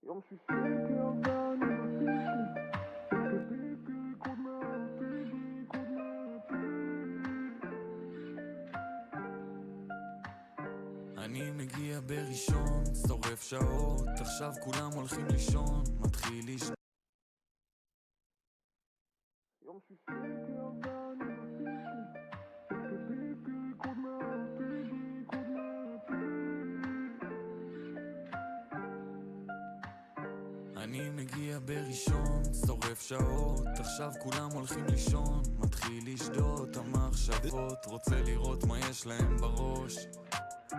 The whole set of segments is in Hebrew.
אני מגיע בראשון, שורף שעות, עכשיו כולם הולכים לישון, מתחיל לישון. יום שישי כי אני מגיע בראשון, שורף שעות, עכשיו כולם הולכים לישון, מתחיל לשדות המחשבות, רוצה לראות מה יש להם בראש,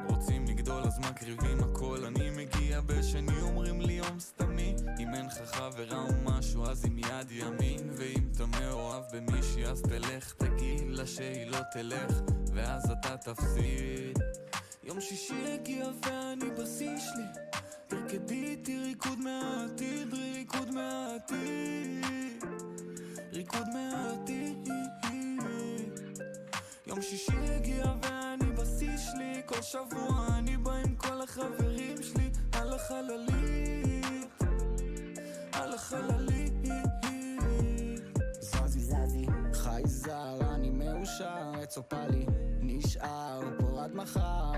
רוצים לגדול אז מקריבים הכל. אני מגיע בשני, אומרים לי יום סתמי, אם אין לך חברה או משהו אז עם יד ימין, ואם אתה מאוהב במישהי אז תלך, תגיד לה שהיא לא תלך ואז אתה תפסיד. יום שישי הגיע ואני בשיא שלי, תרקדי איתי ריקוד מהעתיד, ריקוד מהעתיד, ריקוד מהעתיד. יום שישי הגיע ואני בשיא שלי, כל שבוע אני בא עם כל החברים שלי, על החללית, על החללית. זזי זזי, חי זר, אני מאושר, צופה לי, נשאר פה עד מחר.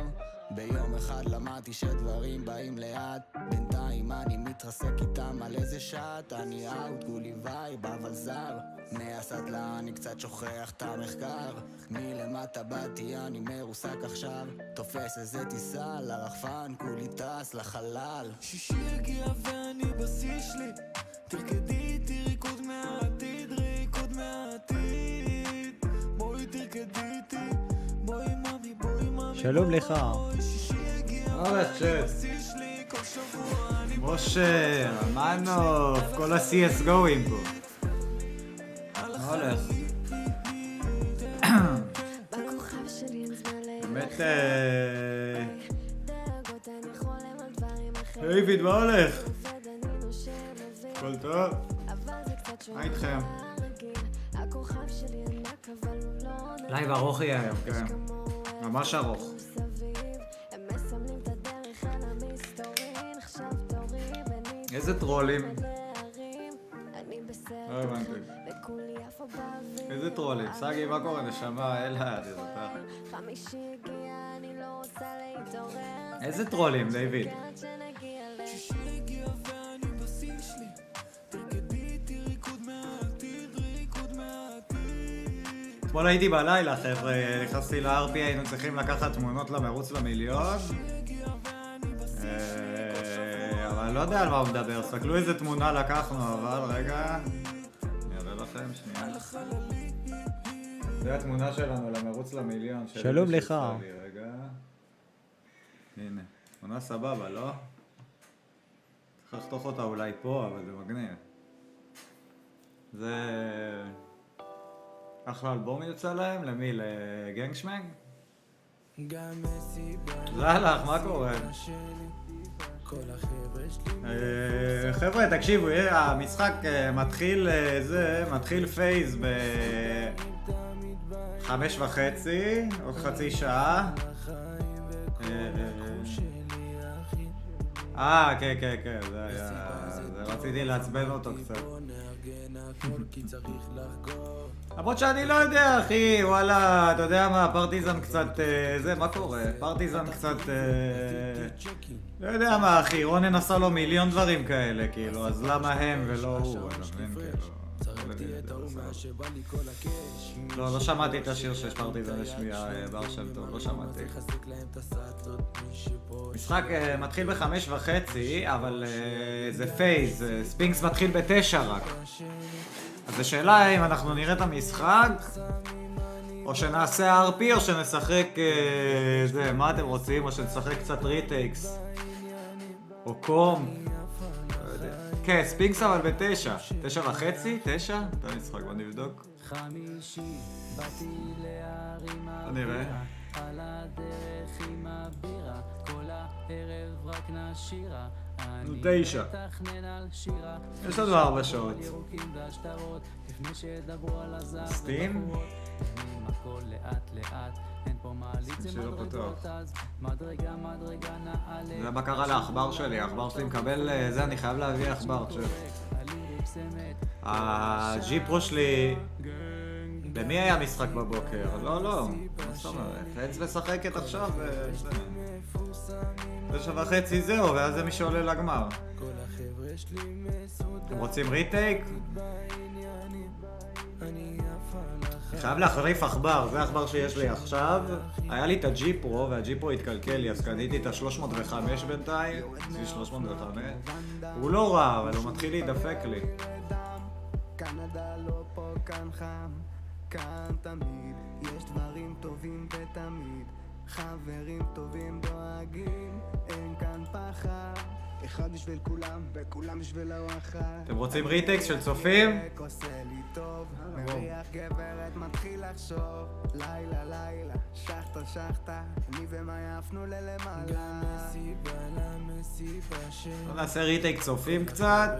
ביום אחד למדתי שדברים באים לאט, בינתיים אני מתרסק איתם על איזה שעת. אני אאוט, גולי וייב, אבל זר, מהסטלה אני קצת שוכח את המחקר. מלמטה באתי, אני מרוסק עכשיו, תופס איזה טיסה לרחפן, כולי טס לחלל. שישי הגיע ואני בשיא שלי, תרקדי איתי ריקוד מהעתיד, ריקוד מהעתיד, בואי תרקדי איתי, בואי ממי, בואי ממי. שלום לך. משה, מנוף, כל ה-CS גויים פה. מה הולך? באמת... דיוויד, מה הולך? הכל טוב? מה איתכם? לייב ארוך יהיה היום, כן. ממש ארוך. איזה טרולים? לא הבנתי. איזה טרולים? סגי, מה קורה? נשמה, אלה, איזה טרולים, דיוויד? אתמול הייתי בלילה, חבר'ה, נכנסתי לארפי, היינו צריכים לקחת תמונות למרוץ למיליון. אני לא יודע על מה הוא מדבר, סתכלו איזה תמונה לקחנו, אבל רגע אני אראה לכם שנייה. זה התמונה שלנו למרוץ למיליון. שלום לך. רגע, הנה, תמונה סבבה, לא? צריך לחתוך אותה אולי פה, אבל זה מגניב. זה אחלה אלבום יוצא להם, למי? לגנגשמנג? זה הלך, מה קורה? חבר'ה, תקשיבו, המשחק מתחיל פייז ב-5:30, עוד חצי שעה. כן, זה היה... רציתי לעצבן אותו קצת. למרות שאני לא יודע, אחי, וואלה, אתה יודע מה, פרטיזן קצת... זה, מה קורה? פרטיזן קצת... לא יודע מה, אחי, רונן עשה לו מיליון דברים כאלה, כאילו, אז למה הם ולא הוא? לא שמעתי את השיר שיש פרטיזן לשמיעה בר שם טוב, לא שמעתי. משחק מתחיל ב-5:30, אבל זה פייז, ספינקס מתחיל ב-9 רק. אז השאלה אם אנחנו נראה את המשחק, או שנעשה ארפי, או שנשחק זה, מה אתם רוצים? או שנשחק קצת ריטייקס, או קום. כן, ספינקס אבל ב-9. 9:30? 9? אתה משחק, בוא נבדוק. בוא נראה. נו, 9. יש לנו 4 שעות. סטים? הכל לאט לאט, אין פה מעלית זה שלא מדרגות פתוח. אז מדרגה נעלה. זה מה קרה לעכבר שלי, העכבר שלי מקבל זה, אני חייב להביא עכבר, תשב. הג'יפרו שלי... למי היה משחק בבוקר? לא, לא, מה זאת אומרת? חץ משחקת עכשיו ו... 9:30 זהו, ואז זה מי שעולה לגמר. אתם רוצים ריטייק? אני חייב להחריף עכבר, זה העכבר שיש לי עכשיו. היה לי את הג'יפרו, והג'יפרו התקלקל לי, אז קניתי את ה-305 בינתיים. זה 305. הוא לא רע, אבל הוא מתחיל להידפק לי. קנדה לא פה, כאן חם, כאן תמיד, יש דברים טובים ותמיד, חברים טובים דואגים, אין כאן פחד, אחד בשביל כולם וכולם בשביל האחד. אתם רוצים ריטקס של צופים? עושה לי טוב, מריח גברת מתחיל לחשוב, לילה לילה, שחטה, אני ומאי עפנו ללמעלה. בוא נעשה ריטייק צופים קצת.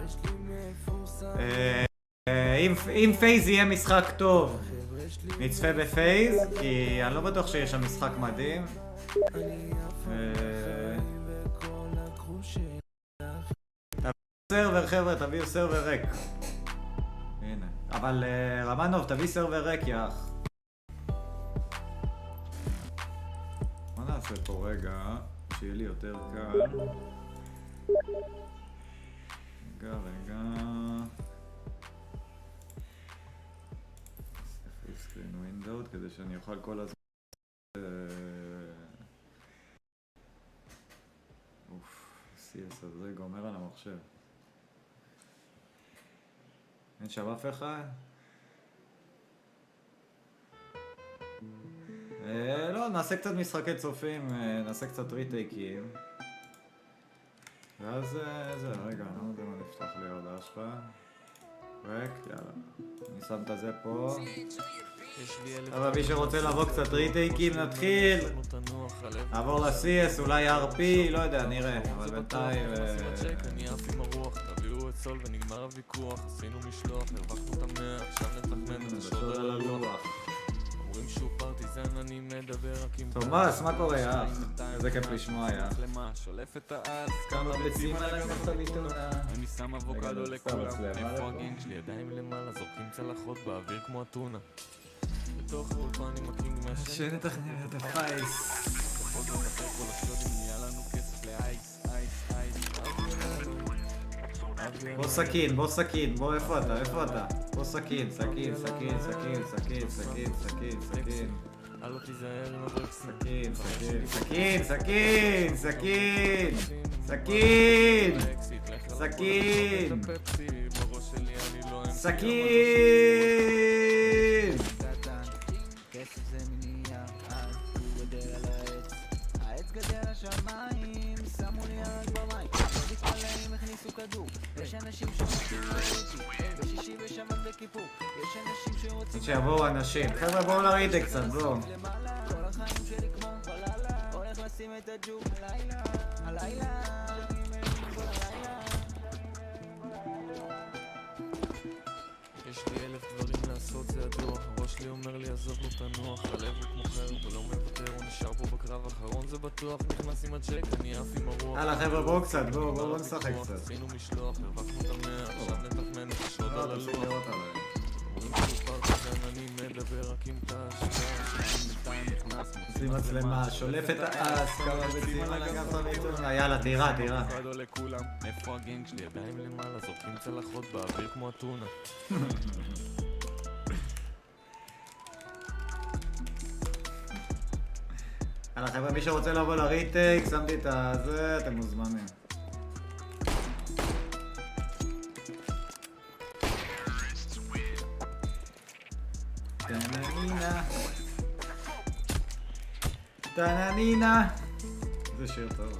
אם פייז יהיה משחק טוב, נצפה בפייז, כי אני לא בטוח שיש שם משחק מדהים. סרבר חבר'ה, תביאו סרבר ריק. הנה. אבל רמנוב, תביא סרבר ריק, יאח. מה נעשה פה רגע, שיהיה לי יותר קל. רגע. סקרין ווינדאוד כדי שאני אוכל כל הזמן. CS הזה גומר על המחשב. אין שם אף אחד? לא, נעשה קצת משחקי צופים, נעשה קצת ריטייקים. ואז זה, רגע, אני לא יודע מה לפתח לי ההודעה שלך. פרקט, יאללה. אני שם את זה פה. אבל מי שרוצה לבוא קצת ריטייקים, נתחיל. נעבור ל-CS, אולי ארפי, לא יודע, נראה. אבל בינתיים... אני עף עם הרוח, תביאו את סול ונגמר הוויכוח. עשינו משלוח, הרווחנו את המאה, עכשיו נתכנן את השוד על הלוח. אומרים שהוא פרטיזן, אני מדבר רק עם... תומאס, מה קורה, יאח? איזה כיף לשמוע, יאח. שולף את האס, כמה ביצים על הגנת הביטונה. אני שם אבוקדו לכולם. איפה הגנג שלי? ידיים למעלה, זורקים צלחות באוויר כמו אתונה. בתוך האולפן עם הקינג מהשם. שנתכנן את הפייס. בכל זאת אחרי כל השודים נהיה לנו כסף לאייס, אייס, אייס. בוא סכין, בוא איפה אתה? בוא סכין. הלו תיזהר עם הברקסים. סכין. כסף זה מניעה, אז הוא גדל על העץ, העץ גדל לשמיים, שמו לי יד במים, לא מתפלאים הכניסו כדור, יש אנשים שרוצים לראות, בשישי ושבת בכיפור, יש אנשים שרוצים שיבואו אנשים, חבר'ה בואו לריטק קצת, בואו. כל החיים שלי כמו בלילה, הולך לשים את הג'וק הלילה יש לי 1000 דברים לעשות, זה הדוח. הראש לי אומר לי עזוב לו תנוח, הלב הוא כמו חרב ולא מוותר, הוא נשאר פה בקרב האחרון, זה בטוח. נכנס עם הצ'ק, אני עף עם הרוח. הלאה חבר'ה בואו קצת, בואו נשחק קצת. עשינו משלוח, הרווחנו את המאה, עכשיו נתכנן את השוד על הלוח. אומרים שהוא פרטיזן, אני מדבר רק עם תשע, בינתיים נכנס, מוציא מצלמה, שולף את האס, כמה ביצים על הגנת הביטונה. יאללה, תירה. אבוקדו לכולם. איפה הגנג שלי? ידיים למעלה, זורקים צלחות באוויר כמו אתונה. יאללה חבר'ה, מי שרוצה לבוא לריטייק, שמתי את הזה, אתם מוזמנים. טננינה. זה שיר טוב.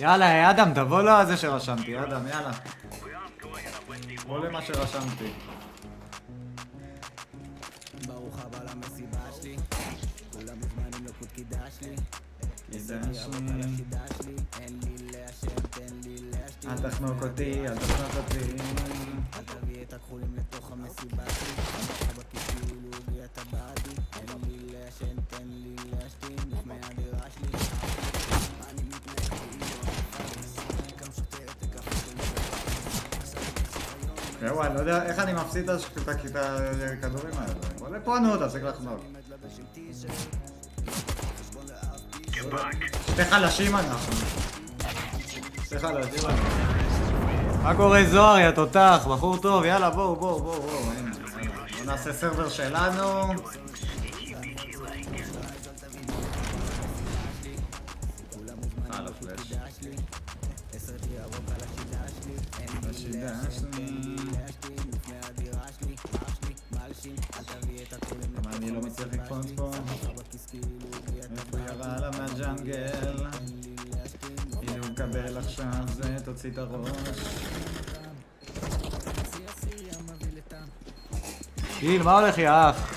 יאללה, אדם, תבוא לו זה שרשמתי, אדם, יאללה. בוא למה שרשמתי. ברוך הבא למסיבה שלי, כולם מוזמנים לקוד קידש לי. אין לי להשם, תן לי להשתין. אל תחנוק אותי, אל תחנוק אותי. אל תביא את הכחולים לתוך המסיבה שלי. אני בכיס כאילו גריעת הבאדי. אין לי להשם, תן לי להשתין. לפני הדירה שלי. אני מתנהג כאילו גם שוטרת תקפה של וואי, אני לא יודע איך אני מפסיד את הכדורים האלה. בוא לפה נו, תפסיק לחנוק. שתי חלשים אנחנו. שתי חלשים אנחנו. מה קורה זוהר, יא תותח? בחור טוב, יאללה בואו. בואו נעשה סרבר שלנו. אני לא מצליח לקפוץ פה. איפה ירה לה מהג'אנגל? הנה הוא מקבל עכשיו זה, תוציא את הראש. גיל, מה הולך יא אח?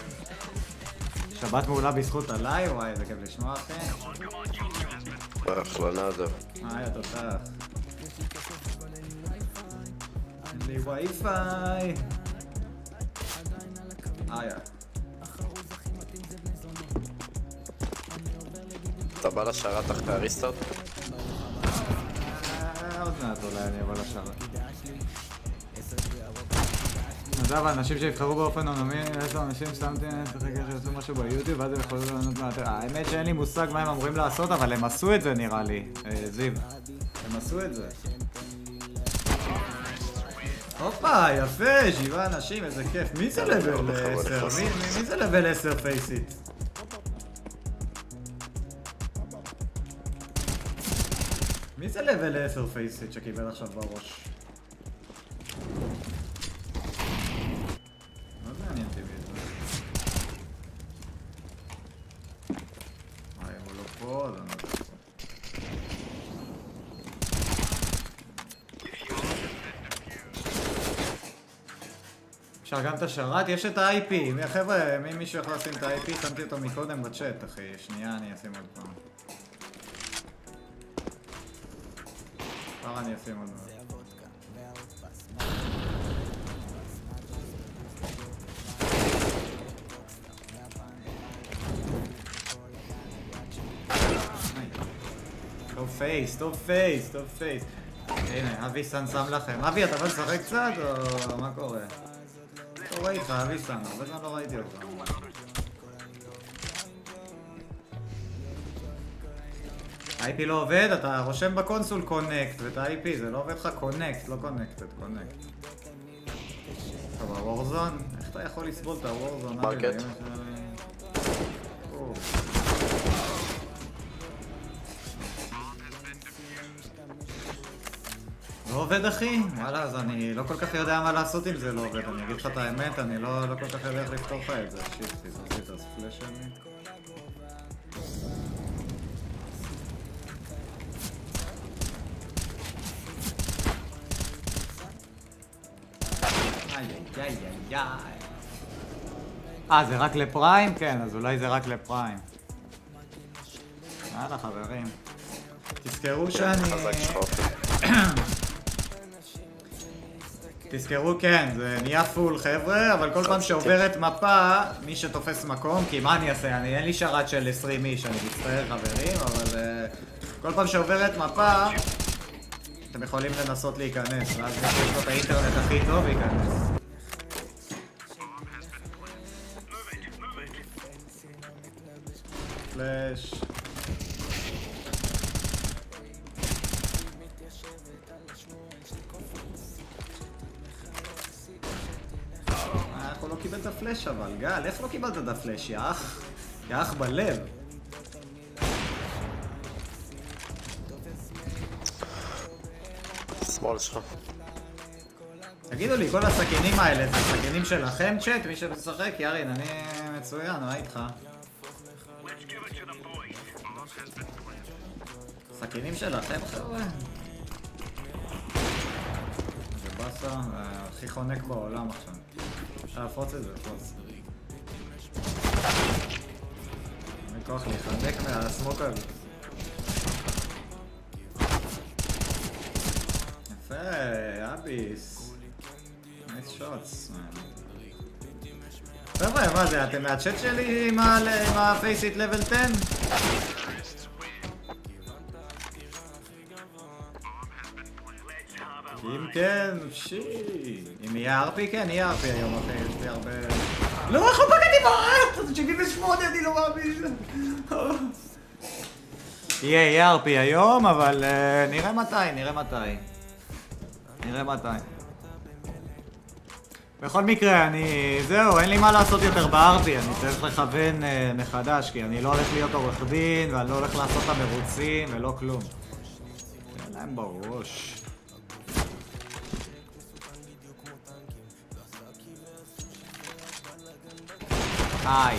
שבת מעולה בזכות עליי? וואי, איזה כיף לשמוע אחי. אחלה נדב. יא תותח. אין לי וי-פיי. יא. אתה בא לשרת אחרי הריסטארט? עוד מעט אולי אני אבוא לשרת. נדב, האנשים שיבחרו באופן אנונימי, איזה אנשים שמתי חכה שעשו משהו ביוטיוב ואז הם יכולו לענות מהאתר. האמת שאין לי מושג מה הם אמורים לעשות, אבל הם עשו את זה נראה לי, זיו. הם עשו את זה. הופה, יפה, 7 אנשים, איזה כיף. מי זה לבל 10? מי זה לבל 10 פייסיט? מי זה לבל 10 פייסיט שקיבל עכשיו בראש? מאוד מעניין אותי בזה. הוא לא פה, אז אני לא פה. אפשר גם את השרת, יש את ה-IP. חבר'ה, מישהו יכול לשים את ה-IP? שמתי אותו מקודם בצ'אט, אחי. שנייה, אני אשים עוד פעם. אני אשים עוד פעם. טוב פייס, טוב פייס, טוב פייס. הנה, אבי סן שם לכם. אבי, אתה בא לשחק קצת או מה קורה? לא רואה איתך, אבי סן, הרבה זמן לא ראיתי אותך. ה-IP לא עובד, אתה רושם בקונסול קונקט ואת ה-IP, זה לא עובד לך קונקט, לא קונקטד, קונקט. טוב, הוורזון? איך אתה יכול לסבול את הוורזון? מרקט? לא עובד אחי? וואלה, אז אני לא כל כך יודע מה לעשות אם זה לא עובד, אני אגיד לך את האמת, אני לא כל כך יודע איך לפתור לך את זה. שיט, תזרזי את הספלש שלי. זה רק לפריים? כן, אז אולי זה רק לפריים. יאללה חברים. תזכרו שאני... תזכרו כן, זה נהיה פול חבר'ה, אבל כל פעם שעוברת מפה, מי שתופס מקום, כי מה אני אעשה? אין לי שרת של 20 איש, אני מצטער חברים, אבל כל פעם שעוברת מפה, אתם יכולים לנסות להיכנס, ואז יש לו את האינטרנט הכי טוב להיכנס. פלאש. איך הוא לא קיבל את הפלאש אבל, גל, איך לא קיבלת את הפלאש, יא אח? יא אח בלב. שמאל שלך. תגידו לי, כל הסכינים האלה, זה סכינים שלכם צ'אט? מי שמשחק? ירין, אני מצוין, מה איתך? הסכינים שלכם חבר'ה? זה באסה, הכי חונק בעולם עכשיו. אפשר לפרוץ את זה, לפרוץ. אין כוח להיחנק מהסמוק הזה. יפה, אביס. נייס שוטס. חבר'ה, מה זה? אתם מהצ'אט שלי עם הפייסיט לבל 10? אם כן, אם יהיה ארפי, כן, יהיה ארפי היום, אחי, יש לי הרבה... לא, איך הוא פגעתי בארץ? 78, אני לא מאמין. יהיה ארפי היום, אבל נראה מתי. בכל מקרה, זהו, אין לי מה לעשות יותר בארפי, אני צריך לכוון מחדש, כי אני לא הולך להיות עורך דין, ואני לא הולך לעשות את המרוצים, ולא כלום. אין להם בראש. איי.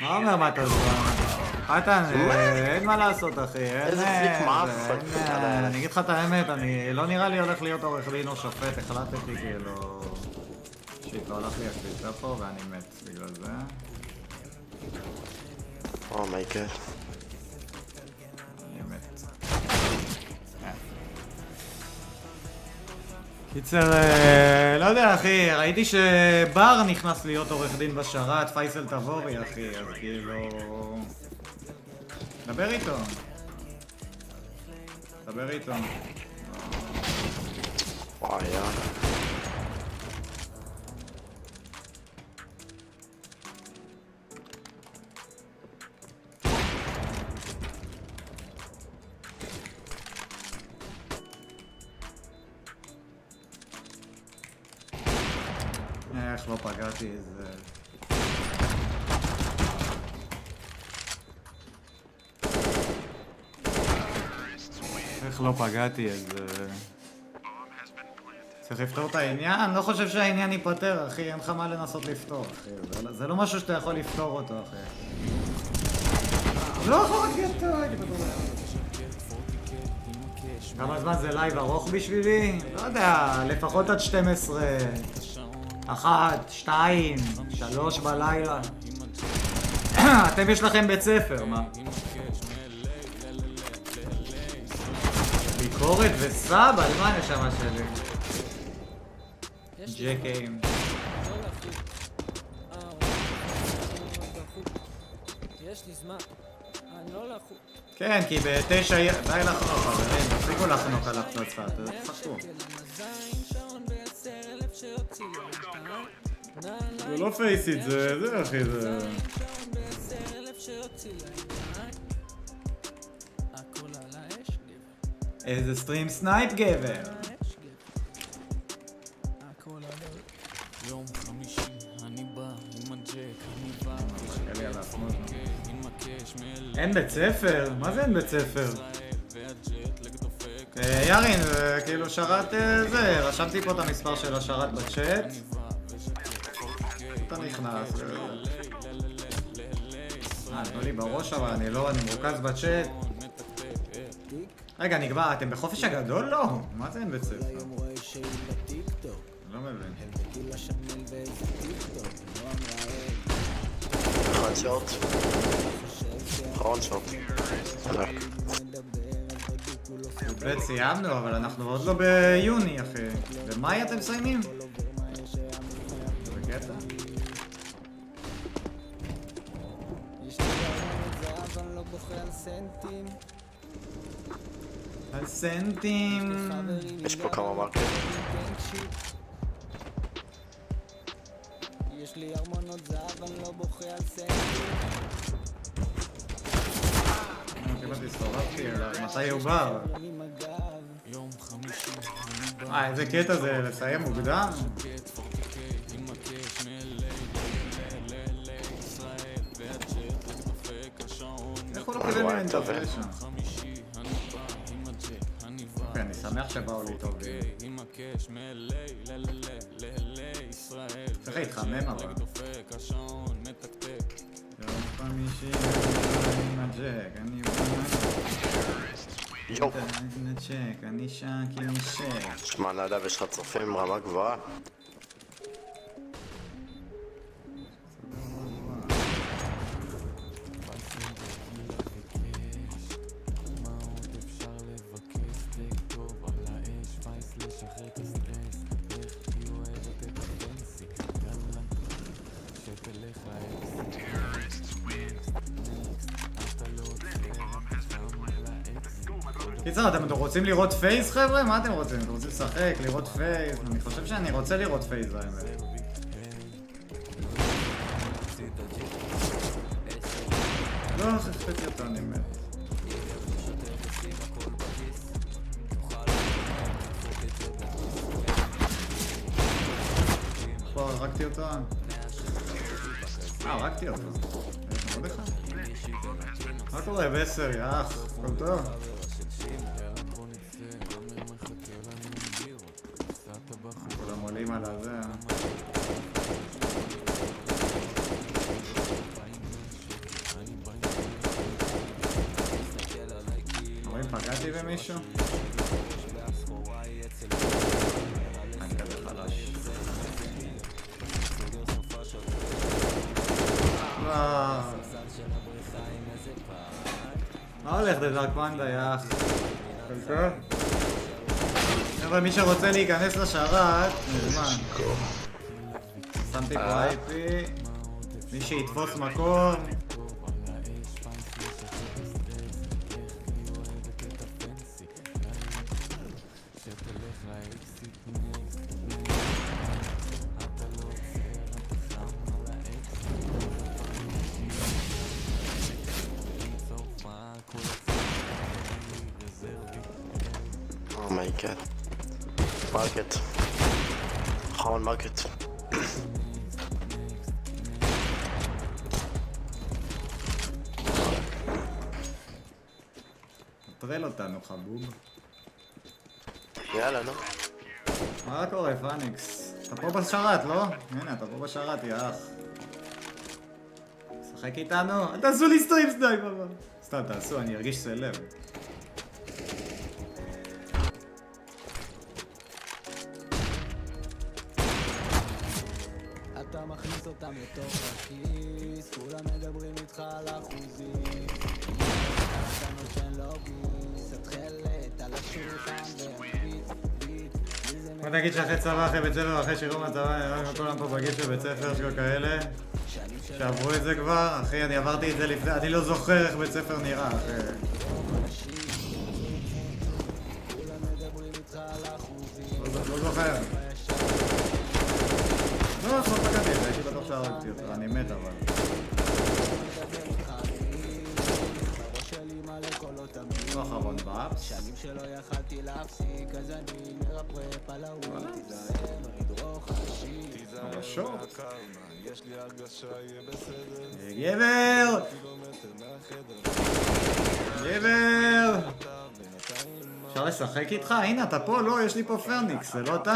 מה אומר מה אתה זמן? חתן, אין מה לעשות אחי, איזה פליק מאפק. אני אגיד לך את האמת, אני לא נראה לי הולך להיות עורך דין או שופט, החלטתי כאילו... שיט, לא הולך לי הקליטה פה ואני מת בגלל זה. אומייגאד. אני מת. קיצר, לא יודע אחי, ראיתי שבר נכנס להיות עורך דין בשרת, פייסל תבורי אחי, אז כאילו... דבר איתו. וואי יאללה. איך לא פגעתי איזה... צריך לפתור את העניין? לא חושב שהעניין ייפטר אחי, אין לך מה לנסות לפתור אחי, זה לא משהו שאתה יכול לפתור אותו אחי. לא יכול להיות כמה זמן זה לייב ארוך בשבילי? לא יודע, לפחות עד 12 1, 2, 3 בלילה. אתם יש לכם בית ספר, מה? ביקורת וסאב? על מה הנשמה שלי? ג'קיים. יש לי זמן, אני לא לחוץ. כן, כי ב9... די לחנוק, חברים, תפסיקו לחנוק על הפצצה, תפסקו. זה לא פייסיט, זה אחי, זה... איזה סטרים סנייפ גבר. יום חמישי אני בא עם הג'ק, אני בא אין בית ספר? מה זה אין בית ספר? ירין, כאילו שרת זה, רשמתי פה את המספר של השרת בצ'אט. אתה נכנס. נתנו לי בראש אבל אני לא, אני מרוכז בצ'אט. רגע, נקבע, אתם בחופש הגדול? לא. מה זה אין בית ספר? לא מבין. אחרון שוט. בית סיימנו, אבל אנחנו עוד לא ביוני, אחי. במאי אתם מסיימים? זה בקטע? על סנטים. יש פה כמה מרקט. יש לי ארמונות זהב, אני לא בוכה על סנטים. כמעט הסתובבתי אליו, מתי הוא בא? איזה קטע זה לסיים מוקדם? איך הוא לא קיבל ממני תופל שם? אוקיי, אני שמח שבאו לי טוב. צריך להתחמם אבל. 50 עם הג'ק, אני יו. עם הג'ק, אני שק עם השק. שמע, נדב, יש לך צופים עם רמה גבוהה? קיצר, אתם רוצים לראות פייס חבר'ה? מה אתם רוצים? אתם רוצים לשחק, לראות פייס? אני חושב שאני רוצה לראות פייס האמת. לא, חפצתי אותו, אני מת. פה, הרגתי אותו. הרגתי אותו. עוד אחד? מה קורה ב10, יאח? הכל טוב? כולם עולים על הזה. רואים, פגעתי במישהו? אני כזה חלש. מה הולך לדארק פנדה, יאח? חלקה? אבל מי שרוצה להיכנס לשרת, נזמן. שמתי פה אייפי. מי שיתפוס מקום. Oh my god. Market. How market? תטרל אותנו חבוב. יאללה, נו. מה קורה פאניקס? אתה פה בשרת, לא? הנה, אתה פה בשרת, יא אח. שחק איתנו? אל תעשו לי סטרים סטייפ אבל. סתם תעשו, אני ארגיש סלב. אתה מכניס אותם לתוך הכיס, כולם מדברים איתך על אחוזים. אתה נותן לו ביס, התחלת על השולחן וביט, בוא נגיד שאחרי צבא, אחרי בית ספר, אחרי שירות מהצבא, כולם פה בגיל של בית ספר שלו כאלה שעברו את זה כבר, אחי, אני עברתי את זה לפני, אני לא זוכר איך בית ספר נראה, אחי. לא זוכר. לא, לא פגעתי את זה, הייתי בטוח שהרגתי אותו, אני מת אבל. לא אחרון באפס. שנים שלא יכלתי להפסיק, אז אני מרפרפ על הוויד, תיזהר, לדרוך ראשי. בשוק. גבר! גבר! אפשר לשחק איתך? הנה אתה פה, לא, יש לי פה פרניקס, זה לא אתה?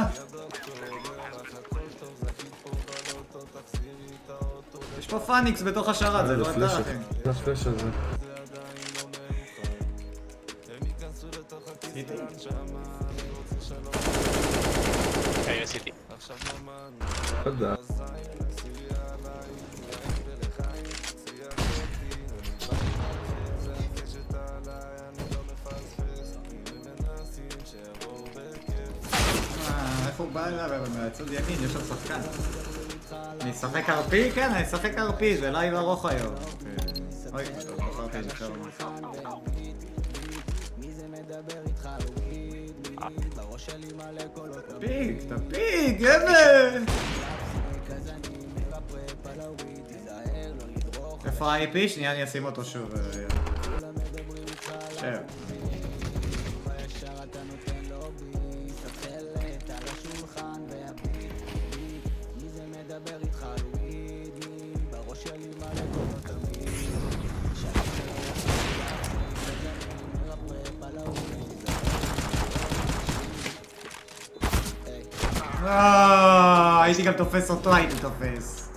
יש פה פאניקס בתוך השרת, זה לא אתה אחי. זה הפלש הזה. סיטי? כן, עשיתי. לא יודע. איך הוא בא אליו? מהצד ימין, יש שם שחקן. אני אשחק ארפי? כן, אני אשחק ארפי, זה לייב ארוך היום. אוי, בחרתי את זה עכשיו. תפיק, תפיק, גבר! איפה ה-IP? שנייה אני אשים אותו שוב. שב. הייתי גם תופס אותו, הייתי תופס.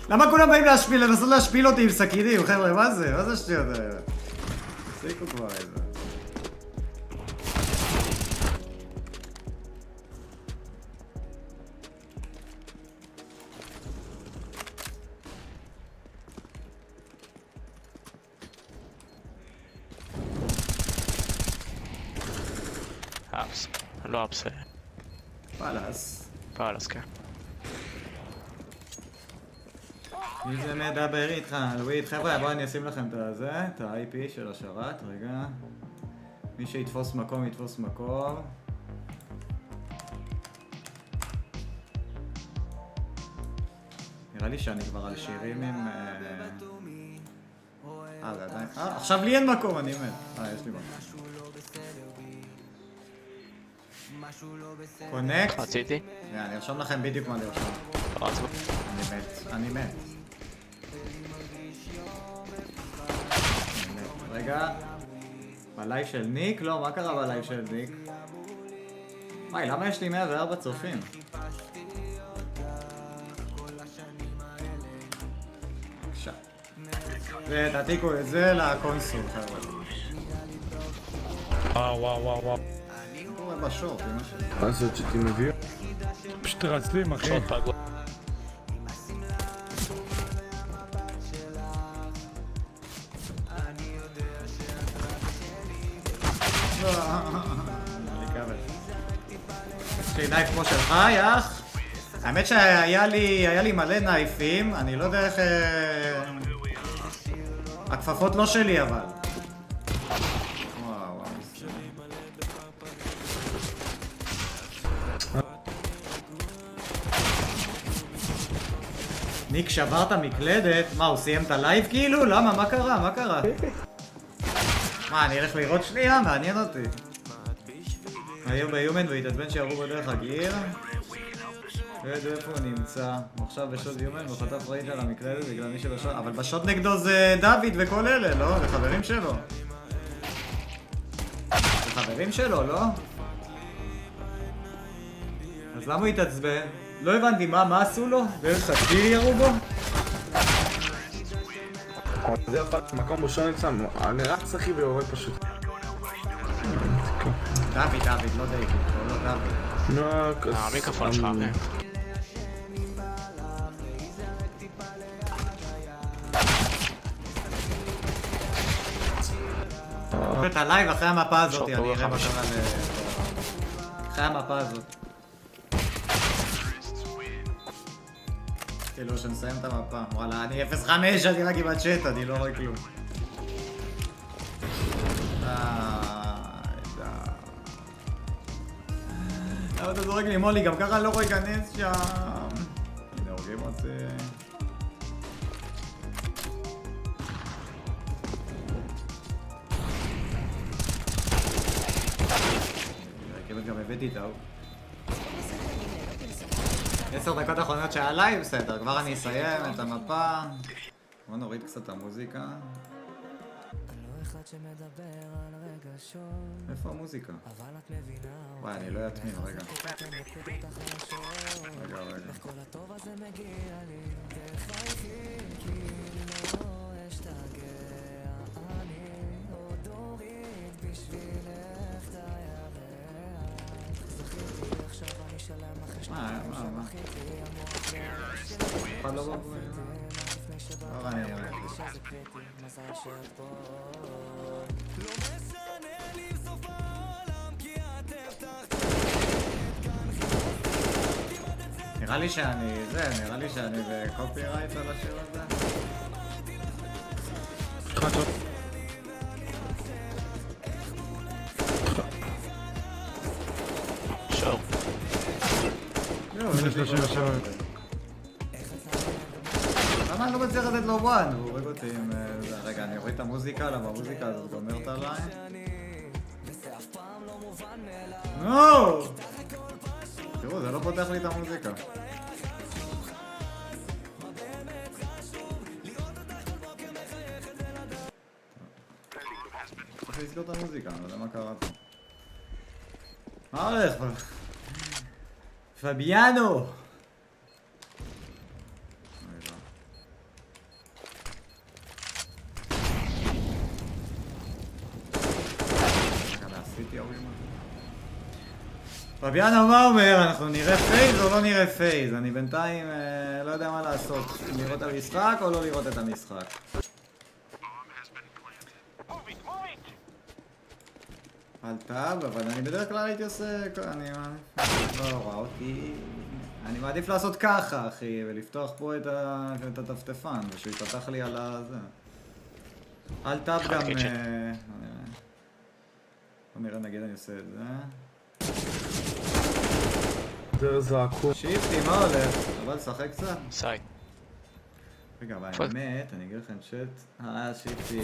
למה כולם באים להשפיל, לנסות להשפיל אותי עם סכינים, חבר'ה, מה זה? מה זה השטויות האלה? תפסיקו כבר איזה. אפס. לא אפס. פלאס. פאלאס, כן. מי זה מדבר איתך? לואיד, חבר'ה, בואו אני אשים לכם את זה, את ה-IP של השרת, רגע. מי שיתפוס מקום, יתפוס מקום. נראה לי שאני כבר על שירים עם... זה עדיין... עכשיו לי אין מקום, אני מת. יש לי מקום. קונקט. רציתי? אני ארשום לכם בדיוק מה לרשום. רצו. אני מת. רגע. בלייב של ניק? לא, מה קרה בלייב של ניק? וואי, למה יש לי 104 צופים? בבקשה. ותעתיקו את זה לקונסול, חבר'ה. וואו. מה קורה בשורט, אמא שלי? מה זאת שאתי מביא? פשוט רצלים, אחי. שעות פגוע. יש לי נייף כמו שלך, יח? האמת שהיה לי מלא נייפים, אני לא יודע איך... הכפפות לא שלי אבל. וואו. ניק שבר את המקלדת? מה, הוא סיים את הלייב כאילו? למה? מה קרה? מה, אני אלך לראות שנייה? מעניין אותי. היום ביומן והתעצבן שירו בדרך הגיר. וידעו איפה הוא נמצא. הוא עכשיו בשוד יומן והוא חטף רייג' על המקלדת בגלל מי שבשוד... אבל בשוד נגדו זה דוד וכל אלה, לא? זה חברים שלו. זה חברים שלו, לא? אז למה הוא התעצבן? לא הבנתי, מה עשו לו? דרך סכיר ירו בו? זה הפעם מקום בו שון נמצא, אני רץ אחי ויורד פשוט. דוד, לא דיוויד, לא דוד. המיקרופון שלך, אחי. את הלייב אחרי המפה הזאת, אני אראה מה קרה אחרי המפה הזאת. כאילו שנסיים את המפה. וואלה, אני 0-5, אני רק עם הצ'אט, אני לא רואה כלום. למה אתה זורק לי מולי? גם ככה אני לא רואה להיכנס שם. הנה, הורגים אותי. רכבת גם הבאתי את ההוא. 10 דקות האחרונות שהיה לייב, בסדר, כבר אני אסיים את המפה. בוא נוריד קצת את המוזיקה. איפה המוזיקה? וואי, אני לא אטמין, רגע. מה? אחד לא בוא... לא רעני, נראה לי שאני בקופי רייט על השיר הזה. שואו. למה אני לא מצליח לתת לו וואן? הוא הורג אותי עם... רגע, אני אוריד את המוזיקה, למה המוזיקה הזאת גומרת עליי? נו! תראו, זה לא פותח לי את המוזיקה. צריך לסגור את המוזיקה, אני לא יודע מה קרה פה. מה הולך? פביאנו! פביאנו, מה אומר? אנחנו נראה פייז או לא נראה פייז? אני בינתיים לא יודע מה לעשות. לראות את המשחק או לא לראות את המשחק? אל טאב, אבל אני בדרך כלל הייתי עושה... אני לא ראה אותי... אני מעדיף לעשות ככה, אחי, ולפתוח פה את הטפטפן, ושהוא יפתח לי על הזה. אל טאב גם... בוא נראה, נגיד אני עושה את זה. זה זעקו. שיפטי, מה הולך? אבל לשחק קצת. סייד. רגע, אבל האמת, אני אגיד לכם צ'אט... שיפטי,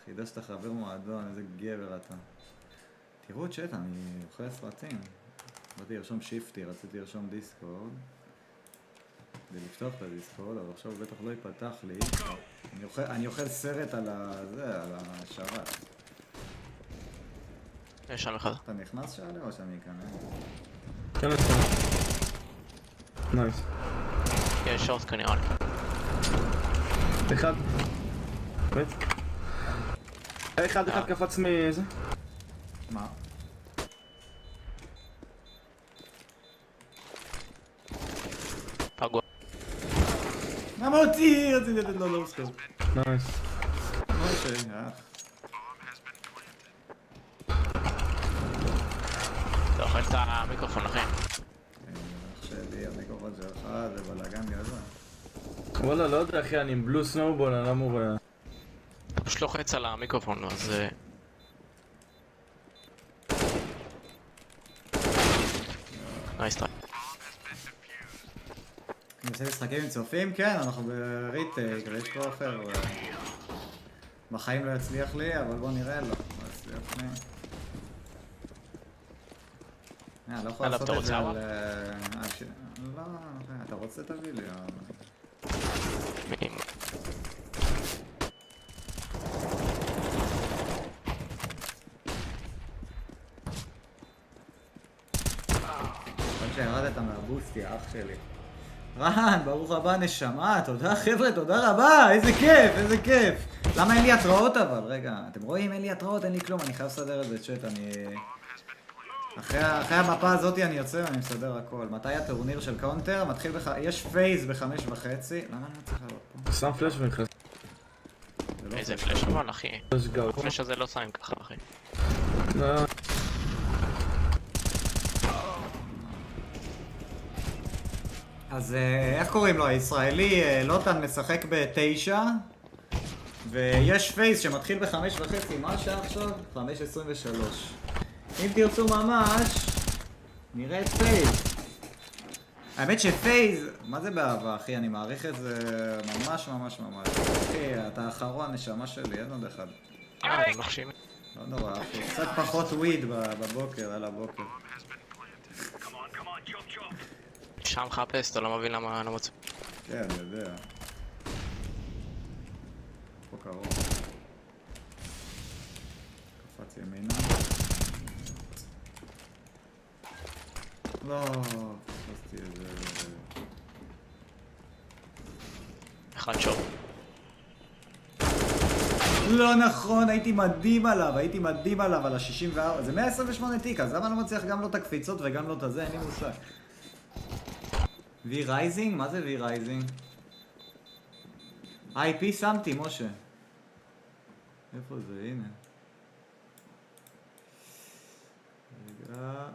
חידשת חבר מועדון, איזה גבר אתה. תראו צ'אט, אני אוכל סרטים. באתי לרשום שיפטי, רציתי לרשום דיסקורד. כדי לפתוח את הדיסקורד, אבל עכשיו בטח לא ייפתח לי. אני אוכל סרט על השרת. יש שם אחד. אתה נכנס שאלה או שאני אכנס? כן, נכון. נייס. יש שורט כנראה לי. אחד. באמת? אחד קפץ מאיזה? מה? פגוע. למה אותי? רציתי לתת לו לוסקופ. נייס. משה, אתה אוכל את המיקרופון, אחי. אח שלי, המיקרופון שלך זה בלאגן גדול. וואלה, לא יודע אחי, אני עם בלו סנואובול, אני לא אמור... אתה פשוט לוחץ על המיקרופון, אז... נייס טראי. אני עושה משחקים עם צופים? כן, אנחנו בריטייק, יש פה אחר. בחיים לא יצליח לי, אבל בוא נראה לו. לא יצליח לי. לא יכול לעשות את זה על... לא, אתה רוצה תביא לי. עוד שירדת מהבוסטי, אח שלי. רן, ברוך הבא נשמה, תודה חבר'ה, תודה רבה, איזה כיף, איזה כיף. למה אין לי התראות אבל? רגע, אתם רואים? אין לי התראות, אין לי כלום, אני חייב לסדר את זה צ'אט, אני... אחרי המפה הזאת אני יוצא ואני מסדר הכל. מתי הטורניר של קאונטר? מתחיל יש פייז ב5:30. למה אני צריך לעלות פה? שם פלאש ונכנס. איזה פלאש אבל, אחי. פלאש גאו. הפלאש הזה לא שמים ככה, אחי. לא. אז איך קוראים לו? הישראלי לוטן משחק ב9 ויש פייס שמתחיל ב5:30. מה השעה עכשיו? 5:23. אם תרצו ממש נראה את פייס. האמת שפייס, מה זה באהבה אחי? אני מעריך את זה ממש ממש ממש. אחי, אתה האחרון, נשמה שלי, אין עוד אחד. הם מחשימים. לא נורא אחי, קצת פחות וויד בבוקר, על הבוקר. שם מחפש, אתה לא מבין למה לא מוצא. כן, אני יודע. פה קרוב. קפץ ימינה. לא, פספסתי את זה. אחד שור. לא נכון, הייתי מדהים עליו על ה-64. זה 128 תיק, אז למה אני לא מצליח גם לא את הקפיצות וגם לא את הזה? אין לי מושג. וי רייזינג? מה זה וי רייזינג? IP שמתי, משה. איפה זה? הנה. רגע.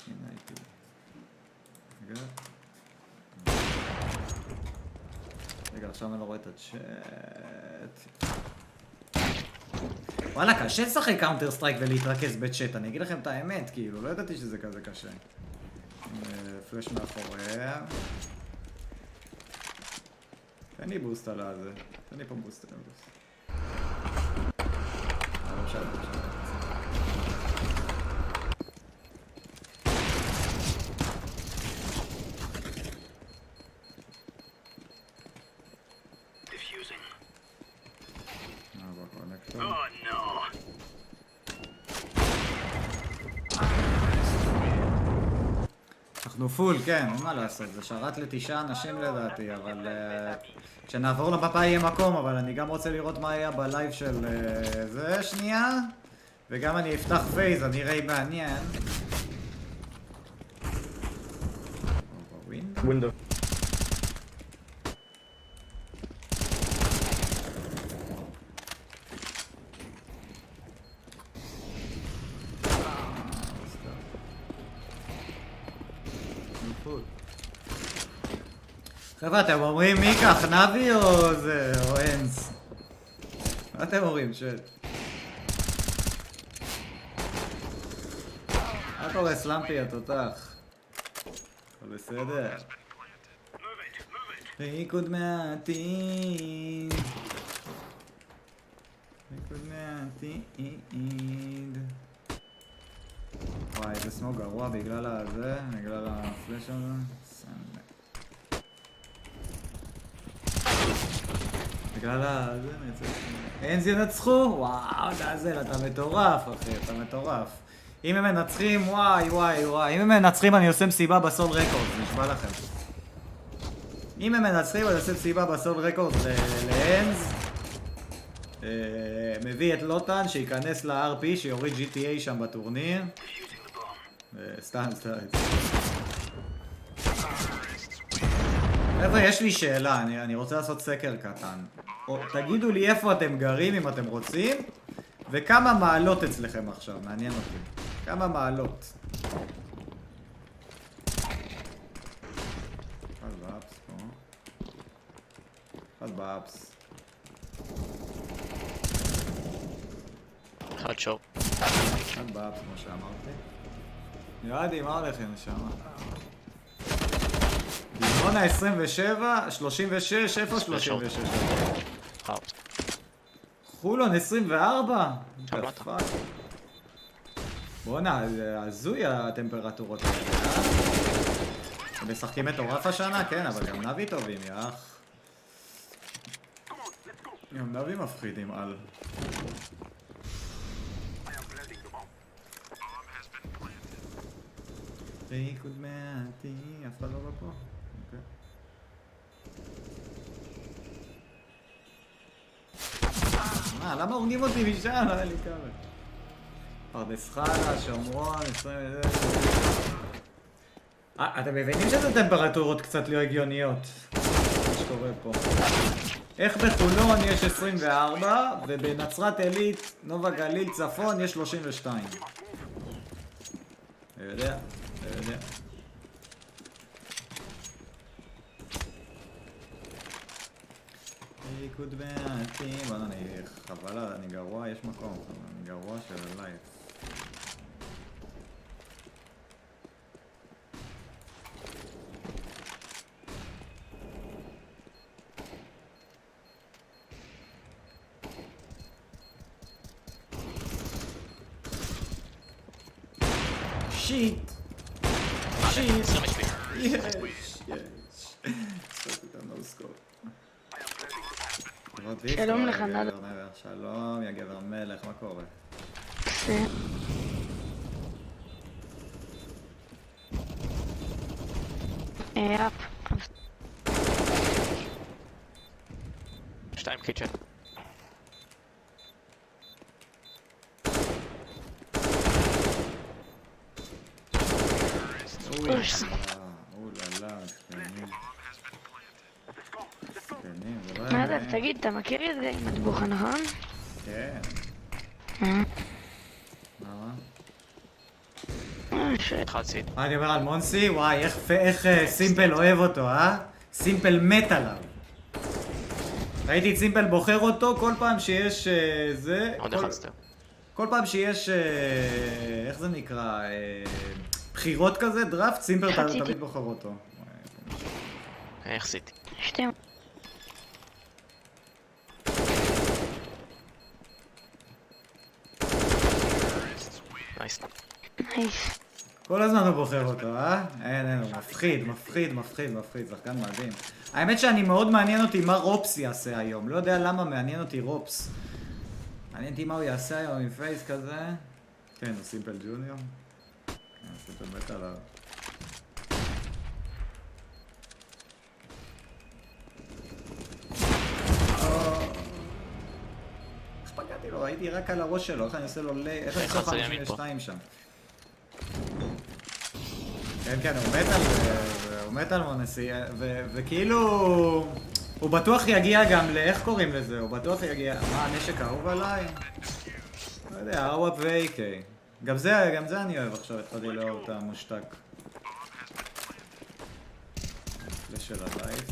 הנה IP. רגע. רגע, עכשיו אני לא רואה את הצ'אט. וואלה, קשה לשחק קאונטר סטרייק ולהתרכז בצ'אט. אני אגיד לכם את האמת, כאילו, לא ידעתי שזה כזה קשה. פלש מאחוריה. תן לי בוסט על הזה. תן לי פה בוסט על הבוסט. עכשיו. אנחנו פול, כן, אין מה לעשות, זה שרת ל9 אנשים לדעתי, אבל כשנעבור למפה יהיה מקום, אבל אני גם רוצה לראות מה היה בלייב של זה, שנייה. וגם אני אפתח פייז, אני אראה מעניין. ווינדו. חבר'ה, אתם אומרים מי ייקח, נבי או זה, או אנס? מה אתם אומרים, שט? מה קורה סלאמפי התותח? הכל בסדר? ריקוד מהעתיד. ריקוד מהעתיד. וואי, איזה סמוק גרוע בגלל הזה, בגלל הפלאש הזה. בגלל הזה נצא. אנס ינצחו? וואו, דאזל, אתה מטורף אחי, אתה מטורף. אם הם מנצחים, וואי וואי וואי. אם הם מנצחים אני עושה מסיבה בסול רקורד, נשבע לכם. אם הם מנצחים אני עושה מסיבה בסול רקורד לאנס. מביא את לוטן שייכנס לארפי, שיוריד GTA שם בטורניר. סתם. חבר'ה, יש לי שאלה, אני רוצה לעשות סקר קטן. תגידו לי איפה אתם גרים אם אתם רוצים, וכמה מעלות אצלכם עכשיו, מעניין אותי. כמה מעלות. אחד באפס פה. אחד באפס. אחד שור. אחד באפס, כמו שאמרתי. יועדי, מה הולך עם שם? דימונה 27, 36, איפה 36? חולון 24? בואנה, זה הזוי הטמפרטורות האלה, הם משחקים מטורף השנה, כן, אבל גם נבי טובים, יאח. גם נבי מפחידים על. ריקוד מעטי, אף אחד לא בא פה. אוקיי. מה, למה הורגים אותי משם? לא היה לי כמה. פרדס חנה, שומרון, 20... אתם מבינים שזה טמפרטורות קצת לא הגיוניות? מה שקורה פה. איך בחולון יש 24, ובנצרת עילית, נובה גליל, צפון יש 32. אתה יודע? אתה יודע. ריקוד מעטים, בוא'נה, אני חבל, אני גרוע, יש מקום, אני גרוע של הלייב. שיט! שיט! יש! יש! סוף את הנוסקופ. שלום לך, נדב. שלום, יא גבר מלך, מה קורה? אפ. 2 קיצ'ן. נדב, תגיד, אתה מכיר את זה עם מטבוחה, נכון? כן. מה? אחד סיד. אני אומר על מונסי? וואי, איך סימפל אוהב אותו, אה? סימפל מת עליו. ראיתי את סימפל בוחר אותו כל פעם שיש זה... עוד אחד סטר. כל פעם שיש... איך זה נקרא? בחירות כזה, דראפט, סימפל תמיד בוחר אותו. איך סיטי? שתיים. נייס. נייס. כל הזמן הוא בוחר אותו, אה? אין, הוא מפחיד, מפחיד, מפחיד, מפחיד, שחקן מדהים. האמת שאני מאוד מעניין אותי מה רופס יעשה היום. לא יודע למה מעניין אותי רופס. מעניין אותי מה הוא יעשה היום עם פייס כזה. כן, הוא סימפל ג'וניור. כן, סימפל מת עליו. איך פגעתי לו? הייתי רק על הראש שלו, איך אני עושה לו איך אני עושה 52 שם? כן, כן, הוא מת על מונסי, וכאילו... הוא בטוח יגיע גם איך קוראים לזה? הוא בטוח יגיע... מה, הנשק האהוב עליי? לא יודע, ארוואפ ו-AK. גם זה אני אוהב עכשיו, התחלתי לאהוב את המושתק. פלש של הלייף.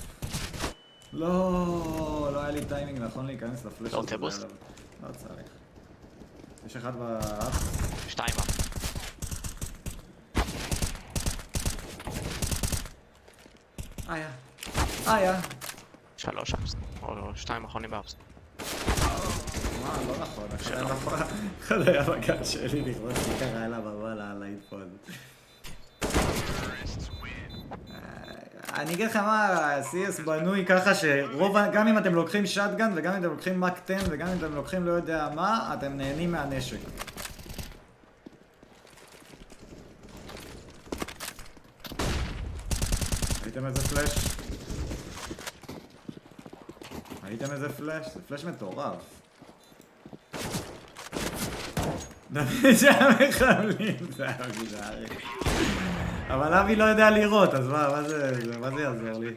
לא היה לי טיימינג נכון להיכנס לפלש לא רוצה בוסט? לא צריך. יש אחד באף. 2 אף. היה. 3 אפס. או 2 אחרונים באפס. מה, לא נכון, אחד היה בגן שלי לראות מי קרא אליו בוואלה על האינפוד. אני אגיד לכם מה, CS בנוי ככה שרוב, גם אם אתם לוקחים שטגן וגם אם אתם לוקחים מק 10 וגם אם אתם לוקחים לא יודע מה, אתם נהנים מהנשק. ראיתם איזה פלש? ראיתם איזה פלש? זה פלש מטורף. דוד שהמחבלים, זה היה ביזארי. אבל אבי לא יודע לראות, אז מה זה יעזור לי?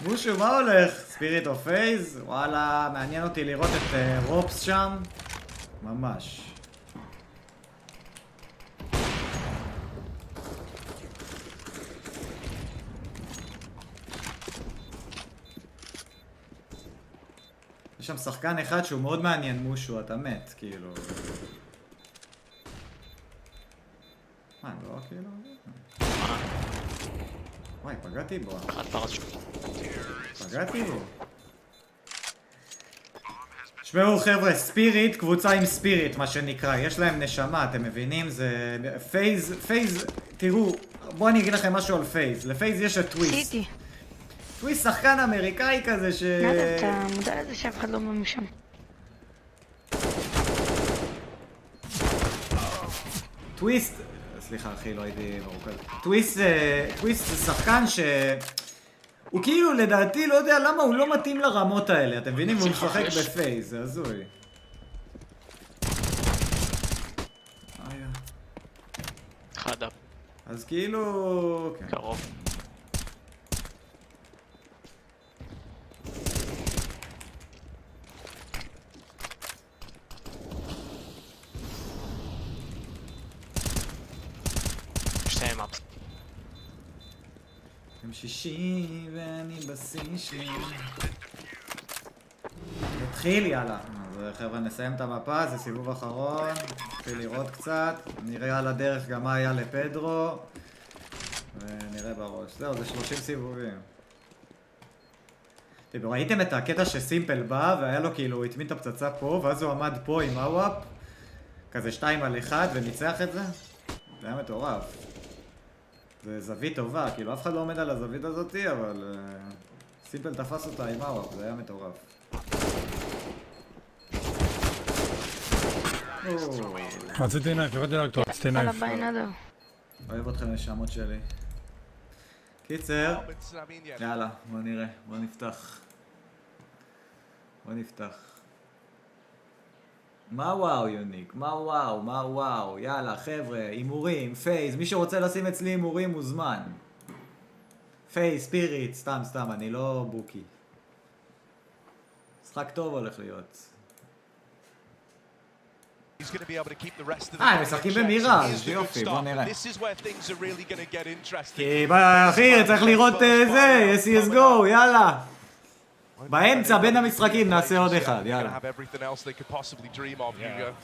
מושו, מה הולך? ספיריט או פייז? וואלה, מעניין אותי לראות את רופס שם. ממש. יש שם שחקן אחד שהוא מאוד מעניין, מושו, אתה מת, כאילו... מה, לא כאילו... וואי, פגעתי בו. פגעתי בו. שמעו חבר'ה, ספיריט, קבוצה עם ספיריט, מה שנקרא. יש להם נשמה, אתם מבינים? זה... פייז, תראו, בואו אני אגיד לכם משהו על פייז. לפייז יש את טוויסט. טוויסט שחקן אמריקאי כזה ש... נדב, אתה מודע לזה שאף אחד לא משם. טוויסט... סליחה אחי, לא הייתי מרוקד. טוויסט זה שחקן ש... הוא כאילו לדעתי לא יודע למה הוא לא מתאים לרמות האלה, אתם מבינים? הוא משחק בפייז, זה הזוי. אחד אפ. אז כאילו... קרוב. יום שישי ואני בשיא שלי. נתחיל, יאללה. אז חבר'ה נסיים את המפה, זה סיבוב אחרון. נתחיל לראות קצת. נראה על הדרך גם מה היה לפדרו. ונראה בראש. זהו, זה 30 סיבובים. תראו, ראיתם את הקטע שסימפל בא והיה לו כאילו, הוא התמיד את הפצצה פה ואז הוא עמד פה עם הוואפ. כזה 2 על 1 וניצח את זה. זה היה מטורף. זה זווית טובה, כאילו אף אחד לא עומד על הזווית הזאתי, אבל סימפל תפס אותה עם הוואפ, זה היה מטורף. רציתי נייף, ירדתי להקטור, רציתי נייף. יאללה ביי נדב. אוהב אתכם נשמות שלי. קיצר, יאללה, בוא נראה, בוא נפתח. מה וואו יוניק? מה וואו? יאללה חבר'ה, הימורים, פייז, מי שרוצה לשים אצלי הימורים מוזמן. פייז, ספיריט, סתם, אני לא בוקי. משחק טוב הולך להיות. הם משחקים במיראז' יופי, בוא נראה. כי אחי, צריך לראות זה, CSGO, יאללה. באמצע, בין המשחקים, נעשה עוד אחד, יאללה.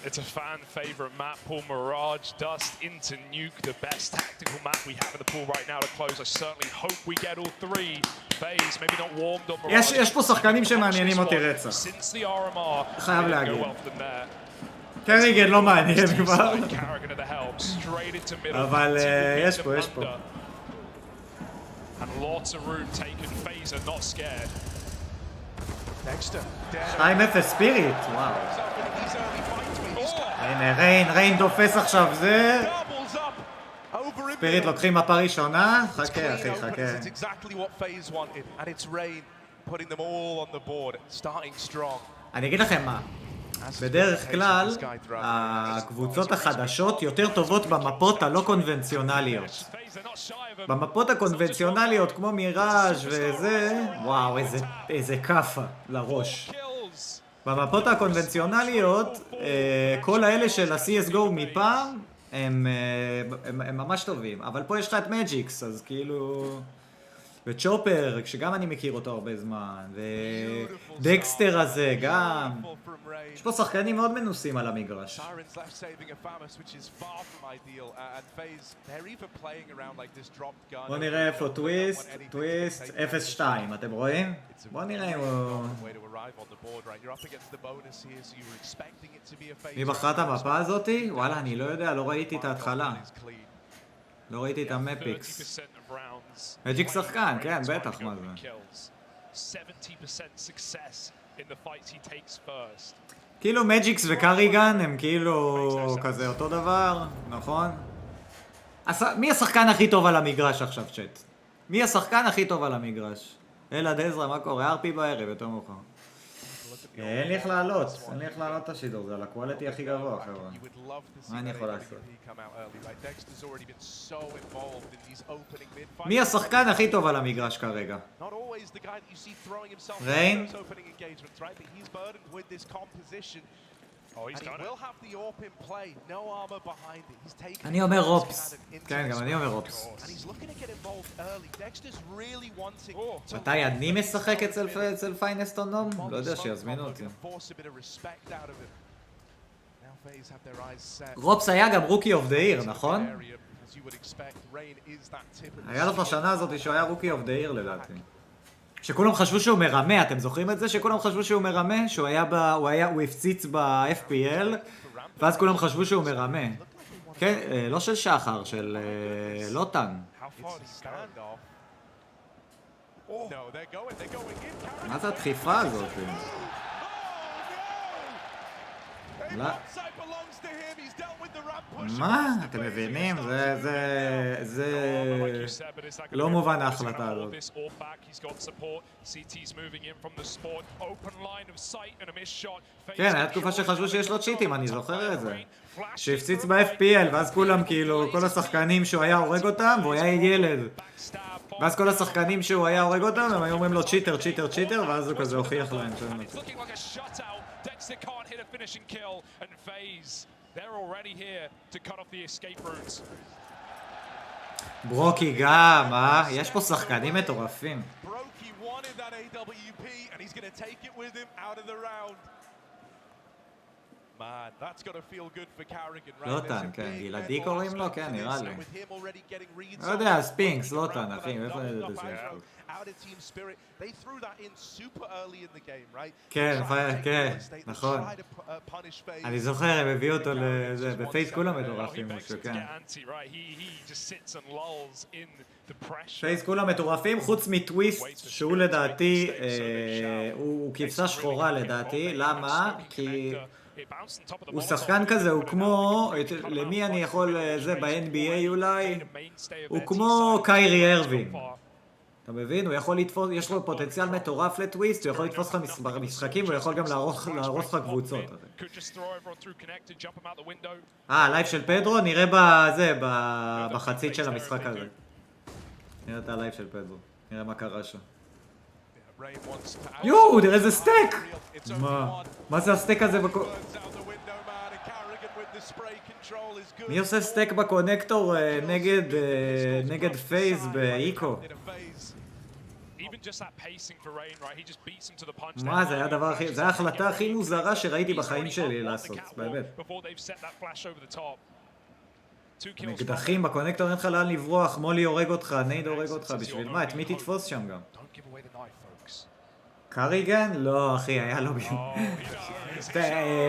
It's a fan favorite map. Pool Mirage Dust into Nuke, the best tactical map we have in the pool right now to close. I certainly hope we get all three. FaZe maybe not warmed on Mirage. יש פה שחקנים שמעניינים אותי רצח. Since the RMR, חייב להגיד. go well from there. קריגן לא מעניין כבר. Carrigan at the helm, straight into middle. אבל יש פה. And lots of room taken. FaZe are not scared. 2-0 ספיריט, וואו. הנה, ריין תופס עכשיו זה. ספיריט לוקחים מפה ראשונה. חכה אחי, חכה. אני אגיד לכם מה. בדרך כלל, הקבוצות החדשות יותר טובות במפות הלא קונבנציונליות. במפות הקונבנציונליות, כמו מיראז' וזה, וואו, איזה כפה לראש. במפות הקונבנציונליות, כל האלה של ה-CSGO מפעם, הם ממש טובים. אבל פה יש לך את מג'יקס, אז כאילו... וצ'ופר, שגם אני מכיר אותו הרבה זמן, ודקסטר הזה גם. יש פה שחקנים מאוד מנוסים על המגרש. בוא נראה איפה טוויסט 0-2, אתם רואים? בוא נראה אם הוא... מי בחרה את המפה הזאתי? וואלה, אני לא יודע, לא ראיתי את ההתחלה. לא ראיתי את המפיקס. מג'יק שחקן, כן, בטח, מה זה. כאילו מג'יקס וקריגן הם כאילו כזה אותו דבר, נכון? מי השחקן הכי טוב על המגרש עכשיו, צ'אט? מי השחקן הכי טוב על המגרש? אלעד עזרא, מה קורה? ארפי בערב, יותר מאוחר. אין לי איך לעלות, את השידור, זה על הקואליטי הכי גבוה, חבר'ה. מה אני יכול לעשות? מי השחקן הכי טוב על המגרש כרגע? ריין? אני אומר רופס. כן, גם אני אומר רופס. מתי אני משחק אצל פיינסטון נום? לא יודע, שיזמינו אותי. רופס היה גם רוקי אוף דה עיר, נכון? היה לו את השנה הזאת שהוא היה רוקי אוף דה עיר לדעתי. שכולם חשבו שהוא מרמה, אתם זוכרים את זה? שכולם חשבו שהוא מרמה? הוא הפציץ ב-FPL ואז כולם חשבו שהוא מרמה. כן, לא של שחר, של לוטן. מה זה הדחיפה הזאת? מה? אתם מבינים? זה לא מובן ההחלטה הזאת. כן, היה תקופה שחשבו שיש לו צ'יטים, אני זוכר את זה. שהפציץ ב-FPL, ואז כולם כאילו, כל השחקנים שהוא היה הורג אותם, והוא היה ילד. ואז כל השחקנים שהוא היה הורג אותם, הם היו אומרים לו צ'יטר, צ'יטר, צ'יטר, ואז הוא כזה הוכיח להם שהם נצא. ברוקי גם, יש פה שחקנים מטורפים. לוטן, כן, גלעדי קוראים לו? כן, נראה לי. לא יודע, ספינקס, לוטן, אחי, איפה אני יודעת את זה? כן, נכון. אני זוכר, הם הביאו אותו לזה, בפייס כולם מטורפים, כן. פייס כולם מטורפים, חוץ מטוויסט, שהוא לדעתי, הוא כבשה שחורה לדעתי, למה? כי... הוא שחקן כזה, הוא כמו, למי אני יכול, זה ב-NBA אולי, הוא כמו קיירי ארווינג. אתה מבין? הוא יכול לתפוס, יש לו פוטנציאל מטורף לטוויסט, הוא יכול לתפוס לך משחקים, הוא יכול גם להרוס לך קבוצות. הלייב של פדרו, נראה בזה, בחצית של המשחק הזה. נראה את הלייב של פדרו, נראה מה קרה שם. יואו, תראה איזה סטייק! מה זה הסטייק הזה מי עושה סטייק בקונקטור נגד פייס באיקו? מה, זה היה הדבר הכי... זה היה ההחלטה הכי מוזרה שראיתי בחיים שלי לעשות, באמת. מקדחים בקונקטור, אין לך לאן לברוח, מולי הורג אותך, נייד הורג אותך, בשביל מה? את מי תתפוס שם גם? קריגן? לא אחי, היה לו ביום.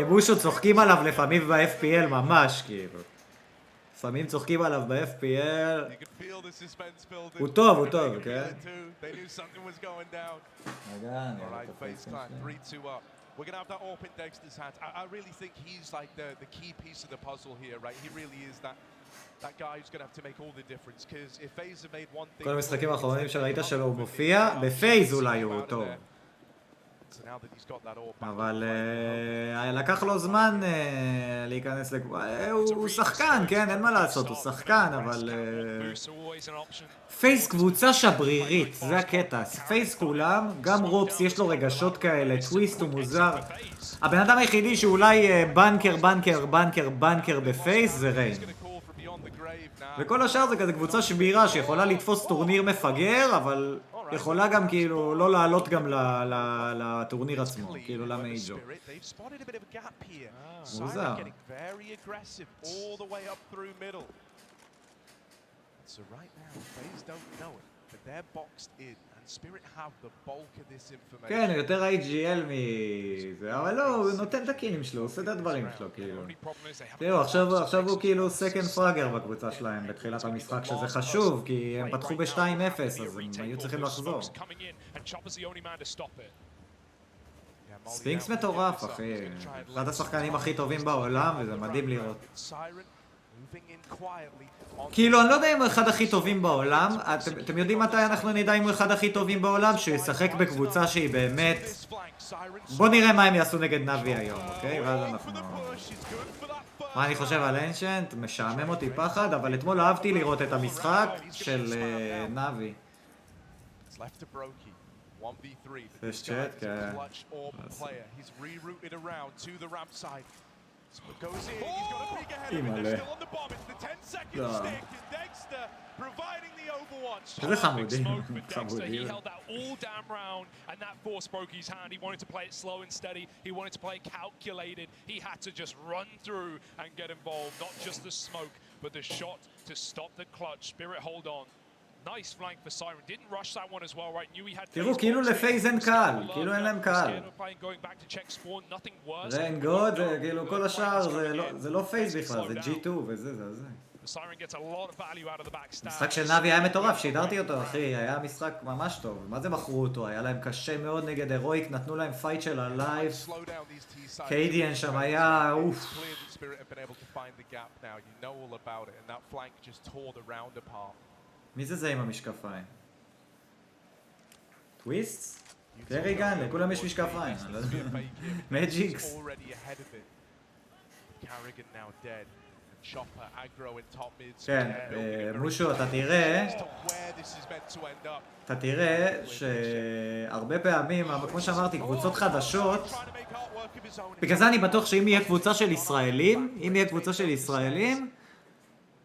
בושו צוחקים עליו לפעמים ב-FPL ממש כאילו. לפעמים צוחקים עליו ב-FPL. הוא טוב, כן? רגע, אני רואה את הפייסים שלי. We're going to have that open Dexter's hat. I really think he's like the key piece of the puzzle here, right? He really is that guy who's going to have to make all the difference. Because if FaZe have made one thing... כל המשחקים האחרונים שראית שלו הוא מופיע, בפייז אולי הוא טוב. אבל לקח לו זמן להיכנס הוא שחקן, כן? אין מה לעשות, הוא שחקן, אבל... פייס קבוצה שברירית, זה הקטע. פייס כולם, גם רופס יש לו רגשות כאלה, טוויסט הוא מוזר. הבן אדם היחידי שאולי בנקר בפייס זה ריין. וכל השאר זה כזה קבוצה שבירה שיכולה לתפוס טורניר מפגר, אבל יכולה גם כאילו לא לעלות גם לטורניר עצמו, כאילו למייג'ו. מוזר. כן, הוא יותר IGL מזה, אבל לא, הוא נותן את הקילים שלו, הוא עושה את הדברים שלו, כאילו. תראו, עכשיו הוא כאילו סקנד פראגר בקבוצה שלהם בתחילת המשחק, שזה חשוב, כי הם פתחו ב-2-0, אז הם היו צריכים לחזור. ספינקס מטורף, אחי. אחד השחקנים הכי טובים בעולם, וזה מדהים לראות. כאילו, אני לא יודע אם הוא אחד הכי טובים בעולם. אתם יודעים מתי אנחנו נדע אם הוא אחד הכי טובים בעולם? שהוא ישחק בקבוצה שהיא באמת... בוא נראה מה הם יעשו נגד נאבי היום, אוקיי? ואז אנחנו... מה אני חושב על אנשנט? משעמם אותי פחד, אבל אתמול אהבתי לראות את המשחק של נאבי. יש צ'אט, כן. אימא'לה. איזה חמודים, חמודים. תראו, כאילו לפייז אין קהל, כאילו אין להם קהל. ריין גוד, כאילו כל השאר זה לא פייז בכלל, זה G2 וזה, זה. משחק של נאבי היה מטורף, שידרתי אותו אחי, היה משחק ממש טוב. מה זה בחרו אותו? היה להם קשה מאוד נגד הירואיק, נתנו להם פייט של הלייב. קיידיאן שם היה אוף. מי זה עם המשקפיים? טוויסט? קריגן, לכולם יש משקפיים. מג'יקס. כן, מושו, אתה תראה שהרבה פעמים, כמו שאמרתי, קבוצות חדשות, בגלל זה אני בטוח שאם יהיה קבוצה של ישראלים,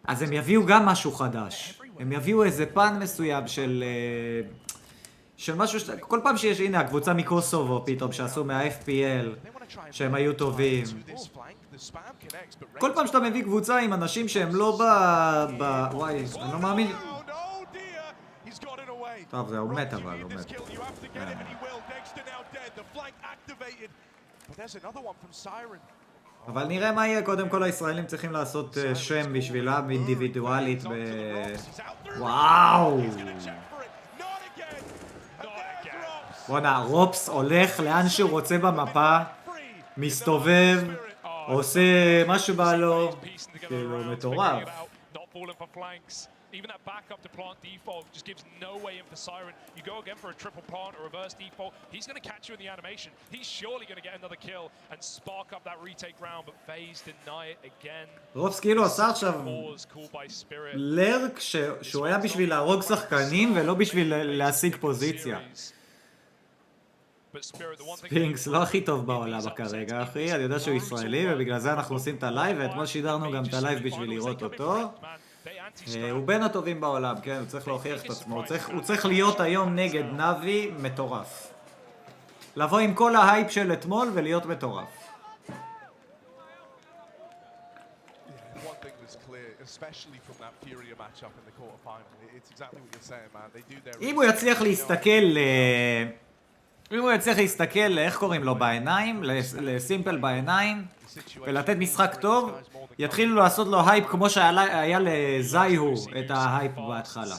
אז הם יביאו גם משהו חדש. הם יביאו איזה פן מסוים של משהו, כל פעם שיש, הנה, הקבוצה מקוסובו פתאום, שעשו מה-FPL, שהם היו טובים. כל פעם שאתה מביא קבוצה עם אנשים שהם לא וואי, אני לא מאמין. טוב, זה הוא מת אבל, הוא מת. אבל נראה מה יהיה, קודם כל הישראלים צריכים לעשות שם בשבילם אינדיבידואלית וואו! בוא'נה, רופס הולך לאן שהוא רוצה במפה, מסתובב, עושה מה שבא לו, כאילו מטורף. Even that backup to plant default just gives no way in for Siren. You go again for a triple plant or reverse default. He's going to catch you in the animation. He's surely going to get another kill and spark up that retake round, but FaZe deny it again. רופס כאילו עשה עכשיו לרק שהוא היה בשביל להרוג שחקנים ולא בשביל להשיג פוזיציה. ספינקס לא הכי טוב בעולם כרגע, אחי. אני יודע שהוא ישראלי ובגלל זה אנחנו עושים את הלייב, ואתמול שידרנו גם את הלייב בשביל לראות אותו. הוא בין הטובים בעולם, כן, הוא צריך להוכיח את עצמו, הוא צריך להיות היום נגד נאבי מטורף. לבוא עם כל ההייפ של אתמול ולהיות מטורף. אם הוא יצליח להסתכל, איך קוראים לו, בעיניים, לסימפל בעיניים, ולתת משחק טוב, יתחילו לעשות לו הייפ כמו שהיה לזייהו את ההייפ בהתחלה.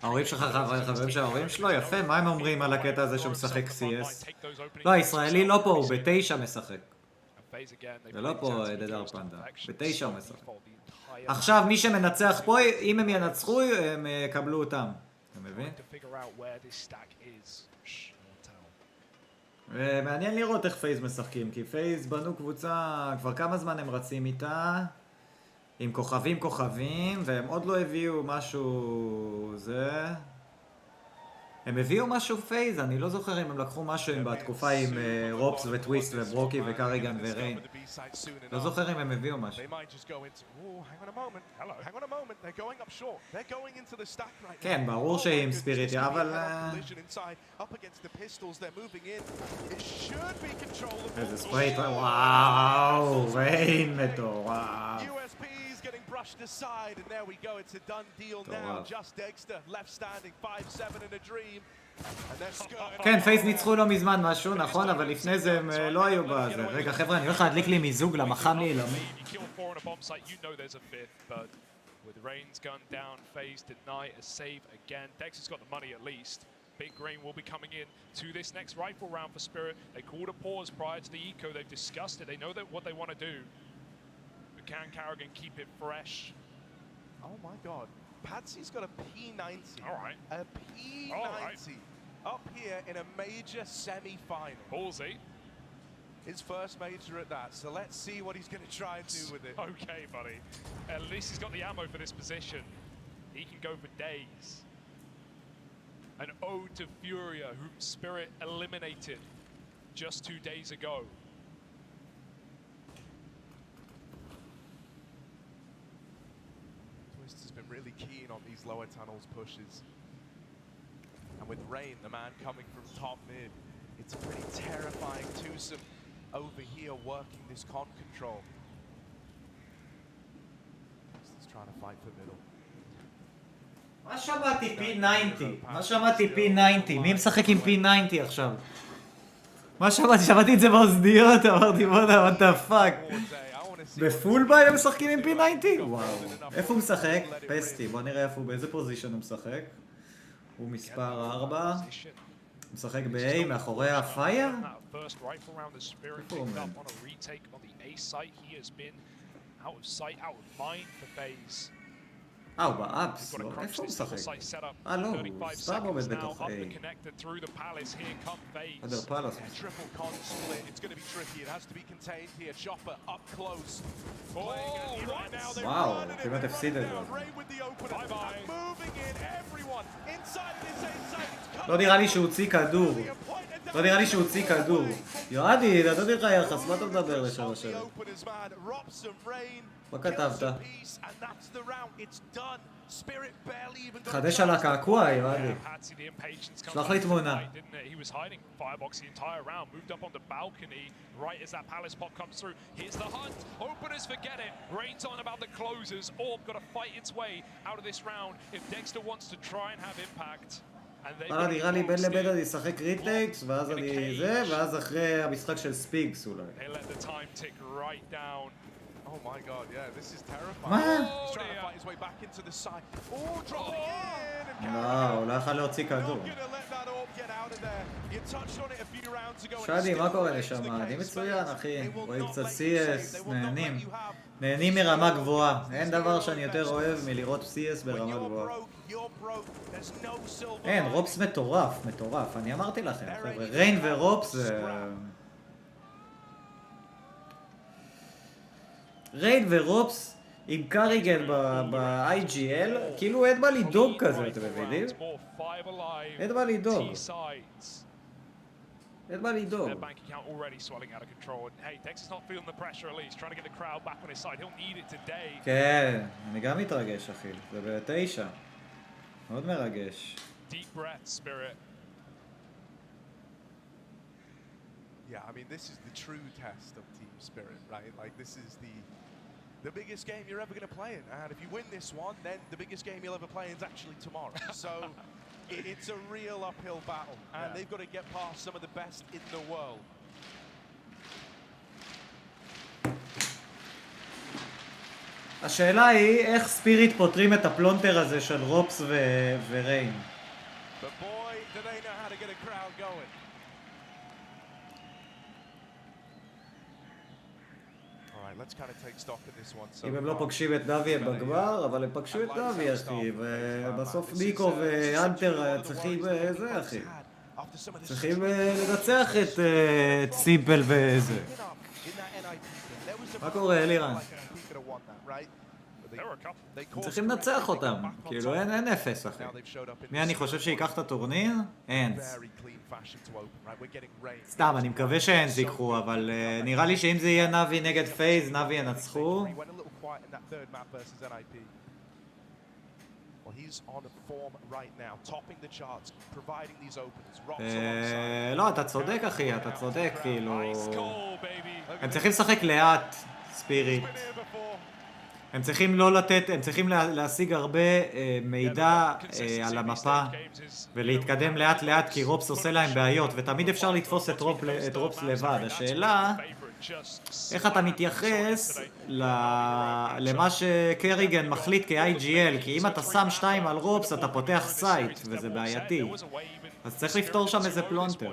ההורים שלך חברים של ההורים שלו? יפה, מה הם אומרים על הקטע הזה שהוא משחק CS? לא, הישראלי לא פה, הוא ב9 משחק. זה לא פה דדר פנדה, ב9 הוא משחק. עכשיו מי שמנצח פה, אם הם ינצחו, הם יקבלו אותם. אתה מבין? מעניין לראות איך פייז משחקים, כי פייז בנו קבוצה, כבר כמה זמן הם רצים איתה, עם כוכבים, והם עוד לא הביאו משהו זה. הם הביאו משהו פייז, אני לא זוכר אם הם לקחו משהו בתקופה עם רופס וטוויסט וברוקי וקריגן וריין. לא זוכר אם הם הביאו משהו. כן, ברור שעם ספיריטי, אבל... איזה ספרייט, וואו, ריין מטורף. Brushed aside, and there we go. It's a done deal now. Just Dexter left standing, 5-7 in a dream. כן, פייס ניצחו לא מזמן משהו, נכון, אבל לפני זה הם לא היו בזה. רגע, חבר'ה, אני הולך להדליק לי מיזוג למחם לי אלמי. With Rain's gun down, FaZe deny a save again. Dexter's got the money at least. Big Rain will be coming in to this next rifle round for Spirit. They called a pause prior to the eco. They've discussed it. They know that what they want to do. Can Carrigan keep it fresh? Oh my god. Patsy's got a P90. Alright. A P90 up here in a major semi-final. Ballsy. His first major at that, so let's see what he's going to try and do with it. Okay, buddy. At least he's got the ammo for this position. He can go for days. An ode to Furia, whom Spirit eliminated just 2 days ago. Has been really keen on these lower tunnels pushes, and with Rain, the man coming from top mid, it's a pretty terrifying twosome over here working this con control. He's trying to fight for middle. מה שמעתי P90? מה שמעתי P90? מי משחק עם P90 עכשיו? מה שמעתי? שמעתי את זה באוזניות, אמרתי בוא'נה, what the fuck? בפול ביי הם משחקים עם P90? וואו. איפה הוא משחק? פסטי, בוא נראה איפה הוא, באיזה פוזישן הוא משחק. הוא מספר 4. הוא משחק ב-A מאחורי הפייר? איפה הוא עומד? הוא באפס, לא? איפה הוא משחק? לא, הוא סתם עומד בתוך A. עדר פלאס. וואו, כמעט הפסיד את זה. לא נראה לי שהוא הוציא כדור. לא נראה לי שהוא הוציא כדור. יועדי, נתתי לך יחס, מה אתה מדבר לשם השם? מה כתבת? חדש על הקעקוע, יועדי. שלח לי תמונה. נראה לי בין לבין אני אשחק ריטקס, ואז אני זה, ואז אחרי המשחק של ספיגס אולי. Oh my god, yeah, this is terrifying. מה? He's trying to fight his way back into the side. Oh, dropping in! הוא לא יכול להוציא כדור. שדי, מה קורה לשם? אני מצוין, אחי. רואים קצת CS, נהנים. נהנים מרמה גבוהה. אין דבר שאני יותר אוהב מלראות CS ברמה גבוהה. אין, רופס מטורף, מטורף. אני אמרתי לכם, חבר'ה. ריין ורופס זה... ריין ורופס עם קריגן ב-IGL, כאילו אין מה לדאוג כזה, אתם מבינים? אין מה לדאוג. אין מה לדאוג. כן, אני גם מתרגש, אחי. זה ב9. מאוד מרגש. Yeah, I mean, this is the true test of team spirit, right? Like, this is the biggest game you're ever going to play in. And if you win this one, then the biggest game you'll ever play in is actually tomorrow. So it's a real uphill battle. And they've got to get past some of the best in the world. השאלה היא איך ספיריט פותרים את הפלונטר הזה של רופס וריין. But boy, do they know how to get a crowd going. אם הם לא פוגשים את דווי בגמר, אבל הם פגשו את דווי, אחי, ובסוף ניקו ואנטר צריכים זה, אחי. after some of the צריכים לנצח את סימפל וזה. מה קורה, אלירן? הם צריכים לנצח אותם, כאילו אין אפס אחי. מי אני חושב שיקח את הטורניר? אנס. סתם, אני מקווה שאנס ייקחו, אבל נראה לי שאם זה יהיה נאבי נגד פייז, נאבי ינצחו. לא, אתה צודק אחי, אתה צודק, כאילו... הם צריכים לשחק לאט, ספיריט. הם צריכים לא לתת, הם צריכים להשיג הרבה מידע על המפה ולהתקדם לאט לאט כי רופס עושה להם בעיות ותמיד אפשר לתפוס את רופס לבד. השאלה, איך אתה מתייחס למה שקריגן מחליט כ-IGL, כי אם אתה שם 2 על רופס אתה פותח סייט וזה בעייתי, אז צריך לפתור שם איזה פלונטר.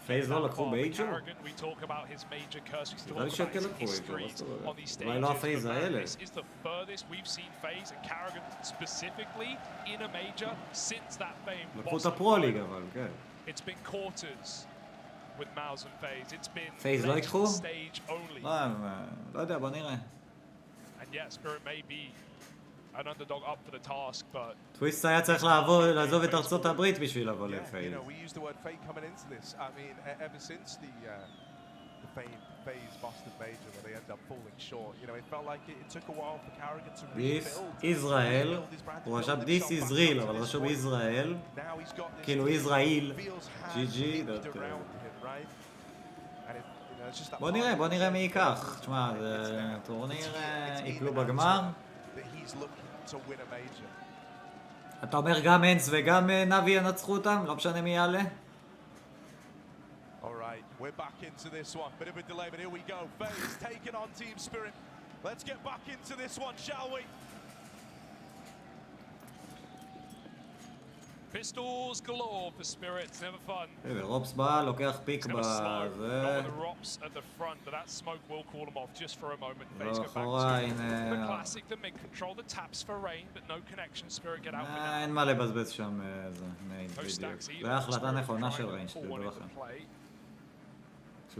פייז לא לקחו בייג'ו? נראה לי שכן לקחו בייג'ו, אולי לא הפייז האלה. לקחו את הפרוליג אבל, כן. פייז לא יקחו? לא יודע, בוא נראה. טוויסט היה צריך לעזוב את ארצות הברית בשביל לבוא לפייז. This ישראל, הוא רשם This is real, אבל רשום ישראל, כאילו ישראל, GG. בוא נראה מי ייקח. תשמע, זה טורניר יקלו בגמר. אתה אומר גם אנס וגם נאבי ינצחו אותם? לא משנה מי יעלה? We're back into this one. Bit of a delay, but here we go. FaZe taking on Team Spirit. Let's get back into this one, shall we? Pistols galore for Spirit. It's never fun. רופס בא, לוקח פיק בזה. The Rops at the front, but that smoke will cool them off just for a moment. FaZe go back to the classic, the mid control, the taps for rain, but no connection. Spirit get out for now. אין מה לבזבז שם איזה נייד בדיוק. זה היה החלטה נכונה של ריין, שתדעו לכם.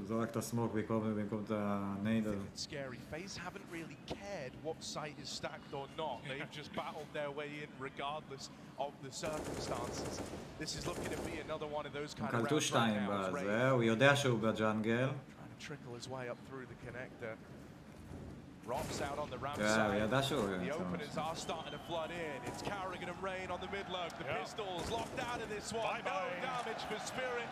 זורק את הסמוק במקום את הנייד הזה. Scary. FaZe haven't really cared what site is stacked or not. They've just battled their way in regardless of the circumstances. This is looking to be another one of those kind of rounds. קלטו 2 בזה, הוא יודע שהוא בג'אנגל. Trying to trickle his way up through the connector. Rops out on the ramp כן, הוא ידע שהוא... The openers are starting to flood in. It's Carrigan and Rain on the mid-lug. The Pistols locked out of this one. No damage for Spirit.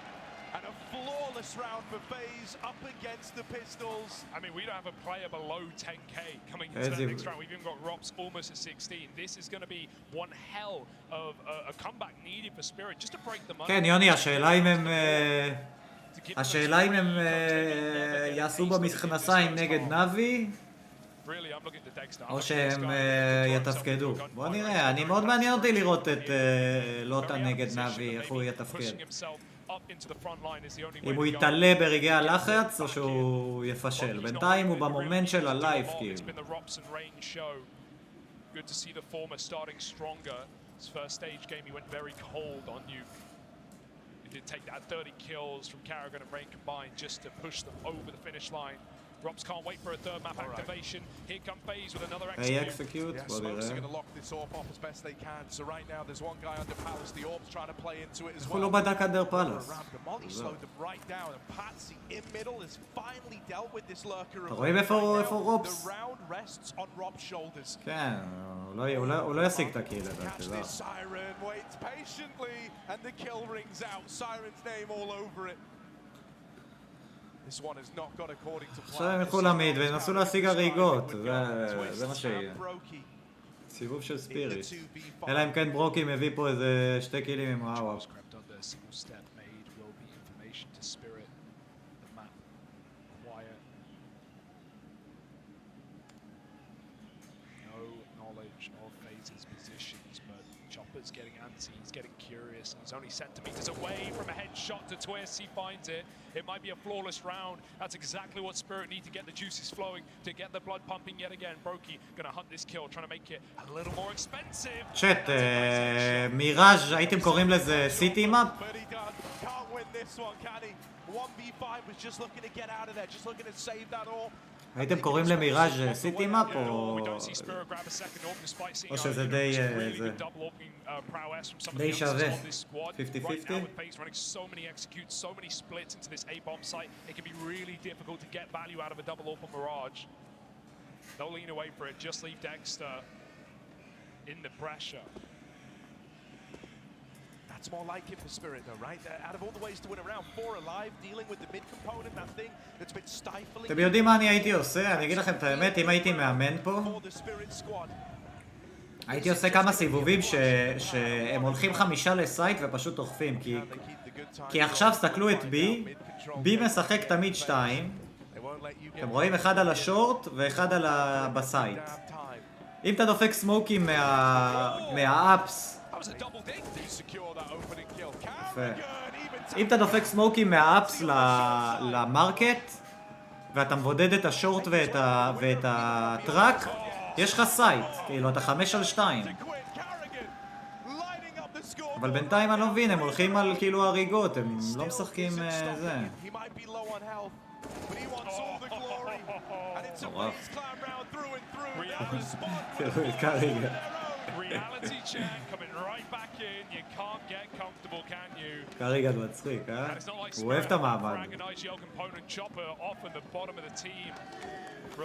And a flawless round for FaZe up against the Pistols. I mean, we don't have a player below 10k coming into the next round. We've even got Rops almost at 16. This is going to be one hell of a comeback needed for Spirit just to break the money. כן, יוני, השאלה אם הם יעשו במכנסיים נגד נאבי או שהם יתפקדו. בוא נראה, אני מאוד מעניין אותי לראות את לוטה נגד נאבי, איך הוא יתפקד. אם הוא יתעלה ברגעי הלחץ או שהוא יפשל. בינתיים הוא במומנט של הלייב כאילו. Good to see the former starting stronger. His first stage game he went very cold on you. He did take that 30 kills from Carrigan and Rain combined just to push them over the finish line. Rops can't wait for a third map activation. Here come FaZe with another execute. Yeah, Smokes are going to lock this AWP off as best they can. So right now there's one guy under Palace. The AWP's trying to play into it as well. הוא לא בדק under Palace. The Molly slowed them right down. And Patsy in middle has finally dealt with this lurker. אתה רואים איפה רופס? The round rests on Rob's shoulders. כן, הוא לא ישיג את הקיל. Catch this Siren, waits patiently, and the kill rings out. Siren's name all over it. This one has not got according to plan. עכשיו הם ילכו למיד וינסו להשיג הריגות, זה מה שיהיה. סיבוב של ספיריט. אלא אם כן ברוקי מביא פה איזה 2 קילים עם וואו. Getting antsy, he's getting curious, and he's only centimeters away from a headshot. shot to twist. He finds it. It might be a flawless round. That's exactly what Spirit need to get the juices flowing, to get the blood pumping yet again. Brokey gonna hunt this kill, trying to make it a little more expensive. צ'ט, מיראז' הייתם קוראים לזה סיטי מאפ? But he does. Can't win this one, can he? 1v5 was just looking to get out of there, just looking to save that all. הייתם קוראים למיראז' סיטי מאפ או שזה די שווה 50-50? That's more like it for Spirit though, right? Out of all the ways to win a round, 4 alive, dealing with the mid component, that thing that's been stifling. אתם יודעים מה אני הייתי עושה? אני אגיד לכם את האמת, אם הייתי מאמן פה הייתי עושה כמה סיבובים שהם הולכים 5 לסייט ופשוט אוכפים, כי עכשיו סתכלו את בי, בי משחק תמיד 2, אתם רואים אחד על השורט ואחד בסייט. אם אתה דופק סמוקים מהאפס, אם אתה דופק סמוקים מהאפס למרקט ואתה מבודד את השורט ואת הטראק, יש לך סייט, כאילו אתה 5-2. אבל בינתיים אני לא מבין, הם הולכים על כאילו הריגות, הם לא משחקים זה. תראו את קאריגן. קאריגן מצחיק, אה? הוא אוהב את המעמד.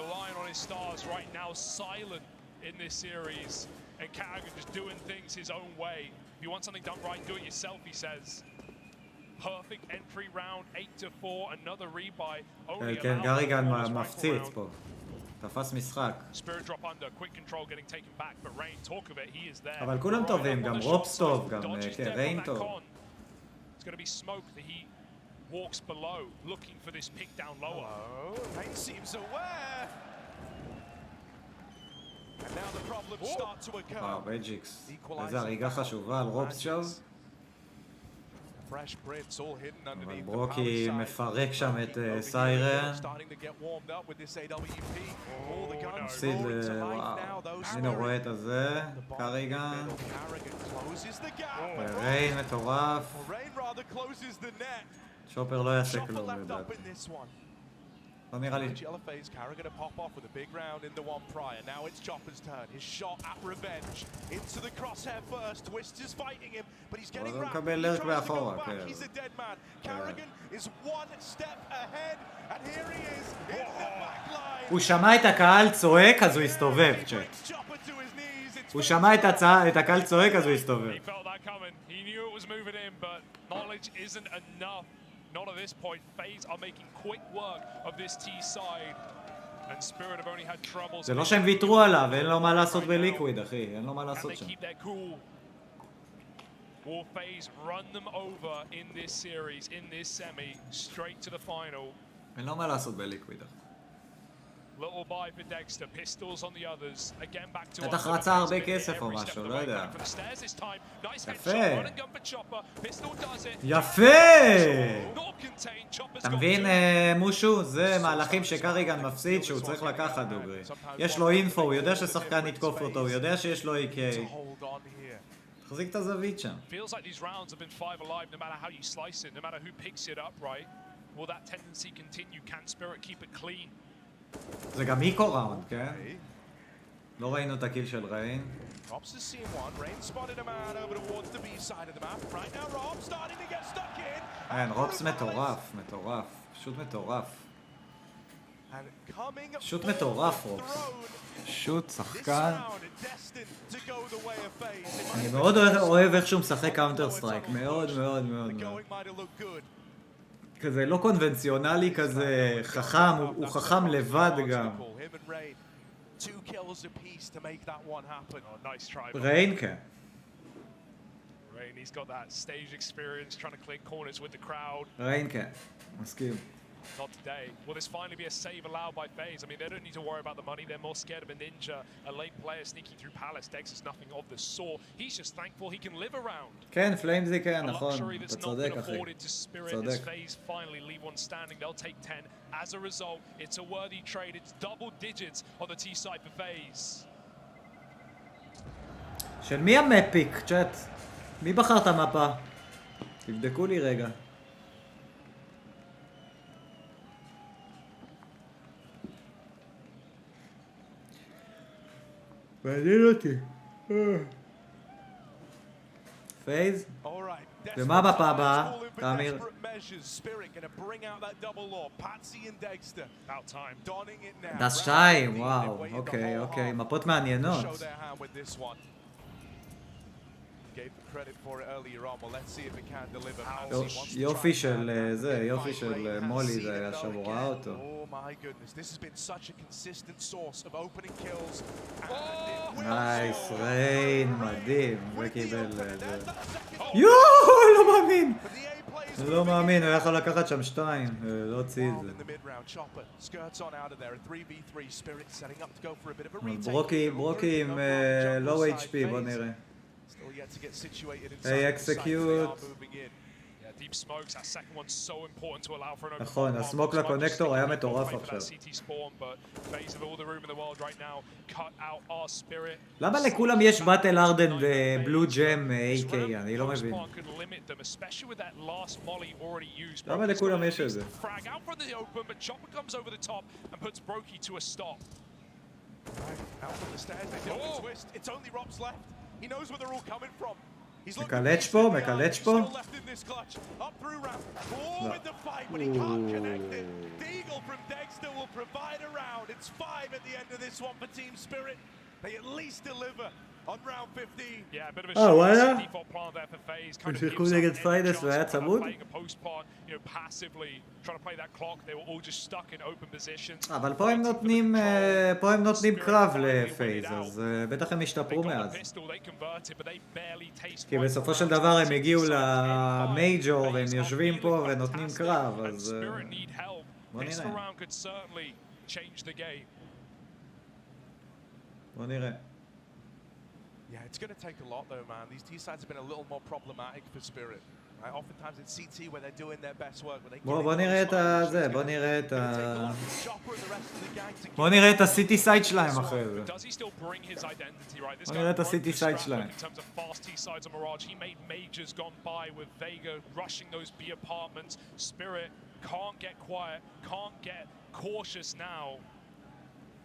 Relying on his stars right now, silent in this series, and Carrigan just doing things his own way. If you want something done right, do it yourself, he says. Perfect entry round, 8-4, another rebuy. כן, קאריגן מפציץ פה. תפס משחק. אבל כולם טובים, גם רופס טוב, גם ריין טוב. Walks below, looking for this pick down lower. Rain seems aware. And now the problems start to occur. בג'יקס. איזה הריגה חשובה על רופס שם. Fresh Prince all hidden underneath the ברוקי מפרק שם את סיירן. מפסיד וואו. הנה רואה את הזה. קאריגן. ריין מטורף. שופר לא יעשה כלום, לדעתי. לא נראה לי. הוא מקבל לרק באחורה, כן. הוא שמע את הקהל צועק, אז הוא הסתובב, צ'ק. הוא שמע את הקהל צועק, אז הוא הסתובב. Not at this point. FaZe are making quick work of this T side, and Spirit have only had troubles. זה לא שהם ויתרו עליו, אין לו מה לעשות בליקוויד, אחי, אין לו מה לעשות שם. Will FaZe run them over in this series, in this semi, straight to the final? אין לו מה לעשות בליקוויד, אחי. Little buy for Dexter, pistols on the others. Again back to בטח רצה הרבה כסף או משהו, לא יודע. יפה! יפה! אתה מבין, מושו? זה מהלכים שקאריגן מפסיד שהוא צריך לקחת דוגרי. יש לו אינפו, הוא יודע ששחקן יתקוף אותו, הוא יודע שיש לו AK. תחזיק את הזווית שם. זה גם איקו ראונד, כן? לא ראינו את הקיל של ריין. כן, רופס מטורף, מטורף. פשוט מטורף. פשוט מטורף, רופס. פשוט שחקן. אני מאוד אוהב איך שהוא משחק קאונטר סטרייק. מאוד מאוד מאוד מאוד. כזה לא קונבנציונלי, כזה חכם, הוא חכם לבד גם. ריין כן. ריין כן, מסכים. Not today. Will this finally be a save allowed by FaZe? I mean, they don't need to worry about the money. They're more scared of a ninja, a late player sneaking through Palace. Dex is nothing of the sort. He's just thankful he can live around. כן, פליימס זה כן, A נכון. luxury אתה that's not צודק, been אחי. afforded to Spirit as צודק. FaZe finally leave one standing. They'll take 10. As a result, it's a worthy trade. It's double digits on the T side for FaZe. של מי המפיק, צ'אט? מי בחר את המפה? תבדקו לי רגע. מעניין אותי. פייז? ומה מפה הבאה, תאמיר? דס 2, וואו, אוקיי, אוקיי, מפות מעניינות. יופי של זה, יופי של מולי זה היה שם, הוא ראה אותו. נייס, ריין, מדהים, וקיבל זה. יואו, לא מאמין! לא מאמין, הוא יכול לקחת שם 2, לא הוציא את זה. ברוקי עם לואו HP, בוא נראה. היי, אקסקיוט. נכון, הסמוק לקונקטור היה מטורף עכשיו. למה לכולם יש באטל ארדן ובלו ג'ם AK? אני לא מבין. למה לכולם יש את זה? מקלץ' פה? מקלץ' פה? וואלה? הם שיחקו נגד פיינס והיה צמוד? אבל פה הם נותנים קרב לפייז, אז בטח הם השתפרו מאז. כי בסופו של דבר הם הגיעו למייג'ור והם יושבים פה ונותנים קרב, אז בוא נראה. בוא נראה. Yeah, it's going to take a lot though, man. These T-sides have been a little more problematic for Spirit. Right? Oftentimes it's CT where they're doing their best work. בוא נראה את זה, בוא נראה את הסיטי סייד שלהם אחרי זה. בוא נראה את הסיטי סייד שלהם.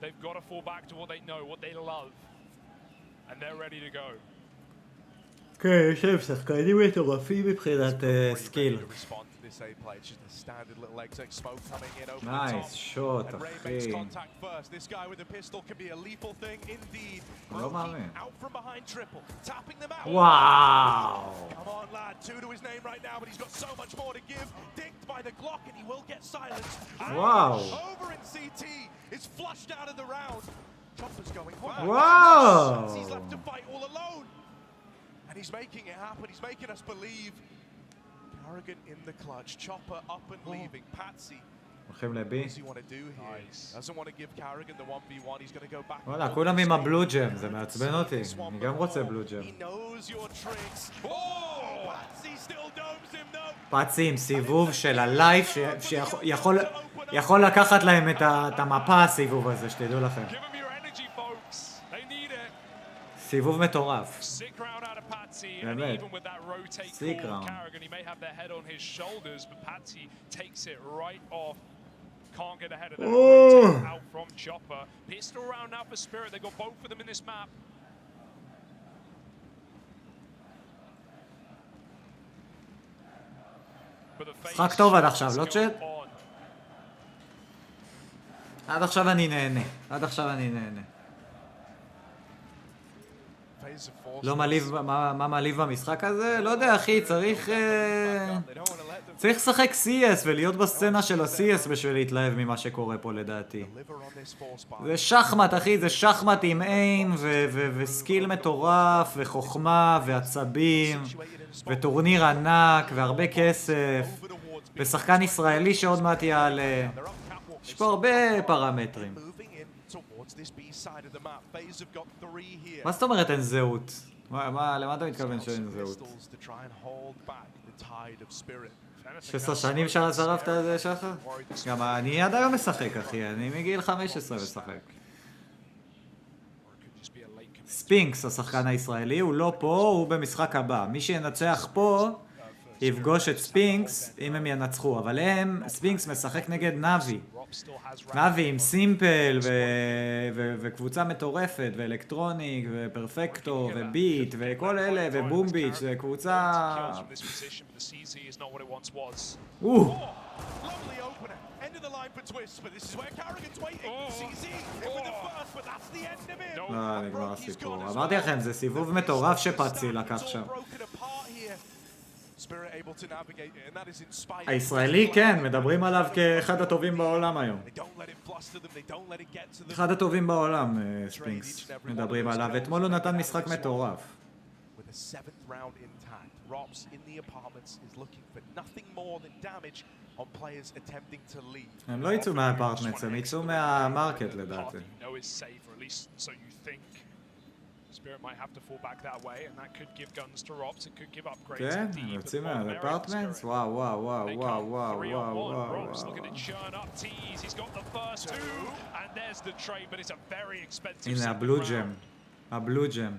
They've got to fall back to what they know, what they love. And they're ready to go. כן, יש להם שחקנים מטורפים מבחינת סקיל. נייס, שוט, אחי. לא מאמין. וואו. וואו. וואו. And he's making it happen. He's making us believe. Arrogant in the clutch. Chopper up and leaving. Patsy. הולכים לבי. What does he want to do here? Doesn't want to give Carrigan the 1v1. He's going to go back. וואלה, כולם עם הבלו ג'ם, זה מעצבן אותי. אני גם רוצה בלו ג'ם. He knows your tricks. Oh! Patsy still domes him though. פאצי עם סיבוב של הלייף שיכול לקחת להם את המפה הסיבוב הזה, שתדעו לכם. סיבוב מטורף. באמת. סיק ראונד. Can't get ahead of that. Rotate out from Chopper. Pistol round now for Spirit. They got both of them in this map. משחק טוב עד עכשיו, לא צ'אט? עד עכשיו אני נהנה. לא מעליב, מה מעליב במשחק הזה? לא יודע אחי, צריך לשחק CS ולהיות בסצנה של ה-CS בשביל להתלהב ממה שקורה פה לדעתי. זה שחמט אחי, זה שחמט עם איים וסקיל מטורף וחוכמה ועצבים וטורניר ענק והרבה כסף ושחקן ישראלי שעוד מעט יעלה. יש פה הרבה פרמטרים. מה זאת אומרת אין זהות? למה אתה מתכוון שאין זהות? 16 שנים שרפת על זה שחר? גם אני עד היום משחק אחי, אני מגיל 15 משחק. ספינקס, השחקן הישראלי, הוא לא פה, הוא במשחק הבא. מי שינצח פה יפגוש את ספינקס אם הם ינצחו, אבל ספינקס משחק נגד נאבי. נאבי עם סימפל וקבוצה מטורפת, ואלקטרוניק, ופרפקטו, וביט, וכל אלה, ובומביץ', זה קבוצה... לא, נגמר הסיפור. אמרתי לכם, זה סיבוב מטורף שפצי לקח שם. הישראלי כן, מדברים עליו כאחד הטובים בעולם היום. אחד הטובים בעולם, ספינקס. מדברים עליו. אתמול הוא נתן משחק מטורף. הם לא יצאו מהאפרטמנטס, הם יצאו מהמרקט לדעתי. כן, הם יוצאים מהאפרטמנטס? וואו וואו וואו וואו וואו וואו וואו. הנה הבלו ג'ם. הבלו ג'ם.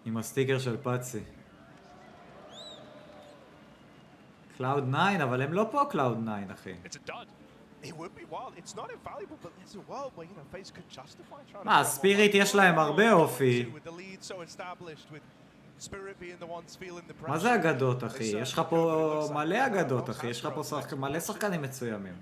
עם הסטיקר של פאצי. קלאוד 9, אבל הם לא פה קלאוד 9 אחי. מה, ספיריט יש להם הרבה אופי. מה זה אגדות אחי? יש לך פה מלא אגדות אחי, יש לך פה מלא שחקנים מצוימים.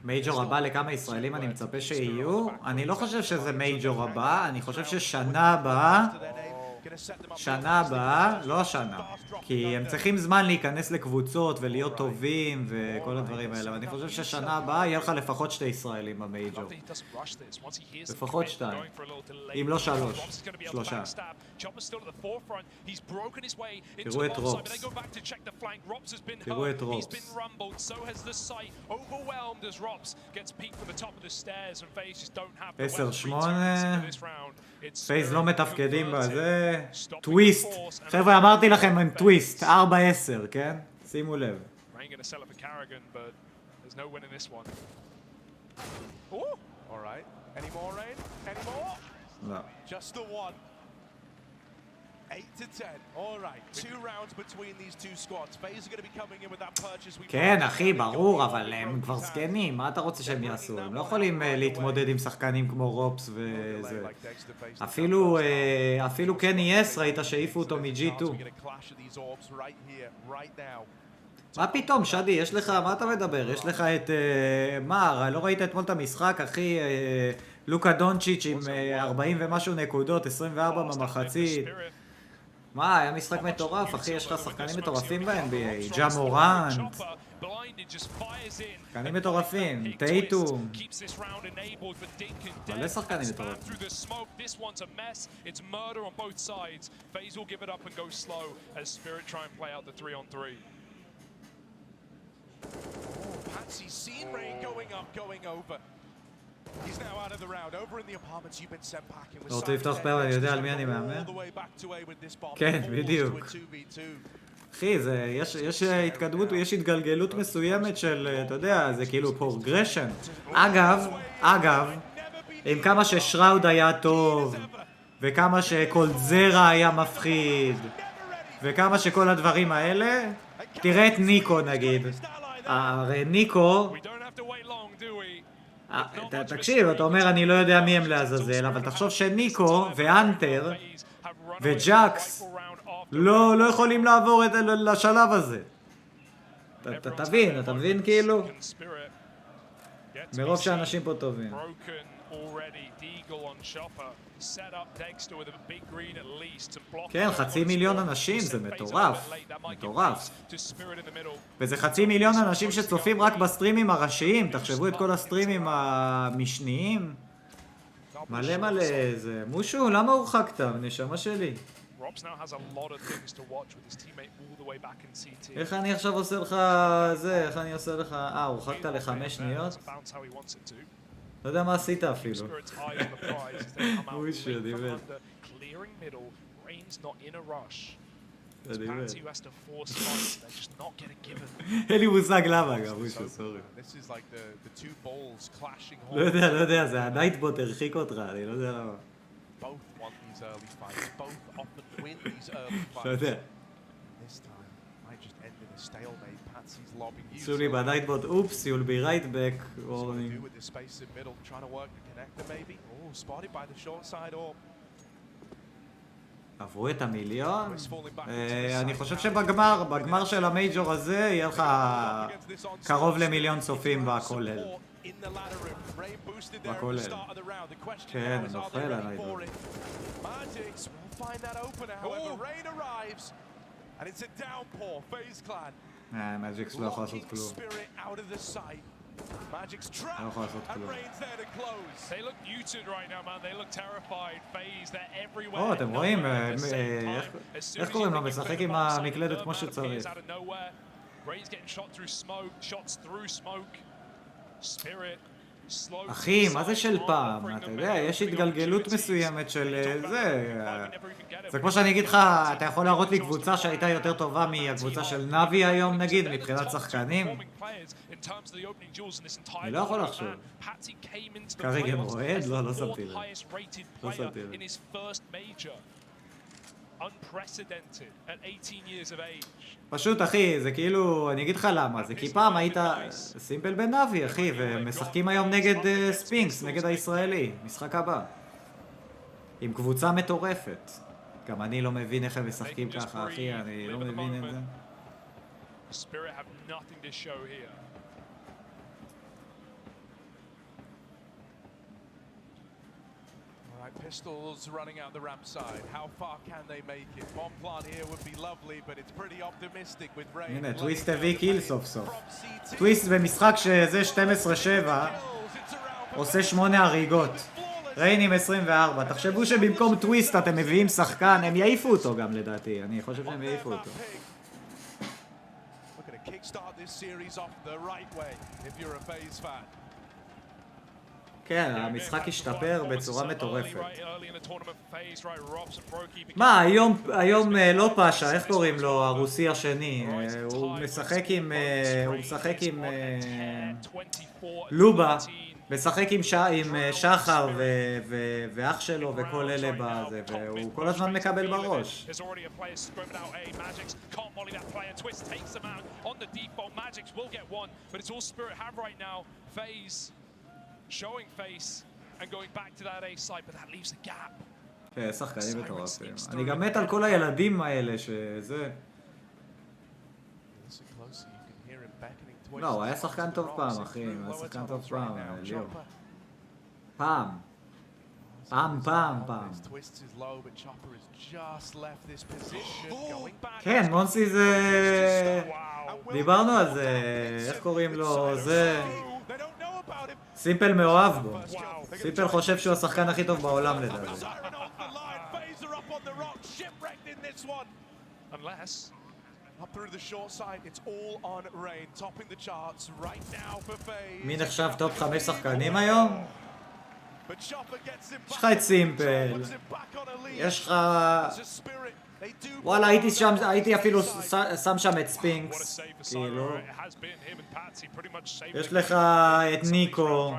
מייג'ור הבא לכמה ישראלים אני מצפה שיהיו? אני לא חושב שזה מייג'ור הבא, אני חושב ששנה הבאה, לא השנה, כי הם צריכים זמן להיכנס לקבוצות ולהיות טובים וכל הדברים האלה, ואני חושב ששנה הבאה יהיה לך לפחות 2 ישראלים במייג'ור. לפחות 2, אם לא 3. תראו את רופס. תראו את רופס. 10-8. פייס לא מתפקדים בזה. טוויסט. חבר'ה, אמרתי לכם הם טוויסט. 4-10, כן? שימו לב. לא. 8-10. כן, אחי, ברור, אבל הם כבר זקנים. מה אתה רוצה שהם יעשו? הם לא יכולים להתמודד עם שחקנים כמו רופס וזה. אפילו קני יס, ראית שהעיפו אותו מ-G2. מה פתאום, שדי? יש לך, מה אתה מדבר? יש לך את... מה? לא ראית אתמול את המשחק, אחי? לוקה דונצ'יץ' עם 40 ומשהו נקודות, 24 במחצית. מה, היה משחק מטורף, אחי, יש לך שחקנים מטורפים ב-NBA, ג'ה מורנט, שחקנים מטורפים, טייטום, מלא שחקנים מטורפים. לא רוצה לפתוח פעם, אני יודע על מי אני מאמן? כן, בדיוק. אחי, יש התקדמות, יש התגלגלות מסוימת של, אתה יודע, זה כאילו פרוגרשן. אגב, עם כמה ששראוד היה טוב, וכמה שכל זרע היה מפחיד, וכמה שכל הדברים האלה, תראה את ניקו נגיד. הרי ניקו... תקשיב, אתה אומר אני לא יודע מי הם לעזאזל, אבל תחשוב שניקו ואנטר וג'אקס לא יכולים לעבור לשלב הזה. אתה מבין כאילו? מרוב שאנשים פה טובים. כן, 500,000 אנשים, זה מטורף. מטורף. וזה 500,000 אנשים שצופים רק בסטרימים הראשיים. תחשבו את כל הסטרימים המשניים. מלא זה. מושו, למה הורחקת? נשמה שלי. Props now has a lot of things to watch with his teammate all the way back in CT. איך אני עכשיו עושה לך זה? איך אני עושה לך... הורחקת ל5 שניות? Bounce how he wants it to. לא יודע מה עשית אפילו. Spirit's eyes on the prize as they come out אוי, late שדי from בן. under, clearing middle. Reigns not in a rush. It's שדי בן. Patsy who has to force fight. They just not get it given. אין לי מושג למה גם, אושו, סורי. This is like the two balls clashing לא יודע, זה הנייטבוט הרחיק אותך, אני לא יודע למה. Both want these early fights. Both often win these early לא יודע. fights. This time might just end in a stalemate. Patsy's lobbing you. עשו לי בנייטבוט, אופס, you'll be right back. What to do with the space in middle? Trying to work the connector maybe? Oh, spotted by the short side or עברו את המיליון? אני חושב שבגמר של המייג'ור הזה יהיה לך קרוב למיליון צופים בכולל. בכולל. כן, נופל עליי. מג'יקס לא יכול לעשות כלום. Magic's trapped and Reigns there to close. They look muted right now, man. They look terrified. FaZe, they're everywhere. אתם רואים? איך קוראים לו? משחק עם המקלדת כמו שצריך. Reigns getting shot through smoke, shots through smoke. Spirit slow. אחי, מה זה של פעם? אתה יודע, יש התגלגלות מסוימת של זה. זה כמו שאני אגיד לך, אתה יכול להראות לי קבוצה שהייתה יותר טובה מהקבוצה של נאבי היום נגיד, מבחינת שחקנים? אני לא יכול לחשוב. כרגע מועד? לא שמתי לב. לא שמתי לב. פשוט אחי, זה כאילו, אני אגיד לך למה, זה כי פעם היית סימפל בנאבי אחי, ומשחקים היום נגד ספינקס, נגד הישראלי, משחק הבא. עם קבוצה מטורפת. גם אני לא מבין איך הם משחקים ככה אחי, אני לא מבין את זה. Spirit have nothing to show here. Pistols running out the ramp side. How far can they make it? Bomb plant here would be lovely, but it's pretty optimistic with Reigns. הנה, טוויסט הביא קיל סוף סוף. טוויסט במשחק שזה 12-7 עושה 8 הריגות. ריין עם 24. תחשבו שבמקום טוויסט אתם מביאים שחקן, הם יעיפו אותו גם לדעתי. אני חושב שהם יעיפו אותו. כן, המשחק השתפר בצורה מטורפת. מה, היום לא פאשה, איך קוראים לו, הרוסי השני? הוא משחק עם לובה, משחק עם שחר ואח שלו וכל אלה בזה, והוא כל הזמן מקבל בראש. Showing face and going back to that A side, but that leaves a gap. כן, שחקנים מטורפים. אני גם מת על כל הילדים האלה שזה... לא, הוא היה שחקן טוב פעם, אחי. הוא היה שחקן טוב פעם, ליאור. פעם. כן, מונסי זה... דיברנו על זה, איך קוראים לו, זה... סימפל מאוהב בו. סימפל חושב שהוא השחקן הכי טוב בעולם לדעתי. מי נחשב טופ 5 שחקנים היום? יש לך את סימפל. יש לך... וואלה, הייתי אפילו שם שם את ספינקס, כאילו. יש לך את ניקו,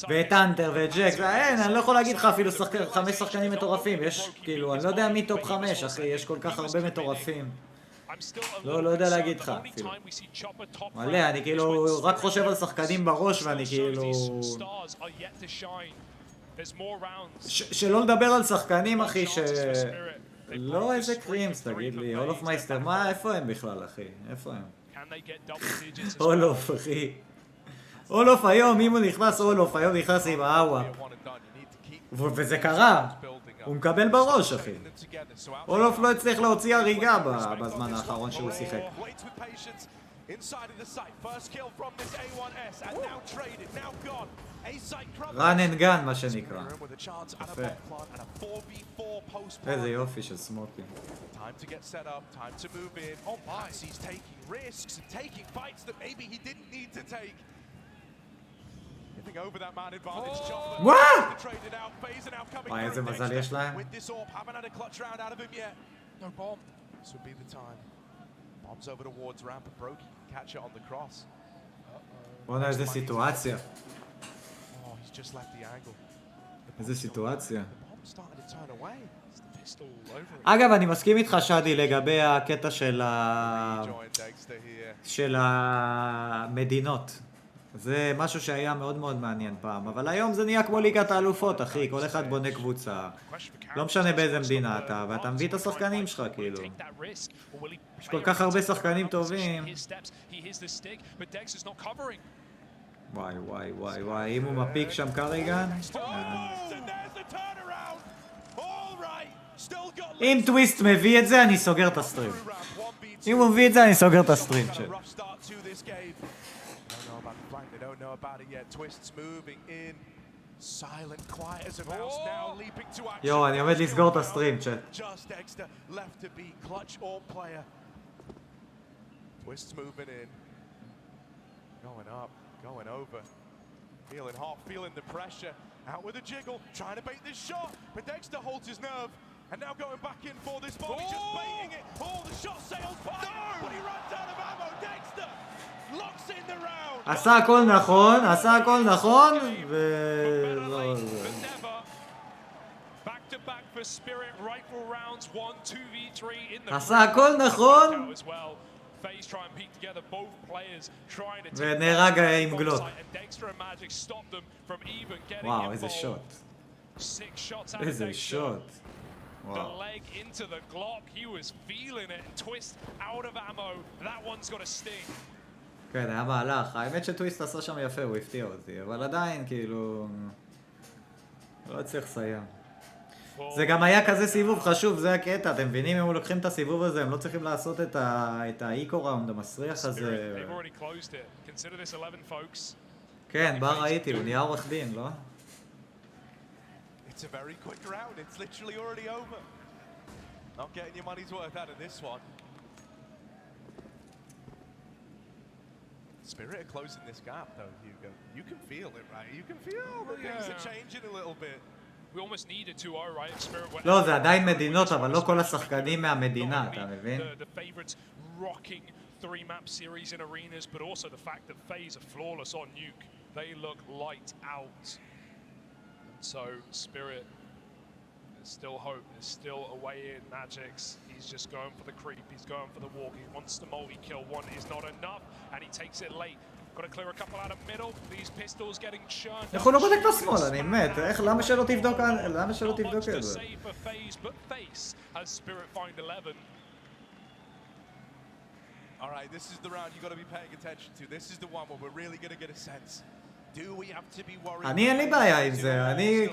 ואת אנטר ואת ג'ק, אני לא יכול להגיד לך אפילו 5 שחקנים מטורפים, יש כאילו, אני לא יודע מי טופ 5, אחי, יש כל כך הרבה מטורפים. לא יודע להגיד לך אפילו. מלא, אני כאילו רק חושב על שחקנים בראש ואני כאילו... שלא לדבר על שחקנים, אחי, לא, איזה קרימס, תגיד לי, אולוף מייסטר, מה, איפה הם בכלל, אחי? איפה הם? אולוף, אחי. אולוף היום, אם הוא נכנס אולוף, היום נכנס עם האווה. וזה קרה. הוא מקבל בראש, אחי. אולוף לא הצליח להוציא הריגה בזמן האחרון שהוא שיחק. run and gun מה שנקרא. יפה. איזה יופי של סמוקים. Time to get set up, time to move in. Oh my, he's taking risks and taking fights that maybe he didn't need to take. Giving over that man advantage. What? Traded out, phasing out, coming וואי, through. איזה מזל יש להם. With this orb, haven't had a clutch round out of him yet. No bomb. This would be the time. Bombs over towards ramp and Brokey can catch it on the cross. בוא'נה, איזה סיטואציה. Oh, he's just left the angle. איזה סיטואציה. The bomb started to turn away. אגב, אני מסכים איתך, שדי, לגבי הקטע של המדינות. זה משהו שהיה מאוד מאוד מעניין פעם, אבל היום זה נהיה כמו ליגת האלופות, אחי, כל אחד בונה קבוצה. לא משנה באיזה מדינה אתה, ואתה מביא את השחקנים שלך, כאילו. יש כל כך הרבה שחקנים טובים. וואי, וואי, וואי, וואי, אם הוא מפיק שם קריגן. אם טוויסט מביא את זה, אני סוגר את הסטרים. אם הוא מביא את זה, אני סוגר את הסטרים. יו, אני עומד לסגור את הסטרים, צ'אט. Feeling hot, feeling the pressure. Out with a jiggle, trying to bait this shot, but Dexter holds his nerve. And now going back in for this ball, he's just baiting it. Oh, the shot sails by, but he runs out of ammo. Dexter locks in the round. עשה הכל נכון, עשה הכל נכון, ו... עשה הכל נכון, ונהרג עם גלוט. וואו, איזה שוט. איזה שוט. The leg into the Glock, he was feeling it, and Twist out of ammo, that one's got a sting. כן, היה מהלך, האמת שטוויסט עשה שם יפה, הוא הפתיע אותי, אבל עדיין, כאילו... לא הצליח לסיים. זה גם היה כזה סיבוב חשוב, זה הקטע, אתם מבינים? אם הם לוקחים את הסיבוב הזה, הם לא צריכים לעשות את האיקו ראונד המסריח הזה. כן, בר ראיתי, הוא נהיה עורך דין, לא? It's a very quick round. It's literally already over. Not getting your money's worth out of this one. Spirit are closing this gap, though, Hugo. You can feel it, right? You can feel that things are changing a little bit. We almost need a 2-0, right? Spirit. לא, זה עדיין מדינות, אבל לא כל השחקנים מהמדינה, אתה מבין? The favorites rocking 3-map series in arenas, but also the fact that FaZe are flawless on Nuke. They look light out. So, Spirit, there's still hope, there's still a way in. Magic's, he's just going for the creep, he's going for the walk, he wants the multi-kill. One is not enough, and he takes it late. Got to clear a couple out of middle, these pistols getting churned. איך הוא לא בודק את השמאל, אני מת, למה שלא תבדוק את זה? As Spirit find 11. Alright, this is the round you've got to be paying attention to. This is the one where we're really going to get a sense. אני אין לי בעיה עם זה, אני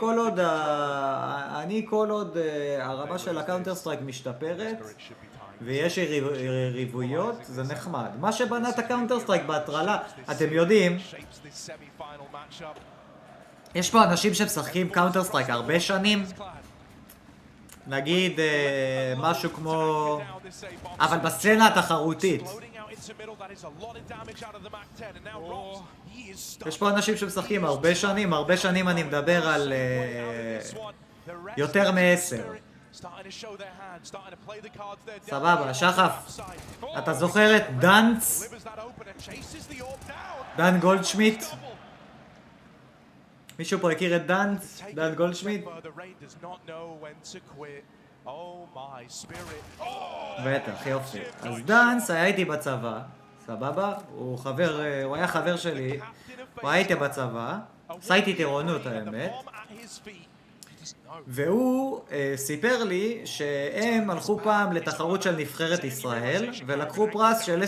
כל עוד הרמה של הקאונטר סטרייק משתפרת ויש יריבויות, זה נחמד. מה שבנה את הקאונטר סטרייק בהטרלה, אתם יודעים, יש פה אנשים שמשחקים קאונטר סטרייק הרבה שנים, נגיד משהו כמו, אבל בסצנה התחרותית. יש פה אנשים שמשחקים הרבה שנים אני מדבר על יותר מ10. סבבה, שחף, אתה זוכר את דנץ? דן גולדשמיט? מישהו פה הכיר את דנץ? דן גולדשמיט? בטח, יופי. אז דנס היה איתי בצבא, סבבה? הוא היה חבר שלי, הוא היה איתי בצבא, עשיתי טירונות האמת, והוא סיפר לי שהם הלכו פעם לתחרות של נבחרת ישראל ולקחו פרס של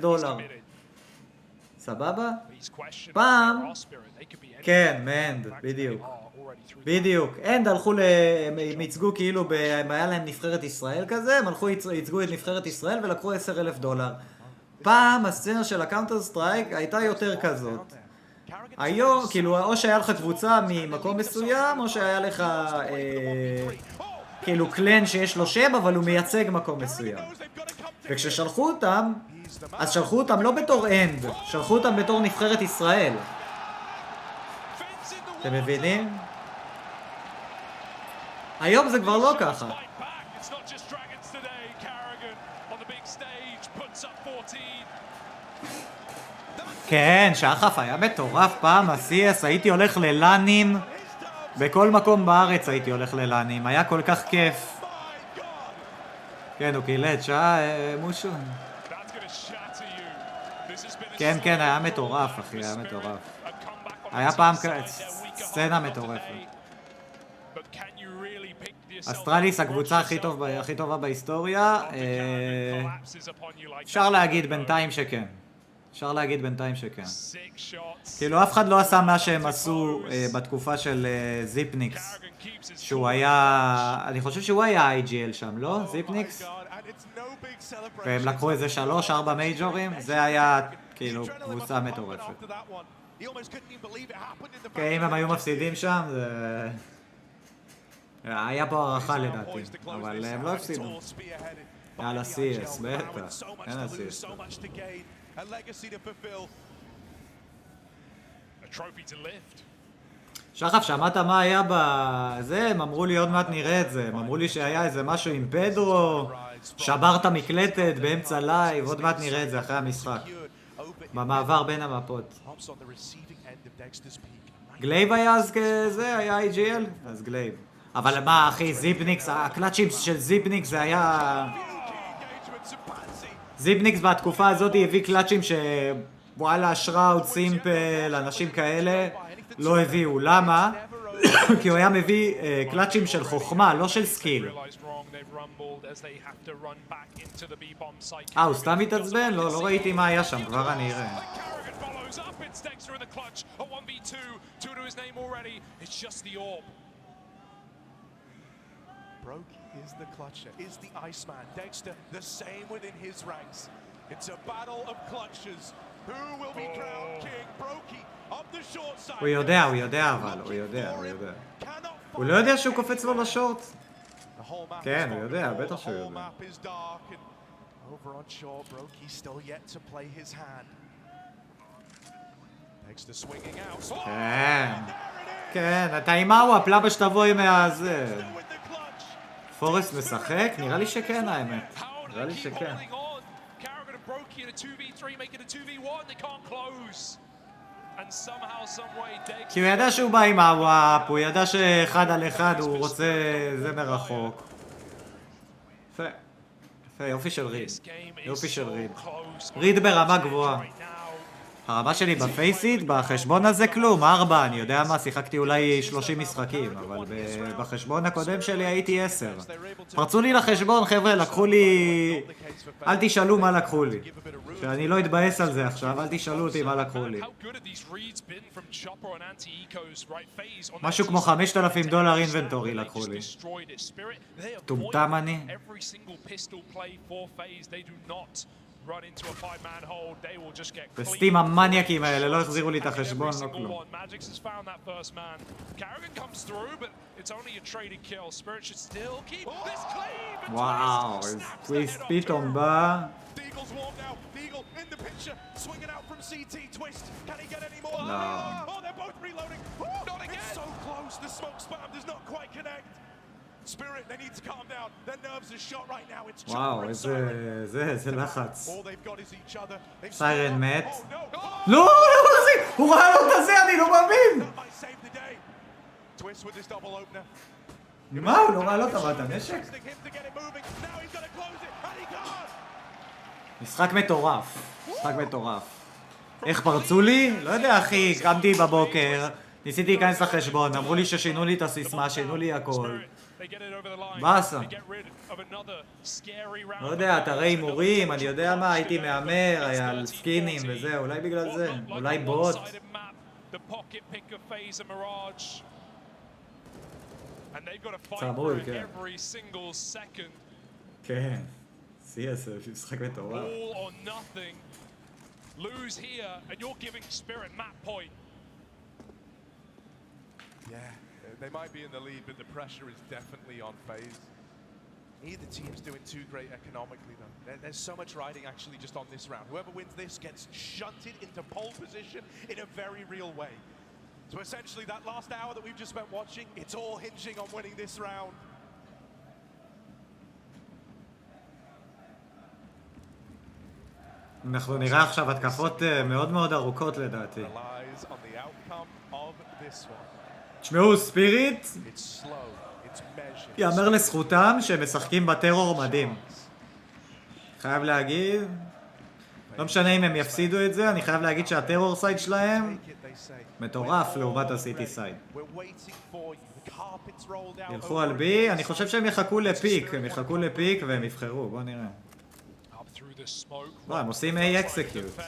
$10,000. סבבה? פעם, כן, מאנד, בדיוק. אנד הלכו, הם ייצגו כאילו, היה להם נבחרת ישראל כזה, הם הלכו, ייצגו את נבחרת ישראל ולקחו $10,000. פעם הסצנה של הקאונטר סטרייק הייתה יותר כזאת. היום, כאילו, או שהיה לך קבוצה ממקום מסוים, או שהיה לך כאילו קלן שיש לו שם, אבל הוא מייצג מקום מסוים. וכששלחו אותם, אז שלחו אותם לא בתור אנד, שלחו אותם בתור נבחרת ישראל. אתם מבינים? היום זה כבר לא ככה. כן, שחף היה מטורף פעם, ה-CS, הייתי הולך ללאנים, בכל מקום בארץ הייתי הולך ללאנים, היה כל כך כיף. כן, הוא קילט, מושו. כן, כן, היה מטורף, אחי, היה מטורף. היה פעם סצנה מטורפת. אסטרליס, הקבוצה הכי טובה בהיסטוריה, אפשר להגיד בינתיים שכן. אפשר להגיד בינתיים שכן. כאילו אף אחד לא עשה מה שהם עשו בתקופה של זיפניקס, שהוא היה, אני חושב שהוא היה IGL שם, לא? זיפניקס? והם לקחו איזה 3-4 מייג'ורים, זה היה כאילו קבוצה מטורפת. כן, אם הם היו מפסידים שם, זה... היה פה הערכה לדעתי, אבל הם לא הפסידו. היה ל-CS, בטח, אין ל-CS. שחף, שמעת מה היה בזה? הם אמרו לי עוד מעט נראה את זה. הם אמרו לי שהיה איזה משהו עם פדרו, שברת מקלטת באמצע לייב, עוד מעט נראה את זה אחרי המשחק. במעבר בין המפות. גלייב היה אז כזה? היה IGL? אז גלייב. אבל מה אחי, זיפניקס, הקלאצ'ים של זיפניקס זה היה... זיפניקס בתקופה הזאת הביא קלאצ'ים שוואלה, שראוד, סימפל, אנשים כאלה לא הביאו. למה? כי הוא היה מביא קלאצ'ים של חוכמה, לא של סקיל. הוא סתם מתעצבן? לא ראיתי מה היה שם, כבר אני אראה. Broky is the clutcher, is the Iceman. Dexter, the same within his ranks. It's a battle of clutchers. Who will be crowned king? Broky up the short side. הוא יודע אבל, הוא יודע. הוא לא יודע שהוא קופץ לו לשורט? כן, הוא יודע, בטח שהוא יודע. Over on shore, Broky still yet to play his hand. Dexter swinging out. כן, אתה עם מהו, הפלאבה שתבוא עם הזה. פורסט משחק? נראה לי שכן האמת. נראה לי שכן. כי הוא ידע שהוא בא עם הוואפ, הוא ידע שאחד על אחד הוא רוצה זה מרחוק. יפה, יופי של ריד. יופי של ריד. ריד ברמה גבוהה. הרמה שלי בפייסיט, בחשבון הזה כלום, 4, אני יודע מה, שיחקתי אולי 30 משחקים, אבל בחשבון הקודם שלי הייתי 10. פרצו לי לחשבון, חבר'ה, לקחו לי... אל תשאלו מה לקחו לי. שאני לא אתבאס על זה עכשיו, אל תשאלו אותי מה לקחו לי. משהו כמו $5,000 אינבנטורי לקחו לי. טומטם אני. וסטים המניאקים האלה לא החזירו לי את החשבון, לא כלום. וואו, איזה טוויסט פתאום בא. Spirit, they need to calm down. Their nerves are shot right now. It's וואו, איזה לחץ. סיירן מת. לא, הוא ראה לו את הזה, אני לא מאמין! מה, הוא לא ראה לו את הנשק? משחק מטורף. משחק מטורף. איך פרצו לי? לא יודע אחי, קמתי בבוקר, ניסיתי להיכנס לחשבון, אמרו לי ששינו לי את הסיסמה, שינו לי הכל. באסה. לא יודע, אתרי הימורים, אני יודע מה, הייתי מהמר, היה על סקינים וזה, אולי בגלל זה, אולי בוט. צמוד, כן. כן, CS, משחק מטורף. Lose here, and you're giving Spirit map point. Yeah, they might be in the lead, but the pressure is definitely on FaZe. Neither team's doing too great economically, though. There's so much riding actually just on this round. Whoever wins this gets shunted into pole position in a very real way. So essentially, that last hour that we've just spent watching, it's all hinging on winning this round. אנחנו נראה עכשיו התקפות מאוד מאוד ארוכות לדעתי. Relies on the outcome of this one. תשמעו, ספיריט, It's slow, it's measured. יאמר לזכותם שהם משחקים בטרור מדהים. חייב להגיד, לא משנה אם הם יפסידו את זה, אני חייב להגיד שהטרור סייד שלהם מטורף לעומת הסיטי סייד. ילכו על בי, אני חושב שהם יחכו לפיק, והם יבחרו, בואו נראה. הם עושים A execute.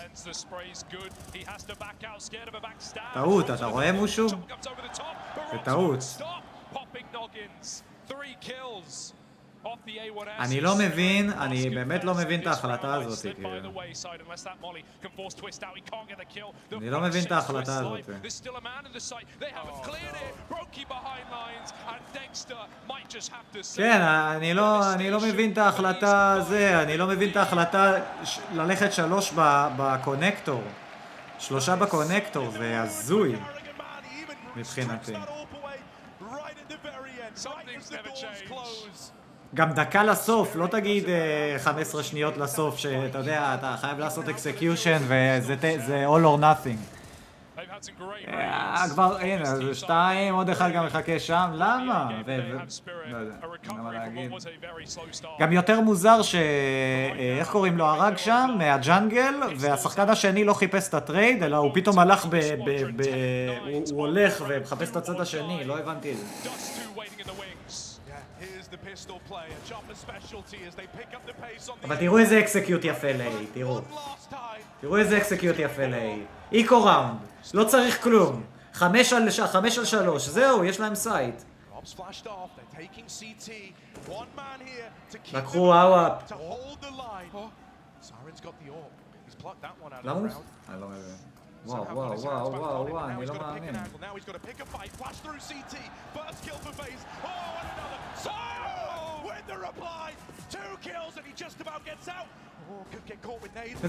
טעות, אתה רואה משהו? זה טעות. אני לא מבין, אני באמת לא מבין את ההחלטה הזאת. אני לא מבין את ההחלטה הזאת. כן, אני לא מבין את ההחלטה הזה, אני לא מבין את ההחלטה ללכת 3 בקונקטור. 3 בקונקטור, זה הזוי מבחינתי. גם דקה לסוף, לא תגיד 15 שניות לסוף, שאתה יודע, אתה חייב לעשות אקסקיושן וזה all or nothing. כבר, הנה, זה 2, עוד אחד גם מחכה שם, למה? לא יודע, למה להגיד. גם יותר מוזר איך קוראים לו, הרג שם, מהג'אנגל, והשחקן השני לא חיפש את הטרייד, אלא הוא פתאום הלך הוא הולך ומחפש את הצד השני, לא הבנתי את זה. אבל תראו איזה אקסקיוט יפה לאי, תראו איזה אקסקיוט יפה לאי. איקו ראונד, לא צריך כלום. 5 על 3, זהו, יש להם סייט. לקחו וואו-אפ. למה הוא? אני לא מבין. וואו, אני לא מאמין.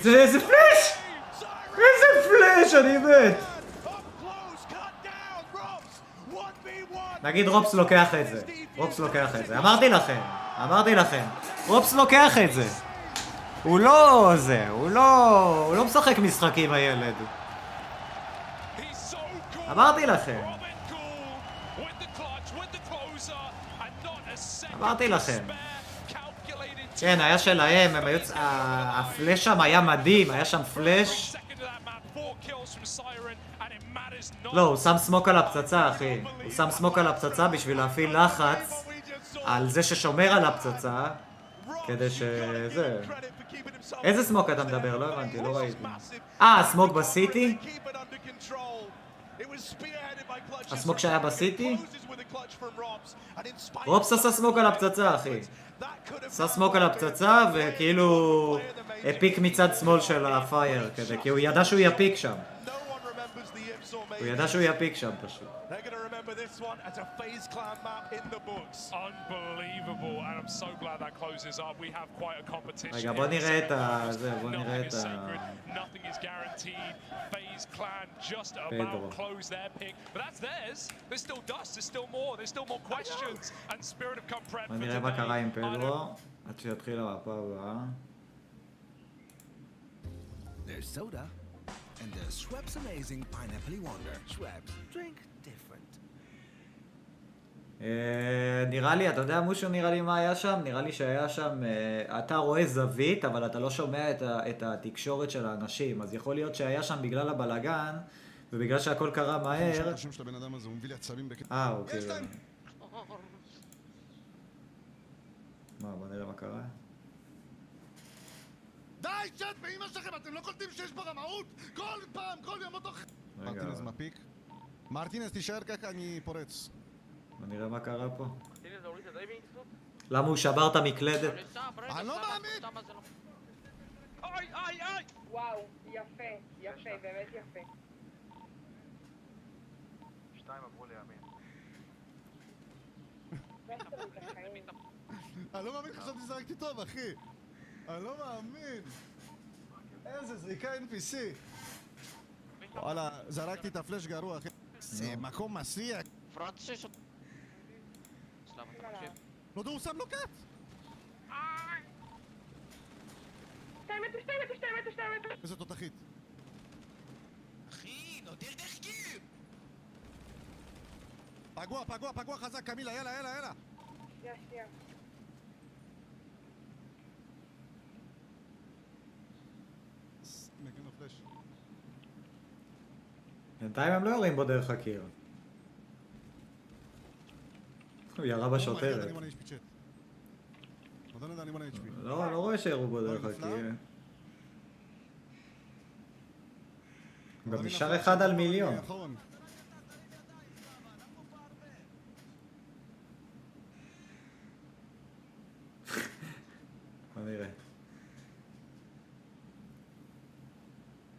איזה פלאש! איזה פלאש, אני מת! נגיד רופס לוקח את זה, אמרתי לכם, רופס לוקח את זה. הוא לא משחק משחקים הילד. אמרתי לכם. כן, היה שלהם, הפלאש שם היה מדהים, היה שם פלאש. לא, הוא שם סמוק על הפצצה, אחי. הוא שם סמוק על הפצצה בשביל להפעיל לחץ על זה ששומר על הפצצה, כדי שזה... איזה סמוק אתה מדבר? לא הבנתי, לא ראיתי. הסמוק בסיטי? הסמוק שהיה בסיטי? רופס עשה סמוק על הפצצה, אחי. עשה סמוק על הפצצה וכאילו הפיק מצד שמאל של הפייר כזה, כי הוא ידע שהוא יפיק שם. פשוט. רגע, בוא נראה את זה, פדרו. בוא נראה מה קרה עם פדרו, עד שיתחיל המפה הבאה. And the Schweppes amazing pineapple wonder. Schweppes, drink different. נראה לי, אתה יודע משהו נראה לי מה היה שם? נראה לי שהיה שם, אתה רואה זווית, אבל אתה לא שומע את התקשורת של האנשים, אז יכול להיות שהיה שם בגלל הבלגן, ובגלל שהכל קרה מהר. אוקיי. בוא נראה מה קרה. די, שט, באמא שלכם, אתם לא קולטים שיש פה רמאות? כל יום אותו... מרטינז מפיק. מרטינז, תישאר ככה, אני פורץ. בוא נראה מה קרה פה. למה הוא שבר את המקלדת? אני לא מאמין! וואו, יפה, באמת יפה. 2 עברו לימין. אני לא מאמין, חשבתי שזרקתי טוב, אחי. אני לא מאמין. איזה זריקה NPC. וואלה, זרקתי את הפלאש גרוע, אחי. זה מקום מסיע. לא יודע, הוא שם לו קאט. 2 מטר. איזה תותחית. אחי, נודר דחקי! פגוע חזק, קמילה, יאללה. שנייה. מגן לו פלאש. בינתיים הם לא יורים בו דרך הקיר. הוא ירה בשוטרת. לא רואה שירו בו דרך הקיר. הוא גם נשאר 1 על מיליון. בוא נראה.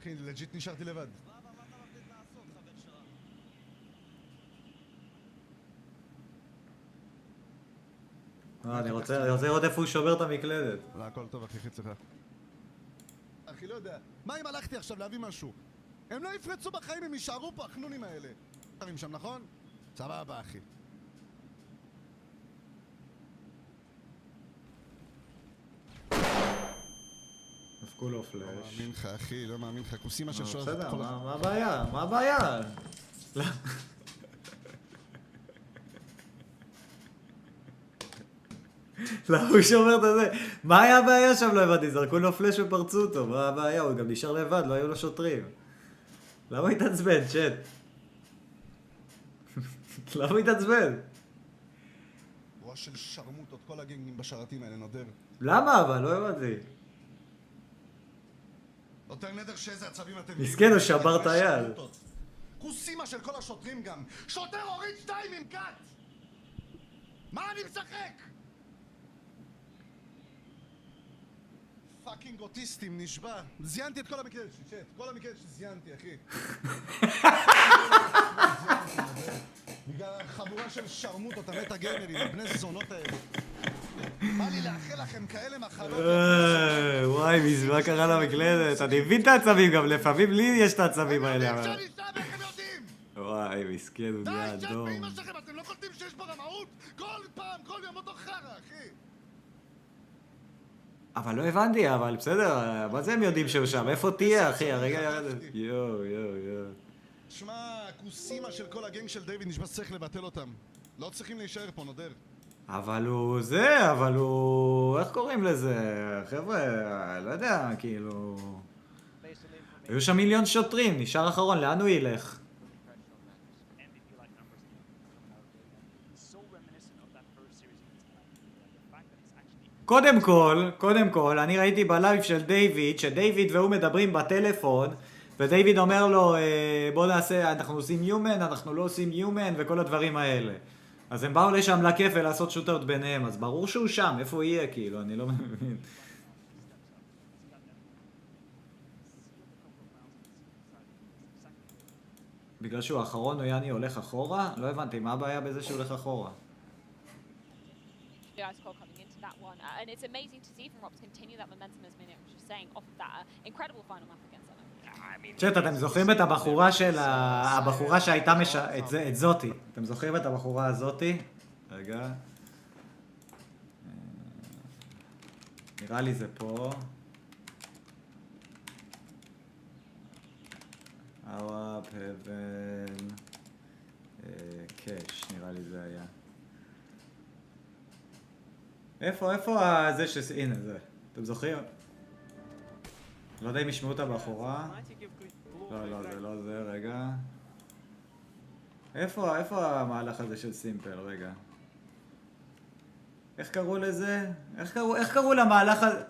אחי, לג'יט נשארתי לבד. אני רוצה לראות איפה הוא שובר את המקלדת. לא, הכל טוב, אחי, אצלך. אחי, לא יודע. מה אם הלכתי עכשיו להביא משהו? הם לא יפרצו בחיים, הם יישארו פה, החנונים האלה. הם שם, נכון? סבבה, אחי. דפקו לו פלאש. לא מאמין לך, אחי, לא מאמין לך. כוסימה של שואל. בסדר, מה הבעיה? מה הבעיה? לא, הוא שומר את הזה. מה היה הבעיה שם? לא הבנתי, זרקו לו פלאש ופרצו אותו. מה הבעיה? הוא גם נשאר לבד, לא היו לו שוטרים. למה הוא התעצבן, צ'אט? למה הוא התעצבן? ראש של שרמוטות, כל הגנגים בשרתים האלה, נודר. למה אבל? לא הבנתי. נותר נדר שאיזה עצבים אתם... מסכן, הוא שבר את היד. כוסימה של כל השוטרים גם. שוטר הוריד 2 עם קאט! מה אני משחק? פאקינג אוטיסטים, נשבע. זיינתי את כל המקלדת שלי, צ'אט. כל המקלדת שלי זיינתי, אחי. בגלל חבורה של שרמוטות, המטה גיימרים, הבני זונות האלה. בא לי לאחל לכם כאלה מחלות. וואי, מה קרה למקלדת? אני מבין את העצבים גם, לפעמים לי יש את העצבים האלה. וואי, מסכן, הוא נהיה אדום. די, באמא שלכם, אתם לא קולטים שיש פה רמאות? כל פעם, כל יום אותו חרא, אחי. אבל לא הבנתי, אבל בסדר, מה זה הם יודעים שהוא שם? איפה תהיה, אחי? הרגע ירד... יואו. שמע, כוסימה של כל הגנג של דיוויד נשבע שצריך לבטל אותם. לא צריכים להישאר פה, נודר. אבל הוא... איך קוראים לזה? חבר'ה, לא יודע, כאילו... היו שם 1,000,000 שוטרים, נשאר אחרון, לאן הוא ילך? קודם כל, אני ראיתי בלייב של דיוויד, שדיוויד והוא מדברים בטלפון, ודיוויד אומר לו, בוא נעשה, אנחנו עושים יומן, אנחנו לא עושים יומן, וכל הדברים האלה. אז הם באו לשם לכיף ולעשות שוטות ביניהם, אז ברור שהוא שם, איפה הוא יהיה, כאילו, אני לא מבין. בגלל שהוא האחרון, הוא יעני הולך אחורה? לא הבנתי, מה הבעיה בזה שהוא הולך אחורה? And it's amazing to see from Rob to continue that momentum as Minute was just saying off of that incredible final map against them. צ'אט, אתם זוכרים את הבחורה של הבחורה שהייתה את זאתי. אתם זוכרים את הבחורה הזאתי? רגע. נראה לי זה פה. אהבת, הבן, קש, נראה לי זה היה. איפה זה הנה זה. אתם זוכרים? לא יודע אם ישמעו את הבחורה. לא, זה לא זה, רגע. איפה המהלך הזה של סימפל, רגע. איך קראו לזה? איך קראו למהלך הזה?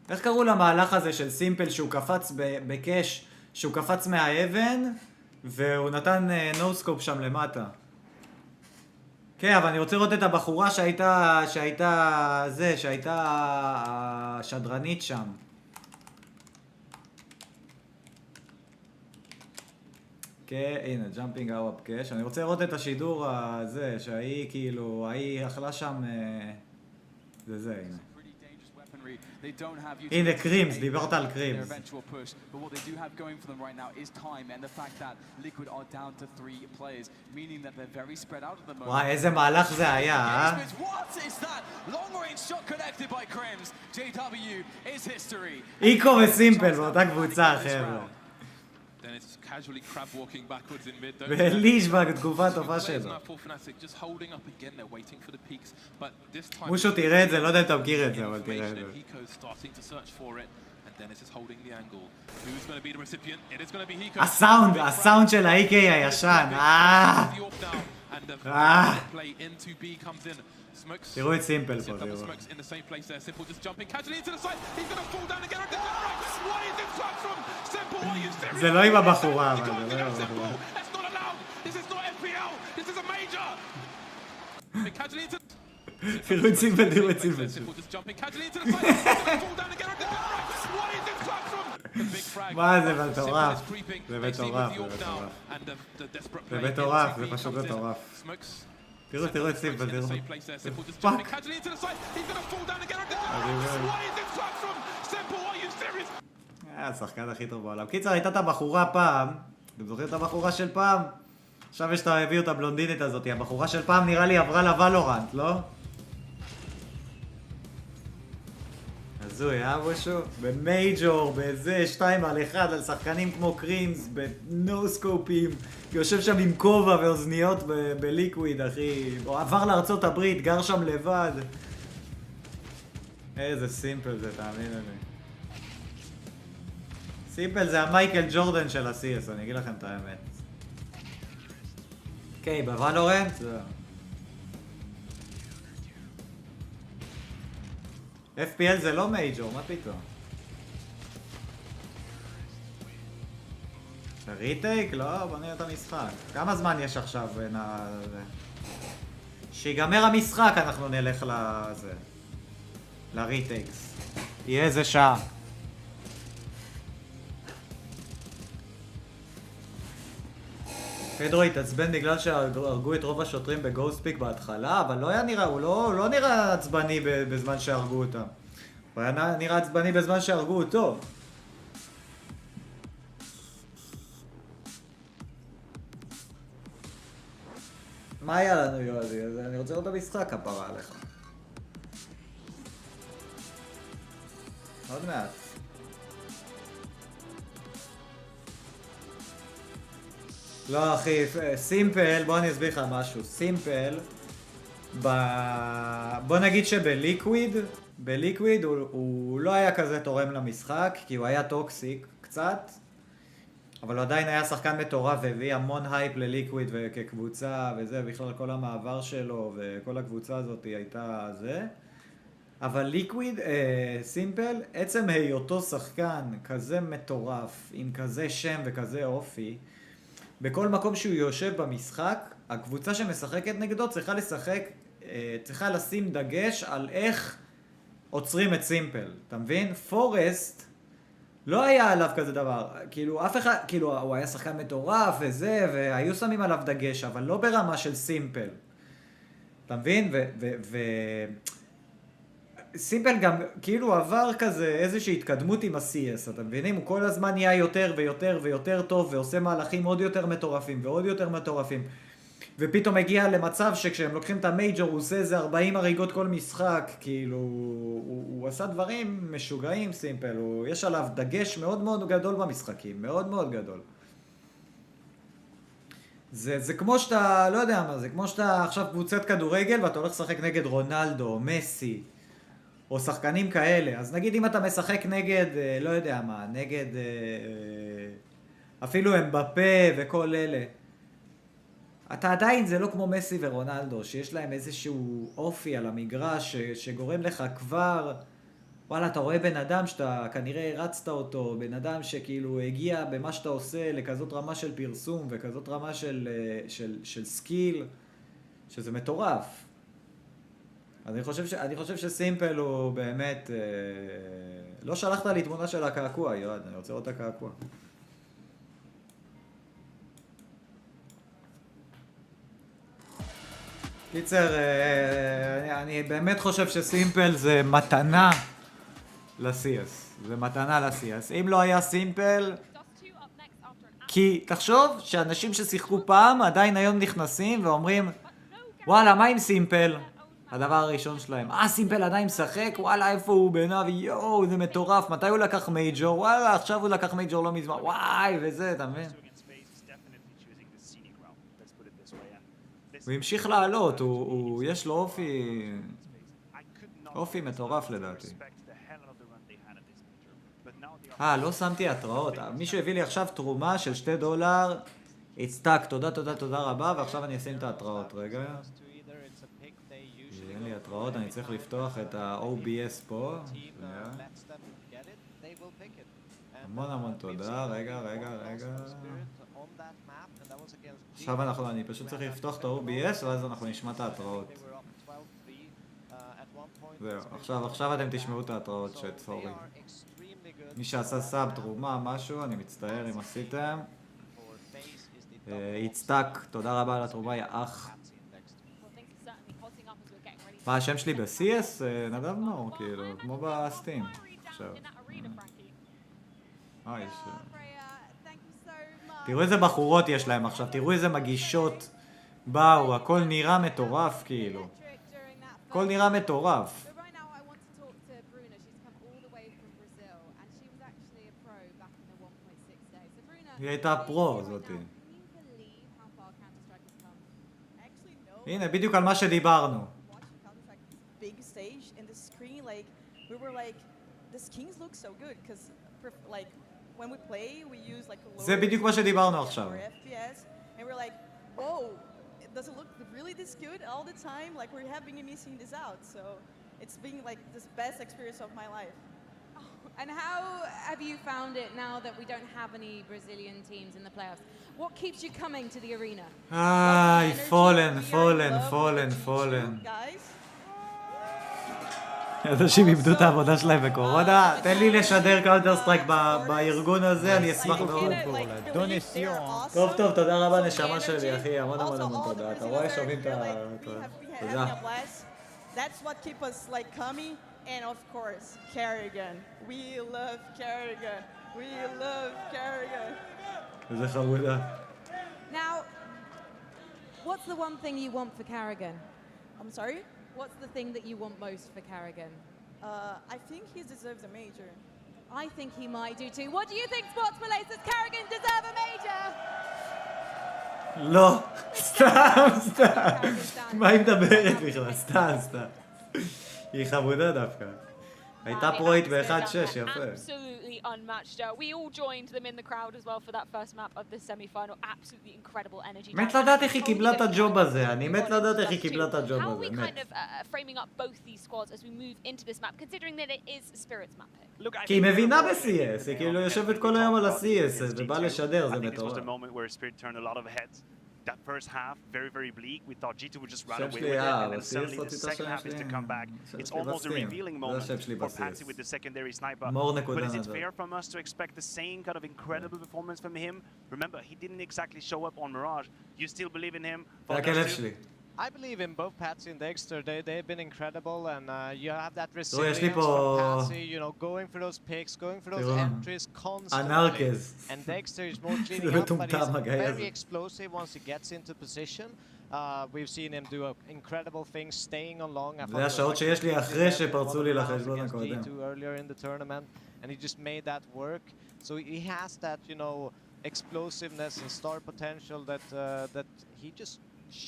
איך קראו למהלך הזה של סימפל שהוא קפץ בקש, שהוא קפץ מהאבן והוא נתן נוסקופ שם למטה. כן, אבל אני רוצה לראות את הבחורה שהייתה השדרנית שם. הנה, jumping out cash. אני רוצה לראות את השידור הזה, שהיא כאילו, ההיא אכלה שם... זה, הנה. הנה, קרימס, דיברת על קרימס. וואי, איזה מהלך זה היה, אה? איקו וסימפל באותה קבוצה, חבר'ה. וליש בתגובה הטובה שלו. מושו תראה את זה, לא יודע אם אתה מכיר את זה, אבל תראה את זה. הסאונד של ה-AK הישן, תראו את סימפל פה, תראו. זה לא עם הבחורה, אבל זה לא עם הבחורה. תראו את סימפל, תראו את סימפל. מה זה מטורף? זה מטורף, זה מטורף, זה פשוט מטורף. תראו את סימפל, תראו. פאק! השחקן הכי טוב בעולם. קיצר, הייתה את הבחורה פעם, אתם זוכרים את הבחורה של פעם? עכשיו יש את הביאו את הבלונדינית הזאת, הבחורה של פעם נראה לי עברה לוולורנט, לא? הזוי, משהו? במייג'ור, בזה, 2-1, על שחקנים כמו קרימס, בנוסקופים, יושב שם עם כובע ואוזניות בליקוויד, אחי. הוא עבר לארצות הברית, גר שם לבד. איזה סימפל זה, תאמין לי. סימפל זה המייקל ג'ורדן של ה-CS, אני אגיד לכם את האמת. אוקיי, בוולורנט? FPL זה לא מייג'ור, מה פתאום? ריטייק? לא, בוא נראה את המשחק. כמה זמן יש עכשיו בין ה... שיגמר המשחק אנחנו נלך לזה. לריטייקס. יהיה איזה שעה. פדרו התעצבן בגלל שהרגו את רוב השוטרים בגוסט-פיק בהתחלה, אבל לא היה נראה, הוא לא נראה עצבני בזמן שהרגו אותם. הוא היה נראה עצבני בזמן שהרגו אותו. מה היה לנו, יועזי? אני רוצה לראות את המשחק, כפרה עליך. עוד מעט. לא אחי, סימפל, בוא אני אסביר לך משהו. סימפל, בוא נגיד שבליקוויד הוא לא היה כזה תורם למשחק, כי הוא היה טוקסיק קצת, אבל הוא עדיין היה שחקן מטורף והביא המון הייפ לליקוויד וכקבוצה וזה, בכלל כל המעבר שלו וכל הקבוצה הזאת הייתה זה. אבל ליקוויד, סימפל, עצם היותו שחקן כזה מטורף, עם כזה שם וכזה אופי, בכל מקום שהוא יושב במשחק, הקבוצה שמשחקת נגדו צריכה לשים דגש על איך עוצרים את סימפל, אתה מבין? פורסט לא היה עליו כזה דבר, כאילו אף אחד, כאילו הוא היה שחקן מטורף וזה, והיו שמים עליו דגש, אבל לא ברמה של סימפל, אתה מבין? סימפל גם כאילו עבר כזה איזושהי התקדמות עם ה-CS, אתם מבינים? הוא כל הזמן נהיה יותר ויותר ויותר טוב ועושה מהלכים עוד יותר מטורפים ועוד יותר מטורפים, ופתאום הגיע למצב שכשהם לוקחים את המייג'ור הוא עושה איזה 40 הריגות כל משחק, כאילו הוא עשה דברים משוגעים. סימפל, יש עליו דגש מאוד מאוד גדול במשחקים, מאוד מאוד גדול. זה כמו שאתה, לא יודע מה, זה כמו שאתה עכשיו קבוצת כדורגל ואתה הולך לשחק נגד רונלדו, מסי או שחקנים כאלה. אז נגיד אם אתה משחק נגד, לא יודע מה, נגד אפילו אמבפה וכל אלה, אתה עדיין, זה לא כמו מסי ורונלדו, שיש להם איזשהו אופי על המגרש שגורם לך כבר, וואלה, אתה רואה בן אדם שאתה כנראה הרצת אותו, בן אדם שכאילו הגיע במה שאתה עושה לכזאת רמה של פרסום וכזאת רמה של סקיל, שזה מטורף. אז אני חושב שסימפל הוא באמת... לא שלחת לי תמונה של הקעקוע, יועד, אני רוצה לראות את הקעקוע. קיצר, אני באמת חושב שסימפל זה מתנה ל-CS. זה מתנה ל-CS. אם לא היה סימפל... כי תחשוב שאנשים ששיחקו פעם עדיין היום נכנסים ואומרים וואלה, מה עם סימפל? הדבר הראשון שלהם. סימפל עדיין משחק? וואלה, איפה הוא בעיניו? יואו, זה מטורף. מתי הוא לקח מייג'ור? וואלה, עכשיו הוא לקח מייג'ור לא מזמן. וואי, וזה, אתה מבין? הוא המשיך לעלות, יש לו אופי מטורף לדעתי. לא שמתי התראות. מישהו הביא לי עכשיו תרומה של $2. הצטק, תודה רבה, ועכשיו אני אשים את ההתראות. רגע. אין לי התראות, אני צריך לפתוח את ה-OBS פה. המון תודה, רגע. עכשיו אני פשוט צריך לפתוח את ה-OBS ואז אנחנו נשמע את ההתראות. זהו, עכשיו אתם תשמעו את ההתראות סורי. מי שעשה סאב, תרומה, משהו, אני מצטער אם עשיתם. הצטק, תודה רבה על התרומה, יא אח. מה, השם שלי ב-CS? נדב מאור, כאילו, כמו בסטים. עכשיו. תראו איזה בחורות יש להם עכשיו, תראו איזה מגישות באו, הכל נראה מטורף, כאילו. הכל נראה מטורף. היא הייתה פרו, זאתי. הנה, בדיוק על מה שדיברנו. זה בדיוק מה שדיברנו עכשיו. Does it look really this good all the time? Like we're having missing this out, so it's been like the best experience of my life. And how have you found it now that we don't have any Brazilian teams in the playoffs? What keeps you coming to the arena? fallen. אנשים איבדו את העבודה שלהם בקורונה. תן לי לשדר קאונטר סטרייק בארגון הזה, אני אשמח מאוד. טוב, תודה רבה נשמה שלי, אחי, המון תודה. אתה רואה, שומעים את ה... תודה. That's what keeps us like coming, and of course, Carrigan. We love Carrigan. איזה חמודה. Now, what's the one thing you want for Carrigan? I'm sorry? What's the thing that you want most for Carrigan? I think he deserves a major. I think he might do too. What do you think, Sports Police? Does Carrigan deserve a major? לא, סתם. מה היא מדברת בכלל? סתם. היא חמודה דווקא. הייתה פרוית ב-1-6, יפה. Absolutely unmatched. We all joined them in the crowd as well for that first map of the semi-final. Absolutely incredible energy. מת לדעת איך היא קיבלה את הג'וב הזה. אני מת לדעת איך היא קיבלה את הג'וב הזה. How are we kind of framing up both these squads as we move into this map, considering that it is Spirit's map pick? כי היא מבינה ב-CS. היא כאילו יושבת כל היום על ה-CS ובא לשדר, זה מטורף. That first half, very bleak. We thought G2 would just run away with it, and then suddenly the second half is to come back. It's almost a revealing moment for Patsy with the secondary sniper. But is it fair from us to expect the same kind of incredible performance from him? Remember, he didn't exactly show up on Mirage. You still believe in him? I believe in both Patsy and Dexter. They've been incredible, and you have that resilience from Patsy, you know, going for those picks, going for those entries constantly. And Dexter is more cleaning up, but he's very explosive once he gets into position. We've seen him do incredible things, staying on long. זה השעות שיש לי אחרי שפרצו לי לחשבון הקודם. Earlier in the tournament, and he just made that work. So he has that, you know, explosiveness and star potential that he just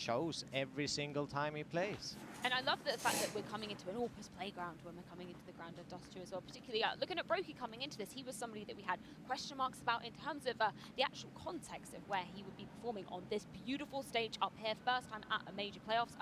shows every single time he plays. And I love the fact that we're coming into an Orpus playground when we're coming into the ground of Dust 2 as well. Particularly looking at Brokey coming into this, he was somebody that we had question marks about in terms of the actual context of where he would be performing on this beautiful stage up here, first time at a major playoffs.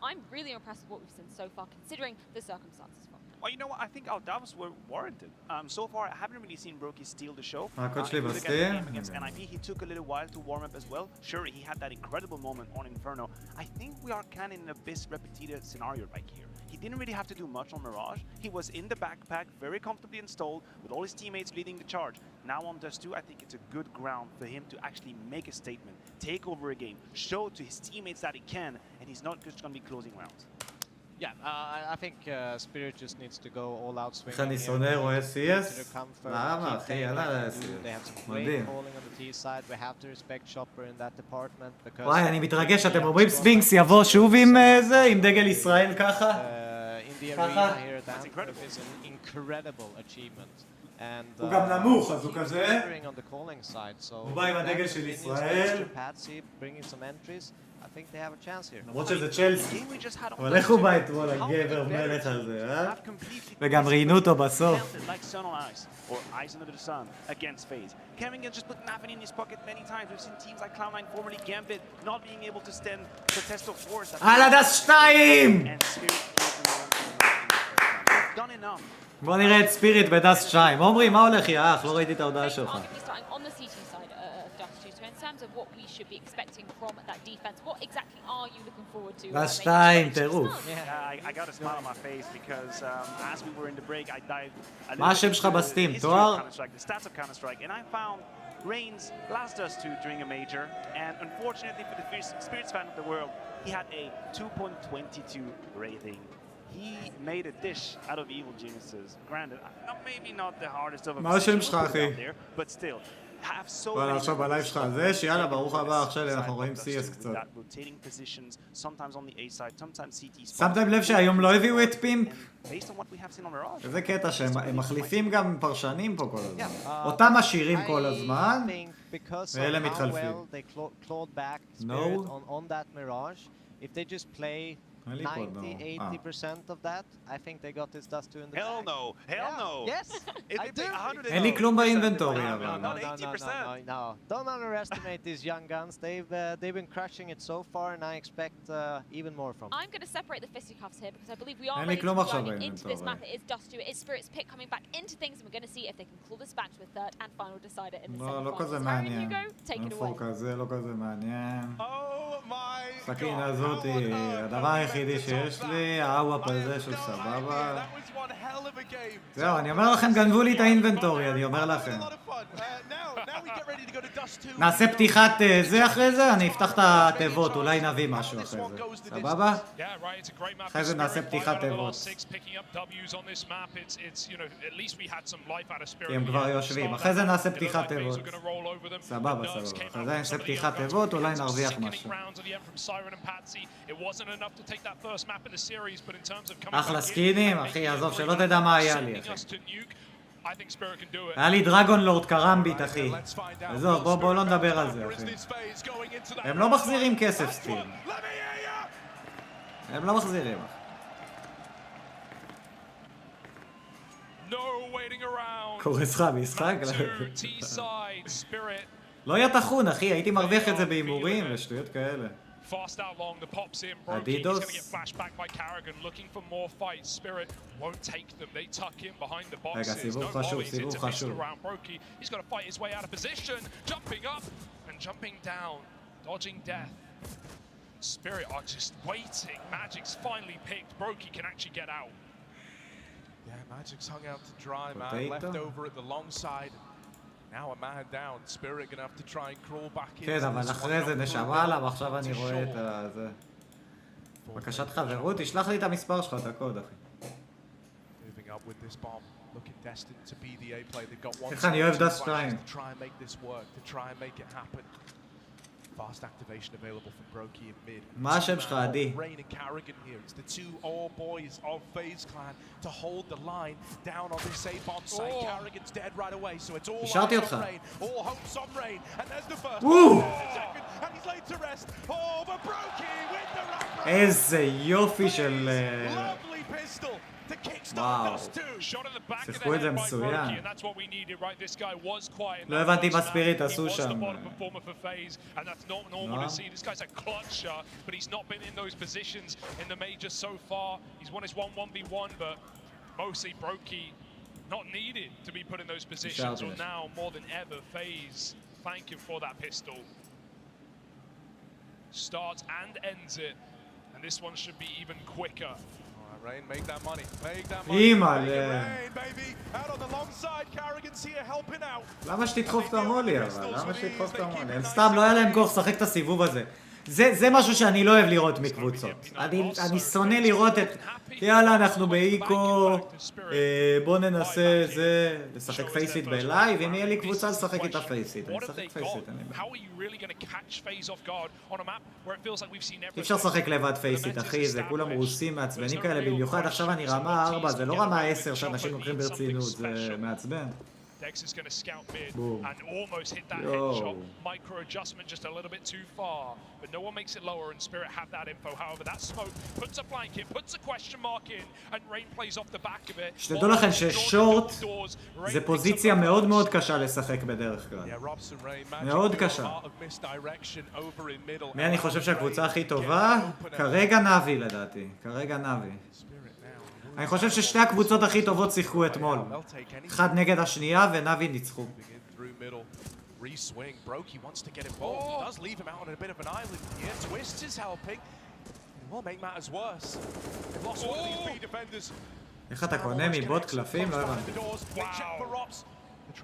I'm really impressed with what we've seen so far, considering the circumstances from him. Well, you know what? I think our doubts were warranted. So far, I haven't really seen Brokey steal the show. Against NIP, he took a little while to warm up as well. Sure, he had that incredible moment on Inferno. I think we are kind of in a Abyss repeated scenario right here. He didn't really have to do much on Mirage. He was in the backpack, very comfortably installed, with all his teammates leading the charge. Now on Dust 2, I think it's a good ground for him to actually make a statement, take over a game, show to his teammates that he can, and and he's not just going to be closing rounds. Yeah, I think Spirit just needs to go all out swinging. איך אני שונא רואה CS? למה אחי? יאללה CS. מדהים. וואי, אני מתרגש, אתם אומרים ספינקס יבוא שוב עם זה, עם דגל ישראל ככה? ככה? הוא גם נמוך, אז הוא כזה. הוא בא עם הדגל של ישראל. למרות שזה צ'לסי. אבל איך הוא בא אתמול הגבר מלך הזה, אה? וגם ראינו אותו בסוף. על הדס 2! בוא נראה את ספיריט בדס 2. עומרי, מה הולך יא אח? לא ראיתי את ההודעה שלך. דס 2, טירוף. מה השם שלך בסטים? תואר? Reigns last us to during a major, and unfortunately for the Spirits fan of the world, he had a 2.22 rating. He made a dish out of evil geniuses. Granted, maybe not the hardest of them out there, but still. וואלה, עכשיו בלייב שלך זה, שיאללה, ברוך הבא, עכשיו אנחנו רואים CS קצת. שמתם לב שהיום לא הביאו את פימפ? איזה קטע שהם מחליפים גם פרשנים פה כל הזמן. אותם משאירים כל הזמן, ואלה מתחלפים. $90-80% of that, I think they got this dust 2 in the Hell no! Hell no! Yes! I do! אין לי כלום באינבנטורי, אבל. No. Don't underestimate these young guns. They've been crushing it so far, and I expect even more from them. I'm going to separate the fisticuffs here because I believe we are ready to go into this map. It is Dust 2, it is Spirit's pick coming back into things, and we're going to see if they can claw this back to a third and final decider in the semi-finals. לא כזה מעניין. אינפור כזה, לא כזה מעניין. סכין הזאת היא הדבר היחידי שיש לי, האוואפ הזה של סבבה. זהו, אני אומר לכם, גנבו לי את האינבנטורי, אני אומר לכם. נעשה פתיחת זה אחרי זה, אני אפתח את התיבות, אולי נביא משהו אחרי זה. סבבה? אחרי זה נעשה פתיחת תיבות. כי הם כבר יושבים. אחרי זה נעשה פתיחת תיבות. סבבה. אחרי זה נעשה פתיחת תיבות, אולי נרוויח משהו. אחלה סקינים, אחי, עזוב, שלא תדע מה היה לי, אחי. היה לי דרגון לורד קרמביט, אחי. עזוב, בוא לא נדבר על זה, אחי. הם לא מחזירים כסף, סטים. הם לא מחזירים, אחי. קורס לך משחק? לא היה תחון, אחי, הייתי מרוויח את זה בהימורים ושטויות כאלה. Fast out long, the pops in. Brokey, he's going to get flashed back by Carrigan, looking for more fights. Spirit won't take them. They tuck in behind the boxes. No mollies into pistol around Brokey. He's got to fight his way out of position. Jumping up and jumping down. Dodging death. Spirit are just waiting. Magic's finally picked. Brokey can actually get out. Yeah, Magic's hung out to dry, man. Left over at the long side. Now a man down, Spirit gonna have to try and crawl back in. כן, אבל אחרי זה נשמה עליו, עכשיו אני רואה את זה. בקשת חברות, תשלח לי את המספר שלך, את הקוד, אחי. איך אני אוהב דס 2. Fast activation available from Brokey in mid. מה השם שלך, עדי? Rain and Carrigan here. It's the two all boys of FaZe Clan to hold the line down on this A-bomb site. Carrigan's dead right away, so it's all השארתי אותך. All hopes on Rain, and there's the first. Second, and he's laid to rest. Oh, but Brokey with the wrap. איזה יופי של... Lovely pistol. וואו, שיחקו את זה מצוין. לא הבנתי מה ספיריט עשו שם. Not needed to be put in those positions, or now more than ever, FaZe thank him for that pistol. Starts and ends it, and this one should be even quicker. Rain, make that money. Make that money. Rain, baby. Out on the long side, Carrigan's here helping out. למה שתדחוף את המולי אבל? למה שתדחוף את המולי? הם סתם לא היה להם כוח לשחק את הסיבוב הזה. זה משהו שאני לא אוהב לראות מקבוצות. אני שונא לראות את... יאללה, אנחנו באיקו, בוא ננסה זה, לשחק פייסיט בלייב, אם יהיה לי קבוצה לשחק איתה פייסיט. אני אשחק פייסיט, אי אפשר לשחק לבד פייסיט, אחי, זה כולם רוסים מעצבנים כאלה, במיוחד עכשיו אני רמה 4, זה לא רמה 10 שאנשים לוקחים ברצינות, זה מעצבן. Dex is going to scout mid and almost hit that headshot. Micro adjustment just a little bit too far, but no one makes it lower, and Spirit have that info. However, that smoke puts a blanket, puts a question mark in, and Rain plays off the back of it. שתדעו לכם ששורט זה פוזיציה מאוד מאוד קשה לשחק בדרך כלל. מאוד קשה. מי אני חושב שהקבוצה הכי טובה? כרגע נאבי לדעתי. כרגע נאבי. אני חושב ששתי הקבוצות הכי טובות שיחקו אתמול. אחד נגד השנייה ונאבי ניצחו. איך אתה קונה מבוט קלפים? לא הבנתי.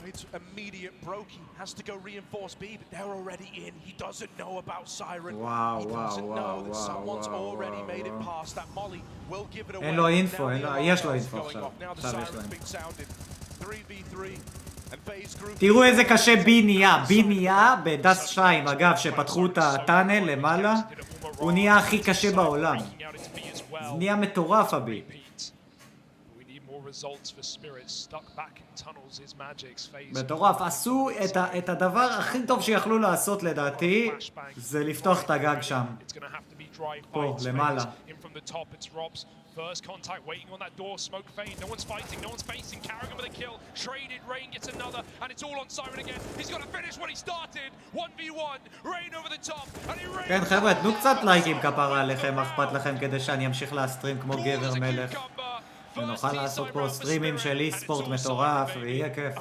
Trades immediate Brokey has to go reinforce B, but they're already in. He doesn't know about Siren. He doesn't know that someone's already made it past that Molly. Will give it away. אין לו אינפו, יש לו אינפו עכשיו. עכשיו יש לו אינפו. 3v3 and FaZe group. תראו איזה קשה בי נהיה. בי נהיה בדאסט 2, אגב, שפתחו את הטאנל למעלה. הוא נהיה הכי קשה בעולם. זה נהיה מטורף הבי. מטורף, עשו את הדבר הכי טוב שיכלו לעשות לדעתי, זה לפתוח את הגג שם. פה, למעלה. First contact waiting on that door, smoke fade, no one's fighting, no one's facing, Carrigan with a kill, traded, Rain gets another, and it's all on Siren again, he's got to finish what he started, 1v1, Rain over the top, and he Rain... כן חבר'ה, תנו קצת לייקים כפרה עליכם, אכפת לכם כדי שאני אמשיך להסטרים כמו גבר מלך. ונוכל לעשות פה סטרימים של אי ספורט מטורף, ויהיה כיף.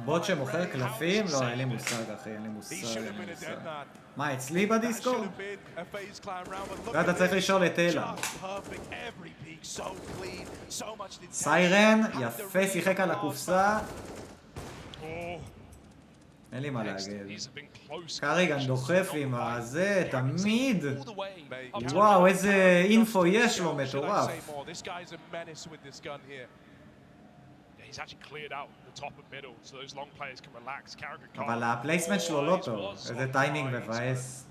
בוט שמוכר קלפים? לא, אין לי מושג אחי, אין לי מושג. מה, אצלי בדיסקורד? אתה צריך לשאול את אלה. סיירן, יפה, שיחק על הקופסה. אין לי מה להגיד. קריגן דוחף עם הזה, תמיד. וואו, איזה אינפו יש לו, מטורף. אבל הפלייסמנט שלו לא טוב. איזה טיימינג מבאס.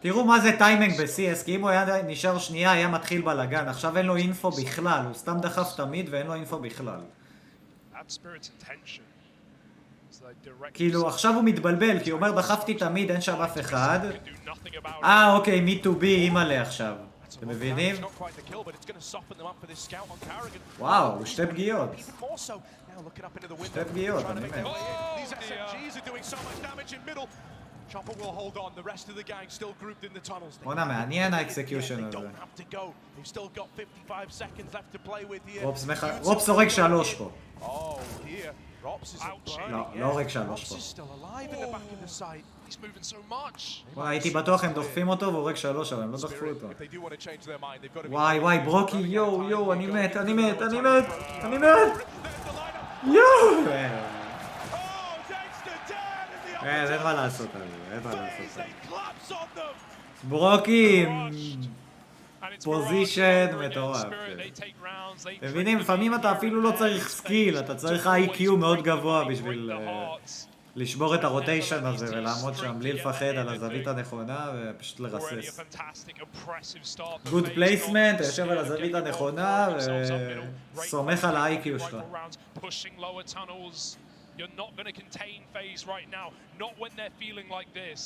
תראו מה זה טיימינג ב-CS, כי אם הוא היה נשאר שנייה, היה מתחיל בלגן. עכשיו אין לו אינפו בכלל, הוא סתם דחף תמיד ואין לו אינפו בכלל. כאילו עכשיו הוא מתבלבל, כי הוא אומר דחפתי תמיד, אין שם אף אחד. אוקיי, מי טו בי, אימא'לה עכשיו. אתם מבינים? וואו, שתי פגיעות. שתי פגיעות, אני מת. בוא'נה, מעניין האקסקיושן הזה. רופס הורג 3 פה. לא הורג 3 פה. הייתי בטוח הם דוחפים אותו והוא הורג 3, אבל הם לא דחפו אותו. וואי, ברוקי, יואו, אני מת. יואו! אין מה לעשות על זה, ברוקי, פוזישן מטורף. אתם מבינים, לפעמים אתה אפילו לא צריך סקיל, אתה צריך IQ מאוד גבוה בשביל לשבור את הרוטיישן הזה ולעמוד שם בלי לפחד על הזווית הנכונה ופשוט לרסס. גוד פלייסמנט, אתה יושב על הזווית הנכונה וסומך על ה-IQ שלך. You're not going to contain FaZe right now, not when they're feeling like this.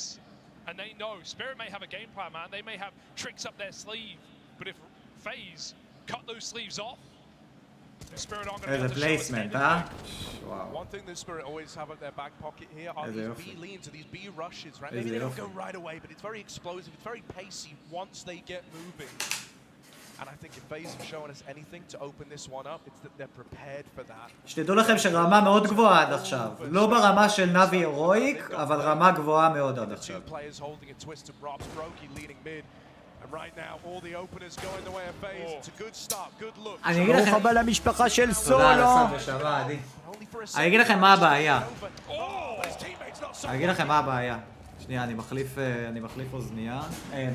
And they know, Spirit may have a game plan, man, they may have tricks up their sleeve, but if FaZe cut those sleeves off, Spirit aren't going to be able to placement, Wow. One thing that Spirit always have at their back pocket here are these B leans, or these B rushes, right? Maybe they don't go right away, but it's very explosive, it's very pacey once they get moving. And I think if FaZe have shown us anything to open this one up, it's that they're prepared for that. שתדעו לכם שרמה מאוד גבוהה עד עכשיו. לא ברמה של נאבי הירואיק, אבל רמה גבוהה מאוד עד עכשיו. And right now, all the openers going the way of FaZe. It's a good start, good look. ברוך הבא למשפחה של סולו. תודה לסב ושווה, עדי. אני אגיד לכם מה הבעיה. אני אגיד לכם מה הבעיה. שנייה, אני מחליף אוזנייה.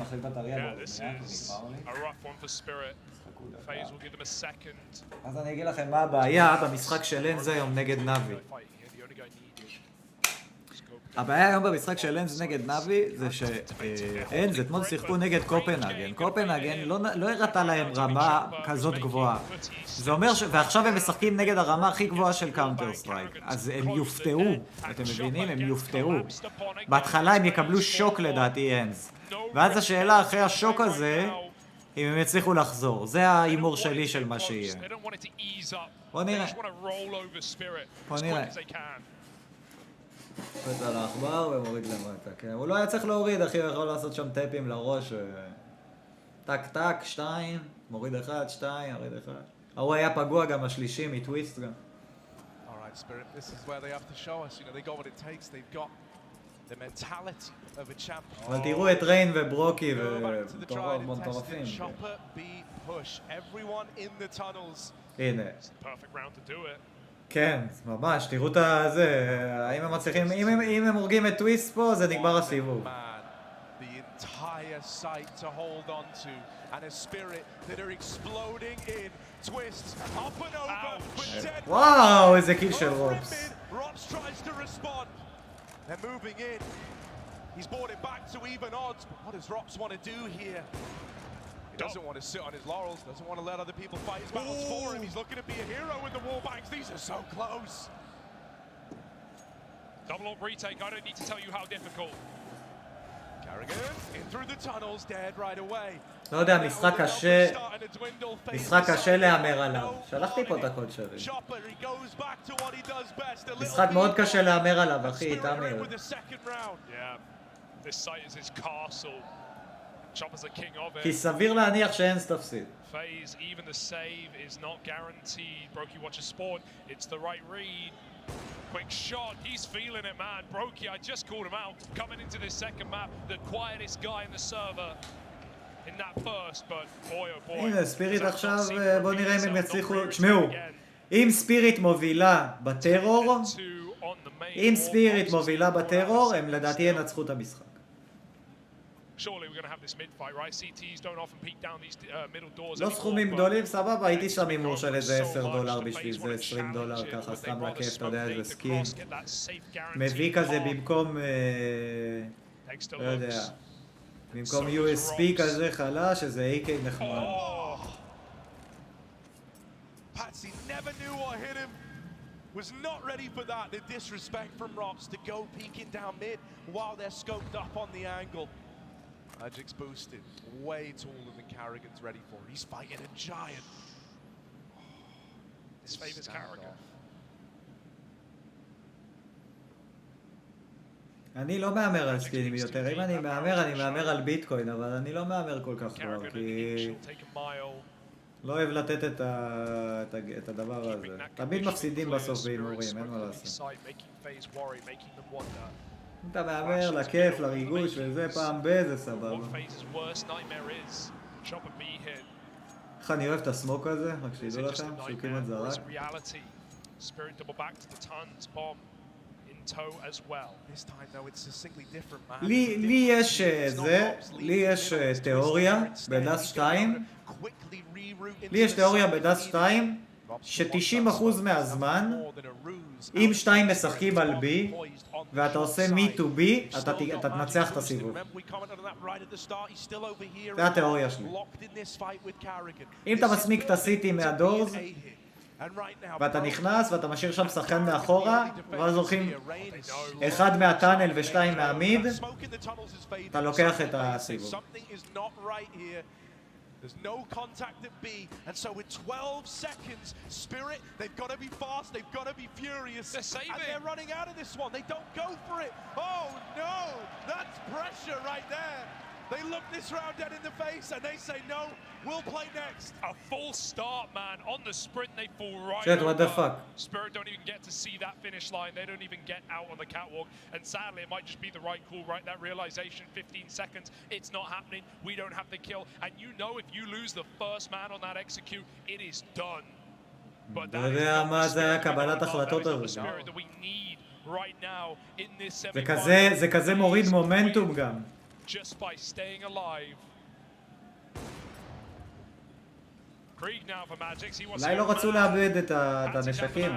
מחליף בטריה באוזנייה, נגמר לי. אז אני אגיד לכם מה הבעיה במשחק של לנז היום נגד נאבי. הבעיה היום במשחק של לנז נגד נאבי זה שאנז אתמול שיחקו נגד קופנהגן. קופנהגן לא הראתה להם רמה כזאת גבוהה. זה אומר ועכשיו הם משחקים נגד הרמה הכי גבוהה של קאונטר סטרייק. אז הם יופתעו, אתם מבינים? הם יופתעו. בהתחלה הם יקבלו שוק לדעתי אנז. ואז השאלה אחרי השוק הזה, אם הם יצליחו לחזור. זה ההימור שלי של מה שיהיה. בוא נראה. בוא נראה. קופץ על העכבר ומוריד למטה, כן? הוא לא היה צריך להוריד, אחי, הוא יכול לעשות שם טאפים לראש. טק טק, 2, מוריד 1, 2, מוריד 1. הוא היה פגוע גם השלישי מטוויסט גם. Alright, Spirit, this is where they have to show us. You know, they got what it takes. They've got the mentality of a champion. אבל תראו את ריין וברוקי ומטורפים. Chopper, B, push. Everyone in the tunnels. הנה. Perfect round to do it. כן, ממש, תראו את זה, האם הם מצליחים, אם הם הורגים את טוויסט פה, זה נגמר הסיבוב. The entire site to hold on to, and a Spirit that are exploding in twists, up and over, but dead. וואו, איזה קיל של רופס. Rops tries to respond. They're moving in. He's brought it back to even odds, but what does Rops want to do here? He doesn't want to sit on his laurels, doesn't want to let other people fight his battles for him. He's looking to be a hero in the wallbangs. These are so close. Double up retake, I don't need to tell you how difficult. Carrigan in through the tunnels, dead right away. לא יודע, משחק קשה להמר עליו. שלחתי פה את הקוד שלי. משחק מאוד קשה להמר עליו, אחי, תאמר. כי סביר להניח שאנס תפסיד. FaZe, even the save is not guaranteed. Brokey watches spawn. It's the right read. Quick shot. He's feeling it, man. Brokey, I just called him out. Coming into this second map, the quietest guy in the server in that first, but boy oh boy. הנה, ספיריט עכשיו, בוא נראה אם הם יצליחו. תשמעו, אם ספיריט מובילה בטרור, הם לדעתי ינצחו את המשחק. לא סכומים גדולים, סבבה, הייתי שם הימור של איזה $10 בשביל זה, $20 ככה, סתם לכיף, אתה יודע, איזה סקין. מביא כזה במקום, לא יודע, במקום USP כזה חלש, איזה AK נחמד. Patsy never knew what hit him. Was not ready for that. The disrespect from Rops to go peeking down mid while they're scoped up on the angle. Magic's boosted, way taller than Carrigan's ready for. He's fighting a giant. This favors Carrigan. אני לא מאמר על סקינים יותר, אם אני מאמר על ביטקוין, אבל אני לא מאמר כל כך כבר, כי לא אוהב לתת את הדבר הזה. תמיד מפסידים בסוף בהימורים, אין מה לעשות. אם אתה מאמר לכיף, לריגוש וזה פעם זה סבבה. איך אני אוהב את הסמוק הזה, רק שידעו לכם, שהוא כמעט זרק. לי יש תיאוריה בדאס 2, ש-90% מהזמן, אם 2 משחקים על B, ואתה עושה me to B, אתה תנצח את הסיבוב. זה התיאוריה שלי. אם אתה מסמיק את הסיטי מהדורס, ואתה נכנס ואתה משאיר שם שחקן מאחורה, ואז הולכים 1 מהטאנל ו2 מהמיד, אתה לוקח את הסיבוב. There's no contact at B, and so with 12 seconds, Spirit, they've got to be fast, they've got to be furious. And they're running out of this one. They don't go for it. Oh no, that's pressure right there. They look this round dead in the face and they say no, we'll play next. A full start, man. On the sprint, they fall right Shit, what the over. fuck? Spirit don't even get to see that finish line. They don't even get out on the catwalk. And sadly, it might just be the right call, right? That realization, 15 seconds, it's not happening. We don't have the kill. And you know if you lose the first man on that execute, it is done. But that is not the spirit that we need right now in this semi-final. זה כזה מוריד מומנטום גם. Just by staying alive. Krieg now for Magix. He wants אולי לא רצו לאבד את הנשקים,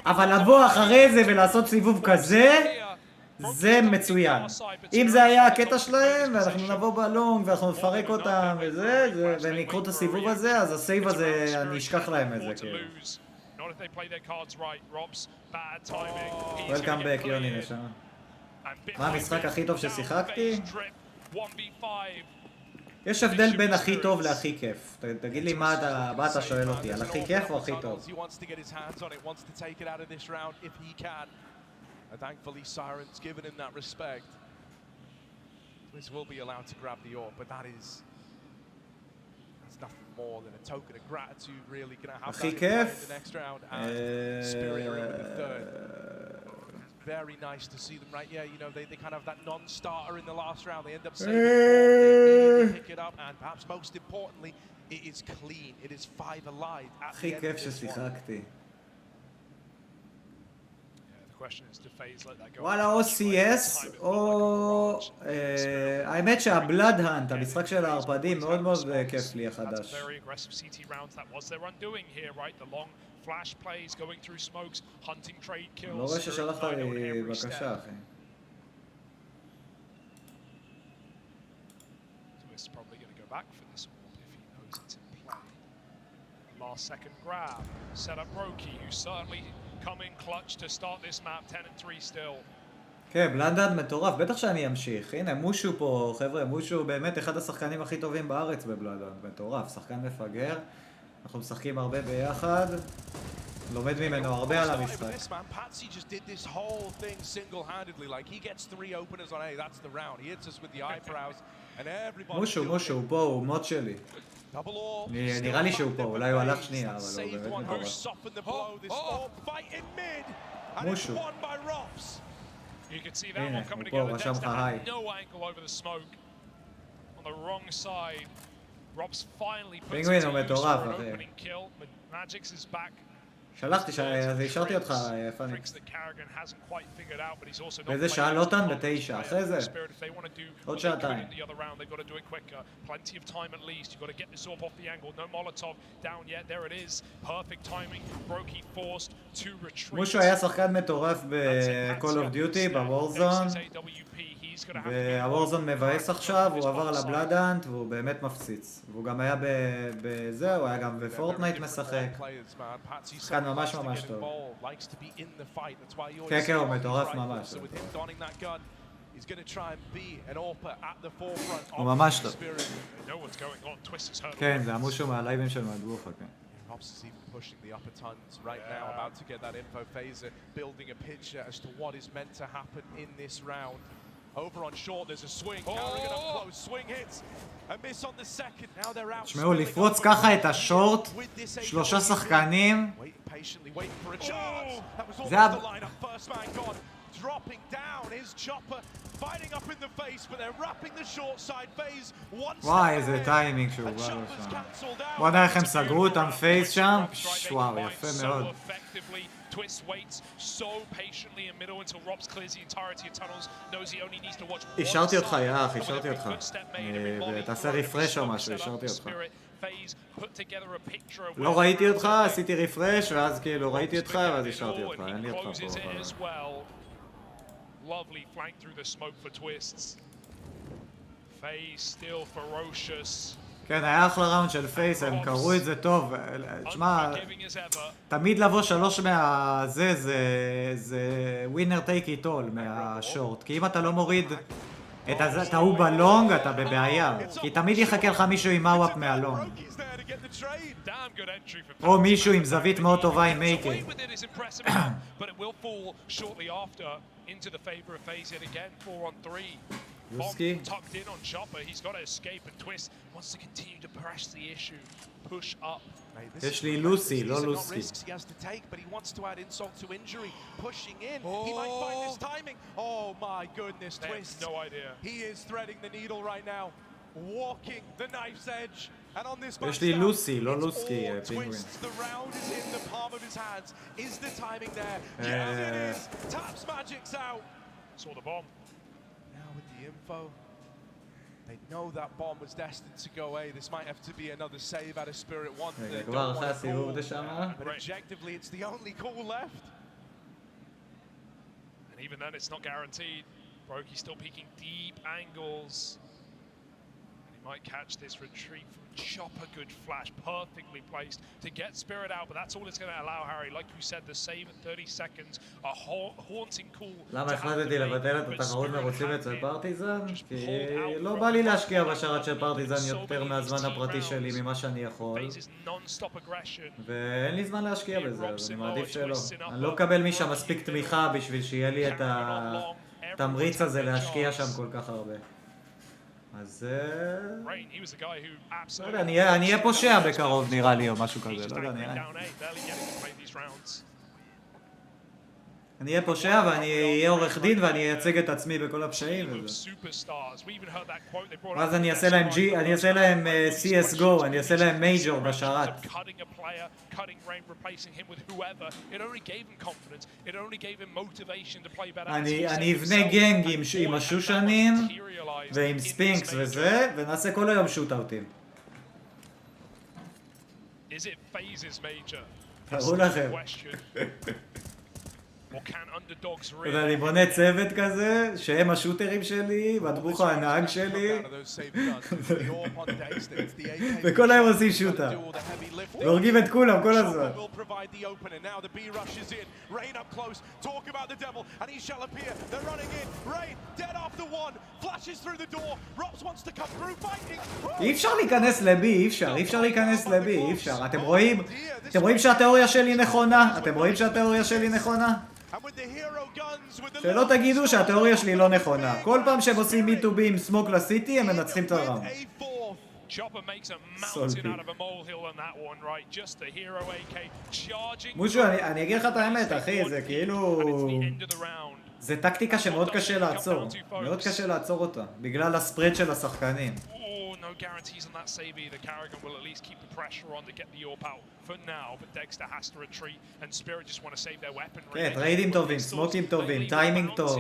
אבל לבוא אחרי זה ולעשות סיבוב כזה, זה מצוין. אם זה היה הקטע שלהם, ואנחנו נבוא בלונג ואנחנו נפרק אותם וזה, והם יקרו את הסיבוב הזה, אז הסייב הזה, אני אשכח להם את זה, כאילו. Welcome back, יוני נשמה. מה המשחק הכי טוב ששיחקתי? יש הבדל בין הכי טוב להכי כיף. תגיד לי מה אתה שואל אותי, על הכי כיף או הכי טוב? Thankfully, Siren's given him that respect. This will be allowed to grab the orb, but that's nothing more than a token of gratitude, really. Gonna have that in the next round, and Spirit are in with the third. Very nice to see them, right? Yeah, you know, they kind of have that non-starter in the last round. They end up saving they pick it up, and perhaps most importantly, it is clean. It is 5 alive at the end of this one. וואלה, או CS או... האמת שהבלאד האנט, המשחק של הערפדים, מאוד מאוד כיף לי החדש. לא רואה ששלחת לי בקשה, אחי. Last second grab, set up Roki, who certainly come in clutch to start this map, 10 and 3 still. כן, בלנדד מטורף, בטח שאני אמשיך. הנה, מושו פה, חבר'ה, מושו באמת אחד השחקנים הכי טובים בארץ בבלנדד, מטורף, שחקן מפגר. אנחנו משחקים הרבה ביחד. לומד ממנו הרבה על המשחק. מושו, הוא פה, הוא מוד שלי. נראה לי שהוא פה, אולי הוא הלך שנייה, אבל הוא באמת מטורף. מושו. הנה, הוא פה, רשם לך היי. פינגווין הוא מטורף, אחי. שלחתי, השארתי אותך, פאניקס. וזה שעה לוטן ב9, אחרי זה. עוד שעתיים. מושו היה שחקן מטורף ב-Call of Duty, בוורזון. והוורזון מבאס עכשיו, הוא עבר לבלאד האנט והוא באמת מפציץ. והוא גם היה בזה, הוא היה גם בפורטנייט משחק. שחקן ממש ממש טוב. כן, כן, הוא מטורף ממש. הוא ממש טוב. כן, זה המושו מהלייבים של מדבוכה, כן. Ops is even pushing the upper tons right now, about to get that info phaser, building a picture as to what is meant to happen in this round. Over on short, there's a swing. Carrigan up close, swing hits, a miss on the second. Now they're out. תשמעו, לפרוץ ככה את השורט, 3 שחקנים. זה dropping down his chopper, fighting up in the face, but they're wrapping the short side phase. וואי, איזה טיימינג שהוא בא לו שם. בוא נראה איך הם סגרו אותם פייס שם. וואו, יפה מאוד. Twist waits so patiently in middle until Robs clears the entirety of tunnels, knows he only needs to watch one השארתי אותך, יאח, השארתי אותך. תעשה רפרש או משהו, השארתי אותך. לא ראיתי אותך, עשיתי רפרש, ואז כאילו ראיתי אותך, ואז השארתי אותך, אין לי אותך פה. Lovely flank through the smoke for Twists. Faze still ferocious. כן, היה אחלה ראונד של פייס, הם קראו את זה טוב. תשמע, תמיד לבוא 3 מהזה, זה ווינר טייק איט אול מהשורט. כי אם אתה לא מוריד את ההוא בלונג, אתה בבעיה. כי תמיד יחכה לך מישהו עם מאוואפ מהלונג. או מישהו עם זווית מאוד טובה עם מייקר. into the favor of FaZe yet again. 4-on-3. Ruski. Bomb tucked in on Chopper. He's got to escape and twist. Wants to continue to press the issue. Push up. יש לי לוסי, לא לוסקי. Risks he has to take, but he wants to add insult to injury. Pushing in, he might find this timing. Oh my goodness, twist. No idea. He is threading the needle right now, walking the knife's edge. And on this יש לי לוסי, לא לוסקי, פינגווין. The round is in the palm of his hands. Is the timing there? Yes, it is. Taps magic's out. Saw the bomb. Now with the info, they know that bomb was destined to go away. This might have to be another save out of Spirit 1. They don't want to call, but objectively, it's the only call left. And even then, it's not guaranteed. Brokey still peeking deep angles. And he might catch this retreat from Chopper. Good flash, perfectly placed to get Spirit out, but that's all it's going to allow Harry. Like you said, the save at 30 seconds, a haunting call. למה החלטתי לבטל את התחרות מרוצים אצל פרטיזן? כי לא בא לי להשקיע בשרת של פרטיזן יותר מהזמן הפרטי שלי ממה שאני יכול, ואין לי זמן להשקיע בזה, אז אני מעדיף שלא. אני לא אקבל משם מספיק תמיכה בשביל שיהיה לי את התמריץ הזה להשקיע שם כל כך הרבה. אז לא יודע, אני אהיה פושע בקרוב נראה לי או משהו כזה, לא יודע, נראה לי. אני אהיה פושע ואני אהיה עורך דין ואני אייצג את עצמי בכל הפשעים וזה. ואז אני אעשה להם CSGO, אני אעשה להם מייג'ור בשרת. אני אבנה גנג עם השושנים ועם ספינקס וזה, ונעשה כל היום שוט-אוטים. תראו לכם. ואני בונה צוות כזה, שהם השוטרים שלי, והדבוך הנהג שלי, וכל היום עושים שוטה. והורגים את כולם כל הזמן. אי אפשר להיכנס לבי, אי אפשר להיכנס לבי, אי אפשר. אתם רואים שהתיאוריה שלי נכונה? אתם רואים שהתיאוריה שלי נכונה? שלא תגידו שהתיאוריה שלי לא נכונה. כל פעם שהם עושים מי-טו-בי עם סמוק לסיטי, הם מנצחים את הראונד. מושו, אני אגיד לך את האמת, אחי, זה כאילו... זה טקטיקה שמאוד קשה לעצור. מאוד קשה לעצור אותה, בגלל הספרד של השחקנים. No guarantees on that save either. Carrigan will at least keep the pressure on to get the AWP out for now, but Dexter has to retreat and Spirit just want to save their weapon. כן, טריידים טובים, סמוקים טובים, טיימינג טוב.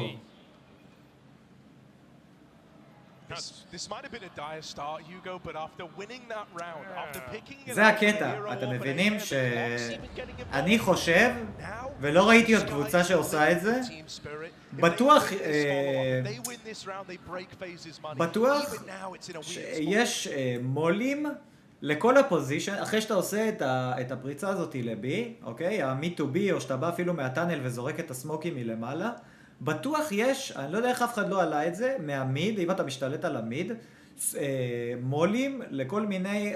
This might have been a dire start, Hugo, but after winning that round, after picking it up, זה הקטע, אתם מבינים שאני חושב, ולא ראיתי עוד קבוצה שעושה את זה, בטוח שיש מולים לכל הפוזישן, אחרי שאתה עושה את הפריצה הזאת לבי, אוקיי? ה-me-to-be, או שאתה בא אפילו מהטאנל וזורק את הסמוקים מלמעלה, בטוח יש, אני לא יודע איך אף אחד לא עלה את זה, מהמיד, אם אתה משתלט על המיד, מולים לכל מיני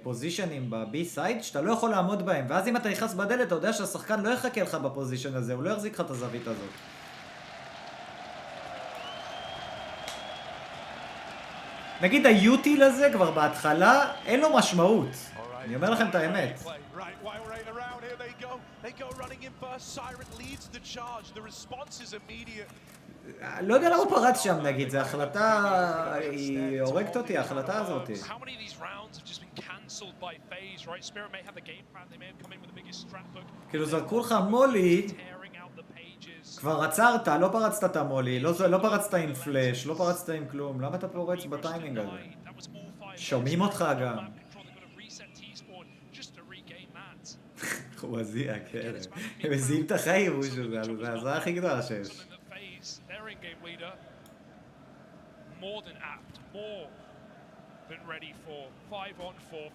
פוזישנים בבי סייד, שאתה לא יכול לעמוד בהם, ואז אם אתה נכנס בדלת, אתה יודע שהשחקן לא יחכה לך בפוזישן הזה, הוא לא יחזיק לך את הזווית הזאת. נגיד היוטיל הזה כבר בהתחלה, אין לו משמעות. אני אומר לכם את האמת. לא יודע למה הוא פרץ שם נגיד, זו החלטה, היא הורגת אותי, ההחלטה הזאת. כאילו זרקו לך מולי, כבר עצרת, לא פרצת את המולי, לא פרצת עם פלש, לא פרצת עם כלום, למה אתה פורץ בטיימינג הזה? שומעים אותך גם. הוא מזיע, כן. הם מזיעים את החיים, זה הזעה הכי גדולה שיש.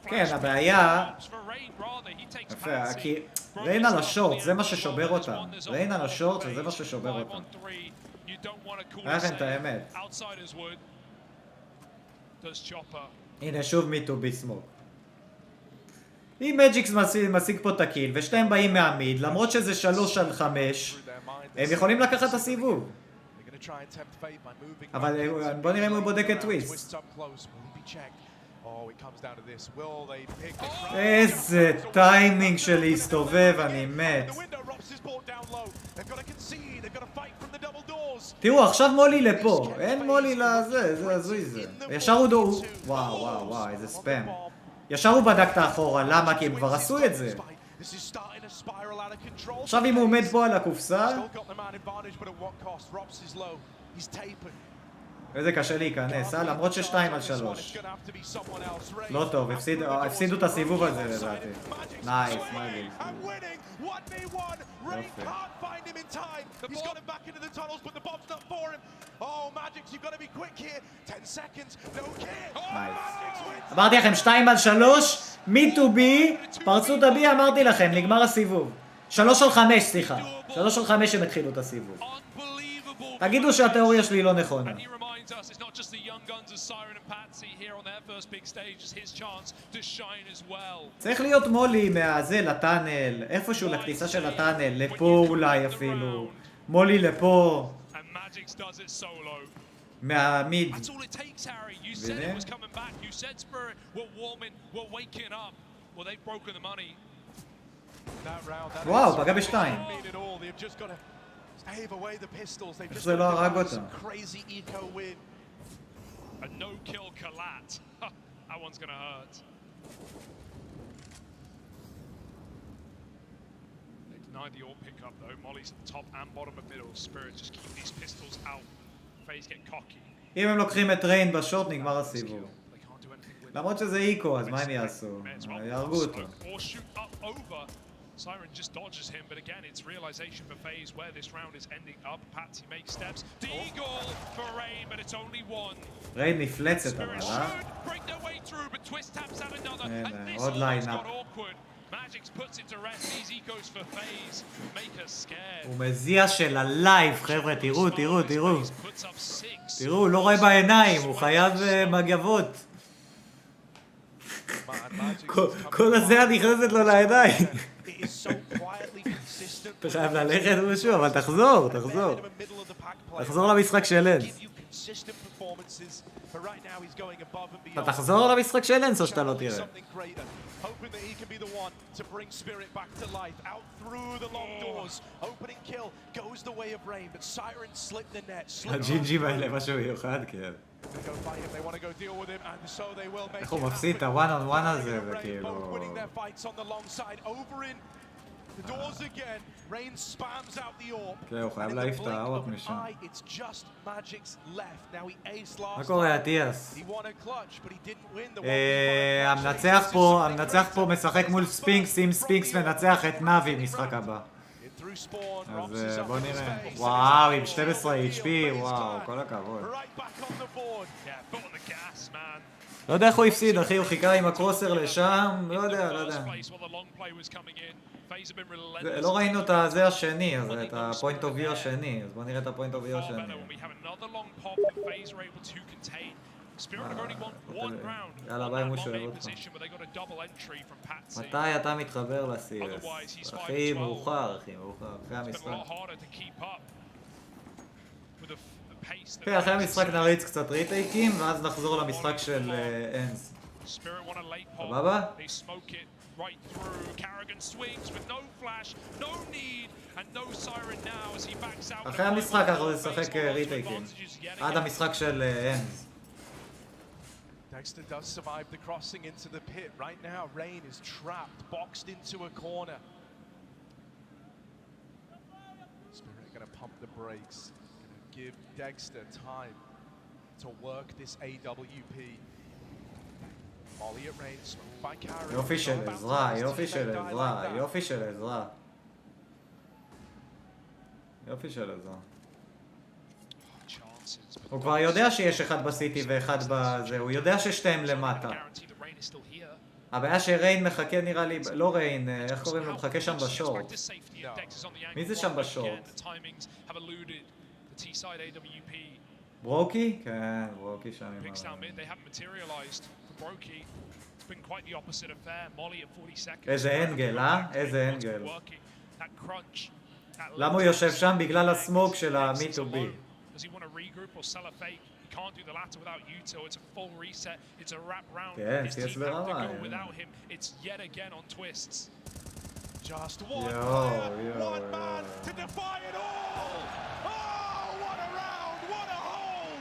כן, הבעיה... יפה, כי ריין על השורט, זה מה ששובר אותם. ריין על השורט, זה מה ששובר אותם. היה לכם את האמת. הנה, שוב מי-טו-בי סמוק. אם מג'יקס משיג פה את הקיל, ושתיהם באים מהמיד, למרות שזה 3-5, their mind. הם יכולים לקחת את הסיבוב. They're going to try and tempt fate by moving. אבל בוא נראה אם הוא בודק את טוויסט. Oh, it comes down to this. Will they pick the איזה טיימינג של להסתובב, אני מת. תראו, עכשיו מולי לפה. אין מולי לזה, זה הזוי זה. ישר הוא דו... וואו, וואו, וואו, איזה ספאם. ישר הוא בדק את האחורה, למה? כי הם כבר עשו את זה. עכשיו אם הוא עומד פה על הקופסה... איזה קשה להיכנס, למרות ש2 על 3. לא טוב, הפסידו את הסיבוב הזה לדעתי. נייס, מגל. אמרתי לכם 2 על 3, מי טו בי, פרצו את הבי, אמרתי לכם, נגמר הסיבוב. 3 על 5, סליחה. 3 על 5 הם התחילו את הסיבוב. תגידו שהתיאוריה שלי לא נכונה. It's not just the young guns of Siren and Patsy here on their first big stage. It's his chance to shine as well. צריך להיות מולי מהזה לטאנל, איפשהו לכניסה של הטאנל, לפה אולי אפילו. מולי לפה. מהמיד. That's all it takes, Harry. You said it was coming back. You said Spirit were warming, were waking up. Well, they've broken the money. וואו, פגע ב2. Stave away the pistols. They've just זה לא הרג אותם. some crazy eco win. A no-kill collat. That one's gonna hurt. They denied the AWP pickup though. Molly's at the top and bottom of middle. Spirit just keep these pistols out. FaZe get cocky. אם הם לוקחים את ריין בשורט נגמר הסיבוב. למרות שזה איקו, אז מה הם יעשו? יהרגו אותו. Or shoot up over. Siren just dodges him, but again, it's realization for FaZe where this round is ending up. Patsy makes steps. Deagle for Rain, but it's only one. ריין נפלצת אבל, Break their way through, but Twist taps out another. And this עוד almost ליינאפ. got awkward. Magix puts it to rest. These ecos for FaZe make us scared. הוא מזיע של הלייב, חבר'ה, תראו, תראו, תראו. תראו, לא רואה בעיניים, הוא חייב מגבות. כל הזיעה נכנסת לו לעיניים. אתה חייב ללכת משהו, אבל תחזור, תחזור. תחזור למשחק של לנס. אתה תחזור למשחק של לנס או שאתה לא תראה? הג'ינג'ים האלה משהו מיוחד, כן. איך הוא מפסיד את הוואן און וואן הזה וכאילו... כן, הוא חייב להעיף את האוט משם. מה קורה, אטיאס? המנצח פה משחק מול ספינקס, אם ספינקס מנצח את נאבי משחק הבא. אז בוא נראה. וואו, עם 12 HP, וואו, כל הכבוד. לא יודע איך הוא הפסיד, אחי, הוא חיכה עם הקרוסר לשם, לא יודע, לא יודע. לא ראינו את הזה השני, אז את הפוינט אוף ויו השני, אז בוא נראה את הפוינט אוף ויו השני. יאללה, ביי מושו, אוהב אותך. מתי אתה מתחבר לסירס? הכי מאוחר, אחרי המשחק. כן, אחרי המשחק נריץ קצת ריטייקים, ואז נחזור למשחק של אנס. סבבה? אחרי המשחק אנחנו נשחק ריטייקים. עד המשחק של אנס. Dexter does survive the crossing into the pit. Right now, Rain is trapped, boxed into a corner. Spirit gonna pump the brakes. Gonna give Dexter time to work this AWP. Molly at Rain, smoked by Karen. יופי של עזרה, יופי של עזרה, יופי של עזרה. יופי של עזרה. הוא כבר יודע שיש אחד בסיטי ואחד בזה, הוא יודע ששתיהם למטה. הבעיה שריין מחכה נראה לי, לא ריין, איך קוראים לו? מחכה שם בשורט. מי זה שם בשורט? ברוקי? כן, ברוקי שם עם איזה אנגל, איזה אנגל. למה הוא יושב שם? בגלל הסמוק של ה-Me2B. Can't do the latter without Yuto. It's a full reset. It's a wrap round. כן, His team תהיה have to ברמה. go without him. It's yet again on twists. Just one one man to defy it all. Oh, what a round! What a hold!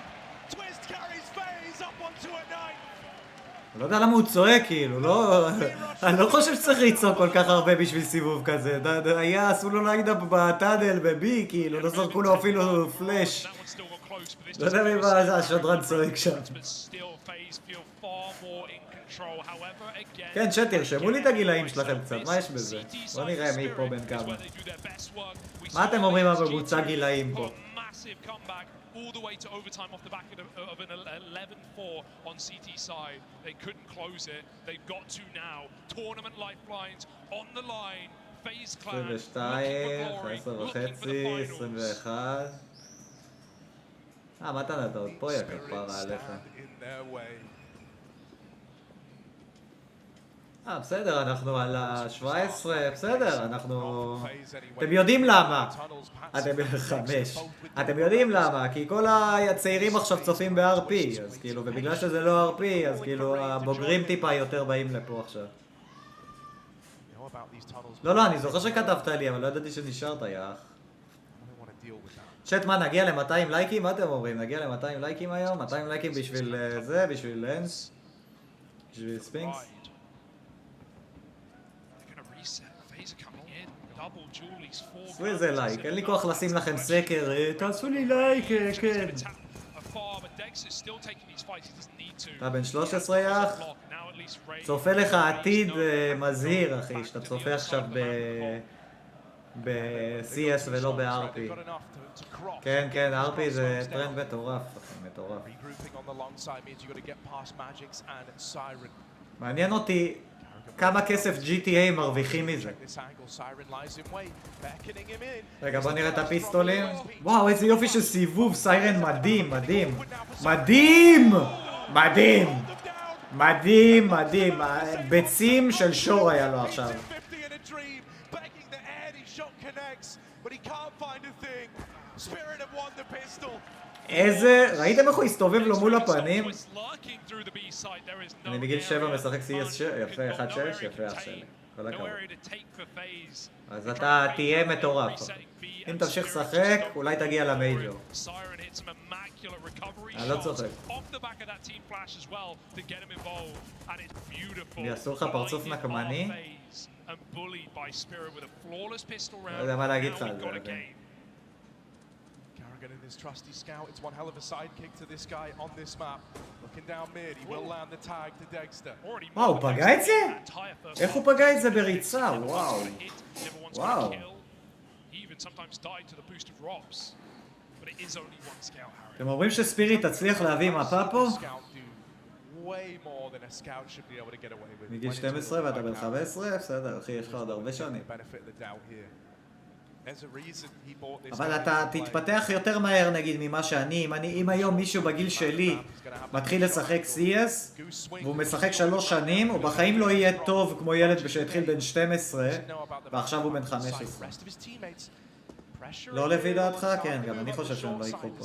Twist carries FaZe up onto a ninth. לא יודע למה הוא צועק, כאילו, לא... אני לא חושב שצריך לצעוק כל כך הרבה בשביל סיבוב כזה. היה, עשו לו ליינאפ בטאדל, בבי, כאילו, לא זרקו לו אפילו פלאש. לא יודע מה השדרן צועק שם. כן, שט, תרשמו לי את הגילאים שלכם קצת, מה יש בזה? בוא נראה מי פה בין כמה. מה אתם אומרים בממוצע גילאים פה? All the way to overtime off the back of an 11-4 on CT side. They couldn't close it. They've got to now. Tournament lifelines on the line. FaZe Clan looking for glory, looking for the finals. 21. מה אתה נדע עוד פה, יא כפרה עליך. בסדר, אנחנו על ה-17, בסדר, אנחנו... אתם יודעים למה. אתם 5. אתם יודעים למה, כי כל הצעירים עכשיו צופים בארפי, אז כאילו, ובגלל שזה לא ארפי, אז כאילו, הבוגרים טיפה יותר באים לפה עכשיו. לא, אני זוכר שכתבת לי, אבל לא ידעתי שנשארת, יאח. שט, מה, נגיע ל-200 לייקים? מה אתם אומרים? נגיע ל-200 לייקים היום? 200 לייקים בשביל זה, בשביל לנס? בשביל ספינקס? עשו איזה לייק, אין לי כוח לשים לכם סקר, תעשו לי לייק, כן. אתה בן 13 יח? צופה לך עתיד מזהיר, אחי, שאתה צופה עכשיו ב-CS ולא בארפי. כן, כן, ארפי זה טרנד מטורף, מטורף. מעניין אותי כמה כסף GTA מרוויחים מזה. רגע, בוא נראה את הפיסטולים. וואו, איזה יופי של סיבוב, סיירן מדהים, מדהים. מדהים! מדהים! מדהים, מדהים. ביצים של שור היה לו עכשיו. איזה... ראיתם איך הוא הסתובב לו מול הפנים? אני בגיל 7 משחק CS יפה, 1-6, יפה אח שלי. כל הכבוד. אז אתה תהיה מטורף. אם תמשיך לשחק, אולי תגיע למייג'ור. אני לא צוחק. יעשו לך פרצוף נקמני? לא יודע מה להגיד לך על זה. In his trusty scout, it's one hell of a sidekick to this guy on this map. Looking down mid, he will land the tag to Dexter. מה, הוא פגע את זה? איך הוא פגע את זה בריצה? וואו. וואו. אתם אומרים שספיריט תצליח להביא מפה פה? מגיל 12 ואתה בן 15? בסדר, אחי, יש לך עוד הרבה שנים. אבל אתה תתפתח יותר מהר נגיד ממה שאני, אם היום מישהו בגיל שלי מתחיל לשחק CS והוא משחק 3 שנים, הוא בחיים לא יהיה טוב כמו ילד שהתחיל בן 12 ועכשיו הוא בן 15. לא לפי דעתך? כן, גם אני חושב שהם לא יקחו פה.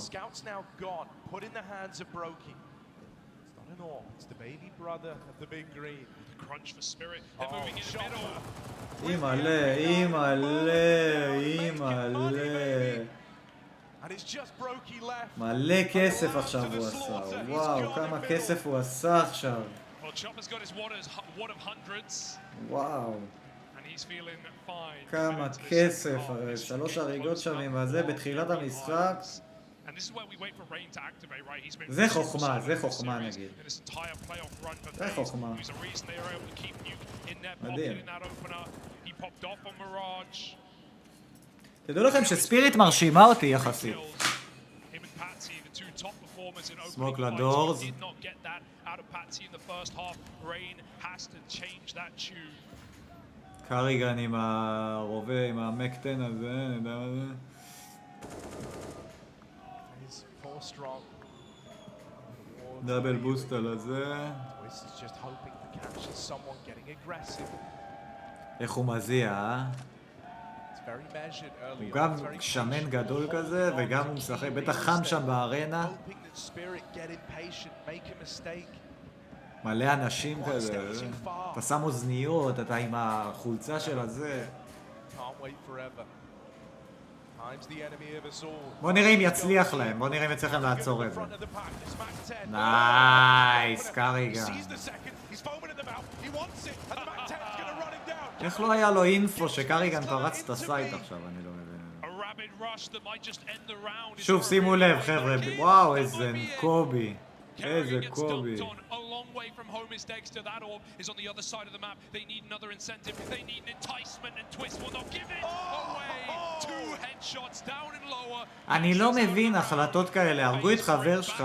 אימאלה, אימאלה, אימאלה. מלא כסף עכשיו הוא עשה, וואו, כמה כסף הוא עשה עכשיו. וואו. כמה כסף, 3 הריגות שם עם הזה בתחילת המשחק. זה חוכמה, זה חוכמה נגיד. זה חוכמה. מדהים. תדעו לכם שספיריט מרשימה אותי יחסית. סמוק לדורס. קריגן עם הרובה, עם המקטן הזה, נדע מה זה. דאבל בוסט על הזה. איך הוא מזיע, אה? very measured early הוא on. גם It's very שמן גדול כזה, וגם הוא משחק, בטח חם שם בארנה. hoping that Spirit get impatient, make a mistake. מלא אנשים כזה, אתה שם אוזניות, אתה עם החולצה של הזה. Can't wait forever. Time's the enemy of us all. בוא נראה אם יצליח להם, בוא נראה אם יצליח להם לעצור את זה. נייס, קריגן. איך לא היה לו אינפו שקריגן פרץ את הסייט עכשיו, אני לא מבין. שוב, שימו לב חבר'ה, וואו, איזה קובי. איזה קובי. אני לא מבין החלטות כאלה, הרגו את חבר שלך.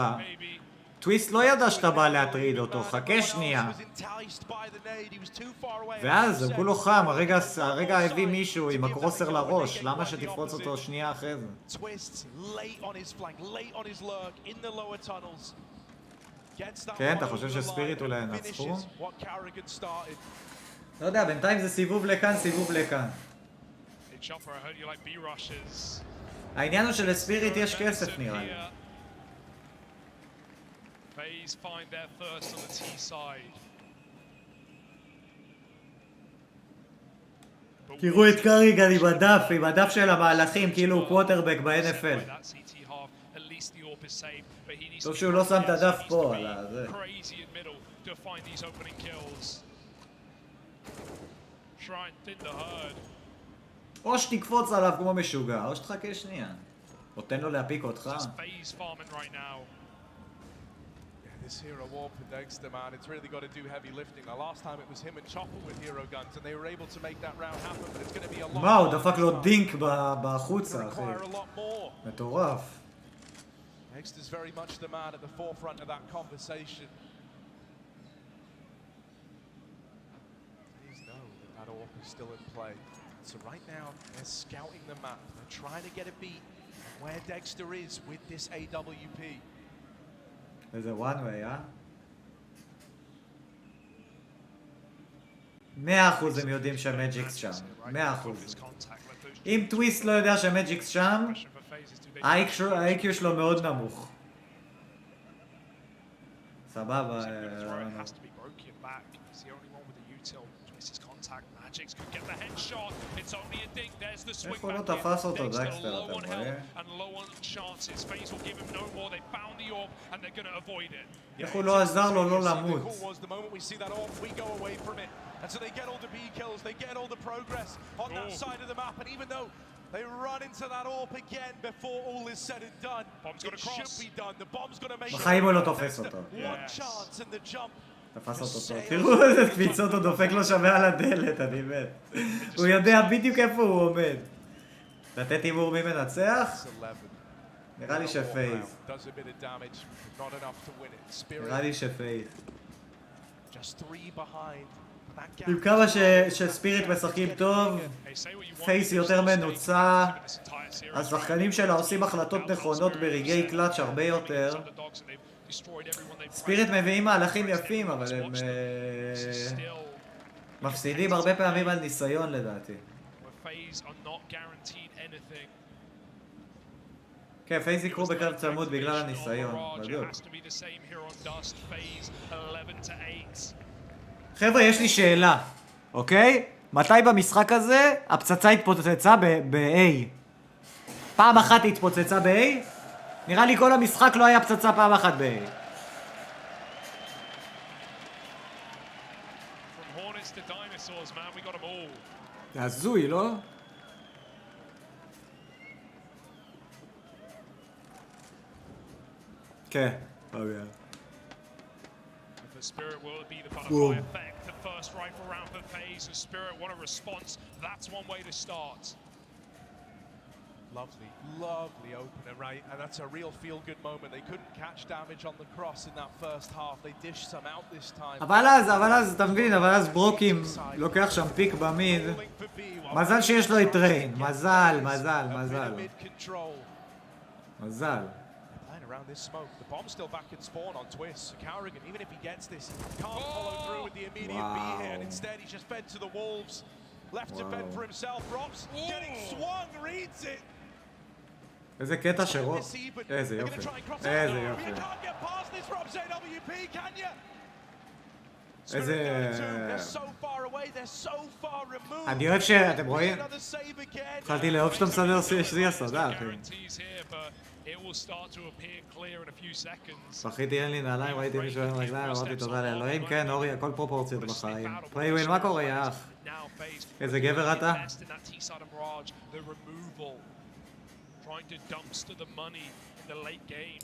טוויסט לא ידע שאתה בא להטריד אותו, חכה שנייה. ואז הוא כולו חם, הרגע הביא מישהו עם הקרוסר לראש, למה שתפרוץ אותו שנייה אחרי זה? כן, אתה חושב שספיריט אולי ינצחו? לא יודע, בינתיים זה סיבוב לכאן, סיבוב לכאן. העניין הוא שלספיריט יש כסף נראה לי. תראו את קריגן עם הדף של המהלכים, כאילו הוא קווטרבק ב-NFL. טוב שהוא לא שם את הדף פה על הזה. או שתקפוץ עליו כמו משוגע, או שתחכה שנייה. או תן לו להפיק אותך. This hero warp with Dexter, man, it's really got to do heavy lifting. The last time it was him and Chopper with hero guns, and they were able to make that round happen, but it's going to be a lot. מה, הוא דפק לו דינק בחוצה, אחי. מטורף. Dexter's very much the man at the forefront of that conversation. Please know that that orc is still in play. So right now, they're scouting the map. They're trying to get a beat where Dexter is with this AWP. איזה one way, 100% הם יודעים שהמג'יקס שם, 100%. אם טוויסט לא יודע שהמג'יקס שם, ה-IQ שלו מאוד נמוך. סבבה, איך הוא לא תפס אותו דקסטר, אתה רואה? איך הוא לא עזר לו לא למות? They run into that AWP again before all is said and done. It should be done. The bomb's going to make בחיים הוא לא תופס אותו. one chance in the jump. תפס אותו טוב. תראו איזה קפיצות הוא דופק לו שווה על הדלת, אני מת. הוא יודע בדיוק איפה הוא עומד. לתת הימור מי מנצח? נראה לי שפייז. נראה לי שפייז. עם כמה שספיריט משחקים טוב, פייס יותר מנוצה, השחקנים שלה עושים החלטות נכונות ברגעי קלאץ' הרבה יותר. ספיריט מביאים מהלכים יפים, אבל הם מפסידים הרבה פעמים על ניסיון לדעתי. כן, פייס יקרו בקרב צמוד בגלל הניסיון, בדיוק. חבר'ה, יש לי שאלה, אוקיי? מתי במשחק הזה הפצצה התפוצצה ב-A? פעם אחת היא התפוצצה ב-A? נראה לי כל המשחק לא היה פצצה פעם אחת ב-A. זה הזוי, לא? כן, אוקיי. Spirit will be the butterfly effect. The first rifle round for FaZe. So Spirit want a response. That's one way to start. Lovely, lovely opener, right? And that's a real feel-good moment. They couldn't catch damage on the cross in that first half. They dished some out this time. אבל אז, אתה מבין, אבל אז ברוקים לוקח שם פיק במיד. מזל שיש לו את ריין. מזל. מזל. Around this smoke, the bomb's still back in spawn on Twist. So Carrigan, even if he gets this, he can't follow through with the immediate B here, and instead he's just fed to the wolves. left to fend for himself. Rob's getting swung, reads it. איזה קטע שרוב... איזה יופי. איזה יופי. איזה... אני אוהב שאתם רואים? התחלתי לאהוב שאתה מסדר שזה הסודה, אחי. פחיתי, אין לי נעליים, ראיתי מישהו עם רגליים, אמרתי תודה לאלוהים. כן, אורי, הכל פרופורציות בחיים. פרייוויל, מה קורה, יא אח? איזה גבר אתה?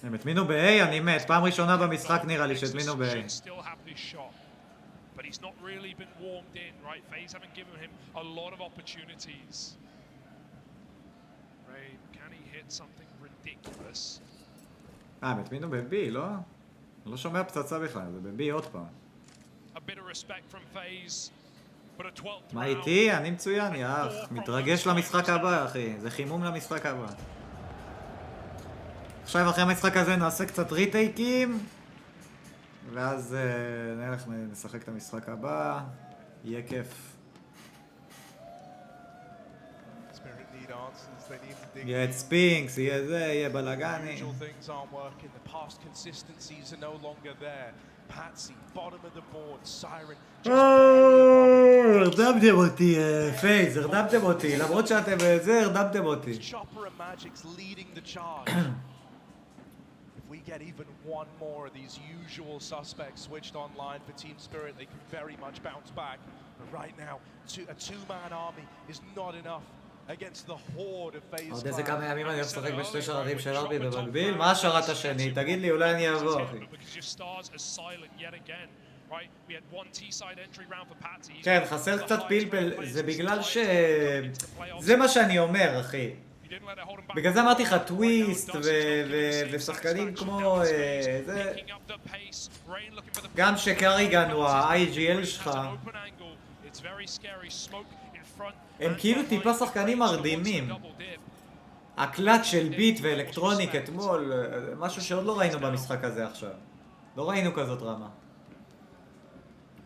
הם התמינו ב-A, אני מת. פעם ראשונה במשחק נראה לי שהתמינו ב-A. But he's not really been warmed in, right? FaZe haven't given him a lot of opportunities. Rain, can he hit something ridiculous? הם התמינו ב-B, לא? אני לא שומע פצצה בכלל, זה ב-B עוד פעם. A bit of respect from FaZe, but a 12th round. מה איתי? אני מצוין, יא אח. מתרגש למשחק הבא, אחי. זה חימום למשחק הבא. עכשיו אחרי המשחק הזה נעשה קצת ריטייקים. ואז נלך נשחק את המשחק הבא, יהיה כיף. יהיה את ספינקס, יהיה זה, יהיה בלגני. הרדמתם אותי, פייז, הרדמתם אותי, למרות שאתם זה, הרדמתם אותי. We get even one more of these usual suspects switched online for Team Spirit, they can very much bounce back. But right now, a two-man army is not enough against the horde of FaZe. עוד איזה כמה ימים אני משחק בשתי שרתים של ארפי במקביל? מה השרת השני? תגיד לי, אולי אני אבוא, אחי. כן, חסר קצת פלפל, זה בגלל ש... זה מה שאני אומר, אחי. בגלל זה אמרתי לך טוויסט ושחקנים כמו זה, גם שקריגן הוא ה-IGL שלך, הם כאילו טיפה שחקנים מרדימים. הקלאץ' של ביט ואלקטרוניק אתמול, משהו שעוד לא ראינו במשחק הזה עכשיו. לא ראינו כזאת רמה.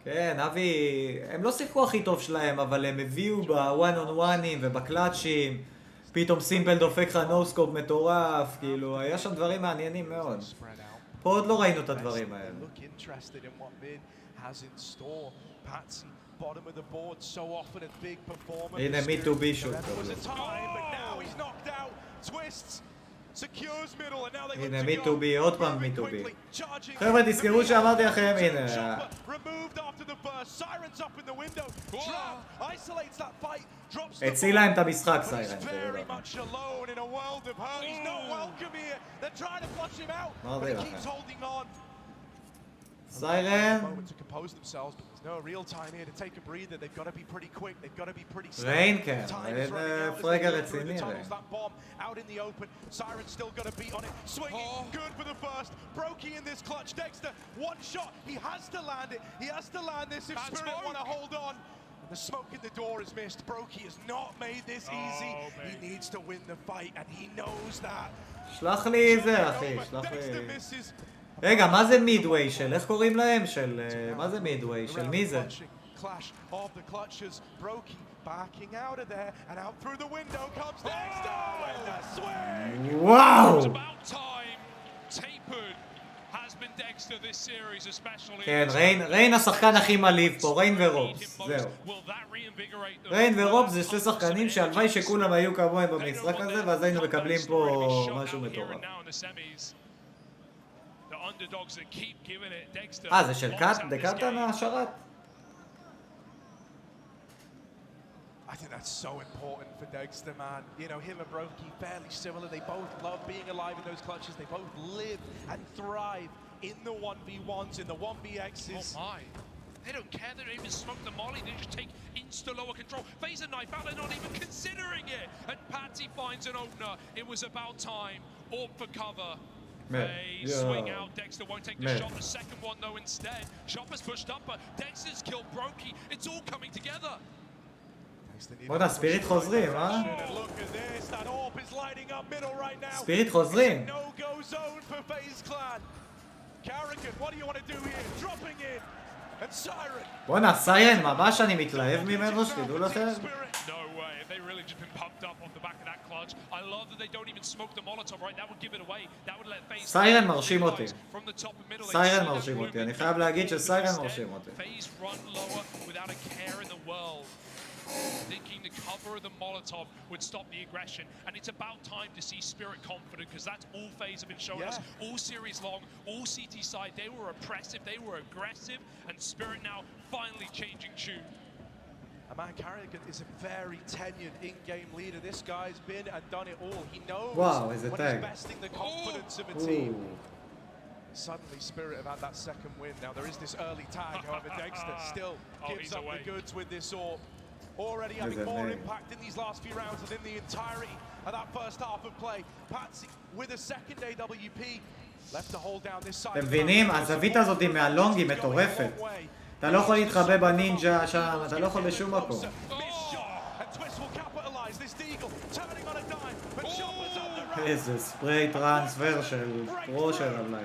כן, אבי, הם לא שיחקו הכי טוב שלהם, אבל הם הביאו בוואן און וואנים ובקלאצ'ים. פתאום סימפל דופק לך נוסקופ מטורף, כאילו, היה שם דברים מעניינים מאוד. פה עוד לא ראינו את הדברים האלה. הנה מי טו בי שוט. הנה מי טו בי, עוד פעם מי טו בי. חבר'ה, תזכרו שאמרתי לכם, הנה. הציל להם את המשחק, סיירן. מה זה לכם? סיירן. ריין כן, ריין פרגע רציני ריין. The smoke in the door is missed. Brokey has not made this easy. He needs to win the fight and he knows that. שלח לי זה, אחי, שלח לי. רגע, מה זה מידווי של? איך קוראים להם? של... מה זה מידווי? של מי זה? וואו! כן, ריין השחקן הכי מליב פה, ריין ורובס, זהו. ריין ורובס זה שתי שחקנים שהלוואי שכולם היו כמוהם במשחק הזה, ואז היינו מקבלים פה משהו מטורף. זה של דקארטן השרת? I think that's so important for Dexter, man. You know, him and Brokey, fairly similar. They both love being alive in those clutches. They both live and thrive in the 1v1s, in the 1vx's. Oh my. They don't care. They don't even smoke the molly. They just take insta-lower control. Phase a knife out. They're not even considering it. And Patsy finds an opener. It was about time. Orb for cover. Phase swing out. Dexter won't take the shot. The second one, though, instead. Shopper's pushed up, but Dexter's killed Brokey. It's all coming together. בוא'נה, ספיריט חוזרים, אה? ספיריט חוזרים. And Siren. בואנה, סיירן ממש אני מתלהב ממנו, שתדעו לכם. No way. If they really just been pumped up off the back of that clutch. I love that they don't even smoke the Molotov, right? That would give it away. That would let FaZe סיירן מרשים אותי. סיירן מרשים אותי. אני חייב להגיד שסיירן מרשים אותי. FaZe run lower without a care in the world. Thinking the cover of the Molotov would stop the aggression, and it's about time to see Spirit confident, because that's all FaZe have been showing us all series long, all CT side. They were oppressive, they were aggressive, and Spirit now finally changing tune. Man, Carrigan is a very tenured in-game leader. This guy's been and done it all. He knows when he's besting the confidence of a team. Suddenly Spirit have had that second win. Now there is this early tag, however Dexter still gives up the goods with this AWP. Already having more impact in these last few rounds than in the entirety of that first half of play. Patsy with a second AWP left to hold down this side. אתם מבינים? הזווית הזאת מהלונג היא מטורפת. אתה לא יכול להתחבא בנינג'ה שם, אתה לא יכול בשום מקום. איזה ספרי טרנספר של פרושר עליי.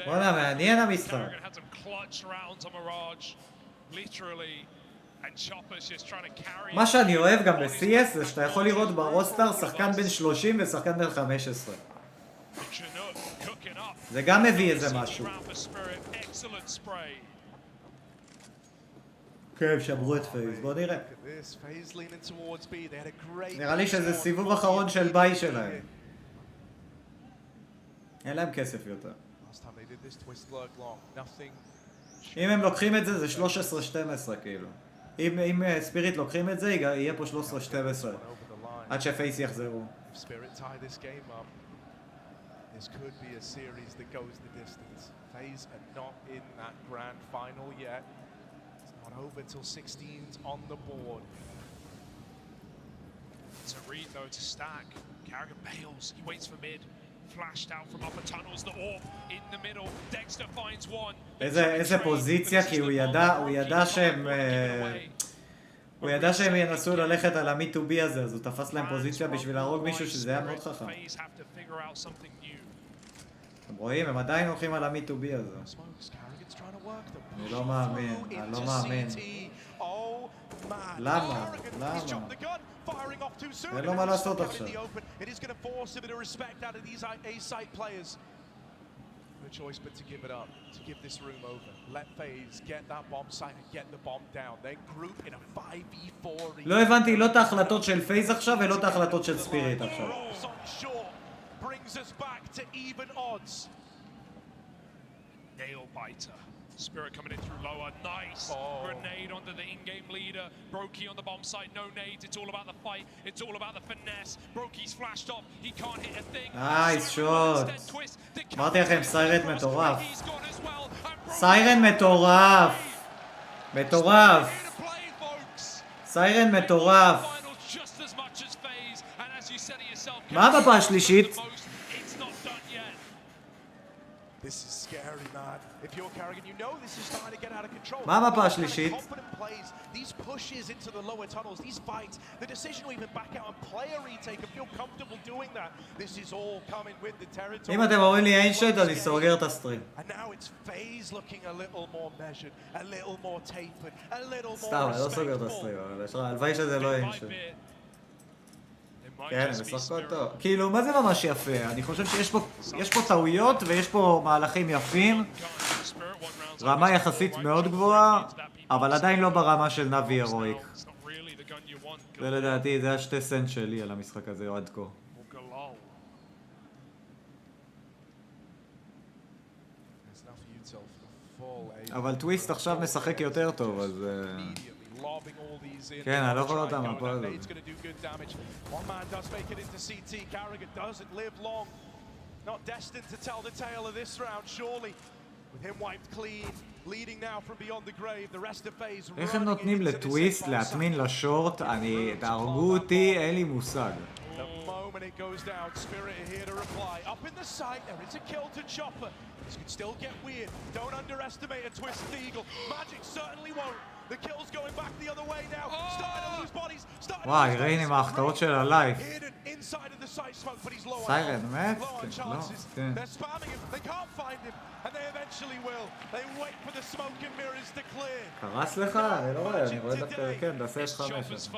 בואנה, מעניין המשחק. מה שאני אוהב גם ב-CS זה שאתה יכול לראות ברוסטר שחקן בן 30 ושחקן בן 15. זה גם מביא איזה משהו. כן, שברו את פייז, בוא נראה. נראה לי שזה סיבוב אחרון של ביי שלהם. אין להם כסף יותר. אם הם לוקחים את זה, זה 13-12 כאילו. אם ספיריט לוקחים את זה, יהיה פה 13-12. עד שפייס יחזרו. This could be a series that goes the distance. FaZe are not in that grand final yet. It's not over till 16's on the board. It's a read though, it's a stack. Carrigan bails, he waits for mid. Flashed out from upper tunnels, the AWP in the middle. Dexter finds one. איזה פוזיציה, כי הוא ידע שהם ינסו ללכת על ה-Me2B הזה, אז הוא תפס להם פוזיציה בשביל להרוג מישהו שזה היה מאוד חכם. אתם רואים? הם עדיין הולכים על ה-Me2B הזה. אני לא מאמין, אני לא מאמין. למה? למה? אין לו מה לעשות עכשיו. No choice but to give it up, to give this room over. Let FaZe get that bomb site and get the bomb down. Then group in a 5v4. לא הבנתי לא את ההחלטות של פייז עכשיו ולא את ההחלטות של ספיריט עכשיו. Brings us back to even odds. Nail biter. Spirit coming in through lower. Nice. Grenade onto the in-game leader. Brokey on the bomb site. No nades. It's all about the fight. It's all about the finesse. Brokey's flashed off. He can't hit a thing. Nice shot. אמרתי לכם, סיירן מטורף. סיירן מטורף. מטורף. סיירן מטורף. מה המפה השלישית? This is scary, man. If you're Carrigan, you know this is starting to get out of control. מה המפה השלישית? Confident plays, these pushes into the lower tunnels, these fights, the decision to even back out and play a retake and feel comfortable doing that. This is all coming with the territory. אם אתם אומרים לי אין שט, אני סוגר את הסטרים. And now it's FaZe looking a little more measured, a little more tapered, a little more סתם, אני לא סוגר את הסטרים, אבל הלוואי שזה לא אין שט. כן, הם משחקות טוב. כאילו, מה זה ממש יפה? אני חושב שיש פה טעויות ויש פה מהלכים יפים. רמה יחסית מאוד גבוהה, אבל עדיין לא ברמה של נאבי הרואיק. זה לדעתי, זה השתי סנט שלי על המשחק הזה עד כה. אבל טוויסט עכשיו משחק יותר טוב, אז... כן, אני לא יכול אותם מהפה הזאת. איך הם נותנים לטוויסט להטמין לשורט? תהרגו אותי, אין לי מושג. When it goes down, Spirit are here to reply. Up in the site, there is a kill to Chopper. This could still get weird. Don't underestimate a Twisted Eagle. Magic certainly won't. The kills going back the other way now. Starting to lose bodies. וואי, ריין עם ההחטאות של הלייף. Inside of the side smoke, but he's low on סיירן, health, מת? low on כן, לא, chances. כן. They're spamming him. They can't find him, and they eventually will. They wait for the smoke and mirrors to clear. קרס לך? אני לא רואה, אני רואה דווקא, כן, תעשה את 5.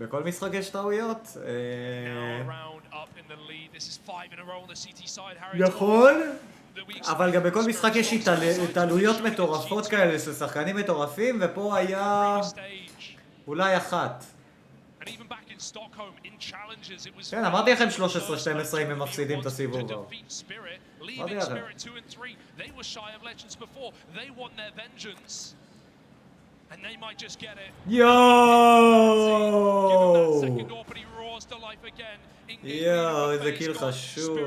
בכל משחק יש טעויות. נכון, אבל גם בכל משחק יש התעלויות מטורפות כאלה של שחקנים מטורפים, ופה היה אולי אחת. כן, אמרתי לכם 13-12 אם הם מפסידים את הסיבוב. אמרתי לכם. יואו! יואו, איזה קיל חשוב.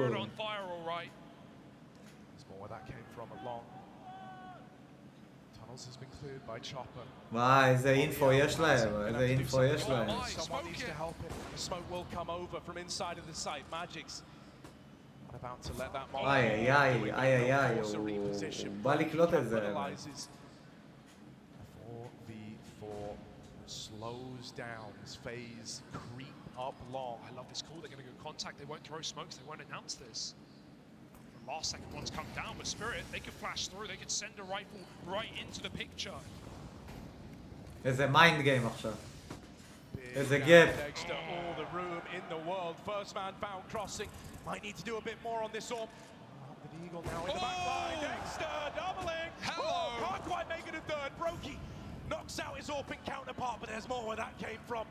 וואי, איזה אינפו יש להם, איזה אינפו יש להם. איי, איי, איי, איי, הוא בא לקלוט את זה. Slows down as phase creep up long. I love this call. They're going to go contact. They won't throw smokes. They won't announce this. The last second one's come down, but Spirit, they could flash through. They could send a rifle right into the picture. איזה מיינד גיים עכשיו. איזה גאפ. All the room in the world. First man found crossing. Might need to do a bit more on this orb. The Eagle now in the back line. Dexter doubling. Hello. Can't quite make it a third. Brokey knocks out his Orpin counterpart, but there's more where that came from.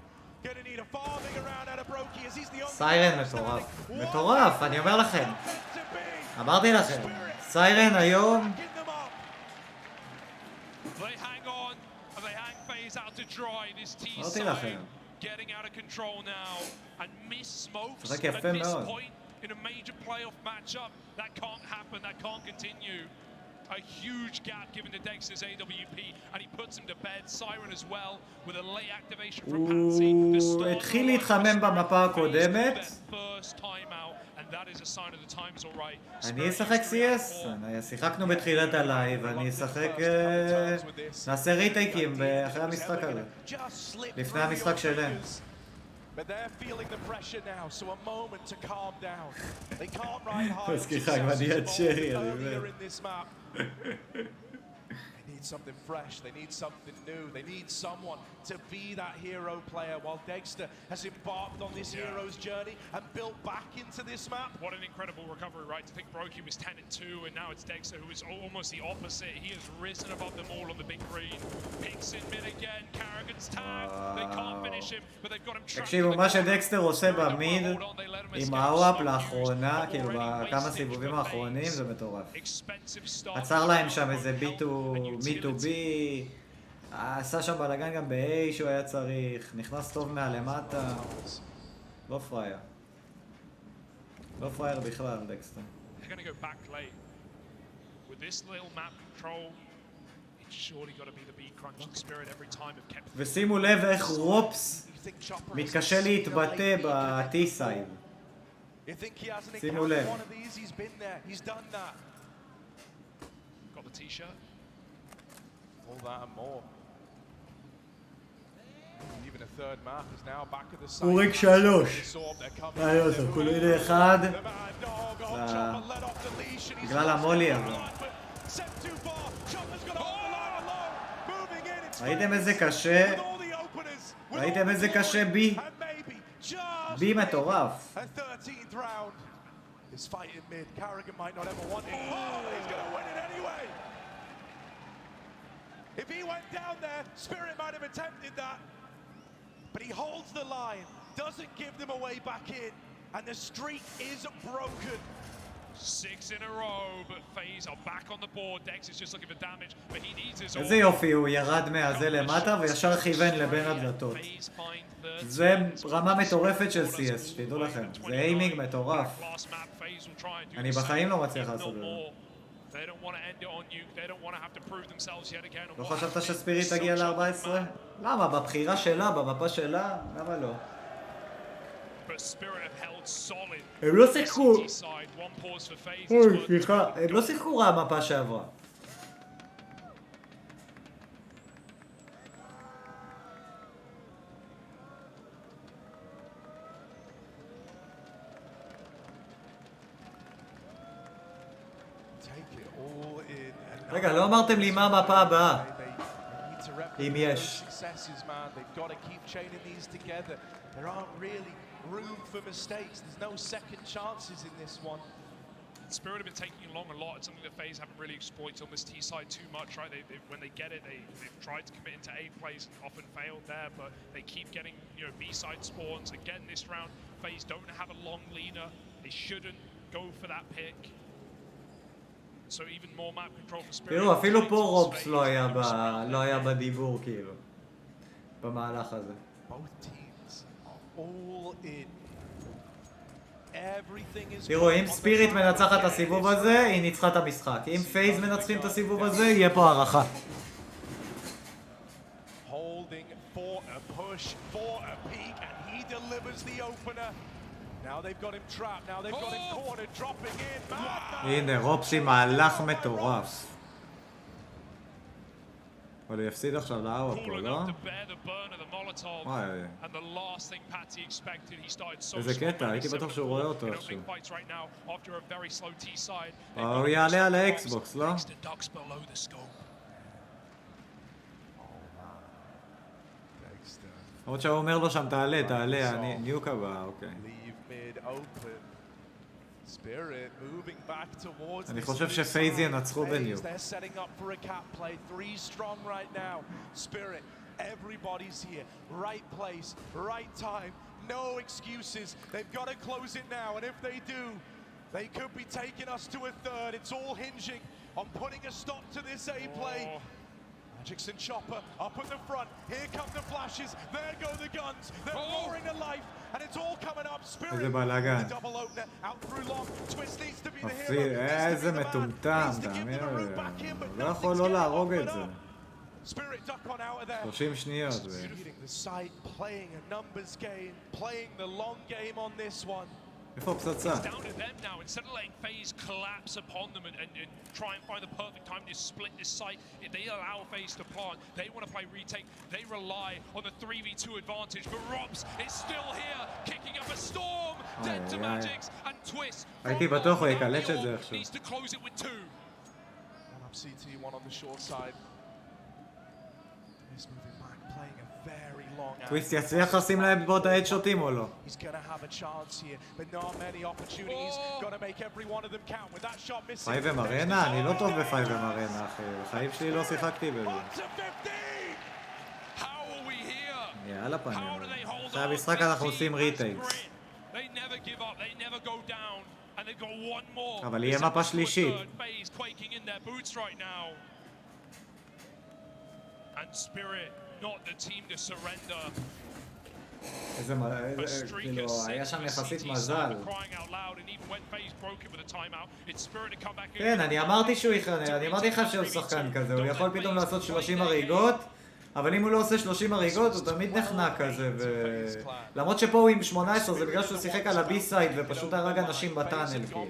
Gonna need a far bigger round out of Brokey as he's the only... סיירן מטורף. מטורף, אני אומר לכם. אמרתי לכם. סיירן היום... אמרתי לכם. שחק יפה מאוד. In a major playoff matchup, that can't happen, that can't continue. A huge gap given to Dexter's AWP, and he puts him to bed. Siren as well, with a late activation from Patsy. הוא התחיל להתחמם במפה הקודמת. אני אשחק CS, שיחקנו בתחילת הלייב, אני אשחק... נעשה ריטייקים אחרי המשחק הזה. לפני המשחק שלהם. But they're feeling the pressure now, so a moment to calm down. They can't ride high earlier in this map. They need something fresh, they need something new, they need someone to be that hero player while Dexter has embarked on this hero's journey and built back into this map. What an incredible recovery, right? To think Brokey was 10-2 and now it's Dexter who is almost the opposite. He has risen above them all on the big green. Picks in mid again, Carrigan's tag. They can't finish him, but they've got him trapped. תקשיבו, מה שדקסטר עושה במיד עם האוואפ לאחרונה, כאילו בכמה סיבובים האחרונים, זה מטורף. עצר להם שם איזה B2B, עשה שם בלגן גם ב-A שהוא היה צריך, נכנס טוב מהלמטה, לא פרייר. לא פרייר בכלל, דקסטר. ושימו לב איך רופס מתקשה להתבטא ב-T-סייד. שימו לב. הוא ריק 3. כולי אחד. בגלל המולי הזה. ראיתם איזה קשה? ראיתם איזה קשה בי? בי מטורף. If he went down there, Spirit might have attempted that. But he holds the line, doesn't give them a way back in, and the streak is broken. 6 in a row, but FaZe are back on the board. Dex is just looking for damage, but he needs his... איזה יופי, הוא ירד מהזה למטה וישר כיוון לבין הדלתות. זה רמה מטורפת של CS, שתדעו לכם. זה איימינג מטורף. אני בחיים לא מצליח לעשות את זה. לא חשבת שספיריט תגיע ל-14? למה? בבחירה שלה, במפה שלה? למה לא? הם לא שיחקו... אוי, סליחה, הם לא שיחקו רע המפה שעברה. רגע, לא אמרתם לי מה המפה הבאה. אם יש. Spirit have been taking long a lot. It's something that FaZe haven't really exploited on this T side too much, right? When they get it, they've tried to commit into A plays and often failed there, but they keep getting, B side spawns. Again, this round, FaZe don't have a long leaner. They shouldn't go for that pick. So even more map control for Spirit. תראו, אפילו פה רובס לא היה בדיבור, כאילו, במהלך הזה. Both teams are all in. תראו, אם ספיריט מנצחת את הסיבוב הזה, היא ניצחה את המשחק. אם פייז מנצחים את הסיבוב הזה, יהיה פה הערכה. הנה, רופסי מהלך מטורף. אבל הוא יפסיד עכשיו לאווה פה, לא? וואי. איזה קטע, הייתי בטוח שהוא רואה אותו עכשיו. הוא יעלה על האקסבוקס, לא? עוד שהוא אומר לו שם, תעלה, אני ניוק הבא, אוקיי. אני חושב שפייז ינצחו בניוק. Everybody's here. Right place, right time. No excuses. They've got to close it now. And if they do, they could be taking us to a third. It's all hinging on putting a stop to this A play. Magix and Chopper up at the front. Here come the flashes. There go the guns. They're roaring to life. And it's all coming up. Spirit. The double opener out through long. Twist needs to be the hero. איזה מטומטם, תאמין לי. לא יכול לא להרוג את זה. 30 שניות. איפה פצצה? Instead of letting FaZe collapse upon them and try and find the perfect time to split this site, if they allow FaZe to plant, they want to play retake, they rely on the 3v2 advantage, but Robs is still here, kicking up a storm, dead to Magix and Twist. הייתי בטוח הוא יקלט את זה עכשיו. Needs to close it with 2. One up CT, one on the short side. He's moving back, playing a very long out. טוויסט יצליח לשים להם בו את ההדשוטים או לא? He's gonna have a chance here, but not many opportunities. Gonna make every one of them count with that shot missing. פייבם ארנה? אני לא טוב בפייבם ארנה, אחי. בחיים שלי לא שיחקתי בזה. יאללה פנים. אחרי המשחק אנחנו עושים ריטייקס. אבל יהיה מפה שלישית. And Spirit, not the team to surrender. איזה, כאילו, היה שם יחסית מזל. כן, אני אמרתי שהוא יכנע, אני אמרתי לך שהוא שחקן כזה, הוא יכול פתאום לעשות 30 הריגות, אבל אם הוא לא עושה 30 הריגות, הוא תמיד נחנק כזה, למרות שפה הוא עם 18, זה בגלל שהוא שיחק על הבי סייד ופשוט הרג אנשים בטאנל, כאילו.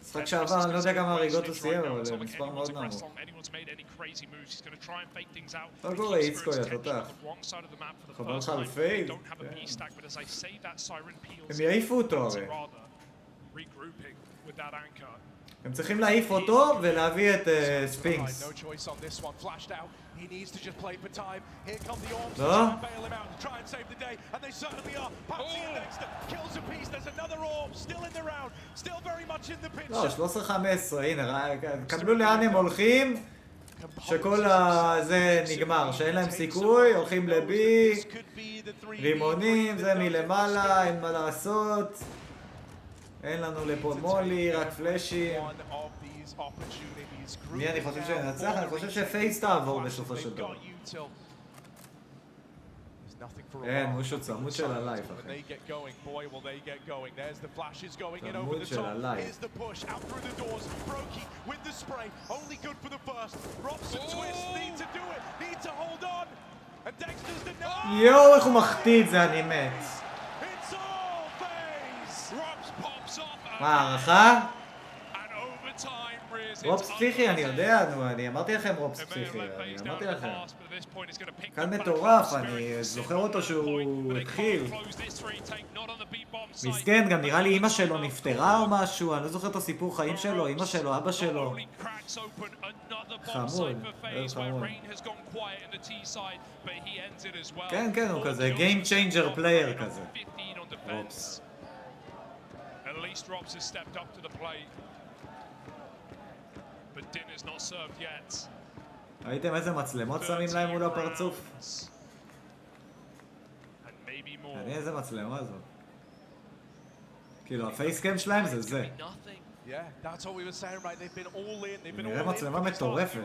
משחק שעבר, אני לא יודע כמה הריגות הוא סיים, אבל זה מספר מאוד נמוך. לא קורה איצקו, יא תותח. חבל לך על פייד? הם יעיפו אותו הרי. הם צריכים להעיף אותו ולהביא את ספינקס. לא? לא, 13-15, הנה, קבלו לאן הם הולכים, שכל זה נגמר, שאין להם סיכוי, הולכים לבי, רימונים, זה מלמעלה, אין מה לעשות. אין לנו לפה מולי, רק פלאשים. מי אני חושב שנצח? אני חושב שפייס תעבור בסופו של דבר. אין, מושו צמוד של הלייף, אחי. צמוד של הלייף. יואו, איך הוא מחטיא את זה, אני מת. מה, הערכה? רופס פסיכי, אני יודע, נו, אני אמרתי לכם רופס פסיכי, אני אמרתי לכם. כאן מטורף, אני זוכר אותו שהוא התחיל. מסכן, גם נראה לי אמא שלו נפטרה או משהו, אני לא זוכר את הסיפור חיים שלו, אמא שלו, אבא שלו. חמוד, חמוד. כן, כן, הוא כזה Game Changer Player כזה. רופס. At least Robs has stepped up to the plate. But dinner's not served yet. ראיתם איזה מצלמות שמים להם מול הפרצוף? אני איזה מצלמה זו. כאילו הפייסקאם שלהם זה זה. נראה מצלמה מטורפת.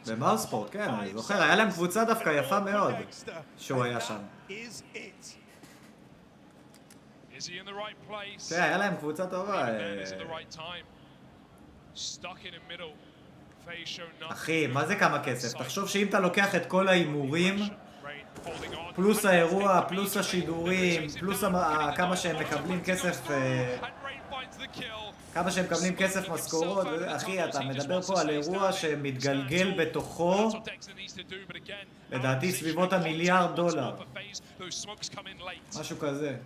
במאוספורט, כן, אני זוכר, היה להם קבוצה דווקא יפה מאוד שהוא היה שם. כן, היה להם קבוצה טובה. אחי, מה זה כמה כסף? תחשוב שאם אתה לוקח את כל ההימורים, פלוס האירוע, פלוס השידורים, פלוס כמה שהם מקבלים כסף, כמה שהם מקבלים כסף משכורות, אחי, אתה מדבר פה על אירוע שמתגלגל בתוכו, לדעתי סביבות $1 מיליארד. משהו כזה.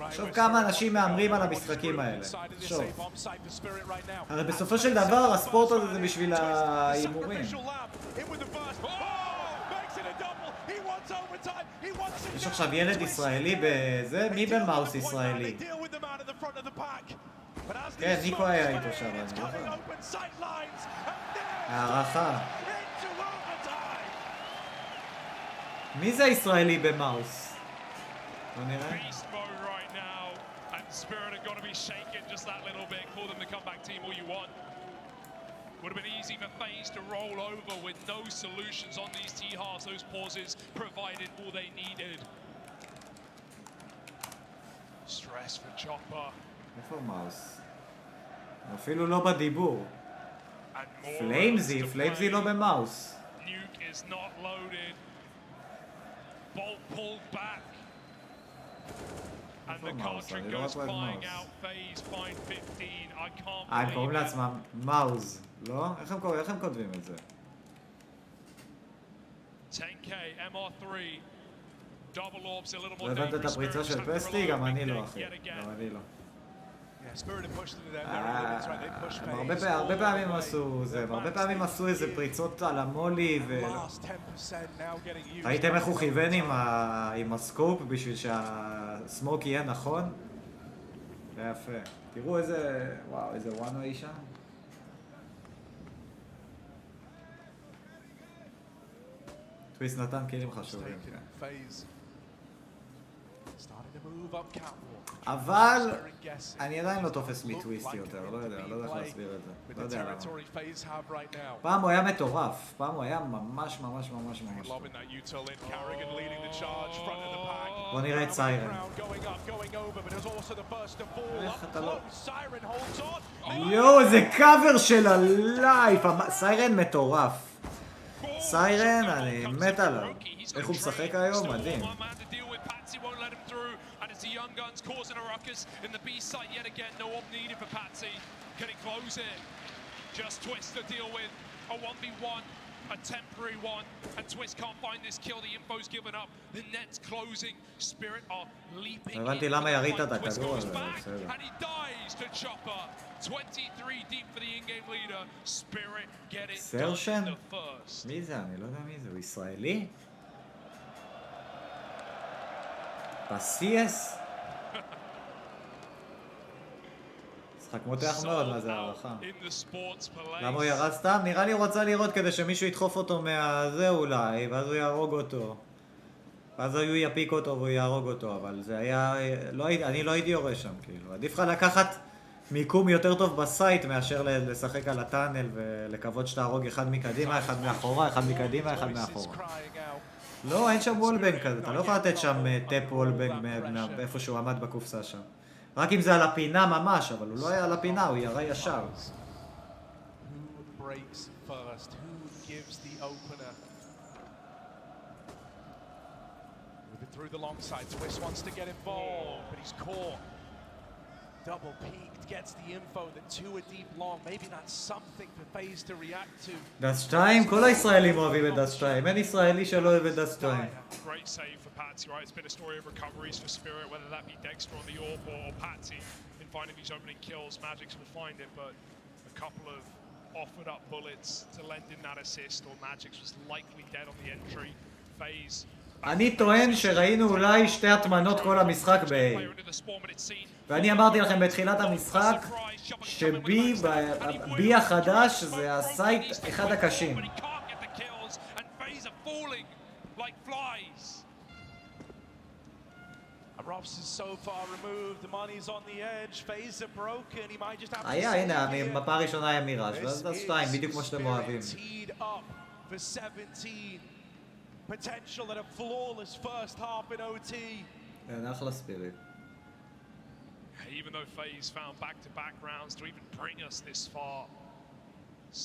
עכשיו כמה אנשים מאמרים על המשחקים האלה. שוב. הרי בסופו של דבר הספורט הזה זה בשביל ההימורים. יש עכשיו ילד ישראלי בזה? מי במאוס ישראלי? כן, ניקו היה איתו שם, אני לא יודע. הערכה. מי זה הישראלי במאוס? בוא נראה. Would have been easy for FaZe to roll over with no solutions on these T-halves. Those pauses provided all they needed. Stress for Chopper. איפה מאוס? אפילו לא בדיבור. פליימזי לא במאוס. Nuke is not loaded. Bolt pulled back. And the cartridge goes flying out. FaZe find 15. I can't הם קוראים לעצמם מאוז, לא? איך הם כותבים את זה? 10K, MR3. Double orbs a little more לא הבנת את הפריצה של פסטי? גם אני לא, אחי. גם אני לא. הרבה פעמים עשו זה, הרבה פעמים עשו איזה פריצות על המולי ראיתם איך הוא כיוון עם הסקופ בשביל שהסמוק יהיה נכון? זה יפה. תראו איזה, וואו, איזה וואנו שם. טוויסט נתן כלים חשובים. אבל אני עדיין לא תופס מטוויסט יותר, לא יודע איך להסביר את זה, לא יודע למה. פעם הוא היה מטורף, פעם הוא היה ממש טוב. בוא נראה את סיירן. איך אתה לא... יואו, זה קאבר של הלייף, סיירן מטורף. סיירן, אני מת עליו. איך הוא משחק היום? מדהים. The Young Guns causing a ruckus in the B site yet again. No one needed for Patsy. Can he close it? Just Twist to deal with a 1v1, a temporary one. And Twist can't find this kill. The info's given up. The net's closing. Spirit are leaping. הבנתי למה ירית את הכדור הזה. And he dies to Chopper. 23 deep for the in-game leader. Spirit get it done in the first. מי זה? אני לא יודע מי זה. הוא ישראלי? פסייס? משחק מותח מאוד, מה זה הערכה? למה הוא ירד סתם? נראה לי הוא רצה לראות כדי שמישהו ידחוף אותו מהזה אולי, ואז הוא יהרוג אותו. ואז הוא יפיק אותו והוא יהרוג אותו, אבל זה היה... אני לא הייתי יורה שם, כאילו. עדיף לך לקחת מיקום יותר טוב בסייט מאשר לשחק על הטאנל ולקוות שתהרוג אחד מקדימה, אחד מאחורה, אחד מקדימה, אחד מאחורה. לא, אין שם וולבנג כזה, אתה לא יכול לתת שם טאפ וולבנג מאיפה שהוא עמד בקופסה שם. רק אם זה על הפינה ממש, אבל הוא לא היה על הפינה, הוא ירה ישר. through the long side. Twist wants to get involved, but he's caught. Double peaked, gets the info that two are deep long. Maybe that's something for FaZe to react to. דס 2, כל הישראלים אוהבים את דס 2. אין ישראלי שלא אוהב את דס 2. Great save for Patsy, right? It's been a story of recoveries for Spirit, whether that be Dexter on the AWP or Patsy in finding these opening kills. Magix will find it, but a couple of offered up bullets to lend in that assist, or Magix was likely dead on the entry. FaZe. אני טוען שראינו אולי שתי התמנות כל המשחק ב-A. ואני אמרתי לכם בתחילת המשחק שבי החדש זה הסייט אחד הקשים. הנה, המפה הראשונה היה מיראז' ואז דס 2, בדיוק כמו שאתם אוהבים. Potential at a flawless first half in OT. כן, אחלה ספיריט. Even though FaZe found back-to-back rounds to even bring us this far,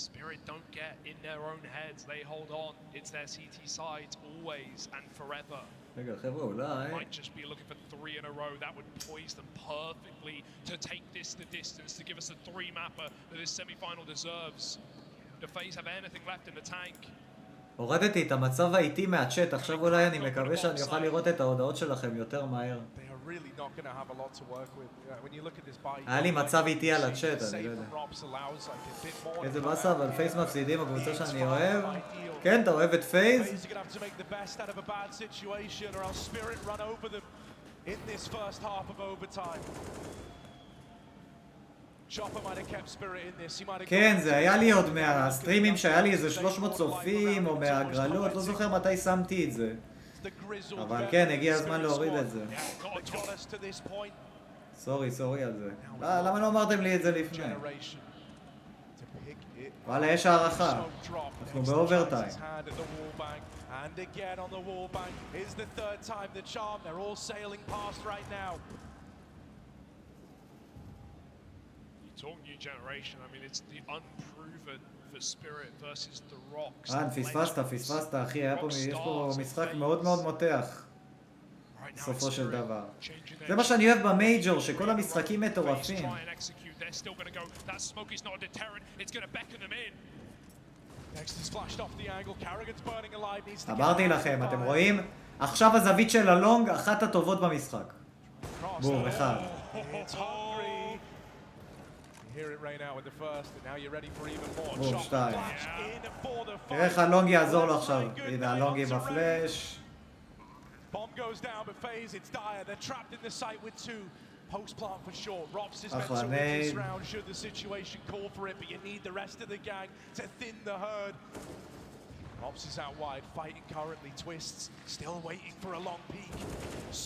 Spirit don't get in their own heads. They hold on. It's their CT sides always and forever. רגע, חבר'ה, אולי... Might just be looking for 3 in a row. That would poise them perfectly to take this the distance, to give us a 3-mapper that this semi-final deserves. Do FaZe have anything left in the tank? הורדתי את המצב האיטי מהצ'אט, עכשיו אולי אני מקווה שאני אוכל לראות את ההודעות שלכם יותר מהר. היה לי מצב איטי על הצ'אט, אני לא יודע. איזה באסה, אבל פייס מפסידים, הקבוצה שאני אוהב. כן, אתה אוהב את פייס? כן, זה היה לי עוד מהסטרימים שהיה לי איזה 300 צופים או מהגרלות, לא זוכר מתי שמתי את זה. אבל כן, הגיע הזמן להוריד את זה. סורי על זה. למה לא אמרתם לי את זה לפני? וואלה, יש הערכה. אנחנו באוברטיים. And again on the wall bank is the third time the charm. They're all sailing past right now. Talk new generation. I mean, it's the unproven for Spirit versus the Rocks. פספסת, אחי. יש פה משחק מאוד מאוד מותח. בסופו של דבר. זה מה שאני אוהב במייג'ור, שכל המשחקים מטורפים. אמרתי לכם, אתם רואים? עכשיו הזווית של הלונג, אחת הטובות במשחק. בום, אחד. בום, 2. תראה איך הלונג יעזור לו עכשיו. הנה הלונג עם הפלאש. Bomb goes down, but FaZe, it's dire. They're trapped in the site with 2. Post plant for sure. Robs is meant to win this round should the situation call for it, but you need the rest of the gang to thin the herd. Robs is out wide, fighting currently. Twists, still waiting for a long peek.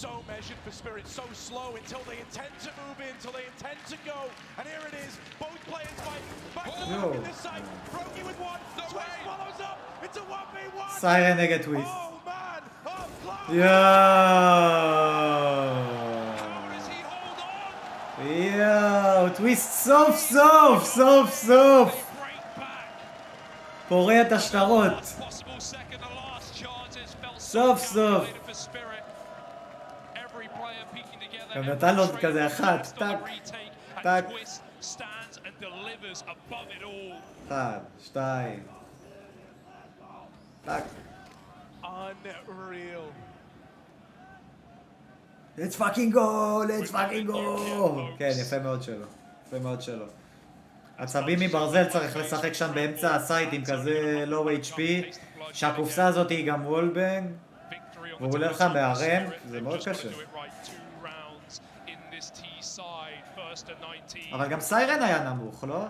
So measured for Spirit, so slow until they intend to move in, until they intend to go. And here it is, both players fighting. Back to back in this site. Brokey with 1. Twist follows up. It's a 1v1. Siren nigga Twist. Oh man, יואו, טוויסט סוף פורע את השטרות סוף גם נתן לו כזה אחת טק 1, 2 טק unreal. Let's fucking go! כן, יפה מאוד שלו. עצבים מברזל צריך לשחק שם באמצע הסייט עם כזה לואו HP, שהקופסה הזאת היא גם וולבנג, והוא עולה לך מהרם, זה מאוד קשה. אבל גם סיירן היה נמוך, לא?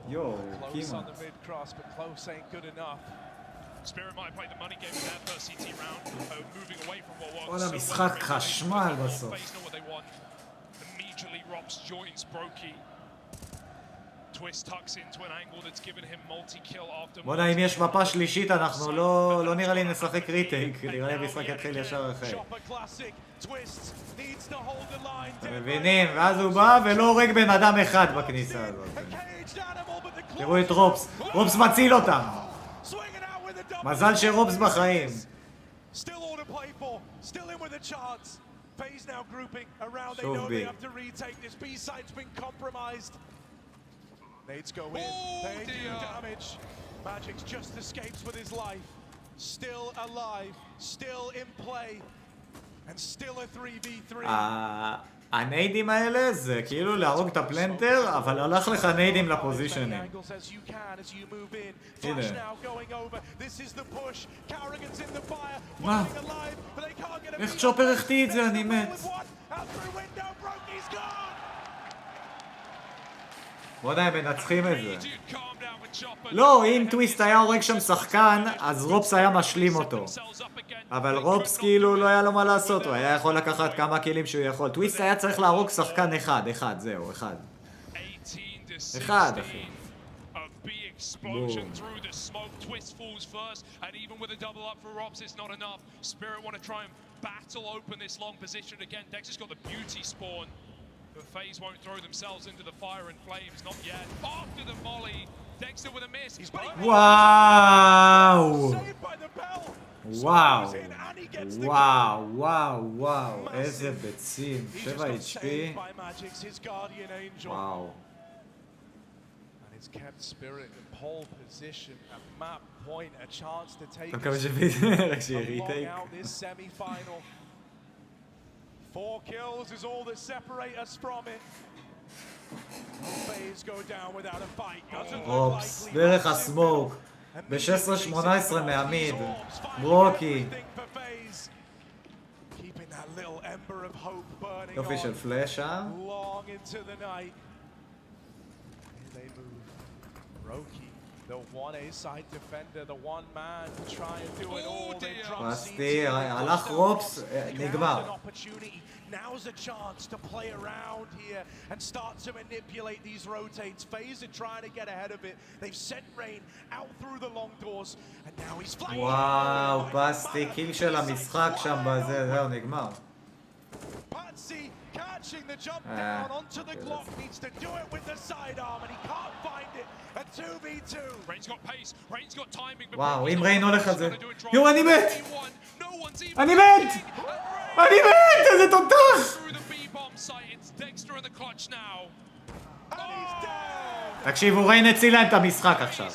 יואו, כמעט. כל המשחק חשמל בסוף. בוא'נה, אם יש מפה שלישית אנחנו לא נראה לי נשחק ריטייק, נראה לי המשחק יתחיל ישר אחרי. אתם מבינים? ואז הוא בא ולא הורג בן אדם אחד בכניסה הזאת. תראו את רופס מציל אותם. מזל שרופס בחיים. play for. Still in with a chance. FaZe now grouping around. They know they have to retake this. B side's been compromised. Nades go in. They do damage. Magic's just escapes with his life. Still alive. Still in play. And still a 3v3. הניידים האלה זה כאילו להרוג את הפלנטר, אבל הלך לך ניידים לפוזישנים. הנה. מה? איך צ'ופר החטיא את זה? אני מת. בוא נהיה מנצחים את זה. לא, אם טוויסט היה הורג שם שחקן, אז רופס היה משלים אותו. אבל רופס כאילו לא היה לו מה לעשות, הוא היה יכול לקחת כמה קילים שהוא יכול. טוויסט היה צריך להרוג שחקן אחד, זהו, אחד, אחי. Explosion through the smoke. Twist falls first, and even with a double up for Robs, it's not enough. Spirit want to try and battle open this long position again. Dexter's got the beauty spawn, but FaZe won't throw themselves into the fire and flames, not yet. After the volley, Dexter with a miss. וואו! וואו, איזה ביצים. 7 HP. וואו. It's kept Spirit in pole position, a map point, a chance to take along out this semi-final. 4 kills is all that separate us from it. FaZe go down without a fight. רופס, דרך הסמוק. ב-16-18 מהמיד. ברוקי. יופי של פלאש, Roki, the 1A side defender, the one man to try and do it all. They drop מסתי, הלך רופס, נגמר. Now's a chance to play around here and start to manipulate these rotates. FaZe are trying to get ahead of it. They've sent Rain out through the long doors and now he's flying. וואו, פסטי, קיל של המשחק שם בזה, זהו, נגמר. Patsy catching the jump down onto the Glock, needs to do it with the sidearm and he can't find it. A 2v2. Rain's got pace, Rain's got timing. וואו, אם ריין הולך על זה. יואו, אני מת! אני מת! אני מת! איזה תותח! תקשיבו, ריין הציל להם את המשחק עכשיו.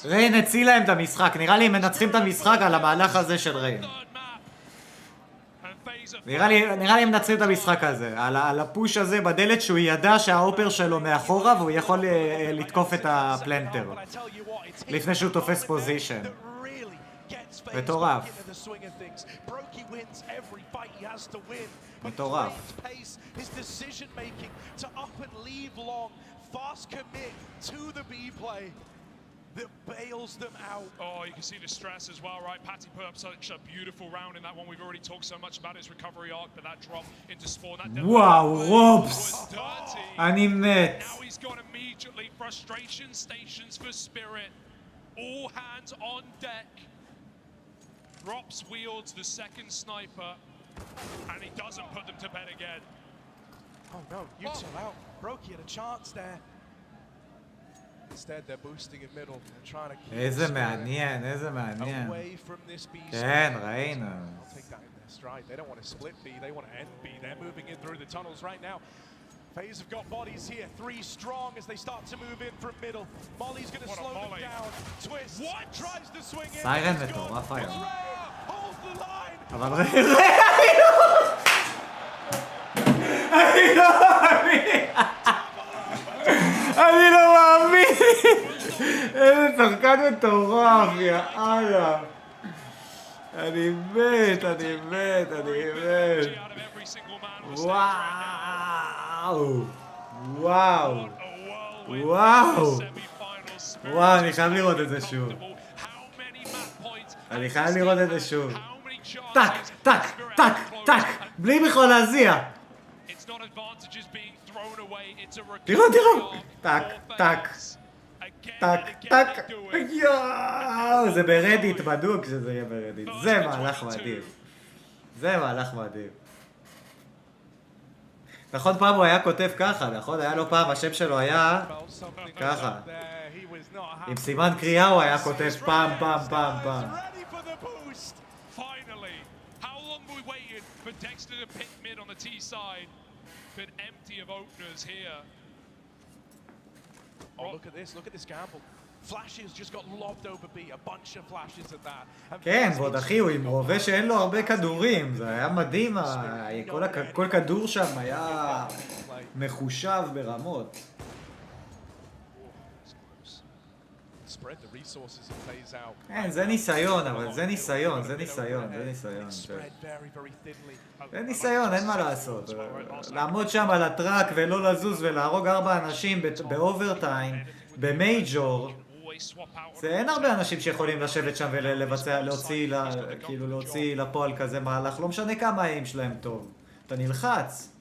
ריין הציל להם את המשחק. נראה לי הם מנצחים את המשחק על המהלך הזה של ריין. נראה לי הם מנצחים את המשחק הזה. על הפוש הזה בדלת שהוא ידע שהאופר שלו מאחורה והוא יכול לתקוף את הפלנטר. לפני שהוא תופס פוזישן. מטורף. מטורף. That bails them out. Oh, you can see the stress as well, right? Patty put up such a beautiful round in that one. We've already talked so much about his recovery arc, but that drop into spawn, that wow, Robs! אני מת. Now he's got immediately frustration stations for Spirit. All hands on deck. Rops wields the second sniper, and he doesn't put them to bed again. Oh no, you chill out. Brokey had a chance there. Instead, they're boosting in middle and trying to keep איזה מעניין, איזה מעניין. כן, ראינו. I'll take that in their stride. They don't want to split B, they want to end B. They're moving in through the tunnels right now. FaZe have got bodies here, 3 strong as they start to move in from middle. Molly's going to slow them down. Twist tries to swing in. סיירן מטורף היום. Holds the line. אבל אני לא מאמין! איזה שחקן מטורף, יאללה. אני מת. וואו, אני חייב לראות את זה שוב. טק, בלי בכלל להזיע. תראו, טק, יואו, זה ברדיט בדוק שזה יהיה ברדיט. זה מהלך מדהים. נכון, פעם הוא היה כותב ככה, נכון? היה לו פעם, השם שלו היה ככה. עם סימן קריאה הוא היה כותב פעם. Oh, look at this gamble. Flashes just got lobbed over B, a bunch of flashes at that. כן, ועוד אחי, הוא עם רובה שאין לו הרבה כדורים, זה היה מדהים, כל כדור שם היה מחושב ברמות. כן, זה ניסיון, אבל זה ניסיון. זה ניסיון, אין מה לעשות. לעמוד שם על הטראק ולא לזוז ולהרוג 4 אנשים באוברטיים, במייג'ור, אין הרבה אנשים שיכולים לשבת שם ולבצע, להוציא לפועל כזה מהלך, לא משנה כמה האם שלהם טוב. אתה נלחץ.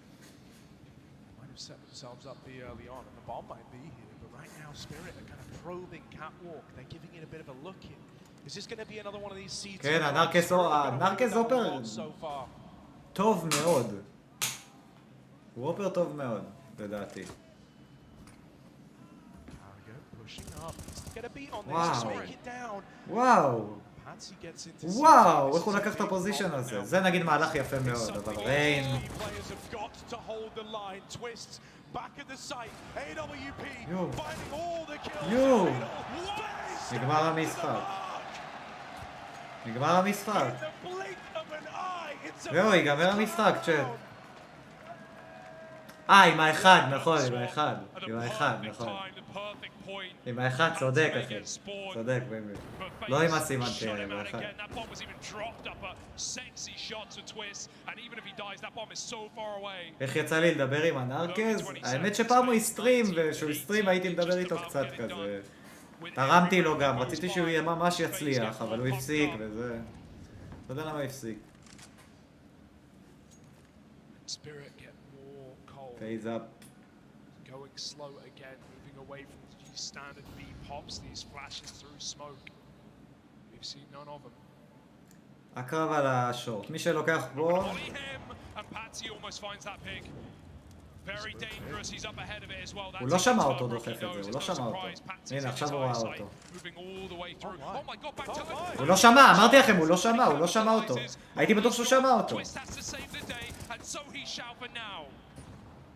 כן, הנרקס אופר טוב מאוד. הוא אופר טוב מאוד, לדעתי. וואו, איך הוא לקח את הפוזישן הזה. זה נגיד מהלך יפה מאוד, אבל ריין... יואו, נגמר המשחק. זהו, ייגמר המשחק, צ'אט. עם האחד, נכון, עם האחד, צודק אחי, צודק באמת. לא עם הסימן קריאה, עם האחד. איך יצא לי לדבר עם הנרקז? האמת שפעם הוא הסטרים, וכשהוא הסטרים הייתי מדבר איתו קצת כזה. תרמתי לו גם, רציתי שהוא יהיה ממש יצליח, אבל הוא הפסיק וזה... לא יודע למה הפסיק. Phase up. Going slow again, moving away from the standard B pops, these flashes through smoke. We've seen none of them. הקרב על השורט. מי שלוקח בו... And Patsy almost finds that pick. Very dangerous, he's up ahead of it as well. הוא לא שמע אותו דוחף את זה, הוא לא שמע אותו. הנה, עכשיו הוא ראה אותו. הוא לא שמע, אמרתי לכם, הוא לא שמע אותו. הייתי בטוח שהוא שמע אותו.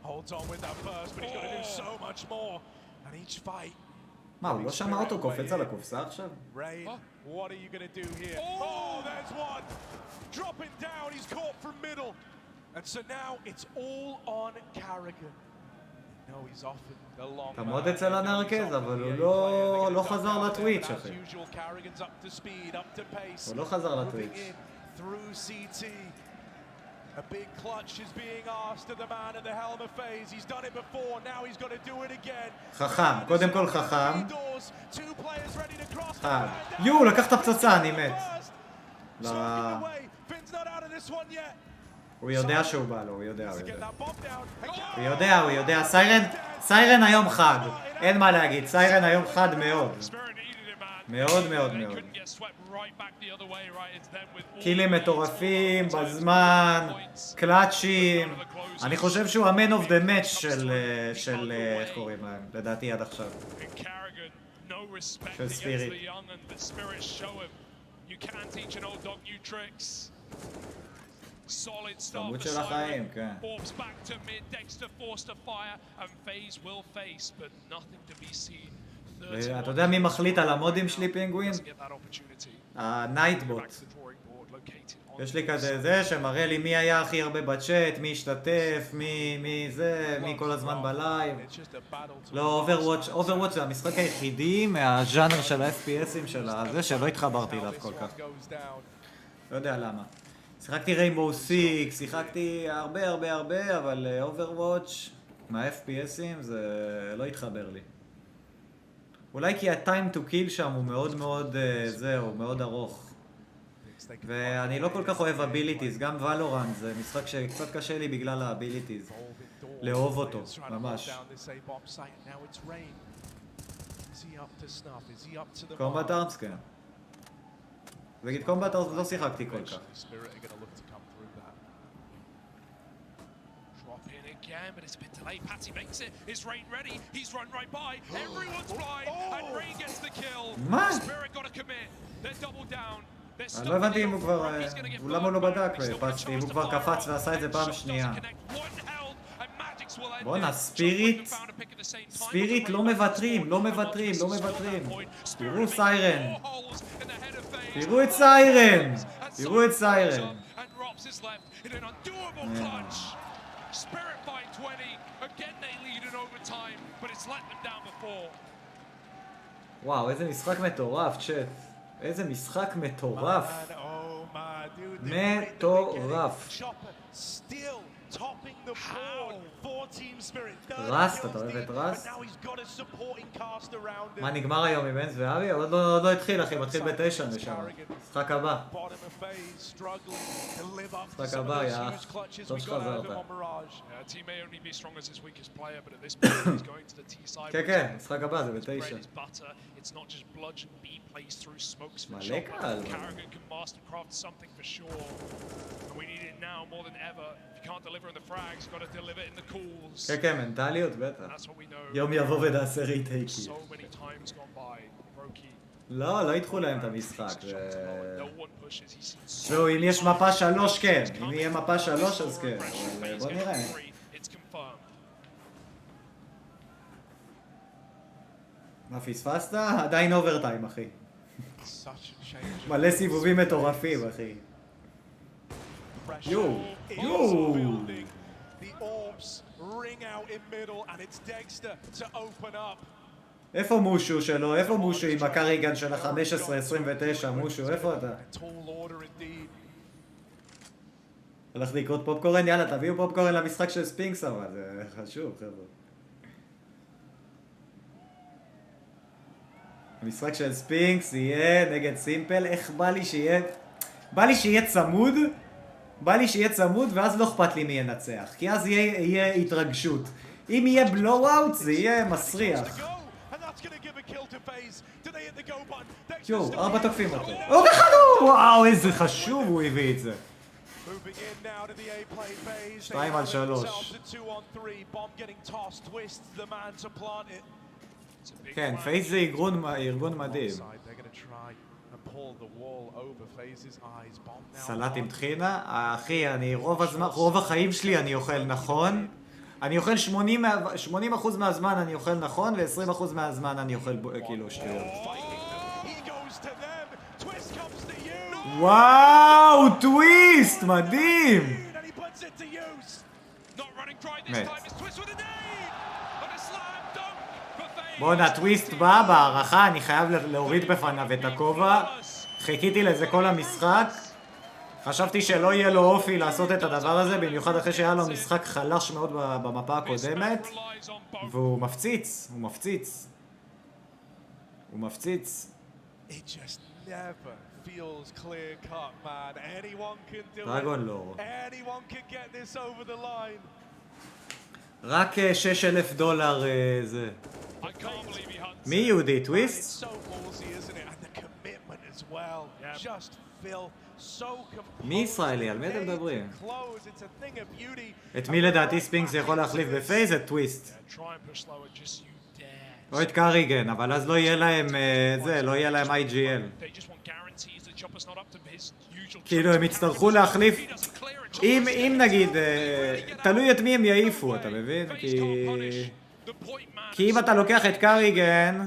Holds on with that burst, but he's got to do so much more. And each fight. מה, הוא לא שמע אותו קופץ על הקופסה עכשיו? Rain, what are you going to do here? Oh, there's one! Dropping down, he's caught from middle. And so now it's all on Carrigan. No, he's offered the long אתה מאוד אצל הנרקז, אבל הוא לא חזר לטוויץ' אחי. הוא לא חזר לטוויץ'. A big clutch is being asked of the man at the helm of FaZe. He's done it before, now he's got to do it again. חכם, קודם כל חכם. יואו, לקח את הפצצה, אני מת. הוא יודע שהוא בא לו, הוא יודע. סיירן היום חד. אין מה להגיד, סיירן היום חד מאוד. מאוד. קילים מטורפים, בזמן, קלאצ'ים. אני חושב שהוא המן אוף דה מאץ' של איך קוראים להם, לדעתי עד עכשיו. של ספיריט. תרבות של החיים, כן. אתה יודע מי מחליט על המודים שלי פינגווין? הנייטבוט. יש לי כזה זה שמראה לי מי היה הכי הרבה בצ'אט, מי השתתף, מי כל הזמן בלייב. לא, אוברוואץ' זה המשחק היחידי מהז'אנר של ה-FPSים של הזה שלא התחברתי אליו כל כך. לא יודע למה. שיחקתי ריימבו 6, שיחקתי הרבה, אבל אוברוואץ' מה-FPSים זה לא התחבר לי. אולי כי ה-time to kill שם הוא מאוד מאוד ארוך. ואני לא כל כך אוהב abilities, גם ולורנט זה משחק שקצת קשה לי בגלל ה-abilities. לאהוב אותו, ממש. קומבט ארמס, כן. נגיד קומבט ארמס לא שיחקתי כל כך. drop in again, but it's a bit delayed. Patsy makes it. Is Rain ready? He's run right by. Everyone's blind, and Rain gets the kill. Spirit got to commit. They're double down. אני לא הבנתי אם הוא כבר... למה הוא לא בדק פסתי, אם הוא כבר קפץ ועשה את זה פעם שנייה. בואנה, ספיריט לא מוותרים, לא מוותרים, לא מוותרים. תראו סיירן. תראו את סיירן. תראו את סיירן. וואו, איזה משחק מטורף, צ'אט. איזה משחק מטורף. מטורף. רסט, אתה אוהב את רסט? מה נגמר היום עם אנס ואבי? עוד לא התחיל אחי, מתחיל ב9 לשם. משחק הבא. משחק הבא, יא. טוב שחזרת. כן, כן, משחק הבא זה ב9. מלא קהל. כן, כן, מנטליות, בטח. יום יבוא ונעשה ריטייקים. לא ידחו להם את המשחק. זהו, אם יש מפה 3, כן. אם יהיה מפה 3, אז כן. אבל בוא נראה. מה פספסת? עדיין אוברטיים, אחי. מלא סיבובים מטורפים, אחי. יו! יו! איפה מושו שלו? איפה מושו עם הקריגן של ה-15-29? מושו, איפה אתה? הולך לקרות פופקורן? יאללה, תביאו פופקורן למשחק של ספינקס, אבל זה חשוב, חבר'ה. המשחק של ספינקס יהיה נגד סימפל. איך בא לי שיהיה... בא לי שיהיה צמוד. בא לי שיהיה צמוד ואז לא אכפת לי מי ינצח. כי אז יהיה התרגשות. אם יהיה בלואו-אוט זה יהיה מסריח. יו, 4 תוקפים אותו. או בחלו! וואו, איזה חשוב הוא הביא את זה. 2-3. כן, פייס זה ארגון מדהים. סלט עם טחינה? אחי, רוב החיים שלי אני אוכל נכון. אני אוכל 80% מהזמן אני אוכל נכון, ו20% מהזמן אני אוכל כאילו שטויות. וואו, טוויסט! מדהים! מת. בואנה, טוויסט בא בהערכה, אני חייב להוריד בפניו את הכובע. חיכיתי לזה כל המשחק. חשבתי שלא יהיה לו אופי לעשות את הדבר הזה, במיוחד אחרי שהיה לו משחק חלש מאוד במפה הקודמת. והוא מפציץ, הוא מפציץ. הוא מפציץ. דרגון לא. רק $6,000 זה. מי יהודי? טוויסט? מי ישראלי? על מי אתם מדברים? את מי לדעתי ספינקס יכול להחליף בפייס? את טוויסט. או את קריגן, אבל אז לא יהיה להם זה, לא יהיה להם IGL. כאילו הם יצטרכו להחליף. אם נגיד, תלוי את מי הם יעיפו, אתה מבין? כי אם אתה לוקח את קריגן,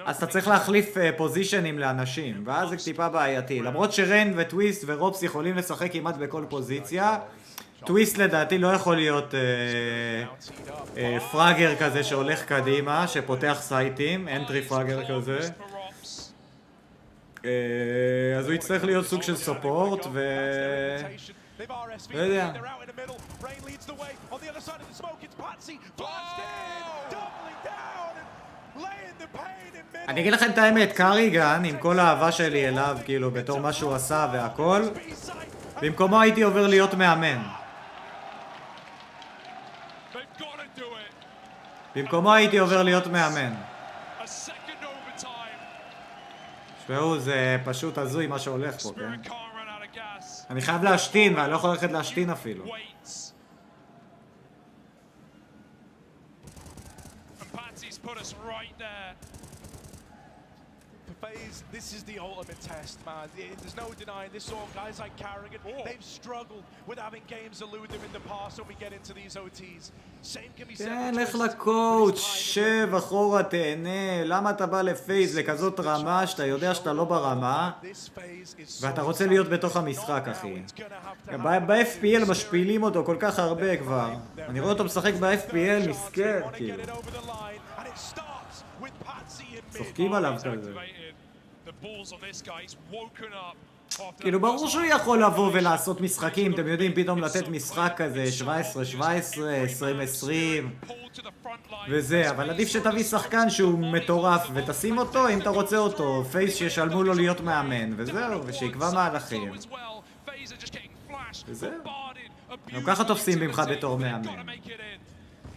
אז אתה צריך להחליף פוזישנים לאנשים, ואז זה טיפה בעייתי. למרות שריין וטוויסט ורובס יכולים לשחק כמעט בכל פוזיציה, טוויסט לדעתי לא יכול להיות פראגר כזה שהולך קדימה, שפותח סייטים, אנטרי פראגר כזה. אז הוא יצטרך להיות סוג של סופורט ו... לא יודע. אני אגיד לכם את האמת, קריגן, עם כל האהבה שלי אליו, כאילו, בתור מה שהוא עשה והכל, במקומו הייתי עובר להיות מאמן. במקומו הייתי עובר להיות מאמן. תשמעו, זה פשוט הזוי מה שהולך פה, כן? אני חייב להשתין, ואני לא יכול ללכת להשתין אפילו. put us right there. For FaZe, this is the ultimate test, man. There's no denying this. All guys like Carrigan, they've struggled with having games elude them in the past when we get into these OTs. Same can be said. כן, לך לקואוץ', שב אחורה, תהנה. למה אתה בא לפייז לכזאת רמה שאתה יודע שאתה לא ברמה ואתה רוצה להיות בתוך המשחק, אחי? ב-FPL משפילים אותו כל כך הרבה כבר. אני רואה אותו משחק ב-FPL, מסכן, כאילו. צוחקים עליו כזה. כאילו ברור שהוא יכול לבוא ולעשות משחקים, אתם יודעים, פתאום לתת משחק כזה 17-17, 20-20 וזה, אבל עדיף שתביא שחקן שהוא מטורף ותשים אותו אם אתה רוצה אותו, פייס שישלמו לו להיות מאמן וזהו, ושיקבע מהלכים וזהו. גם ככה תופסים ממך בתור מאמן.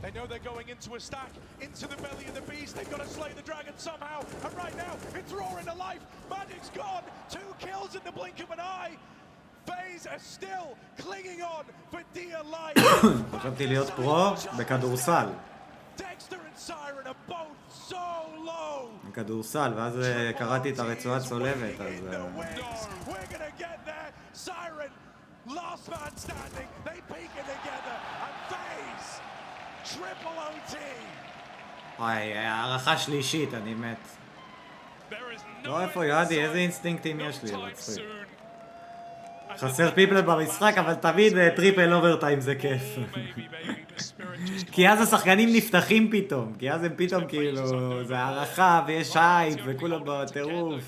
They know they're going into a stack, into the belly of the beast. They've got to slay the dragon somehow. And right now, it's roaring to life. Magic's gone. 2 kills in the blink of an eye. FaZe are still clinging on for dear life. חשבתי להיות פרו בכדורסל. Dexter and Siren are both so low. בכדורסל, ואז קראתי את הרצועה צולבת, אז... We're gonna get there. Siren, last man standing. They peeking together. And FaZe. Triple OT. וואי, הערכה שלישית, אני מת. לא איפה יעדי, איזה אינסטינקטים יש לי, מצחיק. חסר פיפל במשחק, אבל תמיד טריפל אוברטיים זה כיף. כי אז השחקנים נפתחים פתאום, כי אז הם פתאום כאילו, זה הערכה ויש הייפ וכולם בטירוף.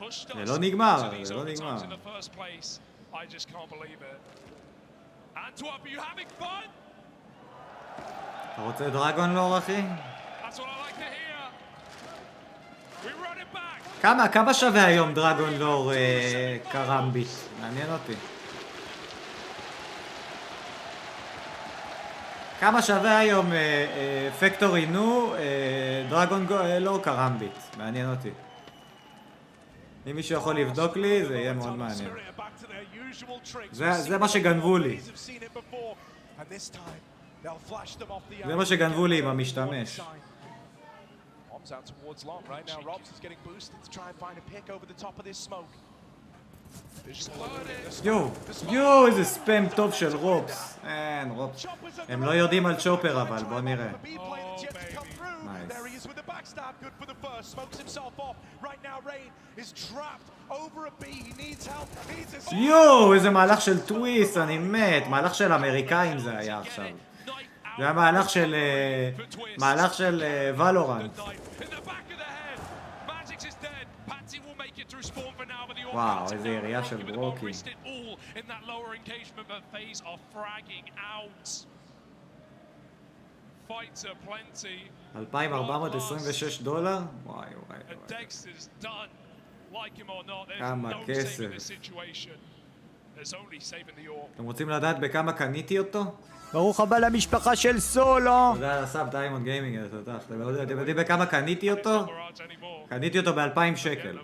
זה לא נגמר, זה לא נגמר. I just can't believe it. Antwerp, are you having fun? אתה רוצה דרגון לור, אחי? That's what I like to hear. We run it back. כמה שווה היום דרגון לור קרמביט? מעניין אותי. כמה שווה היום פקטורי נו דרגון לור קרמביט? מעניין אותי. אם מישהו יכול לבדוק לי, זה יהיה מאוד מעניין. זה מה שגנבו לי. זה מה שגנבו לי עם המשתמש. יו, איזה ספאם טוב של רופס. אין, רופס. הם לא יודעים על צ'ופר אבל, בוא נראה. יו, איזה מהלך של טוויסט, אני מת. מהלך של אמריקאים זה היה עכשיו. זה היה מהלך של ולורנט. וואו, איזה ירייה של ברוקי. 2,426 דולר? וואי וואי וואי. כמה כסף. אתם רוצים לדעת בכמה קניתי אותו? ברוך הבא למשפחה של סולו! תודה לסאב דיימונד גיימינג, תודה. אתם יודעים בכמה קניתי אותו? קניתי אותו ב2,000 שקל.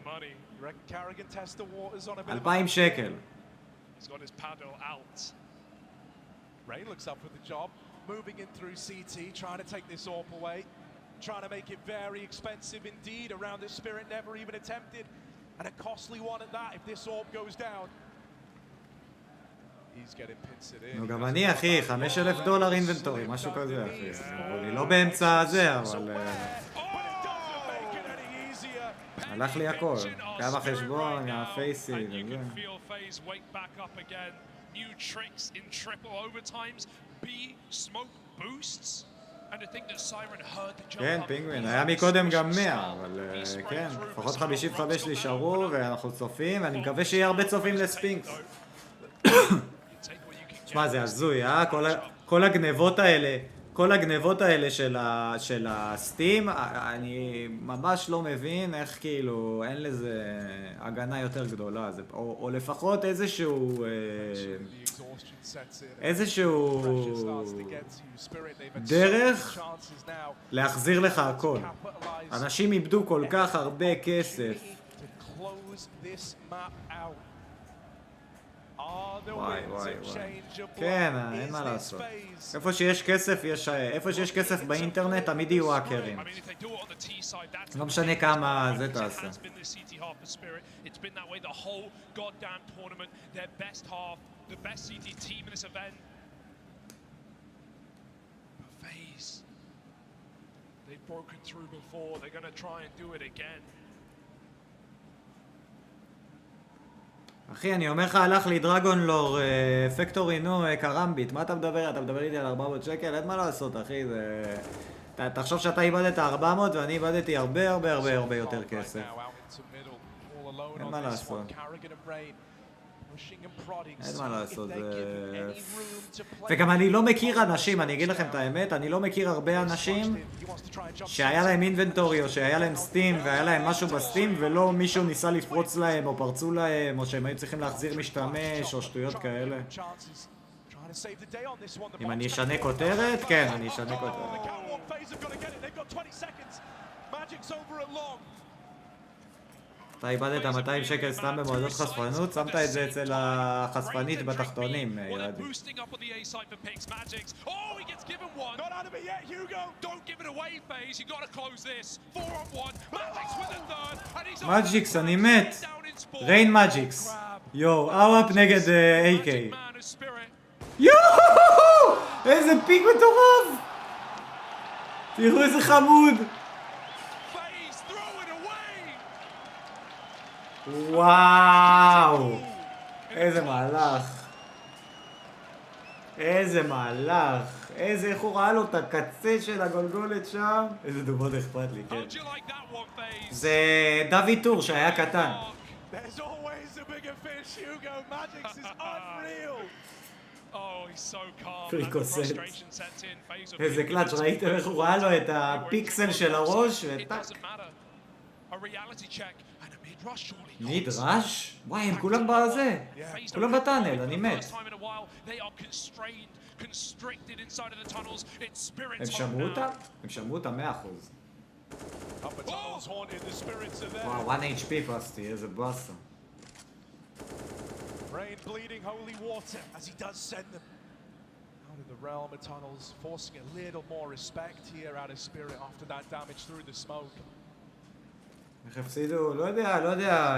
2,000 שקל. Ray looks up with the job, moving in through CT, trying to take this AWP away, trying to make it very expensive indeed. Around this Spirit never even attempted, and a costly one at that if this AWP goes down. He's getting pincered in. נו, גם אני, אחי, $5,000 אינבנטורי, משהו כזה, אחי. אני לא באמצע הזה, אבל... הלך לי הכל. כמה חשבון, הפייסי, וזה. כן, פינגווין, היה מקודם גם 100, אבל כן, לפחות 55 נשארו ואנחנו צופים, ואני מקווה שיהיה הרבה צופים לספינקס. תשמע, זה הזוי, כל הגנבות האלה של הסטים, אני ממש לא מבין איך כאילו אין לזה הגנה יותר גדולה, או לפחות איזשהו דרך להחזיר לך הכל. אנשים איבדו כל כך הרבה כסף. וואי וואי. כן, אין מה לעשות. איפה שיש כסף, איפה שיש כסף באינטרנט, תמיד יהיו האקרים. לא משנה כמה זה תעשה. They've broken through before. They're going to try and do it again. אחי, אני אומר לך, הלך לי דרגון לור, פקטורי, נו, קרמביט, מה אתה מדבר? אתה מדבר איתי על 400 שקל? אין מה לעשות, אחי, זה... תחשוב שאתה איבדת 400 ואני איבדתי הרבה יותר כסף. אין מה לעשות. אין מה לעשות, וגם אני לא מכיר אנשים, אני אגיד לכם את האמת, אני לא מכיר הרבה אנשים שהיה להם אינבנטורי או שהיה להם סטים והיה להם משהו בסטים ולא מישהו ניסה לפרוץ להם או פרצו להם או שהם היו צריכים להחזיר משתמש או שטויות כאלה. אם אני אשנה כותרת? כן, אני אשנה כותרת. אתה איבדת 200 שקל סתם במועדות חשפנות, שמת את זה אצל החשפנית בתחתונים, ילדים. מג'יקס, אני מת. ריין מג'יקס. יו, אהבת נגד AK. יו! איזה פיק מטורף! תראו איזה חמוד! וואו! איזה מהלך! איזה מהלך! איך הוא ראה לו את הקצה של הגולגולת שם? איזה דומות אכפת לי, כן. זה דוד טור שהיה קטן. פריקוסט. איזה קלאץ', ראיתם איך הוא ראה לו את הפיקסל של הראש וטק. נדרש? וואי, הם כולם בזה. כולם בטאנל, אני מת. הם שמעו אותם? הם שמעו אותם 100%. וואו, 1 HP פסתי, איזה באסה. Rain bleeding holy water as he does send them out of the realm of tunnels, forcing a little more respect here out of Spirit after that damage through the smoke. איך הפסידו? לא יודע,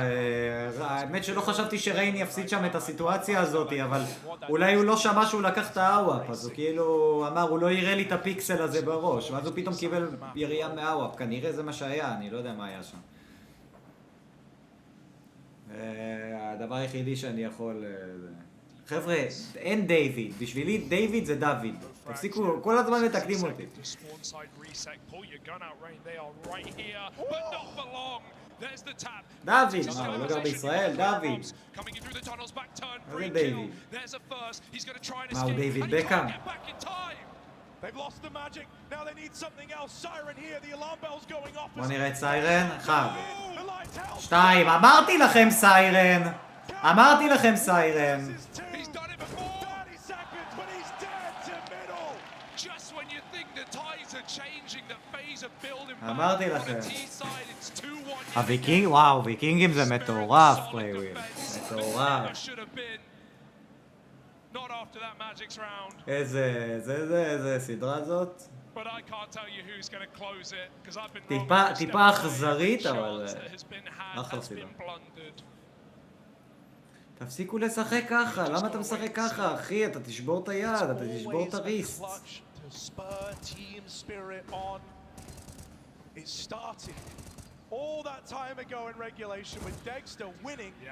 האמת שלא חשבתי שריין יפסיד שם את הסיטואציה הזאת, אבל אולי הוא לא שמע שהוא לקח את האוואפ, אז הוא כאילו אמר, הוא לא יראה לי את הפיקסל הזה בראש, ואז הוא פתאום קיבל ירייה מהאוואפ, כנראה זה מה שהיה, אני לא יודע מה היה שם. הדבר היחידי שאני יכול... חבר'ה, אין דיוויד, בשבילי דיוויד זה דוד. תפסיקו, כל הזמן מתקדים אותי. דוד! מה, הוא לא גר בישראל? דוד! מה זה דיוויד? מה, הוא דיוויד בקאם? בוא נראה את סיירן. 1 2, אמרתי לכם סיירן! אמרתי לכם סיירן! אמרתי לכם. הוויקינג? וואו, ויקינגים זה מטורף, פלייוויל. מטורף. איזה סדרה זאת? טיפה אכזרית, אבל אחלה סדרה. תפסיקו לשחק ככה, למה אתה משחק ככה, אחי? אתה תשבור את היד, אתה תשבור את הריסט.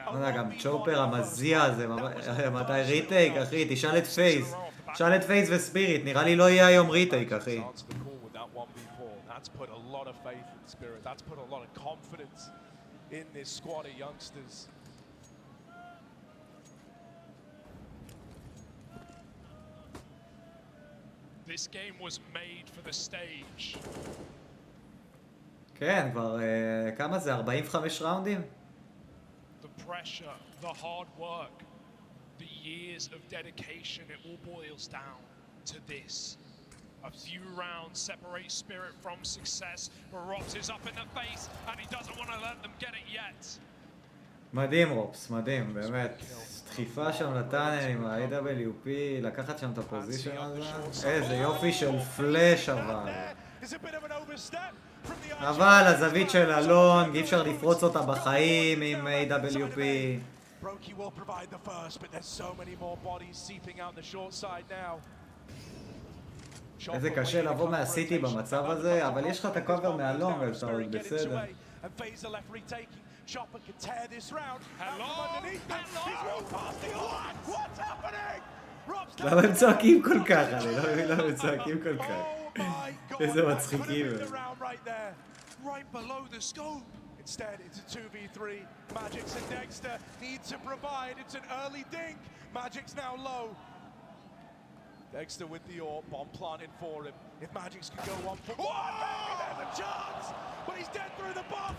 לא יודע, גם צ'ופר המזיע הזה, מתי ריטייק, אחי? תשאל את פייס. תשאל את פייס וספיריט, נראה לי לא יהיה היום ריטייק, אחי. This game was made for the stage. כן, כבר כמה זה? 45 ראונדים? The pressure, the hard work, the years of dedication, it all boils down to this. A few rounds separate Spirit from success, but Robs is up in the face and he doesn't want to let them get it yet. מדהים רופס, מדהים, באמת. דחיפה שם נתן עם ה-AWP, לקחת שם את הפוזישן הזה. איזה יופי של פלאש אבל הזווית של אלון, אי אפשר לפרוץ אותה בחיים עם AWP. Brokey will provide the first, but there's so many more bodies seeping out the short side now. איזה קשה לבוא מהסיטי במצב הזה, אבל יש לך את הקובר מהלונג, אז אתה עוד בסדר. למה הם צועקים כל כך? אני לא מבין למה הם צועקים כל כך. איזה מצחיקים הם. Instead, it's a 2v3. Magic's and Dexter need to provide. It's an early dink. Magic's now low. Dexter with the AWP, bomb planted for him. If Magic's can go 1 for 1, maybe there's a chance. But he's dead through the box.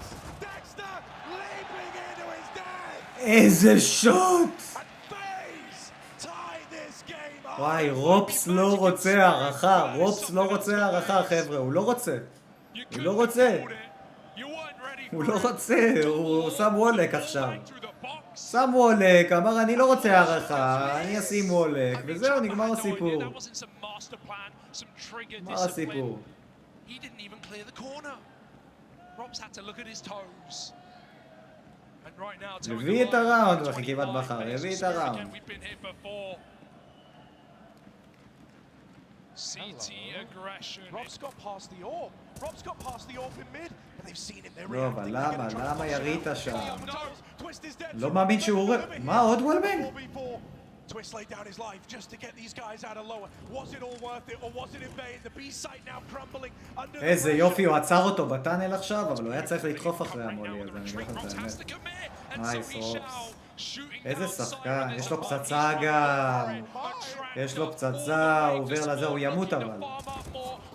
Dexter leaping into his death. איזה שוט! FaZe tie this game up. וואי, רופס לא רוצה הערכה. רופס לא רוצה הערכה, חבר'ה. הוא לא רוצה. הוא לא רוצה. הוא לא רוצה, הוא שם וולק עכשיו. שם וולק, אמר אני לא רוצה הערכה, אני אשים וולק, וזהו, נגמר הסיפור. נגמר הסיפור. הביא את הראונד, אחי כמעט בחר, הביא את הראונד. CT aggression. Rob's got past the AWP. Rob's got past the AWP in mid, but they've seen him. They're לא, אבל למה? למה ירית שם? לא מאמין שהוא... מה, עוד וולבנג? Twist laid down his life just to get these guys out of lower. Was it all worth it or was it in vain? The B site now crumbling under the איזה יופי, הוא עצר אותו בטאנל עכשיו, אבל הוא היה צריך לדחוף אחרי המולי הזה, אני אגיד לך את האמת. נייס רופס. איזה שחקן, יש לו פצצה גם. יש לו פצצה, הוא עובר לזה, הוא ימות אבל.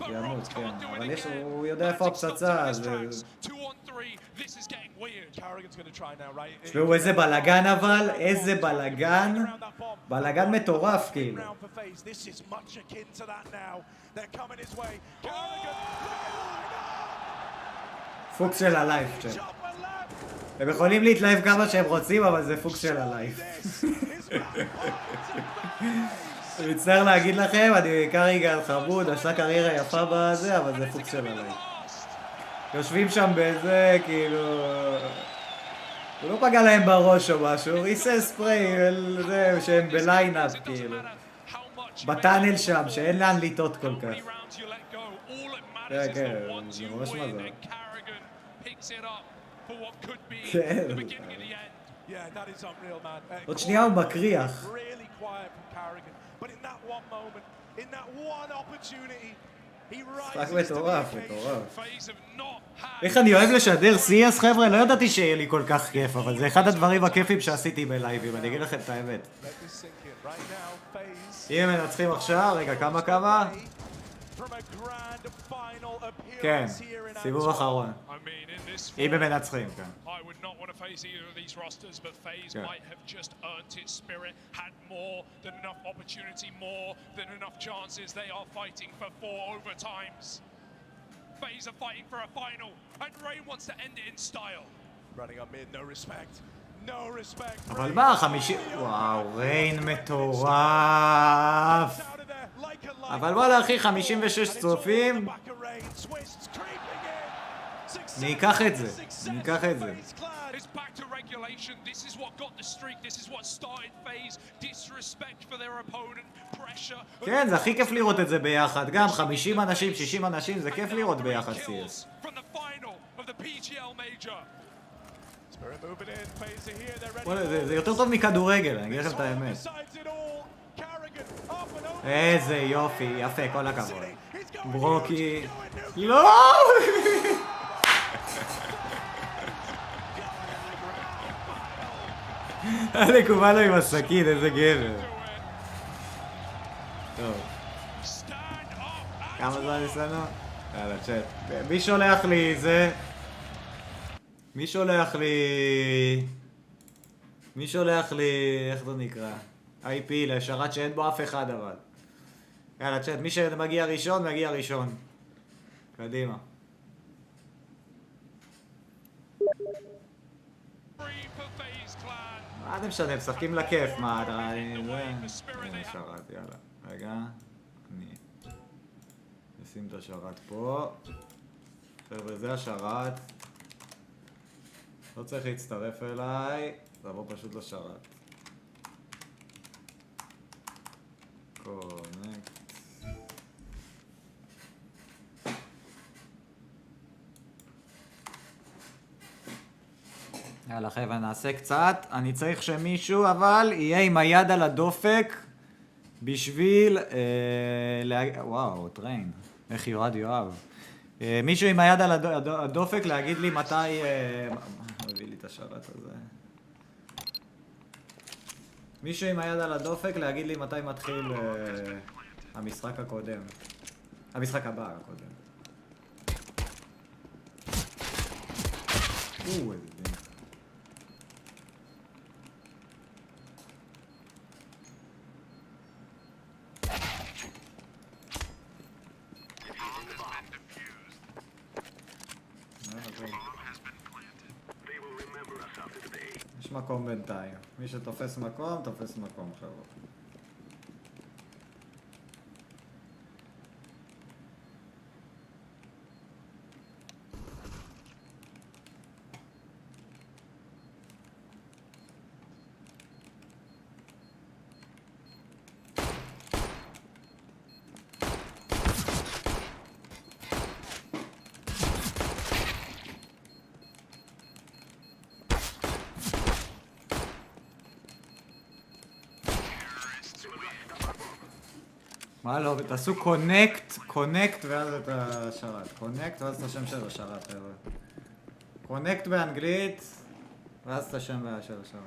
ימות, כן. אבל הוא יודע איפה הפצצה, אז... תשמעו, איזה בלגן אבל, איזה בלגן. בלגן מטורף, כאילו. פוקס של הלייף, צ'אט. הם יכולים להתלהב כמה שהם רוצים, אבל זה פוקס של הלייף. אני מצטער להגיד לכם, אני קריגל חמוד, עשתה קריירה יפה בזה, אבל זה פוקס של הלייף. יושבים שם באיזה, כאילו... הוא לא פגע להם בראש או משהו, הוא עישה ספרי, זה, שהם בליינאפ, כאילו. בטאנל שם, שאין לאן לטעות כל כך. כן, כן, זה ממש מזל. כן. עוד שנייה הוא מקריח. משחק מטורף, מטורף. איך אני אוהב לשדר CS, חבר'ה? לא ידעתי שיהיה לי כל כך כיף, אבל זה אחד הדברים הכיפים שעשיתי בלייבים, אני אגיד לכם את האמת. אם הם מנצחים עכשיו, רגע, כמה? כן, סיבוב אחרון. אם הם מנצחים, כן. face either of these rosters, but FaZe might have just earned its spirit, had more than enough opportunity, more than enough chances. They are fighting for 4 overtimes. FaZe are fighting for a final, and Rain wants to end it in style. Running up mid, no respect. No respect. אבל מה, 50... וואו, ריין מטורף. אבל וואלה, אחי, 56 צופים. ניקח את זה, ניקח את זה. Back to regulation. This is what got the streak. This is what started FaZe. Disrespect for their opponent. Pressure. כן, זה הכי כיף לראות את זה ביחד. גם 50 אנשים, 60 אנשים, זה כיף לראות ביחד CS. From the final of the PGL major. זה יותר טוב מכדורגל, אני אגיד לכם את האמת. איזה יופי, יפה, כל הכבוד. ברוקי. לא! אלק הוא בא לו עם הסכין, איזה גבר. טוב. כמה זמן יש לנו? יאללה, צ'אט. מי שולח לי זה? מי שולח לי... איך זה נקרא? IP לשרת שאין בו אף אחד אבל. יאללה, צ'אט. מי שמגיע ראשון, מגיע ראשון. קדימה. מה מה זה משנה? משחקים לכיף, מה אתה... הנה שרת, יאללה. רגע, אני נשים את השרת פה. חבר'ה, זה השרת. לא צריך להצטרף אליי, תבוא פשוט לשרת. קונקט. יאללה חבר'ה, נעשה קצת. אני צריך שמישהו אבל יהיה עם היד על הדופק בשביל... וואו, טריין. איך יועד יואב. מישהו עם היד על הדופק להגיד לי מתי... מביא לי את השרת הזה. מישהו עם היד על הדופק להגיד לי מתי מתחיל המשחק הקודם. המשחק הבא הקודם. איזה דין. יש מקום בינתיים. מי שתופס מקום, תופס מקום חבר'ה. מה לא, תעשו קונקט ואז את השרת. קונקט ואז את השם של השרת, חבר'ה. קונקט באנגלית ואז את השם של השרת.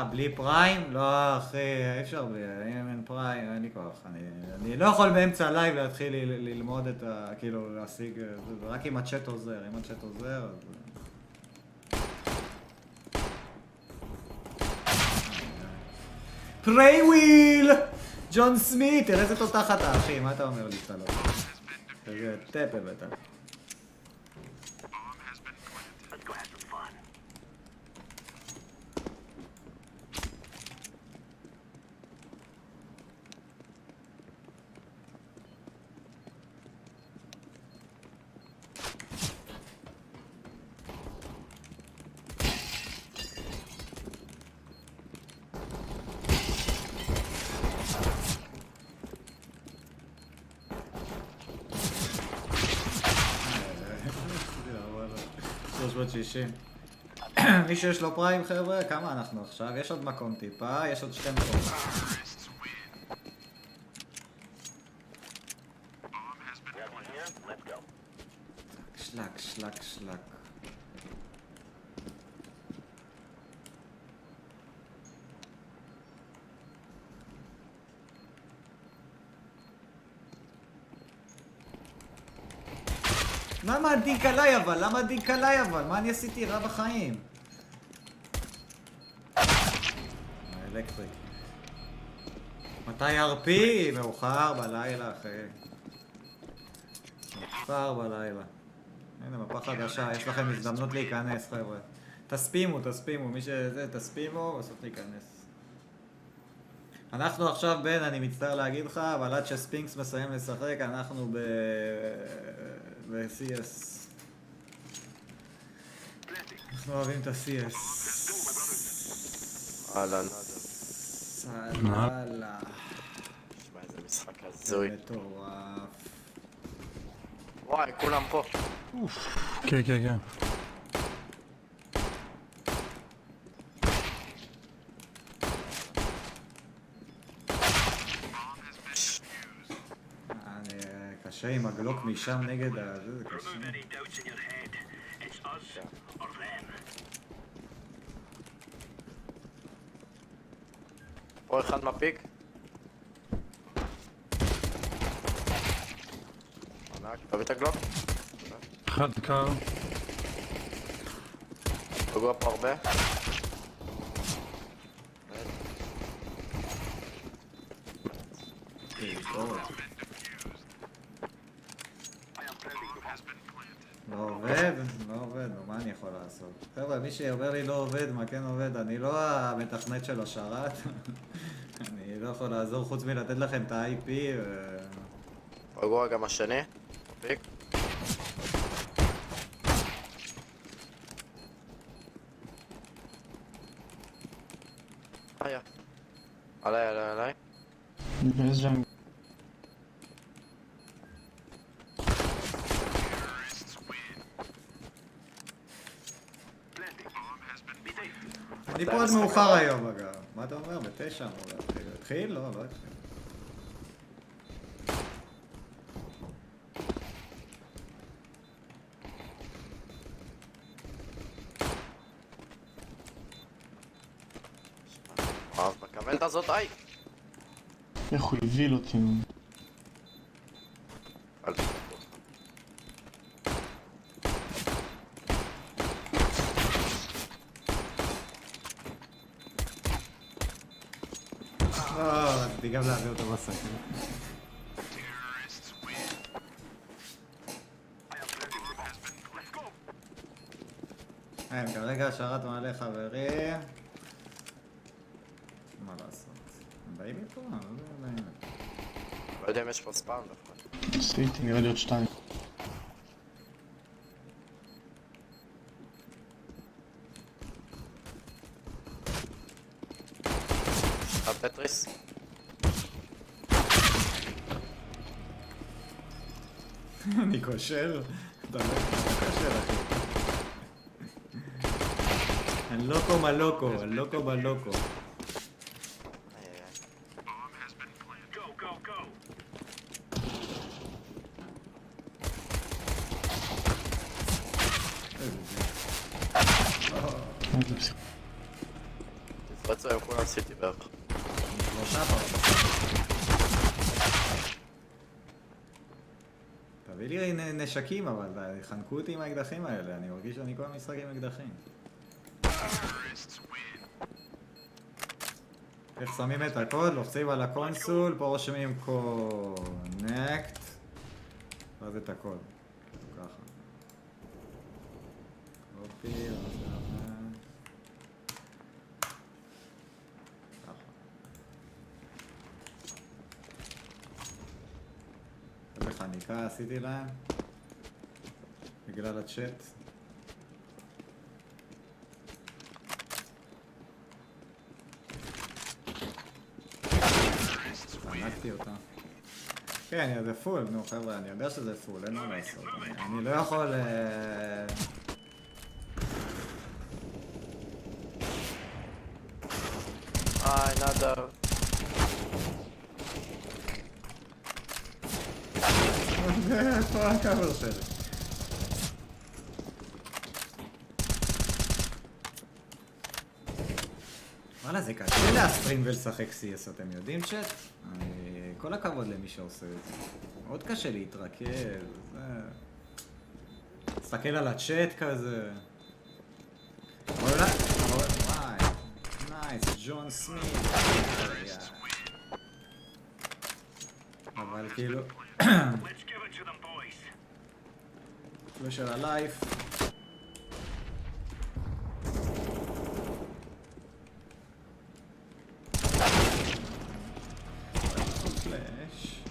בלי פריים? לא אחי, אי אפשר בלי, אם אין פריים, אין לי כוח. אני לא יכול באמצע הלייב להתחיל ללמוד את ה... כאילו להשיג... רק אם הצ'אט עוזר, אם הצ'אט עוזר אז... פריי וויל! ג'ון סמית, תראה איזה תותח אתה אחי, מה אתה אומר לי שאתה לא? תראה, טפה בטח. מי שיש לו פריים חבר'ה, כמה אנחנו עכשיו? יש עוד מקום טיפה, יש עוד 2 מקומות. שלק. למה הדיק עליי אבל? מה אני עשיתי רע בחיים? אלקטריק. מתי ארפי? מאוחר בלילה אחי. מאוחר בלילה. הנה מפה חדשה, יש לכם הזדמנות להיכנס חבר'ה. תספימו, מי שזה תספימו, בסוף להיכנס. אנחנו עכשיו בין, אני מצטער להגיד לך, אבל עד שספינקס מסיים לשחק, אנחנו ב-CS. אנחנו אוהבים את ה-CS. אהלן. סלאלה. שמע, איזה משחק הזוי. זה מטורף. וואי, כולם פה. כן. קשה עם הגלוק משם נגד זה קשה. פה אחד מפיק. תביא את הגלוק. אחד קר. פגוע פה הרבה. לא עובד, מה אני יכול לעשות? לעשות. חבר'ה, מי שאומר לי לא עובד, מה כן עובד? אני לא המתכנת של השרת. אני לא יכול לעזור חוץ מלתת לכם את ה-IP. רגוע גם השני. פיק. עליי. באיזה ג'אנג. אני פה עוד מאוחר היום אגב. מה אתה אומר? ב9 אמור להתחיל. התחיל? לא התחיל. אז בכוונת הזאת, היי! איך הוא הביל אותי. אל תקרא. רציתי גם להביא אותו בסקר. כרגע השרת מעלה חברים. מה לעשות? הם באים מפה? לא יודע אם יש פה ספאם דווקא. עשיתי, נראה לי עוד 2. פטריס. אני כושר? אתה לא כושר אחי. אני לוקו מלוקו. תתפצו עם כולם סיטי בערך. תביא לי נשקים אבל, חנקו אותי עם האקדחים האלה, אני מרגיש שאני כל המשחק עם אקדחים. איך שמים את הקוד? לוחצים על הקונסול, פה רושמים קונקט ואז את הקוד. ככה. קופי, איזה חניקה עשיתי להם בגלל הצ'אט. חנקתי אותה. כן, זה פול, נו חבר'ה, אני יודע שזה פול, אין מה לעשות. אני לא יכול... היי, נדב. איפה הקאבר שלי? וואלה, זה קשה להסטרים ולשחק CS, אתם יודעים צ'אט? כל הכבוד למי שעושה את זה. מאוד קשה להתרכז. תסתכל על הצ'אט כזה. וואי, נייס, ג'ון סמית. אבל כאילו... פלאש על הלייף. פלאש.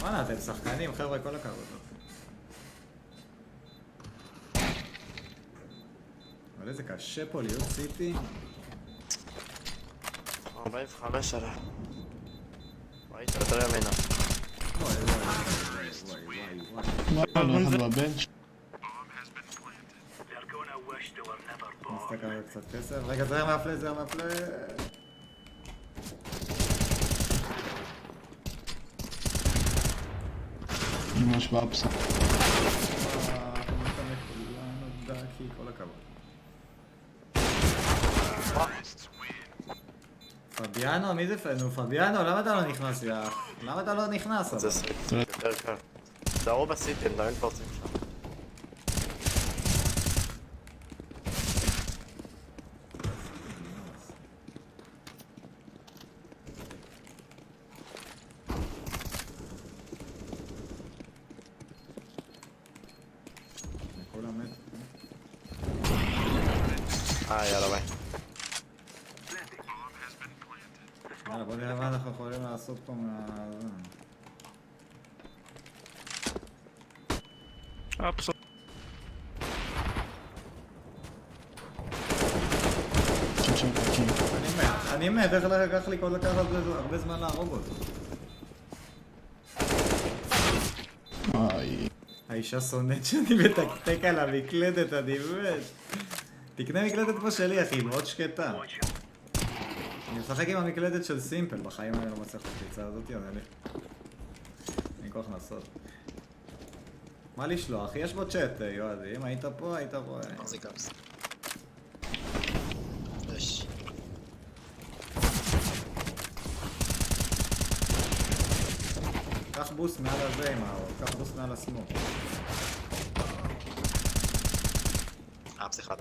וואלה, אתם שחקנים, חבר'ה, כל הכבוד. אבל איזה קשה פה להיות סיטי. 45 עליי. ראית יותר ימינה. לא, אחד בבנץ'. נסתכל על קצת כסף. רגע, זהר מהפלה. ממש באפסה. כל הכבוד. פביאנו? מי זה פנו? פביאנו? למה אתה לא נכנס יח? למה אתה לא נכנס? זה יותר קל. דרו בסיטי, הם תמיד פורצים שם. כל המת. יאללה ביי. בוא נראה מה אנחנו יכולים לעשות פה מה... אני מת, איך לקח לי כל לקח הרבה זמן להרוג אותו. האישה שונאת שאני מתקתק על המקלדת, אני באמת. תקנה מקלדת כמו שלי אחי, מאוד שקטה. אני משחק עם המקלדת של סימפל, בחיים אני לא מצליח לקליצה הזאת, אז אין כוח לעשות. מה לשלוח? יש בו צ'אט, יועדי, אם היית פה, היית רואה. מחזיק ארפס. קח בוסט מעל הזה עם האור, קח בוסט מעל הסמוק. אפס אחד.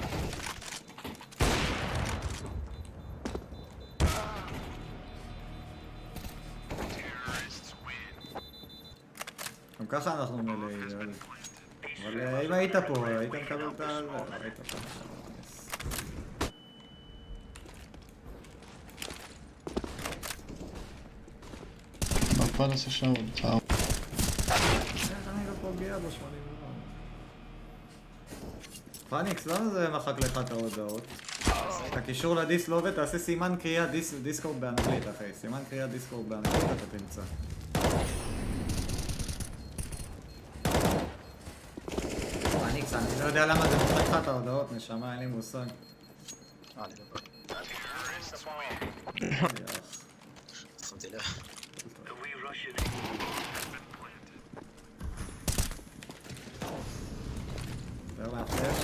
גם ככה אנחנו מלאים, אבל אם היית פה, היית מקבל את ה... היית פה. מרפד עושה שעוד, צער. איך אני לא פוגע בו 80 פאניקס, למה זה מחק לך את ההודעות? את הקישור לדיס לא עובד, תעשה סימן קריאה דיסקורד באנגלית אחי, סימן קריאה דיסקורד באנגלית אתה תמצא. פאניקס, אני לא יודע למה זה מחק לך את ההודעות, נשמה, אין לי מושג. אני לא שמתי לב. דבר מהפלש.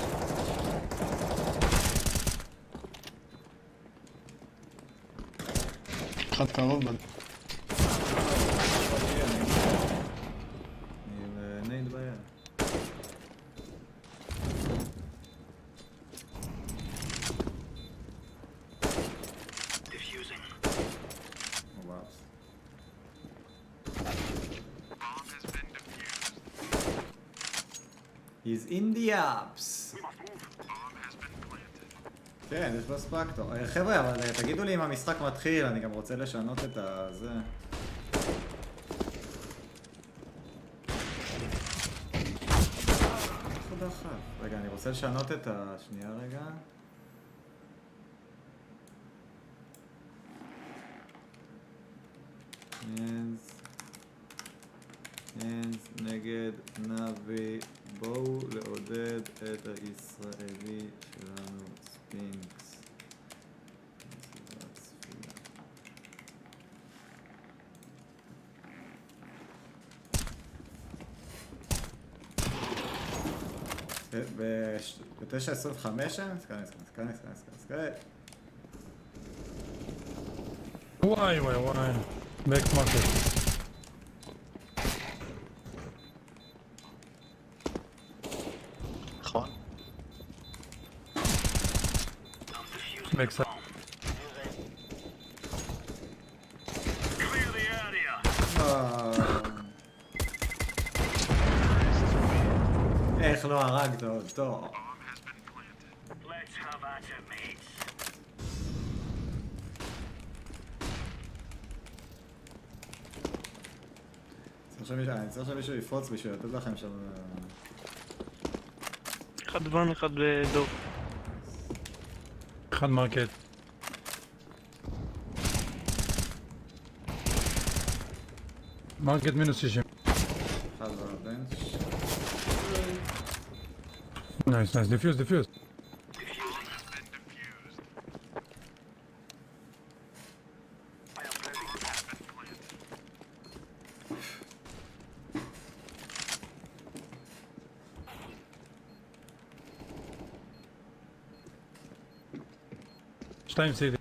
אחד קרוב בד. אני נייד ביד. He's in the ups. כן, יש לו ספקטור. חבר'ה, אבל תגידו לי אם המשחק מתחיל, אני גם רוצה לשנות את הזה. רגע, אני רוצה לשנות את השנייה רגע. נגד נבי, בואו לעודד את הישראלי שלנו, ספינקס. ב-9:25 סקנס. וואי. בק מרקט. נכון. מקס. איך לא הרגת אותו? אני צריך שמישהו יפרוץ בשביל לתת לכם שם... אחד ון, אחד בדוק. אחד מרקט. מרקט מינוס 60. אחד בבנץ'. נייס, דיפיוז. שתיים סידי.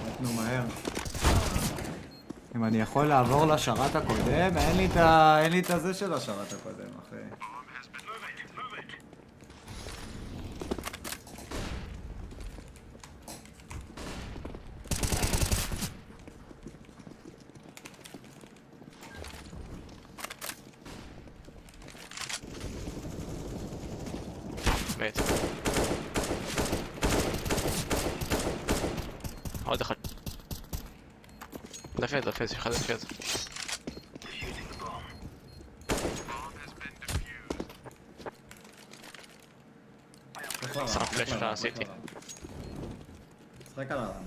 נתנו מהר. אם אני יכול לעבור לשרת הקודם, אין לי את הזה של השרת הקודם, אחי. מת. עוד אחד. דפס, אחד דפס. שם פלש שעשיתי. שחק על הרם.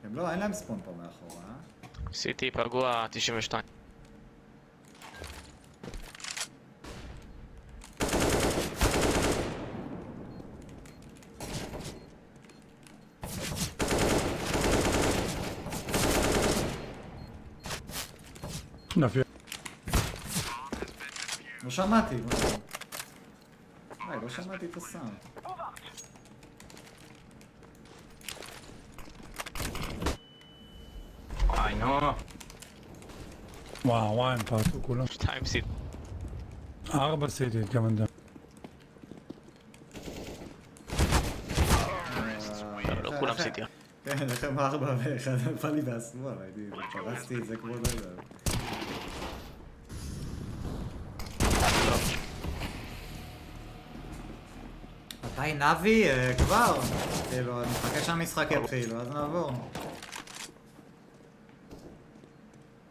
הם לא, אין להם ספון פה מאחורה. עשיתי פגוע 92. נפיר. לא שמעתי, לא שמעתי את הסאונד. וואי נו. וואו, הם פרטו כולם. 2 סיט. 4 סיטי התכוונתם. לא כולם סיטי. כן, לכם 4 ו1 נפל לי בהשמאל, פרסתי את זה כמו לא יודע. מתי נבי? כבר? כאילו, אני מחכה שהמשחק יתחיל, ואז נעבור.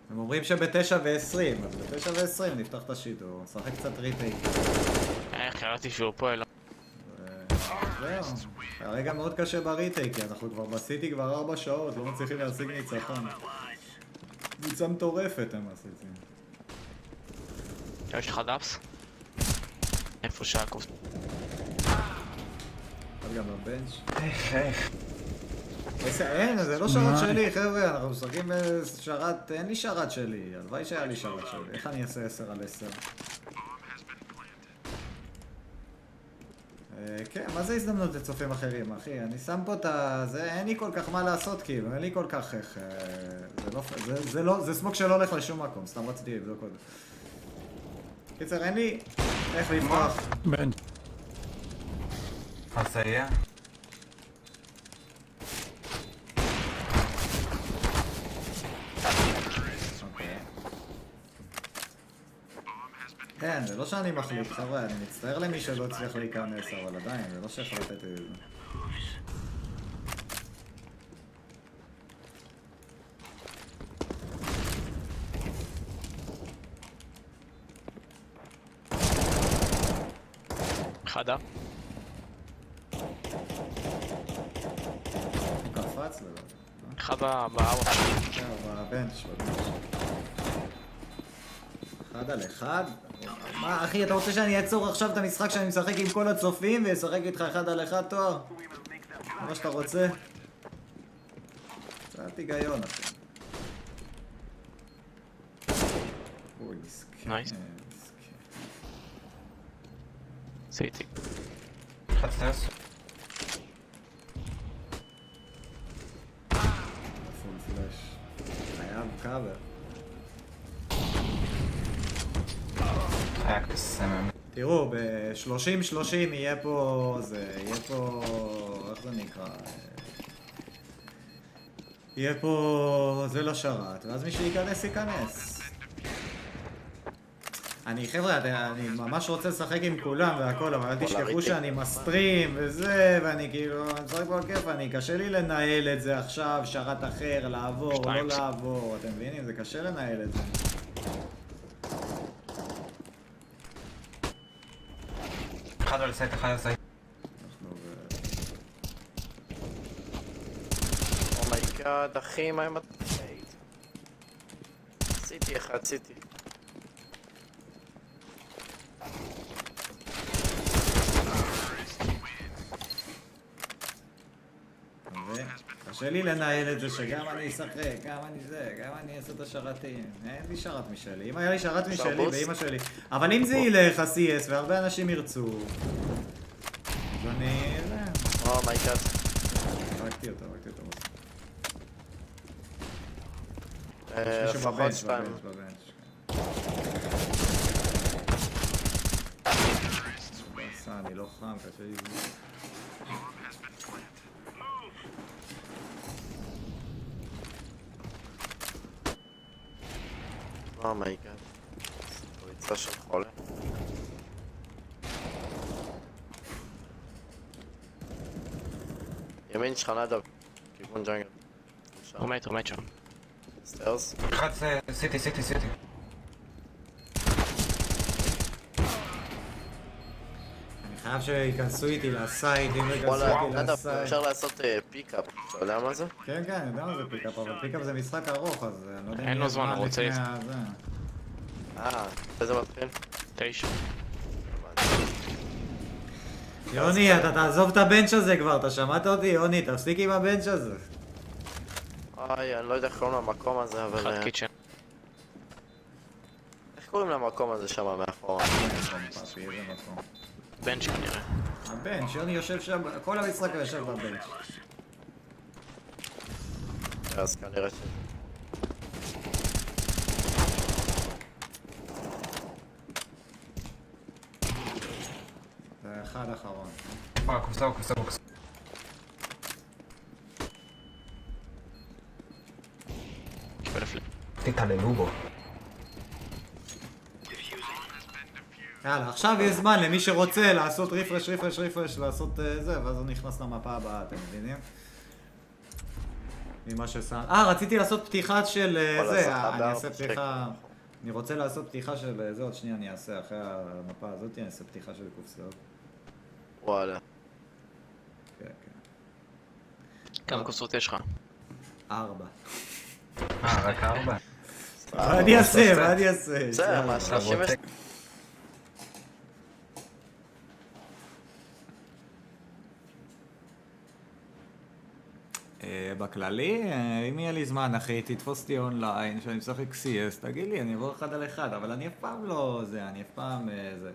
הם אומרים שב-9 ו-20, אז ב-9 ו-20 נפתח את השידור, נשחק קצת ריטייק. חייבתי שהוא פועל. זהו, הרגע מאוד קשה בריטייק, כי אנחנו כבר בסיטי כבר 4 שעות, לא מצליחים להשיג ניצחון. ניצה מטורפת הם עשיתי. יש לך דאפס? איפה שקוף? גם בבנץ'. אין, זה לא שרת שלי, חבר'ה, אנחנו משחקים בשרת, אין לי שרת שלי, הלוואי שהיה לי שרת שלי, איך אני אעשה 10 על 10? כן, מה זה הזדמנות לצופים אחרים, אחי? אני שם פה את זה, אין לי כל כך מה לעשות, כאילו, אין לי כל כך איך... זה סמוק שלא הולך לשום מקום, סתם רציתי לבדוק עוד. קיצר, אין לי איך לפתוח. בנץ'. אז זה יהיה? כן, זה לא שאני מחליט, חבר'ה, אני מצטער למי שלא הצליח להיכנס, אבל עדיין, זה לא שאיך לתת את זה. חדה. קפץ לו. אחד בארבע. כן, בבנץ'. 1 על 1? מה, אחי, אתה רוצה שאני אעצור עכשיו את המשחק שאני משחק עם כל הצופים וישחק איתך 1 על 1 תואר? זה מה שאתה רוצה? קצת היגיון, אחי. אוי, מסכן. נייס. סיטי. חצנס. פול פלאש. חייב קאבר. תראו, ב-30-30 יהיה פה... יהיה פה... איך זה נקרא? יהיה פה... זה לא שרת, ואז מי שייכנס ייכנס. חבר'ה, אני ממש רוצה לשחק עם כולם והכל, אבל אל תשכחו שאני מסטרים וזה, ואני כאילו... אני משחק פה על כיף, קשה לי לנהל את זה עכשיו, שרת אחר, לעבור, לא לעבור, אתם מבינים? זה קשה לנהל את זה. אחד על סייט, אחד על סייט. אומייגאד, אחי, מה עם הסייט? סיטי אחד, סיטי. קשה לי לנהל את זה שגם אני אשחק, גם אני זה, גם אני אעשה את השרתים. אין לי שרת משלי. אם היה לי שרת משלי באמא שלי. אבל אם זה ילך ה-CS והרבה אנשים ירצו, אז אני... אומייגאד. הרגתי אותו. לפחות 2. אני לא חם, קשה לי... אומייגאד. קבוצה של חולה. ימין שלך נדב, כיוון ג'אנגל. עומד שם. סטיירס. אחד זה סיטי. אני חייב שיכנסו איתי לסייד, אם ייכנסו וואלה, איתי נדב, לסייד. אפשר לעשות פיקאפ, אתה יודע מה זה? כן, אני יודע מה זה פיקאפ, אבל פיקאפ זה משחק ארוך, אז אני לא יודע אם אין לו זמן, הוא רוצה... איזה מתחיל? 9. יוני, אתה תעזוב את הבנץ' הזה כבר, אתה שמעת אותי? יוני, תפסיק עם הבנץ' הזה. אני לא יודע איך קוראים למקום הזה, אבל... אחד קיצ'ן. איך קוראים למקום הזה שם מאחורה? בנץ' כנראה. הבנץ', יוני יושב שם, כל המשחק יושב בבנץ'. אז כנראה ש... זה אחד אחרון. קופסה. תתעללו בו. יאללה, עכשיו יש זמן למי שרוצה לעשות רפרש, לעשות זה, ואז הוא נכנס למפה הבאה, אתם מבינים? ממה ששם... רציתי לעשות פתיחה של זה, אני אעשה פתיחה... אני רוצה לעשות פתיחה של זה, עוד שנייה אני אעשה, אחרי המפה הזאת אני אעשה פתיחה של קופסאות. וואלה. כן. כמה קופסאות יש לך? 4. רק 4? מה אני אעשה? בסדר, מה 32? בכללי, אם יהיה לי זמן אחי, תתפוס אותי אונליין, שאני משחק CS, תגיד לי, אני אעבור 1 על 1, אבל אני אף פעם לא זה, אני אף פעם זה.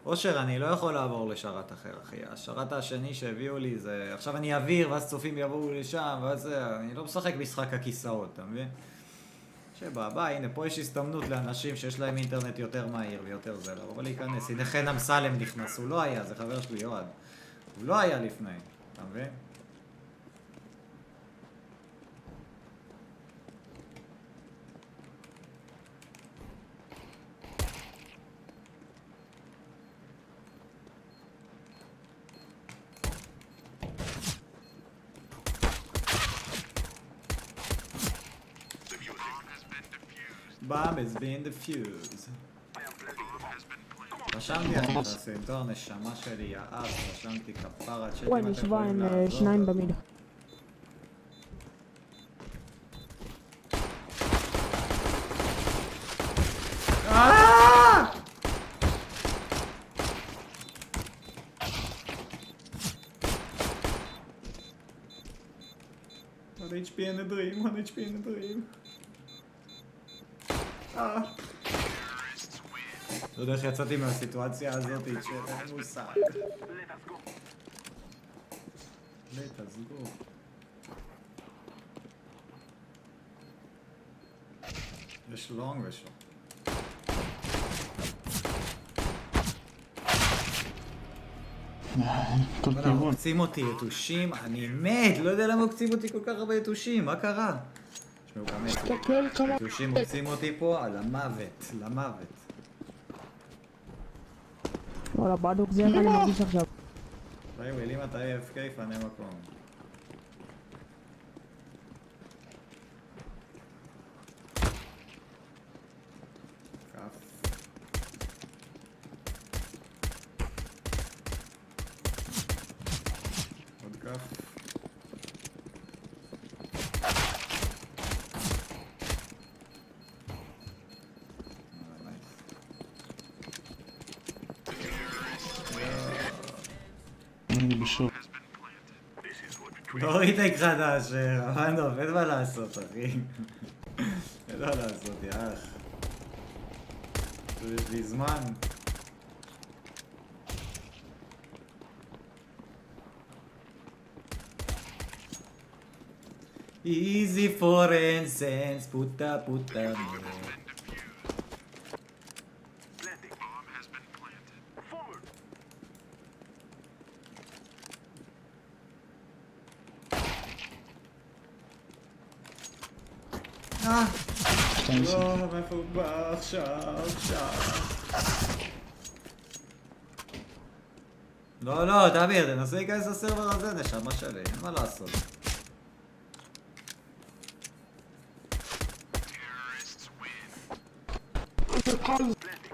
אושר, אני לא יכול לעבור לשרת אחר, אחי. השרת השני שהביאו לי זה... עכשיו אני אעביר, ואז צופים יבואו לשם, ואז זה... אני לא משחק משחק הכיסאות, אתה מבין? שבא, הנה, פה יש הזדמנות לאנשים שיש להם אינטרנט יותר מהיר ויותר זה, לבוא להיכנס. הנה חינם סלם נכנס, הוא לא היה, זה חבר שלי, יועד. הוא לא היה לפני, אתה מבין? Bomb has been defused. רשמתי אני בסרטור נשמה שלי יעף, רשמתי כפרה צ'אט אם אתם יכולים לעזור. שניים במידה. One HP in the dream, one HP in the dream. לא יודע איך יצאתי מהסיטואציה הזאת, שאין מושג. Let's go. יש לונג ושום. עוקצים אותי יתושים, אני מת, לא יודע למה עוקצים אותי כל כך הרבה יתושים, מה קרה? יתושים עוקצים אותי פה על המוות, למוות. וואלה, בדוק זה אני מרגיש עכשיו. ביי וויל, אם אתה AFK, פנה מקום. עוד כף. אני בשוק. לא ריטייק חדש, רמנדוב, אין מה לעשות, אחי. אין מה לעשות, יאח. יש לי זמן. Easy for incense, puta puta לא, מאיפה הוא בא עכשיו, עכשיו. לא, לא, תמיר, תנסה להיכנס לסרבר הזה, נשמה שלי, אין מה לעשות.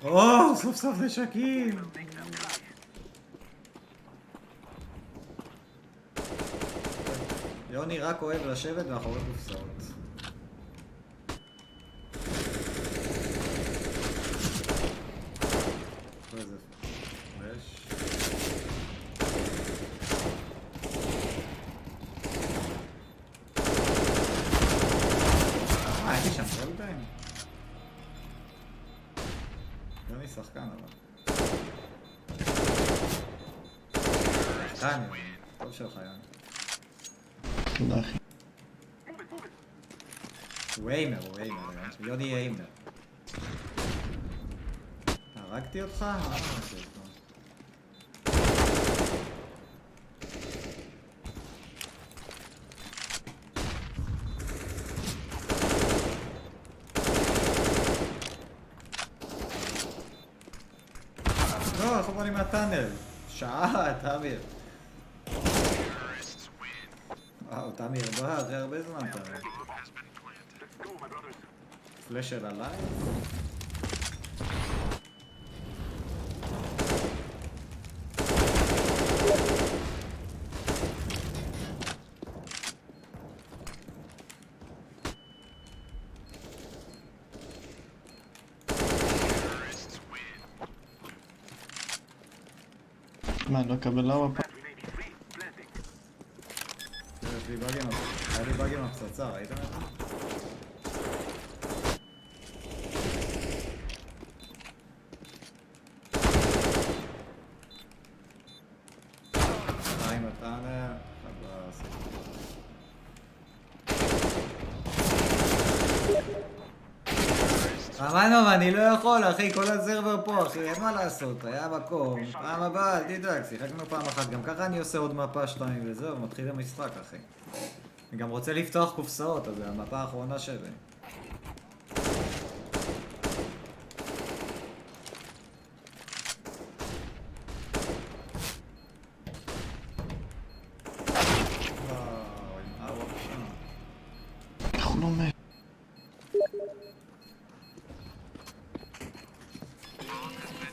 או, סוף סוף נשקים! יוני רק אוהב לשבת מאחורי קופסאות. איזה פלש. הייתי שם גולדיים? יוני שחקן אבל. שחקן יוני, טוב שלך יוני. תודה אחי. הוא איימר, יוני איימר. הרגתי אותך? מה הרגתי אותך? לא, איך בוא לי מהטאנל? שעה, תמיר. וואו, תמיר בא, אחרי הרבה זמן תמיר. פלאשר עליי? מה, אני לא אקבל למה פעם? היה לי באג עם הפצצה, ראיתם את זה? עם הטאנר, אמרנו, אני לא יכול, אחי, כל הסרבר פה, אחי, אין מה לעשות, היה מקום, פעם הבאה, אל תדאג, שיחקנו פעם אחת, גם ככה אני עושה עוד מפה 2 וזהו, מתחיל המשחק, אחי. אני גם רוצה לפתוח קופסאות, אז זה המפה האחרונה שלי. איך הוא לא מת?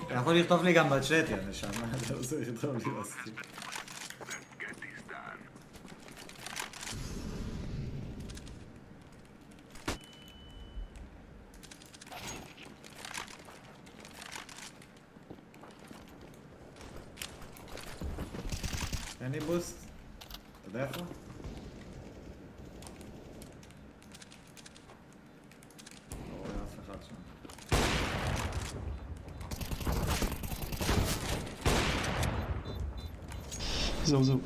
אתה יכול לכתוב לי גם בצ'אט, יא נשמה, אתה רוצה לכתוב לי בסטים. אין לי בוסט? אתה יודע איפה? לא רואה אף אחד שם. זהו, זהו.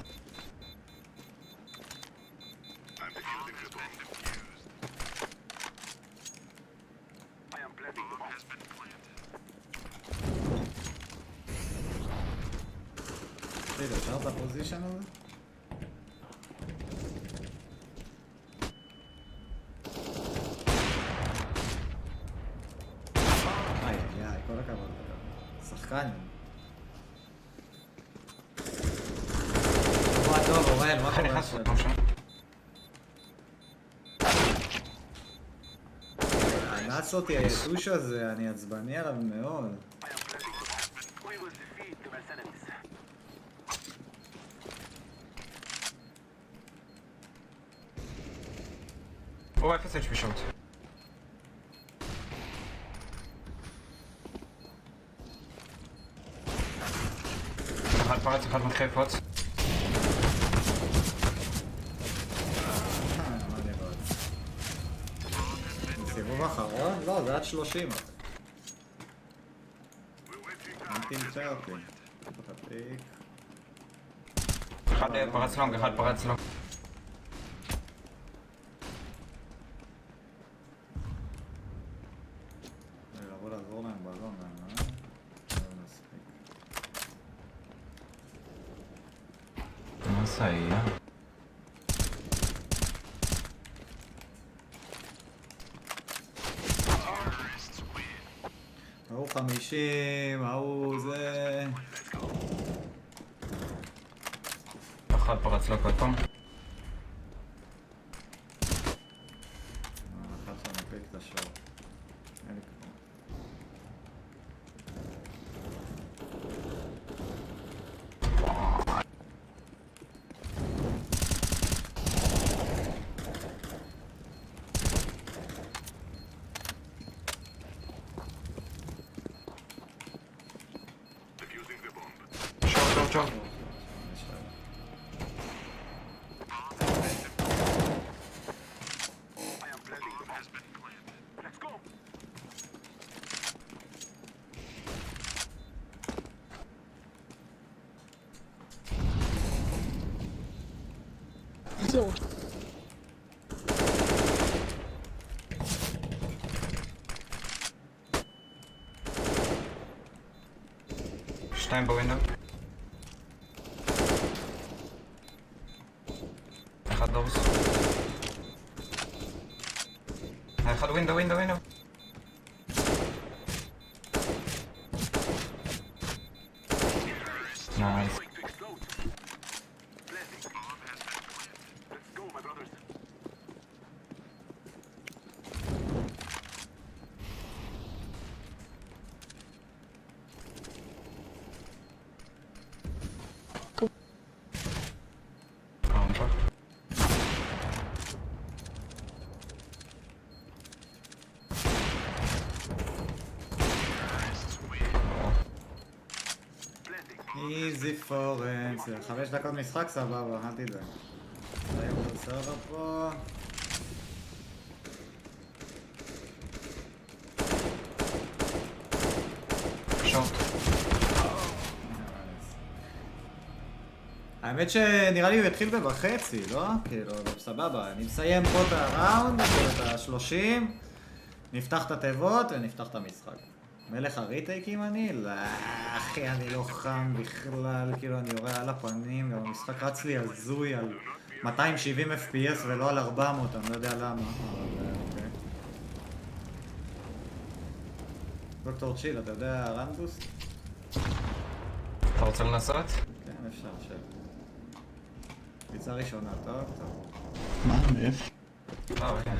אפשר את הפוזישן הזה? איי, כל הכבוד. שחקן. טוב, אורל, מה קורה עכשיו? אנס אותי היתוש הזה, אני עצבני עליו מאוד. הוא 0 HP שוט. אחד פרץ, אחד מתחיל לפרוץ. סיבוב אחרון? לא, זה עד 30. אל תמצא אותי. אחד פרץ לונג, אחד פרץ לונג. לבוא לעזור להם בלון, מה זה היה? ברוך 50, ההוא זה... אחד פרץ לו כל פעם. אחד שם מפיק את השור. אין לי כלום. שור. זהו. שתיים בווינדו. אחד דורס. אחד ווינדו. נייס. איזי פורנס, 5 דקות משחק סבבה, אל תדאג. היום בסרבר פה. שורט. האמת שנראה לי הוא יתחיל בחצי, לא? כאילו, סבבה, אני מסיים פה את הראונד, את ה-30, נפתח את התיבות ונפתח את המשחק. מלך הריטייקים אני? לא, אחי, אני לא חם בכלל, כאילו אני יורה על הפנים, גם המשחק רץ לי הזוי על 270 FPS ולא על 400, אני לא יודע למה, אבל אוקיי. דוקטור צ'יל, אתה יודע רנדוס? אתה רוצה לנסות? כן, אפשר, שב. פיצה ראשונה, טוב? מה? מאיפה? אוקיי.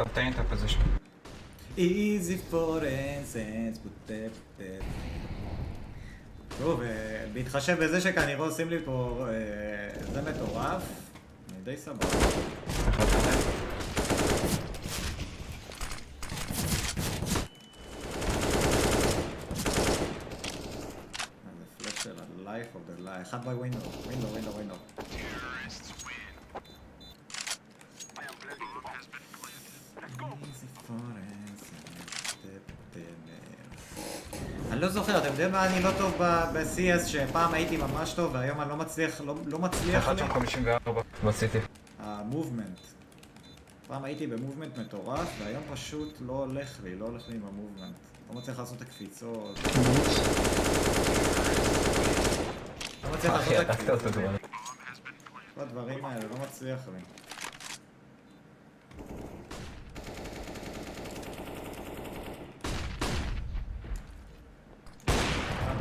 Obtain the position. Easy for instance, טוב, בהתחשב בזה שכנראה עושים לי פה זה מטורף, אני די סבבה. זה פלאש של ה-life of the life, אחד בווינדו, ווינדו. אני לא זוכר, אתם יודעים מה אני לא טוב ב-CS שפעם הייתי ממש טוב והיום אני לא מצליח אחד שם 54 בסיטי. המובמנט. פעם הייתי במובמנט מטורף והיום פשוט לא הולך לי עם המובמנט. לא מצליח לעשות את הקפיצות. לא מצליח לעשות את הקפיצות. כל הדברים האלה לא מצליח לי.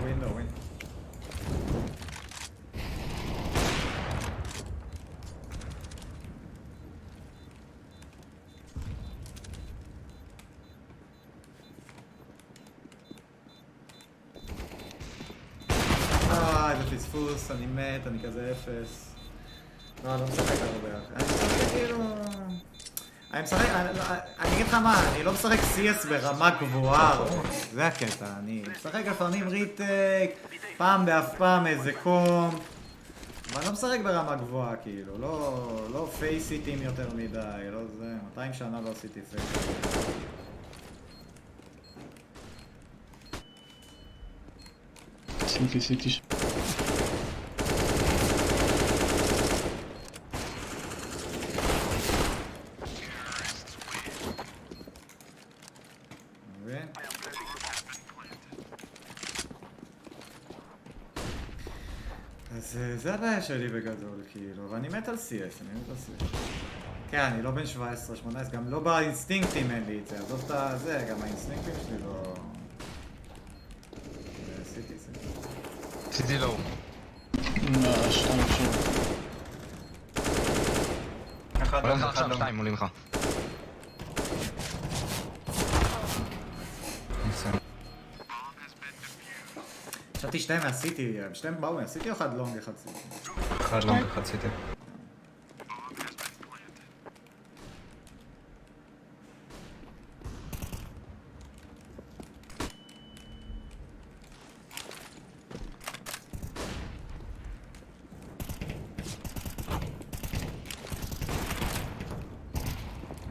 ווינדו. איזה פספוס, אני מת, אני כזה אפס. לא משחק הרבה. אני משחק כאילו... אני אגיד לך מה, אני לא משחק CS ברמה גבוהה, זה הקטע, אני משחק לפעמים ריטייק, פעם באף פעם איזה קום, אבל אני לא משחק ברמה גבוהה כאילו, לא פייסיטים יותר מדי, לא זה, 200 שנה לא עשיתי פייסיטים. סימפליסיטי ש... מבין? אז זה הבעיה שלי בגדול, כאילו, ואני מת על CS, אני מת על CS. כן, אני לא בן 17, 18, גם לא באינסטינקטים אין לי את זה, עזוב את זה, גם האינסטינקטים שלי לא... סיטי לא. עולים לך עכשיו, 2 עולים לך. חשבתי 2 מהסיטי, 2 באו מהסיטי או 1 לונג 1 סיטי? 1 לונג 1 סיטי.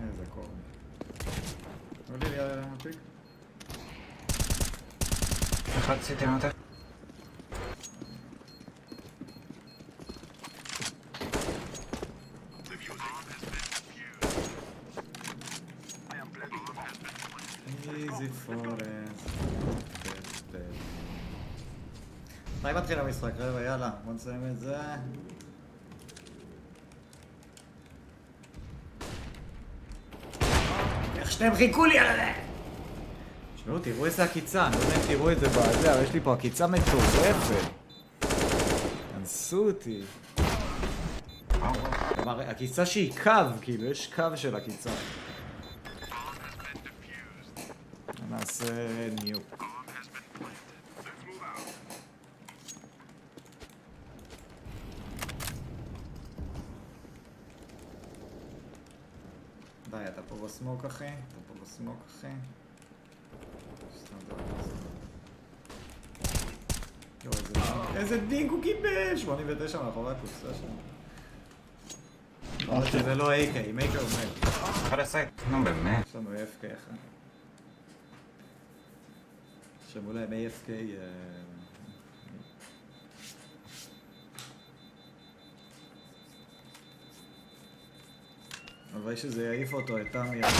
איזה קור. עולי לי על הפיק. 1 סיטי מתי? איזי פורס. מתי מתחיל המשחק? רבע, יאללה, בוא נסיים את זה. איך שניהם חיכו לי על זה! תשמעו, תראו איזה עקיצה, אני לא יודע אם תראו את זה בזה, אבל יש לי פה עקיצה מטורפת. אנסו אותי. כלומר, עקיצה שהיא קו, כאילו, יש קו של עקיצה. נעשה ניוק. די, אתה פה בסמוק אחי? אתה פה בסמוק אחי? איזה דינק הוא קיבל! 89 מאחורי הקופסה שלנו. זה לא AK, אם AK הוא מת. אחד הסייט, נו באמת. יש לנו AFK אחד. עכשיו אולי ב-AFK... הלוואי שזה יעיף אותו, את תמי. אז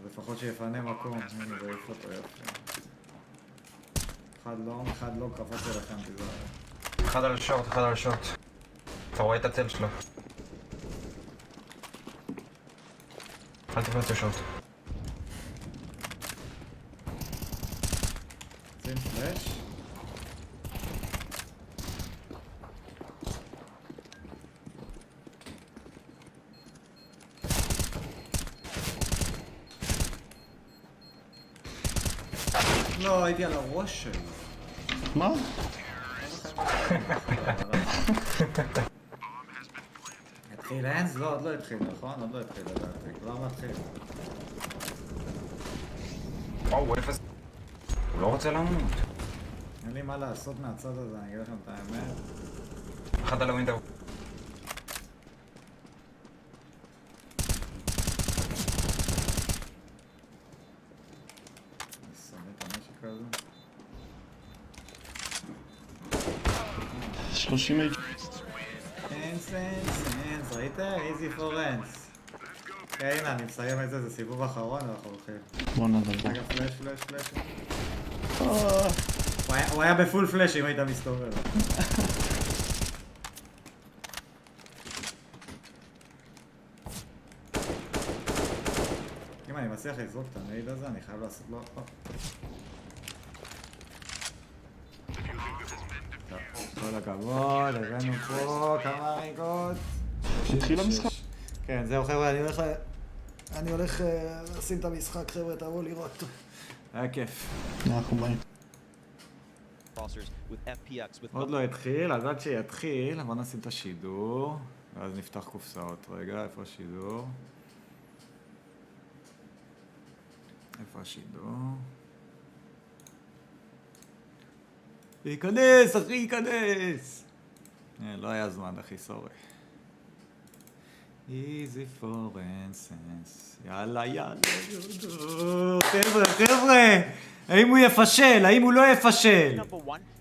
לפחות שיפנה מקום, הנה זה יעיף אותו יפה. אחד לא, קפץ אליכם, תיזהר. אחד על שוט, אחד על שוט. אתה רואה את הצל שלו. אל תפנה את השוט. שים פלאש. לא, הייתי על הראש שלו. מה? התחיל אנס? לא, עוד לא התחיל, נכון? עוד לא התחיל לדעתי, כבר מתחיל. וואו, אפס. הוא לא רוצה למות. אין לי מה לעשות מהצד הזה, אני אגיד לכם את האמת. אחד על הווינדאו. אני שונא את הנשק הזה. 30 אייג'. אנס, ראית? איזי פור אנס. הנה, אני מסיים את זה, זה סיבוב אחרון ואנחנו הולכים. בוא נדבר. רגע, פלאש. הוא היה בפול פלאש אם היית מסתובב. אם אני מצליח לזרוק את הנייד הזה, אני חייב לעשות לו... כל הכבוד, הבאנו פה כמה רגעות. התחיל המשחק? כן, זהו חבר'ה, אני הולך לשים את המשחק, חבר'ה, תבואו לראות. היה כיף. אנחנו באים. עוד לא התחיל, אז עד שיתחיל, בוא נשים את השידור, ואז נפתח קופסאות. רגע, איפה השידור? איפה השידור? ייכנס, אחי, ייכנס! לא היה זמן, אחי, סורי. easy for instance. יאללה, חבר'ה, האם הוא יפשל? האם הוא לא יפשל?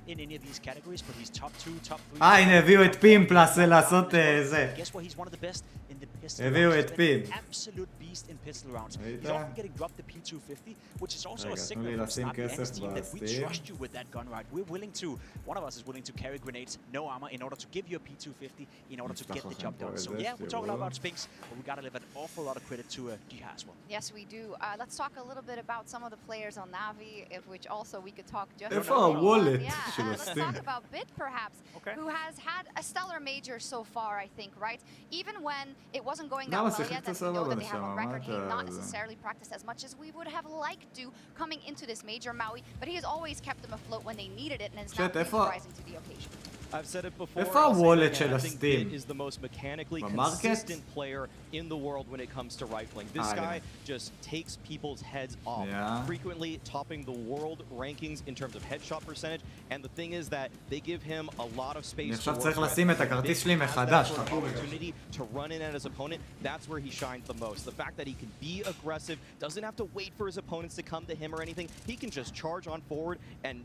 in any of these categories, but he's top 2, top 3. הנה, הביאו את פים פלאס לעשות זה. Guess what? He's one of the best in the pistol הביאו rounds. את פים. Absolute beast in pistol rounds. He's often getting dropped the P250, which is also a רגע, תנו signal לי from לשים Snappy and his כסף team that we בסטים. trust you with that gun, right? We're willing to, one of us is willing to carry grenades, no armor, in order to give you a P250, in order to get the job done. So yeah, we're talking about Spinks, but we gotta give an awful lot of credit to Giha as well. Yes, we do. Let's talk a little bit about some of the players on Navi, of which also we could talk just איפה הוולט של let's הסטים? talk about Bit, perhaps, who has had a stellar major so far, I think, right? Even when it wasn't going that למה well yet, שיחקת that we know that they have סבבה a record, נשמה? he מה not אתה... necessarily practiced as much as we would have liked to coming into this major, Maui, but he has always kept them afloat when they needed it, and is now really rising to the occasion. I've said it before. איפה הוולט של הסטים? Is the most mechanically במרקט? consistent player in the world when it comes to rifling. This guy just takes people's heads off, frequently topping the world rankings in terms of headshot percentage. And the thing is that they give him a lot of space. עכשיו צריך לשים את הכרטיס שלי מחדש. Opportunity to run in at his opponent. That's where he shines the most. The fact that he can be aggressive, doesn't have to wait for his opponents to come to him or anything. He can just charge on forward and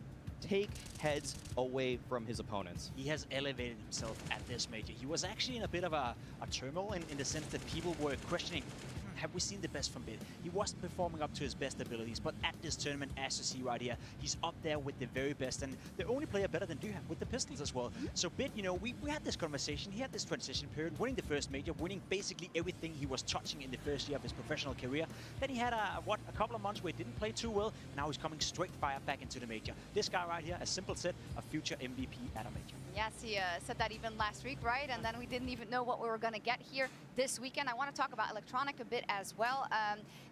take heads away from his opponents. He has elevated himself at this major. He was actually in a bit of a turmoil in the sense that people were questioning, have we seen the best from Bit? He wasn't performing up to his best abilities, but at this tournament, as you see right here, he's up there with the very best, and the only player better than Duhan with the pistols as well. So Bit, you know, we had this conversation, he had this transition period, winning the first major, winning basically everything he was touching in the first year of his professional career. Then he had a couple of months where he didn't play too well, now he's coming straight fire back into the major. This guy right here, as simple said, a future MVP at a major. Yes, he said that even last week, right? And then we didn't even know what we were going to get here this weekend. I want to talk about Electronic a bit as well,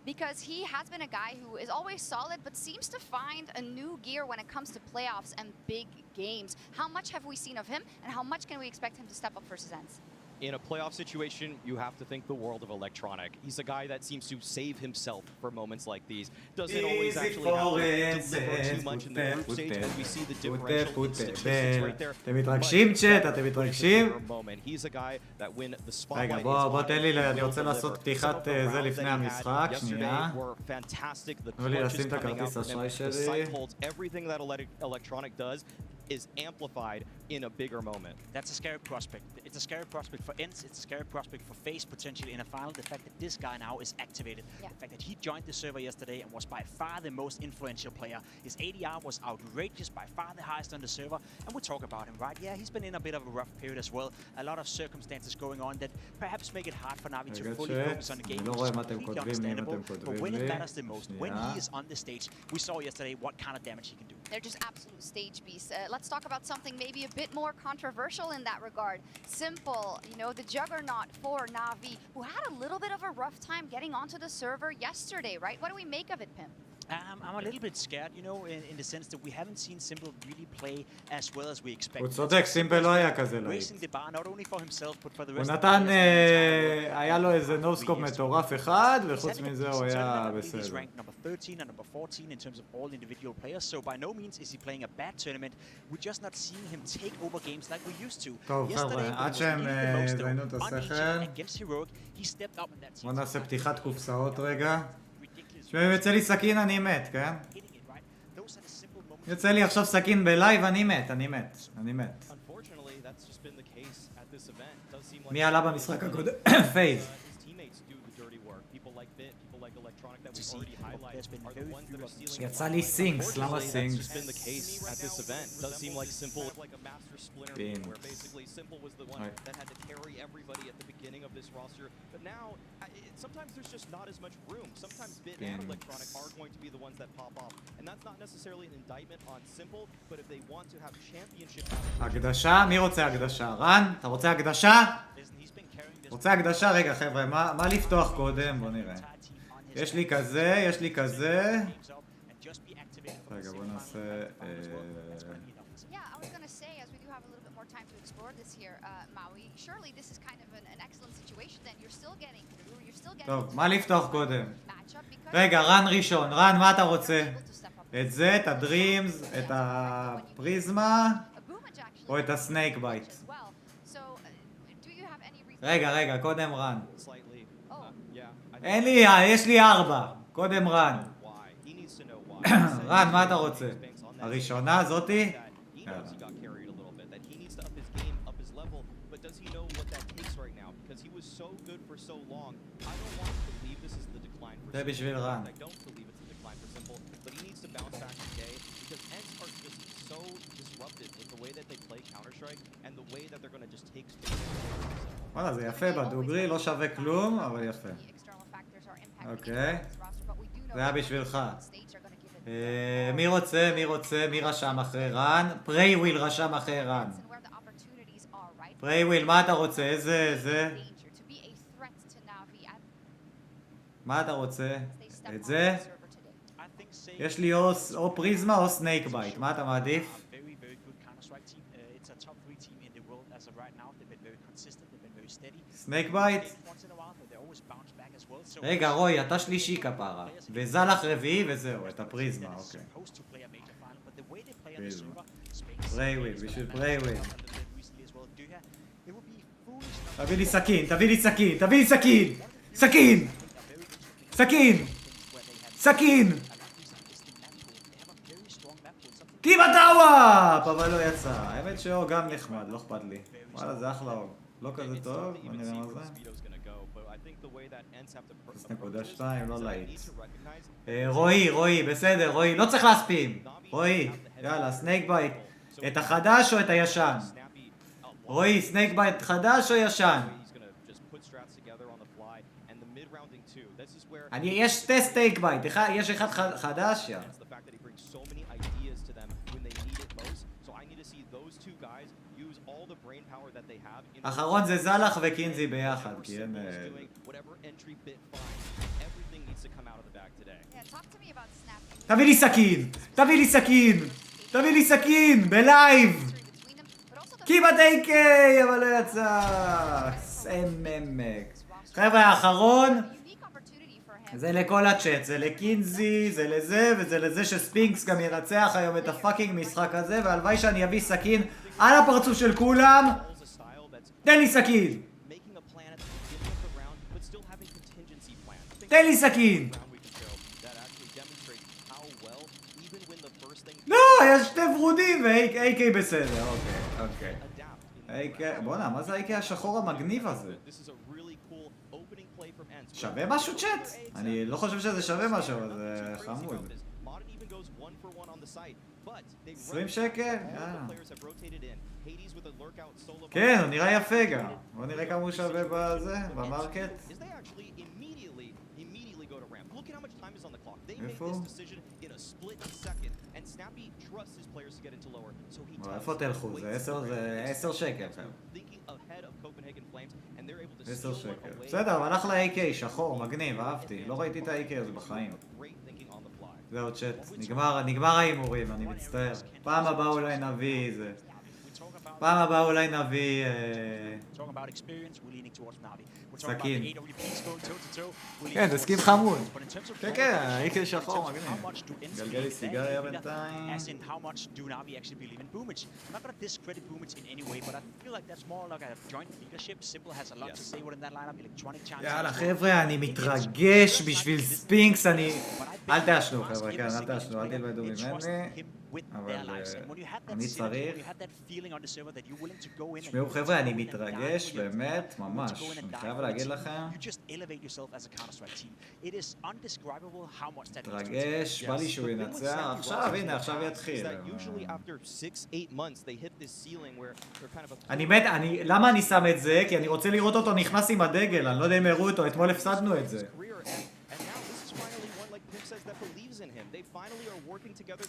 because he has been a guy who is always solid, but seems to find a new gear when it comes to playoffs and big games. How much have we seen of him, and how much can we expect him to step up versus Ents? In a playoff situation, you have to think the world of Electronic. He's a guy that seems to save himself for moments like these. Doesn't always actually have to deliver too much in the group stage, but we see the differential in statistics right there. אתם מתרגשים צ'אט? אתם מתרגשים? He's a guy that when the spotlight רגע, בוא תן לי, אני רוצה לעשות פתיחת זה לפני המשחק, שנייה. תנו לי לשים את הכרטיס אשראי שלי. Everything that Electronic does is amplified in a bigger moment. That's a scary prospect. It's a scary prospect for Ents, it's a scary prospect for FaZe potentially in a final. The fact that this guy now is activated, the fact that he joined the server yesterday and was by far the most influential player. His ADR was outrageous, by far the highest on the server, and we'll talk about him, right? Yeah, he's been in a bit of a rough period as well. A lot of circumstances going on that perhaps make it hard for Navi to fully focus on the game, which is completely understandable. But when it matters the most, when he is on the stage, we saw yesterday what kind of damage he can do. They're just absolute stage beasts. Let's talk about something maybe a bit more controversial in that regard. Simple, you know, the juggernaut for Navi, who had a little bit of a rough time getting onto the server yesterday, right? What do we make of it, Pim? I'm a little bit scared, you know, in the sense that we haven't seen Simple really play as well as we expected. הוא צודק, סימפל לא היה כזה להיט. Raising the bar not only for himself but for the הוא rest of נתן, the players. היה לו איזה נוסקופ מטורף אחד, וחוץ מזה הוא היה He's בסדר. ranked number 13 and number 14 in terms of all individual players, so by no means is he playing a bad tournament. We're just not seeing him take over games like we used to. טוב חבר'ה, עד שהם זיינו את השכל, Against Heroic, he stepped up in that בוא נעשה פתיחת קופסאות רגע. אם יוצא לי סכין אני מת, כן? יוצא לי עכשיו סכין בלייב, אני מת. מי עלה במשחק הקודם? פייז. יצא לי סינגס, למה סינגס? Sometimes there's just not as much room. Sometimes Bit and Electronic are going to be the ones that pop off. And that's not necessarily an indictment on Simple, but if they want to have championship... הקדשה? מי רוצה הקדשה? רן? אתה רוצה הקדשה? רוצה הקדשה? רגע חבר'ה, מה לפתוח קודם? בוא נראה. יש לי כזה. רגע, בוא נעשה... time to explore this here, Maui. Surely this is kind of an excellent situation that you're still getting through. You're still getting טוב, מה לפתוח קודם? רגע, רן ראשון. רן, מה אתה רוצה? את זה, את הדרימס, את הפריזמה, או את הסנייק בייט? רגע, קודם רן. אין לי, יש לי 4. קודם רן. רן, מה אתה רוצה? הראשונה, זאתי? knows he got carried a little bit, that he needs to up his game, up his level, but does he know what that takes right now? Because he was so good for so long. I don't want to believe this is the decline for Simple. I don't believe it's the decline for Simple, but he needs to bounce back today because Ents are just so disrupted with the way that they play Counter-Strike and the way that they're going to just take space. וואלה, זה יפה בדוגרי, לא שווה כלום, אבל יפה. אוקיי. זה היה בשבילך. מי רוצה? מי רשם אחרי רן? פרייוויל רשם אחרי רן. פרייוויל, מה אתה רוצה? איזה? מה אתה רוצה? את זה? יש לי או פריזמה או סנייק בייט, מה אתה מעדיף? סנייק בייט? רגע רוי, אתה שלישי כפרה, וזלח רביעי וזהו, את הפריזמה, אוקיי. פריזמה. פרייוויל, בשביל פרייוויל. תביא לי סכין, תביא לי סכין, תביא לי סכין! סכין! סכין! סכין! כמעט הוואפ! אבל לא יצא. האמת שהוא גם נחמד, לא אכפת לי. וואלה, זה אחלה אור. לא כזה טוב, בוא נראה מה זה. 0.2, לא להיט. רועי, בסדר, רועי, לא צריך להספים. רועי, יאללה, סנייק בייט. את החדש או את הישן? רועי, סנייק בייט חדש או ישן? יש שתי סנייק בייט, יש אחד חדש, יא. אחרון זה זלח וקינזי ביחד, כי אין... תביא לי סכין! תביא לי סכין! תביא לי סכין! בלייב! כמעט AK! אבל לא יצא! סממק. חבר'ה, האחרון זה לכל הצ'אט, זה לקינזי, זה לזה וזה לזה שספינקס גם ינצח היום את הפאקינג משחק הזה, והלוואי שאני אביא סכין על הפרצוף של כולם. תן לי סכין! תן לי סכין! לא, יש שתי ורודים ו-AK בסדר, אוקיי. בוא'נה, מה זה ה-AK השחור המגניב הזה? שווה משהו צ'אט? אני לא חושב שזה שווה משהו, אבל זה חמוד. 20 שקל? כן, הוא נראה יפה גם. בוא נראה כמה הוא שווה בזה, במרקט. איפה? איפה תלכו? זה 10 שקל. 10 שקל. בסדר, אבל אחלה AK, שחור, מגניב, אהבתי. לא ראיתי את ה-AK הזה בחיים. זהו צ'אט, נגמר ההימורים, אני מצטער. פעם הבאה אולי נביא זה. פעם הבאה אולי נביא... סכין. כן, זה סכין חמוד. כן, איקל שחור מגניב. גלגל לי סיגריה בינתיים. יאללה חבר'ה, אני מתרגש בשביל ספינקס, אל תעשנו חבר'ה, כן, אל תעשנו, אל תלמדו ממני. אבל אני צריך... תשמעו חבר'ה, אני מתרגש באמת, ממש. אני חייב להגיד לכם. מתרגש, בא לי שהוא ינצח. עכשיו, הנה, עכשיו יתחיל. אני מת, למה אני שם את זה? כי אני רוצה לראות אותו נכנס עם הדגל, אני לא יודע אם הראו אותו, אתמול הפסדנו את זה.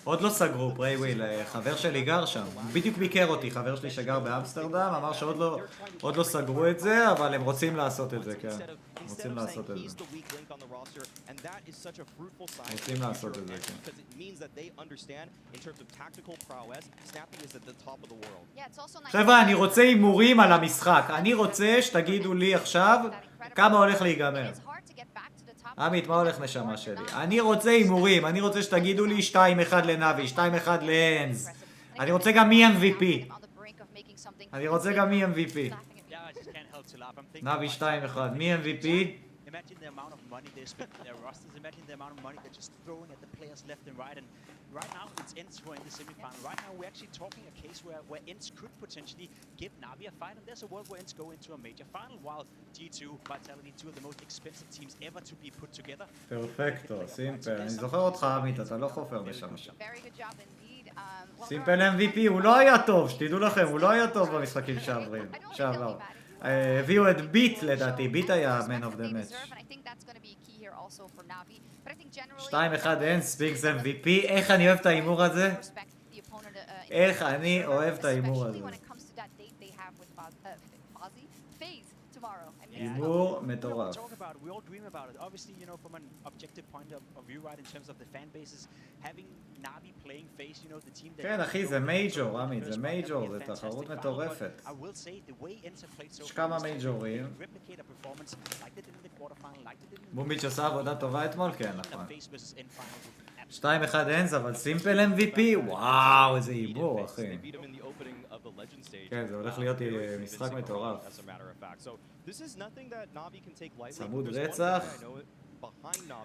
עוד לא סגרו, פרייוויל, חבר שלי גר שם, בדיוק ביקר אותי, חבר שלי שגר באמסטרדם, אמר שעוד לא סגרו את זה, אבל הם רוצים לעשות את זה, כן. רוצים לעשות את זה. רוצים לעשות את זה, כן. חבר'ה, אני רוצה הימורים על המשחק, אני רוצה שתגידו לי עכשיו כמה הולך להיגמר. עמית, מה הולך נשמה שלי? אני רוצה הימורים, אני רוצה שתגידו לי 2-1 לנאבי, 2-1 להנס. אני רוצה גם מי MVP. אני רוצה גם מי MVP. נאבי 2-1, מי MVP? right now it's Ents who are in the semi-final. Right now we're actually talking a case where Ents could potentially give Navi a fight, and there's a world where Ents go into a major final, while G2, Vitality, two of the most expensive teams ever to be put together. פרפקטו, סימפל. אני זוכר אותך עמית, אתה לא חופר בשם. Very good job indeed. סימפל MVP, הוא לא היה טוב, שתדעו לכם, הוא לא היה טוב במשחקים שעבר. הביאו את ביט לדעתי, ביט היה man of the match. 2-1 אין, ספינקס MVP, איך אני אוהב את האימור הזה? איך אני אוהב את האימור הזה? אימור מטורף. We all dream about it. Obviously, you know, from an objective point of view, right, in terms of the fan bases, having Navi playing face, you know, the team that... כן, אחי, זה מייג'ור, עמית, זה מייג'ור, זה תחרות מטורפת. יש כמה מייג'ורים. בומביץ' עשה עבודה טובה אתמול, כן, נכון. 2-1 אנז, אבל סימפל MVP, וואו, איזה איבור, אחי. כן, זה הולך להיות משחק מטורף. צמוד רצח.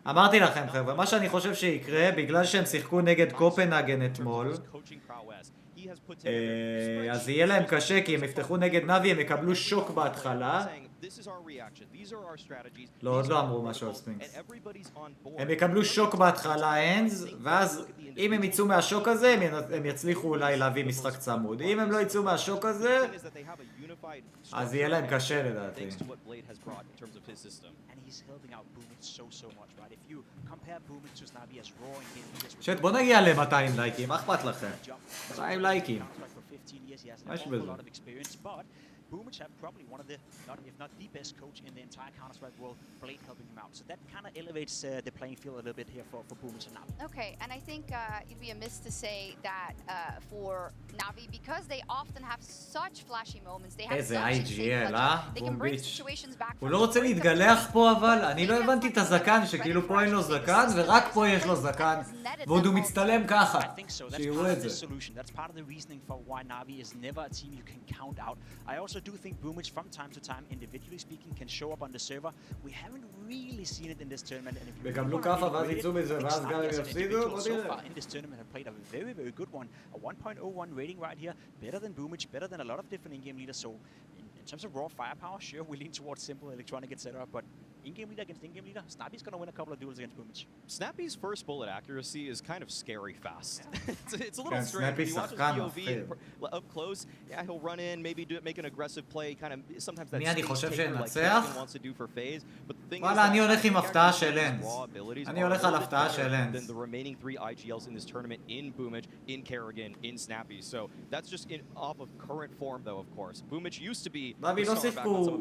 אמרתי לכם חבר'ה, מה שאני חושב שיקרה, בגלל שהם שיחקו נגד קופנהגן אתמול, אז יהיה להם קשה, כי הם יפתחו נגד נאבי, הם יקבלו שוק בהתחלה. לא, עוד לא אמרו משהו על ספינקס. הם יקבלו שוק בהתחלה, אנז, ואז אם הם יצאו מהשוק הזה, הם יצליחו אולי להביא משחק צמוד. אם הם לא יצאו מהשוק הזה, אז יהיה להם קשה לדעתי. שט, בוא נגיע ל-200 לייקים, מה אכפת לכם? 200 לייקים. מה יש בזה? Boomich have probably one of the, if not the best coach in the entire Counter-Strike world, Blade helping him out. So that kind of elevates the playing field a little bit here for Boomich and Navi. Okay, and I think it'd be amiss to say that for Navi, because they often have such flashy moments, they have איזה such IGL, they can bring situations back. הוא לא רוצה להתגלח פה אבל, אני לא הבנתי את הזקן, שכאילו פה אין לו זקן, ורק פה יש לו זקן, ועוד הוא מצטלם ככה, שיראו את זה. That's part of the reasoning for why Navi is never a team you can count out. I also do think Boomich from time to time, individually speaking, can show up on the server. We haven't really seen it in this tournament. And if you וקבלו ככה ואז יצאו בזה, ואז גם הם יפסידו, בוא so תראה. far in this tournament have played a very, very good one. A 1.01 rating right here, better than Boomich, better than a lot of different in-game leaders. So in terms of raw firepower, sure, we lean towards Simple, Electronic, etc. But in-game leader against in-game leader, Snappy's going to win a couple of duels against Boomich. Snappy's first bullet accuracy is kind of scary fast. It's a little strange. Snappy's You watch his POV up close, yeah, he'll run in, maybe make an aggressive play, kind of sometimes that שינצח? wants to do for phase. But the thing is וואלה, אני הולך עם הפתעה של אנס. אני הולך על הפתעה של אנס. Than the remaining 3 IGLs in this tournament in Boomich, in Kerrigan, in Snappy. So that's just off of current form though, of course. Boomich used to be נאבי לא שיחקו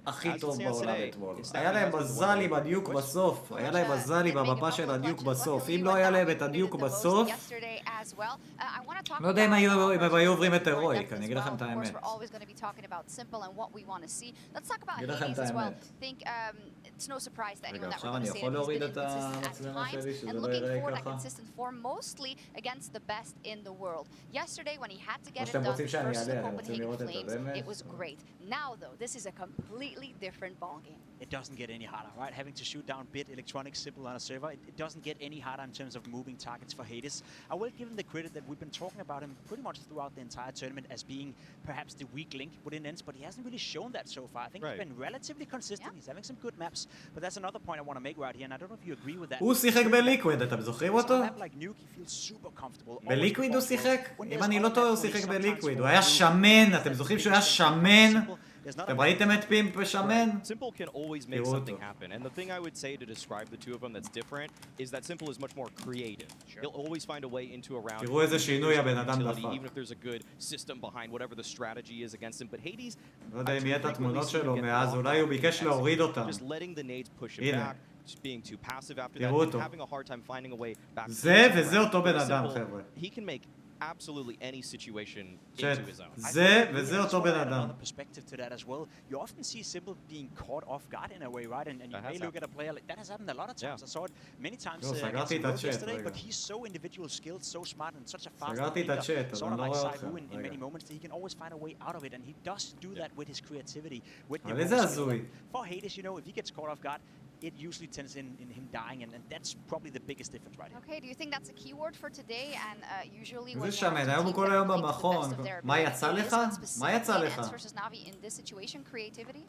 הכי טוב בעולם אתמול. היה להם בזלי בדיוק בסוף. היה להם בזלי במפה של הדיוק בסוף. אם לא היה להם את הדיוק בסוף, לא יודע אם הם היו עוברים את הירואיק, אני אגיד לכם את האמת. אגיד לכם את האמת. רגע, עכשיו אני יכול להוריד את המצלמה שלי שזה לא יראה ככה? או שאתם רוצים שאני אעלה, אתם רוצים לראות את הדמת? Now though, this is a completely different ballgame. It doesn't get any harder, right? Having to shoot down Bit, Electronic, Simple on a server, it doesn't get any harder in terms of moving targets for Hades. I will give him the credit that we've been talking about him pretty much throughout the entire tournament as being perhaps the weak link within Ents, but he hasn't really shown that so far. I think he's been relatively consistent. He's having some good maps, but that's another point I want to make right here, and I don't know if you agree with that. הוא שיחק בליקוויד, אתם זוכרים אותו? בליקוויד הוא שיחק? אם אני לא טועה הוא שיחק בליקוויד, הוא היה שמן, אתם זוכרים שהוא היה שמן? אתם ראיתם את פימפ שמן? Simple can always make something happen, and the thing I would say to describe the two of them that's different is that Simple is much more creative. He'll always find a way into a round. תראו איזה שינוי הבן אדם דפק. Even if there's a good system behind whatever the strategy is against him, but Hades, לא יודע אם יהיה את התמונות שלו מאז, אולי הוא ביקש להוריד אותם. just letting the nades push him back, just being too passive after that, and having a hard time finding a way back. זה וזה אותו בן אדם, חבר'ה. He can make absolutely any situation into his own. זה וזה אותו בן אדם. Perspective to that as well. You often see Simple being caught off guard in a way, right? And you may look at a player like that has happened a lot of times. I saw it many times yesterday, but he's so individual skilled, so smart, and such a fast leader, sort of like Saibu in many moments that he can always find a way out of it, and he does do that with his creativity, with the for Hades, you know, if he gets caught off guard, it usually tends in him dying, and that's probably the biggest difference right here. Okay, do you think that's a keyword for today? And usually זה when שמן, היום הוא כל היום במכון. מה יצא לך? מה יצא לך? versus Navi in this situation, creativity?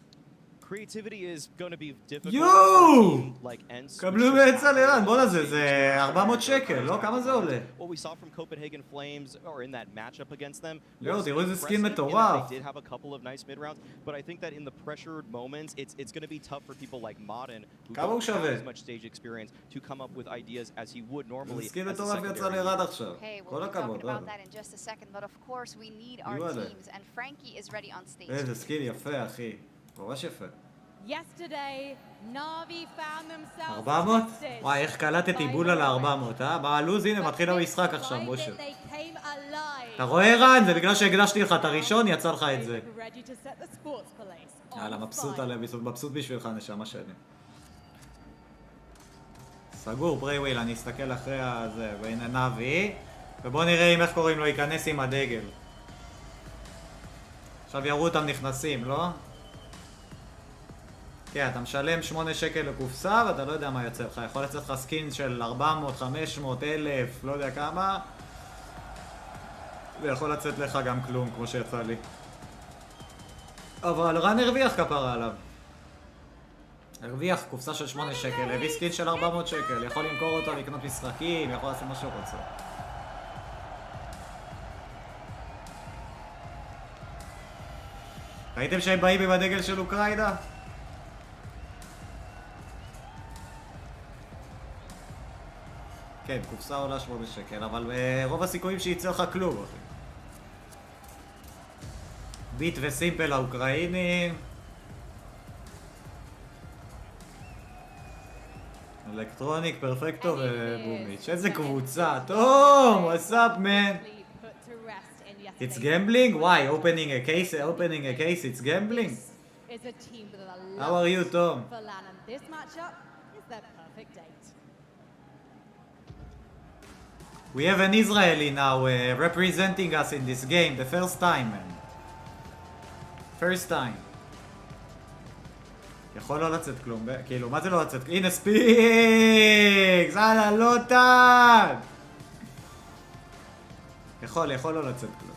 Creativity is going to be difficult. יואו! Like Ents. קבלו בעצה לירן, בוא נזה, זה 400 שקל, לא? כמה זה עולה? What we saw from Copenhagen Flames, or in that matchup against them, יואו, תראו איזה סקין impressive in that מטורף. they did have a couple of nice mid-rounds, but I think that in the pressured moments, it's going to be tough for people like Modern, who כמה הוא don't have שווה? as much stage experience, to come up with ideas as he would normally. זה סקין as a מטורף יצא secondary. לירד עכשיו. Okay, we'll כל be talking הכבוד, about that in just a second, but of course we need our יואלה. teams, and Frankie is ready on stage. איזה סקין יפה, אחי. ממש יפה. Yesterday, Navi found themselves 400? tested וואי, איך קלטתי בול על ה-400, אה? בלוז, הנה, מתחיל המשחק עכשיו, משה. They came alive. אתה רואה, רן? זה בגלל שהקדשתי לך את הראשון, יצא לך את זה. Ready to set the sports police on יאללה, מבסוט fire. עליהם, מבסוט בשבילך, נשמה שלי. סגור, פרייוויל, אני אסתכל אחרי הזה, והנה נאבי. ובוא נראה אם איך קוראים לו, ייכנס עם הדגל. עכשיו יראו אותם נכנסים, לא? כן, אתה משלם 8 שקל לקופסה ואתה לא יודע מה יוצא לך. יכול לצאת לך סקין של 400, 500, 1,000, לא יודע כמה. ויכול לצאת לך גם כלום, כמו שיצא לי. אבל רן הרוויח כפרה עליו. הרוויח קופסה של 8 שקל, הביא סקין של 400 שקל. יכול למכור אותו, לקנות משחקים, יכול לעשות מה שהוא רוצה. ראיתם שהם באים עם הדגל של אוקראינה? כן, קופסה עולה 8 שקל, אבל רוב הסיכויים שיצא לך כלום, אחי. ביט וסימפל האוקראינים. אלקטרוניק, פרפקטו ובומיץ'. איזה קבוצה, טוב, what's up, man? It's gambling? Why? Opening a case, it's gambling? How are you, Tom? This matchup is their perfect date. We have an Israeli now representing us in this game, the first time, man. First time. יכול לא לצאת כלום, כאילו, מה זה לא לצאת? הנה ספיקס! הלאה, לא טאג! יכול לא לצאת כלום.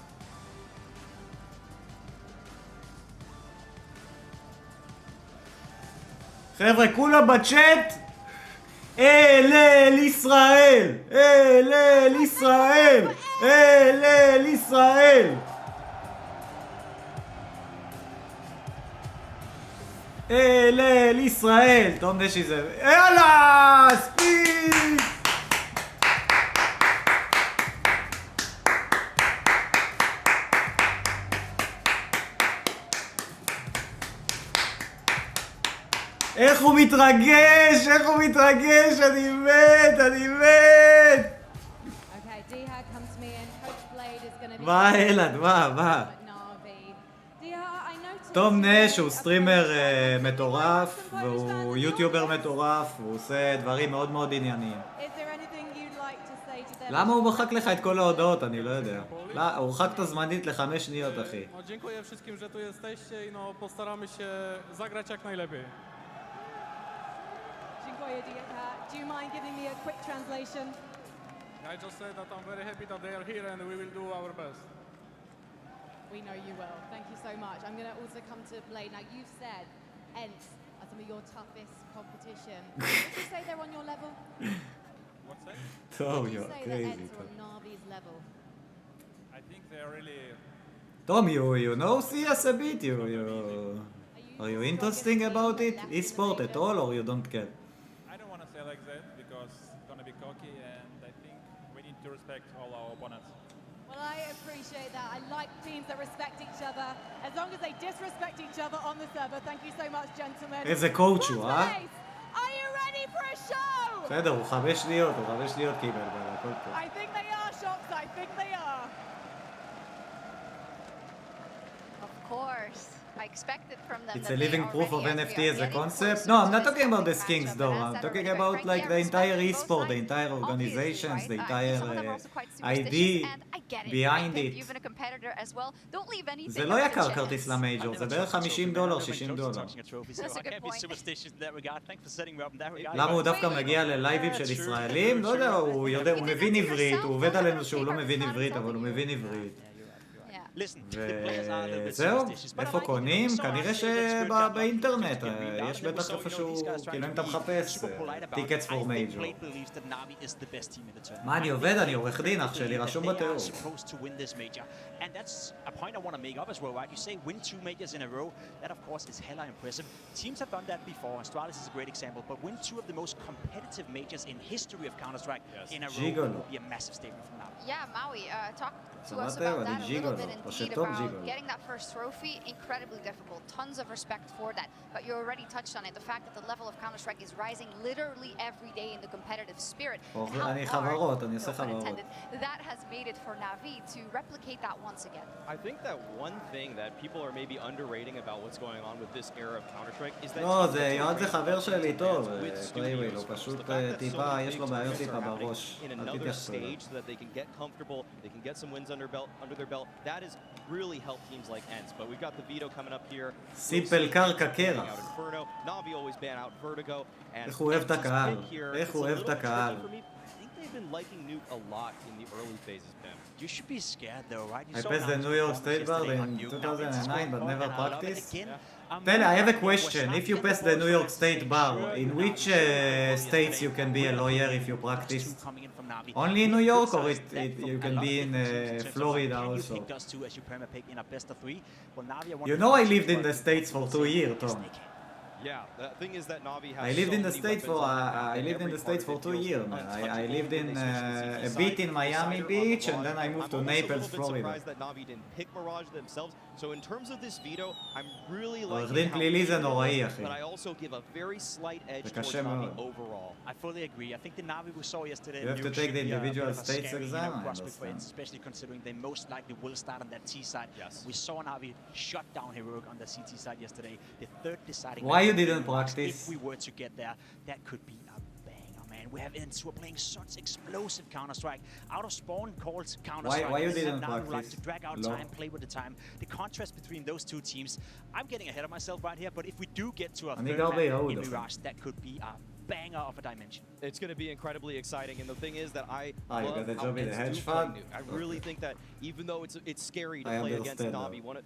חבר'ה, כולם בצ'אט! אל ישראל! אל ישראל! אל ישראל! אל ישראל! תום נשי זה... יאללה! ספיק! איך הוא מתרגש! איך הוא מתרגש! אני מת! אני מת! מה אלעד? מה? תום נש הוא סטרימר מטורף, והוא יוטיובר מטורף, הוא עושה דברים מאוד מאוד ענייניים. למה הוא מחק לך את כל ההודעות? אני לא יודע. לא, הוא מחק את הזמנית ל5 שניות, אחי. Dziękuję wszystkim, że tu jesteście i no postaramy się zagrać jak najlepiej. Dziękuję, do you mind giving me a quick translation? I just said that I'm very happy that they are here and we will do our best. We know you will. Thank you so much. I'm going to also come to Blade. Now, you've said Ents are some of your toughest competition. Would you say they're on your level? What's that? Tom, Would you you're say crazy. that Ents are on Navi's level? I think they are really... Tom, you know CS a bit. Are you interesting about it? E-sport at all, or you don't care? I don't want to say like that because it's going to be cocky and I think we need to respect all our opponents. Well, I appreciate that. I like teams that respect each other, as long as they disrespect each other on the server. Thank you so much, gentlemen. איזה קואוצ' הוא, אה? Are you ready for a show? בסדר, הוא 5 שניות, קיבל, הכל טוב. I think they are, Shops. I think they are. Of course. I expect it from them. It's a living proof of NFT as a concept. No, I'm not talking about the skins though. I'm talking about like the entire esport, the entire organizations, the entire ID behind it. זה לא יקר כרטיס למייג'ור, זה בערך $50, $60. למה הוא דווקא מגיע ללייבים של ישראלים? לא יודע, הוא מבין עברית, הוא עובד עלינו שהוא לא מבין עברית, אבל הוא מבין עברית. וזהו, איפה קונים? כנראה שבאינטרנט, יש בטח איפשהו, כאילו אם אתה מחפש טיקטס פור מייג'ור. מה אני עובד? אני עורך דין, אח שלי, רשום בתיאור. And that's a point I want to make up as well, right? You say win 2 majors in a row. That, of course, is hella impressive. Teams have done that before. Astralis is a great example. But win 2 of the most competitive majors in history of Counter-Strike in a row would be a massive statement from now. Yeah, Maui, talk to us about that a little bit indeed around getting that first trophy. Incredibly difficult. Tons of respect for that. But you already touched on it. The fact that the level of Counter-Strike is rising literally every day in the competitive spirit. And how hard, no intended, that has made it for Navi to replicate that once again. I think that one thing that people are maybe underrating about what's going on with this era of Counter-Strike is that לא, זה יועד זה חבר שלי טוב, פרייוויל, הוא פשוט טיפה, יש לו בעיות טיפה בראש, אל תתייחסו. That has really helped teams like ENCE, but we've got the veto coming up here. סימפל קרקע קרח. Navi always ban out Vertigo, and איך הוא אוהב את הקהל, איך הוא אוהב את הקהל. They've been liking Nuke a lot in the early phases, Ben. You should be scared though, right? I passed the New York State bar in 2009 but never practiced. Tell I have a question. If you pass the New York State bar, in which states you can be a lawyer if you practice? Only in New York or you can be in Florida also? You know I lived in the States for 2 years, Tom. Yeah, the thing is that Navi has I lived in the States for 2 years. I lived in a bit in Miami Beach and then I moved to Naples, Florida. That Navi didn't pick Mirage themselves. So in terms of this veto, I'm really liking how but I also give a very slight edge towards Navi overall. I fully agree. I think the Navi we saw yesterday. You have to take the individual states exam. Especially considering they most likely will start on that T side. Yes. We saw Navi shut down Heroic on the CT side yesterday. The third deciding. Why you didn't practice? If we were to get there, that could be a banger, man. We have ENCE who are playing such explosive Counter-Strike. Out of spawn calls Counter-Strike. Why you didn't now practice? Like to drag out time, play with the time. The contrast between those two teams. I'm getting ahead of myself right here, but if we do get to a third map in Mirage, that could be a banger of a dimension. It's going to be incredibly exciting, and the thing is that I love how ENCE do play Nuke. I really think that even though it's scary to play against Navi, what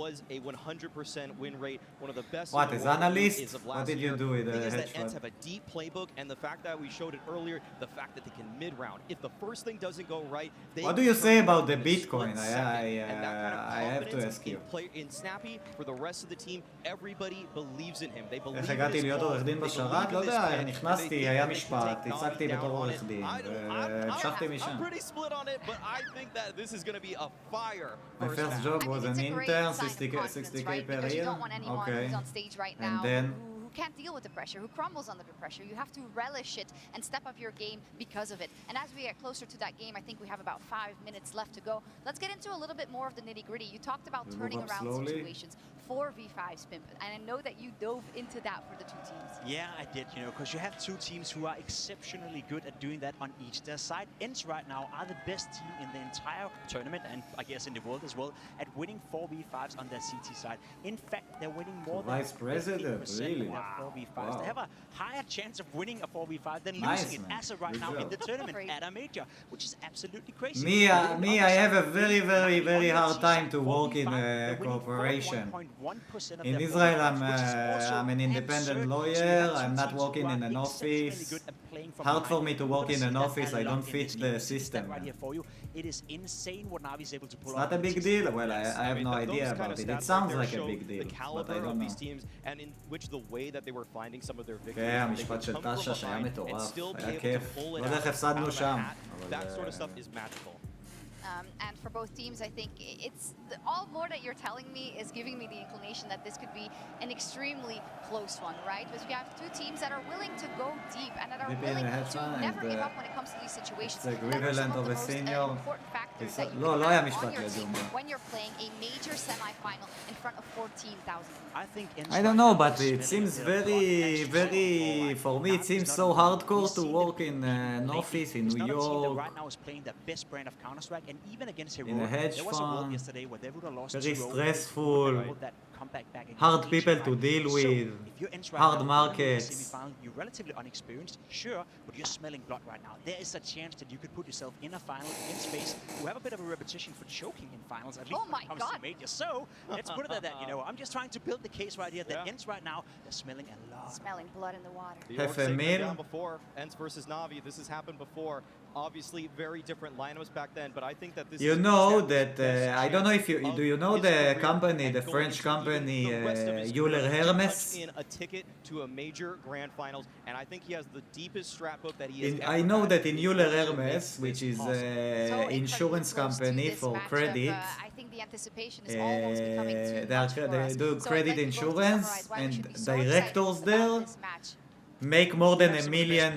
was a 100% win rate, one of the best. What is analyst? What did you do with the hedge fund? The thing is that fund? ENCE have a deep playbook, and the fact that we showed it earlier, the fact that they can mid-round. If the first thing doesn't go right, what do you say about the Bitcoin? I have to ask you. In Snappy, for the rest of the team, everybody believes in him. They believe איך הגעתי להיות עורך דין בשרת? לא יודע, נכנסתי, היה משפט, הצגתי בתור עורך דין, והמשכתי משם. I'm pretty split on it, but I think that this is going to be a fire. My first job was an intern, 60k per year. Okay. And then can't deal with the pressure, who crumbles under the pressure. You have to relish it and step up your game because of it. And as we get closer to that game, I think we have about 5 minutes left to go. Let's get into a little bit more of the nitty-gritty. You talked about turning around situations. 4v5 Spimp, and I know that you dove into that for the two teams. Yeah, I did, because you have two teams who are exceptionally good at doing that on each their side. ENCE right now are the best team in the entire tournament, and I guess in the world as well, at winning 4v5s on their CT side. In fact, they're winning more than Vice President, really? 4v5s. Wow. They have a higher chance of winning a 4v5 than losing it as of right now in the tournament at a major, which is absolutely crazy. Me, I have a very, very, very hard time to work in cooperation. In Israel, I'm an independent lawyer. I'm not working in an office. Hard for me to work in an office. I don't fit the system. It is insane what Navi is able to pull It's not a big deal. Well, I have no idea about it. It sounds like a big deal, but I don't know. And in which the way that they were finding some of their victories. כן, המשפט של טאשה שהיה מטורף, היה כיף. לא יודע איך הפסדנו שם. That sort of stuff is magical. And for both teams, I think it's all more that you're telling me is giving me the inclination that this could be an extremely close one, right? Because we have two teams that are willing to go deep and that are willing to never give up when it comes to these situations. It's equivalent of a senior. Important factors that you לא, can לא היה have on משפט your team לדומה. when you're playing a major semi-final in front of 14,000. I don't know, but it seems very, for me, it seems so hardcore to work in an office in New York, right now is playing the best brand of Counter-Strike, and even against in a Heroic, hedge there was a world fund, yesterday where they would have lost very 2-0, stressful, that comeback back against hard Legion, people to right? deal So, with, if you're Ents right hard now, you're in the markets. semi-final, you're relatively unexperienced, sure, but you're smelling blood right now. There is a chance that you could put yourself in a final against Space, who have a bit of a repetition for choking in finals, at least when it comes to major. So, let's put it at that, I'm just trying to build the case right here that Ents right now, they're smelling a lot. Smelling blood in the water. The Orcs taken them down before. Ents versus Navi. This has happened before. Obviously, very different lineups back then, but I think that this. You know that I don't know if you do. You know the company, the French company, Euler Hermes. In a ticket to a major grand finals, and I think he has the deepest strap book that he has. I know that in Euler Hermes, which is insurance company for credit, I think the anticipation is almost becoming too much for they us. do So credit I'd like to insurance, summarize why we and should be so directors excited there about this match. make more than $1 million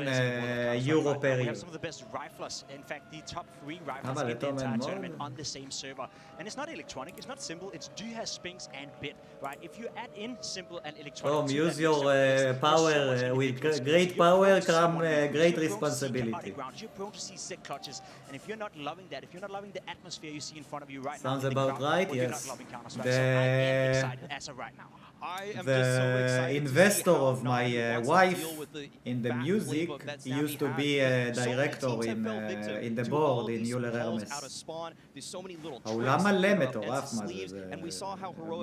euro per We year. have some of the best riflers. In fact, the top 3 riflers אבל in the לתום entire אין tournament מוד. on the same server. And it's not electronic, it's not simple, it's do you have Spinks and Bit, right? If you add in simple and electronic Tom, to use that your mixer, power there's so much with individual skills. great You're power prone to see come one-on-ones, great you're prone to see responsibility. chaotic rounds, you're prone to see sick clutches. And if you're not loving that, if you're not loving the atmosphere you see in front of you right Sounds now, in the about crowd, right, well, you're yes. not loving Counter-Strike. So I am excited as of right now. The investor of my wife in the music used to be a director in the board in Euler Hermes. העולם מלא מטורף, מה זה?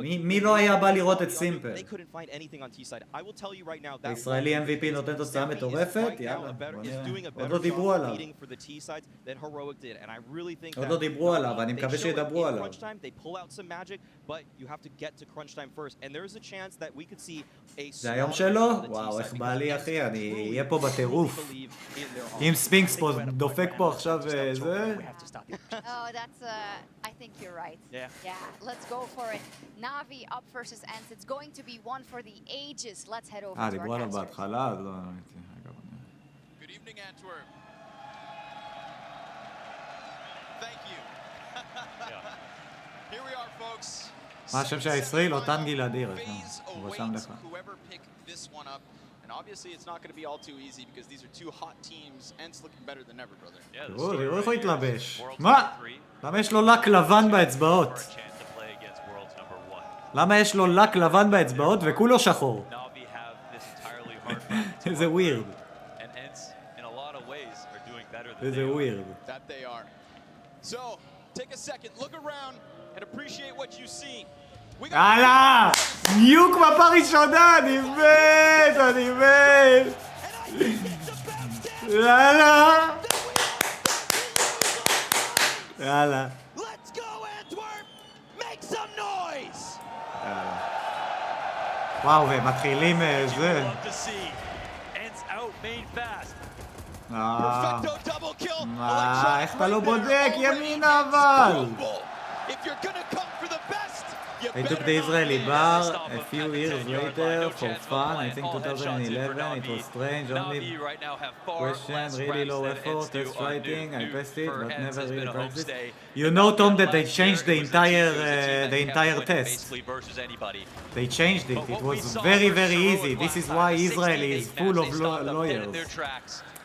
מי לא היה בא לראות את סימפל? הישראלי MVP נותן תוצאה מטורפת? יאללה, בוא נראה. עוד לא דיברו עליו. עוד לא דיברו עליו, אני מקווה שידברו עליו. זה היום שלו? וואו, איך בא לי אחי, אני אהיה פה בטירוף. אם ספינקס פה דופק פה עכשיו זה... Oh, that's I think you're right. Yeah, let's go for it. Navi up versus Ents. It's going to be one for the ages. Let's head over to our דיברו עליו cancers. בהתחלה, אז לא... Good evening, Antwerp. Thank you. Here we are, folks. מה השם של הישראלי? אותן גלעדי, הוא רשם לך. Whoever picked this one up. And obviously it's not going to be all too easy because these are two hot teams. Ents looking better than ever, brother. תראו איך הוא התלבש. מה? למה יש לו לק לבן באצבעות? למה יש לו לק לבן באצבעות וכולו שחור? איזה ווירד. איזה ווירד. That they are. So, take a second, look around and appreciate what you see. יאללה! ניוק מפה ראשונה! אני מת! אני מת! יאללה! יאללה. וואו, והם מתחילים זה. מה? איך אתה לא בודק? ימינה אבל! They took the Israeli bar a few years later for fun. I think 2011. It was strange. Only question, really low effort, test fighting. I passed it, but never really practiced. You know, Tom, that they changed the entire test. They changed it. It was very, very easy. This is why Israel is full of lawyers.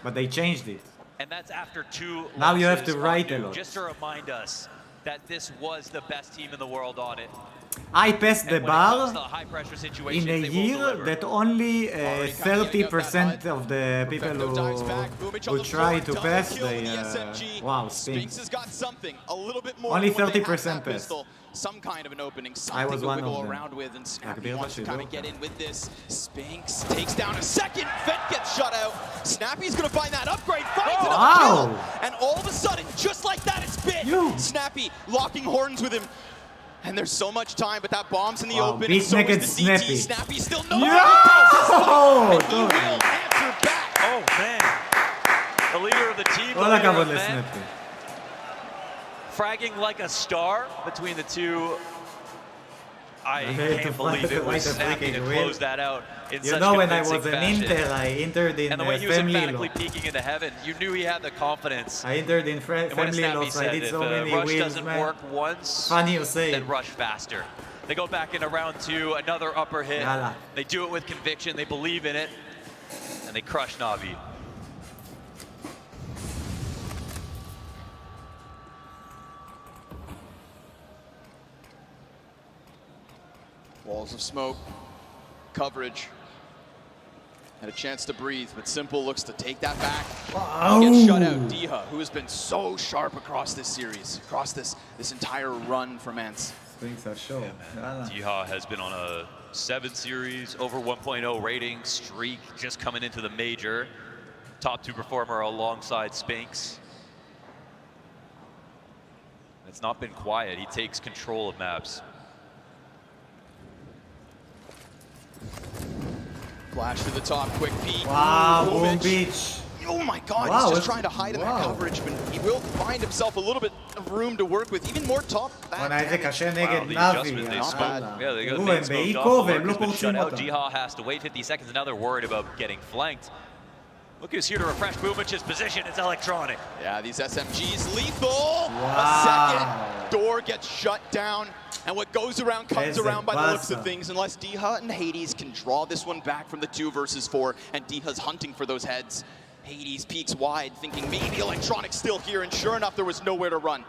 But they changed it. And that's after 2 Now you have to write a lot. Just to remind us that this was the best team in the world on it. I passed the bar in a year that only 30% of the people who try to pass, they, wow, Spinks. Only 30% pass. Some kind of an opening, I something was to one of wiggle them. around with, and Snappy wants to kind of get in with this. Spinks takes down a second, Fett gets shut out. Snappy's gonna find that upgrade, finds another kill, and all of a sudden, just like that, it's bit. Snappy locking horns with him. And there's so much time, but that bomb's in the open, and so is the DT. Snappy still knows what he does this time, and he will answer back. Oh, man. The leader of the team. כל הכבוד לסנאפי. fragging like a star between the two. I can't believe it was snappy to close that out in such when I convincing was an fashion. Inter, I entered in And the way he was family emphatically law. peeking into heaven, you knew he had the confidence. I entered in And when family law, Snappy so I said, did if so many rush wheels, doesn't man. work once, Funny you say. then rush faster. They go back into round two, another upper hit. Yalla. They do it with conviction, they believe in it, and they crush Navi. Walls of smoke, coverage, and a chance to breathe, but Simple looks to take that back. Gets shut out. Diha, who has been so sharp across this series, across this entire run from Ents. Things are show. Diha has been on a 7 series, over 1.0 rating streak, just coming into the major. Top 2 performer alongside Spinks. It's not been quiet. He takes control of maps. Flash to the top, quick peek. Wow, Boom Boom Beach. Oh my God, Wow, he's just trying to hide in that coverage, but he will find himself a little bit of room to work with, even more top back. איזה קשה נגד נאבי. Yeah, they got תראו, made הם smoked באיקו off. והם לא Luka's been פורצים shut out. אותם. Jiha has to wait 50 seconds, and now they're worried about getting flanked. Look who's here to refresh Bumic's position. It's electronic. Yeah, these SMGs lethal. Wow. A second door gets shut down, and what goes around comes around by the looks of things. Unless Diha and Hades can draw this one back from the 2 versus 4, and Diha's hunting for those heads. Hades peeks wide, thinking maybe Electronic's still here, and sure enough, there was nowhere to run.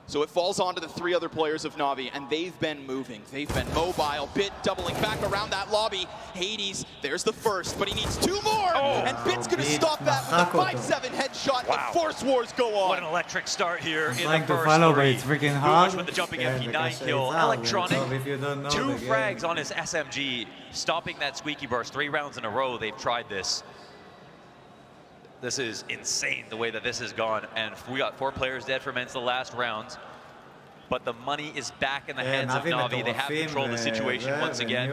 So it falls onto the 3 other players of Navi, and they've been moving. They've been mobile. Bit doubling back around that lobby. Hades, there's the first, but he needs 2 more! And Bit's gonna stop that with a 5-7 headshot. The Force Wars go on. What an electric start here in Trying the to first follow, but 3. it's freaking hard. Bumic with the jumping Yeah, MP9 the kill. Kasha is out. Electronic, So if you don't know 2 the game. frags on his SMG, stopping that squeaky burst 3 rounds in a row. They've tried this. This is insane the way that this has gone, and we got 4 players dead from Ents the last round. But the money is back in the hands of Navi. They have control of the situation once again.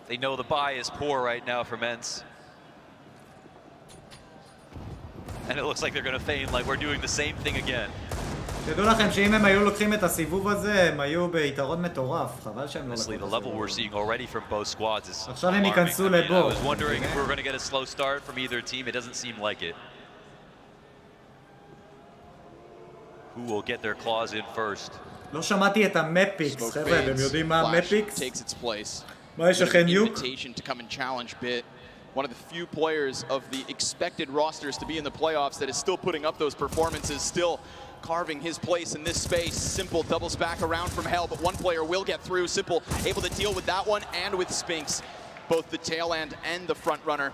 They know the buy is poor right now for Ents. And it looks like they're going to feign like we're doing the same thing again. תדעו לכם שאם הם היו לוקחים את הסיבוב הזה, הם היו ביתרון מטורף. חבל שהם לא לקחו את The level we're seeing already from both squads is עכשיו הם alarming. ייכנסו I לבור. was wondering if we were going to get a slow start from either team. It doesn't seem like it. Who will get their claws in first? לא שמעתי את המפיקס, חבר'ה, אתם יודעים מה המפיקס? Takes its place. מה יש לכם ניוק? Invitation to come and challenge Bit. One of the few players of the expected rosters to be in the playoffs that is still putting up those performances, still carving his place in this space. Simple doubles back around from hell, but one player will get through. Simple able to deal with that one and with Spinks, both the tail end and the front runner.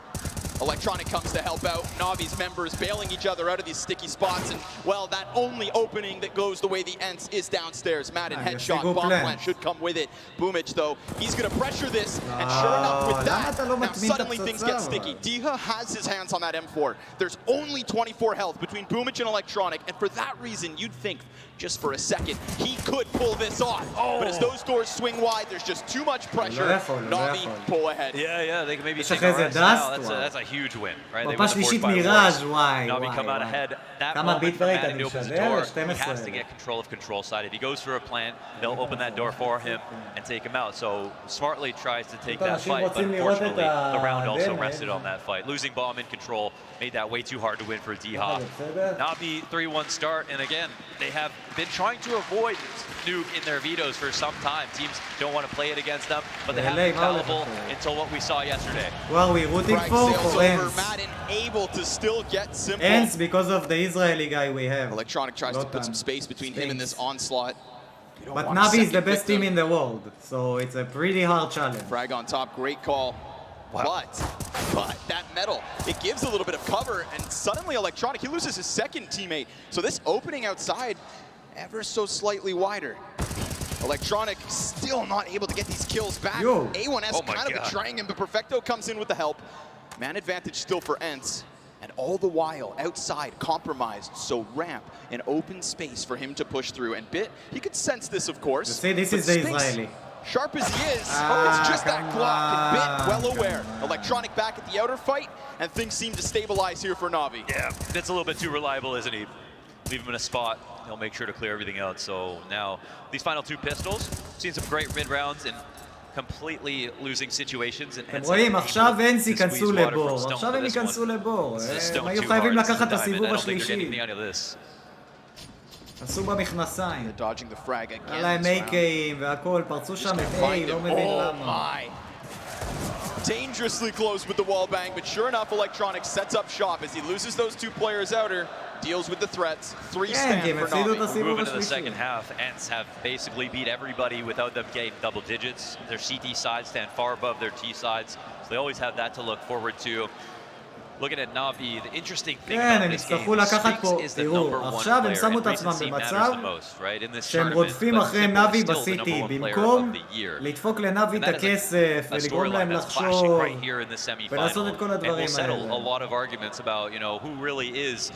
Electronic comes to help out. Navi's members bailing each other out of these sticky spots, and well, that only opening that goes the way the Ents is downstairs. Madden headshot, bomb plant should come with it. Boomich though, he's gonna pressure this, and sure enough with that, now suddenly things get sticky. Diha has his hands on that M4. There's only 24 health between Boomich and Electronic, and for that reason, you'd think just for a second he could pull this off. But as those doors swing wide, there's just too much pressure. Navi pull ahead. Yeah, they can maybe יש take אחרי our זה rest now. דאסט, That's a huge win, right? They מפה win the שלישית fourth by מיראז' one. וואי, Navi come out וואי. ahead. That כמה moment ביט from ראית? Madden אני opens the משדר? door. He 12. has to get control of control side. If he goes through a plan, they'll open that door for him and take him out. So smartly tries to take that fight, but unfortunately the round also rested on that fight. Losing bomb in control made that way too hard to win for Diha. Navi 3-1 start, and again, they have been trying to avoid nuke in their vetoes for some time. Teams don't want to play it against them, but they have been fallible until what we saw yesterday. Well, we're rooting for Ents. Madden able to still get Simple. Ents because of the Israeli guy we have. Electronic tries to put some space between him and this onslaught. But Navi is the best team in the world, so it's a pretty hard challenge. Frag on top, great call. But that metal, it gives a little bit of cover, and suddenly Electronic, he loses his second teammate. So this opening outside, ever so slightly wider. Electronic still not able to get these kills back. A1S kind of betraying him, but Perfecto comes in with the help. Man advantage still for Ents. And all the while, outside, compromised, so ramp, an open space for him to push through. And Bit, he could sense this, of course. See, this is the Israeli. Sharp as he is, it's just that Glock, and Bit well aware. Electronic back at the outer fight, and things seem to stabilize here for Navi. Yeah, it's a little bit too reliable, isn't he? leave him in a spot. He'll make sure to clear everything out. So now these final 2 pistols, seen some great mid rounds and completely losing situations. אתם רואים, עכשיו אנס ייכנסו לבור. עכשיו הם ייכנסו לבור. הם היו חייבים לקחת את הסיבוב השלישי. עשו במכנסיים. היה להם אייקאים והכל, פרצו שם את איי, לא מבין למה. Dangerously close with the wall bang, but sure enough, Electronic sets up shop as he loses those 2 players outer, deals with the threats. 3 stand for Navi. Moving to the second half, Ents have basically beat everybody without them getting double digits. Their CT sides stand far above their T sides, so they always have that to look forward to. Looking at Navi, the interesting thing about this game, Spinks is the number 1 player, and recency matters the most, right? In this שהם רודפים אחרי נאבי בסיטי, במקום לדפוק לנאבי את הכסף ולגרום להם לחשוב ולעשות את כל הדברים האלה. And we'll settle a lot of arguments about, you know, who really is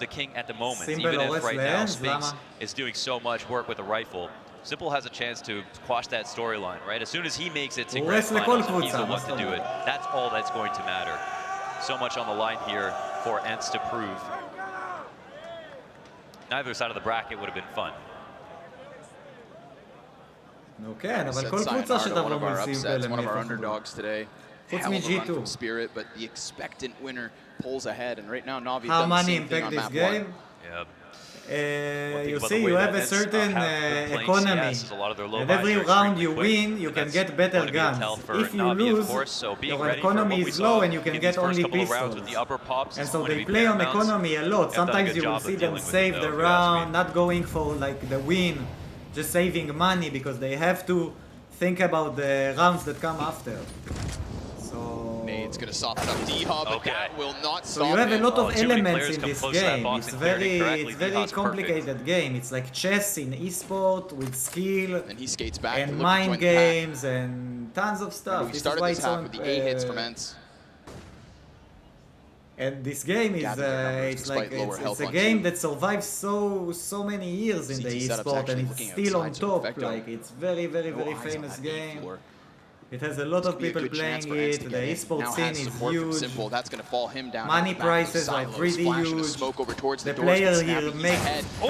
the king at the moment, even if right now Spinks is doing so much work with a rifle. Simple has a chance to quash that storyline, right? As soon as he makes it to grand finals, he's the one to do it. That's all that's going to matter. So much on the line here for Ents to prove. Neither side of the bracket would have been fun. כן, אבל כל קבוצה שתבוא מול סימפל הם חוץ מ-G2. Spirit, but the expectant winner pulls ahead, and right now Navi How many impact this game? Yeah. You see, you have a certain economy, and every round you win, you can get better guns. If you lose, your economy is low and you can get only pistols. And so they play on economy a lot. Sometimes you will see them save the round, not going for like the win, just saving money because they have to think about the rounds that come after. It's going to soften up D-Hub, but that will not stop So you have a lot of elements in this game. It's very complicated game. It's like chess in esport with skill and he skates back and mind games and tons of stuff. We started this half with the A hits from Ents. And this game is it's a game that survives so many years in the esport and it's still on top. Like it's very famous game. It has a lot of people playing it, the esports scene is huge, money prices are pretty huge, the players here make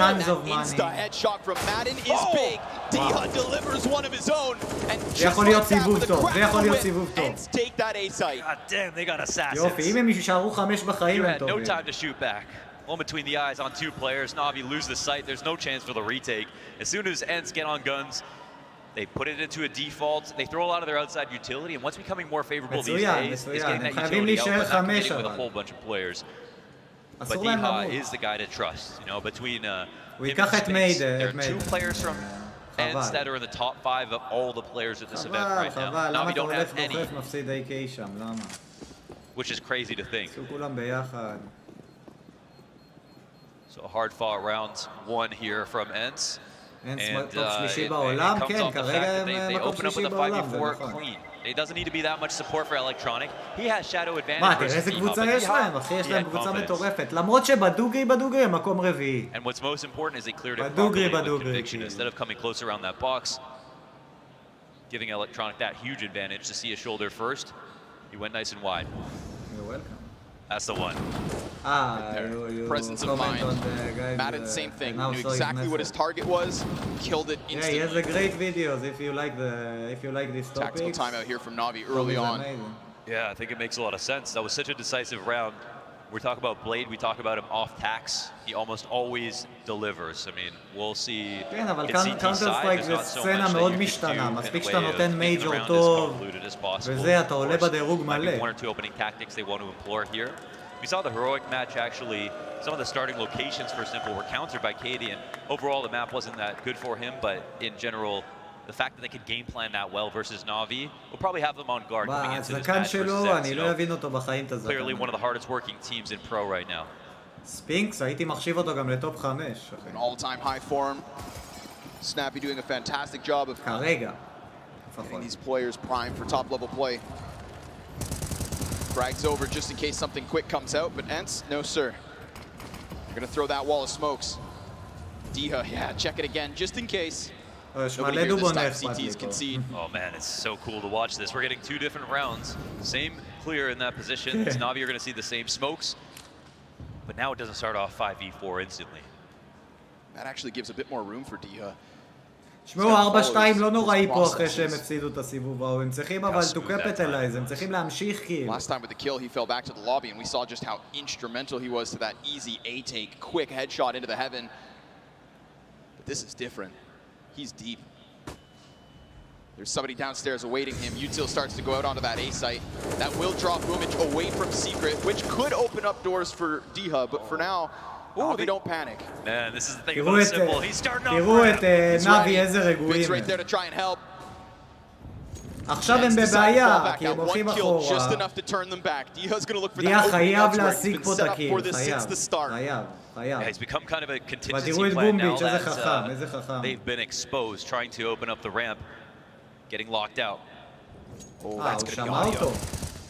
tons of money. Insta-headshot from Madden is big, D-Hud delivers one of his own, and זה יכול להיות סיבוב טוב, זה יכול להיות סיבוב טוב. take that A site. God damn, they got assassins. יופי, אם הם יישארו 5 בחיים הם טובים. No time to shoot back. One between the eyes on 2 players, Navi lose the sight, there's no chance for the retake. As soon as Ents get on guns, they put it into a default, they throw a lot of their outside utility, and what's becoming more favorable these days is getting that utility out, but not committing with a whole bunch of players. But Diha is the guy to trust, you know, between him and Spinks. There are 2 players from Ents that are in the top 5 of all the players at this event right now. Navi don't have any, which is crazy to think. So a hard fought round 1 here from Ents. And it comes off the fact that they open up with a 5v4 clean. It doesn't need to be that much support for Electronic. He has shadow advantage versus איזה קבוצה יש להם, אחי, יש להם קבוצה מטורפת. למרות שבדוגרי הם מקום רביעי. And what's most important is they cleared it properly with conviction instead of coming close around that box, giving Electronic that huge advantage to see a shoulder first. He went nice and wide. You're welcome. That's the one. Presence of mind. Madden, same thing. Knew exactly what his target was. Killed it instantly. Yeah, he has a great videos if you like this topic. Tactical timeout here from Navi early on. Yeah, I think it makes a lot of sense. That was such a decisive round. We talk about Blade, we talk about him off tax. He almost always delivers. I mean, we'll see. כן, אבל קאונטר-סטרייק זה סצנה מאוד משתנה. מספיק שאתה נותן מייג'ור טוב, וזה, אתה עולה בדירוג מלא. One or 2 opening tactics they want to employ here. We saw the heroic match actually, some of the starting locations for Simple were countered by Katie, and overall the map wasn't that good for him, but in general, the fact that they could game plan that well versus Navi will probably have them on guard coming into this match versus clearly one of the hardest working teams in pro right now. ספינקס, הייתי מחשיב אותו גם לטופ 5. An all-time high form. Snappy doing a fantastic job of כרגע. getting these players primed for top-level play. Frags over just in case something quick comes out, but Ents, no sir. They're gonna throw that wall of smokes. Diha, yeah, check it again just in case. Nobody here this time CTs concede. Oh man, it's so cool to watch this. We're getting 2 different rounds. Same clear in that position. Navi are gonna see the same smokes. but now it doesn't start off 5v4 instantly. That actually gives a bit more room for Diha. תשמעו, 4-2 לא נוראי פה אחרי שהם הפסידו את הסיבוב ההוא, הם צריכים אבל to capitalize, הם צריכים להמשיך כאילו. Last time with the kill, he fell back to the lobby, and we saw just how instrumental he was to that easy A-take, quick headshot into the heaven. But this is different. He's deep. There's somebody downstairs awaiting him. Util starts to go out onto that A site. That will draw Boomich away from Secret, which could open up doors for Diha, but for now, they don't panic. Man, this is the thing about Simple. He's starting off תראו את נאבי איזה רגועים. It's right there to try and help. עכשיו הם בבעיה, כי הם הולכים אחורה. Just enough to turn them back. Diha's going to look for that דיחה opening חייב elsewhere. He's להשיג been פה את set up הקיל, for this since the start. חייב. Yeah, he's become kind of a contingency ותראו את plan now בומביץ', איזה that חכם, איזה חכם. they've been exposed, trying to open up the ramp, getting locked out. Oh, that's going to be audio.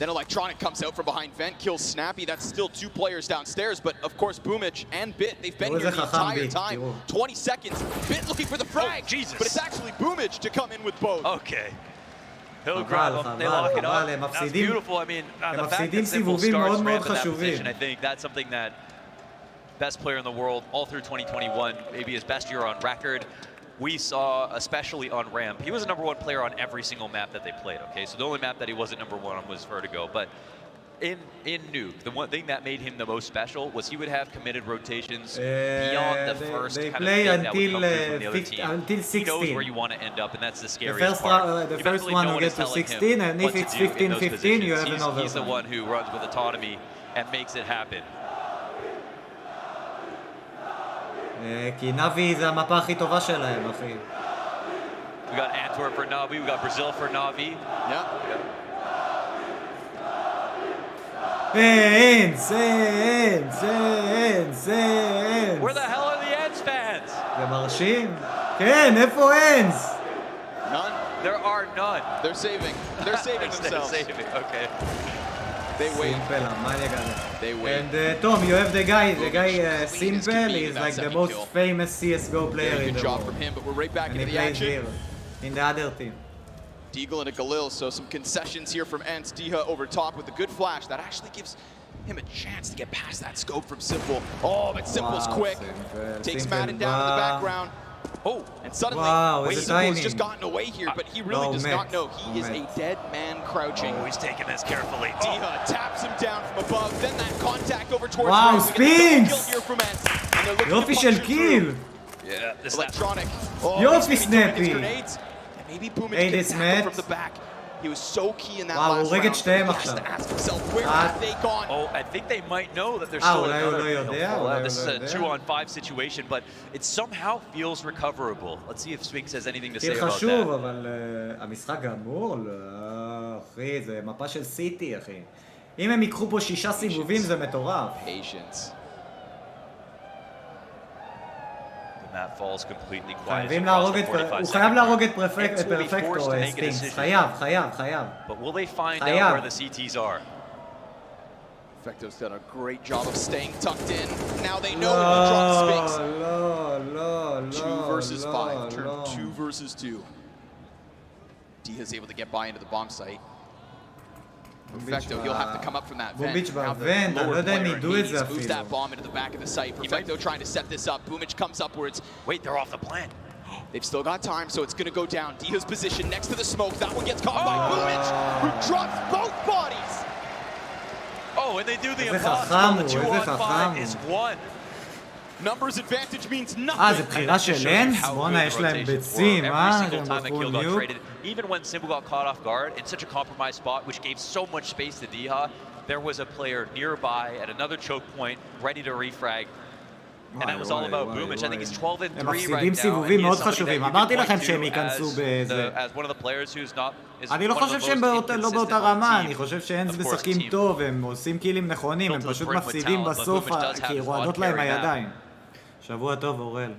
Then Electronic comes out from behind vent, kills Snappy. That's still 2 players downstairs, but of course Boomich and Bit, they've been here the entire time. 20 seconds, Bit looking for the frag, but it's actually Boomich to come in with both. Okay. He'll grab him, they lock it up. That's beautiful. I mean, the fact that Simple starts ramp in that position, I think that's something that best player in the world all through 2021, maybe his best year on record. We saw, especially on ramp, he was a #1 player on every single map that they played, okay? So the only map that he wasn't #1 on was Vertigo, but in Nuke, the one thing that made him the most special was he would have committed rotations beyond the first kind of thing that would come through from the other team. Until 16. He knows where you want to end up, and that's the scariest the first part. The first one will get to 16, and if it's 15-15, you have an overtime. He's the one who runs with autonomy and makes it happen. כי נאבי זה המפה הכי טובה שלהם, אחי. We got Antwerp for Navi, we got Brazil for Navi. Yeah. Ends. Where the hell are the Ends fans? זה מרשים? כן, איפה Ends? None. There are none. They're saving themselves. They're saving, okay. They wait. They wait. And Tom, you have the guy Simple. He's like the most famous CSGO player in the world. Good job from him, but we're right back into the action. Here, in the other team. Deagle and a Galil, so some concessions here from Ents. Diha over top with the good flash. That actually gives him a chance to get past that scope from Simple. Oh, but Simple's quick. Takes Madden down in the background. Oh, and suddenly, Simple's just gotten away here, but he really does not know. He is a dead man crouching. Oh, he's taking this carefully. Diha taps him down from above, then that contact over towards Wow, Spinks! יופי של קיל! Electronic. יופי סנאפי! Maybe Boomich gets tackled from the back. He was so key in that last round. He has to ask himself, where have they gone? Oh, I think they might know that there's still another. This is a 2-on-5 situation, but it somehow feels recoverable. Let's see if Spinks has anything to say about that. חשוב, אבל המשחק גמור? לא, אחי, זה מפה של סיטי, אחי. אם הם ייקחו פה 6 סיבובים זה מטורף. Patience. That falls completely quiet. חייבים להרוג את, הוא חייב להרוג את פרפקטו, ספינקס, חייב. But will they find out where the CTs are? Perfecto's done a great job of staying tucked in. Now they know he will drop Spinks. 2 versus 5, turn 2 versus 2. Diha's able to get by into the bomb site. Perfecto, he'll have to come up from that vent. Now the lower player Hades moves that bomb into the back of the site. Perfecto trying to set this up. Boomich comes upwards. Wait, they're off the plant. They've still got time, so it's going to go down. Diha's position next to the smoke. That one gets caught by Boomich, who drops both bodies. Oh, and they do the impossible. The 2-on-5 is won. Numbers advantage means nothing. זה בחירה של אנס? בואנה, יש להם ביצים, הם בחרו ניוק. Even when Simple got caught off guard in such a compromised spot, which gave so much space to Diha, there was a player nearby at another choke point ready to refrag. And that was all about Boomich. I think he's 12-3 right now. הם מפסידים סיבובים מאוד חשובים. אמרתי לכם שהם ייכנסו באיזה... אני לא חושב שהם לא באותה רמה, אני חושב שאנס משחקים טוב, הם עושים קילים נכונים, הם פשוט מפסידים בסוף כי רועדות להם הידיים. שבוע טוב, אורל.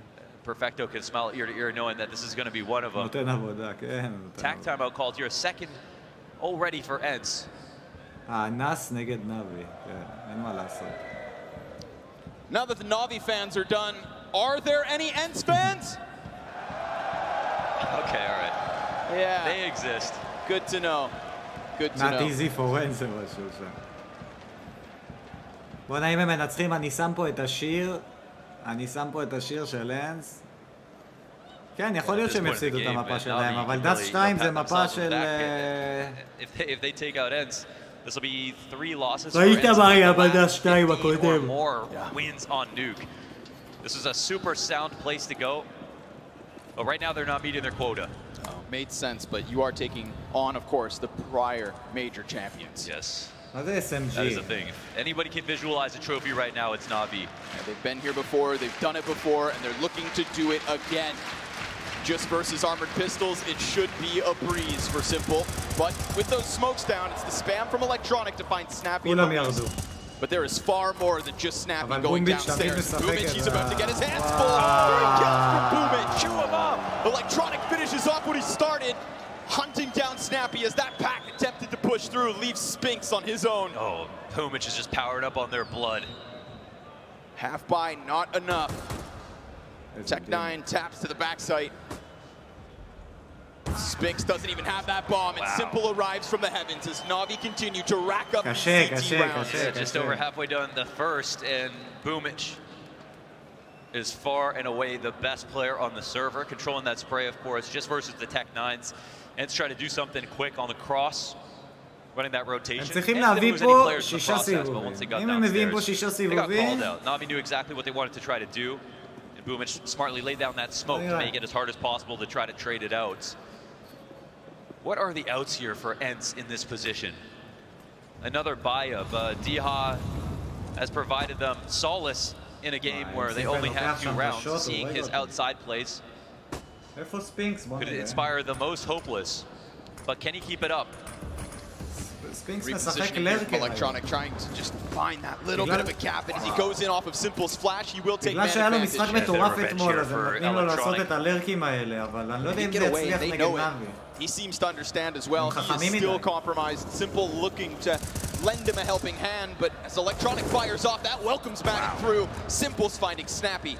Perfecto can smile ear to ear knowing that this is going to be one of them. נותן עבודה, כן. Tack timeout called here, a second already for Ents. האנס נגד נאבי, כן, אין מה לעשות. Now that the Navi fans are done, are there any Ents fans? Okay, all right. Yeah. They exist. Good to know. Good to know. Not easy for Ents, משהו שם. בוא נעים הם מנצחים, אני שם פה את השיר של אנס. כן, יכול להיות שהם יפסידו את המפה שלהם, אבל דאסט 2 זה מפה של... If they take out ends, this will be 3 losses for ראית ends. מה היה בדאסט 2 הקודם. More wins on Nuke. This is a super sound place to go. But right now they're not meeting their quota. Made sense, but you are taking on, of course, the prior major champions. Yes. מה זה SMG? That is the thing. If anybody can visualize a trophy right now, it's Na'Vi. Yeah, they've been here before, they've done it before, and they're looking to do it again. Just versus armored pistols, it should be a breeze for Simple. But with those smokes down, it's the spam from Electronic to find Snappy. But there is far more than just Snappy going downstairs. Boomich, he's about to get his hands full. 3 kills for Boomich. Chew him up. Electronic finishes off what he started. Hunting down Snappy as that pack attempted to push through, leaves Spinks on his own. Oh, Boomich is just powered up on their blood. Half buy, not enough. Tech9 taps to the backside. Spinks doesn't even have that bomb, and Simple arrives from the heavens as Na'Vi continue to rack up CT rounds. Just over halfway done the first, and Boomich is far and away the best player on the server, controlling that spray, of course, just versus the Tech9s. And it's trying to do something quick on the cross, running that rotation. הם צריכים להביא פה 6 סיבובים. אם הם מביאים פה 6 סיבובים... Na'Vi knew exactly what they wanted to try to do, and Boomich smartly laid down that smoke to make it as hard as possible to try to trade it out. What are the outs here for Ents in this position? Another buy-up. Diha has provided them solace in a game where they only had 2 rounds, seeing his outside plays. Could it inspire the most hopeless, but can he keep it up? Repositioning from Electronic, trying to just find that little bit of a gap, and as he goes in off of Simple's flash, he will take בגלל שהיה לו משחק מטורף אתמול, אז הם נותנים לו לעשות את הלרקים האלה, אבל אני לא יודע אם זה יצליח נגד נאבי. He seems to understand as well. He is still compromised. Simple looking to lend him a helping hand, but as Electronic fires off, that welcomes back through. Simple's finding Snappy.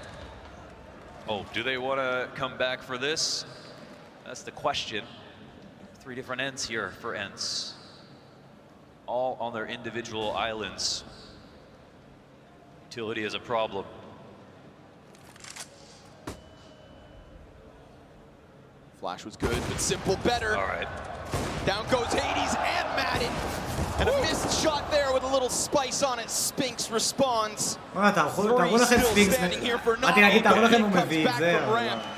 Oh, do they want to come back for this? That's the question. 3 different ends here for Ents. All on their individual islands. Utility is a problem. Flash was good, but Simple better. All right. Down goes Hades and Madden. And a missed shot there with a little spice on it. Spinks responds. תראו לכם ספינקס. באתי להגיד, תראו לכם הוא מביא את זה.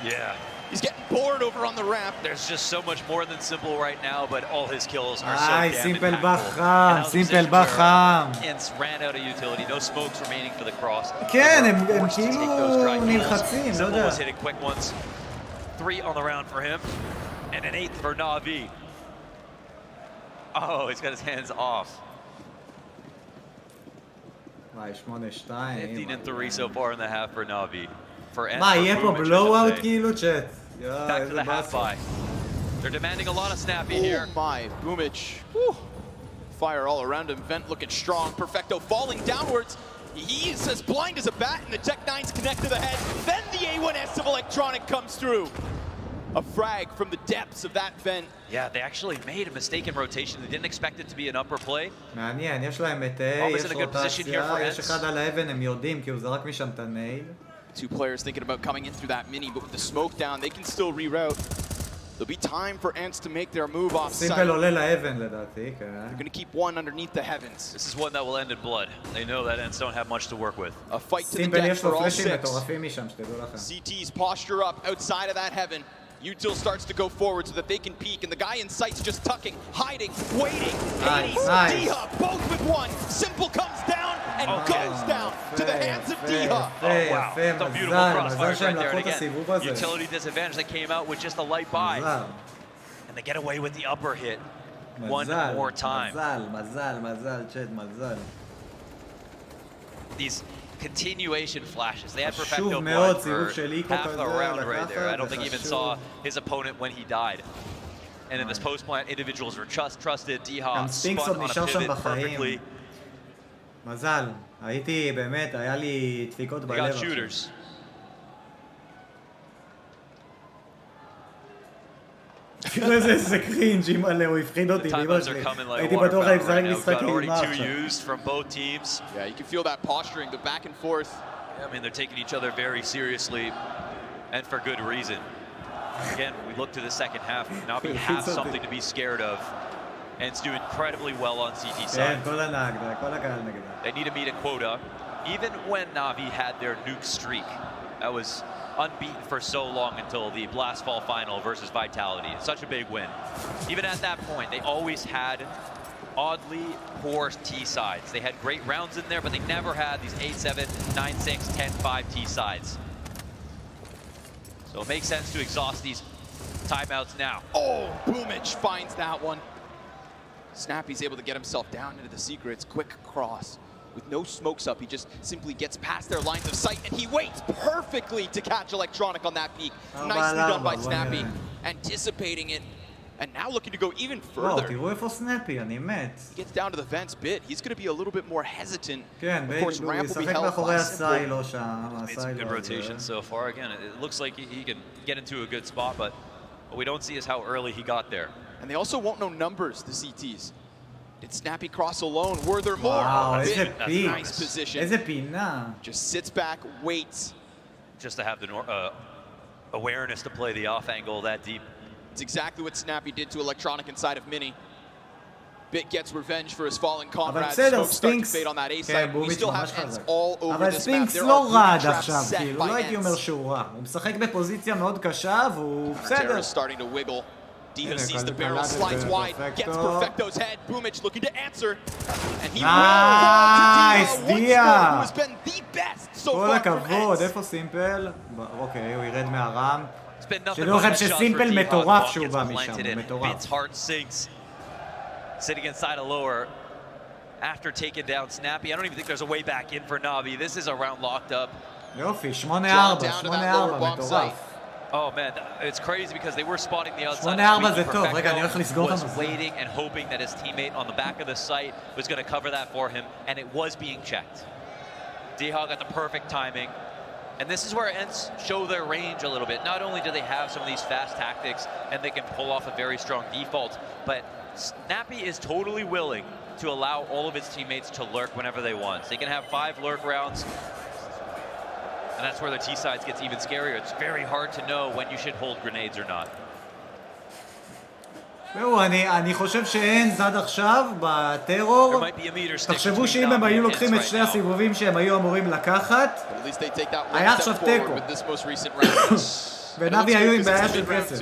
Yeah. He's getting bored over on the ramp. There's just so much more than Simple right now, but all his kills are so damn Simple impactful. סימפל בחם. Ents ran out of utility, no smokes remaining for the cross. כן, הם כאילו נלחצים, לא יודע. Simple was hitting quick ones. 3 on the round for him, and an 8th for Na'Vi. Oh, he's got his hands off. 15 and 3 so far in the half for Na'Vi. מה, יהיה פה בלואו-אוט כאילו צ'אט? Back to the half buy. They're demanding a lot of Snappy here. Oh my, Boomich. Fire all around him. Vent looking strong. Perfecto falling downwards. He is as blind as a bat, and the Tech9s connect to the head. Then the A1S of Electronic comes through. A frag from the depths of that vent. Yeah, they actually made a mistake in rotation. They didn't expect it to be an upper play. מעניין, יש להם את יש רוטציה, יש אחד על האבן, הם יודעים, כי הוא זרק משם את הנייל. 2 players thinking about coming in through that mini, but with the smoke down, they can still reroute. There'll be time for Ents to make their move off site. סימפל עולה לאבן לדעתי, כן. They're going to keep one underneath the heavens. This is one that will end in blood. They know that Ents don't have much to work with. A fight to the death for all 6. CT's posture up outside of that heaven. Util starts to go forward so that they can peek, and the guy in sight's just tucking, hiding, waiting. Hades, Diha, both with 1. Simple comes down and goes down to the hands of Diha. Oh, wow. That's a beautiful crossfire right there. And again, utility disadvantage that came out with just a light buy. And they get away with the upper hit one more time. מזל, צ'אט, מזל. These continuation flashes. They had Perfecto blind for half a round right there. I don't think he even saw his opponent when he died. And in this post-plant, individuals were trusted. Diha spun on a pivot perfectly. מזל. הייתי באמת, היה לי דפיקות בלב. They got shooters. תראה איזה קרינג' מלא, הוא הפחיד אותי, באמא שלי. הייתי בטוח אני משחק משחק אימה עכשיו. Yeah, you can feel that posturing, the back and forth. I mean, they're taking each other very seriously, and for good reason. Again, we look to the second half. Navi has something to be scared of, and it's doing incredibly well on CT side. They need to meet a quota. Even when Navi had their nuke streak, that was unbeaten for so long until the Blast Fall final versus Vitality. It's such a big win. Even at that point, they always had oddly poor T sides. They had great rounds in there, but they never had these 8-7, 9-6, 10-5 T sides. So it makes sense to exhaust these timeouts now. Oh, Boomich finds that one. Snappy's able to get himself down into the secrets. Quick cross. With no smokes up, he just simply gets past their lines of sight, and he waits perfectly to catch Electronic on that peak. Nicely done by Snappy, anticipating it, and now looking to go even further. תראו איפה סנאפי, אני מת. He gets down to the vents bit. He's going to be a little bit more hesitant. כן, of course, ramp will be ישחק held מאחורי by הסיילו שם, Made some good rotation so far. Again, it looks like he can get into a good spot, but what we don't see is how early he got there. And they also won't know numbers, the CTs. Did Snappy cross alone? Were there more? Wow, That's איזה nice position. איזה פינה. Just sits back, waits. Just to have the awareness to play the off angle that deep. It's exactly what Snappy did to Electronic inside of Mini. Bit gets revenge for his fallen comrades. Smoke starts to fade on that A side. We still have ends all over אבל this map. ספינקס לא רע עד עכשיו, כאילו, לא הייתי אומר שהוא רע. הוא משחק בפוזיציה מאוד קשה והוא בסדר. Is starting to wiggle. Diha sees the barrel, slides wide, gets Perfecto's head. Boomich looking to answer. And he will Nice, Diha, who has been the best so כל far הכבוד, איפה סימפל? אוקיי, הוא ירד מהרם. שתדעו לכם שסימפל מטורף שהוא בא משם, הוא מטורף. Sitting inside a lower after taking down Snappy. I don't even think there's a way back in for Navi. This is a round locked up. יופי, 8-4, 8-4, מטורף. Oh man, it's crazy because they were spotting the outside. 8-4 זה טוב, רגע, אני הולך לסגור את was המזל. waiting and hoping that his teammate on the back of the site was going to cover that for him, and it was being checked. D-Hog got the perfect timing. And this is where Ents show their range a little bit. Not only do they have some of these fast tactics and they can pull off a very strong default, but Snappy is totally willing to allow all of his teammates to lurk whenever they want. So they can have 5 lurk rounds, and that's where the T-sides gets even scarier. It's very hard to know when you should hold grenades or not. אני חושב שאנס עד עכשיו בטרור, תחשבו שאם הם היו לוקחים את שני הסיבובים שהם היו אמורים לקחת, היה עכשיו טקו. ונאבי היו עם בעיה של כסף.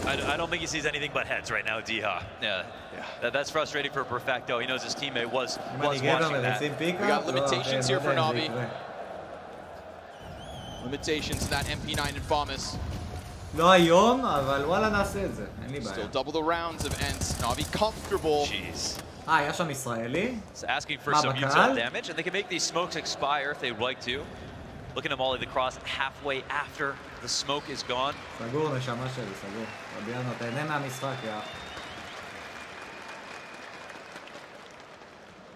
I don't think he sees anything but heads right now, Diha. That's frustrating for Perfecto. He knows his teammate was watching that. We got limitations here for Navi. Limitations to that MP9 Informus. לא היום, אבל וואלה נעשה את זה, אין לי בעיה. Still double the rounds of Ents. Navi comfortable. Jeez. היה שם ישראלי? It's asking for some util damage, and they can make these smokes expire if they would like to. Looking to molly the cross halfway after the smoke is gone. סגור נשמה שלי, סגור. רביאנו, תהנה מהמשחק, יא.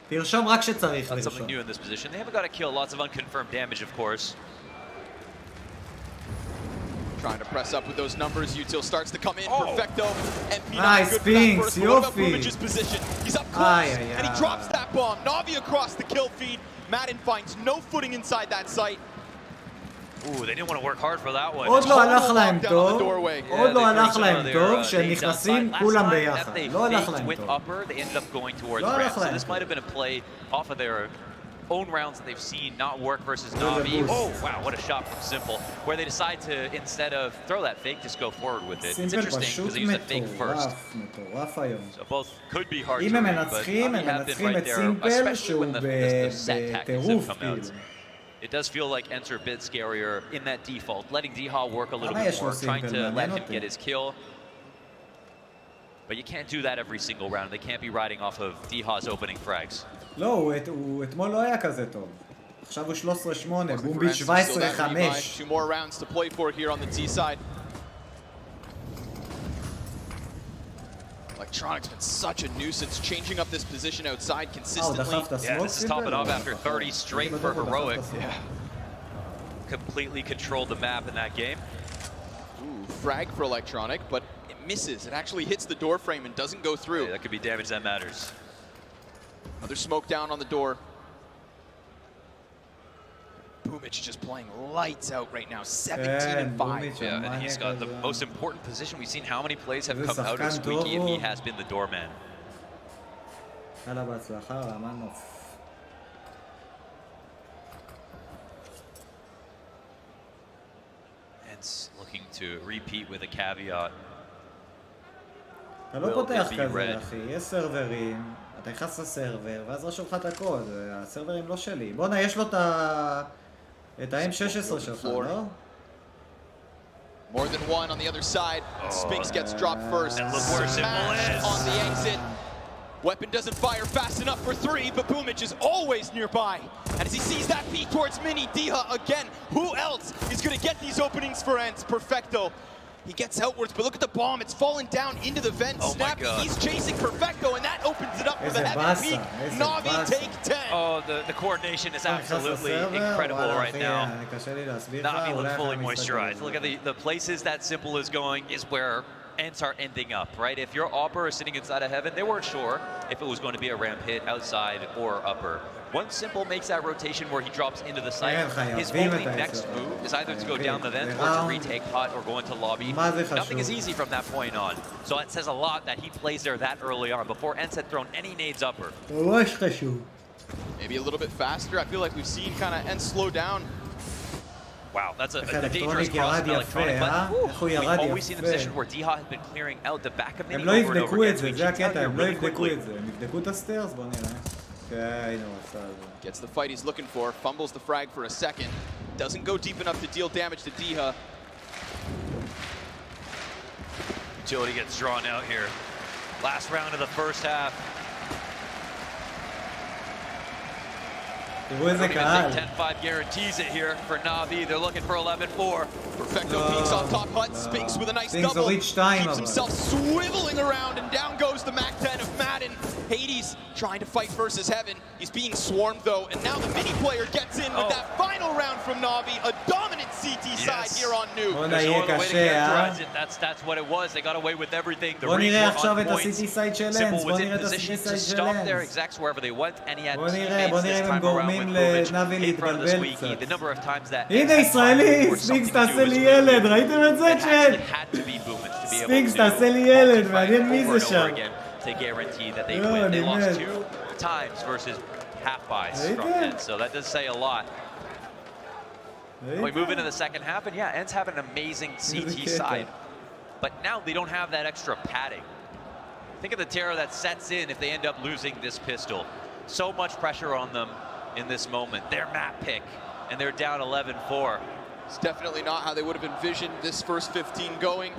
תרשום רק שצריך That's לרשום. something new in this position. They haven't got a kill, lots of unconfirmed damage, of course. Trying to press up with those numbers. Util starts to come in. Perfecto. MP9 nice, good Spinks, for that first. What about Yofi. Boomic's position? He's up close, and he drops that bomb. Navi across the kill feed. Madden finds no footing inside that site. Ooh, they didn't want to work hard for that one. עוד לא הלך להם טוב, עוד לא הלך להם טוב, שהם נכנסים כולם ביחד. לא הלך להם טוב. They ended up going towards לא הלך ramp. So להם this might have been a play off of their own rounds that they've seen not work versus Navi. Oh, wow, what a shot from Simple. Where they decide to, instead of throw that fake, just go forward with it. It's interesting because they use the fake first. מטורף היום. So both could be hard to אם הם read, but מנצחים, הם Navi have been מנצחים right את there, סימפל especially שהוא when the set tactics have בטירוף, come כאילו. out. It does feel like Ents are a bit scarier in that default, letting D-Haw work a little למה bit יש לו more, trying סימפל? to let מעניין him אותי. get his kill. But you can't do that every single round. They can't be riding off of D-Haw's opening frags. לא, הוא אתמול לא היה כזה טוב. עכשיו הוא 13-8, בומבי 17-5. Two more rounds to play for here on the T side. Electronic's been such a nuisance, changing up this position outside consistently. Yeah, this is topping off after 30 straight for Heroic. Yeah. Completely controlled the map in that game. Ooh, frag for Electronic, but it misses. It actually hits the door frame and doesn't go through. Yeah, that could be damage that matters. Another smoke down on the door. Boomich just playing lights out right now, 17-5. Yeah, and he's got the most important position. We've seen how many plays have come out of Squeaky, and he has been the doorman. It's looking to repeat with a caveat. אתה לא פותח כזה, אחי, יש סרברים, אתה נכנס לסרבר, ואז רשום לך את הקוד, הסרברים לא שלי. בוא'נה, יש לו את ה-M16 שלך, לא? More than one on the other side. Spinks gets dropped first. And look where Simple is on the exit. Weapon doesn't fire fast enough for three, but Boomich is always nearby. And as he sees that peek towards Mini, Diha again, who else is going to get these openings for Ents? Perfecto. He gets outwards, but look at the bomb. It's falling down into the vent. Snappy, he's chasing Perfecto, and that opens it up for the heavy peak. Navi take 10. Oh, the coordination is absolutely incredible right now. Navi looks fully moisturized. Look at the places that Simple is going is where Ents are ending up, right? If your Opper is sitting inside of heaven, they weren't sure if it was going to be a ramp hit outside or upper. Once Simple makes that rotation where he drops into the site, his only next move is either to go down the vent or to retake hut or go into lobby. Nothing is easy from that point on. So it says a lot that he plays there that early on before Ents had thrown any nades upper. Maybe a little bit faster. I feel like we've seen kind of Ents slow down. Wow, that's a dangerous cross from Electronic, but we've always seen the position where Diha has been clearing out the back of Mini over and over again. So he cheats out here really quickly. Gets the fight he's looking for, fumbles the frag for a second, doesn't go deep enough to deal damage to Diha. Utility gets drawn out here. Last round of the first half. I don't even think 10-5 guarantees it here for Navi. They're looking for 11-4. Perfecto peeks off top hut. Spinks with a nice double. Keeps himself swiveling around, and down goes the MAC-10 of Madden. Hades trying to fight versus Heaven. He's being swarmed though, and now the mini player gets in with that final round from Navi. A dominant CT side here on Nuke. There's no other way to characterize it. That's what it was. They got away with everything. The reach on points. Simple was in position to stop their execs wherever they went, and he had teammates this time around with Boomich in front of the Squeaky. The number of times that הנה ישראלי, ספינקס תעשה לי ילד, ראיתם את זה צ'אט? ספינקס תעשה לי ילד, מעניין מי זה שם. To guarantee that they win. They lost 2 times versus half buys from Ents, so that does say a lot. We move into the second half, and yeah, Ents have an amazing CT side, but now they don't have that extra padding. Think of the terror that sets in if they end up losing this pistol. So much pressure on them in this moment. Their map pick, and they're down 11-4. It's definitely not how they would have envisioned this first 15 going.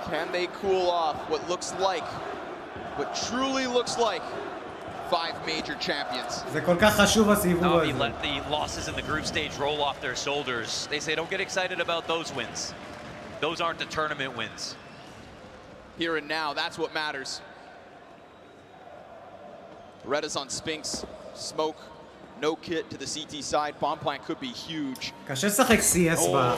Can they cool off what looks like, what truly looks like, 5 major champions? זה כל כך חשוב הסיבוב הזה. Let the losses in the group stage roll off their shoulders. They say don't get excited about those wins. Those aren't the tournament wins. Here and now, that's what matters. Reda's on Spinks, smoke, no kit to the CT side. Bomb plant could be huge. קשה לשחק CS וואו.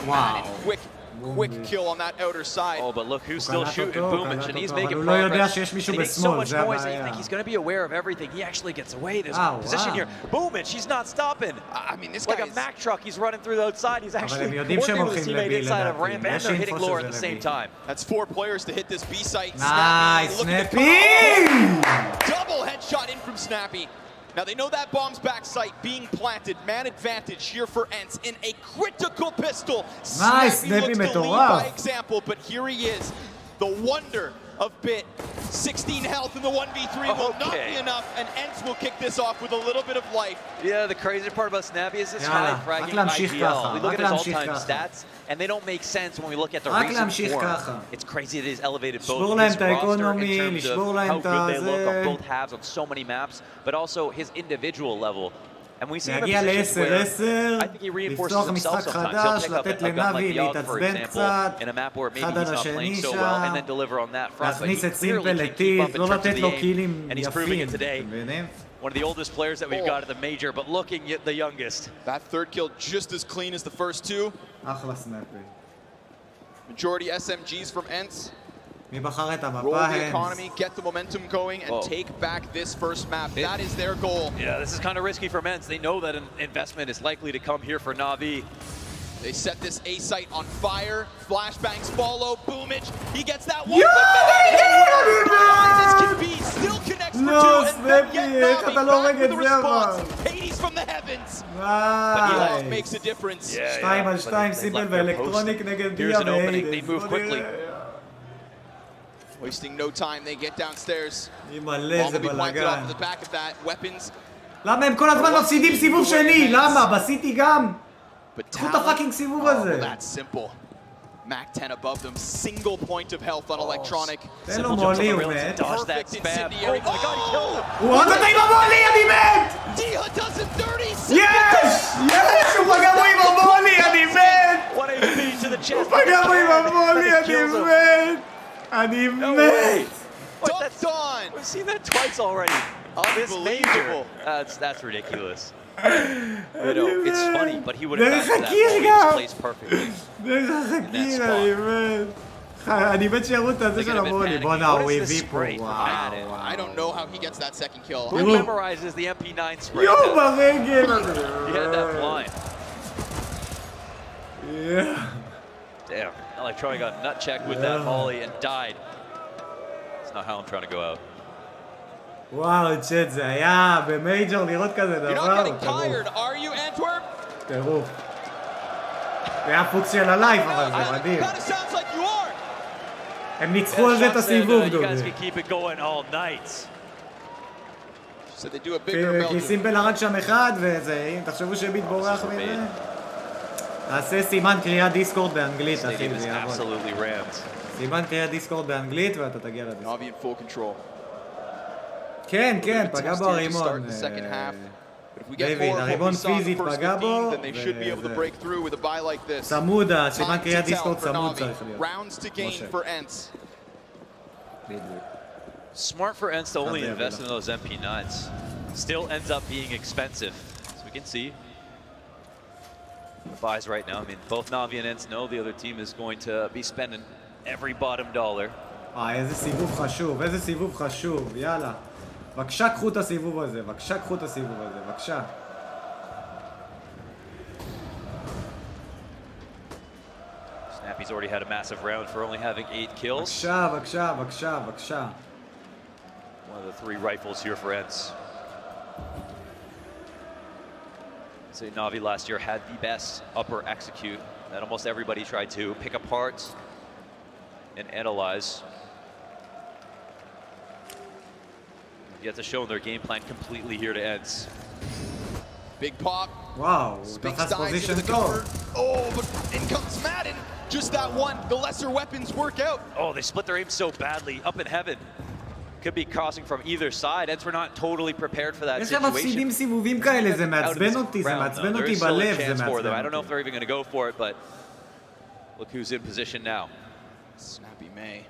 Quick kill on that outer side. Oh, but look who's still shooting Boomich, and he's making progress. And he makes so much noise that you think he's going to be aware of everything. He actually gets away. There's a position here. Boomich, he's not stopping. I mean, this like a Mack truck. He's running through the outside. He's actually working with his teammate inside of ramp, and they're hitting lower at the same time. That's 4 players to hit this B site. Nice, Snappy! Double headshot in from Snappy. Now they know that bomb's back sight being planted. Man advantage here for Ents in a critical pistol. Nice, Snappy looks to lead by example, but here he is, the wonder of Bit. 16 health in the 1v3 will not be enough, and Ents will kick this off with a little bit of life. Yeah, the crazy part about Snappy is this high fragging IGL. We look at his all-time stats, and they don't make sense when we look at the recent form. It's crazy that he's elevated both his roster in terms of how good they look on both halves on so many maps, but also his individual level. And we see him in positions where I think he reinforces himself sometimes. He'll pick up a gun like Beyond, for example, in a map where maybe he's not playing so well, and then deliver on that front. But he clearly can keep up in terms of the aim, and he's proving it today. One of the oldest players that we've got at the major, but looking at the youngest. That third kill just as clean as the first two. אחלה סנאפי. Majority SMGs from Ents. מי בחר את המפה? Roll the economy, get the momentum going, and take back this first map. That is their goal. Yeah, this is kind of risky for Ents. They know that an investment is likely to come here for Na'Vi. They set this A site on fire. Flashbangs follow. Boomage. He gets that one. Still connects for two. And then yet Na'Vi back with the response. Hades from the heavens. But Nadav makes a difference. 2-2 סימפל ואלקטרוניק נגד דיה והיידס. Wasting no time. They get downstairs. מלא זה בלגן. Off the back of that. Weapons. למה הם כל הזמן מפסידים סיבוב שני? למה? בסיטי גם. קחו את הפאקינג סיבוב הזה. That's simple. Mac 10 above them, single point of health on electronic. תן לו מולי, הוא מת. Perfect incendiary. Oh my god, he killed him! הוא עוד נתן עם המולי, אני מת! Dia does it 30 seconds! יש! יש! הוא פגע בו עם המולי, אני מת! הוא פגע בו עם המולי, אני מת! אני מת! Ducked on! We've seen that twice already. This major. That's ridiculous. You know, it's funny, but he would have gotten that ball placed perfectly. דרך החכיר, אני מת. אני מת שירות את הזה של המולי. בוא'נה, הוא הביא פה, I don't know how he gets that second kill. Who memorizes the MP9 spray? יואו, ברגל! He had that blind. Yeah. Damn, Electronic got nut checked with that volley and died. That's not how I'm trying to go out. וואו, צ'אט, זה היה במייג'ור לראות כזה דבר. טירוף. זה היה פוקס של הלייב, אבל זה מדהים. הם ניצחו על זה את הסיבוב, דובי. כי סימפל הרג שם אחד, וזה, אם תחשבו שביט בורח מזה. תעשה סימן קריאה דיסקורד באנגלית, אחי, זה יעבוד. סימן קריאה דיסקורד באנגלית, ואתה תגיע לדיסקורד. כן, כן, פגע בו הרימון. דיוויד, הרימון פיזית פגע בו, צמוד, סימן קריאת דיסקורד צמוד צריך להיות. Smart for Ents to only invest in those MP9s. Still ends up being expensive, as we can see. Buys right now. I mean, both Na'Vi and Ents know the other team is going to be spending every bottom dollar. איזה סיבוב חשוב, איזה סיבוב חשוב, יאללה. בבקשה קחו את הסיבוב הזה, בבקשה קחו את הסיבוב הזה, בבקשה. Snappy's already had a massive round for only having 8 kills. בבקשה, בבקשה, בבקשה, בבקשה. One of the 3 rifles here for Ents. So Na'Vi last year had the best upper execute that almost everybody tried to pick apart and analyze. Yet to show their game plan completely here to Ents. Big pop. Wow, Spinks dives into the cover. Oh, but in comes Madden. Just that one. The lesser weapons work out. Oh, they split their aim so badly. Up in heaven. Could be crossing from either side. Ents were not totally prepared for that situation. יש מפסידים סיבובים כאלה, זה מעצבן אותי, זה מעצבן אותי בלב, זה מעצבן אותי. I don't know if they're even going to go for it, but look who's in position now. Snappy May.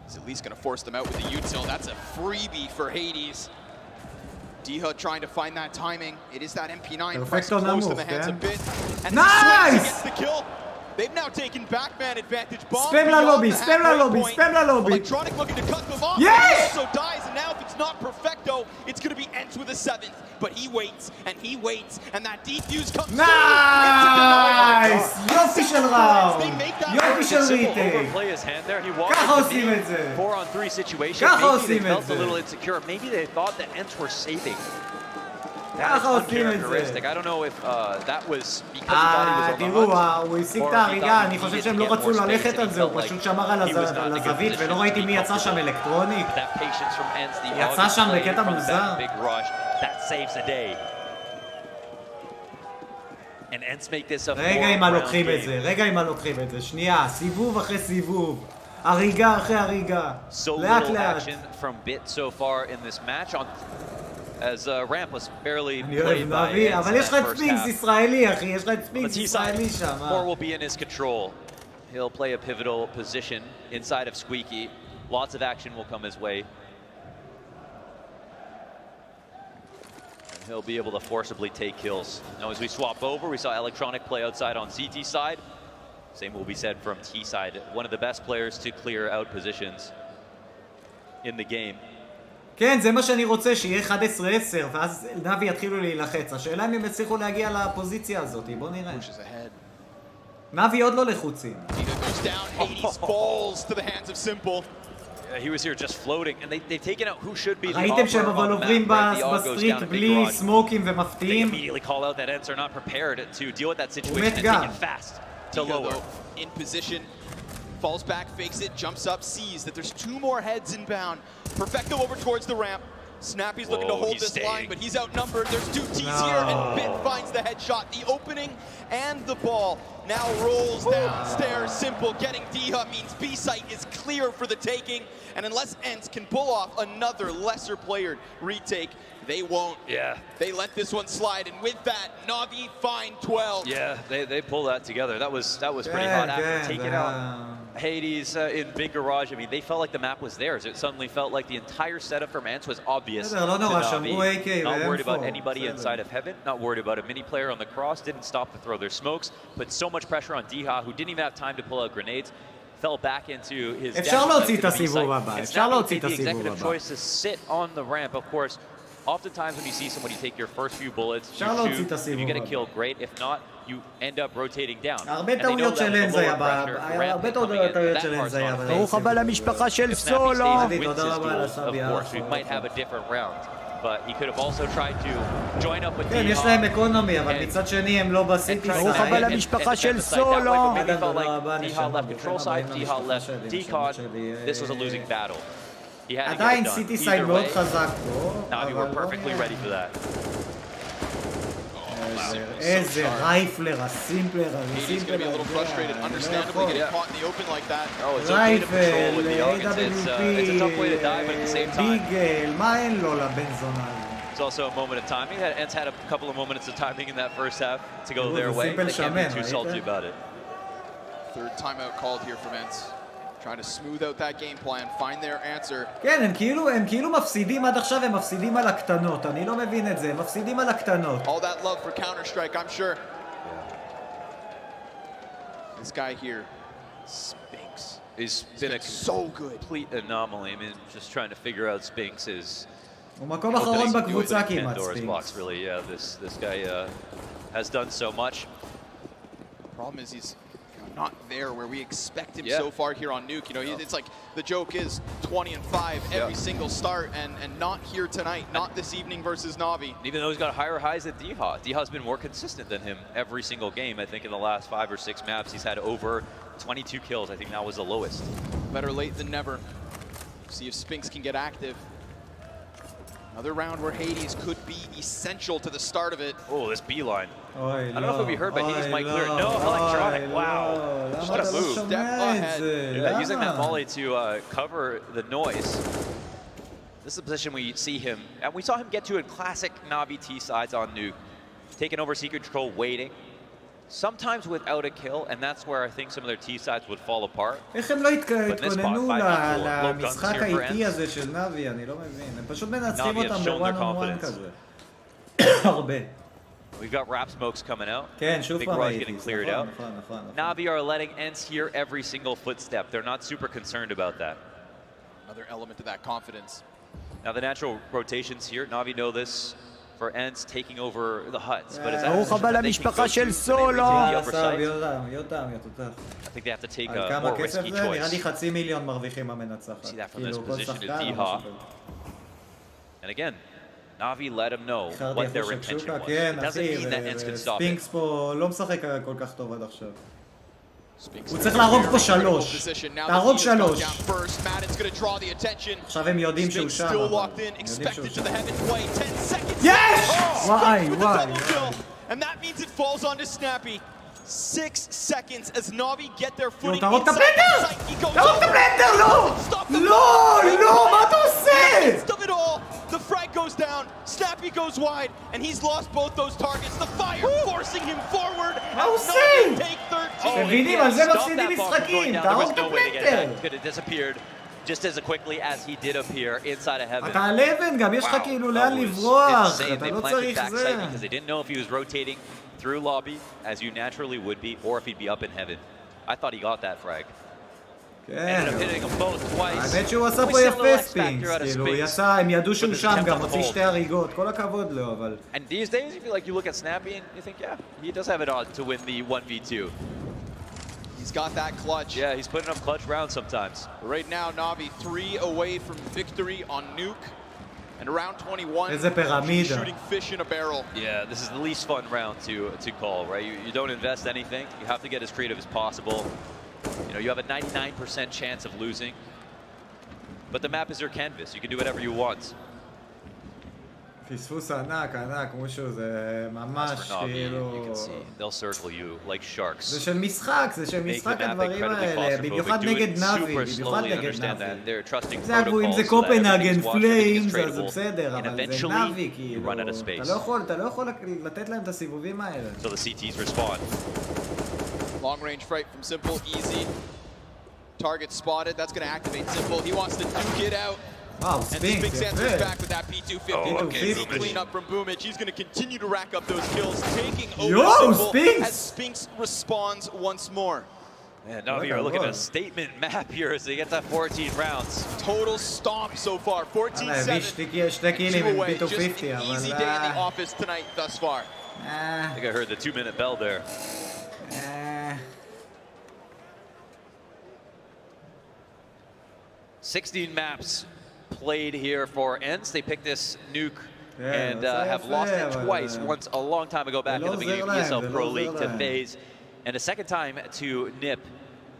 He's at least going to force them out with the util. That's a freebie for Hades. Diha trying to find that timing. It is that MP9 pressed close to the hands a bit. And nice! He gets the kill. They've now taken backman advantage. Bomb spam la lobby, spam la lobby, spam la lobby. Electronic looking to cut them off. Yes! He also dies, and now if it's not perfecto, it's going to be Ents with a 7th. But he waits, and he waits, and that defuse comes nice! יופי של ראונד! יופי של ריטייק! ככה עושים את זה! 4-on-3 situation. ככה עושים Maybe they את felt זה! a little insecure. Maybe they thought that Ents were saving. ככה עושים את זה! I don't know if that was because he thought he was on the תראו, הוא השיג את ההריגה, אני חושב שהם לא רצו ללכת על זה, הוא פשוט שמר על הזווית ולא ראיתי מי יצא שם אלקטרוניק. יצא שם בקטע מוזר. רגע עם מה לוקחים את זה, רגע עם מה לוקחים את זה, שנייה, סיבוב אחרי סיבוב, הריגה אחרי הריגה, לאט לאט. As Ramp was barely אני אוהב נאבי, אבל יש לך את ספינקס ישראלי, אחי, יש לך את ספינקס ישראלי שם. Moore will be in his control. He'll play a pivotal position inside of Squeaky. Lots of action will come his way. he'll be able to forcibly take kills. Now as we swap over, we saw Electronic play outside on CT side. Same will be said from T side. One of the best players to clear out positions in the game. כן, זה מה שאני רוצה, שיהיה 11-10, ואז נאבי יתחילו להילחץ. השאלה אם הם יצליחו להגיע לפוזיציה הזאת, בוא נראה. נאבי עוד לא לחוצים. He was here just floating, and they've taken out who should be the ראיתם שהם אבל עוברים בסטריק בלי סמוקים They ומפתיעים? immediately call out that Ents are not prepared to deal with that situation and take it fast to lower. In position, falls back, fakes it, jumps up, sees that there's two more heads inbound. Perfecto over towards the ramp. Snappy's looking to hold this line, but he's outnumbered. There's two T's here, and Bit finds the headshot. The opening and the ball now rolls downstairs. Simple getting Diha means B-site is clear for the taking, and unless Ents can pull off another lesser player retake, they won't. Yeah. They let this one slide, and with that, Na'Vi find 12. Yeah, they pull that together. That was pretty hot after taking out Hades in Big Garage. I mean, they felt like the map was theirs. It suddenly felt like the entire setup from Ents was obvious to Na'Vi. Not worried about anybody inside of Heaven, not worried about a mini player on the cross, didn't stop to throw their smokes, put so much pressure on Diha, who didn't even have time to pull out grenades. Fell back into his אפשר להוציא את הסיבוב הבא, אפשר להוציא את הסיבוב הבא. The executive choice to sit on the ramp, of course. Oftentimes when you see somebody take your first few bullets, you shoot, if you get a kill, great. If not, you end up rotating down. הרבה טעויות של אנז היה, הרבה טעויות של אנז היה. ברוך הבא למשפחה של סולו. תודה רבה על הסביה. We might have a different round, but he could have also tried to join up with כן, יש להם אקונומי, אבל מצד שני הם לא בסיטי סייד. ברוך הבא למשפחה של סולו. תודה רבה, נשמע This was a losing battle. עדיין סיטי סייד מאוד חזק פה. Na'Vi were perfectly ready for that. איזה רייפלר, הסימפלר, הסימפלר. רייפל, AWP, ביגל, מה אין לו לבן זונה? It's also a moment of timing. Ents had a couple of moments of timing in that first half to go their way. They can't be too salty about it. Third timeout called here from Ents. Trying to smooth out that game plan, find their answer. כן, הם כאילו מפסידים עד עכשיו, הם מפסידים על הקטנות. אני לא מבין את זה, הם מפסידים על הקטנות. All that love for Counter-Strike, I'm sure. This guy here, Spinks. He's been a complete anomaly. I mean, just trying to figure out Spinks is... הוא מקום אחרון בקבוצה כמעט, Spinks. Really, yeah, this guy has done so much. Problem is he's not there where we expect him so far here on Nuke. You know, it's like the joke is 20-5 every single start, and not here tonight, not this evening versus Na'Vi. Even though he's got higher highs than Diha, Diha's been more consistent than him every single game. I think in the last 5 or 6 maps, he's had over 22 kills. I think that was the lowest. Better late than never. See if Spinks can get active. Another round where Hades could be essential to the start of it. Oh, this beeline. I don't know if it'll be heard, but Hades might clear it. No, Electronic, wow. What a move. Step ahead. Yeah, using that volley to cover the noise. This is the position we see him, and we saw him get to in classic Na'Vi T sides on Nuke. Taking over Secret Control, waiting. Sometimes without a kill, and that's where I think some of their T sides would fall apart. איך הם לא התכוננו למשחק האיטי הזה של נאבי? אני לא מבין. הם פשוט מנצחים אותם בוואן און וואן כזה. הרבה. We've got Rap Smokes coming out. כן, שוב פעם האיטי. Getting cleared out. Na'Vi are letting Ents hear every single footstep. They're not super concerned about that. Another element to that confidence. Now the natural rotations here, Na'Vi know this. For Ents taking over the huts, but it's ברוך הבא למשפחה של סולו. I think they have to take a more risky choice. נראה לי 500,000 מרוויחים המנצחת. See that from this position to Diha. And again, Na'Vi let him know what their intention was. It doesn't mean that Ents can stop it. ספינקס פה לא משחק כל כך טוב עד עכשיו. הוא צריך להרוג פה 3. תהרוג 3. עכשיו הם יודעים שהוא שם. יש! וואי, וואי. And that means it falls onto Snappy. 6 seconds as Na'Vi get their footing. תהרוג את הפלנדר! תהרוג את הפלנדר! לא! לא! לא! מה אתה עושה? The frag goes down, Snappy goes wide, and he's lost both those targets. The fire forcing him forward. מה הוא עושה? מבינים, על זה מפסידים משחקים. תהרוג את הפלנדר! Could have disappeared. just as quickly as he did appear inside of heaven. אתה על אבן, גם יש לך כאילו לאן לברוח, אתה לא צריך זה. Because they didn't know if he was rotating through lobby, as you naturally would be, or if he'd be up in heaven. I thought he got that frag. Ended up hitting them both twice. האמת שהוא עשה פה יפה ספינקס, כאילו, יצא, הם ידעו שהוא שם גם, הוציא שתי הריגות, כל הכבוד לו, אבל... And these days, you feel like you look at Snappy and you think, yeah, he does have it on to win the 1v2. He's got that clutch. Yeah, he's putting up clutch rounds sometimes. Right now, Navi 3 away from victory on Nuke. And round 21, איזה פירמידה. shooting fish in a barrel. Yeah, this is the least fun round to call, right? You don't invest anything. You have to get as creative as possible. You know, you have a 99% chance of losing. But the map is your canvas. You can do whatever you want. פספוס ענק, ענק, משהו, זה ממש כאילו... They'll circle you like sharks. זה של משחק, זה של משחק הדברים האלה, במיוחד נגד נאבי, במיוחד נגד נאבי. זה אם זה קופנהגן פליימס, אז זה בסדר, אבל זה נאבי, כאילו, אתה לא יכול לתת להם את הסיבובים האלה. So the CTs respond. Long range fight from Simple, easy. Target spotted, that's going to activate Simple. He wants to duke it out. Wow, Spinks answers back with that P250. Easy cleanup from Boomich. He's going to continue to rack up those kills, taking over Simple as Spinks responds once more. Yeah, Navi are looking at a statement map here as they get that 14 rounds. Total stomp so far, 14-7. 2 away, just an easy day in the office tonight thus far. I think I heard the 2-minute bell there. 16 maps played here for ENCE. They picked this nuke and have lost it twice. Once a long time ago back in the beginning of ESL Pro League to FaZe, and a second time to NIP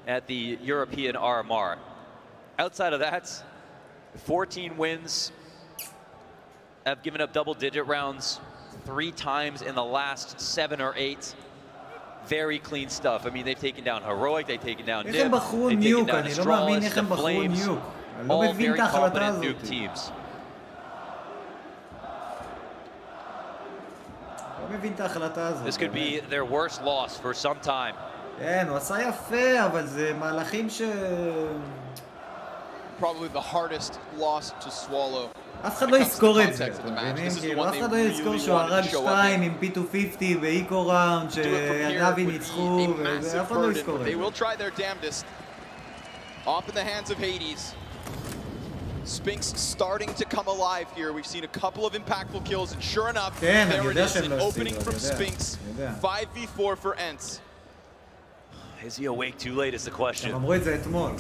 at the European RMR. Outside of that, 14 wins, have given up double-digit rounds 3 times in the last 7 or 8. Very clean stuff. I mean, they've taken down Heroic, they've taken down NIP, they've taken down Astralis, the Flames, all very competent nuke teams. This could be their worst loss for some time. כן, הוא עשה יפה, אבל זה מהלכים ש... Probably the hardest loss to swallow. אף אחד לא יזכור את זה, אתם מבינים? כאילו, אף אחד לא יזכור שהוא הרג 2 עם P250 באיקו ראונד, שנאבי ניצחו, ואף אחד לא יזכור את זה. They will try their damnedest. Off in the hands of Hades. Spinks starting to come alive here. We've seen a couple of impactful kills, and sure enough, there it is, an opening from Spinks. 5v4 for ENCE. Is he awake too late is the question. אמרו את זה אתמול.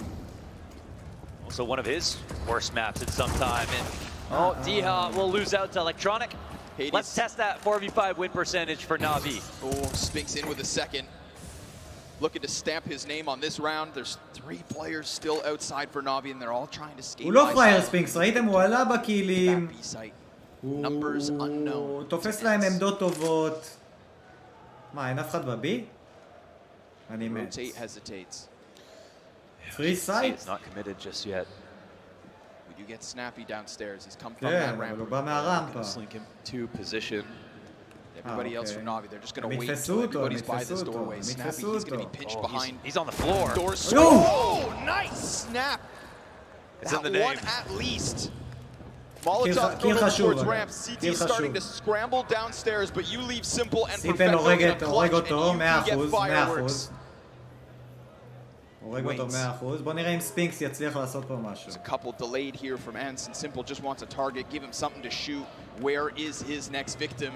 Also one of his worst maps in some time. And Diha will lose out to Electronic. Hades. Let's test that 4v5 win percentage for Navi. Oh, Spinks in with a second. Looking to stamp his name on this round. There's 3 players still outside for Navi, and they're all trying to skate. הוא לא פרייר ספינקס, ראיתם? הוא עלה בקילים. Numbers unknown. הוא תופס להם עמדות טובות. מה, אין אף אחד בבי? אני מת. Rotate hesitates. Free sight? It's not committed just yet. You get Snappy downstairs. He's come from that ramp. הוא בא מהרמפה. Slink him to position. Everybody else from Navi, they're just going to wait until everybody's by this doorway. Snappy, he's going to be pinched behind. He's on the floor. Oh, nice snap. It's in the that name. one at least. Molotov thrown towards ramp. CT starting to scramble downstairs, but you leave Simple and Perfecto in a clutch, and you get fireworks. הורג אותו 100%. בוא נראה אם ספינקס יצליח לעשות פה משהו. There's a couple delayed here from ENCE, and Simple just wants a target, give him something to shoot. Where is his next victim?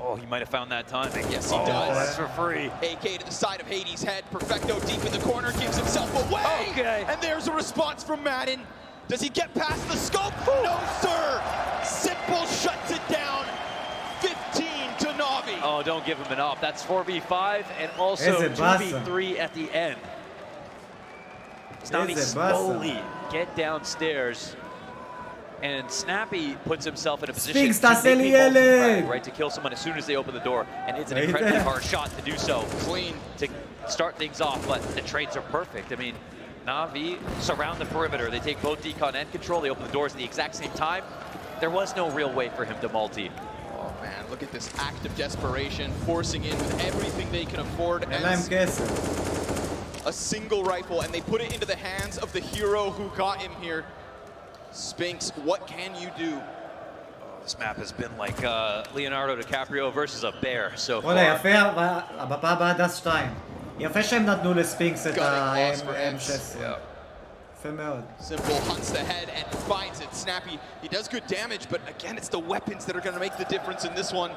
Oh, he might have found that timing. Yes, he does. That's for free. AK to the side of Hades' head. Perfecto deep in the corner, gives himself away. Okay. And there's a response from Madden. Does he get past the scope? No, sir. Simple shuts it down. 15 to Navi. Oh, don't give him an up. That's 4v5 and also 2v3 at the end. Navi slowly get downstairs. And Snappy puts himself in a position to make people right to kill someone as soon as they open the door, and it's an incredibly hard shot to do so. Clean to start things off, but the trades are perfect. I mean, Navi surround the perimeter. They take both decon and control. They open the doors at the exact same time. There was no real way for him to multi. Oh man, look at this act of desperation, forcing in with everything they can afford. a single rifle, and they put it into the hands of the hero who got him here. Spinks, what can you do? This map has been like Leonardo DiCaprio versus a bear so far. וואלה, יפה, בפעם הבאה דס 2. יפה שהם נתנו לספינקס את ה-M16. יפה מאוד. Simple hunts the head and finds it. Snappy, he does good damage, but again, it's the weapons that are going to make the difference in this one.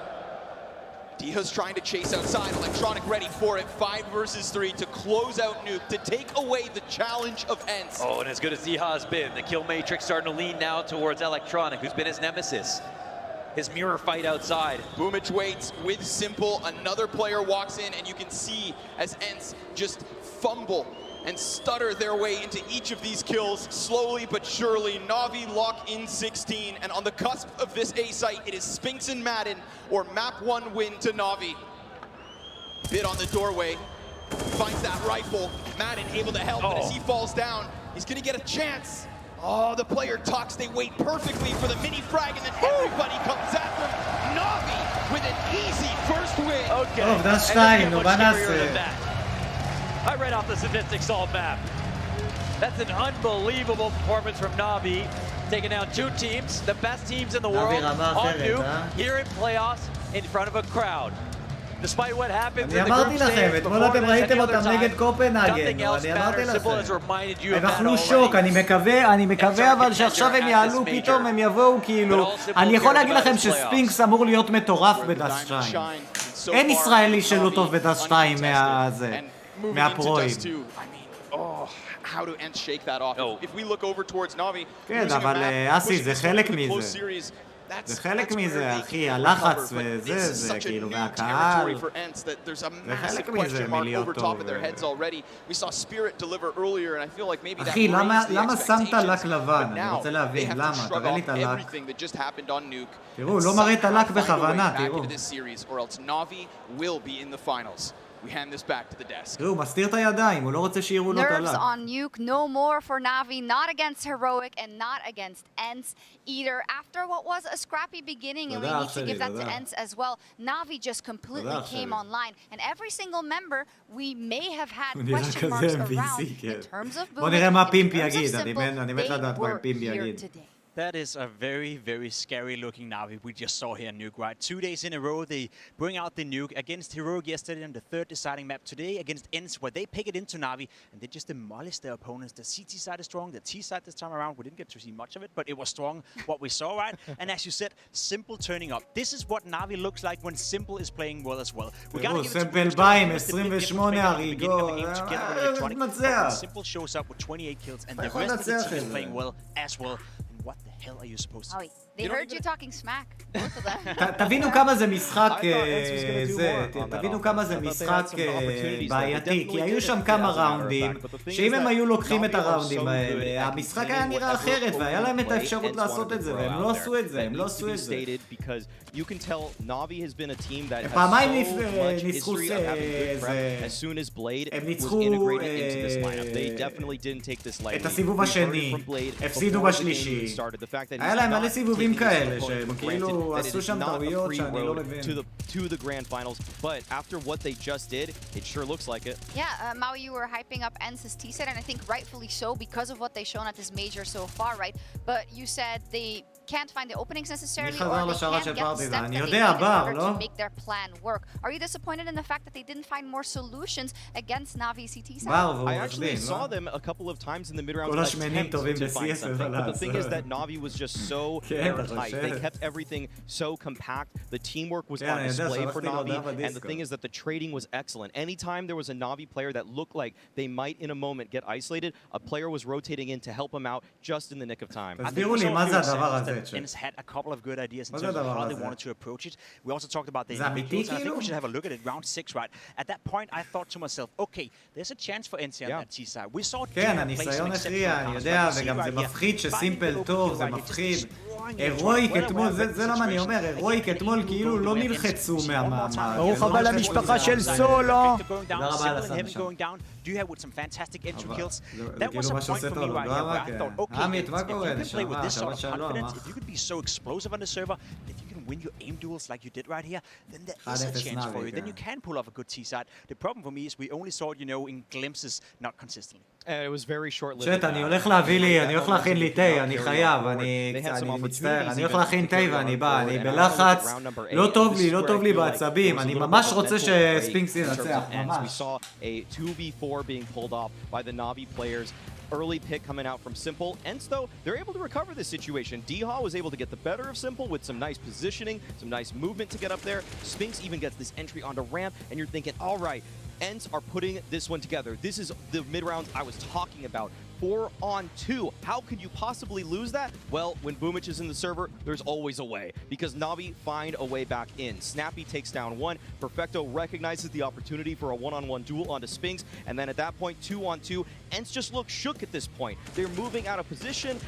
Diha's trying to chase outside. Electronic ready for it. 5 versus 3 to close out Nuke, to take away the challenge of Ents. Oh, and as good as Diha has been, the kill matrix starting to lean now towards Electronic, who's been his nemesis. His mirror fight outside. Boomich waits with Simple. Another player walks in, and you can see as Ents just fumble and stutter their way into each of these kills. Slowly but surely, Na'Vi lock in 16, and on the cusp of this A site, it is Spinks and Madden, or map 1 win to Na'Vi. Bit on the doorway, finds that rifle. Madden able to help, but as he falls down, he's gonna get a chance. Oh, the player talks, they wait perfectly for the mini frag, and then everybody comes at them. Na'Vi with an easy first win. Okay. טוב, דס 2, נו, מה נעשה? I read off the statistics all map. That's an unbelievable performance from Na'Vi, taking down 2 teams, the best teams in the world, on Nuke, here in playoffs, in front of a crowd. Despite what happened in the group stage, אתמול אתם ראיתם אותם נגד קופנהגן, אני אמרתי לכם. הם אכלו שוק, אני מקווה אבל שעכשיו הם יעלו פתאום, הם יבואו כאילו... אני יכול להגיד לכם שספינקס אמור להיות מטורף בדס 2. אין ישראלי שלא טוב בדס 2 מהפרואים. How do Ents shake that off? If we look over towards Na'Vi, כן, אבל אסי, זה חלק מזה. זה חלק מזה, אחי, הלחץ וזה, זה כאילו, והקהל. זה חלק מזה מלהיות טוב. אחי, למה שמת לק לבן? אני רוצה להבין, למה? תראה לי את הלק. תראו, לא מראה את הלק בכוונה, תראו. We hand this back to the desk. הוא מסתיר את הידיים, הוא לא רוצה שיראו לו את הלק. Nerves on Nuke, no more for Na'Vi, not against Heroic and not against Ents either. After what was a scrappy beginning, and we need to give that to Ents as well, Na'Vi just completely came online. And every single member, we may have had question marks around in terms of בוא נראה מה פימפי יגיד, אני מת לדעת מה פימפי יגיד. That is a very, very scary looking Na'Vi we just saw here in Nuke, right? 2 days in a row, they bring out the Nuke against Heroic yesterday on the 3rd deciding map today against Ents, where they pick it into Na'Vi and they just demolish their opponents. The CT side is strong, the T side this time around, we didn't get to see much of it, but it was strong what we saw, right? And as you said, Simple turning up. This is what Na'Vi looks like when Simple is playing well as well. We gotta give it to Simple Simple shows up with 28 kills and the rest of the team is playing well as well. What the hell are you supposed to do? They heard you talking smack. תבינו כמה זה משחק תבינו כמה זה משחק בעייתי, כי היו שם כמה ראונדים שאם הם היו לוקחים את הראונדים האלה המשחק היה נראה אחרת והיה להם את האפשרות לעשות את זה והם לא עשו את זה, הם לא עשו את זה. You can tell Na'Vi has been a team that has פעמיים so much history of having good prep. As soon as Blade was integrated into this lineup, they definitely didn't take this lightly. את הסיבוב השני, הפסידו בשלישי. היה להם מלא סיבובים כאלה שהם כאילו עשו שם טעויות שאני לא מבין. To the grand finals, but after what they just did, it sure looks like it. Yeah, Mao, you were hyping up Ents' T-set, and I think rightfully so because of what they've shown at this major so far, right? But you said they can't find the openings necessarily, or they can't get the steps that they need in order to make their plan work. Are you disappointed in the fact that they didn't find more solutions against Na'Vi CT side? I actually saw them a couple of times in the mid-round attempt to find something, but the thing is that Na'Vi was just so airtight. They kept everything so compact. The teamwork was on display for Na'Vi, and the thing is that the trading was excellent. Anytime there was a Na'Vi player that looked like they might in a moment get isolated, a player was rotating in to help him out just in the nick of time. Ents had a couple of good ideas in terms of how they wanted to approach it. We also talked about the individuals, and I think we should have a look at it. Round 6, right? At that point, I thought to myself, okay, there's a chance for Ents on that T side. We saw כן, הניסיון הכריע, אני יודע, וגם זה מפחיד שסימפל טוב, זה מפחיד. הרואיק אתמול, זה למה אני אומר, הרואיק אתמול כאילו לא נלחצו מהמאמר. ברוך הבא למשפחה של סולו. תודה רבה על הסם. Duha with some fantastic entry kills. זה That was כאילו a מה point שעושה for את me right here where I ההולוגרמה, thought, okay, עמית, מה if קורה? you can play with נשמה, this sort שבת of שלום. confidence, if you could be so explosive on the server, if you can win your aim duels like you did right here, then there is a chance for you. Then you can pull off a good T-side. The problem for me is we only saw it, you know, in glimpses, not consistently. It was very short-lived. שט, אני הולך להכין לי תה, אני חייב, אני מצטער, אני הולך להכין תה ואני בא, אני בלחץ, לא טוב לי בעצבים, אני ממש רוצה שספינקס ינצח, ממש. We saw a 2v4 being pulled off by the Na'Vi players. Early pick coming out from Simple. Ents, though, they're able to recover this situation. D-Haw was able to get the better of Simple with some nice positioning, some nice movement to get up there. Spinks even gets this entry onto ramp, and you're thinking, all right, Ents are putting this one together. This is the mid-rounds I was talking about. 4-on-2. How could you possibly lose that? Well, when Boomich is in the server, there's always a way, because Na'Vi find a way back in. Snappy takes down one. Perfecto recognizes the opportunity for a one-on-one duel onto Spinks, and then at that point, 2-on-2. Ents just look shook at this point. They're moving out of position.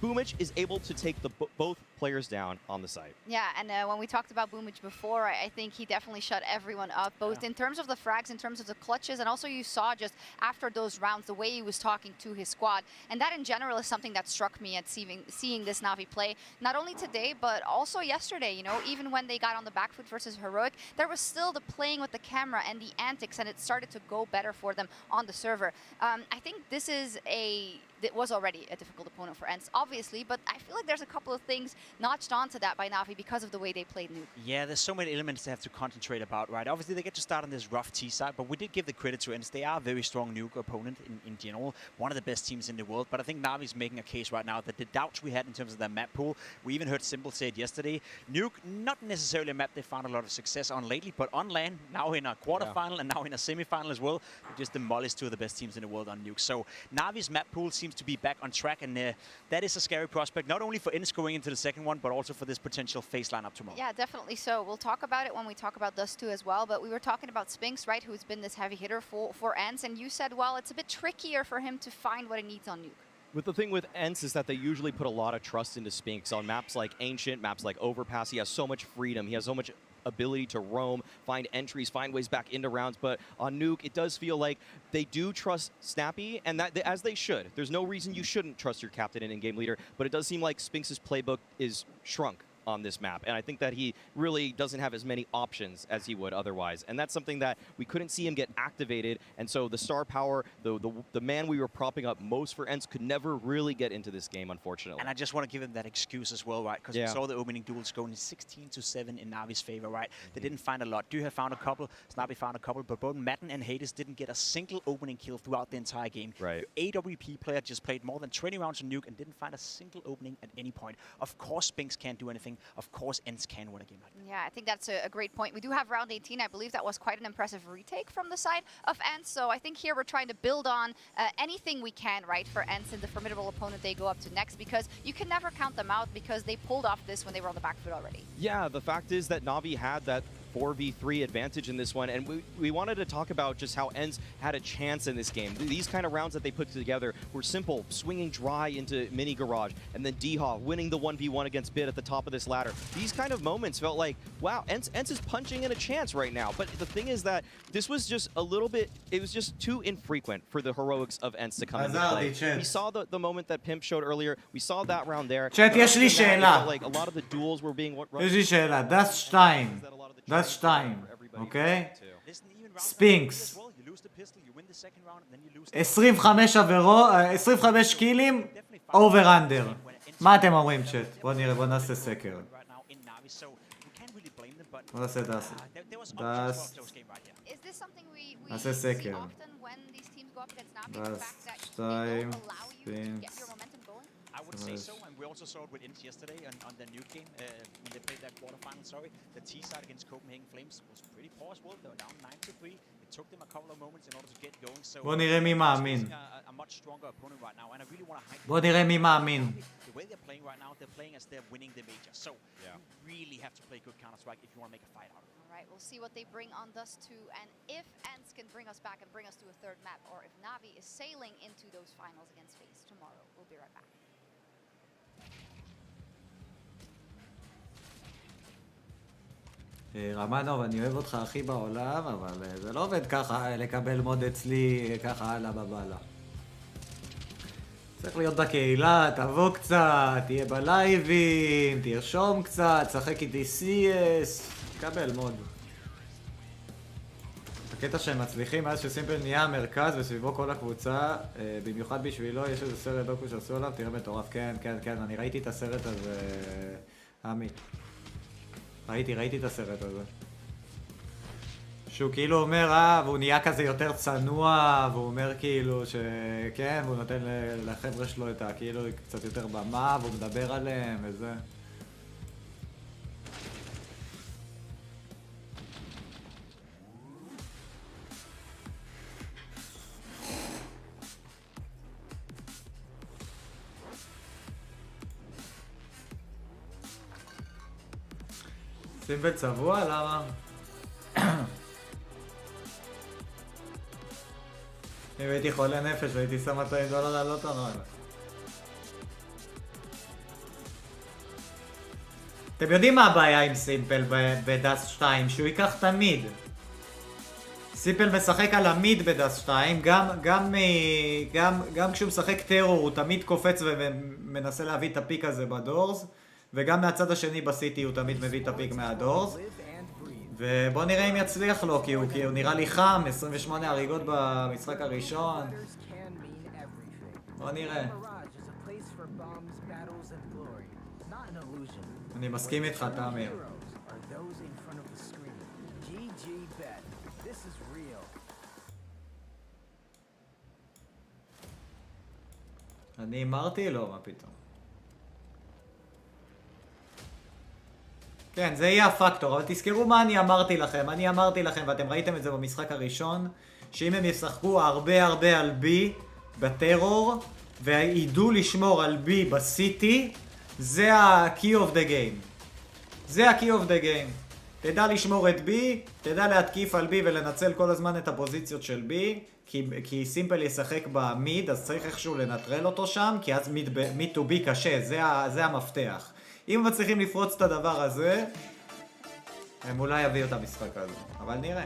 Boomich is able to take both players down on the site. Yeah, and when we talked about Boomich before, I think he definitely shut everyone up, both in terms of the frags, in terms of the clutches, and also you saw just after those rounds, the way he was talking to his squad. And that in general is something that struck me at seeing this Na'Vi play, not only today, but also yesterday, you know, even when they got on the back foot versus Heroic, there was still the playing with the camera and the antics, and it started to go better for them on the server. I think it was already a difficult opponent for Ents, obviously, but I feel like there's a couple of things notched onto that by Na'Vi because of the way they played Nuke. Yeah, there's so many elements they have to concentrate about, right? Obviously, they get to start on this rough T side, but we did give the credit to Ents. They are a very strong Nuke opponent in general, one of the best teams in the world, but I think Na'Vi's making a case right now that the doubts we had in terms of their map pool, we even heard Simple say it yesterday, Nuke, not necessarily a map they found a lot of success on lately, but on LAN, now in a quarterfinal and now in a semi-final as well, they just demolished two of the best teams in the world on Nuke. So Na'Vi's map pool seems to be back on track, and that is a scary prospect, not only for Ents going into the second one, but also for this potential face lineup tomorrow. Yeah, definitely so. We'll talk about it when we talk about Dust 2 as well, but we were talking about Spinks, right, who's been this heavy hitter for Ents, and you said, well, it's a bit trickier for him to find what he needs on Nuke. But the thing with Ents is that they usually put a lot of trust into Spinks. On maps like Ancient, maps like Overpass, he has so much freedom, he has so much ability to roam, find entries, find ways back into rounds, but on Nuke, it does feel like they do trust Snappy, and that as they should. There's no reason you shouldn't trust your captain and in-game leader, but it does seem like Spinks' playbook is shrunk on this map, and I think that he really doesn't have as many options as he would otherwise, and that's something that we couldn't see him get activated, and so the star power, the man we were propping up most for Ents could never really get into this game, unfortunately. And I just want to give him that excuse as well, right, because we saw the opening duels going 16-7 in Na'Vi's favor, right? They didn't find a lot. Do have found a couple, Snappy found a couple, but both Madden and Hades didn't get a single opening kill throughout the entire game. Right. The AWP player just played more than 20 rounds on Nuke and didn't find a single opening at any point. Of course, Spinks can't do anything. Of course, Ents can win a game like that. Yeah, I think that's a great point. We do have round 18. I believe that was quite an impressive retake from the side of Ents. So I think here we're trying to build on anything we can, right, for Ents and the formidable opponent they go up to next, because you can never count them out because they pulled off this when they were on the back foot already. Yeah, the fact is that Na'Vi had that 4v3 advantage in this one, and we wanted to talk about just how Ents had a chance in this game. These kind of rounds that they put together were simple, swinging dry into mini garage, and then D-Haw winning the 1v1 against Bit at the top of this ladder. These kind of moments felt like, wow, Ents is punching in a chance right now. But the thing is that this was just a little bit, it was just too infrequent for the heroics of Ents to come into play. We saw the moment that Pimp showed earlier. We saw that round there. Chat, יש לי שאלה. Like a lot of the duels were being יש לי שאלה. That's 2. That's 2, אוקיי? ספינקס. 25 קילים, אובר אנדר. מה אתם אומרים, צ'אט? בוא נראה, בוא נעשה סקר. בוא נעשה דאסט. נעשה סקר. דאסט, 2, ספינקס. I would say so, and we also saw it with Ents yesterday on the new game when they played that quarterfinal. The T side against Copenhagen Flames was pretty poor as well. They were down 9-3. It took them a couple of moments in order to get going. So בוא נראה מי מאמין. A much stronger opponent right now, and I really want to hype. בוא נראה מי מאמין. The way they're playing right now, they're playing as they're winning the major. So you really have to play good Counter-Strike if you want to make a fight out of it. All right, we'll see what they bring on Dust 2, and if Ents can bring us back and bring us to a third map, or if Na'Vi is sailing into those finals against FaZe tomorrow. We'll be right back. רמנוב, אני אוהב אותך הכי בעולם, אבל זה לא עובד ככה, לקבל מוד אצלי ככה הלאה בבאללה. צריך להיות בקהילה, תבוא קצת, תהיה בלייבים, תרשום קצת, שחק איתי CS, קבל מוד. הקטע שהם מצליחים מאז שסימפל נהיה המרכז וסביבו כל הקבוצה, במיוחד בשבילו יש איזה סרט דוקו שעשו עליו, תראה מטורף, כן, אני ראיתי את הסרט הזה, עמי. ראיתי את הסרט הזה. שהוא כאילו אומר, והוא נהיה כזה יותר צנוע, והוא אומר כאילו שכן, והוא נותן לחבר'ה שלו את כאילו קצת יותר במה, והוא מדבר עליהם וזה. סימפל צבוע? למה? אם הייתי חולה נפש והייתי שם $200 על אותו נועל. אתם יודעים מה הבעיה עם סימפל בדאסט 2? שהוא ייקח את המיד. סימפל משחק על המיד בדאסט 2, גם כשהוא משחק טרור הוא תמיד קופץ ומנסה להביא את הפיק הזה בדורס, וגם מהצד השני בסיטי הוא תמיד מביא את הפיק מהדורס. ובוא נראה אם יצליח לו, כי הוא נראה לי חם, 28 הריגות במשחק הראשון. בוא נראה. אני מסכים איתך, תאמיר. אני אמרתי? לא, מה פתאום. כן, זה יהיה הפקטור, אבל תזכרו מה אני אמרתי לכם, ואתם ראיתם את זה במשחק הראשון, שאם הם ישחקו הרבה על בי בטרור, וידעו לשמור על בי בסיטי, זה ה-key of the game. זה ה-key of the game. תדע לשמור את בי, תדע להתקיף על בי ולנצל כל הזמן את הפוזיציות של בי, כי סימפל ישחק במיד, אז צריך איכשהו לנטרל אותו שם, כי אז מיד to be קשה, זה המפתח. אם מצליחים לפרוץ את הדבר הזה, הם אולי יביאו את המשחק הזה. אבל נראה.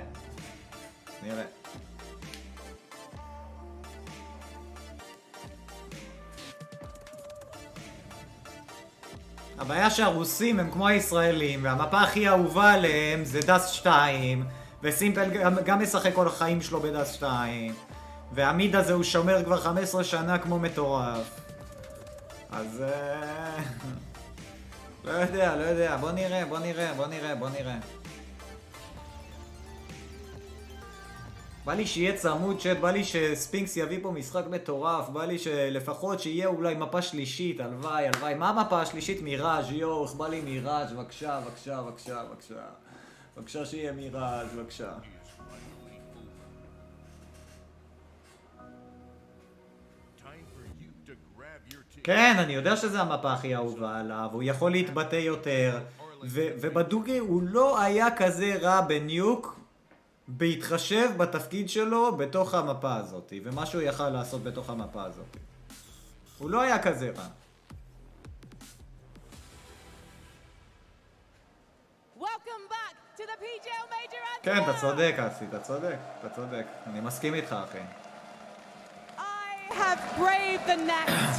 הבעיה שהרוסים הם כמו הישראלים, והמפה הכי אהובה עליהם זה דאסט 2, וסימפל גם משחק כל החיים שלו בדאסט 2, והמיד הזה הוא שומר כבר 15 שנה כמו מטורף. אז... לא יודע, בוא נראה. בא לי שיהיה צמוד צ'אט, בא לי שספינקס יביא פה משחק מטורף, בא לי שלפחות שיהיה אולי מפה שלישית, הלוואי. מה המפה השלישית? מיראז' יוח, בא לי מיראז', בבקשה. בבקשה שיהיה מיראז', בבקשה. כן, אני יודע שזה המפה הכי אהובה עליו, הוא יכול להתבטא יותר, ובדוגי הוא לא היה כזה רע בניוק, בהתחשב בתפקיד שלו בתוך המפה הזאת, ומה שהוא יכל לעשות בתוך המפה הזאת. הוא לא היה כזה רע. כן, אתה צודק, אסי, אתה צודק. אני מסכים איתך, אחי. have braved the net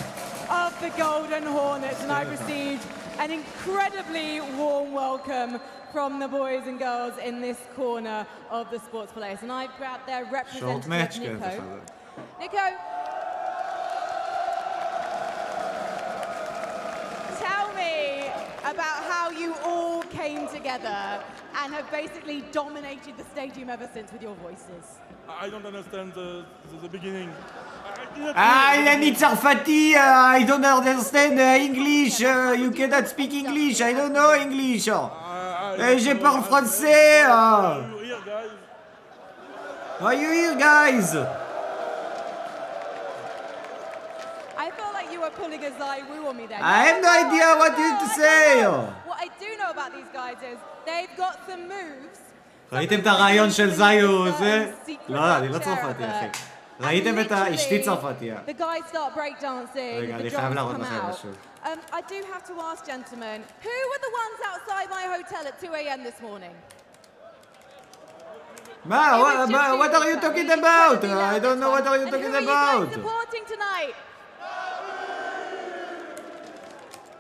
of the Golden Hornets, and I've received an incredibly warm welcome from the boys and girls in this corner of the sports place. And I've grabbed their representative, Nico, tell me about how you all came together and have basically dominated the stadium ever since with your voices. I don't understand the beginning. I need Tsarfati, I don't understand English, you cannot speak English, I don't know English. Je parle français. Are you here, guys? I felt like you were pulling a Zai Wu on me there. I have no idea what you to say. What I do know about these guys is they've got some moves. ראיתם את הרעיון של זיו זה? לא, אני לא צרפתי, אחי. ראיתם את אשתי צרפתיה. The guys start breakdancing. רגע, אני חייב להראות לכם משהו. I do have to ask, gentlemen, who were the ones outside my hotel at 2 a.m. this morning? What are you talking about? I don't know what are you talking about. Supporting tonight.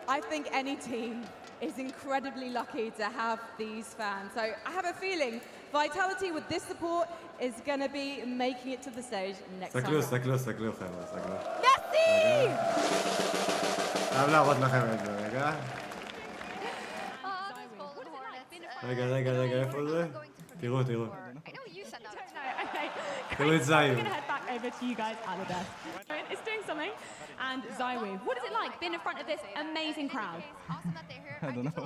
I think any team is incredibly lucky to have these fans. So I have a feeling Vitality with this support is going to be making it to the stage next time. סתכלו, חבר'ה, סתכלו. מסי! חייב להראות לכם את זה, רגע. רגע, איפה זה? תראו. תראו את זיו. Over to you guys at the desk. It's doing something. And Zaiwu, what is it like being in front of this amazing crowd? I don't know.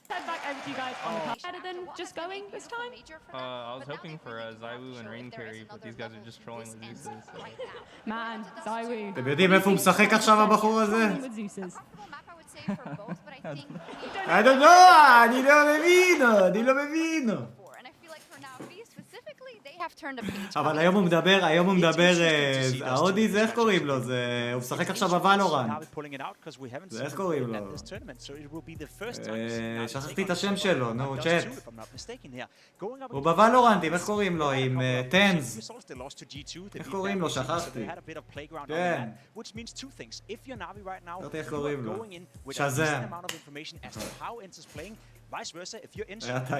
Head back over to you guys on the car. Better than just going this time? I was hoping for Zaiwu and Rain Carry, but these guys are just trolling with Zeus's. So. Man, Zaiwu. אתם יודעים איפה הוא משחק עכשיו הבחור הזה? I don't know, אני לא מבין. אבל היום הוא מדבר, ההודי זה איך קוראים לו? הוא משחק עכשיו בוולורנט. זה איך קוראים לו? שכחתי את השם שלו, נו, צ'אט. הוא בוולורנט, איך קוראים לו? עם טנז. איך קוראים לו? שכחתי. כן. זאתי איך קוראים לו? שזם. Vice versa, if you're interested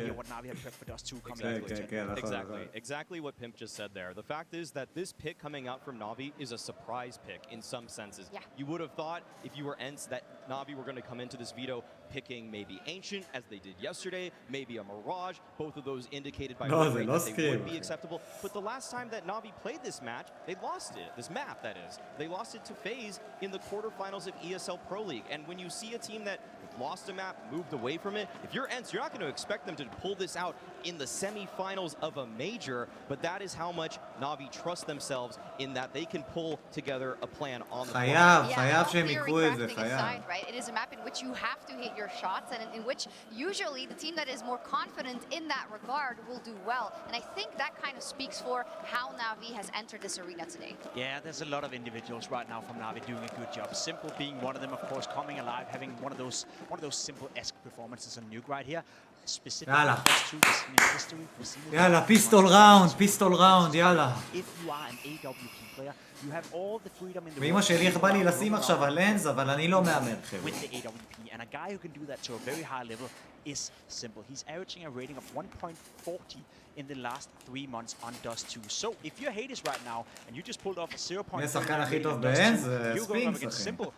in what Navi have prepped for Dust 2 coming out to it. Exactly what Pimp just said there. The fact is that this pick coming out from Navi is a surprise pick in some senses. Yeah. You would have thought if you were Ents that Navi were going to come into this veto picking maybe Ancient as they did yesterday, maybe a Mirage. Both of those indicated by Ray that they would be acceptable. But the last time that Navi played this match, they lost it. This map, that is. They lost it to FaZe in the quarterfinals of ESL Pro League. And when you see a team that lost a map, moved away from it, if you're Ents, you're not going to expect them to pull this out in the semi-finals of a major, but that is how much Navi trust themselves in that they can pull together a plan on the חייב שהם יקרו את זה, חייב. It is a map in which you have to hit your shots and in which usually the team that is more confident in that regard will do well. And I think that kind of speaks for how Navi has entered this arena today. Yeah, there's a lot of individuals right now from Navi doing a good job. Simple being one of them, of course, coming alive, having one of those Simple-esque performances on Nuke right here. יאללה, יאללה, פיסטול ראונד, יאללה. ואמא שלי איך בא לי לשים עכשיו על לנז, אבל אני לא מאמר, חבר'ה. And a guy who can do that to a very high level is Simple. He's averaging a rating of 1.40 in the last 3 months on Dust 2. So if you're Hades right now and you just pulled off a 0.3 השחקן הכי טוב באנז, you're going up against Simple.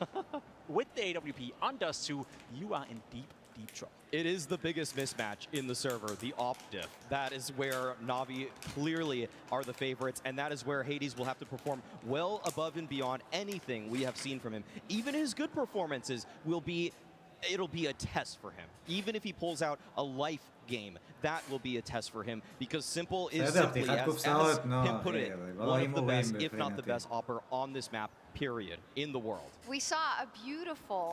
With the AWP on Dust 2, you are in deep trouble. It is the biggest mismatch in the server, the op diff. That is where Navi clearly are the favorites, and that is where Hades will have to perform well above and beyond anything we have seen from him. Even his good performances it'll be a test for him. Even if he pulls out a life game, that will be a test for him, because Simple is simply, as Pim put it, one of the best, if not the best opper on this map, period, in the world. We saw a beautiful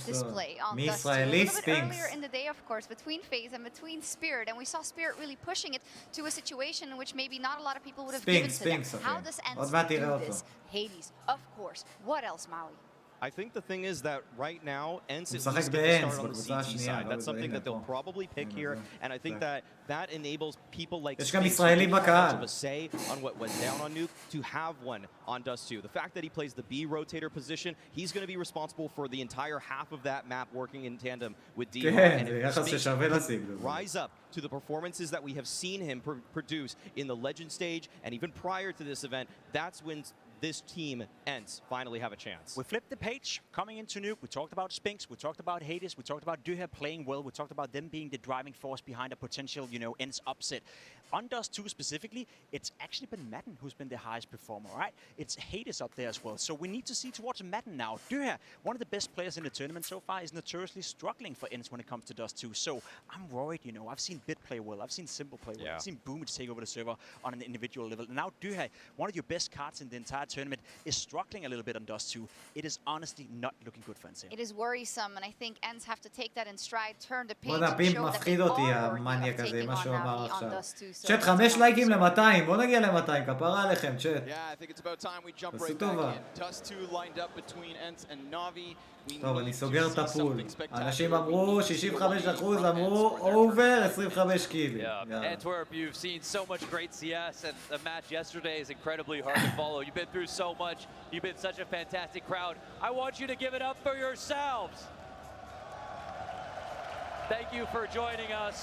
display on Dust 2 a little bit earlier in the day, of course, between FaZe and between Spirit, and we saw Spirit really pushing it to a situation in which maybe not a lot of people would have given to them. How does Ents do this? Hades, of course. What else, Maui? I think the thing is that right now, Ents is going to start on the CT side. That's something that they'll probably pick here, and I think that enables people like Sphinx to have a say on what went down on Nuke to have one on Dust 2. The fact that he plays the B rotator position, he's going to be responsible for the entire half of that map working in tandem with D1. And if Sphinx can rise up to the performances that we have seen him produce in the Legend stage and even prior to this event, that's when this team, Ents, finally have a chance. We flipped the page coming into Nuke. We talked about Sphinx, we talked about Hades, we talked about Duha playing well, we talked about them being the driving force behind a potential, Ents upset. On Dust 2 specifically, it's actually been Madden who's been the highest performer, right? It's Hades up there as well. So we need to see towards Madden now. Duha, one of the best players in the tournament so far, is notoriously struggling for Ents when it comes to Dust 2. So I'm worried, I've seen Bit play well, I've seen Simple play well, I've seen Boomage take over the server on an individual level. And now Duha, one of your best cards in the entire tournament, is struggling a little bit on Dust 2. It is honestly not looking good for Ents. It is worrisome, and I think Ents have to take that in stride, turn the page, בוא נפימפ show that מפחיד they אותי are המניאק הזה, מה שהוא אמר on עכשיו. Dust 2. צ'אט 5 לייקים ל-200, בוא נגיע ל-200, כפרה עליכם, צ'אט. Yeah, I think it's about time we jump תעשו right טובה. back in. Dust 2 lined up between Ents and Navi. טוב, אני סוגר את הפול. אנשים אמרו, 65% אמרו, אובר, 25 קילים. Antwerp, you've seen so much great CS, and the match yesterday is incredibly hard to follow. You've been through through so much. You've been such a fantastic crowd. I want you to give it up for yourselves. Thank you for joining us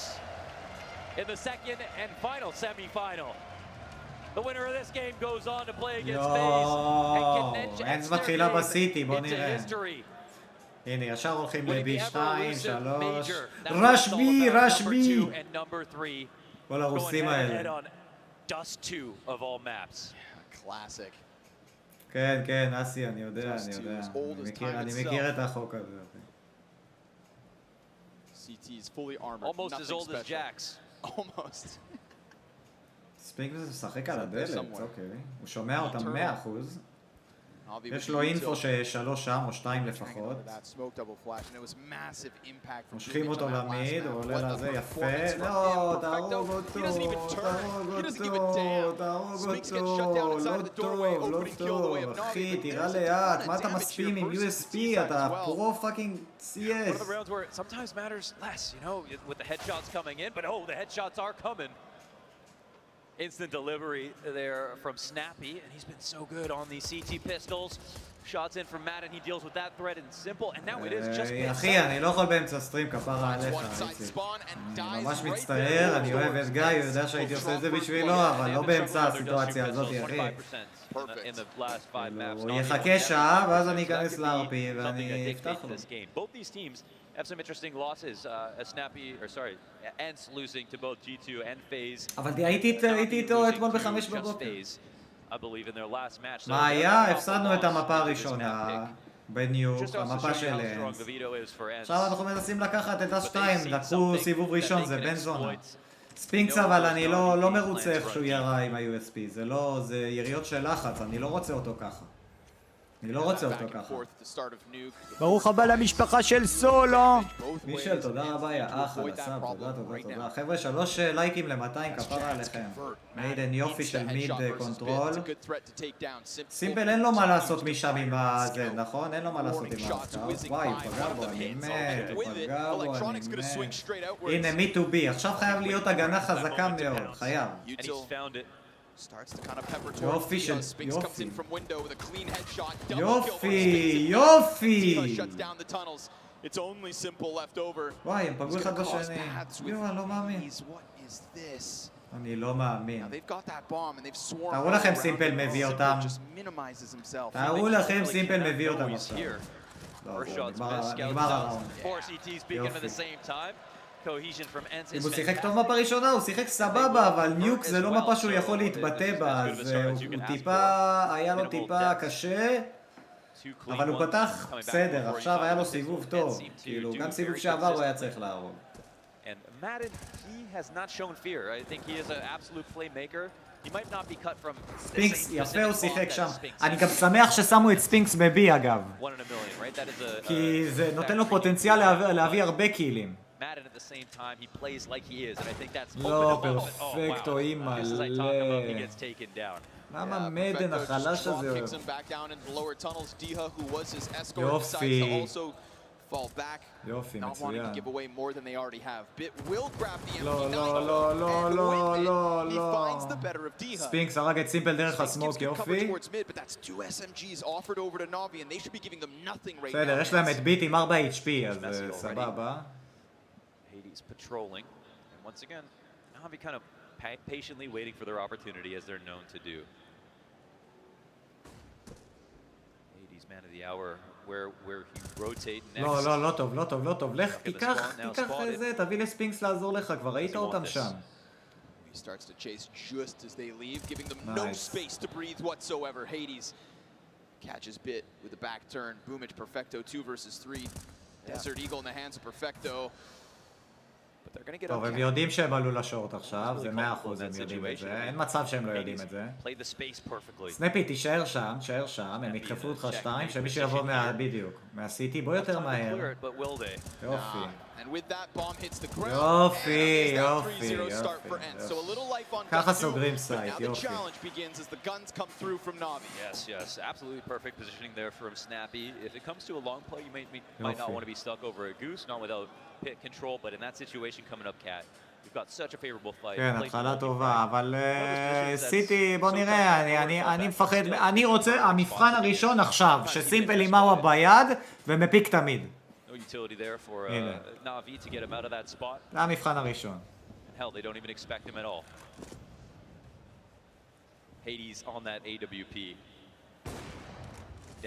in the second and final semifinal. The winner of this game goes on to play against FaZe and can האנט מתחילה בסיטי, בוא נראה. הנה, ישר הולכים ל-B2, 3. רשבי, רשבי! כל הרוסים האלה. Classic. כן, כן, אסי, אני יודע, אני מכיר את החוק הזה. CT is fully armored. Almost as old as special. Jax. Almost. ספינקס משחק על הדלת, אוקיי. הוא שומע אותם 100%. יש לו אינפו ש3 שם או 2 לפחות. מושכים אותו למיד, הוא עולה לזה יפה. לא, תהרוג אותו, לא טוב, אחי, תראה לאט, מה אתה מספים עם USP, אתה פרו פאקינג CS. Sometimes matters less, you know, with the headshots coming in, but oh, the headshots are coming. Instant delivery there from Snappy, and he's been so good on these CT pistols. Shots in from Madden, he deals with that threat in simple, and now it is just אחי, אני לא יכול באמצע סטרים, כפרה עליך, אני ממש מצטער, אני אוהב את גיא, הוא יודע שהייתי עושה את זה בשבילו, אבל לא באמצע הסיטואציה הזאת, אחי. הוא יחכה שעה, ואז אני אכנס לארפי, ואני אפתח לו. have some interesting losses. Snappy, or sorry, Ants losing to both G2 and FaZe. אבל הייתי איתו אתמול ב5 בבוקר. I believe in their last match. מה היה? הפסדנו את המפה הראשונה בניוק, המפה של אנס. עכשיו אנחנו מנסים לקחת את ה2, לקחו סיבוב ראשון, זה בן זונה. ספינקס אבל אני לא מרוצה איך שהוא ירה עם ה-USP, זה יריות של לחץ, אני לא רוצה אותו ככה. אני לא רוצה אותו ככה. ברוך הבא למשפחה של סולו. מישל, תודה רבה, יא אח על הסאב, תודה. חבר'ה, 3 לייקים ל-200, כפרה עליכם. מיידן יופי של מיד קונטרול. סימפל אין לו מה לעשות משם עם הזה, נכון? אין לו מה לעשות עם האסקאוט. וואי, הוא פגע בו, אני מת. הנה, מי טו בי. עכשיו חייב להיות הגנה חזקה מאוד, חייב. Starts to kind of pepper towards Diha, Spinks comes in from window with a clean headshot, יופי! shuts down the tunnels. It's only simple left over. וואי, הם פגעו אחד בשני. יואו, אני לא מאמין. What is this? אני לא מאמין. They've got that bomb and they've swarmed. תארו לכם סימפל מביא אותם. תארו לכם סימפל מביא אותם עכשיו. נגמר הראונד. אם הוא שיחק טוב מפה ראשונה, הוא שיחק סבבה, אבל ניוק זה לא מפה שהוא יכול להתבטא בה, אז הוא טיפה, היה לו טיפה קשה, אבל הוא פתח בסדר, עכשיו היה לו סיבוב טוב, כאילו, גם סיבוב שעבר הוא היה צריך להרוג. ספינקס, יפה הוא שיחק שם. אני גם שמח ששמו את ספינקס בבי אגב, כי זה נותן לו פוטנציאל להביא הרבה קילים. לא, פרפקטו אימא'לה. למה מדן החלש הזה? יופי. יופי, מצוין. לא, לא, לא, לא, לא, לא. ספינקס הרג את סימפל דרך הסמוק, יופי. בסדר, יש להם את ביט עם 4 HP, אז סבבה. Hades patrolling, and once again, Navi kind of patiently waiting for their opportunity as they're known to do. Hades, man of the hour, where he rotate next. לא טוב, לא טוב, לא טוב. לך, תיקח זה, תביא לספינקס לעזור לך, כבר ראית אותם שם. He starts to chase just as they leave, giving them no space to breathe whatsoever. Hades catches Bit with a back turn. Boomage, Perfecto, 2 versus 3. Desert Eagle in the hands of Perfecto. טוב, הם יודעים שהם עלו לשורט עכשיו, זה 100% הם יודעים את זה, אין מצב שהם לא יודעים את זה. סנפי, תישאר שם, הם ידחפו אותך 2, שמישהו יבוא בדיוק, מהסיטי, בוא יותר מהר. יופי. יופי, יופי, יופי. ככה סוגרים סייט, יופי. Yes, absolutely perfect positioning there from Snappy. If it comes to a long play, you might not want to be stuck over a goose, not without pit control, but in that situation coming up, Cat, You've got such a favorable fight. כן, התחלה טובה, אבל סיטי, בוא נראה, אני מפחד, אני רוצה, המבחן הראשון עכשיו, שסימפל עם מאווה ביד ומפיק תמיד. No utility there for Navi to get him out of that spot. זה המבחן הראשון. Hell, they don't even expect him at all. Hades on that AWP.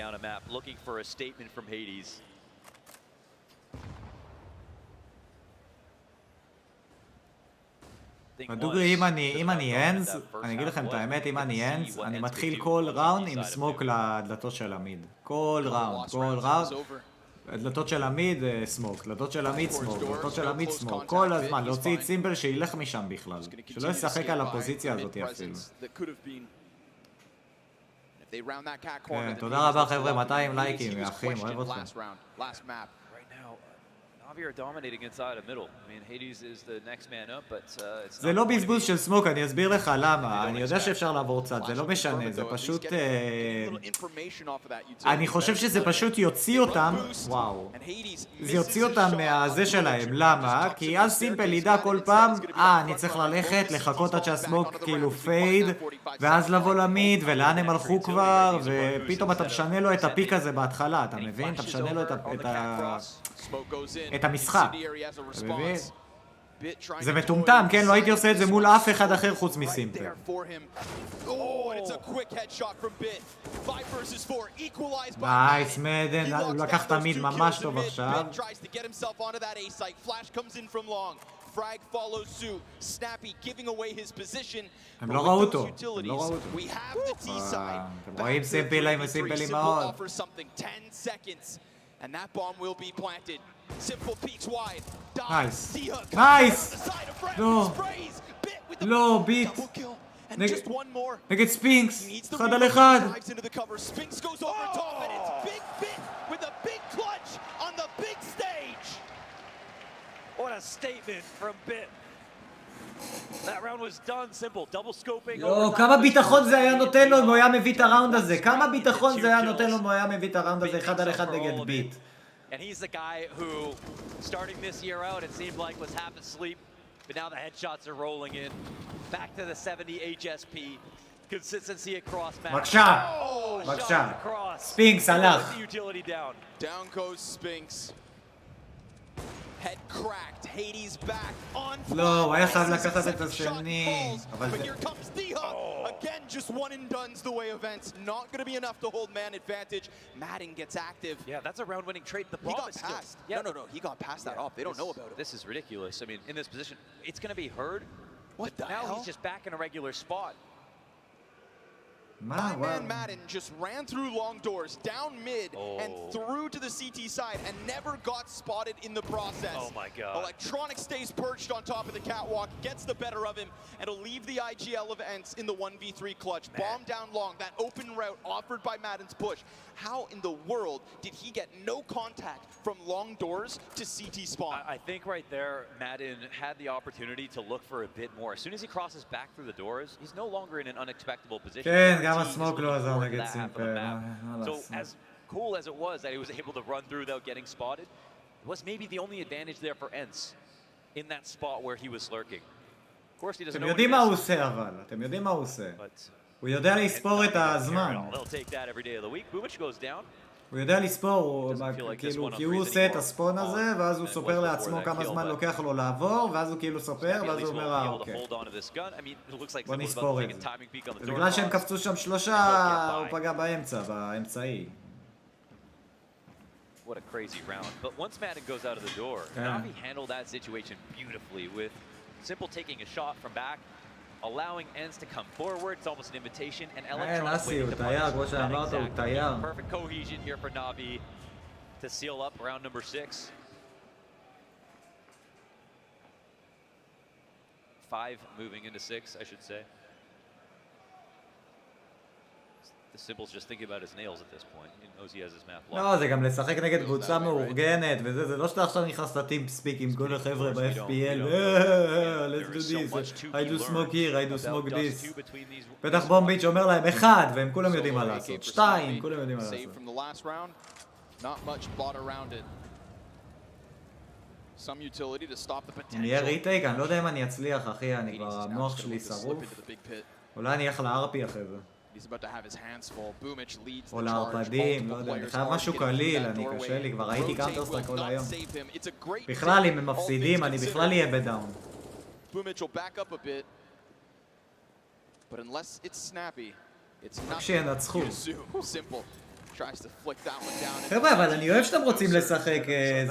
Down a map, looking for a statement from Hades. בדוגרי, אם אני אנס, אני אגיד לכם את האמת, אם אני אנס, אני מתחיל כל ראונד עם סמוק לדלתות של המיד. כל ראונד. דלתות של המיד, סמוק. דלתות של המיד, סמוק. דלתות של המיד, סמוק. כל הזמן, להוציא את סימפל שילך משם בכלל. שלא ישחק על הפוזיציה הזאת אפילו. כן, תודה רבה חבר'ה, 200 לייקים, אחים, אוהב אתכם. Navi are dominating inside of middle. I mean, Hades is the next man up, but it's זה לא בזבוז של סמוק, אני אסביר לך למה. אני יודע שאפשר לעבור צד, זה לא משנה, זה פשוט... אני חושב שזה פשוט יוציא אותם, וואו. זה יוציא אותם מהזה שלהם, למה? כי אז סימפל ידע כל פעם, אני צריך ללכת, לחכות עד שהסמוק כאילו פייד, ואז לבוא למיד, ולאן הם הלכו כבר, ופתאום אתה משנה לו את הפיק הזה בהתחלה, אתה מבין? אתה משנה לו את המשחק, אתה מבין? זה מטומטם, כן? לא הייתי עושה את זה מול אף אחד אחר חוץ מסימפל. נייס, מדן, הוא לקח תמיד ממש טוב עכשיו. הם לא ראו אותו, הם לא ראו אותו. אתם רואים סימפלים וסימפלים מאוד. And that bomb will be planted. Simple peeks wide. Nice. Nice. לא, ביט. נגד ספינקס. אחד על אחד. Spinks goes over top and it's big bit with a big clutch on the big stage. What a statement from Bit. That round was done, simple, double scoping. יו, כמה ביטחון זה היה נותן לו אם הוא היה מביא את הראונד הזה? כמה ביטחון זה היה נותן לו אם הוא היה מביא את הראונד הזה אחד על אחד נגד ביט? And he's the guy who, starting this year out, it seemed like was half asleep, but now the headshots are rolling in. Back to the 70 HSP. Consistency across match. בבקשה, בבקשה. ספינקס הלך. Down goes Spinks. Head cracked. Hades back on. לא, הוא היה חייב לקחת את השני. But here comes D-Hug. Again, just one and done's the way of ends. Not going to be enough to hold man advantage. Madden gets active. Yeah, that's a round-winning trade. The bomb is passed. Yeah. No. He got past that off. They don't know about it. This is ridiculous. I mean, in this position, it's going to be heard. What the hell? Now he's just back in a regular spot. My-man Madden just ran through long doors, down mid, and through to the CT side, and never got spotted in the process. Oh my god. Electronic stays perched on top of the catwalk, gets the better of him, and will leave the IGL of Ents in the 1v3 clutch. Bomb down long, that open route offered by Madden's push. How in the world did he get no contact from long doors to CT spawn? I think right there, Madden had the opportunity to look for a bit more. As soon as he crosses back through the doors, he's no longer in an unexpectable position. גם הסמוק לא עזר נגד סימפל. So as cool as it was that he was able to run through without getting spotted, it was maybe the only advantage there for Ents in that spot where he was lurking. Of course he doesn't know. אתם יודעים מה הוא עושה אבל, אתם יודעים מה הוא עושה. הוא יודע לספור את הזמן. הוא יודע לספור, כאילו, כי הוא עושה את הספון הזה, ואז הוא סופר לעצמו כמה זמן לוקח לו לעבור, ואז הוא כאילו סופר, ואז הוא אומר, אוקיי. בוא נספור את זה. ובגלל שהם קפצו שם שלושה, הוא פגע באמצע, באמצעי. What a crazy round. But once Madden goes out of the door, Navi handled that situation beautifully with Simple taking a shot from back, allowing Ents to come forward. It's almost an invitation, and Electronic waiting to punish. Perfect cohesion here for Navi to seal up round number 6. 5 moving into 6, I should say. The Simple's just thinking about his nails at this point. He knows he has his map locked. לא, זה גם לשחק נגד קבוצה מאורגנת וזה, זה לא שאתה עכשיו נכנס לטים ספיק עם כל החבר'ה ב-FPL let's do this, I do smoke here, I do smoke this. בטח בומביץ' אומר להם 1 והם כולם יודעים מה לעשות, 2, כולם יודעים מה לעשות. some utility to stop the potential. נהיה ריטייק, אני לא יודע אם אני אצליח, אחי, אני כבר, המוח שלי שרוף. אולי אני אלך לארפי אחרי זה. He's about to have his hands full. Boomich leads the או charge. לארפדים, לא יודע, אני חייב משהו קליל, אני קשה לי, כבר ראיתי קאונטר-סטרייק כל היום. בכלל, אם הם מפסידים, אני בכלל אהיה בדאון. Boomich will back up a bit. But unless it's snappy, it's not שינצחו. simple. Tries to flick that one down. חבר'ה, אבל אני אוהב שאתם רוצים לשחק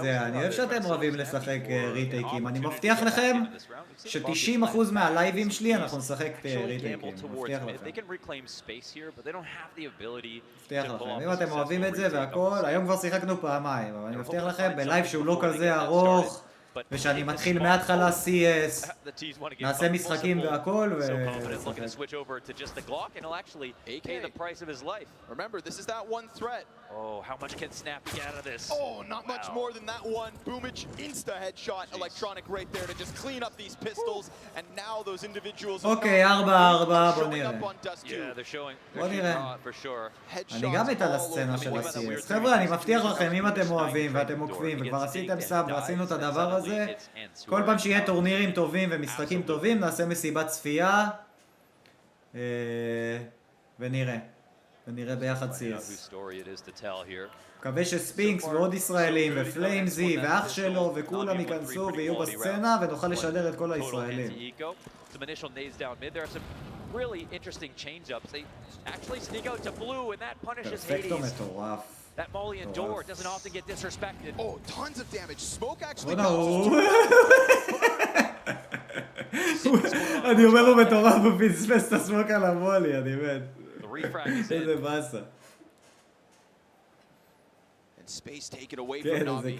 זה, אני אוהב שאתם אוהבים לשחק ריטייקים. אני מבטיח לכם ש-90% מהלייבים שלי אנחנו נשחק ריטייקים. מבטיח לכם. מבטיח לכם. אם אתם אוהבים את זה והכל, היום כבר שיחקנו פעמיים, אבל אני מבטיח לכם בלייב שהוא לא כזה ארוך, ושאני מתחיל מההתחלה CS, נעשה משחקים והכל, Remember, this is that one threat. Oh, how much can Snappy get out of this? Oh, not much more than that one. Boomich insta headshot, electronic right there to just clean up these pistols, and now those individuals are אוקיי, 4-4, בוא נראה. בוא נראה. אני גם את על הסצנה של ה-CS. חבר'ה, אני מבטיח לכם, אם אתם אוהבים ואתם עוקבים, וכבר עשיתם סאב ועשינו את הדבר הזה, כל פעם שיהיה טורנירים טובים ומשחקים טובים, נעשה מסיבת צפייה, ונראה. ונראה ביחד CS. מקווה שספינקס ועוד ישראלים ופליימזי ואח שלו וכולם ייכנסו ויהיו בסצנה ונוכל לשדר את כל הישראלים. פרפקטו מטורף. That Molly and door doesn't often get disrespected. Oh, tons of damage. Smoke actually אני אומר לו מטורף, הוא פספס את הסמוק על המולי, אני מת. איזה באסה. Space taken away from Navi.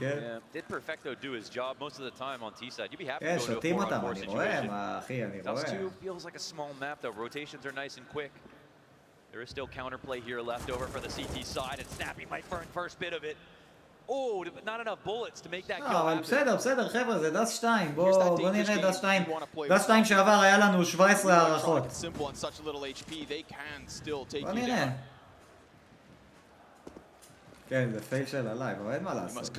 Did Perfecto do his job most of the time on T-side? You'd be happy כן, to go to a שותים 4-on-4 אותם, אני רואה, situation. אחי, אני רואה. Dust 2 feels like a small map though. Rotations are nice and quick. There is still counterplay here left over for the CT side, and Snappy might burn first bit of it. Oh, but not enough bullets to make that kill אבל happen. בסדר, בסדר, חבר'ה, זה דס 2. בוא נראה דס 2. דס 2 שעבר היה לנו 17 הערכות. בוא נראה. כן, זה פייל של הלייב, אבל אין מה לעשות.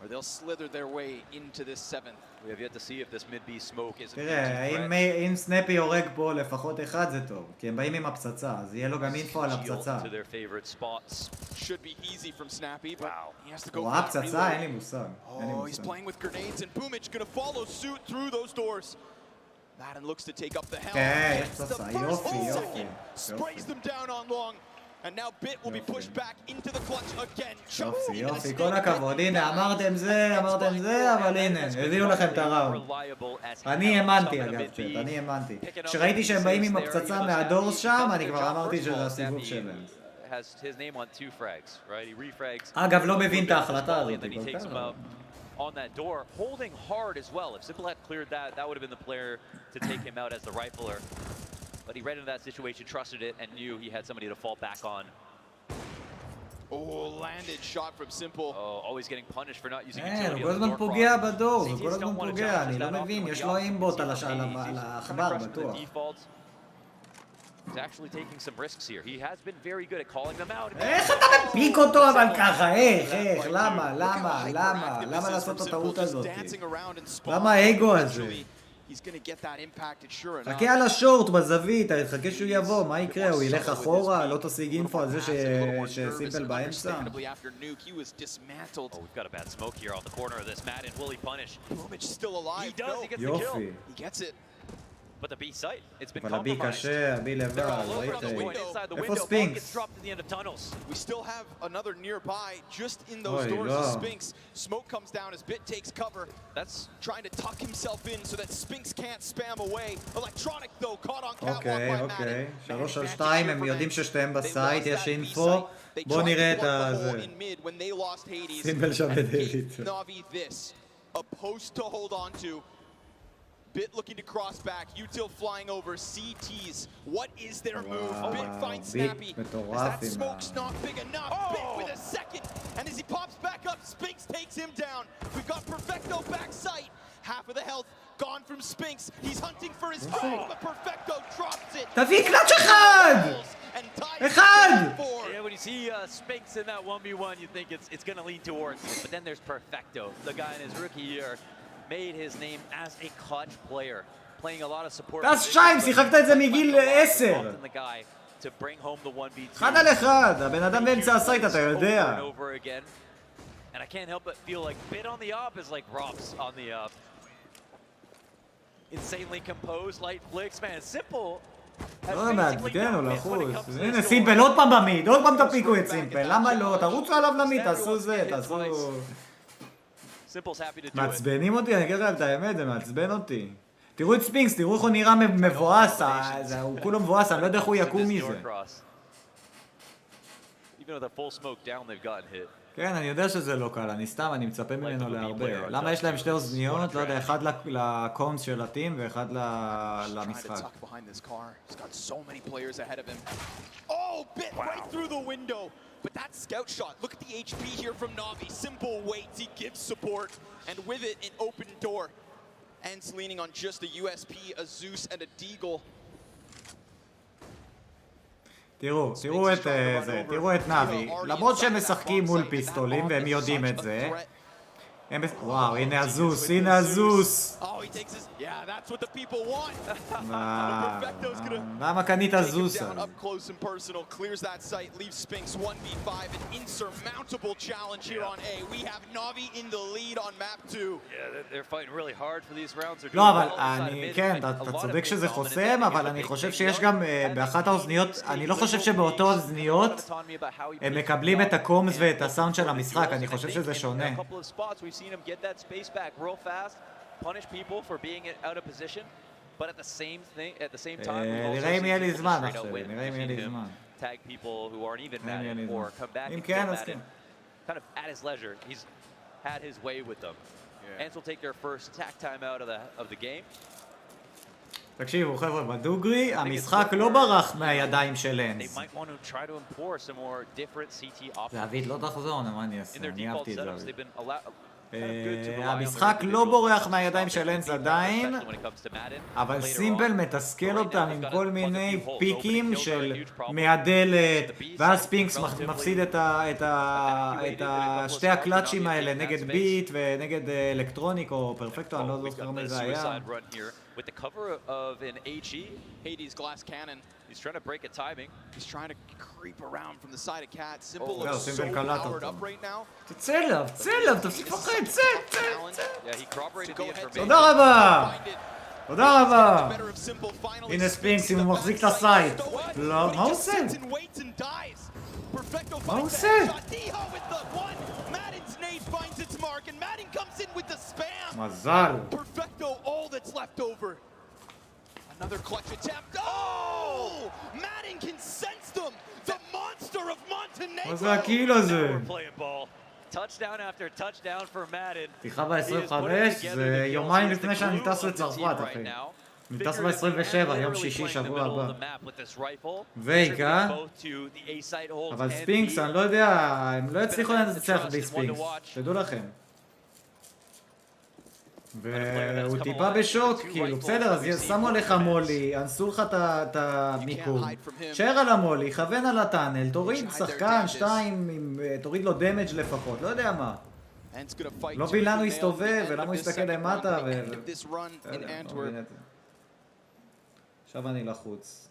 Or they'll slither their way into this seventh. We have yet to see if this mid-B smoke is a תראה, אם סנאפי הורג פה לפחות אחד זה טוב, כי הם באים עם הפצצה, אז יהיה לו גם אינפו על הפצצה. Should be easy from Snappy, but he has to go. הוא ראה פצצה? אין לי מושג. Oh, he's playing with grenades and Boomich gonna follow suit through those doors. Madden looks to take up the helm. כן, יש פצצה, יופי, יופי. Sprays them down on long. And now Bit will be pushed back into the clutch again. יופי, יופי, כל הכבוד. הנה, אמרתם זה, אבל הנה, הביאו לכם את הראונד. אני האמנתי, אגב, צ'אט, אני האמנתי. כשראיתי שהם באים עם הפצצה מהדורס שם, אני כבר אמרתי שזה הסיבוב שלהם. אגב, לא מבין את ההחלטה הזאת. On that door, holding hard as well. If Simple had cleared that, that would have been the player to take him out as the rifler. But he read into that situation, trusted it, and knew he had somebody to fall back on. Oh, landed shot from Simple. Oh, always getting punished for not using הוא utility כל on the הזמן door פוגע cross. בדור, הוא כל הזמן פוגע, אני לא מבין, יש לו אימבוט על העכבר, בטוח. He's actually taking some risks here. He has been very good at calling them out. איך אתה מפיק אותו אבל ככה? איך? למה? למה לעשות את הטעות הזאת? למה האגו הזה? חכה על השורט בזווית, חכה שהוא יבוא, מה יקרה? הוא ילך אחורה? לא תשיג אינפו על זה שסימפל באמצע? יופי. But the B site, it's been אבל הבי קשה, הבי לבד, ראיתי. איפה ספינקס? We still have another nearby, just in those doors of Spinks. Smoke comes down as Bit takes cover. That's trying to tuck himself in so that Spinks can't spam away. Electronic though, caught on catwalk by Madden. אוקיי. 3-2, הם יודעים ששתיהם בסייט, יש אינפו. בוא נראה את הזה. סימבל שם בדלית. Navi this, a post to hold on to. Bit looking to cross back, Util flying over, CTs. What is their move? Bit finds Snappy. As that smoke's not big enough. Bit with a second. And as he pops back up, Spinks takes him down. We've got Perfecto back sight. Half of the health gone from Spinks. He's hunting for his friend, but Perfecto drops it. תביא קלאץ' אחד! אחד! see Spinks in that 1v1, you think it's going to lean towards it. But then there's Perfecto, the guy in his rookie year, made his name as a clutch player, playing a lot of support. טס שיים, שיחקת את זה מגיל 10. To bring home the 1v2. אחד על אחד, הבן אדם באמצע הסייט, אתה יודע. And I can't help but feel like Bit on the up is like Rob's on the up. Insanely composed, light flicks, man. Simple. לא מעדכן, הוא לחוץ. הנה, סימפל, עוד פעם במיד, עוד פעם תפיקו את סימפל. למה לא? תרוצו עליו למיד, תעשו זה, תעשו... מעצבנים אותי, אני אגיד לך את האמת, זה מעצבן אותי. תראו את ספינקס, תראו איך הוא נראה מבואס, הוא כולו מבואס, אני לא יודע איך הוא יקום מזה. כן, אני יודע שזה לא קל, אני סתם, אני מצפה ממנו להרבה. למה יש להם שתי אוזניות? לא יודע, אחד לקומס של הטים ואחד למשחק. But that scout shot, look at the HP here from Navi. Simple waits, he gives support, and with it, an open door. Ends leaning on just a USP, a Zeus, and a Deagle. תראו את נאבי, למרות שהם משחקים מול פיסטולים והם יודעים את זה. וואו, הנה הזוס, הנה הזוס. למה קנית זוס? לא, אבל כן, אתה צודק שזה חוסם, אבל אני חושב שיש גם באחת האוזניות, אני לא חושב שבאותו אוזניות הם מקבלים את הקומס ואת הסאונד של המשחק, אני חושב שזה שונה. Seen him get that space back real fast, punish people for being out of position, but at the same time, נראה אם יהיה לי זמן עכשיו, נראה אם יהיה לי זמן. Tag people who aren't even mad or come back and כן, אז כן. kind of at his leisure. He's had his way with them. Ants will take their first attack time out of the game. תקשיבו חבר'ה, בדוגרי המשחק לא ברח מהידיים של אנס. דוד, לא תחזור, מה אני אעשה? אני אהבתי את זה. המשחק לא בורח מהידיים של אנס עדיין, אבל סימפל מתסכל אותם עם כל מיני פיקים של מהדלת, ואז ספינקס מפסיד את שתי הקלאצ'ים האלה נגד ביט ונגד אלקטרוניק או פרפקטו, אני לא זוכר מה זה היה. With the cover of an HE, Hades glass cannon. He's trying to break a timing. He's trying to creep around from the side of Cat. Simple looks so powered up right now. תצא אליו, תפסיק לפחד, צא. Yeah, he corroborated the information. תודה רבה. הנה ספינקס, אם הוא מחזיק את הסייט. לא, מה הוא עושה? מה הוא עושה? מזל. Another clutch attempt. Oh! Madden can sense them. The monster of Montenegro. מה זה הקיל הזה? Touchdown after touchdown for Madden. פתיחה ב-25, זה יומיים לפני שאני טס לצרפת, אחי. אני טס ב-27, יום שישי, שבוע הבא. וייקה. אבל ספינקס, אני לא יודע, הם לא הצליחו לנצח בלי ספינקס. תדעו לכם. והוא טיפה בשוק, כאילו, בסדר, אז שמו עליך מולי, אנסו לך את המיקום, שער על המולי, כוון על הטאנל, תוריד שחקן, שתיים, תוריד לו דמג' לפחות, לא יודע מה. לא בין לנו הסתובב, ולמה הוא הסתכל למטה, עכשיו אני לחוץ.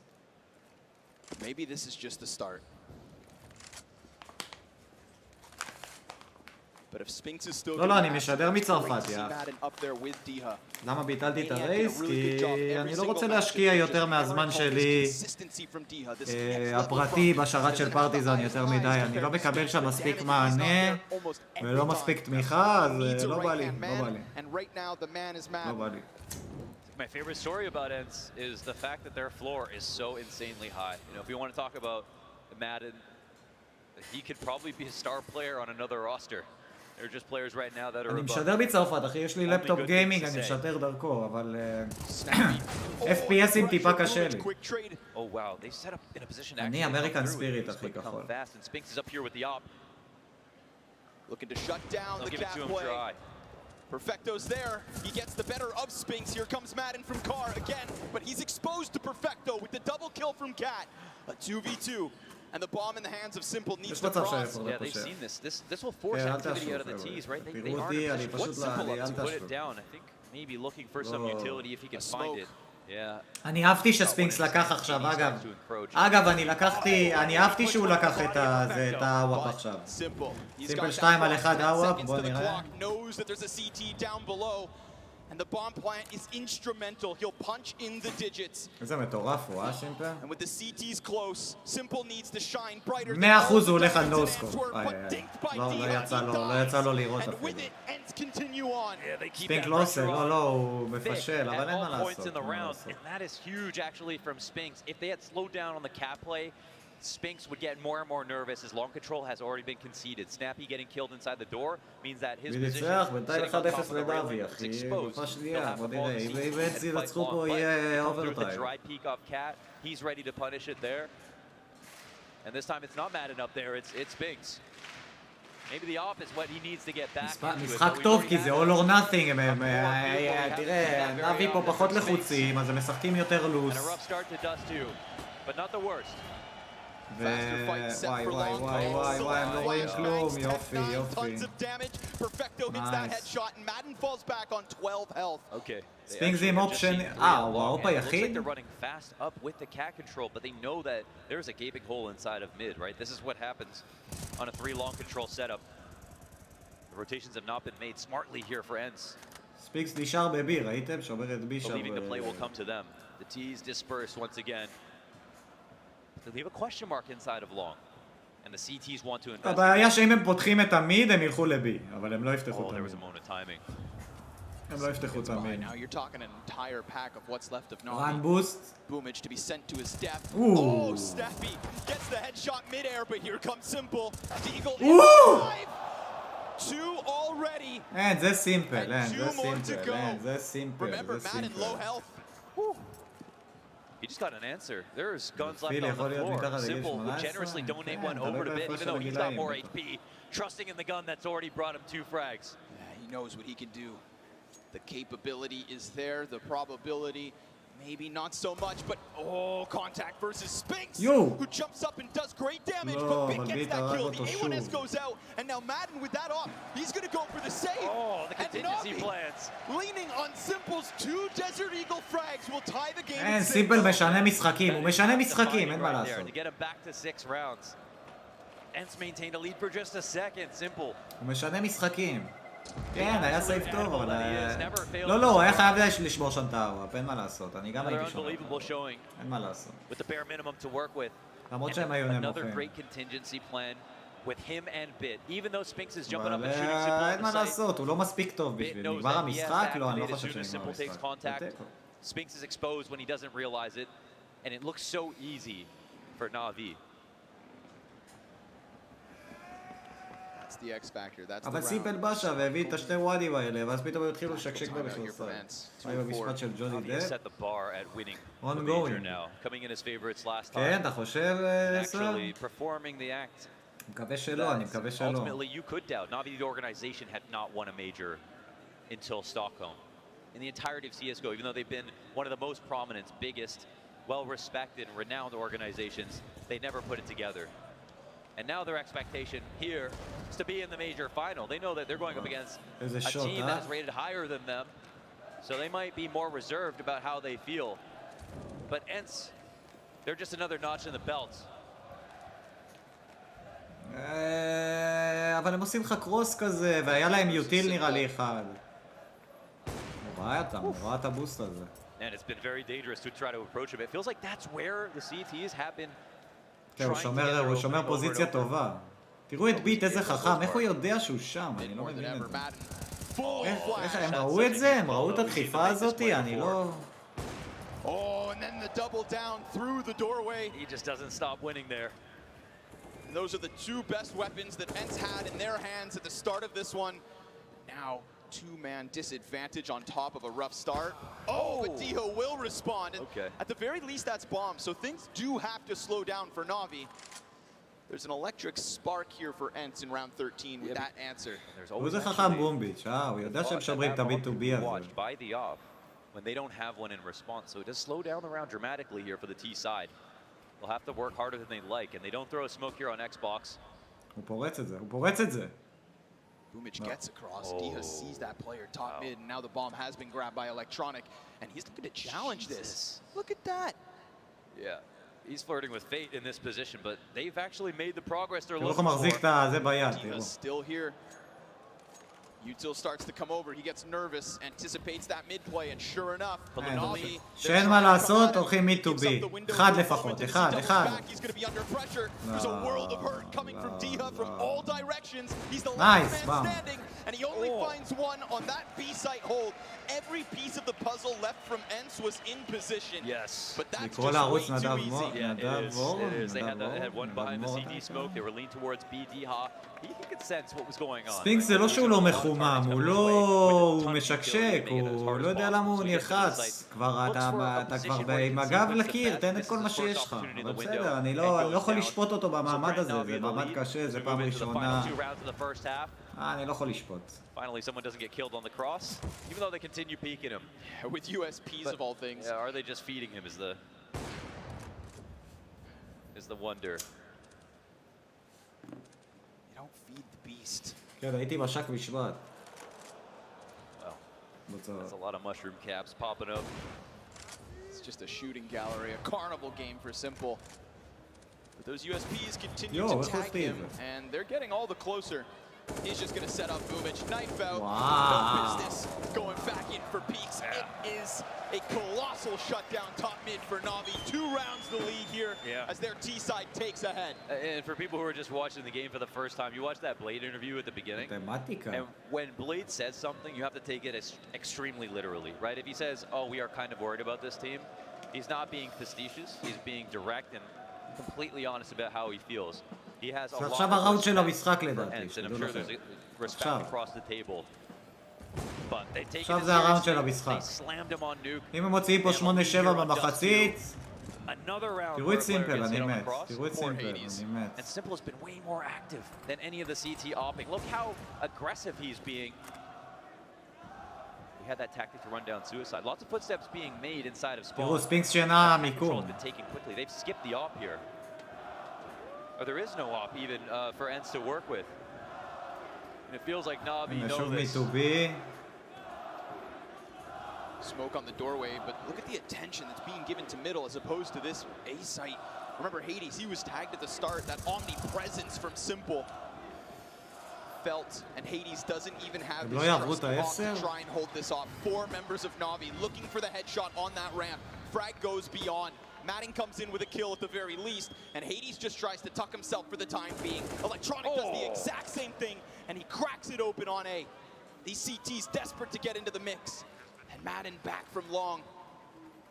לא, אני משדר מצרפת, יא. למה ביטלתי את הרייס? כי אני לא רוצה להשקיע יותר מהזמן שלי הפרטי בשרת של פרטיזן יותר מדי. אני לא מקבל שם מספיק מענה ולא מספיק תמיכה, אז לא בא לי. My favorite story about Ents is the fact that their floor is so insanely high. You know, if you want to talk about Madden, he could probably be a star player on another roster. They're just players right now that are אני משדר בצרפת, אחי, יש לי לפטופ גיימינג, אני משדר דרכו, אבל FPSים טיפה קשה לי. אני אמריקן ספיריט, אחי, כחול. Looking to shut down the cat play. Perfecto's there. He gets the better of Spinks. Here comes Madden from Carr again, but he's exposed to Perfecto with the double kill from Cat. A 2v2. And the bomb in the hands of Simple needs יש to מצב cross. שיפור Yeah, they've לפושע. seen this. This will force כן, אל activity תשוב, out of the חבר'ה. tees, right? They תראו aren't אותי, אני What's פשוט Simple לי, up אל to put תשוב. it down. I think maybe looking for some לא. utility if he can find it. Yeah. אני אהבתי שספינקס לקח עכשיו, אגב, אני אהבתי שהוא לקח את הוואפ עכשיו. סימפל 2 על 1 הוואפ, בוא נראה. And the bomb plant is instrumental. He'll punch in the digits. איזה מטורף הוא, סימפל? And with the CTs close, Simple needs to shine brighter. 100% הוא הולך על נוסקופ. לא יצא לו לראות אפילו. ספינק לא עושה, לא, הוא מפשל, אבל אין מה לעשות. And that is huge actually from Spinks. If they had slowed down on the cap play, Spinks would get more and more nervous as long control has already been conceded. Snappy getting killed inside the door means that his position בינתיים 1-0 לדאבי, אחי, גופה שנייה, בוא נראה, אם אצלי רצחו פה יהיה אוברטיים. He's ready to punish it there. And this time it's not Madden up there, it's Spinks. Maybe the off is what he needs to get back. משחק טוב כי זה all or nothing, תראה, נאבי פה פחות לחוצים, אז הם משחקים יותר לוס. But not the worst. וואי, הם לא רואים כלום, יופי. ספינקס עם אופשן, הוא האופ היחיד? They're running fast up with the cat control, but they know that there's a gaping hole inside of mid, right? This is what happens on a 3 long control setup. The rotations have not been made smartly here for Ents. ספינקס נשאר בבי, ראיתם? שובר את בי שם. Believing the play will come to them. The T's disperse once again. They leave a question mark inside of long. And the CTs want to invest. הבעיה שאם הם פותחים את המיד הם ילכו לבי, אבל הם לא יפתחו את המיד. הם לא יפתחו את המיד. Now you're talking an entire pack of what's left of Navi. Run boost. Boomage to be sent to his death. Ooh. Oh, Snappy gets the headshot midair, but here comes Simple. Deagle is alive. 2 already. אין, זה סימפל, זה סימפל. Remember, Madden low health. He just got an answer. There's guns left on the floor. Simple would generously donate one over to Bit, even though he's got more HP. Trusting in the gun that's already brought him 2 frags. Yeah, he knows what he can do. The capability is there, the probability, maybe not so much, but contact versus Spinks, who jumps up and does great damage, but Bit gets that kill. The A1S goes out, and now Madden with that off, he's going to go for the save. The contingency plans. Leaning on Simple's 2 Desert Eagle frags will tie the game. אין, סימפל משנה משחקים, הוא משנה משחקים, אין מה לעשות. To get him back to 6 rounds. Ents maintained a lead for just a second. Simple. הוא משנה משחקים. כן, היה סייף טוב, אבל... לא, הוא היה חייב לשמור שם את הוואפ, אין מה לעשות, אני גם הייתי שומר. אין מה לעשות. למרות שהם היו נמוכים. אבל אין מה לעשות, הוא לא מספיק טוב בשביל. נגמר המשחק? לא, אני לא חושב שנגמר המשחק. Spinks is exposed when he doesn't realize it, and it looks so easy for Na'Vi. The X factor. That's אבל סימפל בא שם והביא את השתי וואדים האלה, ואז פתאום התחילו לשקשק במכנסיים. היו במשפט של ג'וני דב. ongoing. כן, אתה חושב, סר? מקווה שלא, אני מקווה שלא. Ultimately, you could doubt. Na'Vi, the organization, had not won a major until Stockholm. In the entirety of CSGO, even though they've been one of the most prominent, biggest, well-respected, and renowned organizations, they never put it together. And now their expectation here is to be in the major final. They know that they're going up against a team that is rated higher than them, so they might be more reserved about how they feel. But Ents, they're just another notch in the belt. אבל הם עושים לך קרוס כזה, והיה להם יוטיל נראה לי אחד. הוא ראה את הבוסט הזה. And it's been very dangerous to try to approach him. It feels like that's where the CTs have been. כן, הוא שומר פוזיציה טובה. תראו את ביט, איזה חכם, איך הוא יודע שהוא שם? אני לא מבין את זה. איך הם ראו את זה? הם ראו את הדחיפה הזאת? אני לא... Oh, and then the double down through the doorway. He just doesn't stop winning there. And those are the 2 best weapons that Ents had in their hands at the start of this one. Now, 2-man disadvantage on top of a rough start. But Diho will respond. And at the very least, that's bomb. So things do have to slow down for Na'Vi. There's an electric spark here for Ents in round 13 with that answer. הוא זה חכם בומביץ', הוא יודע שהם שומרים את ה-B2B הזה. By the off when they don't have one in response. So it does slow down the round dramatically here for the T side. They'll have to work harder than they like, and they don't throw a smoke here on Xbox. הוא פורץ את זה, הוא פורץ את זה. Boomich gets across. Diha sees that player top mid, and now the bomb has been grabbed by Electronic, and he's looking to challenge this. Look at that. Yeah, he's flirting with fate in this position, but they've actually made the progress they're תראו איך looking הוא מחזיק for. את זה ביד, תראו. Diha's still here. Util starts to come over. He gets nervous, anticipates that mid play, and sure enough, Navi. שאין מה לעשות, הולכים mid to B. אחד לפחות, אחד. He's going to be under pressure. There's a world of hurt coming from Diha from all directions. He's the last man standing, and he only finds one on that B site hold. Every piece of the puzzle left from Ents was in position. Yes. But that's לקרוא לערוץ just way too נדב easy. It is. They had one behind the CD smoke. They were leaned towards B. Diha. He could sense what was going on. ספינקס זה לא שהוא לא מחומם, הוא משקשק, הוא לא יודע למה הוא נלחץ. אתה כבר עם הגב לקיר, תן את כל מה שיש לך. אבל בסדר, אני לא יכול לשפוט אותו במעמד הזה, זה מעמד קשה, זה פעם ראשונה. אני לא יכול לשפוט. Finally, someone doesn't get killed on the cross, even though they continue peeking him. With USPs of all things. Yeah, are they just feeding him is the wonder. You don't feed the beast. כן, הייתי משק בשבט. That's a lot of mushroom caps popping up. It's just a shooting gallery, a carnival game for Simple. But those USPs continue to tag him, and they're getting all the closer. He's just going to set up Boomich. Knife out. No business going back in for peaks. It is a colossal shutdown top mid for Navi. 2 rounds the lead here as their T-side takes ahead. And for people who are just watching the game for the first time, you watched that Blade interview at the beginning. And when Blade says something, you have to take it extremely literally, right? If he says, oh, we are kind of worried about this team, he's not being facetious. He's being direct and completely honest about how he feels. He has a lot of respect for Ents, and I'm sure there's respect across the table. But they take it seriously. They slammed him on nuke. אם הם מוציאים פה 8-7 במחצית, תראו את סימפל, אני מת. תראו את סימפל, אני מת. And Simple has been way more active than any of the CT opping. Look how aggressive he's being. He had that tactic to run down suicide. Lots of footsteps being made inside of spawn. תראו, ספינקס שינה מיקום. They've skipped the op here. Or there is no op even for Ents to work with. And it feels like Navi know this. Smoke on the doorway, but look at the attention that's being given to middle as opposed to this A site. Remember Hades, he was tagged at the start, that omnipresence from Simple. Felt, and Hades doesn't even have his trust to try and hold this off. 4 members of Navi looking for the headshot on that ramp. Frag goes beyond. Matting comes in with a kill at the very least, and Hades just tries to tuck himself for the time being. Electronic does the exact same thing, and he cracks it open on A. These CTs desperate to get into the mix. And Madden back from long,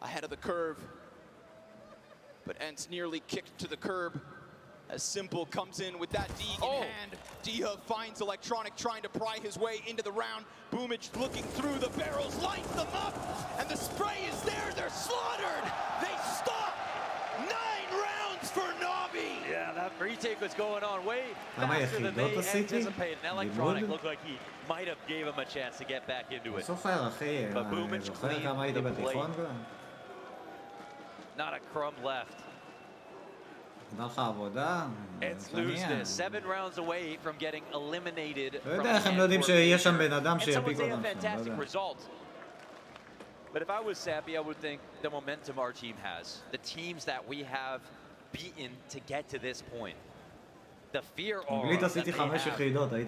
ahead of the curve. But Ents nearly kicked to the curb as Simple comes in with that Deeg in hand. Diha finds Electronic trying to pry his way into the round. Boomich looking through the barrels, lights them up, and the spray is there. They're slaughtered. They stop. 9 rounds for Navi. Yeah, that retake was going on way faster than they anticipated. And Electronic looked like he might have gave him a chance to get back into it. But Boomich cleaned the plate. Not a crumb left. Ents lose this. 7 rounds away from getting eliminated. לא יודע איך הם לא יודעים שיש שם בן אדם שיפיק אותם שם. Fantastic result. But if I was Sappy, I would think the momentum our team has, the teams that we have beaten to get to this point, the fear aura that they have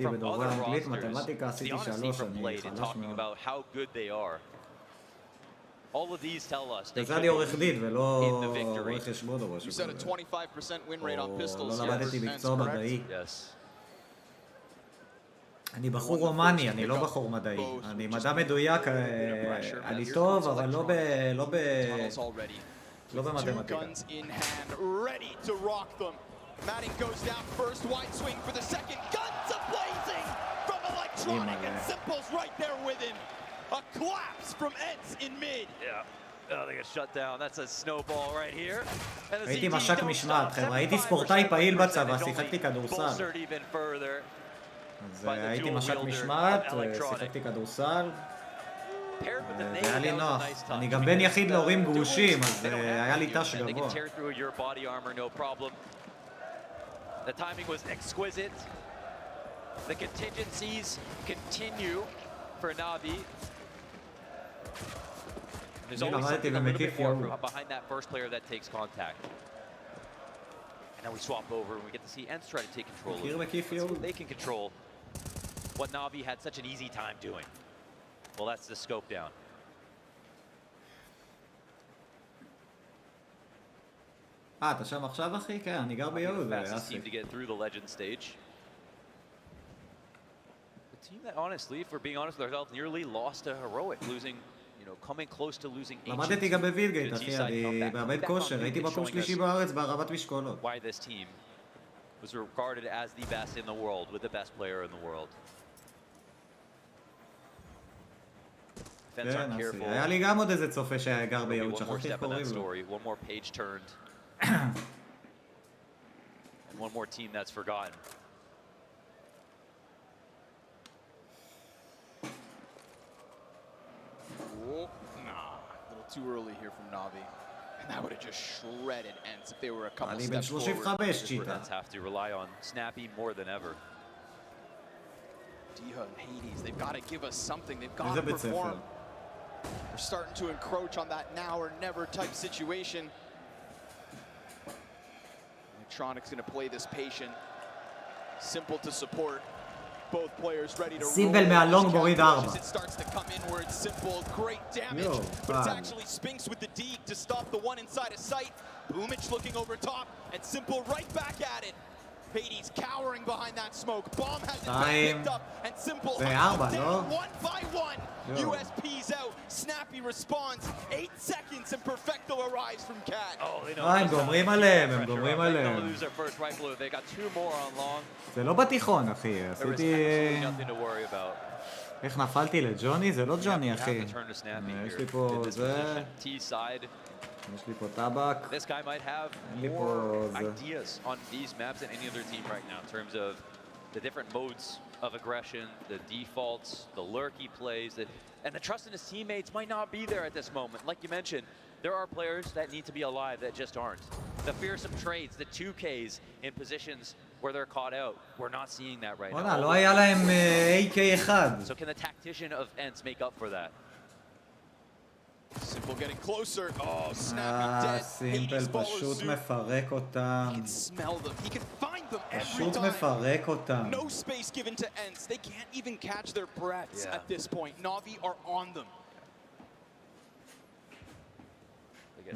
from other rosters, the honesty from Blade and talking about how good they are. All of these tell us they could in the victory. You said a 25% win rate on pistols. לא למדתי מקצוע מדעי. Yes. אני בחור רומני, אני לא בחור מדעי. אני מדע מדויק, אני טוב, אבל לא במתמטיקה. Matting goes down first, wide swing for the second. Guns a-blazing from Electronic, and Simple's right there with him. A collapse from Ents in mid. Yeah. Oh, they get shut down. That's a snowball right here. הייתי משק משמעת, חבר'ה. הייתי ספורטאי פעיל בצבא, שיחקתי כדורסל. אז הייתי משק משמעת, שיחקתי כדורסל. Paired with the זה nade, היה לי that was a נוח. nice touch. אני גם בן יחיד להורים גרושים, אז They don't have היה to לי use טאש it. They גבוה. can tear through your body armor, no problem. The timing was exquisite. The contingencies continue for Navi. There's always something a little bit more behind that first player that takes contact. And now we swap over and we get to see Ents try to take control of it. They can control what Navi had such an easy time doing. Well, that's the scope down. אתה שם עכשיו אחי? כן, אני גר ביהוד. Fastest team to get through the legend stage. The team that honestly, if we're being honest with ourselves, nearly lost a heroic, losing, you know, coming close to losing ancient. למדתי גם בווילגייט אחי, אני מאבד כושר, הייתי מקום שלישי בארץ בהרמת משקולות. Why this team was regarded as the best in the world, with the best player in the world. כן, אחי, היה לי גם עוד איזה צופה שהיה גר ביהוד, שכחתי איך קוראים לו. One more page turned. And one more team that's forgotten. Oh, nah, a little too early here from Navi. And that would have just shredded Ents if they were a couple steps forward. Ents have to rely on Snappy more than ever. Diha and Hades, they've got to give us something. They've got to perform. They're starting to encroach on that now or never type situation. Electronic's going to play this patient. Simple to support. Both players ready to roll. סימבל מהלונג מוריד 4. It starts to come inward. Simple, great damage. But it's actually Spinks with the deke to stop the one inside of sight. Boomich looking over top. And Simple right back at it. Hades cowering behind that smoke. Bomb has it picked up. And Simple down one by one. USP's out. Snappy responds. 8 seconds and Perfecto arrives from Cat. הם גומרים עליהם, הם גומרים עליהם. זה לא בתיכון אחי, עשיתי... איך נפלתי לג'וני? זה לא ג'וני אחי. יש לי פה זה... יש לי פה טבק. This guy might have more ideas on these maps than any other team right now in terms of the different modes of aggression, the defaults, the lurky plays, and the trust in his teammates might not be there at this moment. Like you mentioned, there are players that need to be alive that just aren't. The fearsome trades, the 2Ks in positions where they're caught out. We're not seeing that right now. לא היה להם AK אחד. So can the tactician of Ents make up for that? Simple getting closer. Oh, Snappy dead. סימפל פשוט מפרק אותם. He can smell them. He can find them every פשוט time. מפרק אותם. No space given to Ents. They can't even catch their breaths at this point. Navi are on them.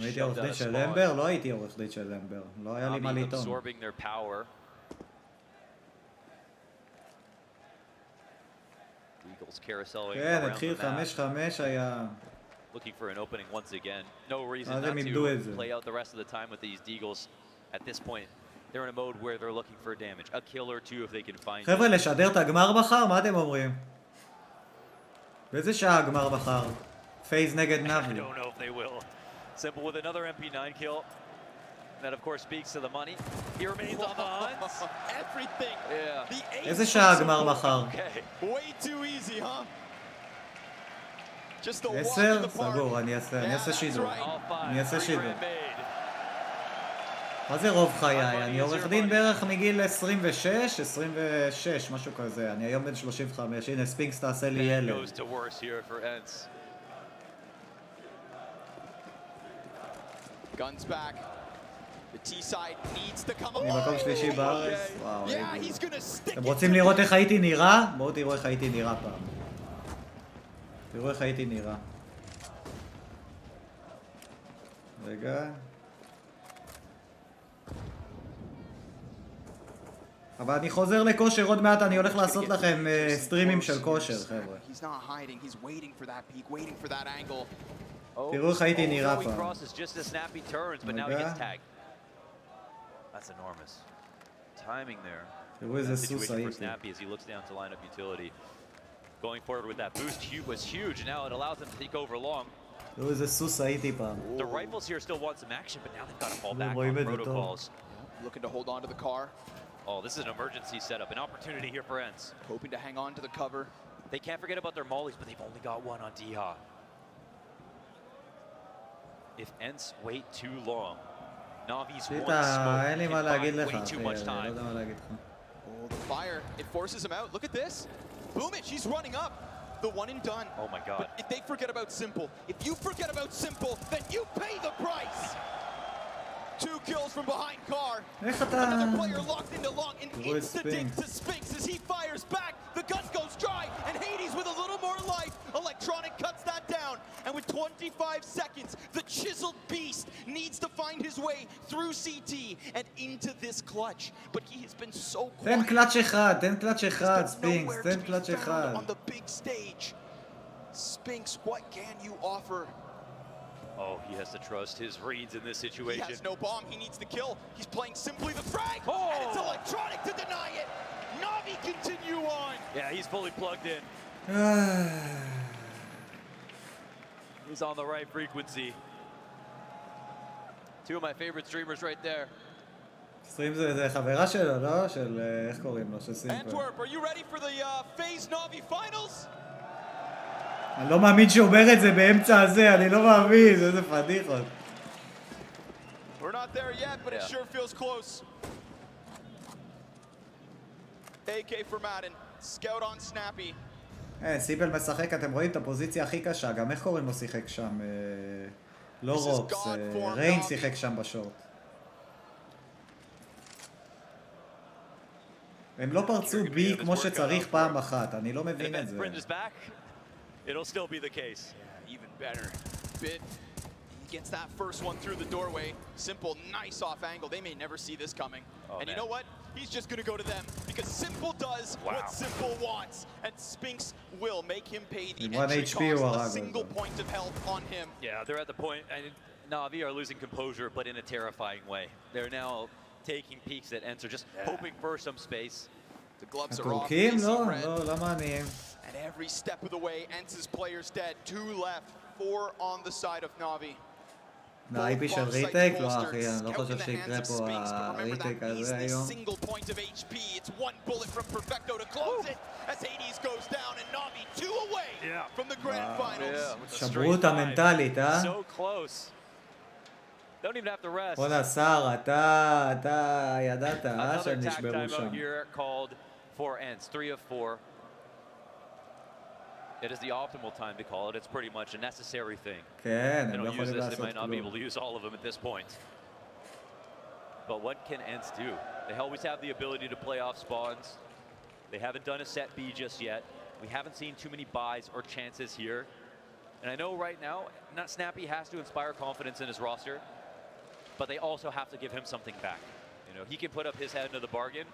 הייתי עורך דין של למבר? לא הייתי עורך דין של למבר. לא היה לי מה לטעון. Absorbing their power. Eagles carouseling כן, התחיל 5-5 היה... Looking for an opening once again. No reason not to play out the rest of the time with these Deagles. At this point, they're in a mode where they're looking for damage. A kill or two if they can find it. חבר'ה, לשדר את הגמר מחר? מה אתם אומרים? באיזה שעה הגמר מחר? פייז נגד נאבי. I don't know if they will. Simple with another MP9 kill. That of course speaks to the money. He remains on the hunt. Everything. Yeah. איזה שעה הגמר מחר? Way too easy, huh? 10? סגור, אני אעשה שידור. אני אעשה שידור. מה זה רוב חיי? אני עורך דין בערך מגיל 26, משהו כזה. אני היום בן 35. הנה, ספינקס תעשה לי ילד. Guns back. The T side needs to come אני מקום שלישי בארץ. וואו, אתם רוצים לראות איך הייתי נראה? בואו תראו איך הייתי נראה פעם. תראו איך הייתי נראה. רגע. אבל אני חוזר לכושר עוד מעט, אני הולך לעשות לכם סטרימים של כושר, חבר'ה. תראו איך הייתי נראה פעם. רגע. תראו איזה סוס הייתי. Going forward with that boost was huge. Now it allows them to take over long. תראו איזה סוס הייתי פעם. The rifles here still want some action, but now they've got to fall back on protocols. Looking to hold on to the car. Oh, this is an emergency setup, an opportunity here for Ents. Hoping to hang on to the cover. They can't forget about their mollies, but they've only got one on Diha. If Ents wait too long, Navi's one smoke אין לי can מה להגיד buy לך, way too אחי, much אני לא time. יודע מה להגיד לך. Oh, the fire, it forces him out. Look at this. Boom it, she's running up. The one and done. Oh my God. But if they forget about Simple, if you forget about Simple, then you pay the price. 2 kills from behind Car. איך אתה... Another player locked into long and תראו את insta-dig ספינקס. to Spinks as he fires back. The gun goes dry and Hades with a little more life. Electronic cuts that down. And with 25 seconds, the chiseled beast needs to find his way through CT and into this clutch. But he has been so quiet. תן קלאץ' אחד, תן קלאץ' אחד, ספינקס, תן קלאץ' אחד. On the big stage. Spinks, what can you offer? Oh, he has to trust his reads in this situation. He has no bomb. He needs the kill. He's playing simply the frag. Oh! And it's Electronic to deny it. Navi continue on. Yeah, he's fully plugged in. He's on the right frequency. 2 of my favorite streamers right there. סטרים זה חברה שלו, לא? של... איך קוראים לו? של סימפל. Antwerp, are you ready for the FaZe Navi finals? אני לא מאמין שהוא אומר את זה באמצע הזה, אני לא מאמין, איזה פדיחות. We're not there yet, but it sure feels close. AK for Madden, scout on Snappy. סימפל משחק, אתם רואים את הפוזיציה הכי קשה, גם איך קוראים לו שיחק שם? לא רוקס, ריין שיחק שם בשורט. הם לא פרצו בי כמו שצריך פעם אחת, אני לא מבין את זה. It'll still be the case. Yeah, even better. Bit gets that first one through the doorway. Simple, nice off angle. They may never see this coming. Oh, and you know what? He's just going to go to them because Simple does what Simple wants. And Spinks will make him pay the entry cost. A single point of health on him. Yeah, they're at the point. And Navi are losing composure, but in a terrifying way. They're now taking peeks at Ents, just hoping for some space. The gloves are off. לא, למה אני... And every step of the way, Ents' players dead. 2 left, 4 on the side of Navi. ה-IP של ריטייק? לא אחי, אני לא חושב שיקרה פה הריטייק הזה היום. Single point of HP. It's 1 bullet from Perfecto to close it as Hades goes down and Navi 2 away from the grand finals. שברו אותה מנטלית, אה? So close. Don't even have to rest. בוא'נה שר, אתה ידעת, שהם נשברו שם. Another attack here called for Ents, 3 of 4. It is the optimal time to call it. It's pretty much a necessary thing. כן, They הם לא don't use יכולים this, they לעשות might not be able כלום. to use all of them at this point. But what can Ents do? They always have the ability to play off spawns. They haven't done a set B just yet. We haven't seen too many buys or chances here. And I know right now, Snappy has to inspire confidence in his roster, but they also have to give him something back. You know, he can put up his head into the bargain,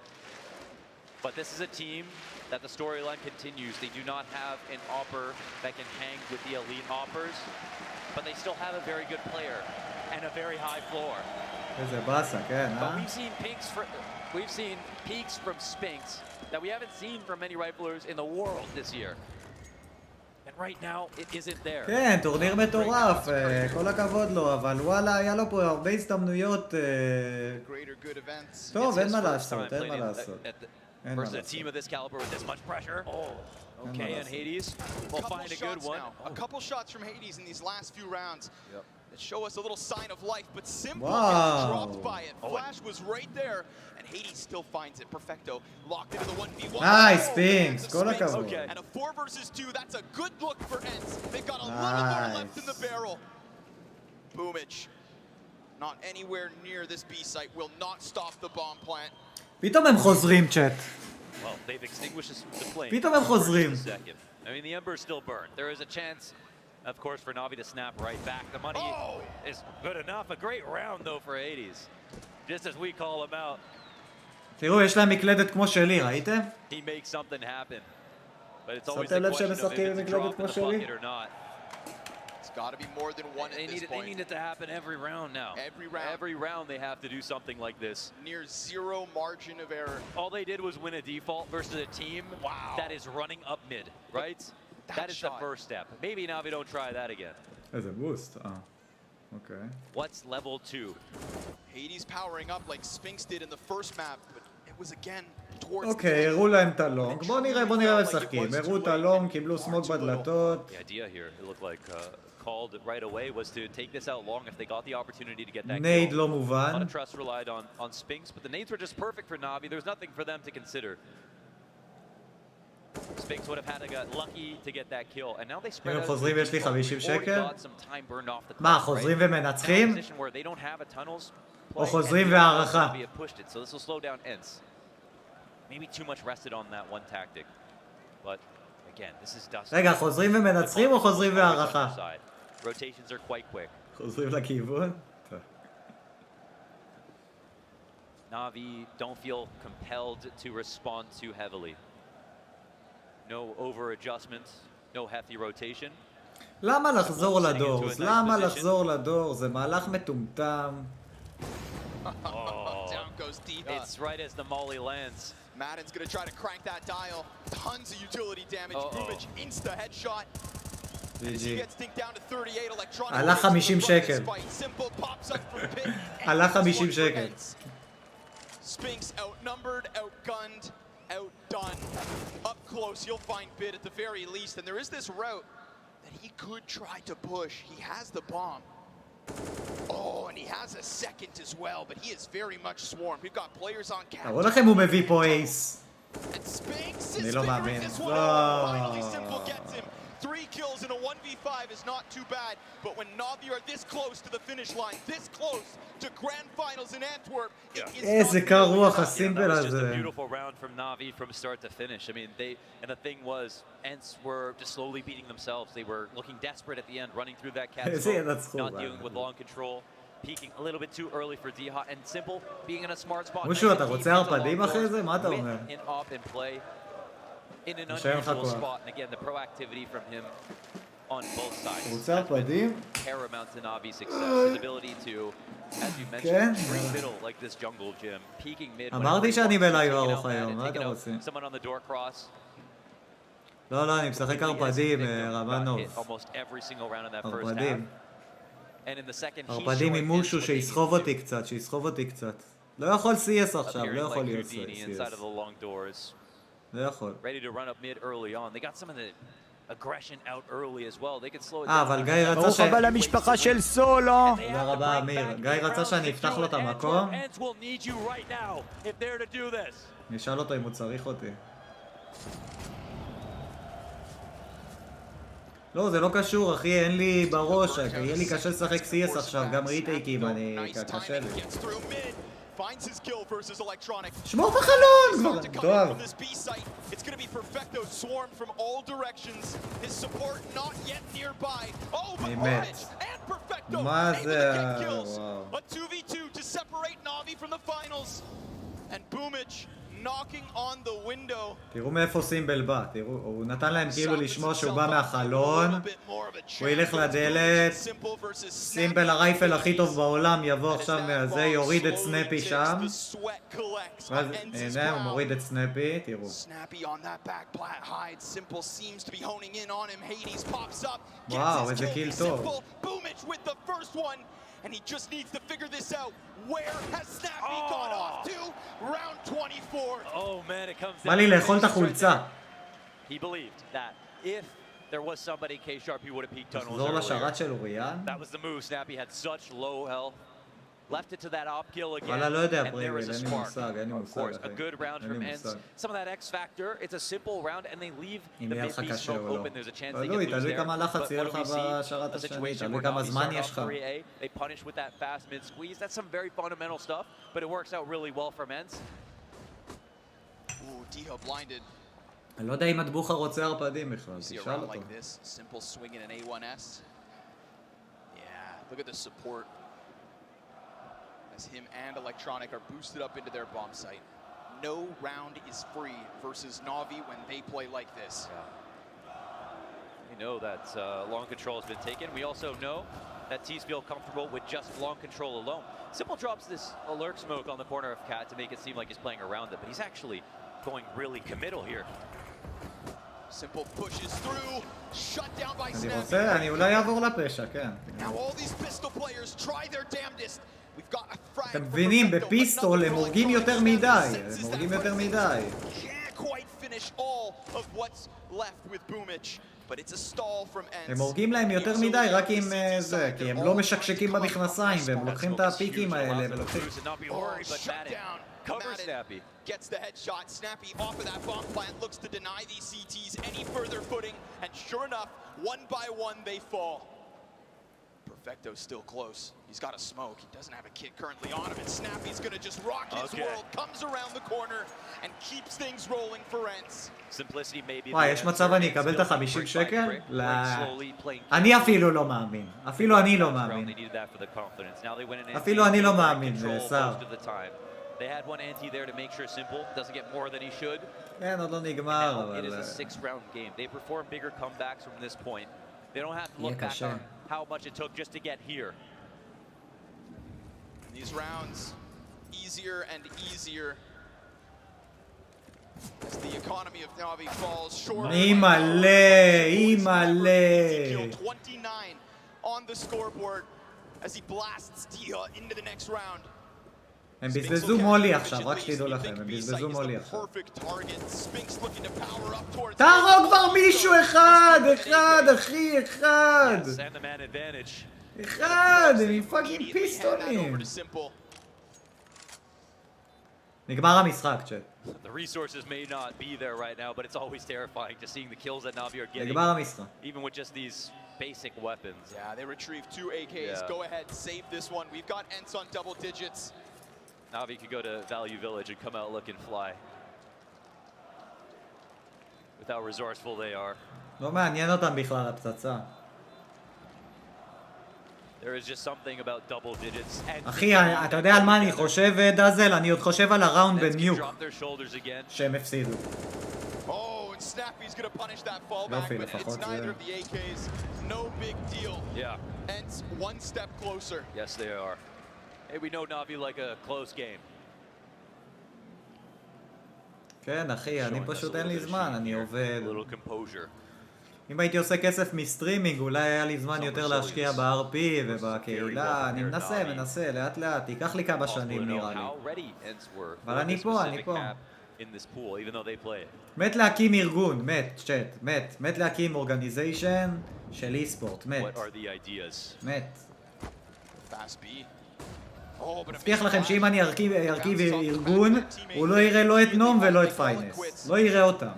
but this is a team that the storyline continues. They do not have an opper that can hang with the elite oppers, but they still have a very good player and a very high floor. איזה באסה, כן, But we've seen peaks from Spinks that we haven't seen from many riflers in the world this year. And right now, it isn't there. כן, טורניר מטורף, כל הכבוד לו, אבל וואלה, היה לו פה הרבה הזדמנויות. טוב, אין מה לעשות, אין מה לעשות. Versus a team of this caliber with this much pressure. Oh, okay, and Hades will find a good one. A couple shots from Hades in these last few rounds that show us a little sign of life, but Simple gets dropped by it. Flash was right there, and Hades still finds it. Perfecto locked into the 1v1. Nice, Spinks, כל הכבוד. And a 4 versus 2, that's a good look for Ents. They've got a little more left in the barrel. Boomich, not anywhere near this B site, will not stop the bomb plant. פתאום הם חוזרים, צ'אט. Well, they've extinguished the flame. פתאום הם חוזרים. I mean, the ember is still burned. There is a chance, of course, for Navi to snap right back. The money is good enough. A great round, though, for Hades. Just as we call him out. תראו, יש להם מקלדת כמו שלי, ראיתם? He makes something happen. But it's always שמתם the לב שהם question of if משחקים עם it's a מקלדת drop in כמו the שלי? bucket or not. It's got to be more than one at this point. They need it to happen every round now. Every round they have to do something like this. Near 0 margin of error. All they did was win a default versus a team that is running up mid, right? That is the first step. Maybe Navi don't try that again. איזה בוסט, אוקיי. What's level 2? Hades powering up like Spinks did in the first map, but it אוקיי, הראו להם את הלונג. בואו נראה משחקים. הראו את הלונג, קיבלו סמוק בדלתות. Called right away was to take this out long if they got the opportunity to get that Nade kill. לא A lot מובן. of trust relied on Spinks, but the nades were just perfect for Na'Vi. There's nothing for them to consider. Spinks would have had to get lucky to get that kill, and now they spread אם הם out. חוזרים יש לי 50 שקל. Got some time burned off the מה, clock, חוזרים right? ומנצחים? Now in a position where they don't have a tunnels או play, חוזרים and והערכה? Na'Vi have pushed it, so this will slow down Ents. Maybe too much rested on that one tactic, but again, this is dust. רגע, חוזרים ומנצחים או חוזרים והערכה? Rotations are quite quick. חוזרים לכיוון? Na'Vi don't feel compelled to respond too heavily. No over adjustments, no hefty rotation. למה לחזור לדורס? למה לחזור לדורס? זה מהלך מטומטם. Down goes D-Hop. It's right as the molly lands. Madden's gonna try to crank that dial. Tons of utility damage. Boomich insta headshot. As he gets dinked down to 38, electronic. עלה 50 שקל. Simple pops up from pit. עלה 50 שקל. Spinks outnumbered, outgunned, outdone. Up close, you'll find Bid at the very least, and there is this route that he could try to push. He has the bomb. Oh, and he has a second as well, but he is very much swarmed. We've got players on cap. תראו לכם הוא מביא פה אייס. And Spinks אני is לא figuring מאמין. this one out. Finally, Simple gets him. 3 kills in a 1v5 is not too bad, but when Na'Vi are this close to the finish line, this close to grand finals in Antwerp, it is איזה קר רוח הסימבל That was just הזה. a beautiful round from Na'Vi from start to finish. I mean, and the thing was, Ents were just slowly beating themselves. They were looking desperate at the end, running through that cat smoke, not dealing with long control, peaking a little bit too early for D-Hot, and Simple being in a smart spot. מושו, אתה רוצה ערפדים אחרי זה? מה אתה אומר? In op and play, in an נשאר לך unusual כוח. spot, and again, the proactivity from him on both sides. רוצה ערפדים? Paramount to Na'Vi's success, his ability to, as you mentioned, bring middle like this jungle gym, peaking mid. אמרתי שאני בלייב ארוך היום, מה אתם רוצים? Someone on the door cross. לא, לא, אני משחק ערפדים, רבנוב. Almost every single round in that first half. ערפדים. And in the second, ערפדים עם מושו שיסחוב אותי קצת, שיסחוב אותי קצת. לא יכול CS עכשיו, לא יכול להיות CS. לא יכול. Ready to run up mid early on. They got some of the aggression out early as well. They could slow it down. אבל גיא רצה ברוך הבא למשפחה של סולו! תודה רבה אמיר. גיא רצה שאני אפתח לו את המקום. נשאל אותו אם הוא צריך אותי. לא, זה לא קשור אחי, אין לי בראש, יהיה לי קשה לשחק CS עכשיו, גם ריטייקים, קשה לי. Finds his kill versus electronic. שמור בחלון כבר, טוב. It's going to be Perfecto swarmed from all directions. His support not yet nearby. Oh, but Boomich and Perfecto able to get kills. A 2v2 to separate Na'Vi from the finals. And Boomich knocking on the window. תראו מאיפה סימבל בא, תראו, הוא נתן להם כאילו לשמוע שהוא בא מהחלון, הוא ילך לדלת, סימבל הרייפל הכי טוב בעולם יבוא עכשיו מהזה, יוריד את סנאפי שם, ואז הנה הוא מוריד את סנאפי, תראו. וואו, איזה קיל טוב. And he just needs to figure this out. Where has Snappy gone off to? Round 24. Oh man, it comes בא לי לאכול את החולצה. He believed that if there was somebody K-Sharp, he would have peaked tunnels תחזור לשרת של אוריאן. That was the move. Snappy had such low health. Left it to that op kill again. וואלה, לא יודע and there was פריבל, a אין לי spark. מושג, אין לי Of course, a good round אין from לי Ents. מושג. Some of that X factor. It's a simple round, and they leave the אם יהיה mid לך B קשה smoke או לא. open. There's a chance they can תלוי, lose תלוי there. כמה לחץ But יהיה what לך do we see? בשרת A השני, situation תלוי where כמה Na'Vi זמן start יש off לך. 3A. They punish with that fast mid squeeze. That's some very fundamental stuff, but it works out really well from Ents. Ooh, D-Hop blinded. אני לא יודע אם הדבוכה רוצה ערפדים בכלל, See a תשאל round אותו. like this, Simple swinging an A1S. Yeah, look at the support. As him and Electronic are boosted up into their bomb site. No round is free versus Na'Vi when they play like this. We know that long control has been taken. We also know that T's feel comfortable with just long control alone. Simple drops this alert smoke on the corner of Cat to make it seem like he's playing around it, but he's actually going really committal here. Simple pushes through, shut down by אני Snappy. רוצה, אני אולי אעבור לפשע, כן. Now all these pistol players try their damnedest אתם מבינים, בפיסטול הם הורגים יותר מדי, הם הורגים יותר מדי. הם הורגים להם יותר מדי רק עם זה, כי הם לא משקשקים במכנסיים והם לוקחים את הפיקים האלה ולוקחים... Cover Snappy. Gets the headshot. Snappy off of that bomb plant looks to deny these CTs any further footing, and sure enough, one by one they fall. Perfecto's still close. He's got a smoke. He doesn't have a kit currently on him, and Snappy's gonna just rock his world. Comes around the corner and keeps things rolling for Ents. Simplicity may be. וואי, יש מצב אני אקבל את ה-50 שקל? לא. אני אפילו לא מאמין. אפילו אני לא מאמין. אפילו אני לא מאמין, שר. They had one anti there to make sure Simple doesn't get more than he should. כן, עוד לא נגמר, אבל... It is a 6-round game. They perform bigger comebacks from this point. They don't have to look back on how much it took just to get here. These rounds, easier and easier. As the economy of Navi falls short. Imale. 29 on the scoreboard as he blasts Tia into the next round. הם בזבזו מולי עכשיו, רק שתדעו לכם, הם בזבזו מולי עכשיו. תהרוג כבר מישהו אחד, אחי, אחד! אחד, הם פאקינג פיסטונים! נגמר המשחק, צ'אט. The resources may not be there right now, but it's always terrifying to seeing the kills that Navi are getting. נגמר המשחק. Even with just these basic weapons. Yeah, they retrieve 2 AKs. Go ahead, save this one. We've got Ents on double digits. Navi could go to Value Village and come out looking fly. With how resourceful they are. לא מעניין אותם בכלל הפצצה. There is just something about double digits. אחי, אתה יודע על מה אני חושב, דאזל? אני עוד חושב על הראונד בניוק שהם הפסידו. יופי, לפחות זה... No big deal. Yeah. Ents one step closer. Yes, they are. Hey, we know Navi like a close game. כן, אחי, אני פשוט אין לי זמן, אני עובד. אם הייתי עושה כסף מסטרימינג, אולי היה לי זמן יותר להשקיע בארפי ובקהילה. אני מנסה, לאט לאט, ייקח לי כמה שנים נראה לי. אבל אני פה. מת להקים ארגון, מת להקים אורגניזיישן של אי-ספורט, מת. מבטיח לכם שאם אני ארכיב ארגון, הוא לא יראה לא את נום ולא את פיינס. לא יראה אותם.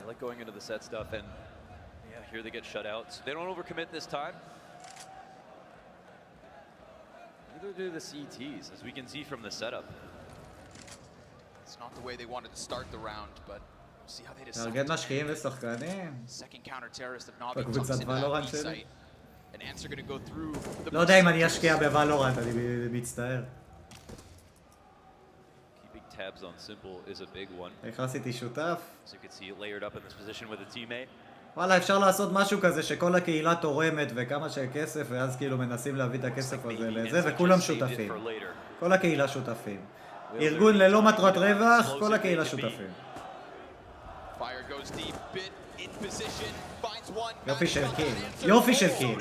Here they get shut out. They don't overcommit this time. Neither do the CTs, as we can see from the setup. It's not the way they wanted to start the round, but see how they decide. תארגן משקיעים ושחקנים. Second counter-terrorist of Navi comes in that B site. And Ents are going to go through the... לא יודע אם אני אשקיע בוולורנט, אני מצטער. Keeping tabs on Simple is a big one. איך עשיתי שותף? So you can see it layered up in this position with a teammate. וואלה, אפשר לעשות משהו כזה שכל הקהילה תורמת וכמה שכסף, ואז כאילו מנסים להביא את הכסף הזה לזה, וכולם שותפים. כל הקהילה שותפים. ארגון ללא מטרת רווח, כל הקהילה שותפים. יופי של קיל. יופי של קיל.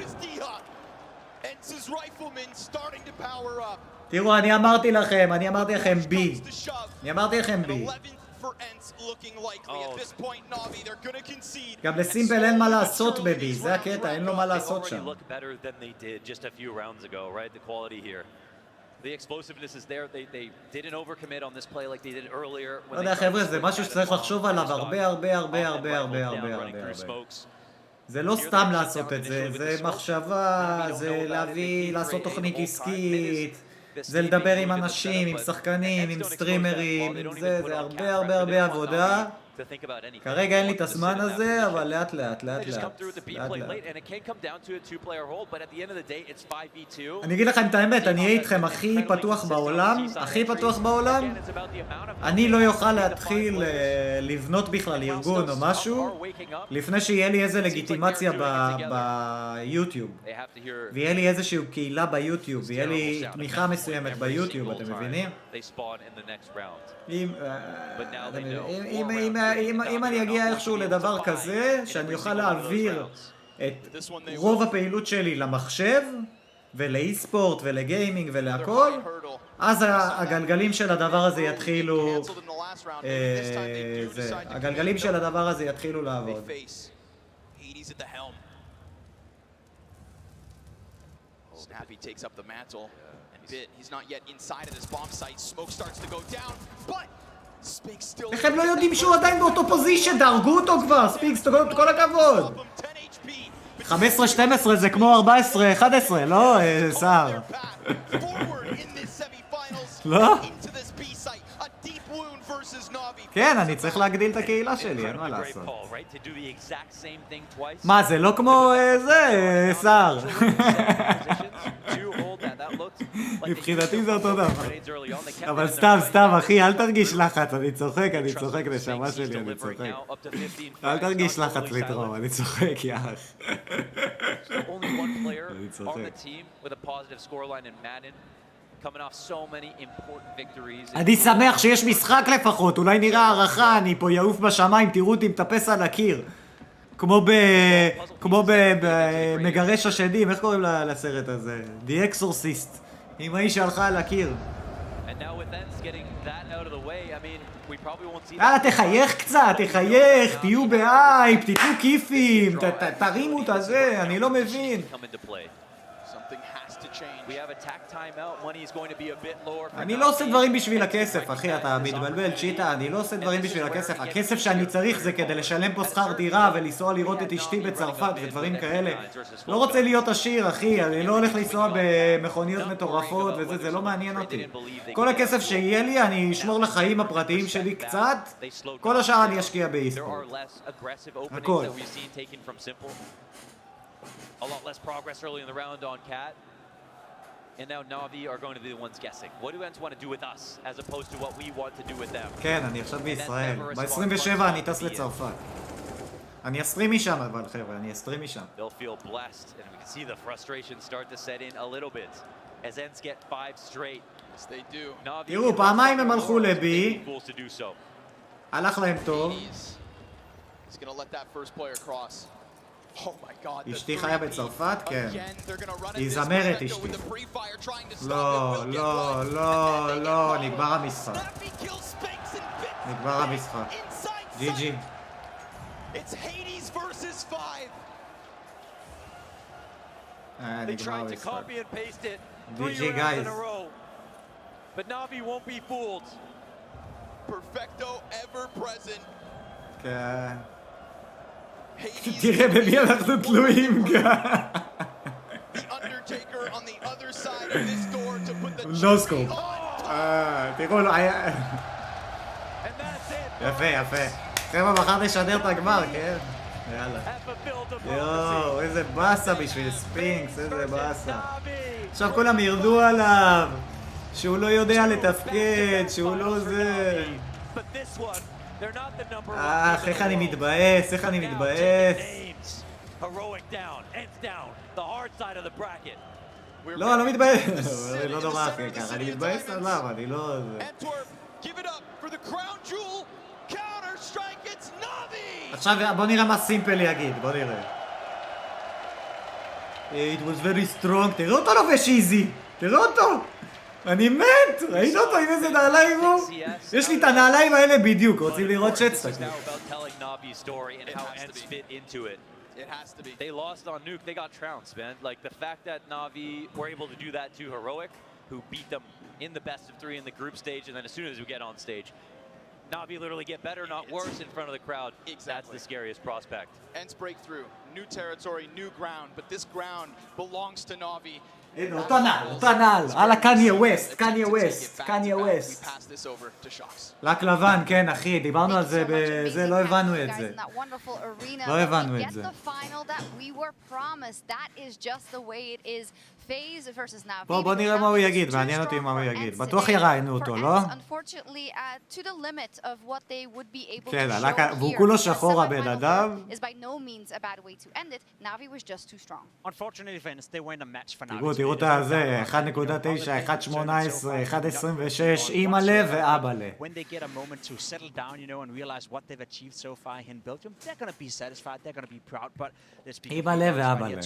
תראו, אני אמרתי לכם בי. גם לסימפל אין מה לעשות בבי, זה הקטע, אין לו מה לעשות שם. לא יודע חבר'ה, זה משהו שצריך לחשוב עליו הרבה. זה לא סתם לעשות את זה, זה מחשבה, זה לעשות תוכנית עסקית, זה לדבר עם אנשים, עם שחקנים, עם סטרימרים, עם זה הרבה עבודה. כרגע אין לי את הזמן הזה, אבל לאט לאט. אני אגיד לכם את האמת, אני אהיה איתכם הכי פתוח בעולם, אני לא יוכל להתחיל לבנות בכלל ארגון או משהו, לפני שיהיה לי איזה לגיטימציה ביוטיוב, ויהיה לי איזושהי קהילה ביוטיוב, ויהיה לי תמיכה מסוימת ביוטיוב, אתם מבינים? אם אני אגיע איכשהו לדבר כזה, שאני אוכל להעביר את רוב הפעילות שלי למחשב, ולאי-ספורט ולגיימינג ולהכל, אז הגלגלים של הדבר הזה יתחילו, הגלגלים של הדבר הזה יתחילו לעבוד. Snappy takes up the mantle, and Bit, he's not yet inside of this bomb site. Smoke starts to go down, but Spinks still... איך הם לא יודעים שהוא עדיין באותו פוזישן? דרגו אותו כבר, ספינקס, כל הכבוד. 15-12 זה כמו 14-11, לא, סער? לא? כן, אני צריך להגדיל את הקהילה שלי, אין מה לעשות. מה, זה לא כמו זה, סער? מבחינתי זה אותו דבר. אבל סתם, אחי, אל תרגיש לחץ, אני צוחק, נשמה שלי, אני צוחק. אל תרגיש לחץ לתרום, אני צוחק, יאח. אני צוחק. אני שמח שיש משחק לפחות, אולי נראה הערכה, אני פה יעוף בשמיים, תראו אותי מטפס על הקיר. כמו במגרש השדים, איך קוראים לסרט הזה? The Exorcist, עם האיש שהלכה על הקיר. יאללה, תחייך קצת, תחייך, תהיו באייפ, תיתנו כיפים, תרימו את הזה, אני לא מבין. אני לא עושה דברים בשביל הכסף, אחי, אתה מתבלבל, צ'יטה, אני לא עושה דברים בשביל הכסף. הכסף שאני צריך זה כדי לשלם פה שכר דירה ולנסוע לראות את אשתי בצרפת ודברים כאלה. לא רוצה להיות עשיר, אחי, אני לא הולך לנסוע במכוניות מטורפות וזה, זה לא מעניין אותי. כל הכסף שיהיה לי, אני אשמור לחיים הפרטיים שלי קצת, כל השאר אני אשקיע באיספורט. הכל. A lot less progress early in the round on Cat. And now Na'Vi are going to be the ones guessing. What do Ents want to do with us as opposed to what we want to do with them? כן, אני עכשיו בישראל. ב-27 אני טס לצרפת. אני אסטרים משם, אבל חבר'ה, אני אסטרים משם. They'll feel blessed, and we can see the frustration start to set in a little bit as Ents get 5 straight. Yes, they do. תראו, פעמיים הם הלכו לבי. הלך להם טוב. He's going to let that first player cross. אשתי חיה בצרפת? כן. היא זמרת אשתי. לא, נגמר המשחק. ג'י ג'י. נגמר המשחק. ג'י ג'י גייז. But Na'Vi won't be fooled. Perfecto ever present. כן. תראה במי אנחנו תלויים גם. נוסקופ. תראו, יפה. חבר'ה, מחר נשדר את הגמר, כן? יאללה. יואו, איזה באסה בשביל ספינקס, איזה באסה. עכשיו כולם ירדו עליו, שהוא לא יודע לתפקד, שהוא לא זה. איך אני מתבאס, לא, אני לא מתבאס. אני לא נורא אחרי ככה, אני מתבאס עליו, אני לא... עכשיו בוא נראה מה סימפל יגיד, בוא נראה. It was very strong, תראה אותו לובש איזי, תראה אותו! אני מת! ראית אותו עם איזה נעליים הוא? יש לי את הנעליים האלה בדיוק, רוצים לראות שטסטק. They lost on Nuke, they got trounced, man. Like the fact that Na'Vi were able to do that to Heroic, who beat them in the best of 3 in the group stage, and then as soon as we get on stage, Na'Vi literally get better, not worse, in front of the crowd. Exactly. That's the scariest prospect. Ents break through. New territory, new ground, but this ground belongs to Na'Vi. הנה, אותו נעל, הלאה קניה ווסט. לק לבן, כן אחי, דיברנו על זה בזה, לא הבנו את זה. בוא נראה מה הוא יגיד, מעניין אותי מה הוא יגיד. בטוח יראיינו אותו, לא? כן, והוא כולו שחור הבן אדם. תראו את הזה, 1.9, 1.18, 1.26, אימא לב ואבא לב. אימא לב ואבא לב.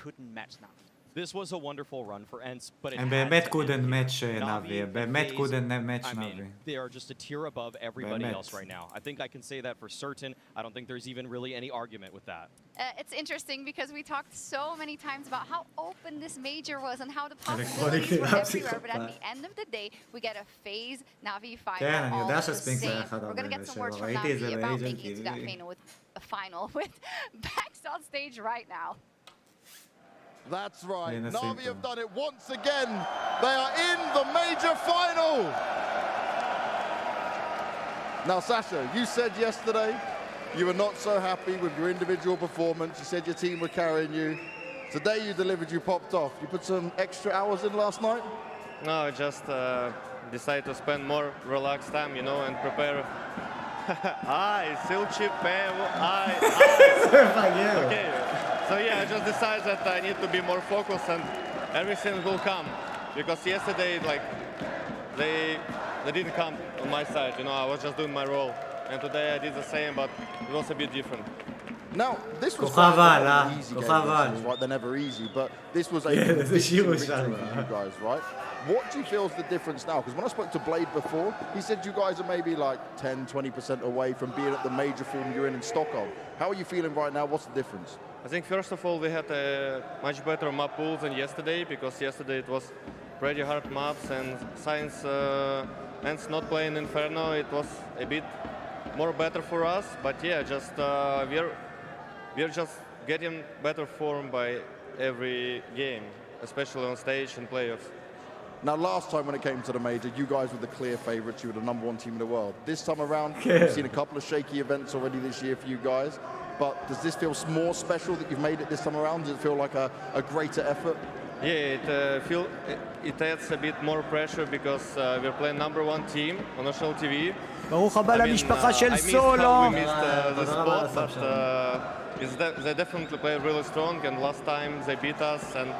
couldn't match Navi. This was a wonderful run for ENCE, but it הם באמת couldn't match Navi. באמת couldn't match I mean, Navi. they are just a tier above everybody באמת. else right now. I think I can say that for certain. I don't think there's even really any argument with that. It's interesting because we talked so many times about how open this major was and how the possibilities were everywhere, but at the end of the day, we get a phase Navi final כן, אני all יודע the שספינקס היה same. אחד We're gonna get some words from ראיתי את זה Navi about באג'נט making it to that final with a final with Bax on stage right now. That's right. Yeah, Navi have done it once again. They are in the major final. Now, Sasha, you said yesterday you were not so happy with your individual performance. You said your team were carrying you. Today you delivered, you popped off. You put some extra hours in last night? No, I just decided to spend more relaxed time, you know, and prepare. Still chip, man. Okay. So yeah, I just decided that I need to be more focused and everything will come. Because yesterday, like, they didn't come on my side, you know, I was just doing my role. And today I did the same, but it was a bit different. Now, this was כוכב על, an easy game, כוכב right? They're never easy, but this was a Yeah, convincing זה שיר victory שם. for you guys, right? What do you feel is the difference now? Because when I spoke to Blade before, he said you guys are maybe like 10, 20% away from being at the major form you're in Stockholm. How are you feeling right now? What's the difference? I think first of all we had a much better map pool than yesterday, because yesterday it was pretty hard maps, and since ENCE not playing Inferno, it was a bit more better for us. But yeah, just we're just getting better form by every game, especially on stage and playoffs. Now, last time when it came to the major, you guys were the clear favourites. You were the #1 team in the world. This time around, we've seen a couple of shaky events already this year for you guys. But does this feel more special that you've made it this time around? Does it feel like a greater effort? Yeah, it adds a bit more pressure because we're playing #1 team on national TV. ברוך הבא למשפחה של I סולו. missed how we missed the spot, but they definitely play really strong, and last time they beat us, and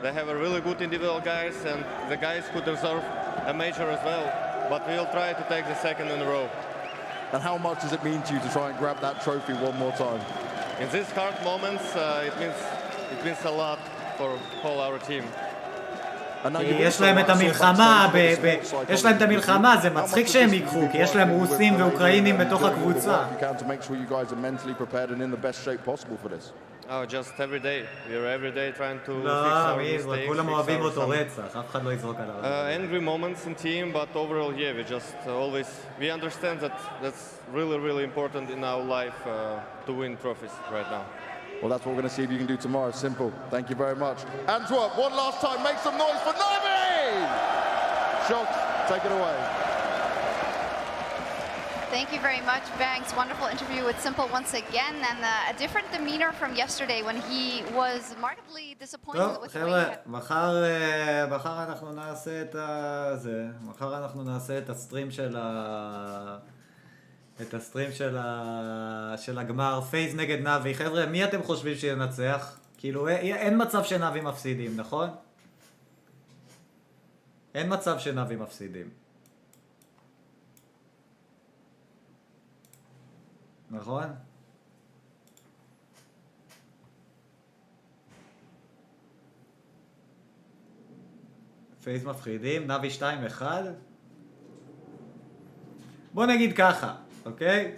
they have a really good individual guys, and the guys who deserve a major as well. But we'll try to take the second in a row. And how much does it mean to you to try and grab that trophy one more time? In these hard moments, it means a lot for all our team. יש להם את המלחמה, יש להם את המלחמה, זה מצחיק שהם ייקחו, כי יש להם רוסים ואוקראינים בתוך הקבוצה. Just every day. We're every day trying to fix our mistakes. כולם אוהבים אותו רצח, אף אחד לא יזרוק עליו. Angry moments in team, but overall, yeah, we understand that that's really important in our life to win trophies right now. Well, that's what we're going to see if you can do tomorrow. Simple. Thank you very much. Antwerp, one last time, make some noise for Navi! Shock, take it away. Thank you very much, Banks. Wonderful interview with Simple once again, and a different demeanor from yesterday when he was markedly disappointed with the way he had... מחר אנחנו נעשה את זה, מחר אנחנו נעשה את הסטרים של הגמר, פייז נגד נאבי. חבר'ה, מי אתם חושבים שינצח? כאילו, אין מצב שנאבי מפסידים, נכון? אין מצב שנאבי מפסידים. נכון? פייז מפחידים, נאבי 2-1. בוא נגיד ככה, אוקיי?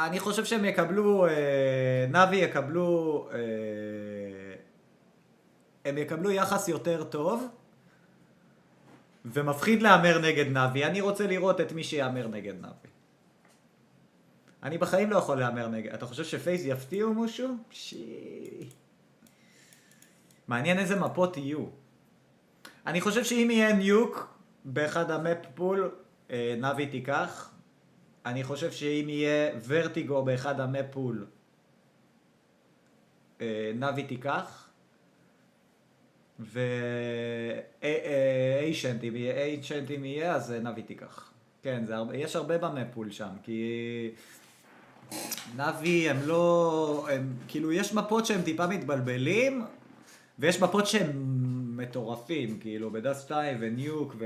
אני חושב שהם יקבלו, נאבי יקבלו, הם יקבלו יחס יותר טוב, ומפחיד להמר נגד נאבי. אני רוצה לראות את מי שיאמר נגד נאבי. אני בחיים לא יכול להמר נגד. אתה חושב שפייס יפתיעו משהו? מעניין איזה מפות יהיו. אני חושב שאם יהיה ניוק באחד המפ פול, נאבי תיקח. אני חושב שאם יהיה ורטיגו באחד המפ פול, נאבי תיקח. ואיישנט, אם יהיה, אז נאבי תיקח. כן, יש הרבה במפול שם, כי נאבי הם לא, כאילו יש מפות שהם טיפה מתבלבלים, ויש מפות שהם מטורפים, כאילו בדאסט 2 וניוק,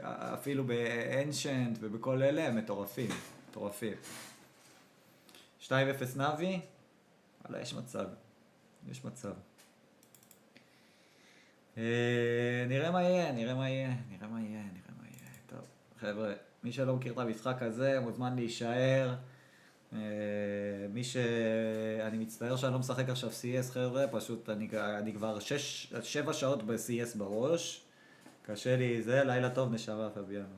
ואפילו באנשנט ובכל אלה הם מטורפים. 2-0 נאבי? וואלה, יש מצב. יש מצב. נראה מה יהיה. טוב, חבר'ה, מי שלא מכיר את המשחק הזה, מוזמן להישאר. אני מצטער שאני לא משחק עכשיו CS, חבר'ה, פשוט אני כבר 7 שעות ב-CS בראש. קשה לי, זה לילה טוב נשמה פביאנו.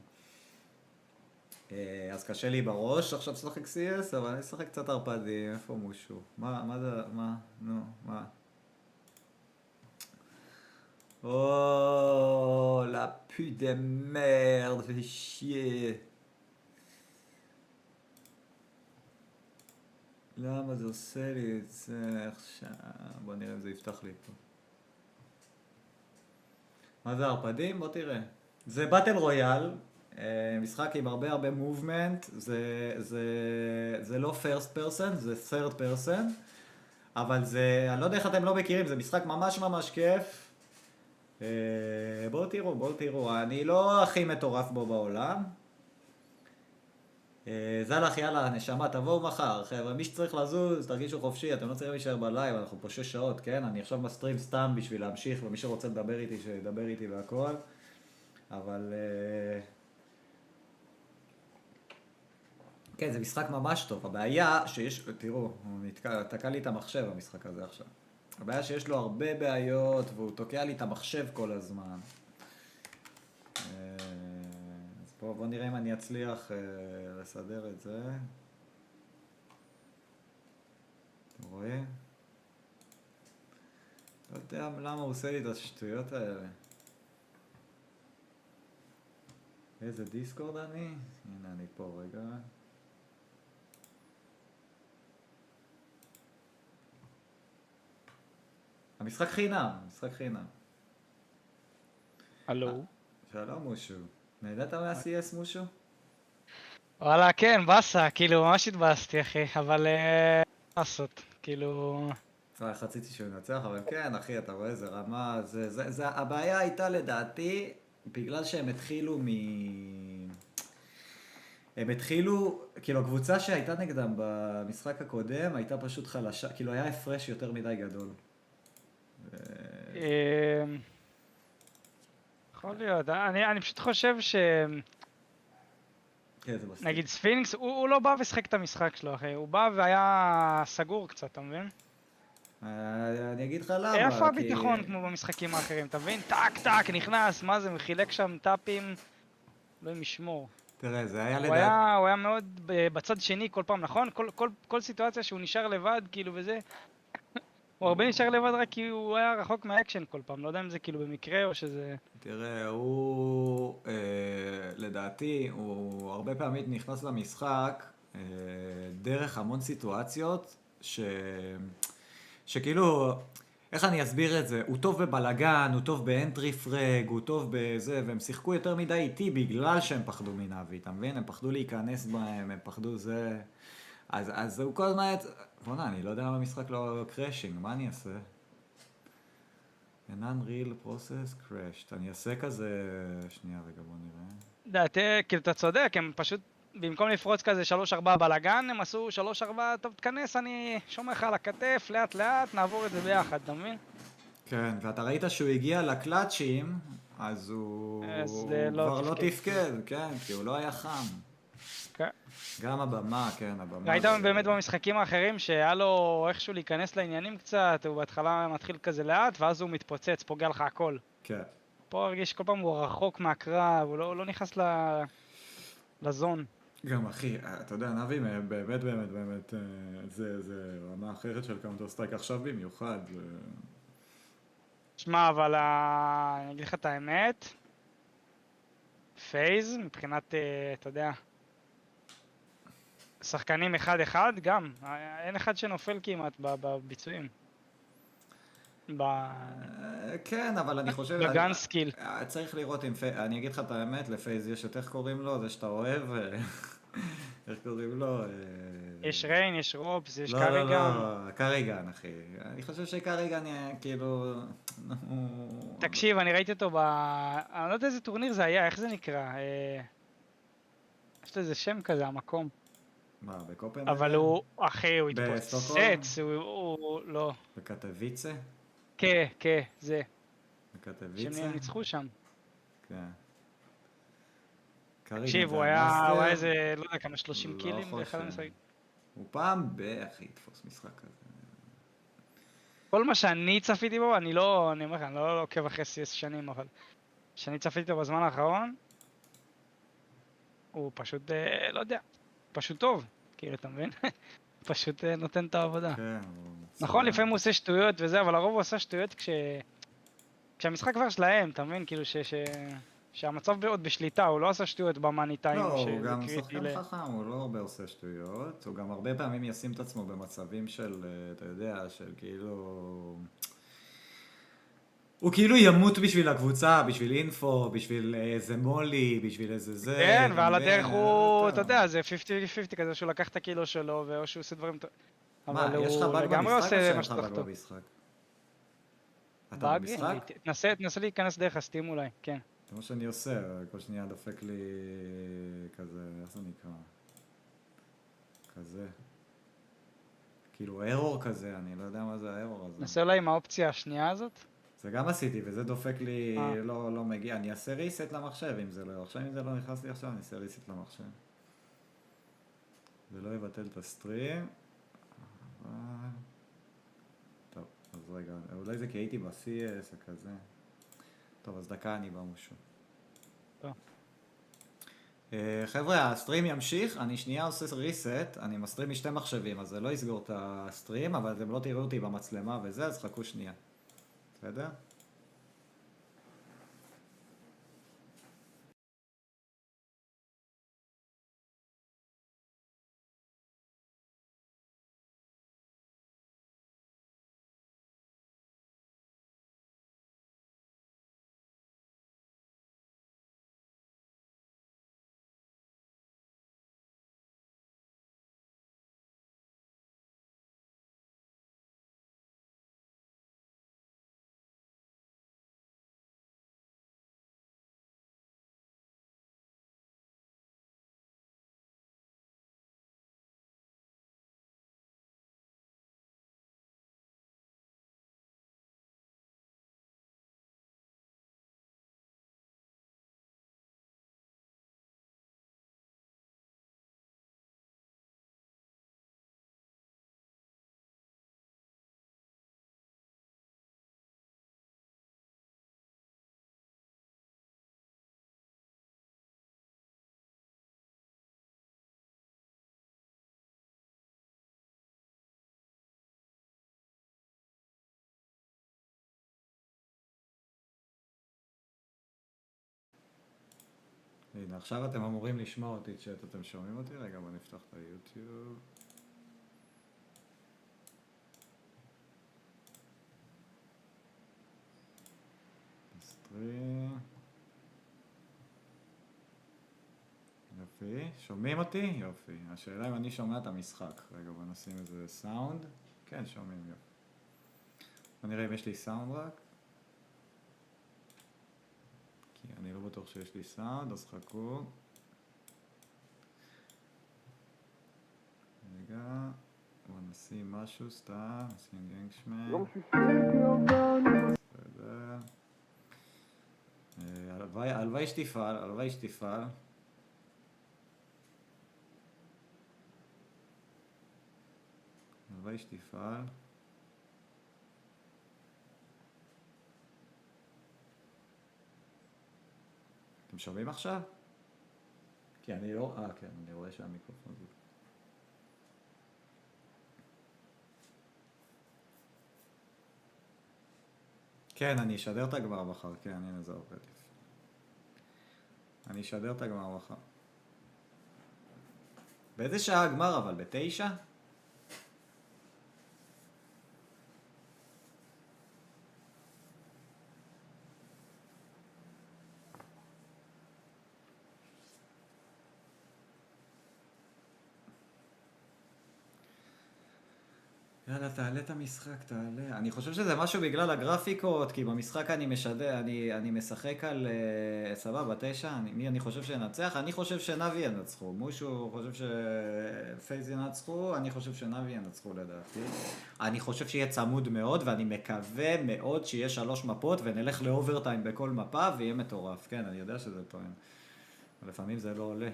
אז קשה לי בראש עכשיו לשחק CS, אבל אני אשחק קצת ארפדים. איפה מושו? מה זה? מה? או, la pute de merde, fais chier. למה זה עושה לי את זה עכשיו? בוא נראה אם זה יפתח לי פה. מה זה ארפדים? בוא תראה. זה באטל רויאל, משחק עם הרבה מובמנט, זה לא first person, זה third person, אבל זה, אני לא יודע איך אתם לא מכירים, זה משחק ממש כיף. בואו תראו, אני לא הכי מטורף בו בעולם. זלח, יאללה, נשמה, תבואו מחר, חבר'ה, מי שצריך לזוז, תרגישו חופשי, אתם לא צריכים להישאר בלייב, אנחנו פה 6 שעות, כן? אני עכשיו בסטרים סתם בשביל להמשיך, ומי שרוצה לדבר איתי, שידבר איתי והכל, אבל... כן, זה משחק ממש טוב, הבעיה שיש, תראו, תקע לי את המחשב המשחק הזה עכשיו. הבעיה שיש לו הרבה בעיות, והוא תוקע לי את המחשב כל הזמן. אז בוא נראה אם אני אצליח לסדר את זה. אתם רואים? לא יודע למה הוא עושה לי את השטויות האלה. איזה דיסקורד אני? הנה אני פה רגע. המשחק חינם. הלו. שלום מושו. נהנית מה-CS מושו? וואלה, כן, בסה, כאילו ממש התבאסתי אחי, אבל מה לעשות, כאילו... רציתי שהוא ינצח, אבל כן אחי, אתה רואה, זה רמה, הבעיה הייתה לדעתי, בגלל שהם התחילו כאילו הקבוצה שהייתה נגדם במשחק הקודם הייתה פשוט חלשה, כאילו היה הפרש יותר מדי גדול. יכול להיות, אני פשוט חושב ש... נגיד ספינקס, הוא לא בא ושחק את המשחק שלו אחי, הוא בא והיה סגור קצת, אתה מבין? אני אגיד לך למה, איפה הביטחון כמו במשחקים האחרים, אתה מבין? טק, נכנס, מה זה, מחילק שם טאפים, לא עם משמור. תראה, זה היה לדעת... הוא היה מאוד בצד שני כל פעם, נכון? כל סיטואציה שהוא נשאר לבד, כאילו וזה... הוא הרבה נשאר לבד רק כי הוא היה רחוק מהאקשן כל פעם, לא יודע אם זה כאילו במקרה או שזה... תראה, הוא... לדעתי, הוא הרבה פעמים נכנס למשחק דרך המון סיטואציות שכאילו... איך אני אסביר את זה? הוא טוב בבלגן, הוא טוב באנטרי פרג, הוא טוב בזה, והם שיחקו יותר מדי איתי בגלל שהם פחדו מנאבי, אתה מבין? הם פחדו להיכנס בהם, הם פחדו זה... אז הוא כל הזמן... בוא'נה, אני לא יודע למה המשחק לא קרשינג, מה אני אעשה? An unreal process crashed. אני אעשה כזה... שנייה רגע, בוא נראה. דעתי, כאילו אתה צודק, הם פשוט... במקום לפרוץ כזה 3-4 בלגן, הם עשו 3-4, טוב תכנס, אני שומע לך על הכתף, לאט לאט, נעבור את זה ביחד, אתה מבין? כן, ואתה ראית שהוא הגיע לקלאצ'ים, אז הוא כבר לא תפקד, כן, כי הוא לא היה חם. כן. גם הבמה, כן, הבמה. ראית באמת במשחקים האחרים שהיה לו איכשהו להיכנס לעניינים קצת, הוא בהתחלה מתחיל כזה לאט, ואז הוא מתפוצץ, פוגע לך הכל. כן. פה הרגיש כל פעם הוא רחוק מהקרב, הוא לא נכנס לזון. גם אחי, אתה יודע, נאבי באמת, זה רמה אחרת של קאונטר סטרייק עכשיו במיוחד. שמע, אבל אני אגיד לך את האמת, פייז, מבחינת, אתה יודע, שחקנים 1-1 גם, אין אחד שנופל כמעט בביצועים. כן, אבל אני חושב... בגן סקיל. צריך לראות אם... אני אגיד לך את האמת, לפייז יש את איך קוראים לו, זה שאתה אוהב, איך קוראים לו... יש ריין, יש רופס, יש קריגן. לא, קריגן, אחי. אני חושב שקריגן כאילו... תקשיב, אני ראיתי אותו אני לא יודע איזה טורניר זה היה, איך זה נקרא? יש לו איזה שם כזה, המקום. מה, בקופנהגן? אבל הוא, אחי, הוא בסטוקהולם? התפוצץ, הוא לא. בקטוויצה? כן, כן, זה. בקטוויצה? שהם ניצחו שם. כן. תקשיב, הוא היה איזה, לא יודע, כמה 30 קילים באחד המשחקים. הוא פעם אחי, יתפוס משחק כזה. כל מה שאני צפיתי בו, אני אומר לך, אני לא עוקב אחרי CS שנים, אבל שאני צפיתי בו בזמן האחרון, הוא פשוט, לא יודע, פשוט טוב, כאילו, אתה מבין? פשוט נותן את העבודה. כן, נכון, לפעמים הוא עושה שטויות וזה, אבל הרוב הוא עושה שטויות כשהמשחק כבר שלהם, אתה מבין? כאילו שהמצב עוד בשליטה, הוא לא עשה שטויות במאני טיים. לא, הוא גם שחקן חכם, הוא לא הרבה עושה שטויות, הוא גם הרבה פעמים ישים את עצמו במצבים של, אתה יודע, של כאילו... הוא כאילו ימות בשביל הקבוצה, בשביל אינפו, בשביל איזה מולי, בשביל איזה זה. כן, ועל הדרך הוא, אתה יודע, זה 50-50 כזה שהוא לקח את הקילו שלו, או שהוא עושה דברים... מה, יש לך באג במשחק או שאין לך באג במשחק? אתה במשחק? תנסה להיכנס דרך הסטים אולי, כן. זה מה שאני עושה, כל שנייה דופק לי כזה, איך זה נקרא? כזה. כאילו ארור כזה, אני לא יודע מה זה הארור הזה. נסה אולי עם האופציה השנייה הזאת? זה גם עשיתי, וזה דופק לי, לא מגיע. אני אעשה ריסט למחשב אם זה לא. עכשיו אם זה לא נכנס לי עכשיו, אני אעשה ריסט למחשב. זה לא יבטל את הסטרים. טוב, אז רגע, אולי זה כי הייתי ב-CS או כזה. טוב, אז דקה אני במושו. טוב. חבר'ה, הסטרים ימשיך, אני שנייה עושה ריסט, אני מסטרים משתי מחשבים, אז זה לא יסגור את הסטרים, אבל אתם לא תראו אותי במצלמה וזה, אז חכו שנייה. בסדר? הנה, עכשיו אתם אמורים לשמוע אותי כשאתם שומעים אותי. רגע, בוא נפתח את היוטיוב. סטרים. יופי. שומעים אותי? יופי. השאלה אם אני שומע את המשחק. רגע, בוא נשים איזה סאונד. כן, שומעים, יופי. בוא נראה אם יש לי סאונד רק. כי אני לא בטוח שיש לי סאונד, אז חכו. רגע, בוא נשים משהו סתם, נשים גנגשמן. בסדר. הלוואי שתפעל, הלוואי שתפעל. הלוואי שתפעל. אתם שומעים עכשיו? כי אני לא... כן, אני רואה שהמיקרופון זה... כן, אני אשדר את הגמר מחר, כן, הנה זה עובד. אני אשדר את הגמר מחר. באיזה שעה הגמר אבל? ב-9? יאללה, תעלה את המשחק, תעלה. אני חושב שזה משהו בגלל הגרפיקות, כי במשחק אני משדר, אני משחק על סבבה, 9, מי אני חושב שנצח? אני חושב שנאבי ינצחו. מושו חושב שפייז ינצחו, אני חושב שנאבי ינצחו לדעתי. אני חושב שיהיה צמוד מאוד, ואני מקווה מאוד שיהיה 3 מפות, ונלך לאוברטיים בכל מפה, ויהיה מטורף. כן, אני יודע שזה טוען. לפעמים זה לא עולה.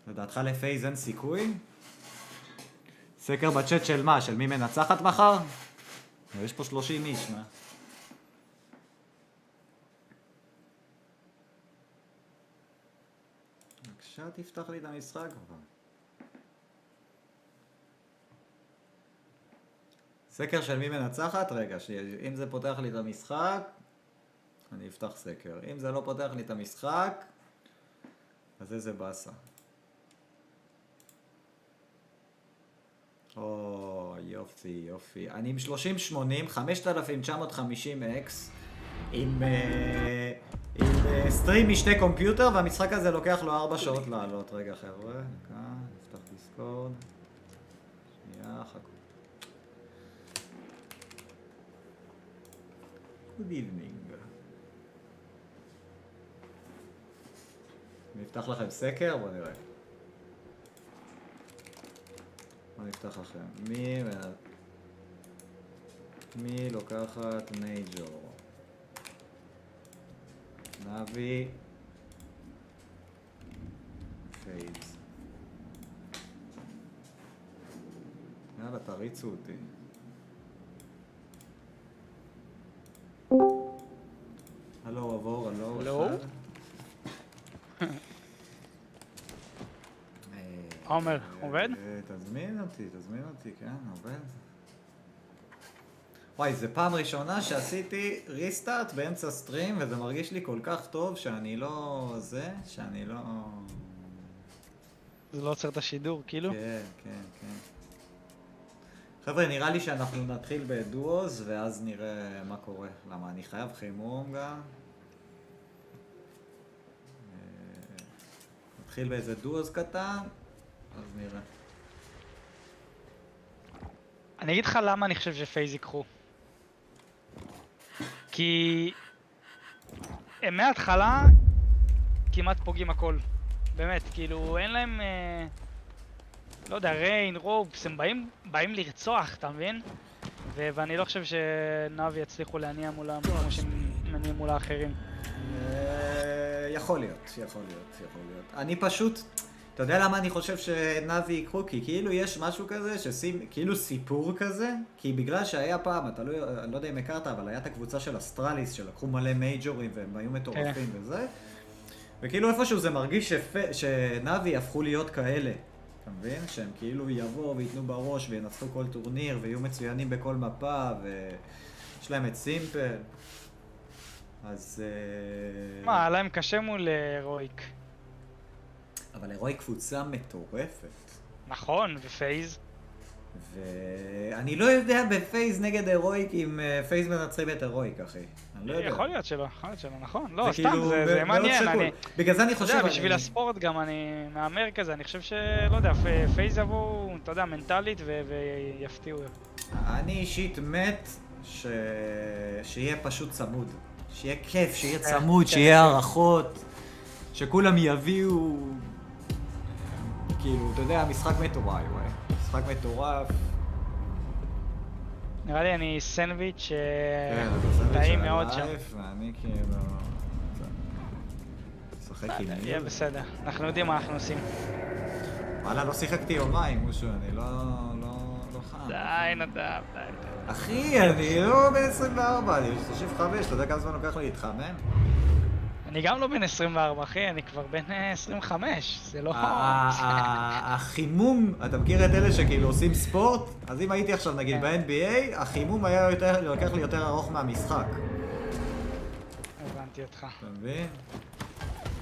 לדעתך לפייז אין סיכוי? סקר בצ'אט של מה? של מי מנצחת מחר? יש פה 30 איש, מה? בבקשה תפתח לי את המשחק כבר. סקר של מי מנצחת? רגע, אם זה פותח לי את המשחק, אני אפתח סקר. אם זה לא פותח לי את המשחק, אז איזה באסה. או, יופי, יופי. אני עם 3080, 5950X, עם סטרים משתי קומפיוטר, והמשחק הזה לוקח לו 4 שעות לעלות. רגע חבר'ה, נפתח דיסקורד. שנייה, חכו. Good evening. נפתח לכם סקר? בוא נראה. בוא נפתח לכם. מי לוקחת מייג'ור? נאבי פייז. יאללה, תריצו אותי. הלו, עבור, הלו. הלו? עומר, עובד? תזמין אותי, כן, עובד. וואי, זה פעם ראשונה שעשיתי ריסטארט באמצע סטרים, וזה מרגיש לי כל כך טוב שאני לא... זה לא עוצר את השידור, כאילו? כן, כן, כן. חבר'ה, נראה לי שאנחנו נתחיל בדואוז, ואז נראה מה קורה. למה, אני חייב חימום גם. נתחיל באיזה דואוז קטן. אז נראה. אני אגיד לך למה אני חושב שפייז ייקחו. כי הם מההתחלה כמעט פוגעים הכל. באמת, כאילו אין להם, לא יודע, ריין, רופס, הם באים לרצוח, אתה מבין? ואני לא חושב שנאבי יצליחו להניע מולם כמו שהם מניעים מול האחרים. יכול להיות. אני פשוט... אתה יודע למה אני חושב שנאבי יקחו? כי כאילו יש משהו כזה, כאילו סיפור כזה, כי בגלל שהיה פעם, אני לא יודע אם הכרת, אבל היה את הקבוצה של אסטרליס, שלקחו מלא מייג'ורים והם היו מטורפים וזה, וכאילו איפשהו זה מרגיש שנאבי הפכו להיות כאלה, אתה מבין? שהם כאילו יבואו ויתנו בראש וינצחו כל טורניר ויהיו מצוינים בכל מפה ויש להם את סימפל, אז... מה, עליהם קשה מול רויק. אבל הרואי קבוצה מטורפת. נכון, ופייז. ואני לא יודע בפייז נגד הרואיק אם פייז מנצחים את הרואיק, אחי. אני לא יודע. יכול להיות שלא, נכון. לא, סתם, זה מעניין. בגלל זה אני חושב... אתה יודע, בשביל הספורט גם אני מהמר כזה, אני חושב שלא יודע, פייז יבואו, אתה יודע, מנטלית ויפתיעו. אני אישית מת שיהיה פשוט צמוד. שיהיה כיף, שיהיה צמוד, שיהיה הערכות. שכולם יביאו... כאילו, אתה יודע, משחק מטורף, משחק מטורף. נראה לי אני סנדוויץ' טעים מאוד שם. ואני כאילו... שחק עם מי? יהיה בסדר, אנחנו יודעים מה אנחנו עושים. וואלה, לא שיחקתי יומיים, משהו, אני לא חם. די, נדב, די. אחי, אני לא בן 24, אני 35, אתה יודע כמה זמן לוקח לי להתחמם? אני גם לא בן 24, אחי, אני כבר בן 25, זה לא... החימום, אתה מכיר את אלה שכאילו עושים ספורט? אז אם הייתי עכשיו נגיד ב-NBA, החימום היה לוקח לי יותר ארוך מהמשחק. הבנתי אותך. אתה מבין?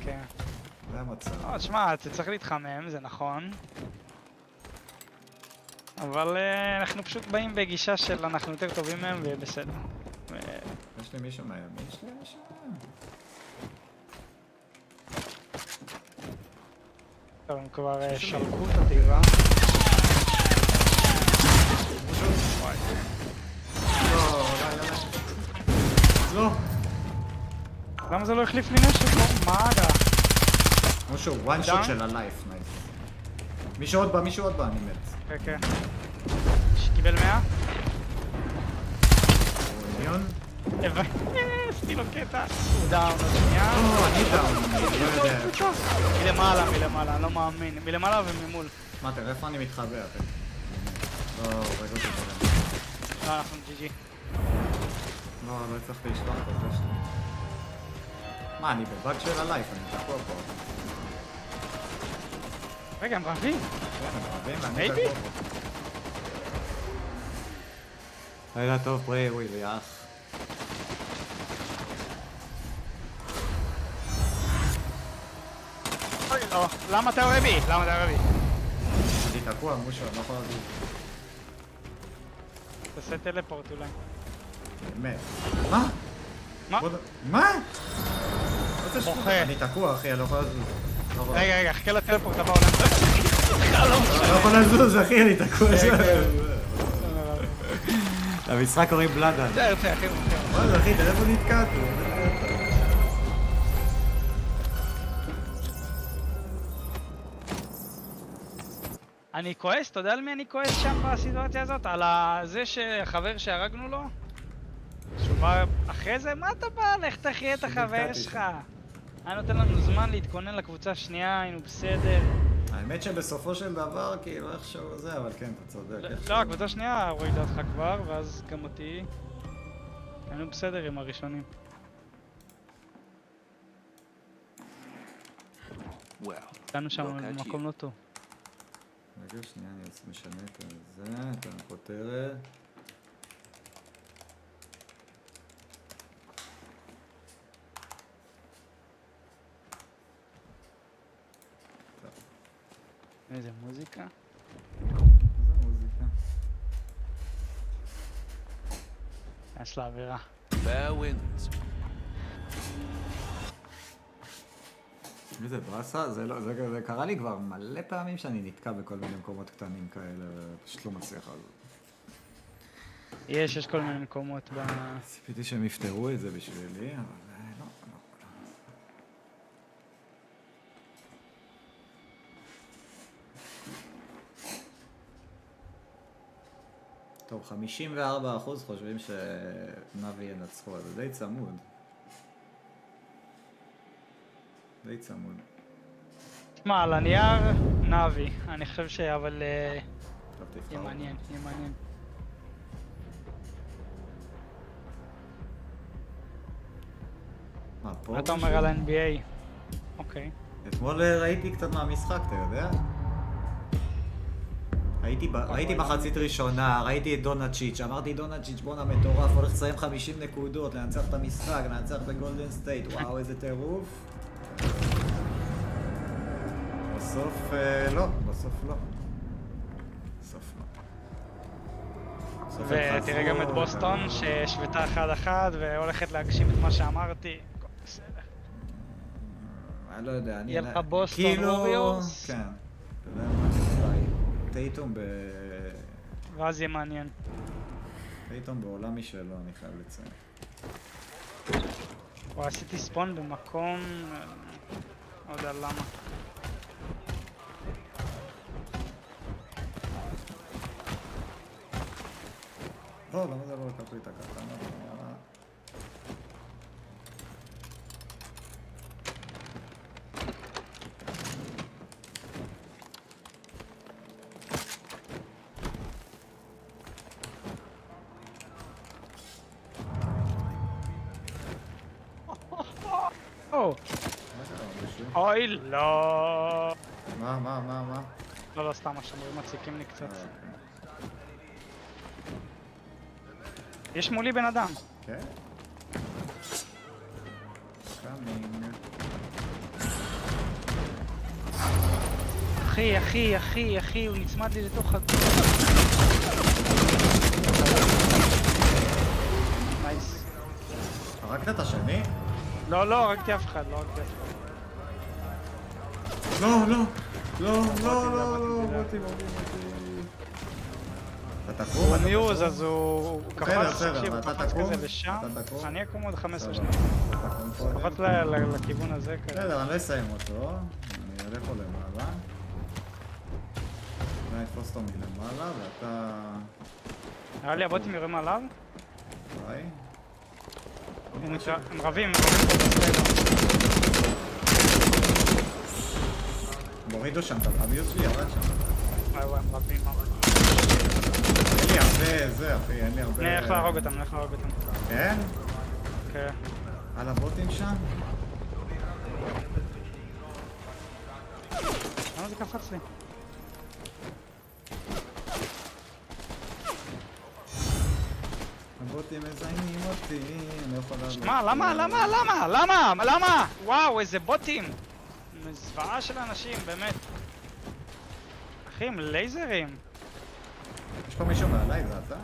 כן. זה המצב. תשמע, אתה צריך להתחמם, זה נכון. אבל אנחנו פשוט באים בגישה של אנחנו יותר טובים מהם ויהיה בסדר. יש לי מישהו מהימין שלי? טוב, הם כבר שלקו את התיבה. לא. למה זה לא החליף לי נשק? מה אגה? משהו, one shot של הלייף, נייס. מישהו עוד בא, אני מת. כן. שקיבל 100? מיליון? עשיתי לו קטע. הוא דאון, עוד שנייה. אני דאון, אני לא יודע. מלמעלה, אני לא מאמין. מלמעלה וממול. מה, תראה איפה אני מתחבא, אחי. לא, רגע אותי קודם. לא, אנחנו GG. לא הצלחתי לשלוח את זה שלי. מה, אני בבאג של הלייף, אני תקוע פה. רגע, הם רבים. כן, הם רבים, ואני תקוע פה. לילה טוב, פרי, וואי, ויאח. אוי, לא. למה אתה אוהב בי? אני תקוע, מושו, אני לא יכול להגיד. תעשה טלפורט אולי. באמת. מה? מה? בוכה. אני תקוע, אחי, אני לא יכול לזוז. רגע, חכה לטלפורט הבא עולם. לא יכול לזוז, אחי, אני תקוע שם. המשחק קוראים בלאד. תראה, אחי. מה זה, אחי, תראה איפה נתקעתי. אני כועס, אתה יודע על מי אני כועס שם בסיטואציה הזאת? על זה שחבר שהרגנו לו? שהוא בא אחרי זה? מה אתה בא? לך תחיה את החבר שלך. היה נותן לנו זמן להתכונן לקבוצה השנייה, היינו בסדר. האמת שבסופו של דבר, כאילו איכשהו זה, אבל כן, אתה צודק. לא, הקבוצה השנייה הורידה אותך כבר, ואז גם אותי. היינו בסדר עם הראשונים. היינו שם במקום לא טוב. רגע, שנייה, אני משנה את זה, את הכותרת. איזה מוזיקה? איזה מוזיקה? יש לה אווירה. איזה ברסה? זה קרה לי כבר מלא פעמים שאני נתקע בכל מיני מקומות קטנים כאלה ופשוט לא מצליח על זה. יש כל מיני מקומות ב... ציפיתי שהם יפתרו את זה בשבילי, אבל לא. טוב, 54% חושבים שנאבי ינצחו, אז זה די צמוד. די צמוד. תשמע, על הנייר, נאבי. אני חושב אבל... יהיה מעניין. מה, פה? מה אתה אומר על ה-NBA? אוקיי. אתמול ראיתי קצת מהמשחק, אתה יודע? ראיתי מחצית ראשונה, ראיתי את דונצ'יץ', אמרתי דונצ'יץ' בונה מטורף, הולך לסיים 50 נקודות, לנצח את המשחק, לנצח בגולדן סטייט, וואו איזה טירוף. בסוף לא. ותראה גם את בוסטון ששוותה 1-1 והולכת להגשים את מה שאמרתי. בסדר. אני לא יודע, יהיה לך בוסטון ווריורס? כן. אתה יודע מה נראה? טייטום ואז יהיה מעניין. טייטום בעולם משלו, אני חייב לציין. עשיתי ספון במקום... לא יודע למה. לא, למה זה לא לקח לי את הקטנה? אוי, לא. מה? לא, סתם, השומרים מציקים לי קצת. יש מולי בן אדם. כן? קאמינג. אחי, הוא נצמד לי לתוך הגוף. נייס. הרגת את השני? לא, הרגתי אף אחד, לא, באתי. אתה תקום? הוא מיוז, אז הוא קפץ כזה לשם. אני אקום עוד 15 שניות. קפץ לכיוון הזה כזה. בסדר, אני לא אסיים אותו. אני אעלה פה למעלה. אני אתפוס אותו מלמעלה, ואתה... היה לי הבוטים יורים עליו? ביי. הם רבים. מורידו שם, המיוס שלי ירד שם. וואי, הם רבים. אין לי הרבה זה, אחי, אין לי הרבה... אני הולך להרוג אותם, כן? כן. על הבוטים שם? למה זה קפץ לי? הבוטים מזיינים אותי, אני לא יכולה... שמע, למה? וואו, איזה בוטים! מזוועה של אנשים, באמת. אחי, הם לייזרים. יש פה מישהו מעליי, זה אתה?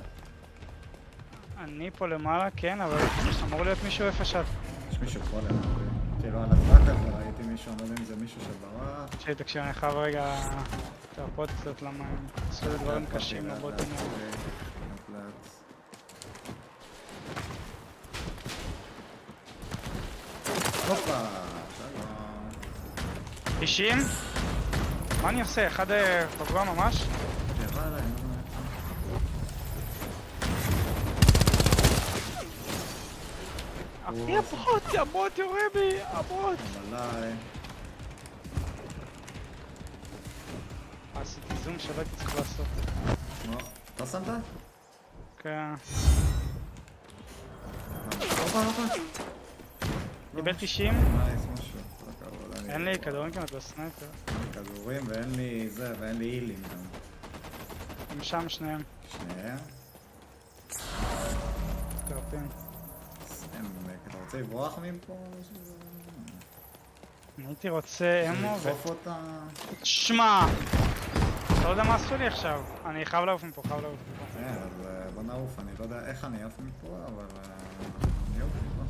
אני פה למעלה, כן, אבל אמור להיות מישהו איפה שאת. יש מישהו פה למעלה. כאילו על הטראק הזה ראיתי מישהו, אני לא יודע אם זה מישהו שברח. תקשיב, אני חייב רגע תרפות קצת, למה הם עשו לי דברים קשים לבוטים. הופה, 90? מה אני עושה? אחד פגוע ממש? אחי, הבוט יורה בי, הבוט! מלאי. עשיתי זום שלא הייתי צריך לעשות. אתה שמת? כן. הופה. קיבל 90? נייס, משהו. אין לי כדורים כמעט בסנייפר. אין לי כדורים ואין לי זה, ואין לי הילים גם. הם שם שניהם. שניהם? קרפים. אתה רוצה לברוח מפה? הייתי רוצה אמו לדחוף אותה? שמע! לא יודע מה עשו לי עכשיו. אני חייב לעוף מפה, כן, אז בוא נעוף. אני לא יודע איך אני אעוף מפה, אבל אני אעוף מפה.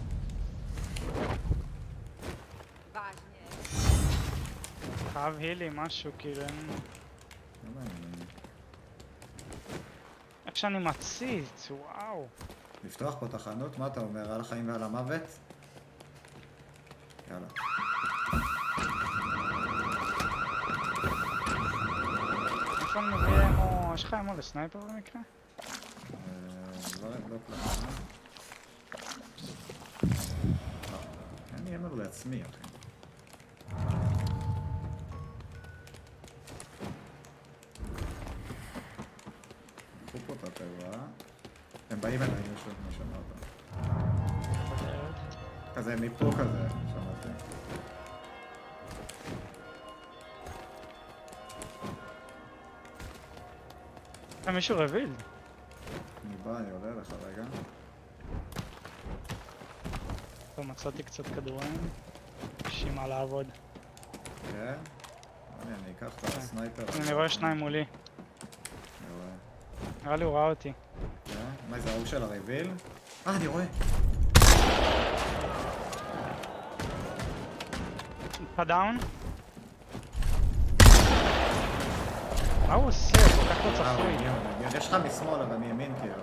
חייב הילי, משהו, כאילו אין... איך שאני מציץ, וואו. לפתוח פה תחנות? מה אתה אומר? על החיים ועל המוות? יאללה. איפה אני מביא אמו? יש לך אמו לסנייפר במקרה? לא כלום. אני אמר לעצמי, אחי. קחו פה את הטבע. הם באים אליי מישהו, כמו שאמרת. כזה מפה כזה, שמעתי. מישהו רביל. אני בא, אני עולה לך רגע. פה מצאתי קצת כדורים. יש מה לעבוד. כן? אני אקח את הסנייפר. אני רואה שניים מולי. נראה לי הוא ראה אותי. מה זה, ההוא של הרביל? אני רואה. פדאון. מה הוא עושה? הוא כל כך לא צפוי. יש לך משמאל, אבל מימין כאילו.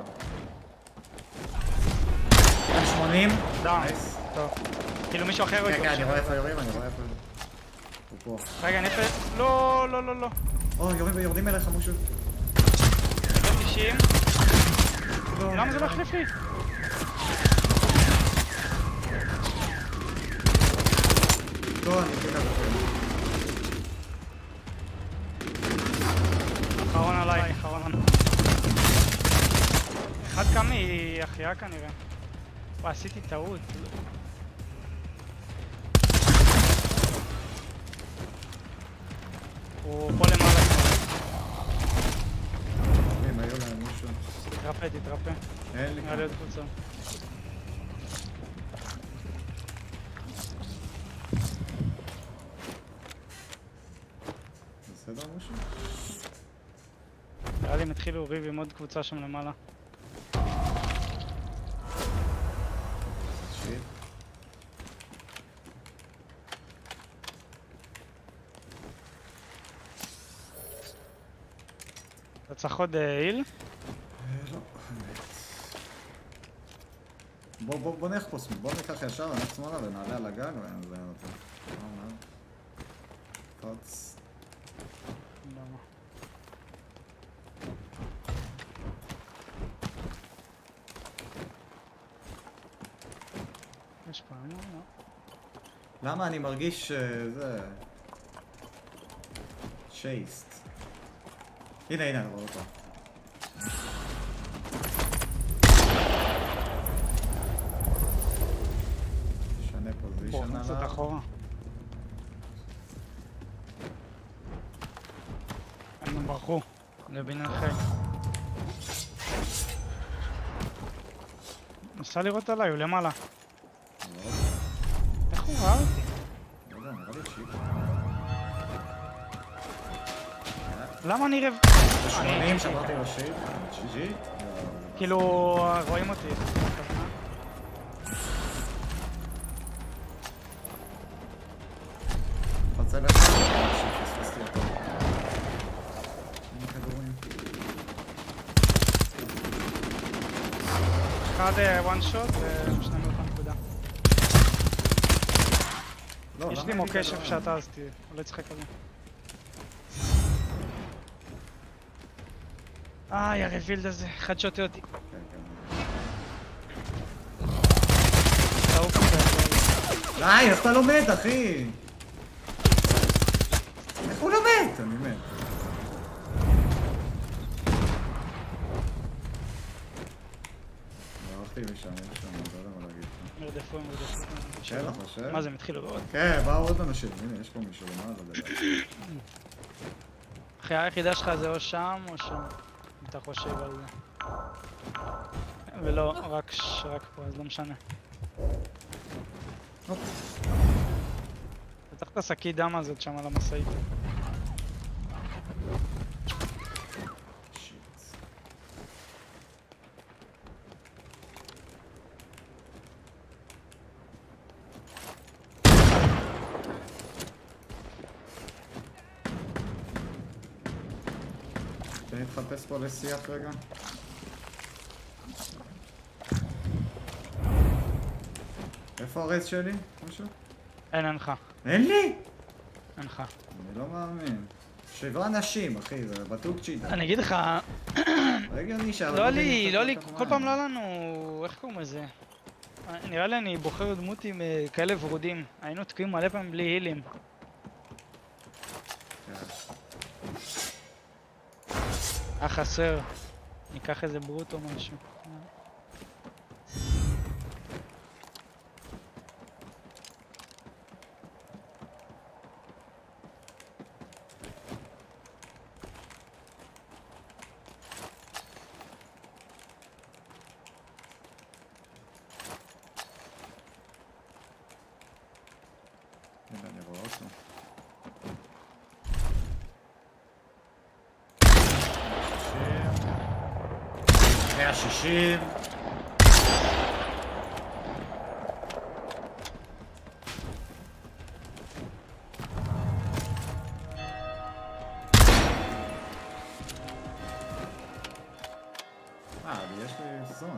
80. דאון. טוב. כאילו מישהו אחר... כן, אני רואה איפה יורים, הוא פה. רגע, אני איפה... לא. יורדים אליך משהו. 90. למה זה לא החליף לי? לא, אני אתן לכם. אחרון עליי, אחרון. אחד קם לי החייאה כנראה. עשיתי טעות. הוא פה למעלה. הם היו להם מישהו. תתרפא. אין לי. נראה לי עוד קבוצה. בסדר משהו? נראה לי הם התחילו ריב עם עוד קבוצה שם למעלה. אתה צריך עוד היל? בוא נחפוש, בוא ניקח ישר, נלך שמאלה ונעלה על הגג ונזיין אותו. פוץ. למה? יש פה, לא. למה אני מרגיש שזה... שייסט. הנה, אני רואה אותו. שנה פוזישן עליו. קצת אחורה. הם ברחו לבניין חי. נסה לראות עליי, הוא למעלה. איך הוא ראה אותי? לא יודע, נראה לי צ'יפ. למה אני רב... 80 שמרתי לו שיפ. ג'י? כאילו, רואים אותי. חצה לך. פספסתי אותו. אין כדורים. אחד one shot ושנינו אותה נקודה. יש לי מוקש איפה שאתה אז תהיה, הוא לא יצחק על זה. הרבילד הזה, אחד שותה אותי. די, איך אתה לא מת, אחי? איך הוא לא מת? אני מת. ברחתי משם, יש שם, לא יודע מה להגיד לך. מרדפו. כן, אתה חושב? מה זה, הם התחילו לראות? כן, באו עוד אנשים, הנה, יש פה מישהו למעלה, לא יודע. אחי, היחידה שלך זה או שם או שם, אם אתה חושב על זה. ולא, רק פה, אז לא משנה. פתח את השקית דם הזאת שם על המשאית. נתחפש פה לשיח רגע. איפה הרייס שלי? משהו? אין לך. אין לי? אין לך. אני לא מאמין. 7 אנשים, אחי, זה בטוק צ'יטה. אני אגיד לך... רגע נשאר. לא לי, כל פעם לא לנו... איך קוראים לזה? נראה לי אני בוחר דמות עם כאלה ורודים. היינו תקועים מלא פעמים בלי הילים. חסר. ניקח איזה ברוט או משהו. הנה, אני רואה אותו. $160. יש לי זון.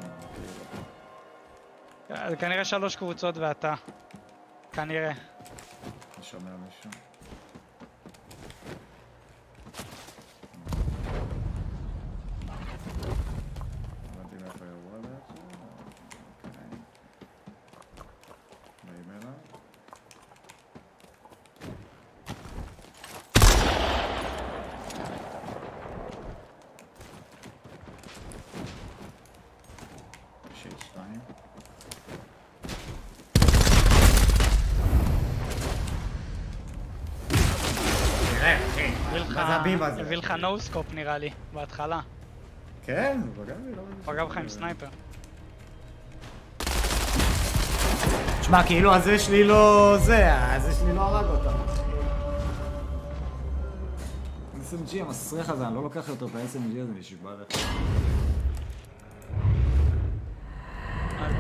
זה כנראה 3 קבוצות ואתה. כנראה. אני שומע מישהו. הביא לך נו-סקופ נראה לי, בהתחלה. כן, הוא פגע לי, לא... פגע בך עם סנייפר. תשמע, כאילו הזה שלי לא... הזה שלי לא הרג אותה. SMG המסריח הזה, אני לא לוקח יותר את ה-SMG הזה, נשבע לך.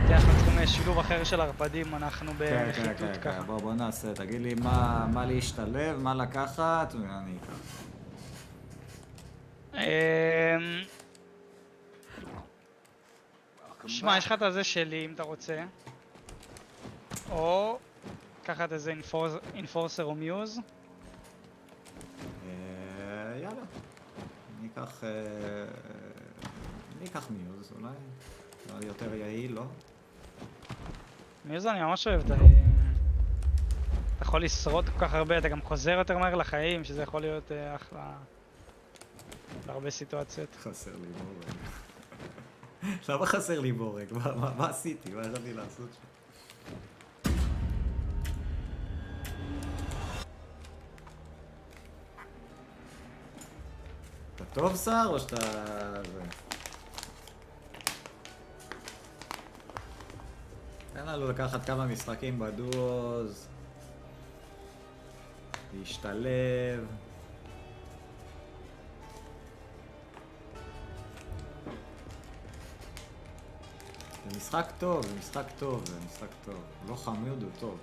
אנחנו צריכים שילוב אחר של הרפדים, אנחנו בנחיתות ככה. בוא נעשה, תגיד לי מה להשתלב, מה לקחת, ואני אקח. שמע, יש לך את הזה שלי אם אתה רוצה. או קחת איזה אינפורסר או מיוז. יאללה. אני אקח מיוז אולי. נראה לי יותר יעיל, לא? מיוז אני ממש אוהב. אתה יכול לשרוד כל כך הרבה, אתה גם חוזר יותר מהר לחיים, שזה יכול להיות אחלה בהרבה סיטואציות. חסר לי בורג. למה חסר לי בורג? מה עשיתי? מה יכולתי לעשות שם? אתה טוב שר או שאתה... תן לנו לקחת כמה משחקים בדואוז, להשתלב. זה משחק טוב, זה משחק טוב, זה משחק טוב. לא חמוד, הוא טוב.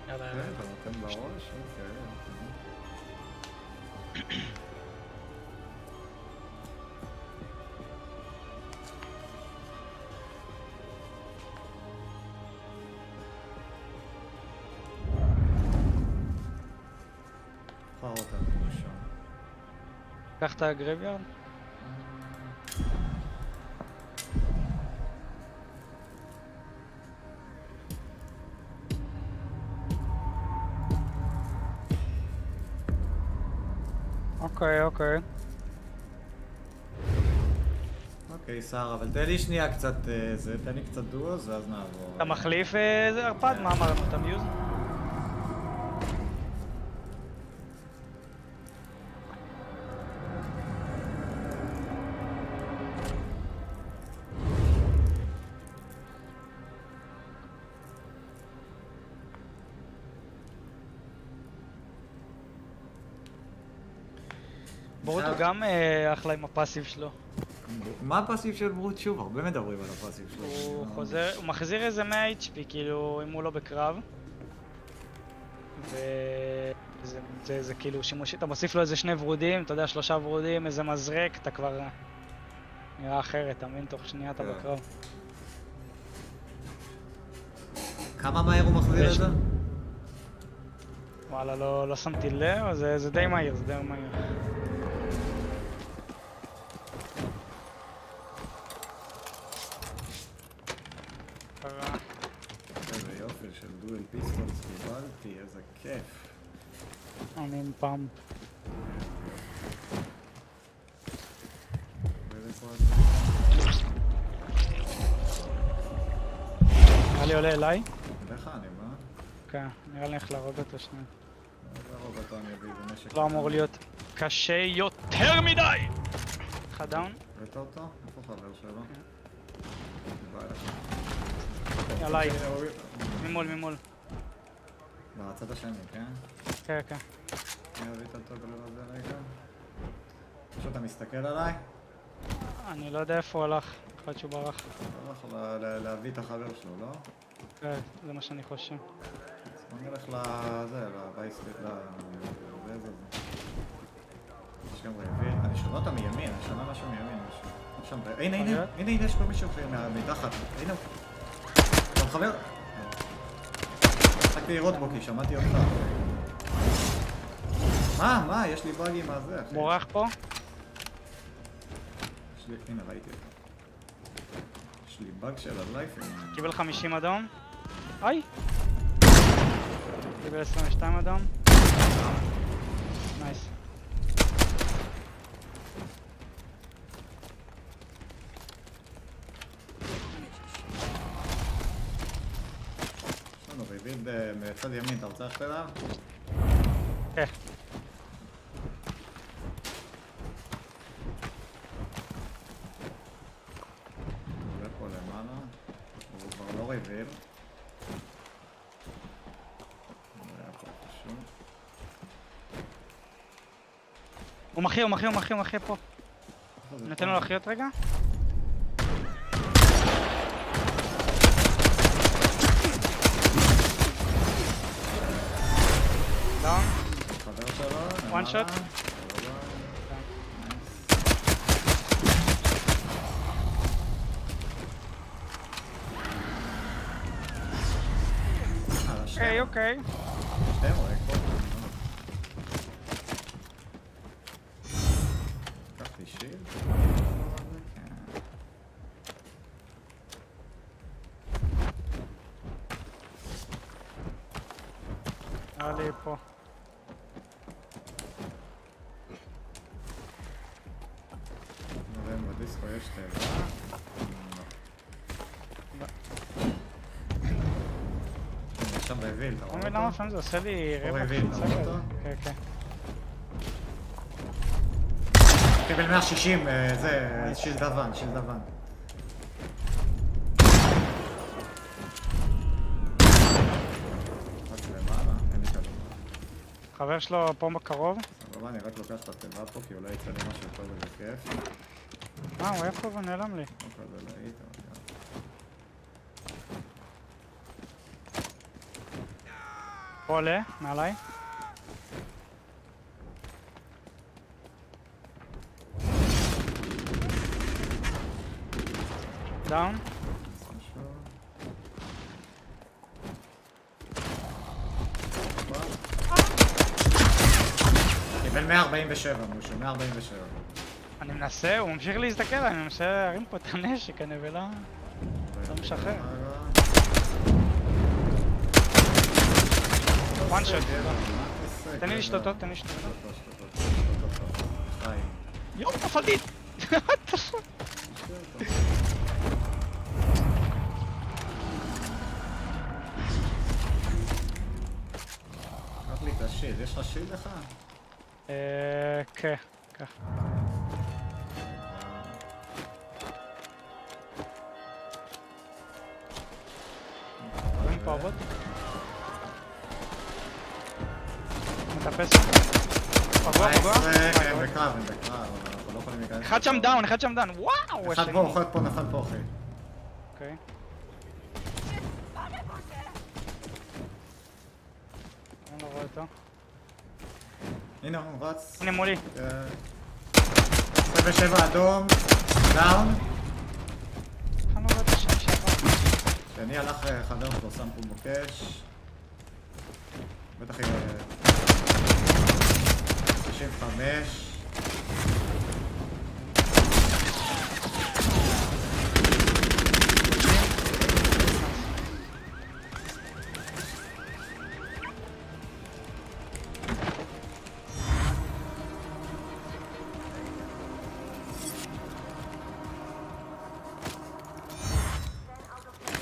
יאללה, כן, אתה נותן בראש? אוקיי. קח את הגרייביארד. אוקיי. אוקיי, שר, אבל תן לי שנייה קצת זה, תן לי קצת דואוז ואז נעבור. אתה מחליף איזה ארפד? מה אמרנו? אתה מיוז? ברוט הוא גם אחלה עם הפאסיב שלו. מה הפאסיב של ברוט? שוב, הרבה מדברים על הפאסיב שלו. הוא מחזיר איזה 100 HP, כאילו, אם הוא לא בקרב. וזה כאילו שימושי, אתה מוסיף לו איזה 2 ורודים, אתה יודע, 3 ורודים, איזה מזרק, אתה כבר נראה אחרת, אתה מבין? תוך שנייה אתה בקרב. כמה מהר הוא מחזיר את זה? וואלה, לא שמתי לב, זה די מהיר, זה די מהיר. איזה יופי של דואל פיסטולס קיבלתי, איזה כיף. אני עם פאמפ. נראה לי עולה אליי? לך אני, מה? כן, נראה לי איך להרוג אותו שנייה. להרוג אותו אני אביא בנשק. לא אמור להיות קשה יותר מדי! אחד דאון. ראית אותו? איפה חבר שלו? עליי. ממול. בצד השני, כן? כן. אני אביא את הטוגל הזה רגע. פשוט אתה מסתכל עליי? אני לא יודע איפה הוא הלך, יכול להיות שהוא ברח. הוא הלך להביא את החבר שלו, לא? כן, זה מה שאני חושב. בוא נלך לזה, לבייסטריט, לזה. יש גם רעבים. אני שומע אותה מימין, אני שומע משהו מימין. הנה, יש פה מישהו מתחת. הנה הוא. גם חבר. רק לראות בו כי שמעתי אותך. מה? יש לי באגי מה זה, אחי. בורח פה? הנה, ראיתי אותו. יש לי באג של הלייפים. קיבל 50 אדום. היי! קיבל 22 אדום. נייס. יש לנו ריביד בצד ימין, אתה רוצה ללכת אליו? כן. עולה פה למעלה, הוא כבר לא ריביד. הוא מחיה פה. נתן לו לחיות רגע? דאון. one shot. אוקיי. קח לי שיל. עלי פה. נראה אם בדיסקו יש תאבה. יש שם רביל, אתה רואה אותו? למה שם זה עושה לי רבע רביל, אתה רואה אותו? כן, כן. קיבל 160, זה שיל דוון, שיל דוון. חבר שלו פה בקרוב. סבבה, אני רק לוקח את התיבה פה כי אולי יצא לי משהו טוב ובכיף. הוא היה פה ונעלם לי. פה עולה, מעליי. דאון. קיבל 147, מושו, 147. אני מנסה, הוא ממשיך להסתכל, אני מנסה להרים פה את הנשק, הנבלה. לא משחרר. one shot. תן לי לשתות, תן לי לשתות. יואו, נפלתי! קח לי את השיל, יש לך שיל לך? כן, כך. רואים פה אהבת? מטפס? פגוע, פגוע? הם בקרב, הם בקרב, אנחנו לא יכולים להיכנס. אחד שם דאון, אחד שם דאון, וואו! אחד פה, אחד פה, נפל פה, אחי. אוקיי. אני לא רואה אותו. הנה הוא רץ. הנה מולי. 27 אדום, דאון. אני לא רואה את השם שעבר. שני הלך חבר שלו, שם פה מוקש. בטח 65.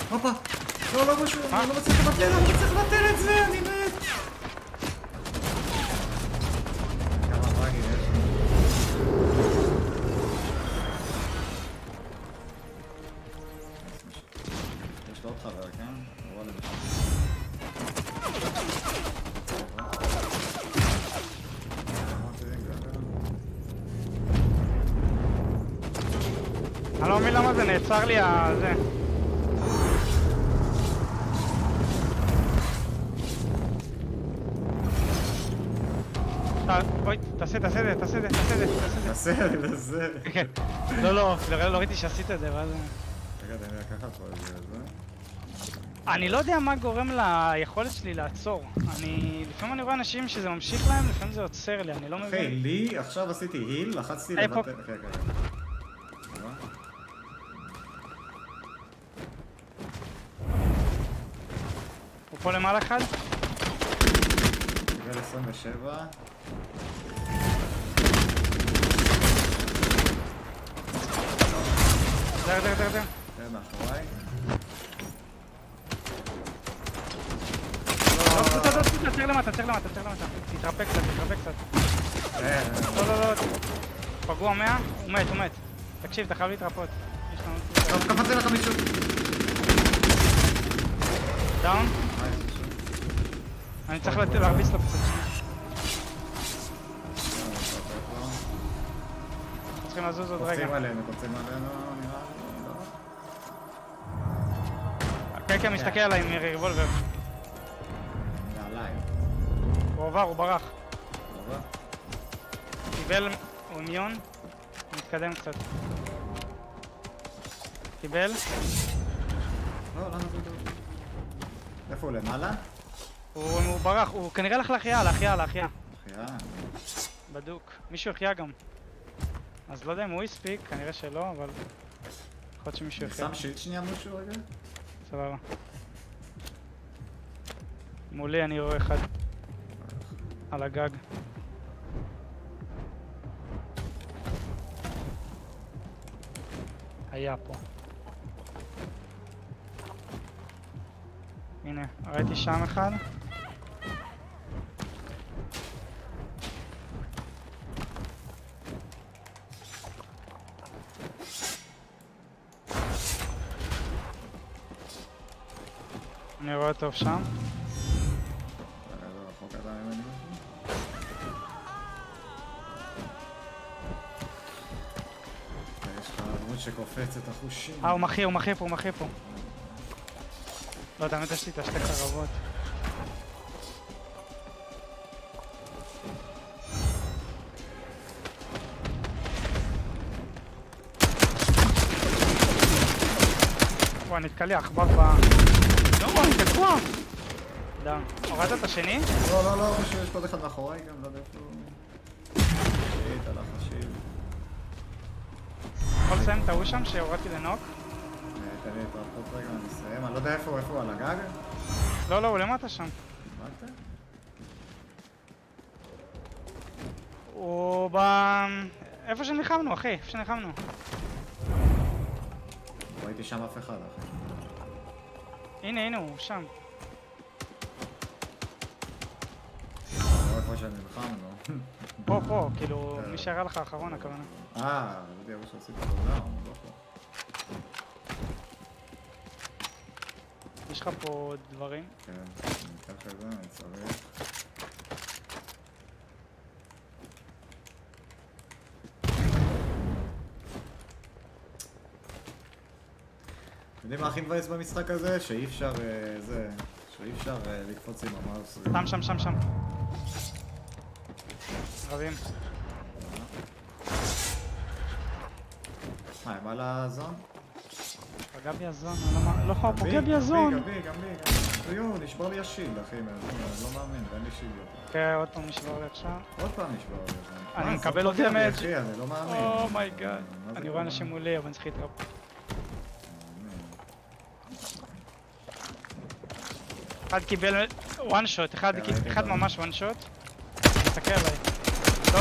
הופה! לא, לא משהו, אני לא מצליח לבטל, אני לא צריך לבטל את זה, אני מת! כמה פאגים יש לי. יש לו עוד חבר, כן? נורא למשל. אני לא מבין למה זה נעצר לי הזה. אוי, תעשה, תעשה את זה, תעשה את זה, תעשה את זה, תעשה את זה. כן. לא, לא ראיתי שעשית את זה, ואז... רגע, תן לי לקחת פה את זה. אני לא יודע מה גורם ליכולת שלי לעצור. לפעמים אני רואה אנשים שזה ממשיך להם, לפעמים זה עוצר לי, אני לא מבין. אחי, לי, עכשיו עשיתי היל, לחצתי לבטל. הוא פה למעלה אחד? קיבל 27. דר. כן, מאחוריי. תצר למטה. תתרפק קצת. לא. פגוע 100, הוא מת. תקשיב, אתה חייב להתרפות. טוב, קפצתי לך מישהו. דאון. אני צריך להרביץ לו קצת. צריכים לזוז עוד רגע. קופצים עלינו, נראה לי, לא? כן, מסתכל עליי עם ריבולבר. עליי. הוא עבר, הוא ברח. סבבה. קיבל אוניון, מתקדם קצת. קיבל? לא, למה זה לא? איפה הוא למעלה? הוא ברח, הוא כנראה הלך להחיה. החיה. בדוק. מישהו החיה גם. אז לא יודע אם הוא הספיק, כנראה שלא, אבל... יכול להיות שמישהו החיה. שם שילד שנייה משהו רגע? סבבה. מולי אני רואה אחד. על הגג. היה פה. הנה, ראיתי שם אחד. אני רואה טוב שם. יש לך דמות שקופצת החושים. הוא מחיר פה. לא, תמיד יש לי את השתי קרבות. וואי, נתקע לי עכבר ב... לא, אני תקוע! דם. הורדת את השני? לא, יש פה עוד אחד מאחורי גם, לא יודע איפה... שיט, הלך השיל. יכול לסיים את ההוא שם שהורדתי לנוק? תן לי התרפות רגע, אני אסיים. אני לא יודע איפה הוא, על הגג? לא, הוא למטה שם. למטה? הוא איפה שנלחמנו, אחי, איפה שנלחמנו. לא ראיתי שם אף אחד, אחי. הנה, הוא שם. לא איפה שנלחמנו. פה, כאילו, מי שהראה לך האחרון, הכוונה. לא יודע, הוא שעשיתי פה דאון, לא פה. יש לך פה דברים? כן, אני אקח את זה, אני צריך. יודעים מה הכי מבאס במשחק הזה? שאי אפשר לקפוץ עם המאוס. שם. רבים. מה, הם על הזון? פגע בי הזון, לא יכול, פוגע בי הזון! גם בי. נשבר לי השילד, אחי, אני לא מאמין, ואין לי שילד יותר. כן, עוד פעם נשבר לי עכשיו. עוד פעם נשבר לי עכשיו. אני מקבל עוד דמג'. אחי, אני לא מאמין. אומייגאד. אני רואה אנשים מולי, אבל אני צריך להתרפות. אחד קיבל one shot, אחד ממש one shot. תסתכל עליי.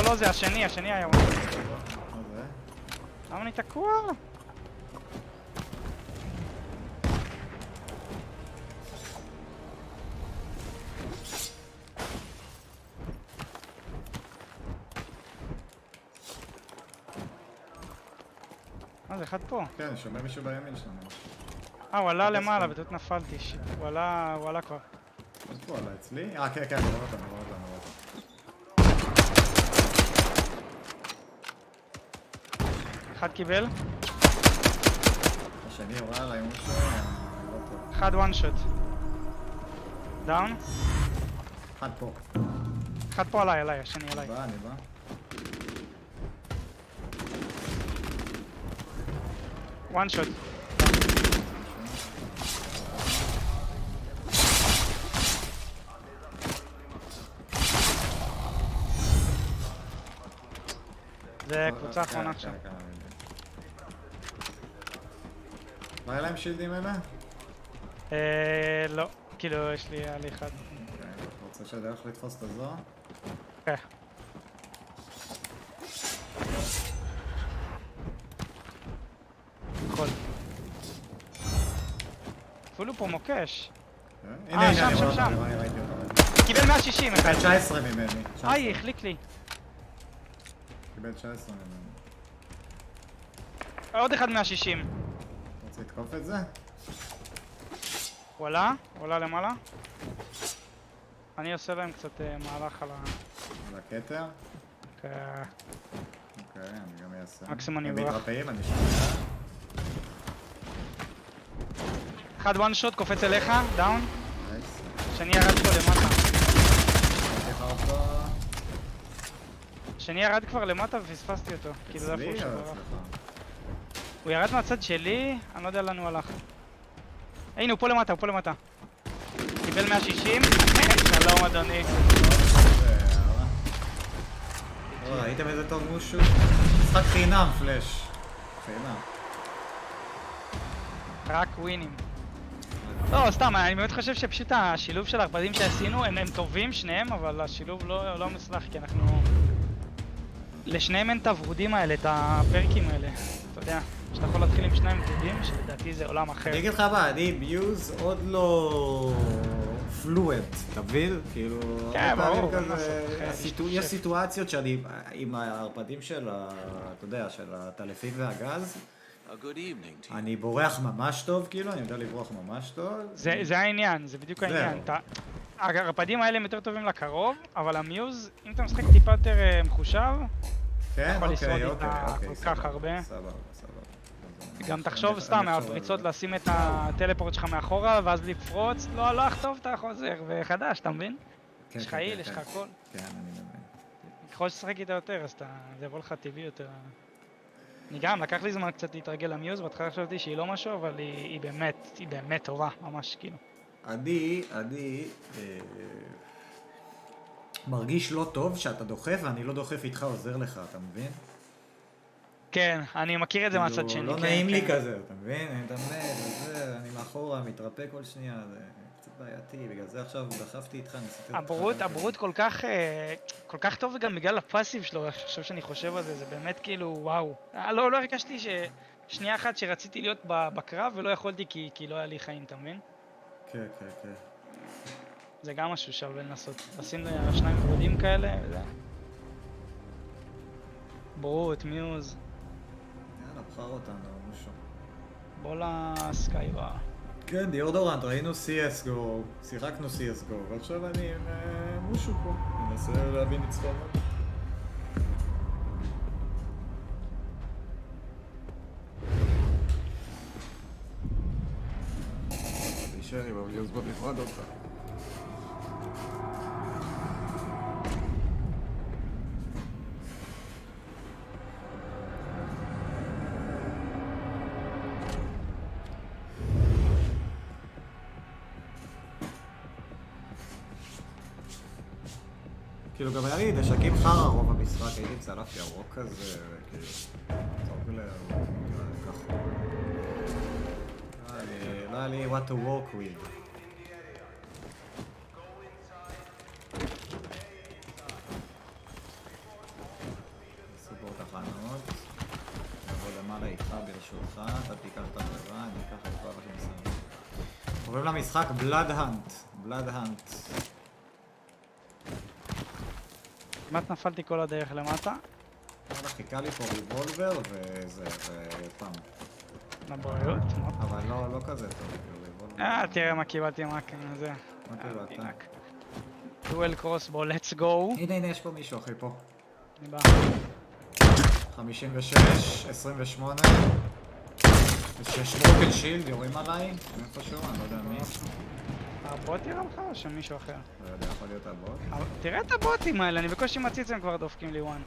לא, זה השני היה one shot. למה אני תקוע? זה אחד פה. כן, אני שומע מישהו בימין שלנו. הוא עלה למעלה, בטעות נפלתי. הוא עלה כבר. איפה הוא עלה אצלי? כן, אני רואה אותם. אחד קיבל. השני הוראה עליי משהו, לא טוב. אחד one shot. דאון. אחד פה. אחד פה עליי, השני עליי. אני בא. one shot. זה קבוצה אחרונה עכשיו. מה היה להם שילדים אלה? לא, כאילו יש לי עלי אחד. אתה רוצה שהדרך לתפוס את הזו? כן. יכול. אפילו פה מוקש. שם. קיבל 160 אחד. 19 ממני. החליק לי. קיבל 19 ממני. עוד אחד 160. רוצה לתקוף את זה? הוא עלה למעלה. אני עושה להם קצת מהלך על הכתר? כן. אוקיי, אני גם אעשה. מקסימום אני הם אברח. מתרפאים, אני שומע. אחד one shot, קופץ אליך, דאון. שני ירד פה למטה. השני ירד כבר למטה ופספסתי אותו. כאילו זה איפה הוא שברח. הוא ירד מהצד שלי, אני לא יודע לאן הוא הלך. הנה, הוא פה למטה, הוא פה למטה. קיבל 160. שלום אדוני. ראיתם איזה טוב מושו? משחק חינם, פלאש. חינם. רק ווינים. לא, סתם, אני באמת חושב שפשוט השילוב של הערפדים שעשינו הם טובים שניהם, אבל השילוב לא מצלח, כי אנחנו... לשניהם אין את הוורודים האלה, את הפרקים האלה. אתה יודע, שאתה יכול להתחיל עם שניים ורודים, שלדעתי זה עולם אחר. אני אגיד לך מה, אני ביוז עוד לא... פלואנט, אתה מבין? כאילו... כן, ברור. יש סיטואציות שאני עם הערפדים של אתה יודע, של הטלפים והגז, אני בורח ממש טוב, כאילו, אני יודע לברוח ממש טוב. זה העניין, זה בדיוק העניין. הערפדים האלה הם יותר טובים לקרוב, אבל המיוז, אם אתה משחק טיפה יותר מחושב, אתה יכול לשרוד איתה כל כך הרבה. סבבה. גם תחשוב סתם, מהפריצות לשים את הטלפורט שלך מאחורה, ואז לפרוץ, לא הלך טוב, אתה חוזר, וחדש, אתה מבין? יש לך היל, יש לך הכל. כן, אני מבין. ככל שתשחק איתה יותר, אז זה יבוא לך טבעי יותר. אני גם, לקח לי זמן קצת להתרגל למיוז, בהתחלה חשבתי שהיא לא משהו, אבל היא באמת טובה, ממש כאילו. אני מרגיש לא טוב שאתה דוחף, ואני לא דוחף איתך, עוזר לך, אתה מבין? כן, אני מכיר את זה מהצד שני. לא נעים לי כזה, אתה מבין? אני מתאמן, וזה, אני מאחורה, מתרפא כל שנייה, זה קצת בעייתי, בגלל זה עכשיו דחפתי איתך, ניסיתי אותך. הברות כל כך טוב, וגם בגלל הפאסיב שלו, עכשיו שאני חושב על זה, זה באמת כאילו, וואו. לא הרגשתי ששנייה אחת שרציתי להיות בקרב, ולא יכולתי כי לא היה לי חיים, אתה מבין? כן. זה גם משהו שווה לנסות. לשים שניים ורודים כאלה, וזה... ברות, מיוז. יאללה, בחר אותנו, משהו. בוא לסקייבר. כן, דיורדורנט, ראינו CSGO, שיחקנו CSGO, ועכשיו אני עם מושו פה, ננסה להביא ניצחונות. תישאר עם המיוז בנפרד אותך. כאילו גם היה לי נשקים חרא רוב המשחק, הייתי צלף ירוק כזה, וכאילו... צורך ככה. לא היה לי what to work with. סופר תחנות. נבוא למעלה איתך ברשותך, אתה תיקח את הברירה, אני אקח את כל הכניסה. עוברים למשחק בלאד האנט. כמעט נפלתי כל הדרך למטה. חיכה לי פה ריבולבר וזה, ופאם. לבריאות? אבל לא כזה טוב, ריבולבר. תראה מה קיבלתי מה זה. מה קיבלת? דואל קרוסבו, let's go. הנה, יש פה מישהו אחי פה. אני בא. 56, 28. 6 ברוקל שילד, יורים עליי. איפשהו, אני לא יודע מי. הבוט יראה לך או שמישהו אחר? לא יודע, יכול להיות הבוט. תראה את הבוטים האלה, אני בקושי מציץ הם כבר דופקים לי וואן. לא,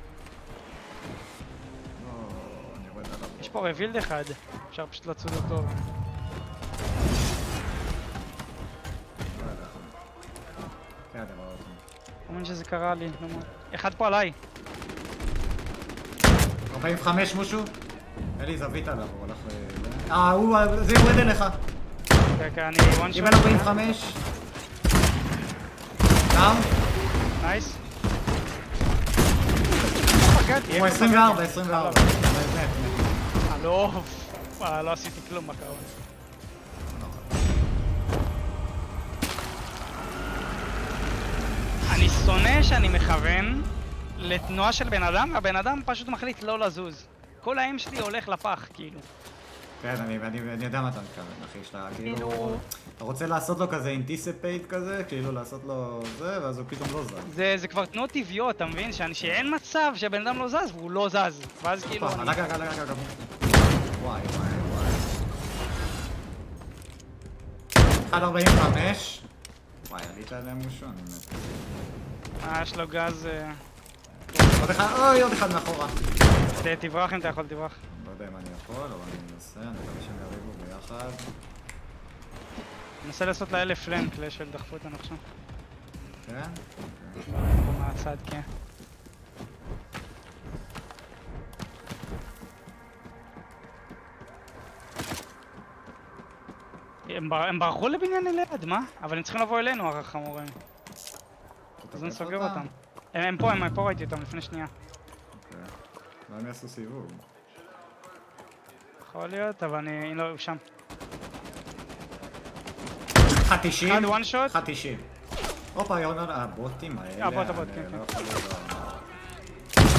אני רואה את הבוט. יש פה רבילד אחד, אפשר פשוט לצוד אותו. כן, אתם רואים אותם. אומרים שזה קרה לי, אחד פה עליי. 45 משהו? אין לי זווית עליו, הוא הולך זה יורד אליך. כן, אני וואן שוט. קיבל 45. דאון. נייס. הוא 24. לא עשיתי כלום בקרוב. אני שונא שאני מכוון לתנועה של בן אדם, והבן אדם פשוט מחליט לא לזוז. כל האם שלי הולך לפח, כאילו. כן, אני יודע מה אתה מתכוון, אחי, שאתה כאילו... אתה רוצה לעשות לו כזה אינטיספייט כזה, כאילו לעשות לו זה, ואז הוא פתאום לא זז. זה כבר תנועות טבעיות, אתה מבין? שאין מצב שהבן אדם לא זז, והוא לא זז. ואז כאילו... וואי. 145. וואי, עלית עליהם משהו, אני מת. יש לו גז... עוד אחד, אוי, עוד אחד מאחורה. תברח אם אתה יכול, תברח. לא יודע אם אני יכול, אבל אני מנסה, אני מקווה שהם יריבו ביחד. ננסה לעשות לה פלנק, לשל דחפו אותנו עכשיו. כן? מהצד, כן. הם ברחו לבניין ליד, מה? אבל הם צריכים לבוא אלינו, החמורים. אז נסוגר אותם. הם פה ראיתי אותם לפני שנייה. אוקיי. מה הם יעשו סיבוב? יכול להיות, אבל אני... לא, שם. 190. אחד one shot. 190. הופה, הבוטים האלה. הבוט, כן.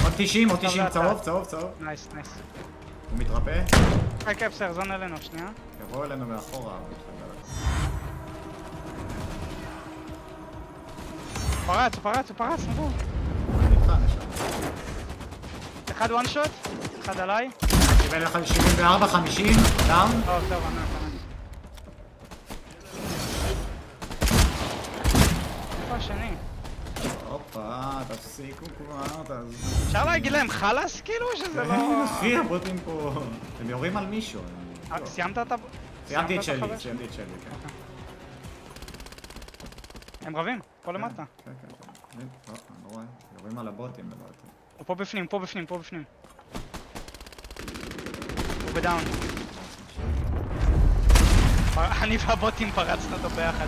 עוד 90, צהוב. נייס. הוא מתרפא? כן, בסדר, זון אלינו, שנייה. יבוא אלינו מאחורה. הוא פרץ, נבוא. אחד one shot, אחד עליי. קיבל לך 74, 50, דאון. טוב, ענה. איפה השני? הופה, תפסיקו כבר, אפשר להגיד להם חלאס כאילו שזה לא... אחי, הבוטים פה... הם יורים על מישהו. סיימת את הבוט? סיימתי את שלי, כן. הם רבים, פה למטה. כן. אני לא רואה, יורים על הבוטים לדעתי. הוא פה בפנים. הוא בדאון. אני והבוטים פרצנו אותו ביחד.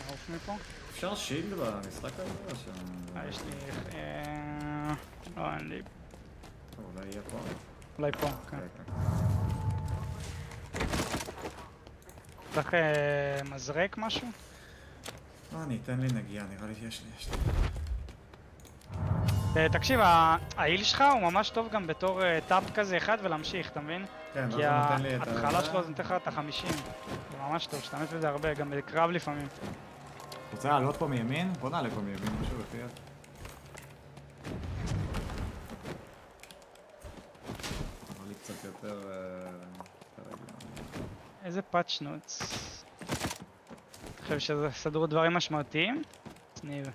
נעוף מפה? אפשר שילד במשחק הזה או ש... יש לי... לא, אין לי... אולי יהיה פה? אולי פה, כן. צריך מזרק משהו? אני אתן לי נגיעה, נראה לי שיש לי. תקשיב, ההיל שלך הוא ממש טוב גם בתור טאפ כזה אחד ולהמשיך, אתה מבין? כן, כי ההתחלה שלו זה נותן לך את ה-50. זה ממש טוב, שתאמץ בזה הרבה, גם בקרב לפעמים. רוצה לעלות פה מימין? בוא נעלה פה מימין, משהו לפי יד. נראה לי קצת יותר... איזה פאץ' נוטס. אני חושב שזה סדרו דברים משמעותיים? סניב.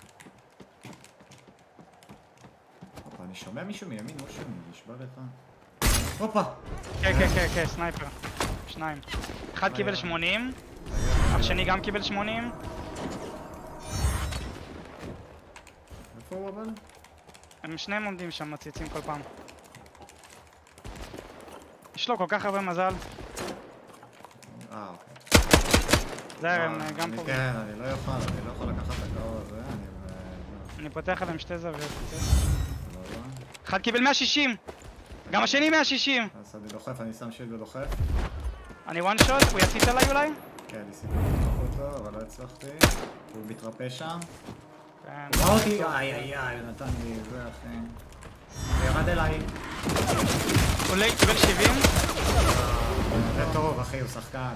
אני שומע מישהו מימין או שאני נשבע לך? הופה! כן, סנייפר. 2. אחד קיבל 80, השני גם קיבל 80. איפה הוא אבל? הם שניהם עומדים שם, מציצים כל פעם. יש לו כל כך הרבה מזל. אוקיי. זה הם גם פה. כן, אני לא יכול לקחת את הקרוב הזה, אני פותח עליהם שתי זוויות. אחד קיבל 160! גם השני 160! אז אני דוחף, אני שם שילד ודוחף. אני one shot, הוא יציץ עליי אולי? כן, ניסיתי לדחוף אותו, אבל לא הצלחתי. הוא מתרפא שם. הוא ראה אותי, הוא נתן לי זה אחי. הוא ירד אליי. הוא קיבל 70. זה טוב אחי, הוא שחקן.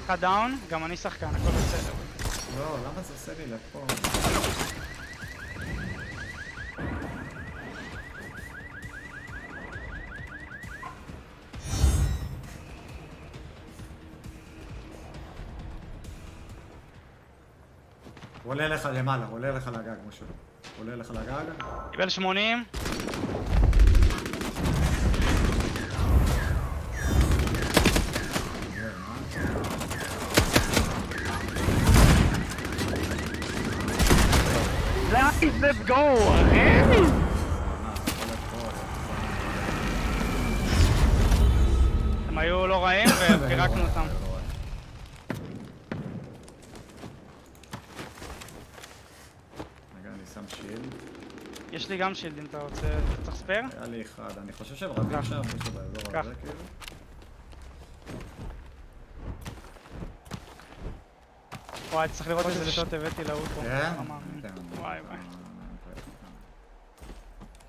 אחד דאון, גם אני שחקן, הכל בסדר. לא, למה זה עושה לי לפה? הוא עולה לך למעלה, הוא עולה לך לגג, משהו. הוא עולה לך לגג. קיבל 80. Let's go, אחי! הם היו לא רעים ופירקנו אותם. רגע, אני שם שילד. יש לי גם שילד אם אתה רוצה, צריך ספייר? היה לי אחד, אני חושב שהם רבים שם, מישהו באזור הזה כאילו. וואי, צריך לראות איזה שעות הבאתי להוא פה. כן? וואי.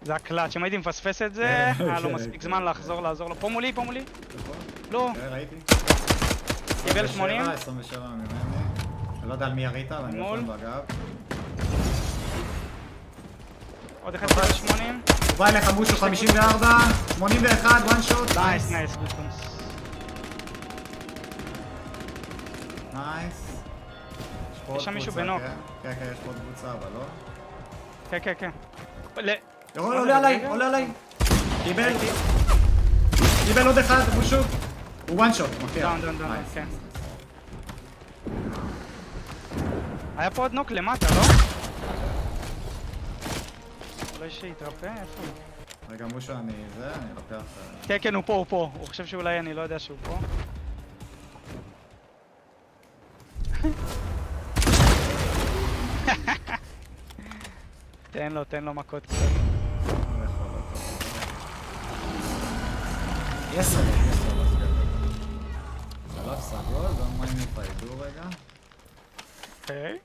זה הקלאץ', אם הייתי מפספס את זה, היה לו מספיק זמן לחזור לעזור לו. פה מולי. לא. ראיתי. קיבל 80. 27 ממני. אני לא יודע על מי ירית, אבל אני יכול בגב. עוד אחד קיבל 80. הוא בא אליך מושו 54, 81, one shot. נייס, גוטקונס. יש שם מישהו בנוק. כן, יש פה עוד קבוצה, אבל לא? כן. עולה עליי. קיבל עוד אחד, בושות. הוא וואן שוט, מופיע. דאון, כן. היה פה עוד נוק למטה, לא? אולי שיתרפא? איפה הוא? רגע, מושו, אני לוקח... כן, הוא פה. הוא חושב שאולי אני לא יודע שהוא פה. תן לו מכות קצת. יסר. שלב סגול, גם מים יפיידו רגע. אוקיי.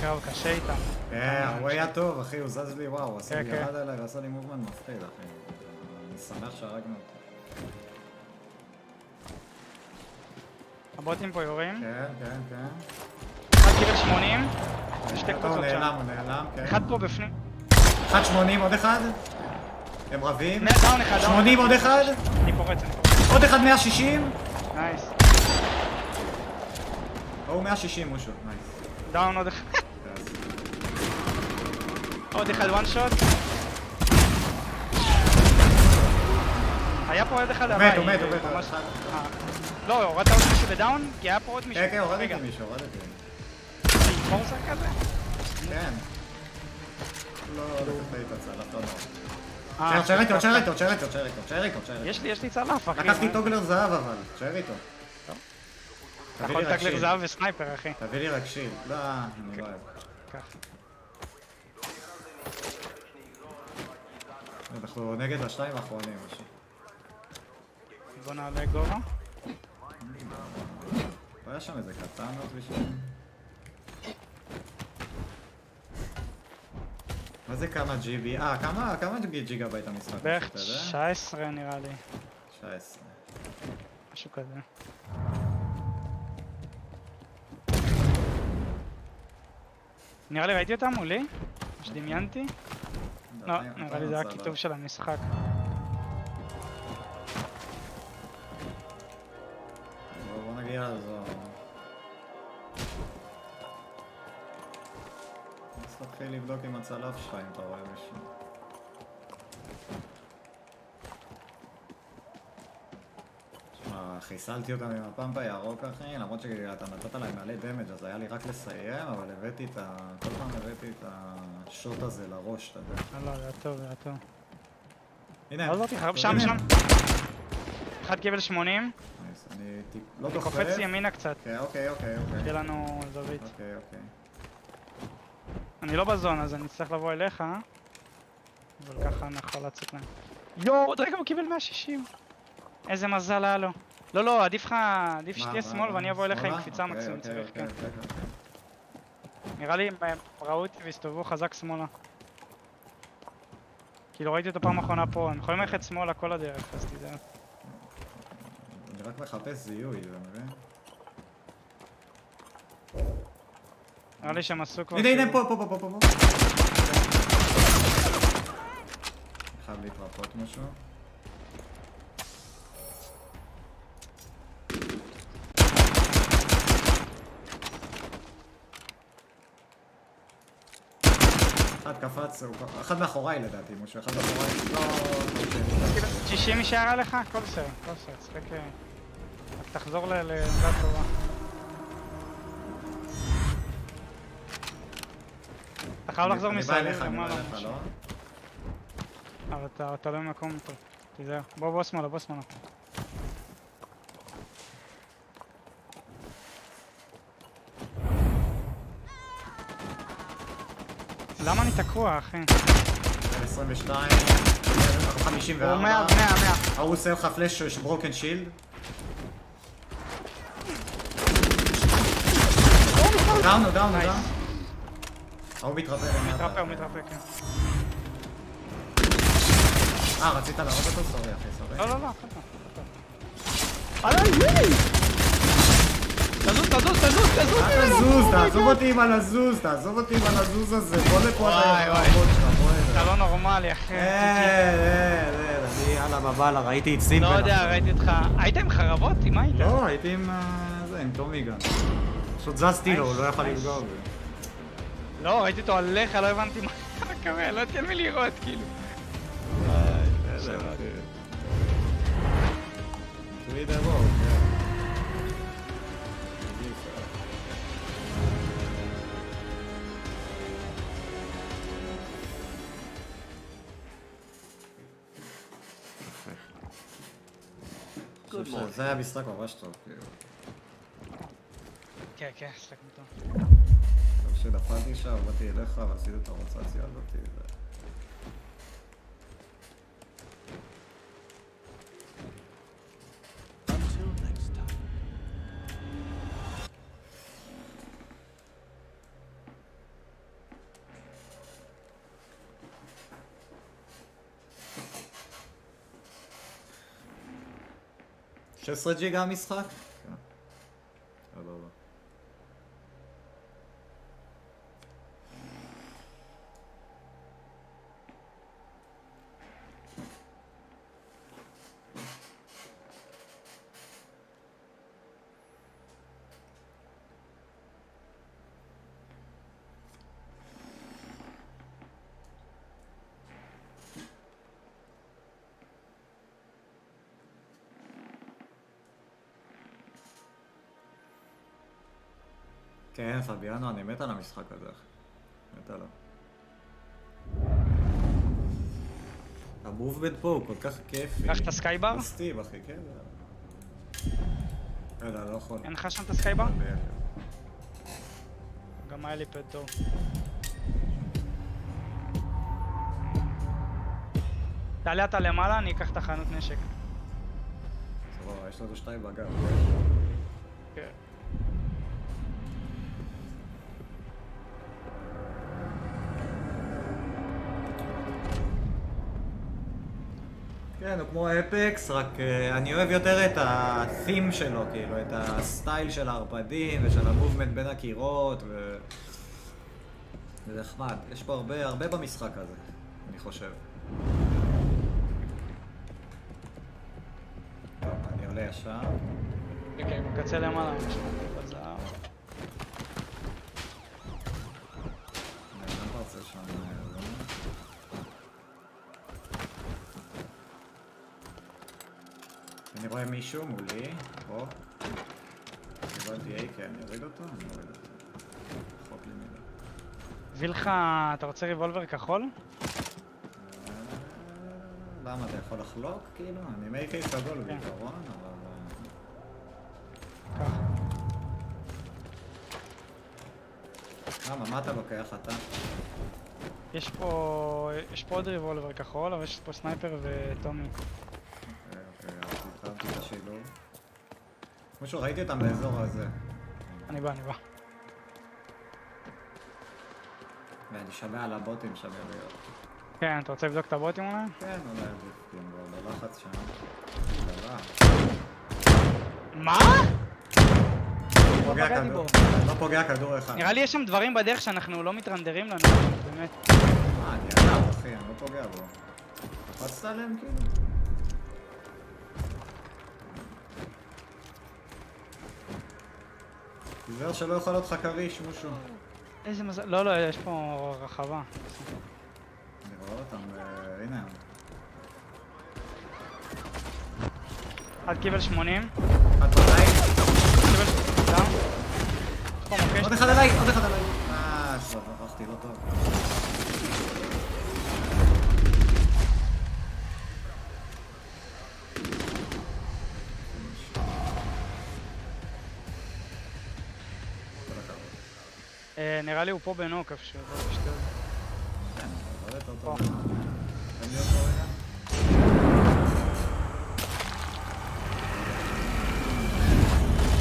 קרב קשה איתם. כן, הוא היה טוב, אחי, הוא זז לי, וואו, הוא עשה לי ירד עליי ועשה לי מובמן מפחיד, אחי. אני שמח שהרגנו אותו. הבוטים פה יורים. כן. אחד קיבל 80, שתי קבוצות שם. הוא נעלם, כן. אחד פה בפנים. 180, עוד אחד. הם רבים. דאון אחד. 80, עוד אחד. אני פורץ. עוד אחד 160. נייס. הוא 160, מושו, נייס. דאון עוד אחד. עוד אחד וואן שוט. היה פה עוד אחד הבא. עומד. לא, הורדת עוד מישהו בדאון? כי היה פה עוד מישהו. כן, הורדתי מישהו. מורסר כזה? כן. לא, לקחת לי את הצלף, לא. תשאר איתו. יש לי צלף, אחי. לקחתי טוגלר זהב אבל, תשאר איתו. אתה יכול טוגלר זהב וסנייפר, אחי. תביא לי רק שיל. לא, אני לא אוהב. אנחנו נגד השתיים האחרונים, משהו. בוא נעלה גובה. היה שם איזה קטן עוד בשביל... מה זה כמה GB? כמה ג'יגה בית המשחק? בערך 19 נראה לי. 19. משהו כזה. נראה לי ראיתי אותם מולי? מה שדמיינתי? לא, נראה לי זה היה כיתוב של המשחק. בוא נגיע לזו. אז תתחיל לבדוק עם הצלף שלך אם אתה רואה מישהו. חיסלתי אותם עם הפאמפ הירוק אחי, למרות שאתה נתת להם מעלה דמג' אז היה לי רק לסיים, אבל הבאתי את ה... כל פעם הבאתי את השוט הזה לראש, אתה יודע. לא, זה היה טוב, זה היה טוב. הנה. שם. אחד קיבל 80. אני לא דוחף. קופץ ימינה קצת. אוקיי. תהיה לנו זווית. אוקיי. אני לא בזון, אז אני צריך לבוא אליך. אבל ככה אני יכול לצאת להם. יואו, עוד רגע הוא קיבל 160. איזה מזל היה לו. לא, עדיף שתהיה שמאל ואני אבוא אליך עם קפיצה מקסימום צריך, כן. נראה לי הם ראו אותי והסתובבו חזק שמאלה. כאילו ראיתי אותו פעם אחרונה פה, הם יכולים ללכת שמאלה כל הדרך, אז תדע. אני רק מחפש זיהוי, אתה מבין? נראה לי שהם עשו כבר... הנה, פה. חייב להתרפות משהו. אחד קפץ, אחד מאחוריי לדעתי, משהו, אחד מאחוריי. לא... 60 יישאר עליך? כל בסדר, צחק... רק תחזור לעמדת טובה. אתה חייב לחזור מסביב למעלה. אבל אתה לא במקום טוב. תיזהר. בוא שמאלה. למה אני תקוע, אחי? 22, 54. הוא 100. הוא עושה לך פלאש של ברוקן שילד. דאון. הוא מתרפא. הוא מתרפא, כן. רצית להרוג אותו? סורי, אחי, סורי. לא. עליי! תזוז! תעזוב אותי עם הלזוז, תעזוב אותי עם הלזוז הזה, בוא לפה אתה לעבוד שלך, בוא הנה. אתה לא נורמלי, אחי. אני יאללה בבאללה, ראיתי את סילבן. לא יודע, ראיתי אותך. היית עם חרבות? עם מה היית? לא, הייתי עם זה, עם טומיגן. פשוט זזתי לו, הוא לא יכל לפגוע בי. לא, ראיתי אותו עליך, לא הבנתי מה קרה, לא יודעת מי לראות, כאילו. זה היה משחק ממש טוב, כאילו. כן, כן, משחק טוב. כשנפלתי שם, באתי אליך ועשיתי את הרוטציה הזאת. $16 ג'יגה המשחק? כן. סבבה. כן, פביאנו, אני מת על המשחק הזה, אחי. מת עליו. המובמנט פה הוא כל כך כיפי. קח את הסקייבר? מסתיב, אחי, כן. לא יכול. אין לך שם את הסקייבר? גם היה לי פד טוב. תעלה אתה למעלה, אני אקח את החנות נשק. סבבה, יש לנו 2 בגב. כן. כן, הוא כמו אפקס, רק אני אוהב יותר את ה-theme שלו, כאילו, את הסטייל של הערפדים ושל המובמנט בין הקירות זה נחמד. יש פה הרבה במשחק הזה, אני חושב. טוב, אני עולה ישר. אוקיי, בקצה למעלה, משהו בזהב. אני לא רוצה שם... אני רואה מישהו מולי, פה. קיבלתי A, כן, אני אוריד אותו? אני אוריד אותו. רחוק לי מילה. הביא לך, אתה רוצה ריבולבר כחול? למה, אתה יכול לחלוק? כאילו, אני מייק A סגול בעיקרון, אבל... ככה. למה, מה אתה לוקח אתה? יש פה עוד ריבולבר כחול, אבל יש פה סנייפר וטומי. התחלתי את השילוב. משהו, ראיתי אותם באזור הזה. אני בא. ואני שומע על הבוטים שם להיות. כן, אתה רוצה לבדוק את הבוטים אולי? כן, אולי בוטים, אבל בלחץ שם. מה? לא פוגע כדור אחד. נראה לי יש שם דברים בדרך שאנחנו לא מתרנדרים לנו, באמת. אני עליו, אחי, אני לא פוגע בו. קפצת עליהם כאילו? תיזהר שלא יוכל להיות לך קריש, משהו. איזה מזל... לא, יש פה רחבה. אני רואה אותם, הנה הם. אחד קיבל 80. אחד בליים. קיבל... דם. עוד אחד עליי, עוד אחד עליי. שכחתי, לא טוב. נראה לי הוא פה בנוק איפשהו, זה פשטו. כן, אבל לא יותר פה. טוב. תן לי אותו רגע.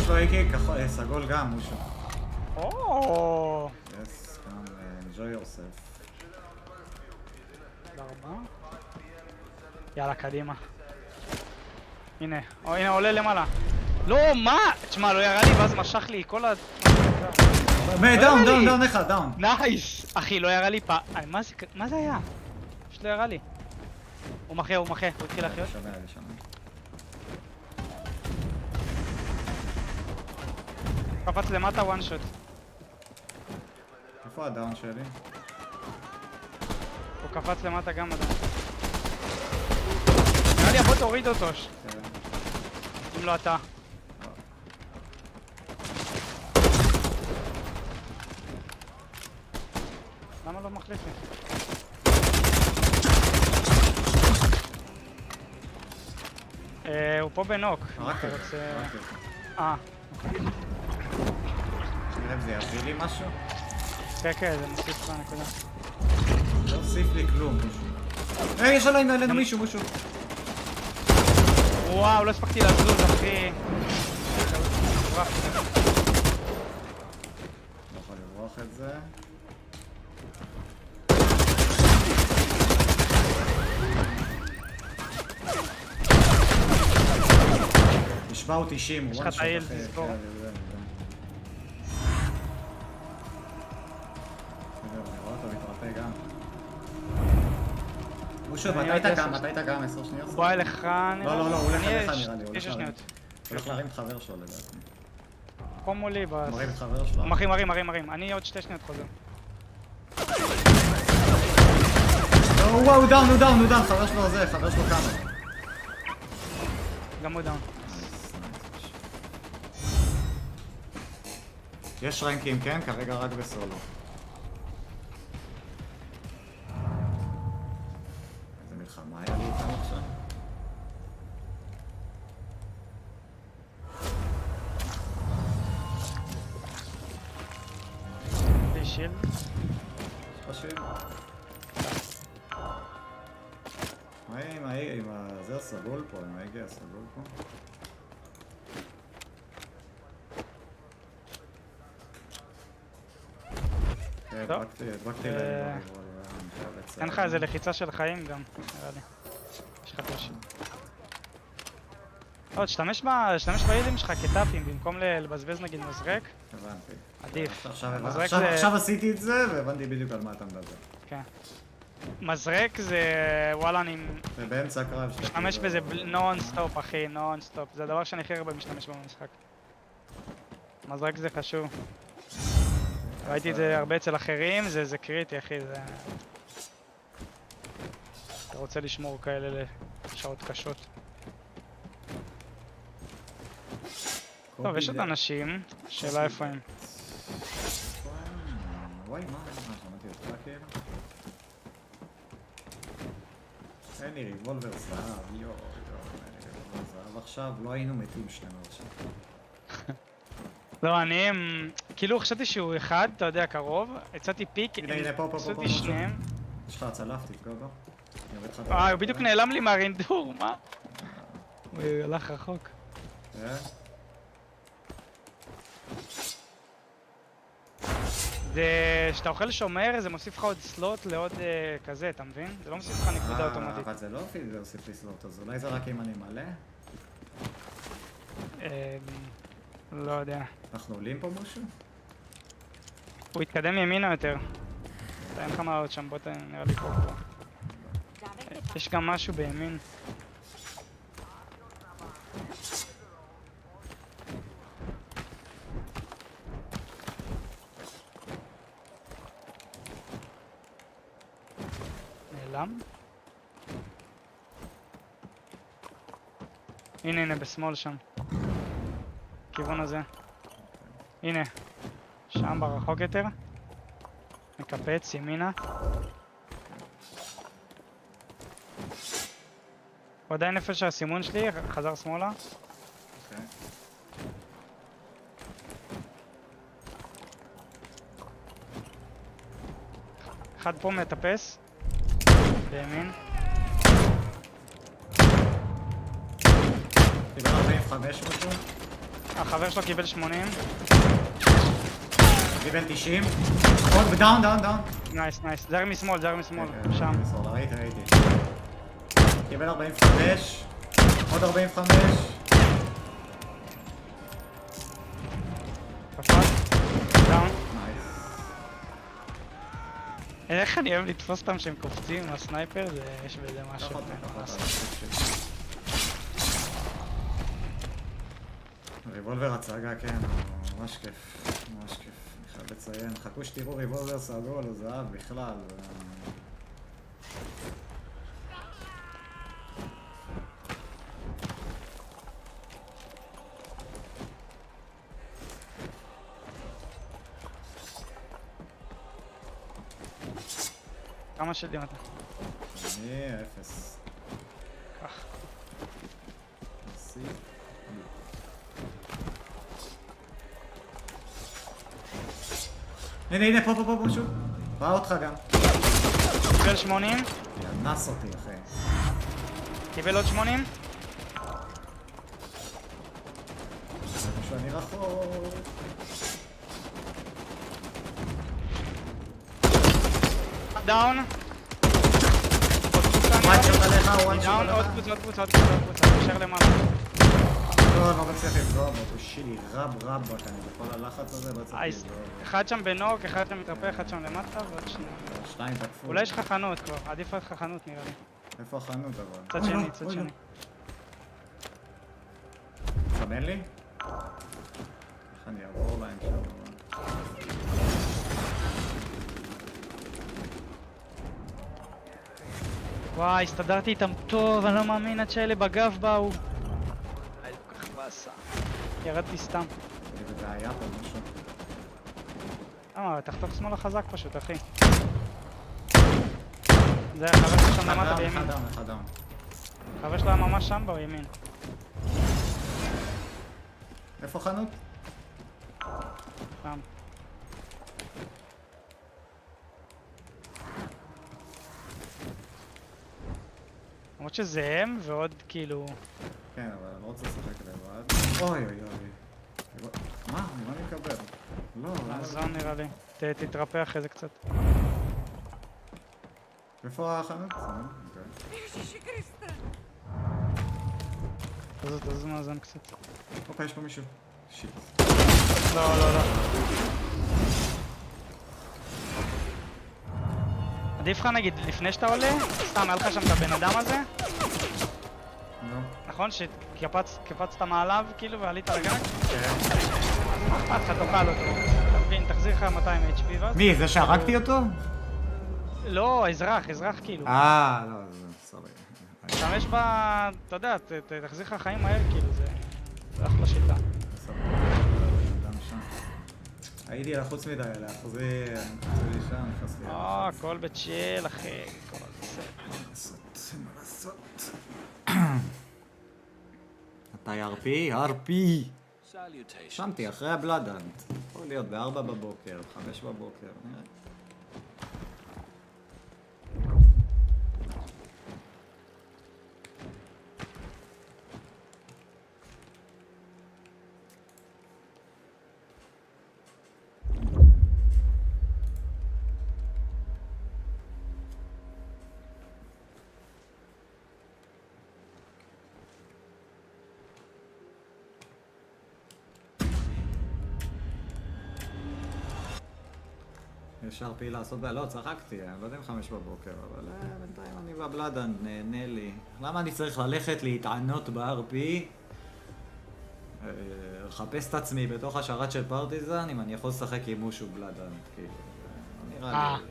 יש לו איקי סגול גם, משהו. או. Yes, come enjoy yourself. תודה. יאללה, קדימה. הנה, עולה למעלה. לא, מה? תשמע, לא ירה לי ואז משך לי כל ה... דאון אחד, דאון. נייס! אחי, לא ירה לי מה זה היה? פשוט לא ירה לי. הוא מחה, הוא התחיל לחיות. קפץ למטה, וואן שוט. איפה הדאון שלי? הוא קפץ למטה גם הדאון. נראה לי יכול תוריד אותו. אם לא אתה. למה לא מחליף לי? הוא פה בנוק. נראה אם זה יביא לי משהו? כן, זה מוסיף לך נקודה. לא הוסיף לי כלום. יש עלינו מישהו. וואו, לא הספקתי לזוז, אחי. לא יכול לברוח את זה. נשבע הוא 90, יש לך תאיל, תזכור. מושו, מתי אתה קם? 10 שניות? בוא אליך נראה. לא, הוא הולך אליך נראה לי. 9 שניות. הוא הולך להרים את חבר שלו לדעתי. פה מולי. מרים את חבר שלו. מרים. אני עוד 2 שניות חוזר. הוא דאון, חבר שלו כמה. גם הוא דאון. יש רנקים, כן? כרגע רק בסולו. איזה מלחמה היה לי איתם עכשיו? בלי שילד? יש לך שילד? מה עם זה הסגול פה? עם ההגה הסגול פה? הדבקתי להם. אין לך איזה לחיצה של חיים גם, נראה לי. יש לך פשוט. עוד, תשתמש באילים שלך כטאפים במקום לבזבז נגיד מזרק. הבנתי. עדיף. עכשיו עשיתי את זה והבנתי בדיוק על מה אתה מדבר. כן. מזרק זה וואלה אני... זה באמצע הקרב. משתמש בזה נונסטופ אחי, נונסטופ. זה הדבר שאני הכי הרבה משתמש במשחק. מזרק זה חשוב. ראיתי את זה הרבה אצל אחרים, זה קריטי אחי, זה... אתה רוצה לשמור כאלה לשעות קשות. טוב, יש עוד אנשים, שאלה איפה הם. וואי, מה? שמעתי אותך כאילו? אין לי ריבולבר זהב, יואו, ריבולבר זהב עכשיו, לא היינו מתים שנינו עכשיו. לא, אני כאילו חשבתי שהוא אחד, אתה יודע, קרוב, הצעתי פיק, הנה, פה, עשיתי שניהם. יש לך הצלף, תפגע בו. הוא בדיוק נעלם לי מהרינדור, מה? הוא הלך רחוק. זה שאתה אוכל שומר, זה מוסיף לך עוד סלוט לעוד כזה, אתה מבין? זה לא מוסיף לך נקודה אוטומטית. אבל זה לא הוסיף לי סלוט, אז אולי זה רק אם אני מלא? לא יודע. אנחנו עולים פה משהו? הוא התקדם ימינה יותר. אין לך מה עוד שם, בוא נראה לי פה. יש גם משהו בימין. נעלם? הנה, בשמאל שם. כיוון הזה. הנה. שם ברחוק יותר. מקפץ ימינה. הוא עדיין איפה שהסימון שלי, חזר שמאלה. אחד פה מטפס. בימין. קיבל 45 משהו? החבר שלו קיבל 80. קיבל 90. עוד דאון. נייס. זר משמאל. שם. ראיתי. קיבל 45. עוד 45. אחד. דאון. איך אני אוהב לתפוס אותם שהם קופצים עם הסנייפר, יש בזה משהו. ריבולבר הצגה, כן, ממש כיף, ממש כיף. אני חייב לציין, חכו שתראו ריבולבר סגול או זהב בכלל. כמה שדים אתה? אני 0. כך. הנה, פה, משהו. ראה אותך גם. קיבל 80. נס אותי, אחי. קיבל עוד 80. משהו אני רחוק. דאון. דאון, עוד קבוצה. נשאר למעלה. לא מצליח לפגוע בו, הוא שילי רב רק, אני בכל הלחץ הזה לא צריך לפגוע. אחד שם בנוק, אחד שם מתרפא, אחד שם למטה ועוד שניים תקפו. אולי יש לך חנות כבר, עדיף לך חנות נראה לי. איפה החנות אבל? צד שני. סמן לי? איך אני אעבור להם שם? וואי, הסתדרתי איתם טוב, אני לא מאמין עד שאלה בגב באו. היי, כל כך באסה. ירדתי סתם. זה בעיה פה משהו. תחתוך שמאלה חזק פשוט, אחי. זה החבר שלך שם למטה בימין. אחד דאון. החבר שלך ממש שם בימין. איפה חנות? שם. למרות שזה הם ועוד כאילו... כן, אבל אני לא רוצה לשחק לבד. אוי. מה? מה אני מקבל? לא. זון נראה לי. תתרפא אחרי זה קצת. איפה החנות? תזוז מהזון קצת. אוקיי, יש פה מישהו. שיט. לא. עדיף לך נגיד לפני שאתה עולה, סתם היה לך שם את הבן אדם הזה? לא. נכון? שקפצת מעליו כאילו ועלית לגג? כן. מה אכפת לך תאכל אותו? אתה מבין, תחזיר לך 200 HP ואז... מי? זה שהרגתי אותו? לא, אזרח כאילו. לא, סורי. תשתמש בה, אתה יודע, תחזיר לך חיים מהר כאילו, זה אחלה שיטה. הייתי לחוץ מדי, להחזיר שם, נכנסתי. הכל בצ'יל, אחי, הכל בסדר. מה לעשות? אתה ארפי. שמתי אחרי הבלאד האנט. יכול להיות ב-4 בבוקר, 5 בבוקר, נראה. יש ארפי לעשות לא, צחקתי, אני לא יודע אם 5 בבוקר, אבל בינתיים אני בבלאדאנט, נהנה לי. למה אני צריך ללכת להתענות בארפי? לחפש את עצמי בתוך השרת של פרטיזן, אם אני יכול לשחק עם משהו בלאדאנט, כאילו, נראה לי...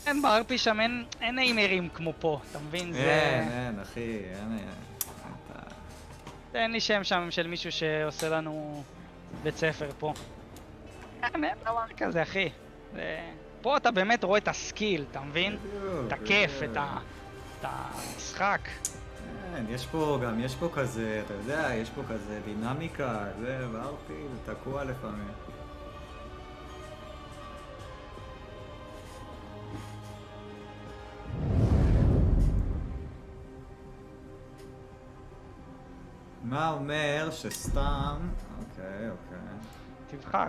אין בארפי שם, אין ניימרים כמו פה, אתה מבין? אין, אחי, אין... אין לי שם שם של מישהו שעושה לנו בית ספר פה. אין דבר כזה, אחי. פה אתה באמת רואה את הסקיל, אתה מבין? את הכיף, את המשחק. כן, יש פה כזה, אתה יודע, יש פה כזה דינמיקה, זה בארפי, זה תקוע לפעמים. מה אומר שסתם... אוקיי.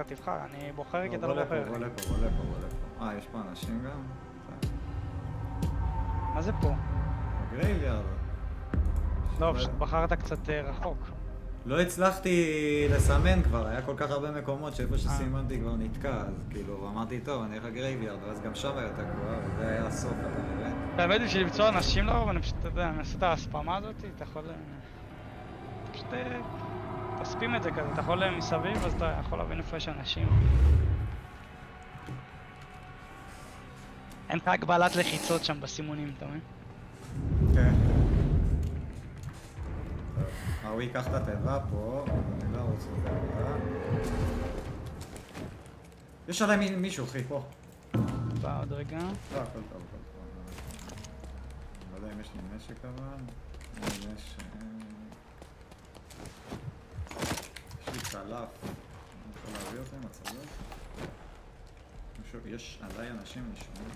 תבחר, אני בוחר כי אתה לא בוחר. בוא לפה. יש פה אנשים גם? מה זה פה? גרייביארד. לא, פשוט בחרת קצת רחוק. לא הצלחתי לסמן כבר, היה כל כך הרבה מקומות שאיפה שסימנתי כבר נתקע, אז כאילו אמרתי טוב, אני אלך גרייביארד, ואז גם שם היה תקוע, וזה היה הסוף, אתה מבין? האמת היא שלמצוא אנשים לרוב, אני פשוט, אתה יודע, אני אעשה את ההספמה הזאת, אתה יכול... פשוט תספים את זה כזה, אתה יכול מסביב, אז אתה יכול להבין איפה יש אנשים. אין לך הגבלת לחיצות שם בסימונים, אתה מבין? כן. הוא ייקח את התיבה פה, אני לא רוצה לדבר. יש עליי מישהו, אחי, פה. בא עוד רגע. לא, הכל טוב, הכל טוב. לא יודע אם יש לי נשק אבל. יש לי קלף. אני יכול להביא אותם, הצלות? יש עליי אנשים נשמעים.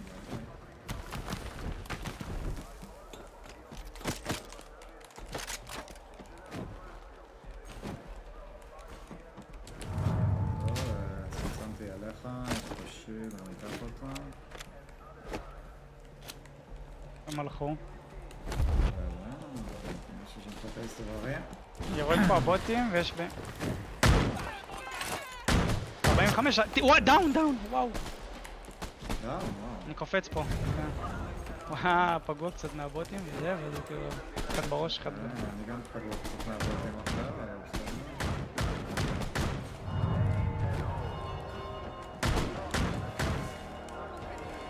הם הלכו. יש שם חטאי סובבים. יורד פה הבוטים ויש ב... 45... וואו, דאון, וואו. אני קופץ פה. וואו, פגוע קצת מהבוטים וזה, וזה כאילו... אחד בראש, אחד... אני גם פגוע קצת מהבוטים עכשיו, אבל בסדר.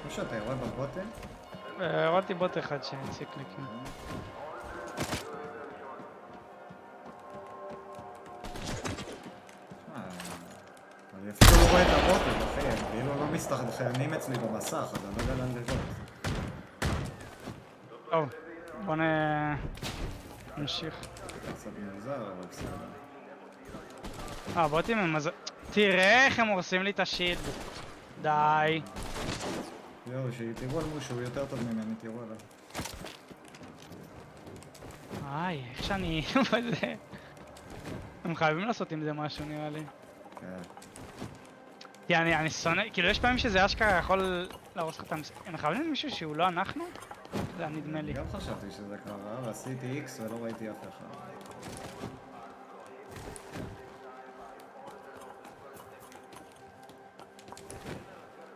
משהו, אתה יורד בבוטים? הורדתי בוט אחד שהציק לי כאילו. אני אפילו לא רואה את הבוטים, אחי, הם כאילו לא מסתכלים אצלי במסך, אז אני לא יודע לאן לבוא. טוב, בוא נמשיך. קצת מוזר, אבל בסדר. הבוטים הם מזל... תראה איך הם הורסים לי את השיט. די. יואו, שתראו על מישהו יותר טוב ממני, תראו עליו. איך שאני... הם חייבים לעשות עם זה משהו נראה לי. כן. כי אני שונא... כאילו יש פעמים שזה אשכרה יכול להרוס לך את המס... הם חייבים למישהו שהוא לא אנחנו? זה נדמה לי. גם חשבתי שזה קרה, ועשיתי X ולא ראיתי אף אחד.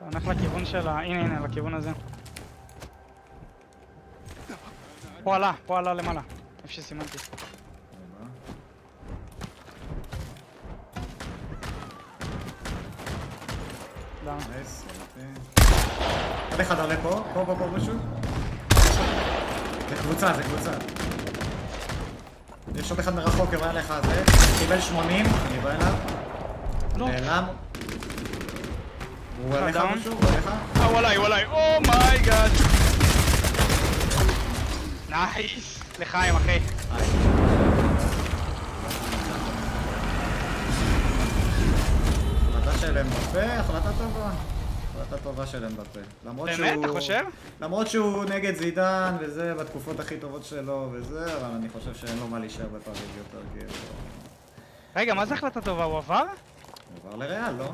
הולך לכיוון של ה... הנה, לכיוון הזה. פה עלה למעלה. איפה שסימנתי. נייס, עוד אחד עולה פה משהו. זה קבוצה. יש עוד אחד מרחוק, יראה לך זה. קיבל 80, אני בא אליו. נעלם. הוא עליך משהו? הוא עליך? הוא עליי, אומייגאד. נייס. לחיים, אחי. החלטה של אמבפה, החלטה טובה של אמבפה. באמת, אתה חושב? למרות שהוא נגד זידן וזה, בתקופות הכי טובות שלו וזה, אבל אני חושב שאין לו מה להישאר בפריז יותר כאילו. רגע, מה זה החלטה טובה? הוא עבר? הוא עבר לריאל, לא?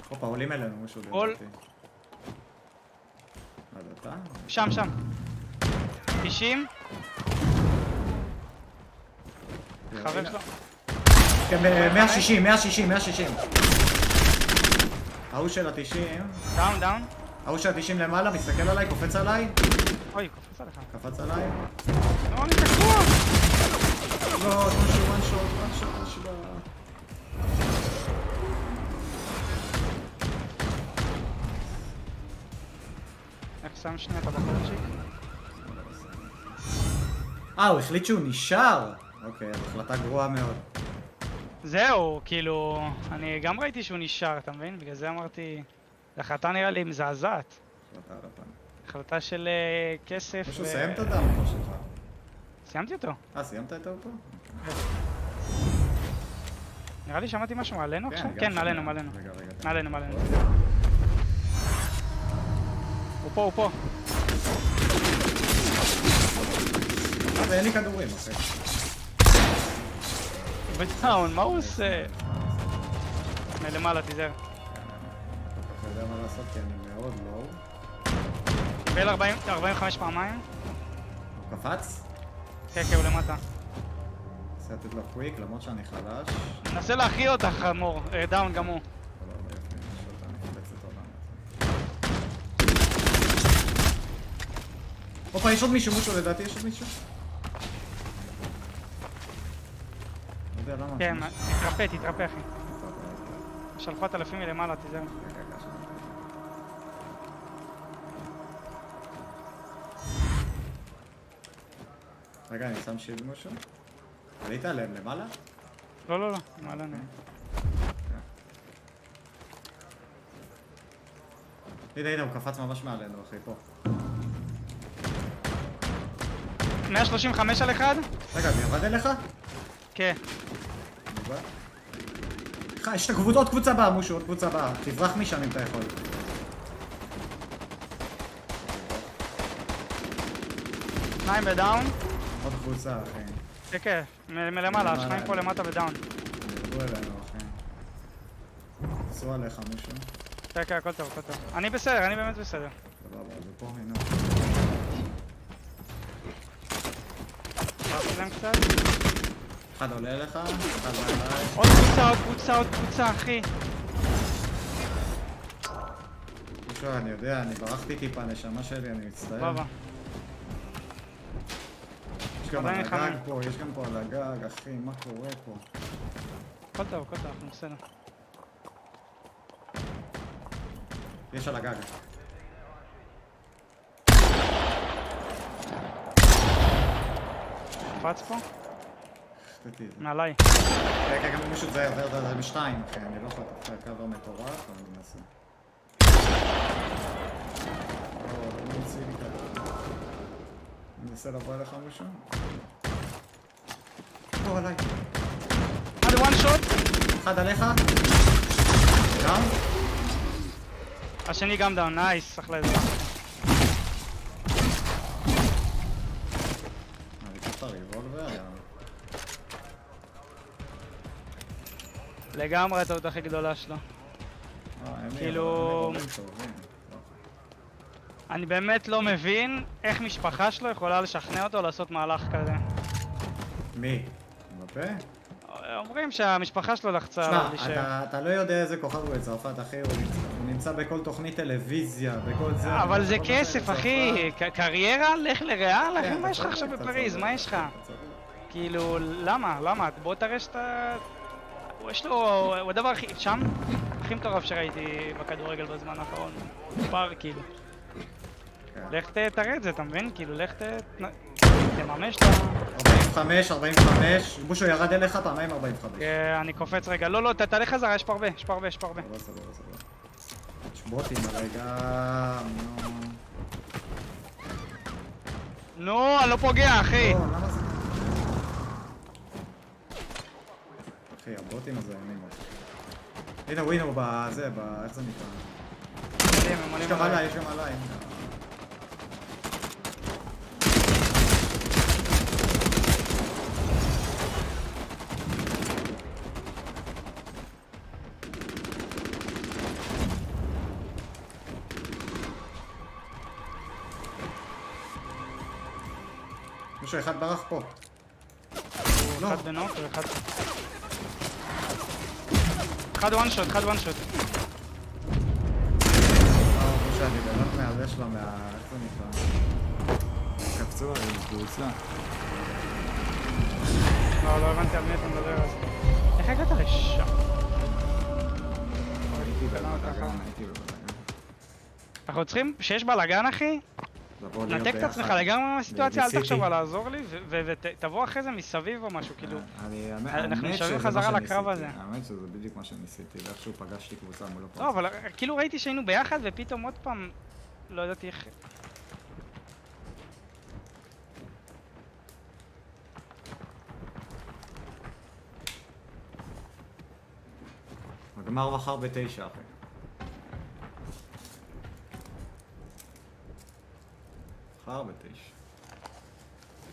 הופה, עולים אלינו משהו לדעתי. מה זה אתה? שם. 90. חבר שלו. כן, 160. ההוא של ה-90. דאון. ההוא של ה-90 למעלה, מסתכל עליי, קופץ עליי. אוי, קופץ עליך. קפץ עליי. לא, אני תקוע. לא, משהו, one shot. איך שם שנייה את הבחורצ'יק? הוא החליט שהוא נשאר? אוקיי, אז החלטה גרועה מאוד. זהו, כאילו, אני גם ראיתי שהוא נשאר, אתה מבין? בגלל זה אמרתי, החלטה נראה לי מזעזעת. החלטה של כסף משהו, סיים את הדאון שלך. סיימתי אותו. סיימת את האוטו? נראה לי שמעתי משהו מעלינו עכשיו? כן, מעלינו. מעלינו. הוא פה. אין לי כדורים, אחי. בטאון, מה הוא עושה? מלמעלה, תיזהר. אתה יודע מה לעשות כי אני מאוד לואו. קיבל 45 פעמיים. הוא קפץ? כן, הוא למטה. רוצה לתת לו קוויק, למרות שאני חלש. נסה להכריע אותך, מור. דאון גם הוא. הופה, יש עוד מישהו, לדעתי יש עוד מישהו. לא יודע למה. כן, תתרפא אחי. שלפת אלפים מלמעלה, תיזהר. רגע, אני שם שילד משהו. עלית עליהם למעלה? לא, מעלה נהיה. הנה, הוא קפץ ממש מעלינו, אחי, פה. 135 על אחד? רגע, זה ירד אליך? כן. יש את עוד קבוצה באה, מושו, עוד קבוצה באה. תברח משם אם אתה יכול. שניים בדאון. עוד קבוצה, אחי. כן, מלמעלה, שניים פה למטה בדאון. ירדו אלינו, אחי. עשו עליך, מושו. כן, הכל טוב. אני בסדר, אני באמת בסדר. סבבה, זה פה, הנה. ברחתי להם קצת. אחד עולה אליך, אחד עולה אליי. עוד קבוצה, אחי. מושו, אני יודע, אני ברחתי טיפה, נשמה שלי, אני מצטער. סבבה. יש גם על הגג פה, יש גם פה על הגג, אחי, מה קורה פה? הכל טוב, אנחנו בסדר. יש על הגג. קפץ פה? מעליי. כן, גם מישהו זה עובר בשתיים, אחי, אני לא יכול לתת את הקו המטורף, אבל אני מנסה. אני מנסה לבוא אליך משהו. פה עליי. אחד וואן שוט. אחד עליך. גם. השני גם דאון, נייס, אחלה איזה. אני קצת ריבולבר. לגמרי הטעות הכי גדולה שלו. כאילו... אני באמת לא מבין איך משפחה שלו יכולה לשכנע אותו לעשות מהלך כזה. מי? בפה? אומרים שהמשפחה שלו לחצה להישאר. שמע, אתה לא יודע איזה כוכב הוא בצרפת, אחי, הוא נמצא בכל תוכנית טלוויזיה, בכל זה. אבל זה כסף, אחי, קריירה, לך לריאל, אחי, מה יש לך עכשיו בפריז, מה יש לך? כאילו, למה? בוא תראה שאתה... יש לו, הוא הדבר הכי מטורף שראיתי בכדורגל בזמן האחרון. פאר, כאילו. לך תראה את זה, אתה מבין? כאילו, לך תממש לה... 45, בושו ירד אליך פעמיים 45. אני קופץ רגע, לא, תעלה חזרה, יש פה הרבה. סבבה. יש בוטים הרגע, נו, אני לא פוגע, אחי. למה זה? אחי, הבוטים הזה אני מאוד. הנה הוא בזה, איך זה נקרא? יש גם עליי. מישהו אחד ברח פה. אחד בנוק ואחד... אחד וואן שוט. מישהו, אני באמת מהזה שלו, איך זה נקרא? קפצו עליהם, קבוצה. לא הבנתי על מי אתה מדבר על זה. איך הגעת לשם? הייתי בבלגן. אנחנו צריכים, שיש בלגן, אחי? נתק את עצמך לגמרי מהסיטואציה, אל תחשוב על לעזור לי, ותבוא אחרי זה מסביב או משהו, כאילו. אנחנו נשארים חזרה לקרב הזה. האמת שזה בדיוק מה שניסיתי, ואיכשהו פגשתי קבוצה מול הפרצה. לא, אבל כאילו ראיתי שהיינו ביחד, ופתאום עוד פעם, לא ידעתי איך... הגמר מחר ב9, אחי. מחר ב9.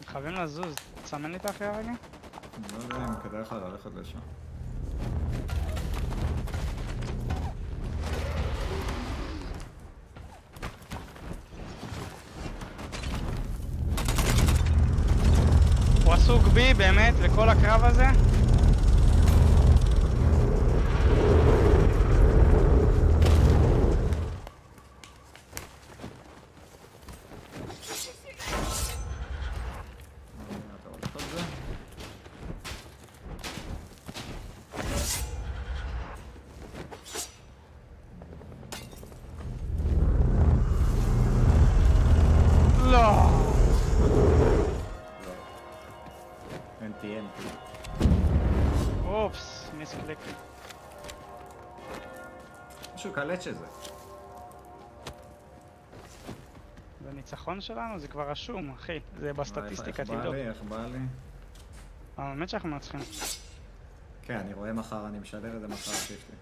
חייבים לזוז, תסמן לי את האחרי הרגע? אני לא יודע אם כדאי לך ללכת לשם. הוא עסוק בי באמת לכל הקרב הזה. אופס, מיסקליק. משהו קלט שזה. זה ניצחון שלנו, זה כבר רשום, אחי. זה בסטטיסטיקה, תבדוק. איך בא לי? האמת שאנחנו מנצחים. כן, אני רואה מחר, אני משדר את זה מחר שיש לי.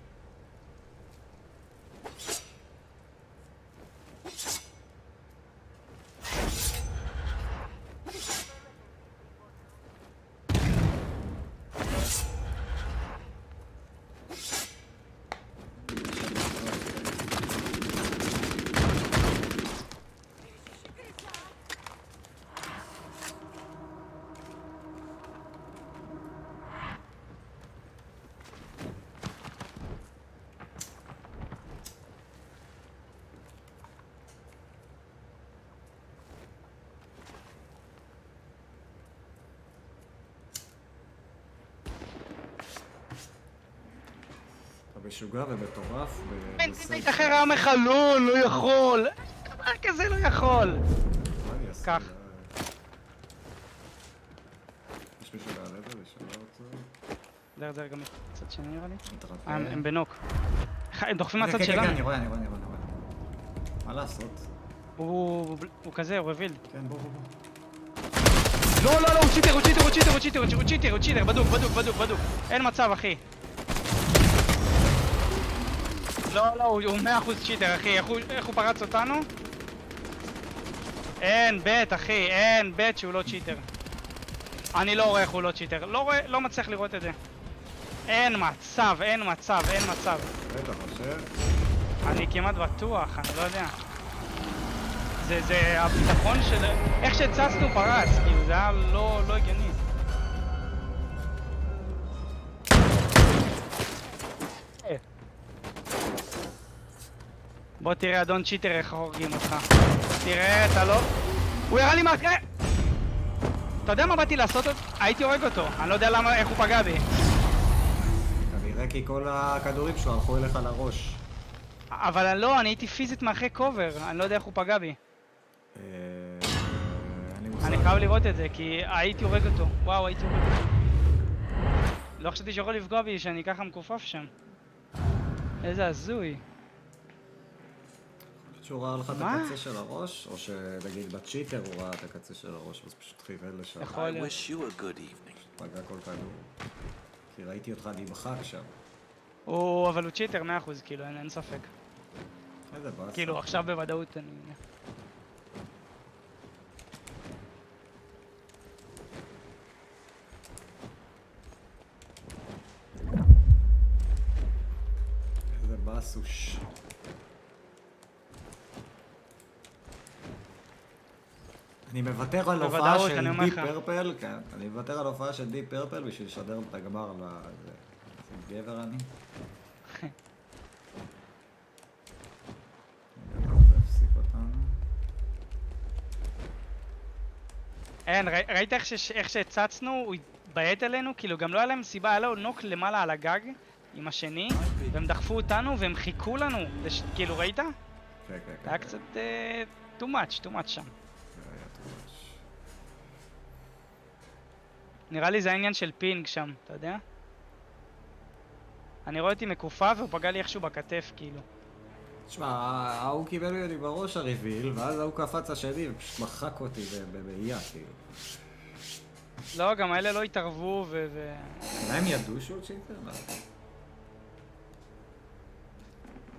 משוגע ובטורף. אין טימייט אחר היה מחלול, לא יכול. דבר כזה לא יכול. קח. יש מישהו בעל עבר, לשאלה אותו. דר גם מצד שני נראה לי. הם בנוק. הם דוחפים מהצד שלנו. כן, אני רואה. מה לעשות? הוא כזה, הוא רביל. כן, בוא. לא, הוא צ'יטר, בדוק. אין מצב, אחי. לא, הוא 100% צ'יטר, אחי. איך הוא פרץ אותנו? אין בית, אחי, אין בית שהוא לא צ'יטר. אני לא רואה איך הוא לא צ'יטר. לא מצליח לראות את זה. אין מצב. אתה חושב? אני כמעט בטוח, אני לא יודע. זה הביטחון של... איך שהצצנו פרץ, כאילו, זה היה לא הגיוני. בוא תראה אדון צ'יטר איך הורגים אותך. תראה, אתה לא... הוא ירה לי מה... אתה יודע מה באתי לעשות? הייתי הורג אותו. אני לא יודע למה, איך הוא פגע בי. כנראה כי כל הכדורים שלו הלכו אליך לראש. אבל לא, אני הייתי פיזית מאחרי קובר. אני לא יודע איך הוא פגע בי. אני חייב לראות את זה, כי הייתי הורג אותו. וואו, הייתי הורג אותו. לא חשבתי שיכול לפגוע בי שאני ככה מכופף שם. איזה הזוי. שהוא ראה לך את הקצה של הראש, או שנגיד בצ'יטר הוא ראה את הקצה של הראש, אז פשוט חיבל לשם. יכול להיות. פגע כל כדור. כי ראיתי אותך נמחק שם. אבל הוא צ'יטר 100%, כאילו, אין ספק. איזה באסה. כאילו, עכשיו בוודאות אני... איזה באסוש. אני מוותר על הופעה של דיפ פרפל, כן, אני מוותר על הופעה של דיפ פרפל בשביל לשדר את הגמר לזה. גבר אני. אין, ראית איך שהצצנו, הוא התביית עלינו, כאילו גם לא היה להם סיבה, היה לו נוק למעלה על הגג עם השני, והם דחפו אותנו והם חיכו לנו, כאילו ראית? כן. היה קצת too much שם. נראה לי זה העניין של פינג שם, אתה יודע? אני רואה אותי מקופה והוא פגע לי איכשהו בכתף, כאילו. תשמע, ההוא קיבל לי בראש הריביל, ואז ההוא קפץ השני ופשוט מחק אותי בבעייה, כאילו. לא, גם האלה לא התערבו אולי הם ידעו שהוא צ'יטר?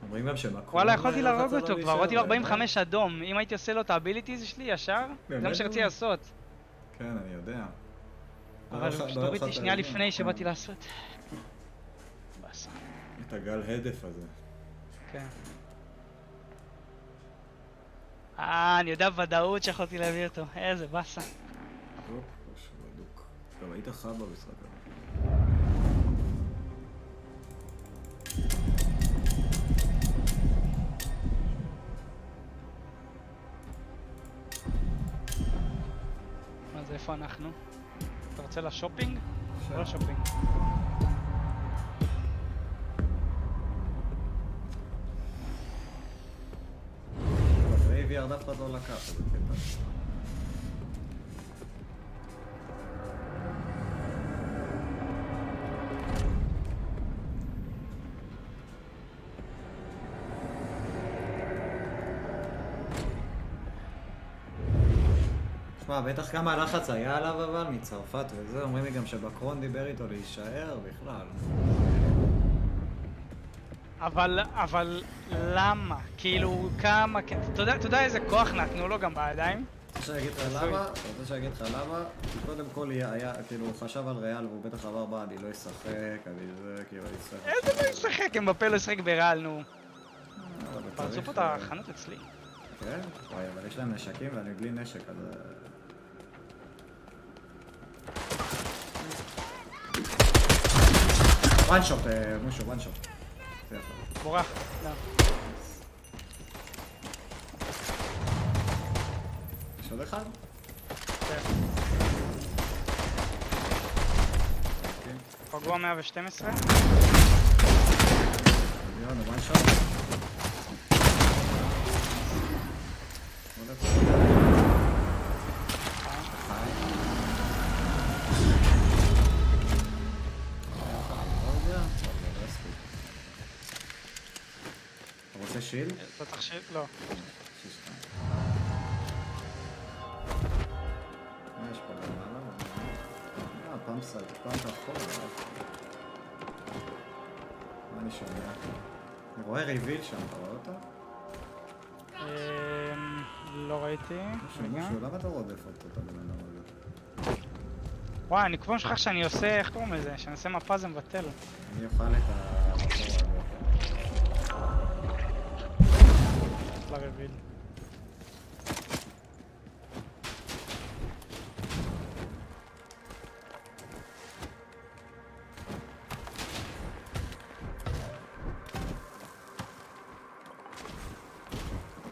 אומרים גם שמקום... וואלה, יכולתי להרוג אותו, כבר ראיתי לו 45 אדום. אם הייתי עושה לו את האביליטיז שלי ישר, זה מה שרציתי לעשות. כן, אני יודע. אבל הוא פשוט הוריד לי שנייה לפני שבאתי לעשות. בסדר. את הגל הדף הזה. כן. אני יודע בוודאות שיכולתי להביא אותו. איזה באסה. בדוק. טוב, היית חד במשחק הזה. אז איפה אנחנו? אתה רוצה לשופינג? לא לשופינג. בברייב ירד אף אחד לא לקח, זה קטע. תשמע, בטח כמה הלחץ היה עליו אבל מצרפת וזה, אומרים לי גם שבקרון דיבר איתו להישאר בכלל. אבל למה? כאילו כמה, אתה יודע איזה כוח נתנו לו גם בידיים? אתה רוצה להגיד לך למה? אתה רוצה להגיד לך למה? קודם כל היה, כאילו, הוא חשב על ריאל והוא בטח עבר בה, אני לא אשחק, אני זה, כאילו, אני אשחק. איזה לא ישחק? אמבפה לא ישחק בריאל, נו. פרצו פה את החנות אצלי. כן? וואי, אבל יש להם נשקים ואני בלי נשק, אז... וואן שוט, מושו, וואן שוט. בורח, לא. יש עוד אחד? כן. פגוע 112. יאללה, וואן שוט. אתה רוצה שיל? אתה צריך שיל? לא. מה יש פה למעלה? פעם סל, פעם כחול. מה אני שומע? אני רואה ריביל שם, אתה רואה אותו? לא ראיתי. משהו, למה אתה רודף אותו את הבן אדם הזה? וואי, אני כבר שכח שאני עושה, איך קוראים לזה? שאני עושה מפה זה מבטל. אני אוכל את המקור הזה. לרביל.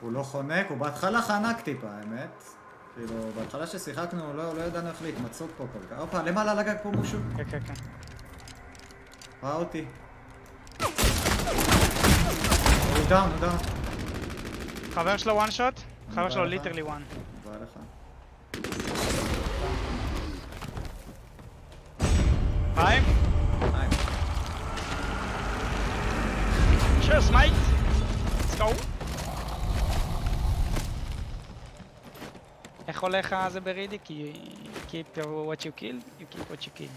הוא לא חונק, הוא בהתחלה חנק טיפה, האמת. כאילו, בהתחלה ששיחקנו, לא ידענו איך להתמצות פה כל כך. אופה, למעלה על הגג פה משהו. כן, כן, כן. ראה אותי. הוא דאון, הוא דאון. חבר שלו וואן שוט? חבר שלו ליטרלי וואן. בא לך. היי? היי. Cheers, mate. Let's go. איך הולך זה ברידי? כי keep what you kill, you keep what you kill.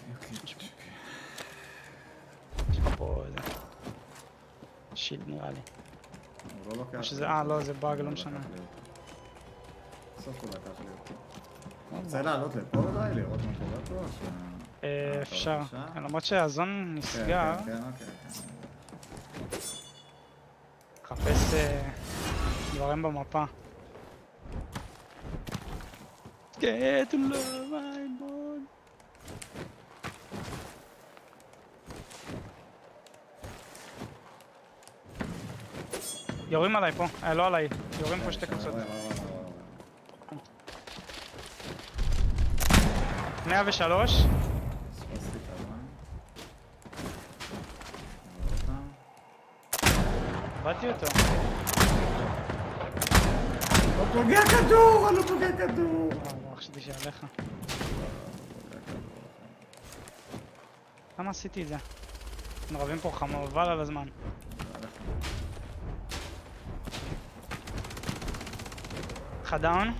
יש לך פה איזה שילד נראה לי. הוא לא לוקח. לא, זה באג, לא משנה. בסוף הוא לקח לי אותו. רוצה לעלות לפה אולי? לראות מה קורה פה? אפשר. למרות שהזון נסגר. כן, אוקיי. חפש דברים במפה. Get to love my boy. יורים עליי פה, לא עליי, יורים פה שתי קבוצות. 103. באתי אותו. לא פוגע כדור, אני לא פוגע כדור. חשבתי שעליך. למה עשיתי את זה? אנחנו רבים פה חמובל על הזמן. אחד דאון.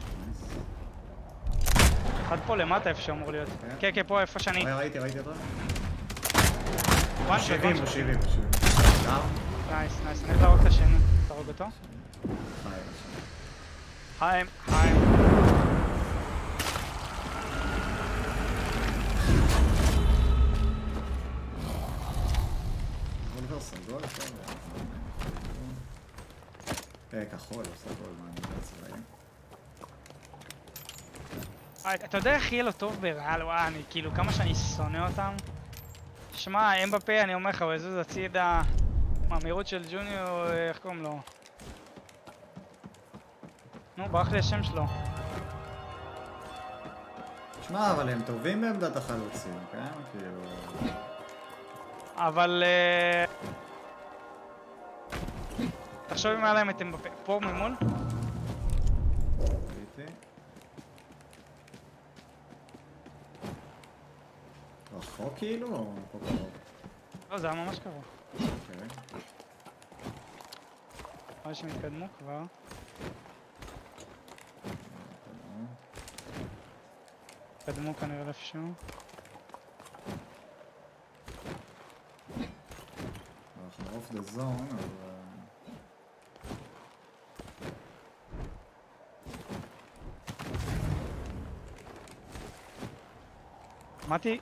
אחד פה למטה איפה שאמור להיות. כן, כן, פה איפה שאני. ראיתי אותו. וואן שוט, וואן שוט. 70. נייס, נייס, אני הולך להרוג את השני. תהרוג אותו? חיים. סגול, כחול, סגול, מה אני לא צבעים. אתה יודע איך יהיה לו טוב בריאל? וואי, אני כאילו כמה שאני שונא אותם. שמע, אמבפה, אני אומר לך, הוא יזוז הצידה. מהמהירות של ג'וניור, איך קוראים לו? נו, ברח לי השם שלו. שמע, אבל הם טובים בעמדת החלוצים, כן? כאילו... אבל... תחשוב אם היה להם את אמבפה. פה ממול? ראיתי. רחוק כאילו? או פה קרוב? לא, זה היה ממש קרוב. אוקיי. רואה שהם התקדמו כבר. התקדמו כנראה לאיפשהו. אנחנו off the zone, אבל... מתי?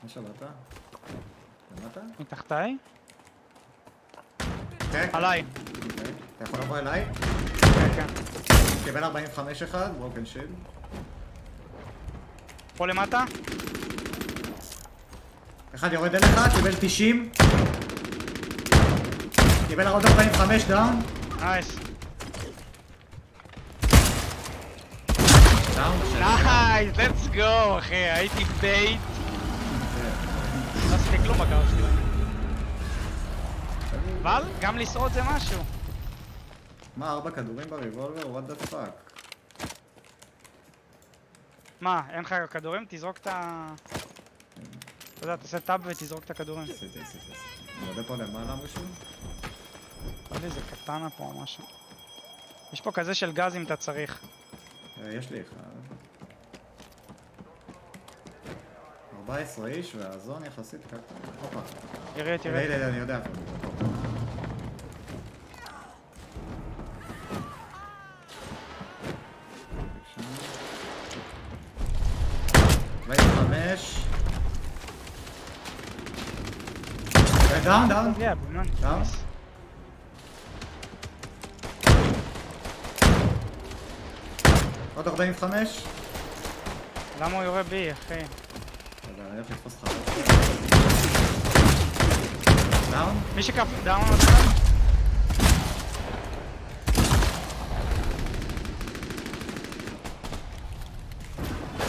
מה שלטה? למטה? מתחתיי? כן. עליי. אוקיי. אתה יכול לבוא אליי? כן, כן. קיבל 45 אחד, ברוקן שיל. פה למטה? אחד יורד אליך, קיבל 90. קיבל עוד 45 דאון. נייס. דאון. נייס, let's go, אחי, הייתי בייט. לא עשיתי כלום בקרב שלי. אבל גם לשרוד זה משהו. מה, 4 כדורים בריבולבר? what the fuck? מה, אין לך כדורים? תזרוק את ה... אתה יודע, תעשה טאב ותזרוק את הכדורים. עשיתי. אני יודע פה למעלה משהו? לא יודע, זה קטנה פה או משהו. יש פה כזה של גז אם אתה צריך. יש לי אחד. 14 איש והזון יחסית קטן. הופה. תראה. אני יודע איפה. דאון. דאון. עוד 45. למה הוא יורה בי, אחי? אני הולך לתפוס לך. דאון? מי שקף דאון עוד אחד?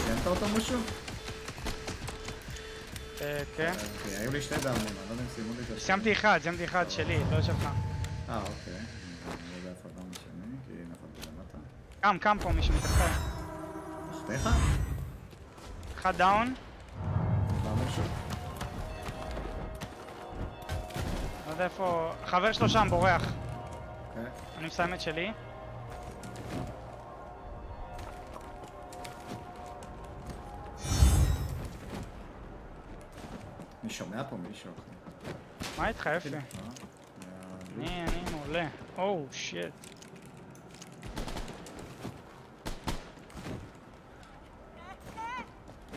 סיימת אותו משהו? כן. היו לי 2 דאונים, אני לא יודע אם סיימו לי את זה. סיימתי אחד שלי, לא שלך. אוקיי. אני לא יודע איפה הדאון השני, כי נפלתי למטה. קם פה מישהו מתחתיי. תחתיך? אחד דאון. לא משהו. לא יודע איפה... חבר שלו שם בורח. אוקיי. אני מסיים את שלי. אני שומע פה מישהו. מה איתך, יפי? אני מעולה. או, שיט.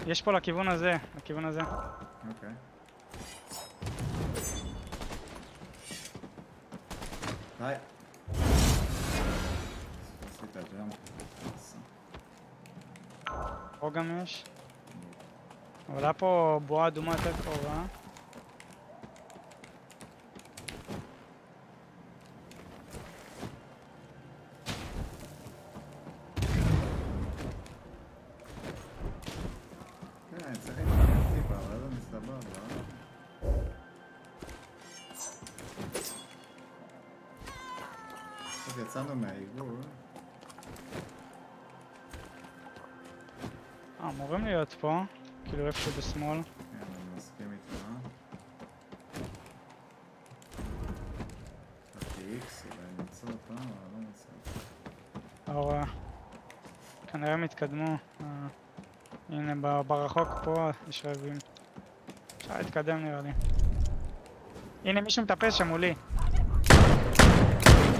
יש פה לכיוון הזה, אוקיי. היי. עשית ג'אמפ. פה גם יש. אבל היה פה בועה אדומה יותר קרובה. כן, צריך להתחמם טיפה, אבל זה מסתבר, לא? טוב, יצאנו מהעיגול. אמורים להיות פה. כאילו איפשהו בשמאל. כן, אני מסכים איתך. איקס, אולי נמצא אותם, אבל לא נמצא. לא רואה. כנראה הם התקדמו. הנה ברחוק פה יש רבים. אפשר להתקדם נראה לי. הנה מישהו מטפס שם מולי.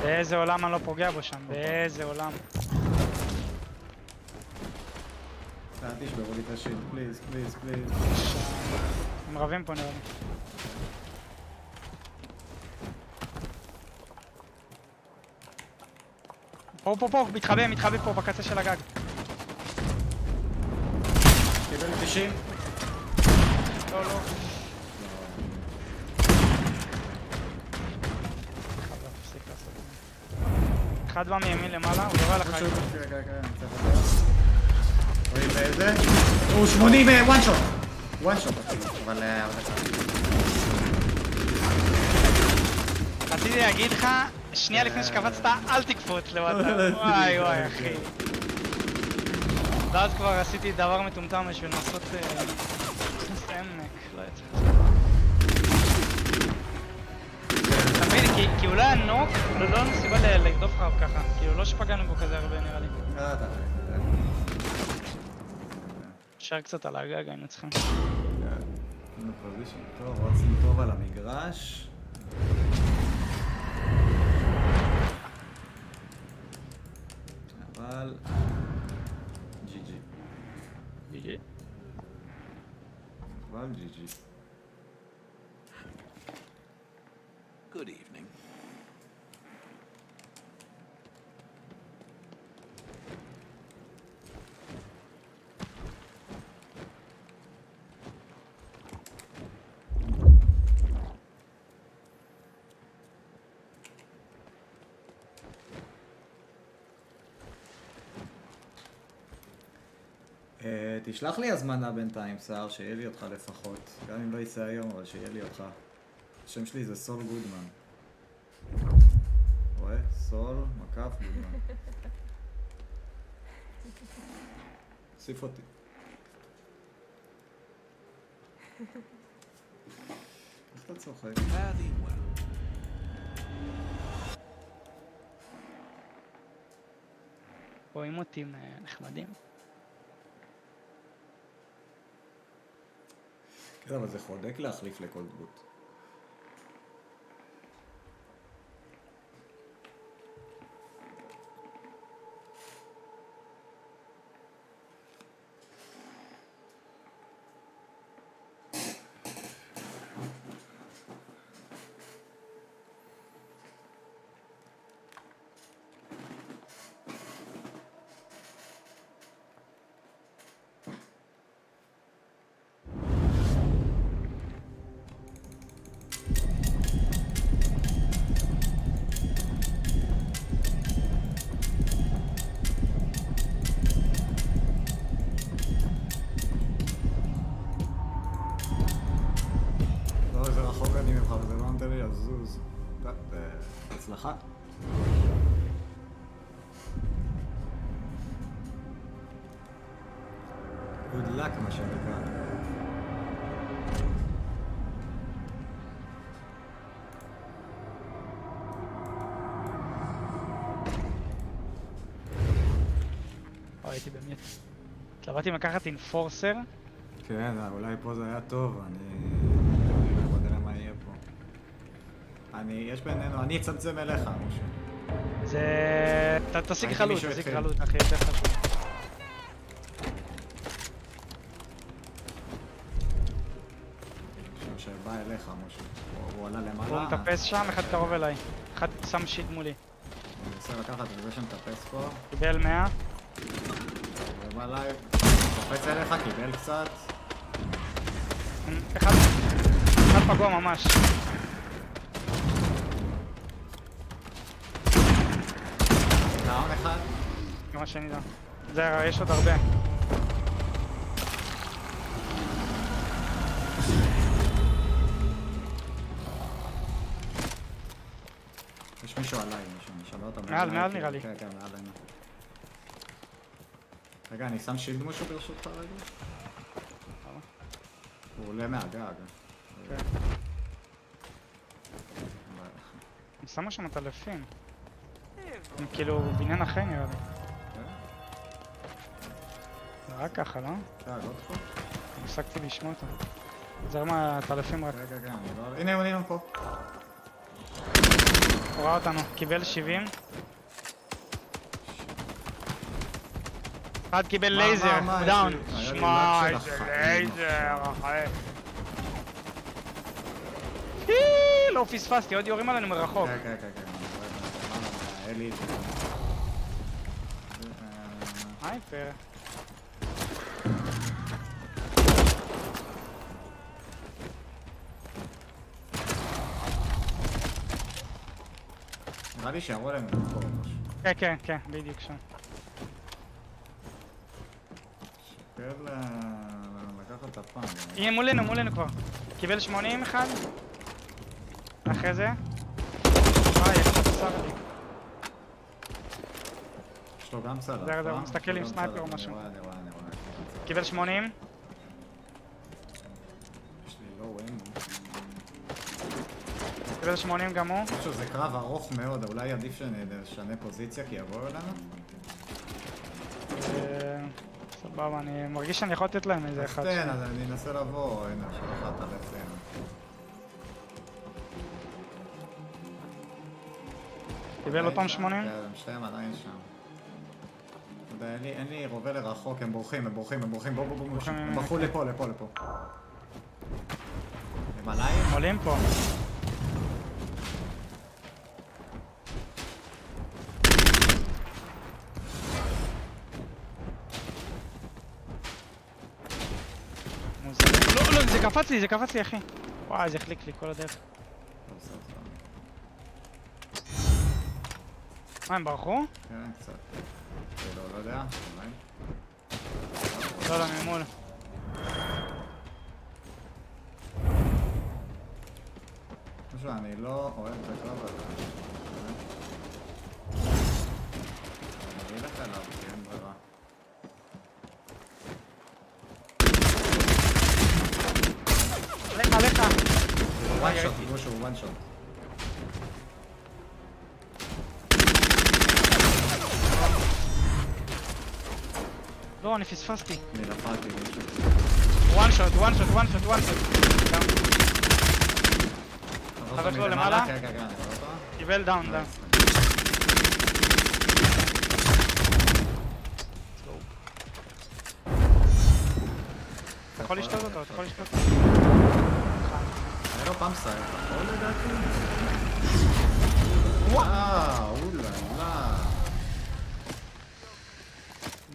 באיזה עולם אני לא פוגע בו שם? באיזה עולם? אל תשברו לי את השיט, פליז. הם רבים פה נראה לי. פה, מתחבא פה בקצה של הגג. תן לי 90. לא, לא. אחד בא מימין למעלה, הוא יורה לך. רואים באיזה? הוא 80 וואן שוט. וואן שוט אפילו, אבל... רציתי להגיד לך, שנייה לפני שקפצת, אל תקפוץ למטה. וואי וואי אחי. ואז כבר עשיתי דבר מטומטם בשביל לנסות... סמק, לא יצא. אתה מבין, כי אולי הנוק, לא נסיבה להגדוף לך ככה. כאילו לא שפגענו בו כזה הרבה נראה לי. אפשר קצת על הגג, היינו צריכים. טוב, רוצים טוב על המגרש. אבל... ג'י-ג'י. ג'י-ג'י? אבל ג'י-ג'י. Good evening. תשלח לי הזמנה בינתיים, סער, שיהיה לי אותך לפחות. גם אם לא יצא היום, אבל שיהיה לי אותך. השם שלי זה סול גודמן. רואה? סול, מקף, גודמן. סיף אותי. איך אתה צוחק? רואים אותי נחמדים. כן, אבל זה חודק להחליף לכל דמות. הצלחה. Good luck מה שנקרא. הייתי באמת. התלבטתי אם לקחת אינפורסר. כן, אולי פה זה היה טוב, בוא נראה מה יהיה פה. יש בינינו, אני אצמצם אליך, משה. זה... תשיג חלוט, אחי, יותר חשוב. עכשיו שבא אליך, משה. הוא עלה למעלה. הוא מטפס שם, אחד קרוב אליי. אחד שם שיט מולי. אני רוצה לקחת את זה שמטפס פה. קיבל 100. ובא לייב. קופץ אליך, קיבל קצת. אחד פגוע ממש. דאון אחד. גם השני דאון. זה, יש עוד הרבה. יש מישהו עליי, נשאלה אותם. מעל נראה לי. כן, מעל עלינו. רגע, אני שם שילד משהו ברשותך רגע? הוא עולה מהגג. כן. אני שמה שם את אלפים. הם כאילו בניין אחרי נראה לי. זה רק ככה, לא? כן, לא תחום. הפסקתי לשמוע אותו. זה מה את אלפים רק. רגע, הנה הוא פה. הוא ראה אותנו, קיבל 70. אחד קיבל לייזר, הוא דאון. שמע, איזה לייזר, אחי. לא פספסתי, עוד יורים עלינו מרחוק. כן. אלי. הייפר. נראה לי שירו עליהם למכור משהו. כן, כן, כן, בדיוק שם. שקל לקחת את הפעם. הנה מולנו כבר. קיבל 80 אחד. אחרי זה. איך אתה שר לי? יש לו גם צלף. זה הוא מסתכל עם סנייפר או משהו. אני רואה. קיבל 80. יש לי לא ווין. קיבל 80 גם הוא. אני חושב שזה קרב ארוך מאוד, אולי עדיף שנשנה פוזיציה כי יבואו אלינו? סבבה, אני מרגיש שאני יכול לתת להם איזה אחד. תן, אז אני אנסה לבוא, הנה, שלך אתה בעצם. קיבל אותם 80? כן, שתיים עדיין שם. אתה יודע, אין לי רובה לרחוק, הם בורחים, בוא, הם ברחו לפה. הם עליי? עולים פה. לא, זה קפץ לי אחי. וואי, זה החליק לי כל הדרך. מה, הם ברחו? כן, קצת. לא יודע, אולי. לא, ממול. משהו, אני לא אוהב את הקרב הזה. אני אלך אליו, כי אין ברירה. עליך. וואן שוט, גושו, וואן שוט. לא, אני פספסתי. אני נפלתי, גושו. וואן שוט. חבר שלו למעלה? כן, אני רואה אותו. קיבל דאון. אתה יכול לשתות אותו, היה לו פאמפ סייד, נכון לדעתי? אוללה.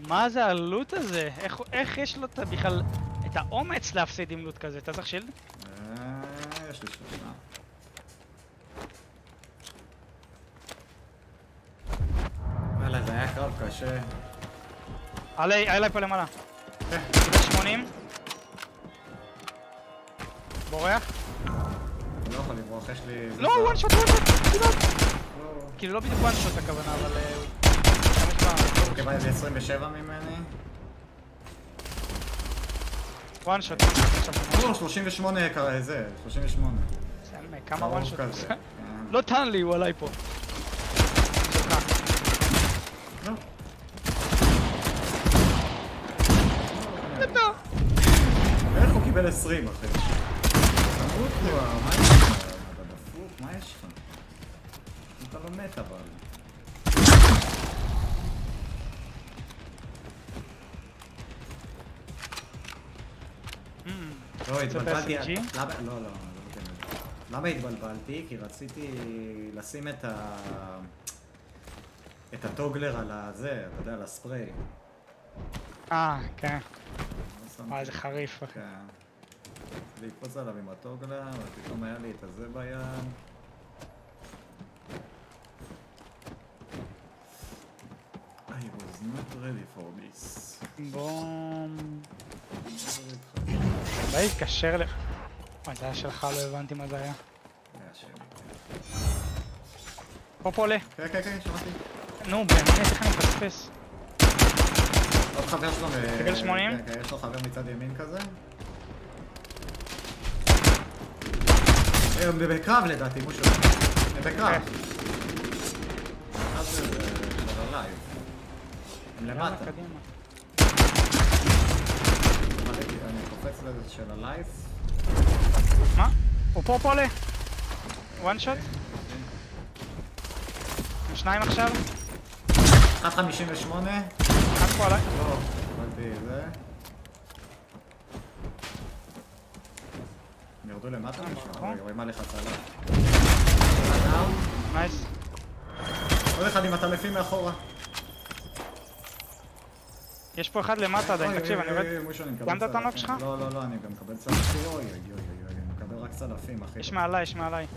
מה זה הלוט הזה? איך יש לו בכלל את האומץ להפסיד עם לוט כזה? אתה צריך שילד? יש לי שלושה. וואלה, זה היה קרב קשה. עליי פה למעלה. 80. בורח? אני לא יכול לברוח, יש לי... לא, וואן שוט, כאילו לא בדיוק וואן שוט הכוונה, אבל... הוא קיבל איזה 27 ממני. וואן שוט. לא, 38 זה, 38. כמה וואן שוט? לא טען לי, הוא עליי פה. לא. איך הוא קיבל 20 אחי? תמות כבר, מה יש לך? אתה דפוק? מה יש לך? אתה לא מת אבל. לא, התבלבלתי. למה התבלבלתי? כי רציתי לשים את הטוגלר על הזה, אתה יודע, על הספרי. כן. וואי, זה חריף אחי. לקפוץ עליו עם הטוגלר, ופתאום היה לי את הזה ביד. I was not ready for this. בום. בואי התקשר לך. וואי, זה היה שלך, לא הבנתי מה זה היה. היה שלי. פה עולה. כן, שמעתי. נו, באמת, איך אני מפספס? עוד חבר שלו... קיבל 80? כן, יש לו חבר מצד ימין כזה. הם בקרב לדעתי, מושו. הם בקרב. אז זה של הלייב. הם למטה. אני קופץ לזה של הלייב. מה? הוא פה עולה. וואן שוט? שניים עכשיו? 1.58. אחד פה עליי? לא, קיבלתי זה. הם ירדו למטה משהו? רואים עליך צלע. נייס. עוד אחד עם הטלפים מאחורה. יש פה אחד למטה עדיין, תקשיב, אני רואה... גמת את הנוק שלך? לא, אני גם מקבל צלפים. אוי, אני מקבל רק צלפים, אחי. יש מעליי.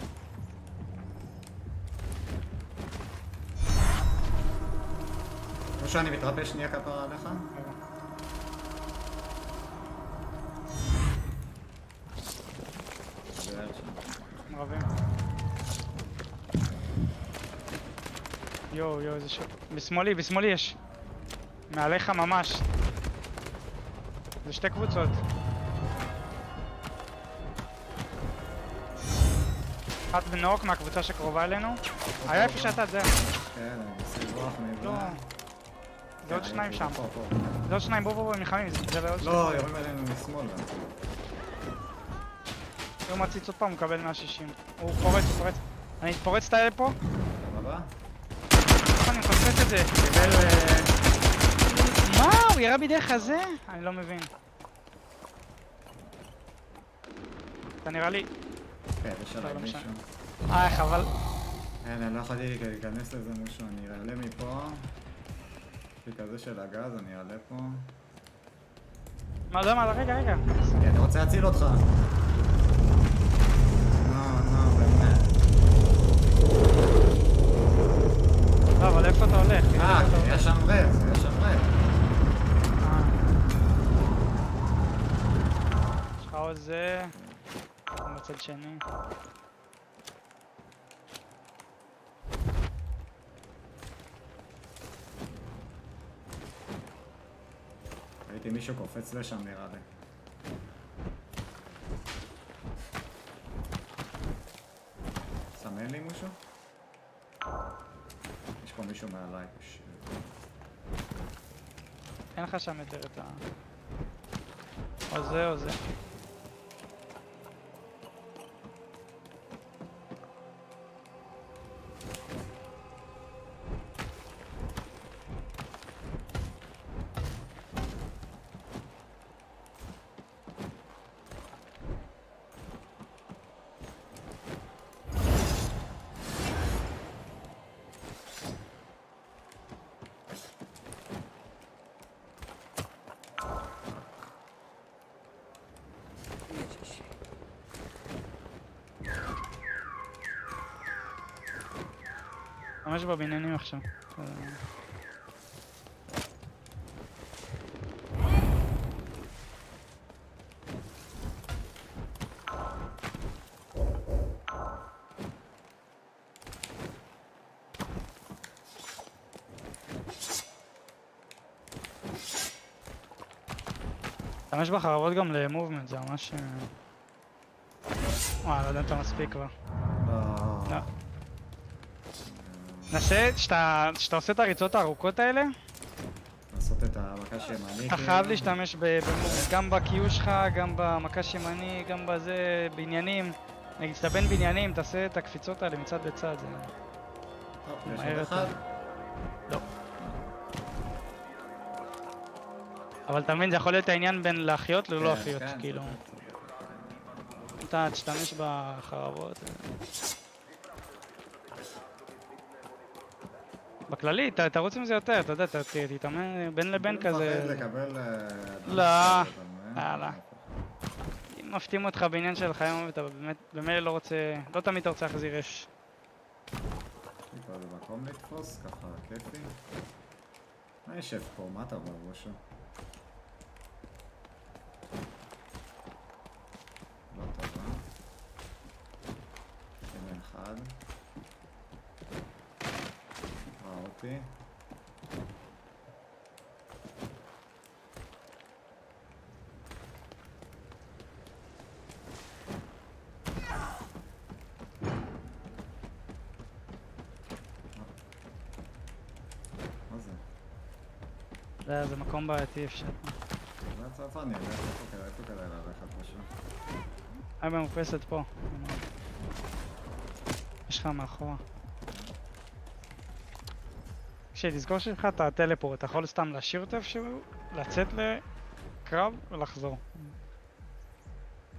מושה, אני מתרפא שנייה כפרה עליך. רבים. יואו, איזה שוק. בשמאלי יש. מעליך ממש. זה שתי קבוצות. אחת בנוק מהקבוצה שקרובה אלינו. היה איפה שאתה, זה. כן, אני מנסה לברוח מעבר. לא. זה עוד שניים שם. זה עוד שניים, בוא, הם נלחמים. זה ועוד שניים. לא, יורים עלינו משמאל. הוא מציץ עוד פעם, הוא מקבל 160. הוא פורץ. אני אתפורץ את האלה פה? הבא? אני מפספס את זה. מה? הוא ירה בדרך הזה? אני לא מבין. אתה נראה לי... כן, יש עליי מישהו. חבל. אין, אני לא יכולתי להיכנס לזה משהו, אני אעלה מפה. כזה של הגז, אני אעלה פה. מה, רגע. אני רוצה להציל אותך. באמת. לא, אבל איפה אתה הולך? יש שם רב. יש לך עוד זה... מצד שני. ראיתי מישהו קופץ לשם נראה לי. סמן לי משהו? יש פה מישהו מעליי. אין לך שם יותר את ה... או זה. ממש בבניינים עכשיו. משתמש בחרבות גם למובמנט, זה ממש... לא יודע אם אתה מספיק כבר. לא. נסה, שאתה עושה את הריצות הארוכות האלה, לעשות את המקש ימני. אתה חייב להשתמש במובמנט, גם בקיו שלך, גם במקש ימני, גם בזה, בעניינים. נגיד, שאתה בין בעניינים, תעשה את הקפיצות האלה מצד לצד. יש עוד אחד? לא. אבל תמיד זה יכול להיות העניין בין להחיות ללא להחיות, כאילו. אתה תשתמש בחרבות. בכללי, תרוץ עם זה יותר, אתה יודע, תתאמן בין לבין כזה. מפחד לקבל... לא, אם מפתים אותך בעניין של חיים, אתה באמת לא רוצה, לא תמיד אתה רוצה להחזיר אש. יש לי פה איזה מקום לתפוס, ככה כיפי. מה ישב פה? מה אתה אומר ראשו? לא טובה. הנה אחד. ארפי. זה מקום בעייתי אפשר. זה הצפה, אני יודע איפה כדאי ללכת משהו. במופסת פה. יש לך מאחורה. כשתזכור שלך את הטלפורט, אתה יכול סתם להשאיר אותו איפשהו, לצאת לקרב ולחזור.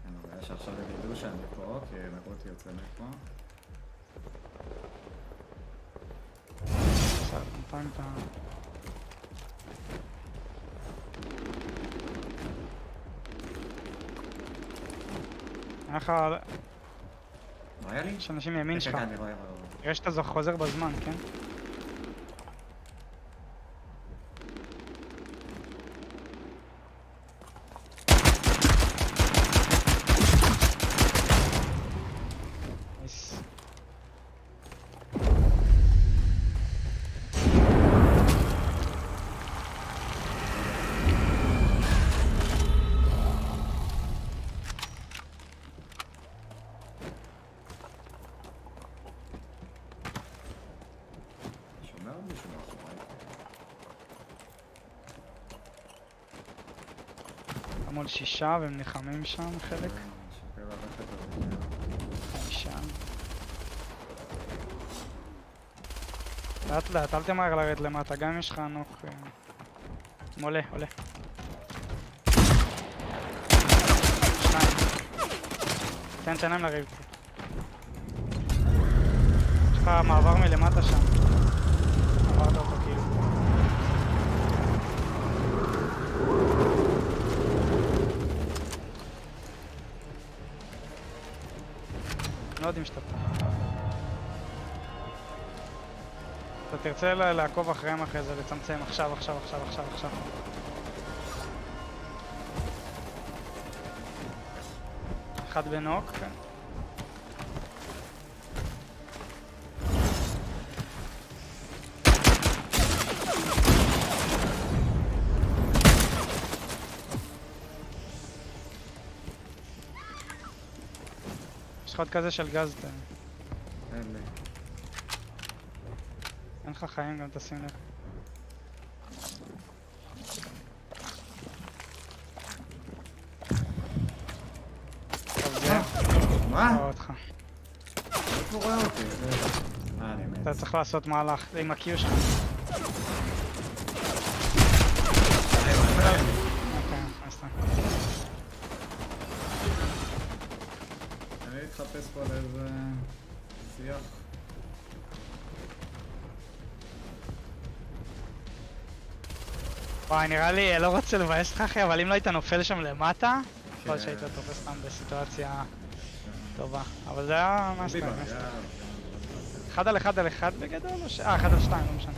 אני רואה שעכשיו הם ידעו שאני פה, כי נראותי יוצא מפה. בסדר, נתיים את ה... היה לך... מה היה לי? יש אנשים מימין שלך. אני רואה. יש שאתה חוזר בזמן, כן? מול 6 והם נחמים שם חלק. 5. לאט לאט, אל תמהר לרדת למטה, גם אם יש לך נוק. עולה, עולה. 2. תן להם לריב. יש לך מעבר מלמטה שם. עברת אותו כאילו. לא יודעים שאתה פה. אתה תרצה לעקוב אחריהם אחרי זה, לצמצם עכשיו. אחד בנוק, כן. יש לך עוד כזה של גז, אין לך חיים גם, תשים לב. מה? רואה אותך. איפה רואה אותי? אני מת. אתה צריך לעשות מהלך עם הקיו שלך. אני אתחפש פה לאיזה שיח. וואי, נראה לי, לא רוצה לבאס אותך אחי, אבל אם לא היית נופל שם למטה, יכול שהיית תופס אותם בסיטואציה טובה. אבל זה היה מסטר. 1 על 1 על 1 בגדול או 1 על 2, לא משנה.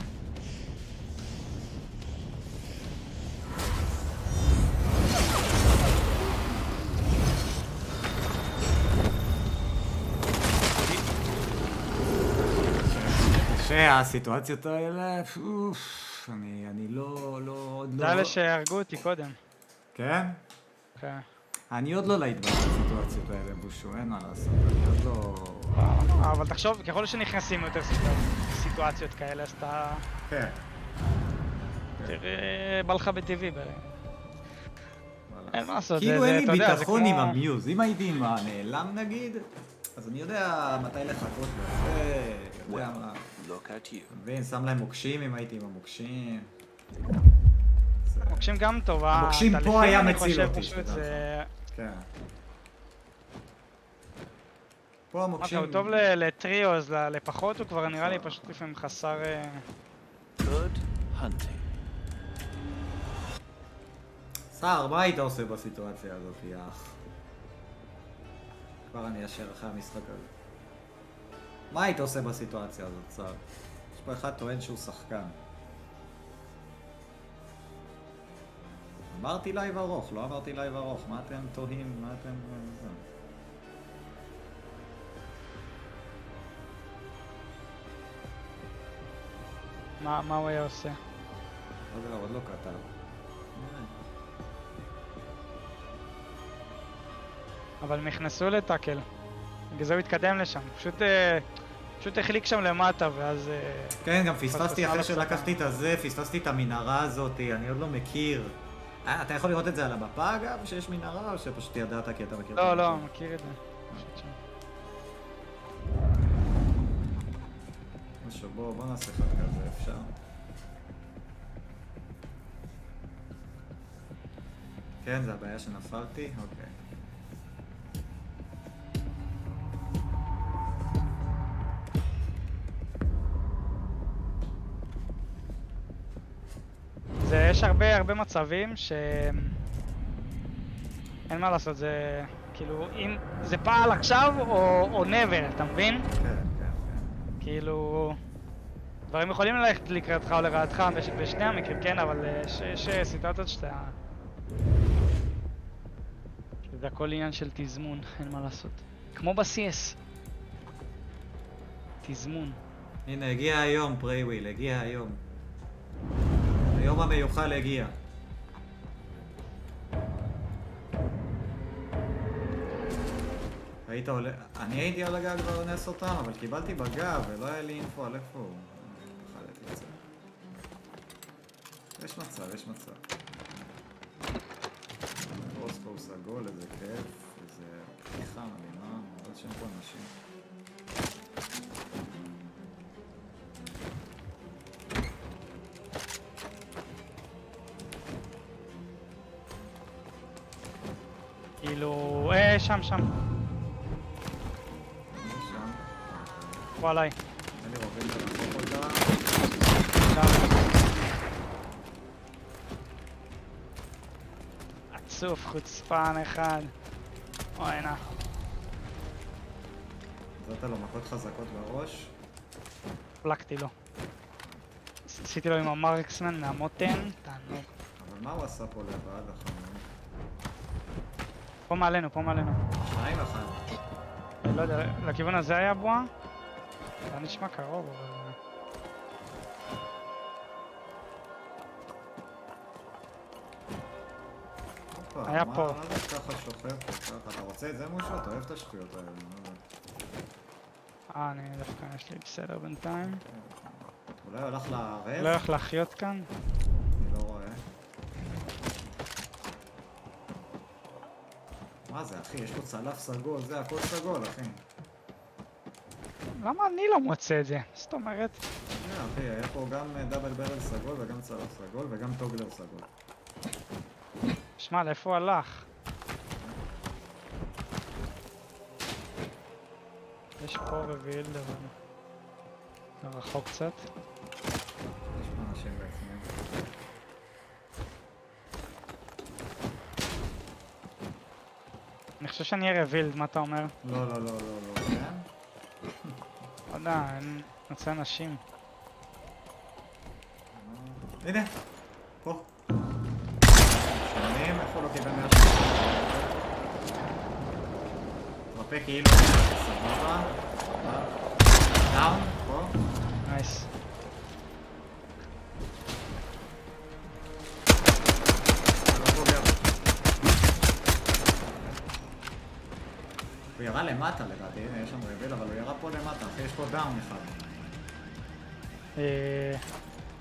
שהסיטואציות האלה, אני לא... זה אלה שהרגו אותי קודם. כן? כן. אני עוד לא להיט בסיטואציות האלה, בושו, אין מה לעשות, אני עוד לא... אבל תחשוב, ככל שנכנסים יותר סיטואציות כאלה, אז אתה... כן. תראה, בא לך בטבעי. אין מה לעשות, כאילו אין לי ביטחון עם המיוז, אם הייתי עם הנעלם נגיד, אז אני יודע מתי לחכות לו, יודע מה... מבין, שם להם מוקשים אם הייתי עם המוקשים. מוקשים גם טובה. המוקשים פה היה מציל אותי. כן. פה המוקשים... הוא טוב לטריוז, לפחות הוא כבר נראה לי פשוט לפעמים חסר... סער, מה היית עושה בסיטואציה הזאת, יאח? כבר אני אשר אחרי המשחק הזה. מה היית עושה בסיטואציה הזאת, סער? יש פה אחד טוען שהוא שחקן. אמרתי לייב ארוך, לא אמרתי לייב ארוך. מה אתם תוהים? מה אתם... מה הוא היה עושה? לא יודע, עוד לא כתב. אבל הם נכנסו לטאקל. בגלל זה הוא התקדם לשם. פשוט החליק שם למטה ואז... כן, גם פספסתי אחרי שלקחתי את הזה, פספסתי את המנהרה הזאת, אני עוד לא מכיר. אתה יכול לראות את זה על המפה אגב, שיש מנהרה, או שפשוט ידעת כי אתה מכיר? לא, מכיר את זה. משהו, בוא נעשה אחד כזה, אפשר? כן, זה הבעיה שנפלתי? אוקיי. יש הרבה מצבים ש... אין מה לעשות, זה... כאילו, אם זה פעל עכשיו או never, אתה מבין? כן. כאילו... דברים יכולים ללכת לקראתך או לרעתך בשני המקרים, כן, אבל יש סיטואציות שאתה... זה הכל עניין של תזמון, אין מה לעשות. כמו ב-CS. תזמון. הנה, הגיע היום, פרייוויל, הגיע היום. היום המיוחל הגיע. היית עולה... אני הייתי על הגג ואונס אותם, אבל קיבלתי בגב ולא היה לי אינפו על איפה הוא. פחדתי את זה. יש מצב. ספור סגול, איזה כיף, איזה פתיחה מדהימה, מאוד שאין פה אנשים. כאילו... שם. שם. בוא עליי. אין לי רובים לרחוק אותה. עצוף, חוצפן אחד. אוי, נע. נתת לו מכות חזקות בראש? פלקתי לו. עשיתי לו עם המרקסמן מהמותן, תענוג. אבל מה הוא עשה פה לבד החמור? פה מעלינו. 2-1. לא יודע, לכיוון הזה היה בועה? זה נשמע קרוב, אבל... היה פה. מה זה ככה שוכב פה ככה? אתה רוצה את זה מושו? אתה אוהב את השטויות האלה. אני דווקא יש לי בסדר בינתיים. אולי הולך לערב? לא הולך להחיות כאן? אני לא רואה. מה זה אחי? יש פה צלף סגול, זה הכל סגול אחי. למה אני לא מוצא את זה? זאת אומרת? אחי, היה פה גם דאבל ברל סגול וגם צלף סגול וגם טוגלר סגול. שמע, לאיפה הוא הלך? יש פה רביל, אבל... זה רחוק קצת. יש פה אנשים בעצמם. אני חושב שאני אהיה רבילד, מה אתה אומר? לא, כן? לא יודע, אני רוצה אנשים. הנה, פה. שונים, איפה לא קיבל 180? רפה כאילו, סבבה. דאון, פה. נייס. הוא ירה למטה לדעתי, הנה יש שם רביל, אבל הוא ירה פה למטה, אחי יש פה דאון אחד.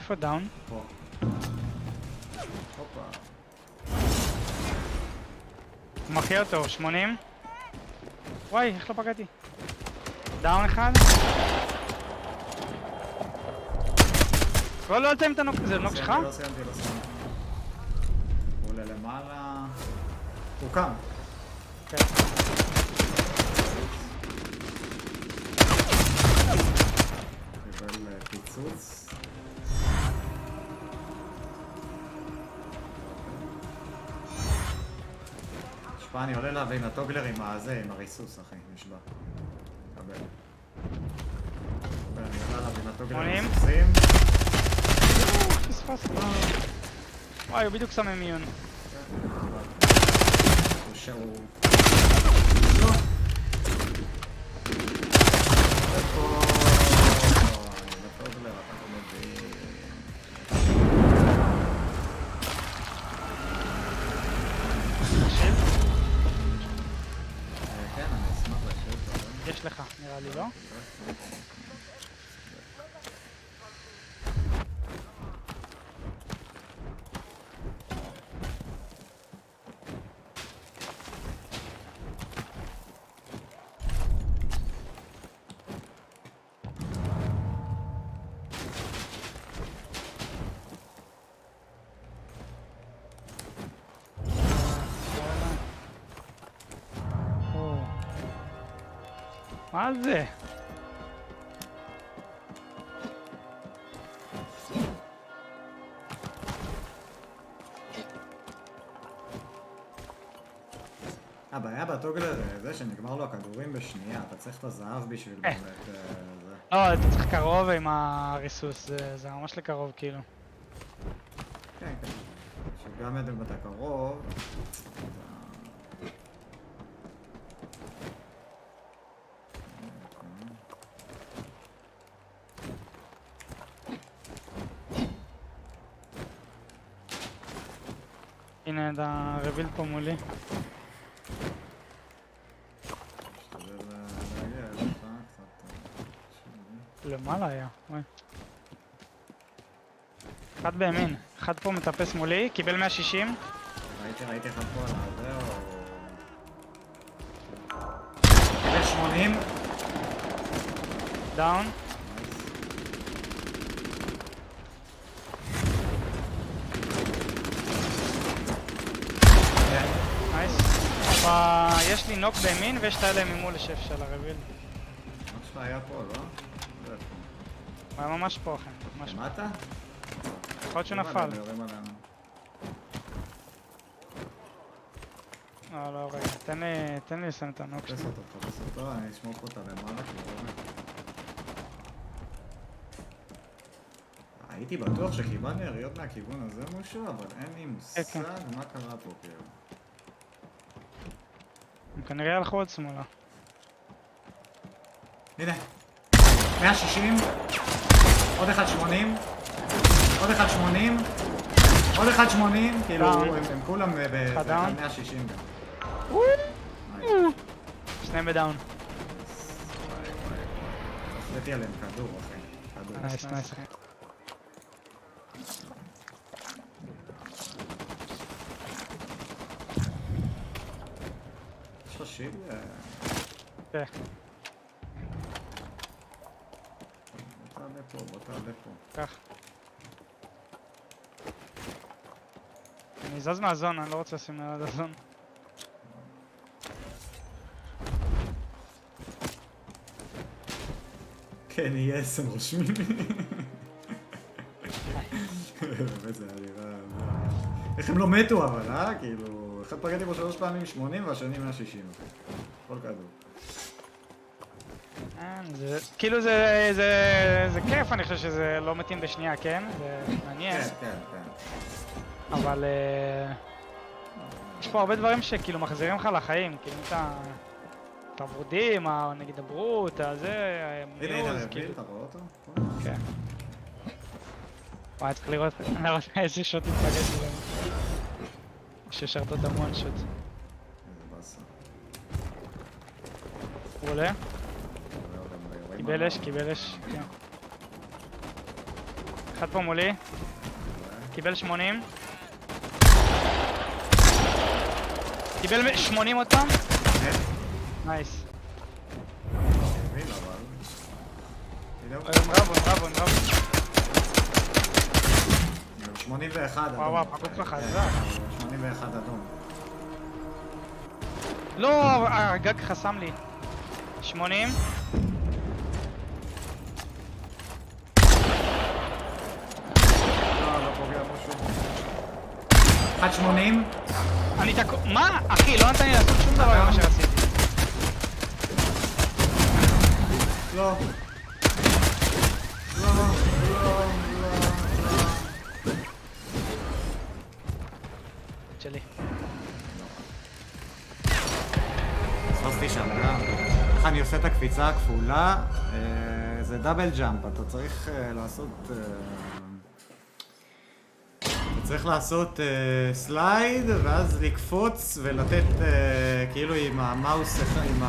איפה דאון? פה. הופה. הוא מכיר אותו, 80. וואי, איך לא פגעתי? דאון אחד. לא יוצא עם את הנוק, זה נוק שלך? לא סיימתי. הוא עולה למעלה. הוא קם. קיבל פיצוץ. שפה אני עולה להביא עם הטוגלר עם הזה, עם הריסוס אחי, נשבע. קבל. אני עולה להביא עם הטוגלר עם הריסוסים. פספסתי. וואי, הוא בדיוק שם מיון. הוא... יש לך, נראה לי, לא? מה זה? הבעיה בטוגלר זה שנגמר לו הכדורים בשנייה, אתה צריך את הזהב בשביל באמת זה. לא, אתה צריך קרוב עם הריסוס, זה ממש לקרוב כאילו. כן, שגם אם אתה קרוב... הנה, אתה רביל פה מולי. למעלה היה, וואי. אחד בימין, אחד פה מטפס מולי, קיבל 160. ראיתי אחד פה על הזה או... 80. דאון. נייס. יש לי נוק בימין ויש את האלה ממול לשף של הרביל. מה שלך היה פה, לא? הוא היה ממש פה אחי. למטה? יכול להיות שהוא נפל. לא, רגע, תן לי לסיים את הנוק שלי. תפס אותו, אני אשמור פה אותה למעלה, הייתי בטוח שקיבלנו יריות מהכיוון הזה משהו, אבל אין לי מושג מה קרה פה כאילו. הם כנראה הלכו עוד שמאלה. הנה, 160, עוד 180, עוד 180, עוד 180, כאילו הם כולם ב-160 גם. שניהם בדאון. עשיתי עליהם כדור, אחי. נייס, נייס, אחי. יש לך שיל? כן. בוא תעלה פה. כך. אני זז מהזון, אני לא רוצה לשים ליד הזון. כן, יהיה 10 רושמים. באמת זה היה נראה... איך הם לא מתו אבל, אה? כאילו... אחד פגעתי בו 3 פעמים 80 והשני 160. כל כדור. כאילו זה כיף, אני חושב שזה לא מתים בשנייה, כן? זה מעניין. כן, כן, כן. אבל... יש פה הרבה דברים שכאילו מחזירים לך לחיים, כאילו את העבודים, נגיד הברוט, הזה, הנה, רביל, אתה רואה אותו? כן. וואי, צריך לראות איזה שוט מתפגש בהם. ששרתות המון שוט. איזה באסה. הוא עולה? קיבל אש, קיבל אש, כן. אחד פה מולי. קיבל 80. קיבל 80 עוד פעם. נייס. הם רבו. 81 אדום. וואו, פגעו לך חזק. 81 אדום. לא, הגג חסם לי. 80. לא פוגע משהו. 180. אני תקוע... מה? אחי, לא נתן לי לעשות שום דבר ממה שרציתי. לא. שלי. ספסתי שם גם. איך אני עושה את הקפיצה הכפולה? זה דאבל ג'אמפ, אתה צריך לעשות... צריך לעשות סלייד ואז לקפוץ ולתת כאילו עם המאוס, עם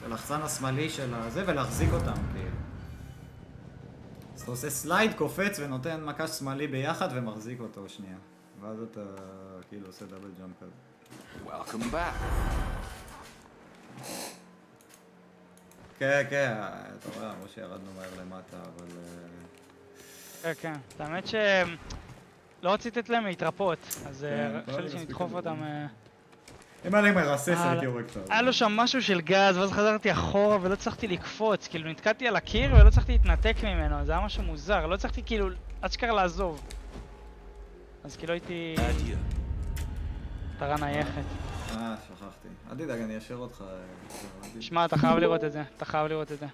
הלחצן השמאלי של הזה ולהחזיק אותם כאילו. אז אתה עושה סלייד, קופץ ונותן מקש שמאלי ביחד ומחזיק אותו שנייה. ואז אתה כאילו עושה דאבל ג'אמפ כזה. Welcome back. כן, כן, אתה רואה, אמרו שירדנו מהר למטה, אבל... כן, כן. האמת ש... לא רציתי לתת להם להתרפות, אז חשבתי שנדחוף אותם... אם היה לי מרסס הייתי יורק טוב. היה לו שם משהו של גז, ואז חזרתי אחורה ולא צריכתי לקפוץ, כאילו נתקעתי על הקיר ולא צריכתי להתנתק ממנו, זה היה משהו מוזר, לא צריכתי כאילו אשכרה לעזוב. אז כאילו הייתי... מטרה נייחת. שכחתי. אל תדאג, אני אשאר אותך. שמע, אתה חייב לראות את זה, אתה חייב לראות את זה.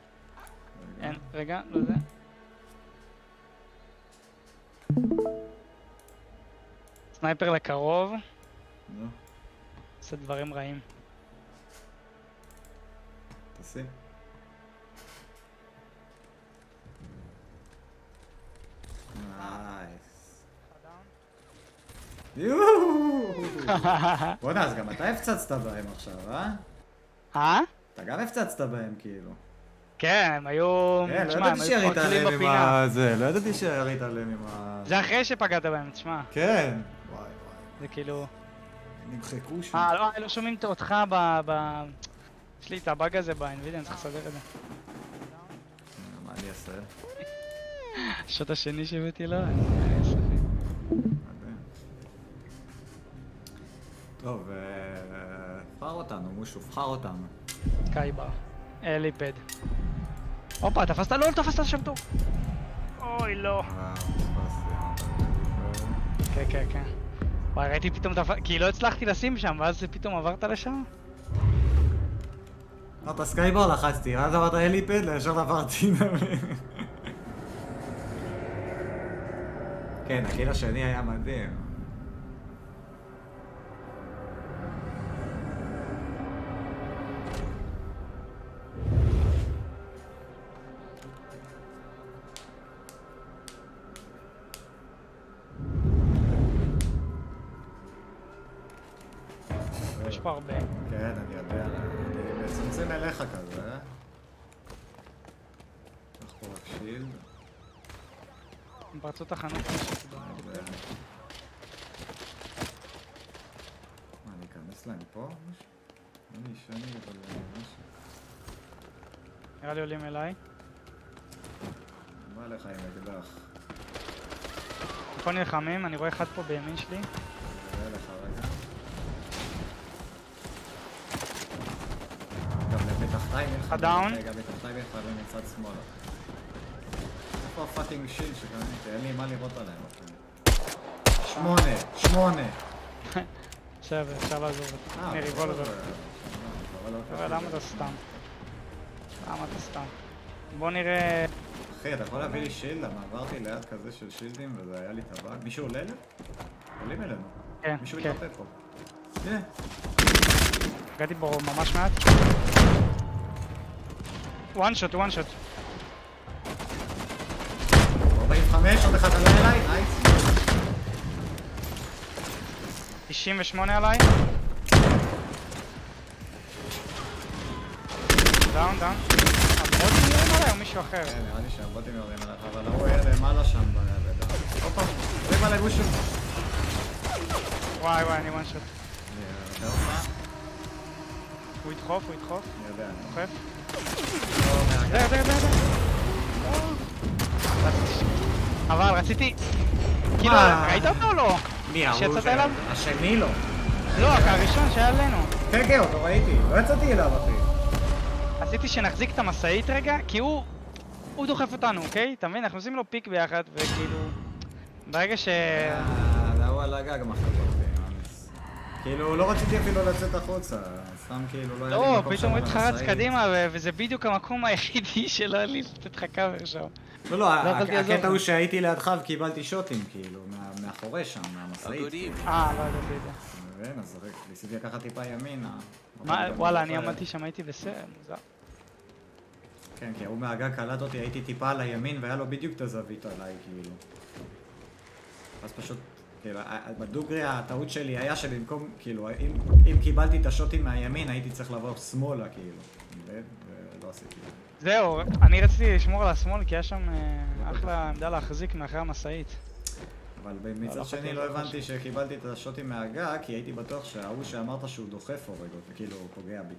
אין, רגע, לא זה. סנייפר לקרוב. עושה דברים רעים. תעשי. נייס. יואו! בוא'נה, אז גם אתה הפצצת בהם עכשיו, אה? אה? אתה גם הפצצת בהם כאילו. כן, הם היו... כן, לא ידעתי שירית עליהם עם הזה, לא ידעתי שירית עליהם עם ה... זה אחרי שפגעת בהם, תשמע. כן. וואי וואי. זה כאילו... נמחקו שם. לא שומעים אותך יש לי את הבאג הזה באנווידיה, אני צריך לסדר את זה. מה אני אעשה? השוט השני שהבאתי לו, טוב, בחר אותנו, מושו, בחר אותנו. קייבר, אליפד. הופה, תפסת? לא, תפסת שם טוב. אוי, לא. כן, כן, כן. וואי, ראיתי פתאום כי לא הצלחתי לשים שם, ואז פתאום עברת לשם? אמרת סקייבר לחצתי, ואז אמרת אליפד, לישר עברתי. כן, הקיל השני היה מדהים. יש פה הרבה. כן, אני יודע, אני מצמצם אליך כזה. קח פה רק שילד. הם פרצו את החנות נשק. מה, אני אכנס להם פה? אני ישני, אבל משהו. נראה לי עולים אליי. בא לך עם אקדח. פה נלחמים, אני רואה אחד פה בימין שלי. נראה לך רגע. גם בתחתיים אין לך... הדאון. רגע, בתחתיים אין לך מצד שמאלה. איפה הפאקינג שיל שקניתי? אין לי מה לראות עליהם אפילו. 8! בסדר, אפשר לעזור את זה. אני ריבולבר. למה אתה סתם? למה אתה סתם? בוא נראה... אחי, אתה יכול להביא לי שילד? למה עברתי ליד כזה של שילדים וזה היה לי טבק? מישהו עולה לי? עולים אלינו. כן, מישהו כן. מתאפק פה. הנה. הגעתי בו ממש מעט. one shot. 45, עוד אחד עלה אליי, נייס. 98 עליי. דאון. הבוטים יורים עליי או מישהו אחר? כן, נראה לי שהבוטים יורים עליך, אבל ההוא היה למעלה שם בדאון. הופה, יורים עליי גושו. וואי, אני one shot. הוא ידחוף. אני יודע. דוחף. לא, אבל רציתי... כאילו, ראית אותו או לא? מי, ההוא שיצאת אליו? השני לא. לא, הראשון שהיה עלינו. כן, אותו ראיתי. לא יצאתי אליו, אחי. רציתי שנחזיק את המשאית רגע, כי הוא דוחף אותנו, אוקיי? אתה מבין? אנחנו עושים לו פיק ביחד, וכאילו... ברגע ש... זה הוא על הגג מחלקות, כאילו, לא רציתי אפילו לצאת החוצה, סתם כאילו לא היה לי מקום שם. לא, פתאום ראיתי לך רץ קדימה, וזה בדיוק המקום היחידי שלא היה לי לתת לך קאבר שם. לא, הקטע הוא שהייתי לידך וקיבלתי שוטים, כאילו, מאחורי שם, מהמשאית. לא ידעתי את זה. מבין, אז ניסיתי לקחת טיפה ימינה. וואלה, אני עמדתי שם, הייתי בסדר, מוזר. כן, כי הוא מהגג קלט אותי, הייתי טיפה על הימין, והיה לו בדיוק את הזווית עליי, כאילו. אז פשוט, כאילו, בדוגרי הטעות שלי היה שבמקום, כאילו, אם קיבלתי את השוטים מהימין, הייתי צריך לעבור שמאלה, כאילו. ולא עשיתי. זהו, אני רציתי לשמור על השמאל, כי היה שם אחלה עמדה להחזיק מאחרי המשאית. אבל מצד שני לא הבנתי שקיבלתי את השוטים מהגג, כי הייתי בטוח שההוא שאמרת שהוא דוחף הורג אותי, כאילו, הוא פוגע בי.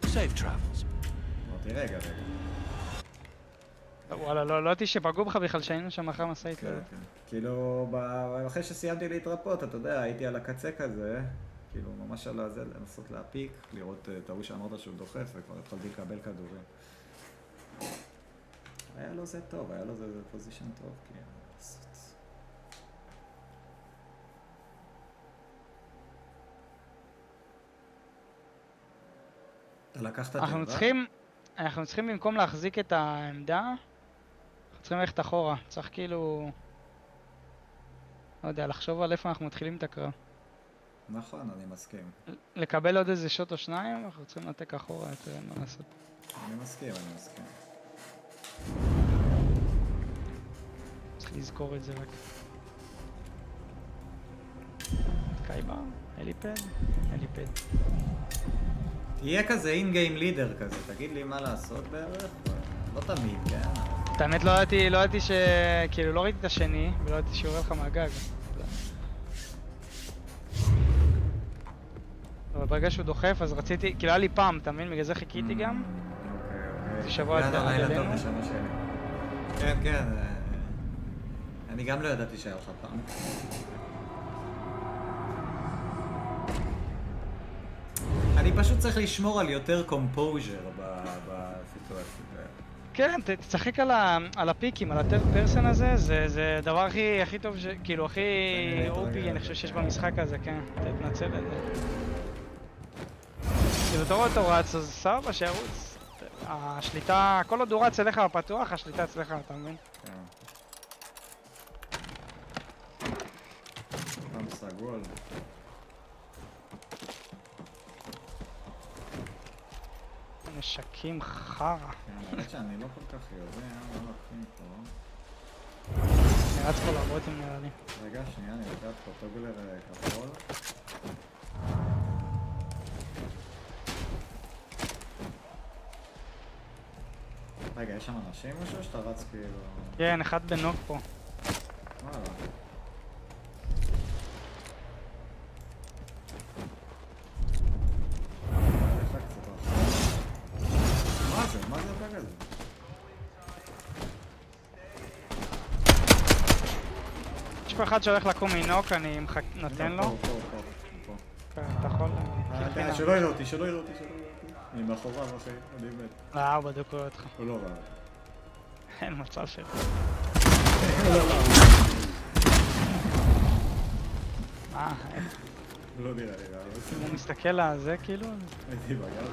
אמרתי, רגע. וואלה, לא ידעתי שפגעו בך בכלל שהיינו שם אחרי המשאית. כן. כאילו, אחרי שסיימתי להתרפות, אתה יודע, הייתי על הקצה כזה, כאילו, ממש על הזה, לנסות להפיק, לראות את ההוא שאמרת שהוא דוחף, וכבר התחלתי לקבל כדורים. היה לו זה טוב, היה לו זה פוזישן טוב, כאילו. אתה לקחת את זה, אנחנו צריכים במקום להחזיק את העמדה, אנחנו צריכים ללכת אחורה, צריך כאילו... לא יודע, לחשוב על איפה אנחנו מתחילים את הקרב. נכון, אני מסכים. לקבל עוד איזה שוט או שניים, אנחנו צריכים לתק אחורה, יותר אין מה לעשות. אני מסכים. צריך לזכור את זה רק. קייבר, אליפד. תהיה כזה אין-גיים לידר כזה, תגיד לי מה לעשות בערך? לא תמיד, כן? את האמת לא ידעתי ש... כאילו לא ראיתי את השני, ולא ידעתי שהוא יורד לך מהגג. אבל ברגע שהוא דוחף אז רציתי, כאילו היה לי פעם, אתה מבין? בגלל זה חיכיתי גם. זה שבוע עלינו. כן, כן. אני גם לא ידעתי שהיה לך פעם. אני פשוט צריך לשמור על יותר קומפוז'ר בסיטואציה. כן, תשחק על הפיקים, על הטרד פרסן הזה, זה הדבר הכי טוב, כאילו הכי אופי, אני חושב שיש במשחק הזה, כן, תתנצל את זה. כאילו אתה רואה אותו רץ, אז סבבה שירוץ. השליטה, כל עוד הוא רץ אליך בפתוח, השליטה אצלך, אתה מבין? כן. פעם סגול. נשקים חרא. כן, האמת שאני לא כל כך יודע מה לוקחים פה. אני רץ פה לבוטים נראה לי. רגע, שנייה, אני לוקח פה טוגלר כחול. רגע, יש שם אנשים משהו שאתה רץ כאילו... כן, אחד בנוק פה. וואלה. מה זה הבאג הזה? יש פה אחד שהולך לקום מנוק, אני נותן לו. פה. אתה יכול... שלא יראה אותי, שלא יראה אותי. אני מאחוריו אחי, אני מת. לא, הוא בדיוק רואה אותך. הוא לא רע. אין מצב שלו. מה? לא נראה לי רע. הוא מסתכל על זה כאילו? הייתי בגלל.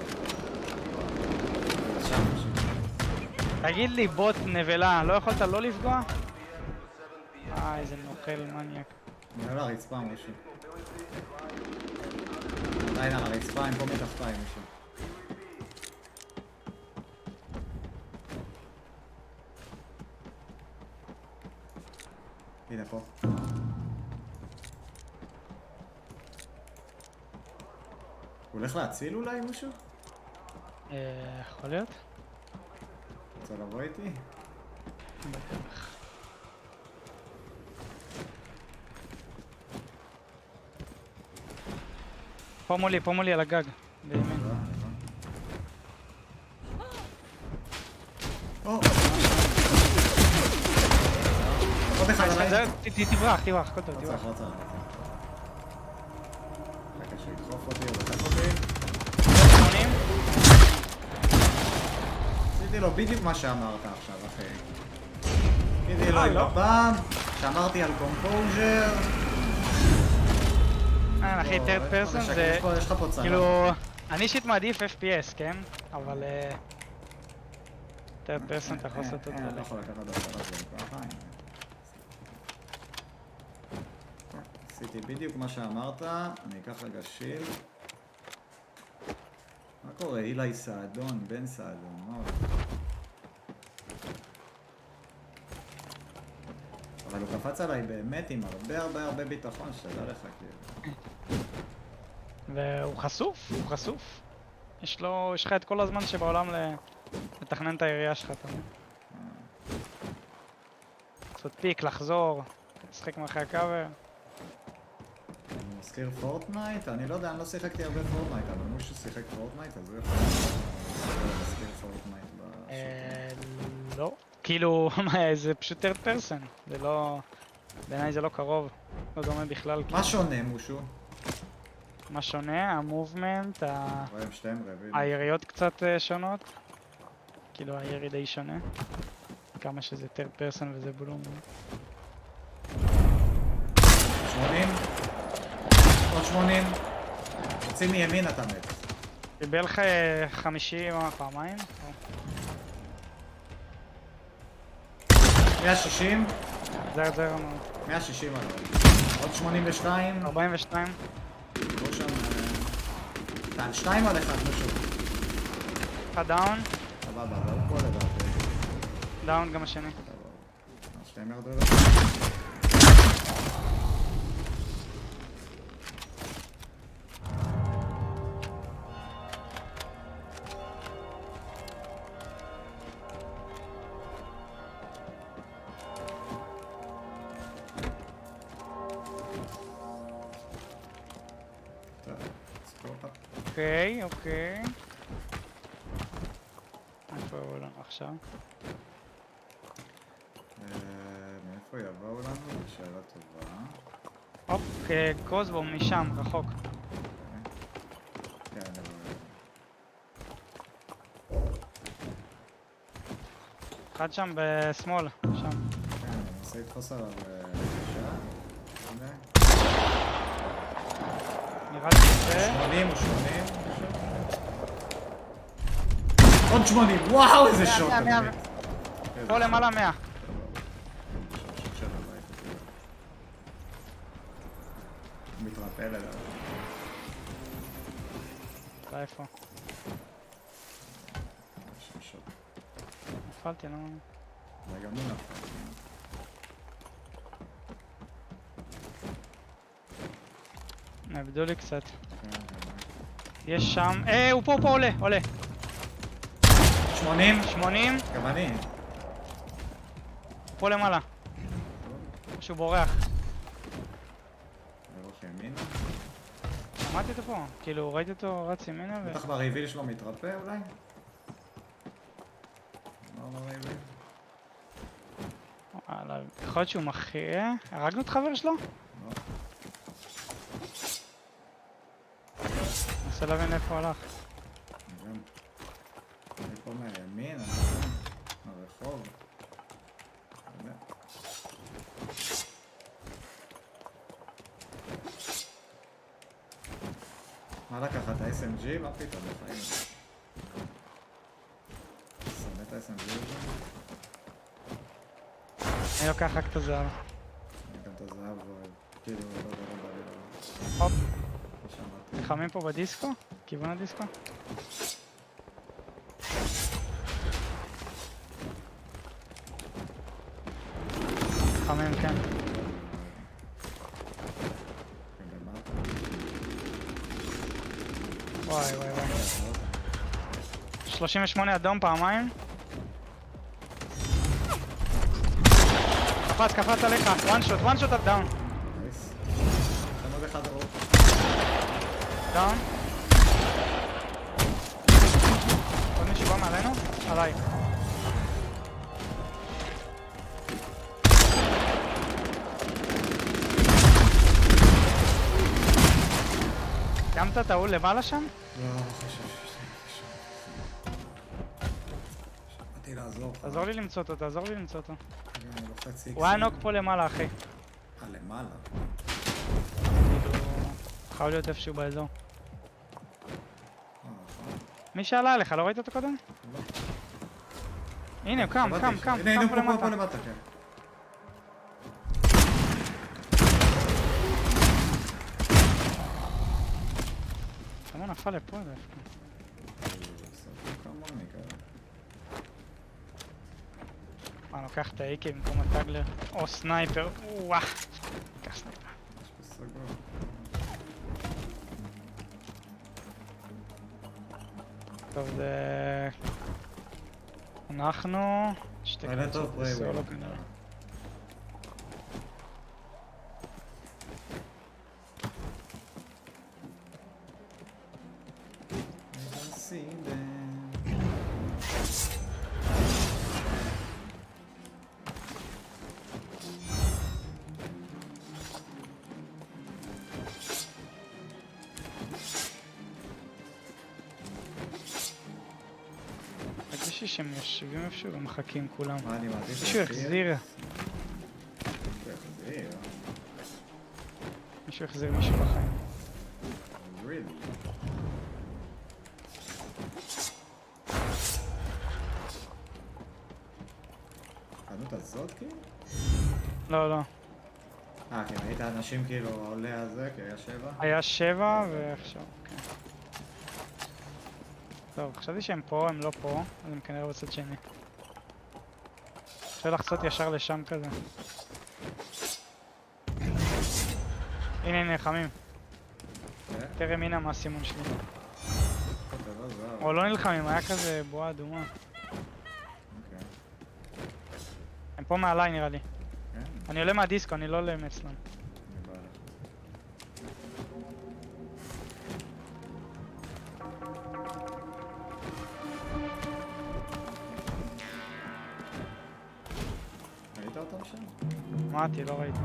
תגיד לי בוט נבלה, לא יכולת לא לפגוע? איזה נוכל מניאק. אני עולה רצפה משהו. עדיין על הרצפה עם פה מתחתיים משהו. הנה פה. הוא הולך להציל אולי משהו? יכול להיות? רוצה לבוא איתי? בטח. פה מולי על הגג. בימין. עוד אחד עליי. תברח, הכל טוב, תברח. לא צריך. רגע שידחוף אותי, הוא לקח אותי. 80. עשיתי לו בדיוק מה שאמרת עכשיו, אחי. עשיתי לו עם הפעם, שאמרתי על קומפוז'ר. אחי, third person זה... כאילו... אני אישית מעדיף FPS, כן? אבל... third person אתה יכול לעשות את זה. אתה יכול לקחת דווקא לזה ככה. עשיתי בדיוק מה שאמרת, אני אקח רגע שיל. מה קורה? אילי סעדון, בן סעדון, מה הולך? אבל הוא קפץ עליי באמת עם הרבה ביטחון, שתדע לך כאילו. והוא חשוף, יש לך את כל הזמן שבעולם לתכנן את העירייה שלך, אתה מבין? לעשות פיק, לחזור, לשחק מאחורי הקאבר. אני מזכיר פורטנייט? אני לא יודע, אני לא שיחקתי הרבה פורטנייט, אבל מישהו שיחק פורטנייט, אז הוא יכול להזכיר פורטנייט בשוטר. לא. כאילו, זה פשוט third person, זה לא... בעיניי זה לא קרוב, לא דומה בכלל. מה שונה מושו? מה שונה? המובמנט, שתיים רביעי. היריות קצת שונות. כאילו הירי די שונה. כמה שזה third person וזה בלום. 80. עוד 80. יוצאים מימין אתה מת. קיבל לך 50 פעמיים? 160. זה רמות. 160 עליו. עוד 82. 42. לא שם... טען 2 על 1 משהו. אחד דאון. סבבה, אבל הוא כל לדעתי. דאון גם השני. שתיים ירדו אליו. אוקיי, אוקיי. איפה יבואו לנו עכשיו? מאיפה יבואו לנו? זו שאלה טובה. אוקיי, קרוסבו משם, רחוק. כן, אני רואה. אחד שם בשמאל, שם. כן, אני מנסה לתפוס עליו אישה. נראה לי שזה... 80 או 80. עוד 80, וואו איזה שוט. פה למעלה 100. מתרפל אליו. אתה איפה? נפלתי, למה? זה גם לא נפל. נעבדו לי קצת. יש שם... הוא פה, פה עולה, עולה. 80? 80. גם אני. פה למעלה. שהוא בורח. בורח ימינה? שמעתי אותו פה, כאילו ראיתי אותו רץ ימינה ו... בטח בריביל שלו מתרפא אולי? לא בריביל. יכול להיות שהוא מחיה... הרגנו את חבר שלו? לא. ננסה להבין איפה הוא הלך. אני פה מהימין, הרחוב. מה לקחת? ה-SMG? מה פתאום בחיים? שונא את ה-SMG הזה? אני לוקח רק את הזהב. אני גם את הזהב, כאילו, לא יודע, הופ. נלחמים פה בדיסקו? כיוון הדיסקו? נלחמים, כן. וואי וואי וואי. 38 אדום פעמיים. קפץ עליך, one shot up down. עוד אחד הרוב. דאון. עוד מישהו בא מעלינו? עליי. קמת את ההוא למעלה שם? לא, שמעתי לעזור. תעזור לי למצוא אותו, הוא היה נוק פה למעלה, אחי. למעלה? חייב להיות איפשהו באזור. מי שעלה עליך, לא ראית אותו קודם? לא. הנה, הוא קם פה למטה, כן. למה הוא נפל לפה דווקא? אני לוקח את האיקי במקום הטאגלר, או סנייפר, וואו, לוקח סנייפר. טוב, זה... אנחנו... שתי קבוצות בסולו כנראה. שהם יושבים איפשהו ומחכים כולם. מה אני מעדיף? מישהו יחזיר. מישהו יחזיר מישהו בחיים. חנות הזאת כאילו? לא, לא. כן, היית אנשים כאילו עולה על זה, כי היה 7? היה 7 ועכשיו, כן. טוב, חשבתי שהם פה, הם לא פה, אז הם כנראה בצד שני. אפשר לחצות ישר לשם כזה. הנה, נלחמים. תראה מינה מה הסימון שלי. או לא נלחמים, היה כזה בועה אדומה. הם פה מעליי נראה לי. אני עולה מהדיסקו, אני לא עולה מאצלם. אותם שם? אמרתי, לא ראית.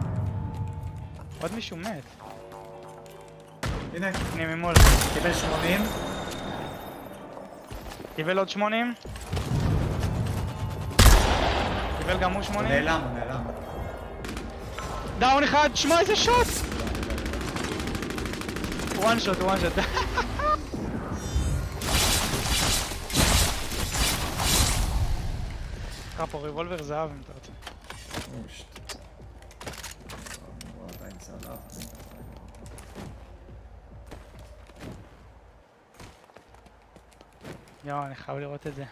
עוד מישהו מת. הנה. הנה ממול. קיבל 80. קיבל עוד 80. קיבל גם הוא 80. הוא נעלם. דאון אחד, שמע איזה שוט! וואן שוט. קרא פה ריבולבר זהב אם אתה רוצה. עדיין צלף. יואו, אני חייב לראות את זה.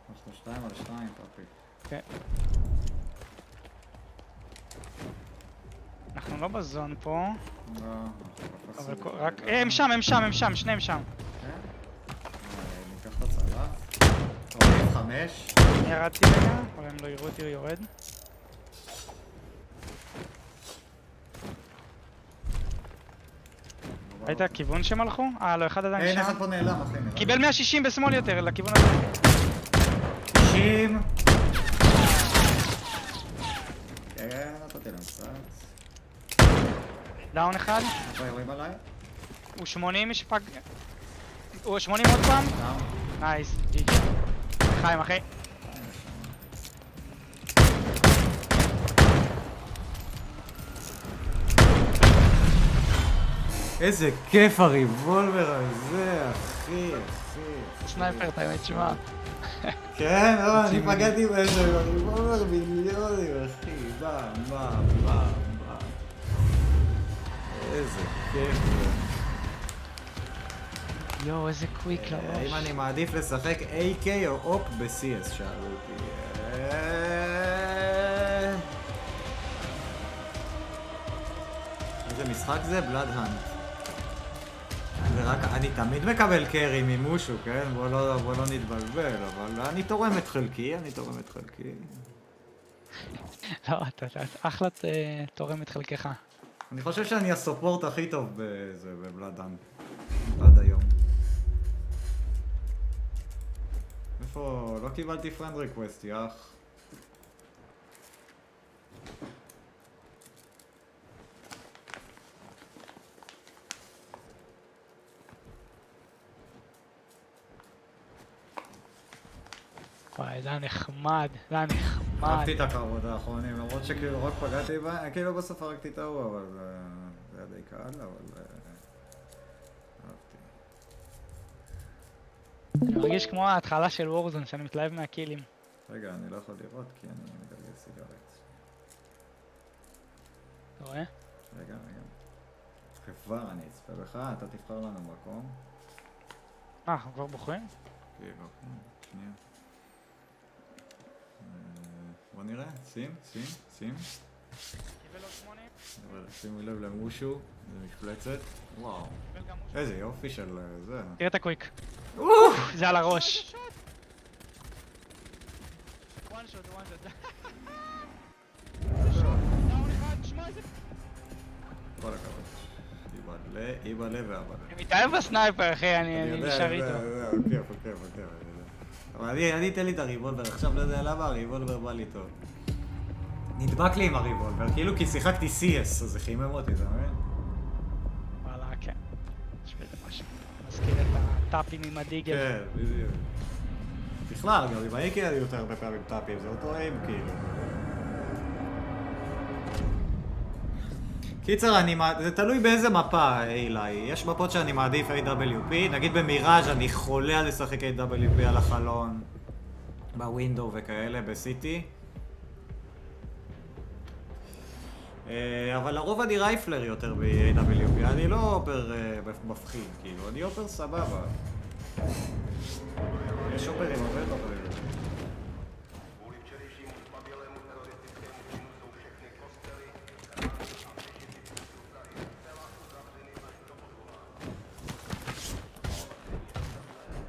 אנחנו 2 על 2, פאפי. כן. אנחנו לא בזון פה. לא, אבל רק... הם שם, שניהם שם. ניקח את הצלף. 45. אני ירדתי רגע, אבל הם לא יראו אותי, הוא יורד. ראית הכיוון שהם הלכו? לא, אחד עדיין שם. אין, אחד פה נעלם, אחי. קיבל 160 בשמאל יותר, לכיוון הזה. 90. כן, נתתי להם קצת. דאון אחד. רואים עליי? הוא 80 משפק... הוא 80 עוד פעם? נייס, ג'י. חיים, אחי. איזה כיף הריבולבר הזה, אחי. סנייפר, אתה האמת, שמע. כן, לא, אני פגעתי באיזה ריבולבר מיליונים, אחי. בא. איזה כיף. יואו, איזה קוויק לראש. אם אני מעדיף לשחק AK או אופ ב-CS, שאלו אותי. איזה משחק זה? בלאד האנט. אני תמיד מקבל קרי ממושו, כן? בוא לא נתבלבל, אבל אני תורם את חלקי, לא, אתה אחלה תורם את חלקך. אני חושב שאני הסופורט הכי טוב בבלאד האנט. עד היום. איפה? לא קיבלתי פרנד ריקווסט, יח. וואי, זה היה נחמד. אהבתי את הקרבות האחרונים, למרות שכאילו רק פגעתי בה, כאילו בסוף הרגתי את ההוא, אבל זה היה די קל, אבל אני מרגיש כמו ההתחלה של וורזון, שאני מתלהב מהקילים. רגע, אני לא יכול לראות כי אני מגלגל סיגרית. אתה רואה? רגע. כבר אני אצפה בך, אתה תבחר לנו מקום. אנחנו כבר בוחרים? כן, שנייה. בוא נראה, שים. קיבל עוד 80. אבל שימו לב למושו, זה מפלצת. וואו. איזה יופי של זה. תראה את הקוויק. זה על הראש. וואן שוט. כל הכבוד. איבאלה ואבאלה. אני מתאהב בסנייפר, אחי, אני נשאר איתו. כיף. אבל אני אתן לי את הריבולבר, עכשיו לא יודע למה הריבולבר בא לי טוב. נדבק לי עם הריבולבר, כאילו כי שיחקתי CS, אז זה חימם אותי, אתה מבין? וואלה, כן. יש בזה משהו. מזכיר את הטאפים עם הדיגל. כן, בדיוק. בכלל, גם עם האיקי היה יותר הרבה פעמים טאפים, זה אותו איים כאילו. קיצר, זה תלוי באיזה מפה, אילי. יש מפות שאני מעדיף AWP, נגיד במיראז' אני חולה על לשחק AWP על החלון, בווינדו וכאלה, בסיטי. אבל לרוב אני רייפלר יותר ב-AWP, אני לא אופר מפחיד, כאילו, אני אופר סבבה. יש אופרים הרבה יותר טובים.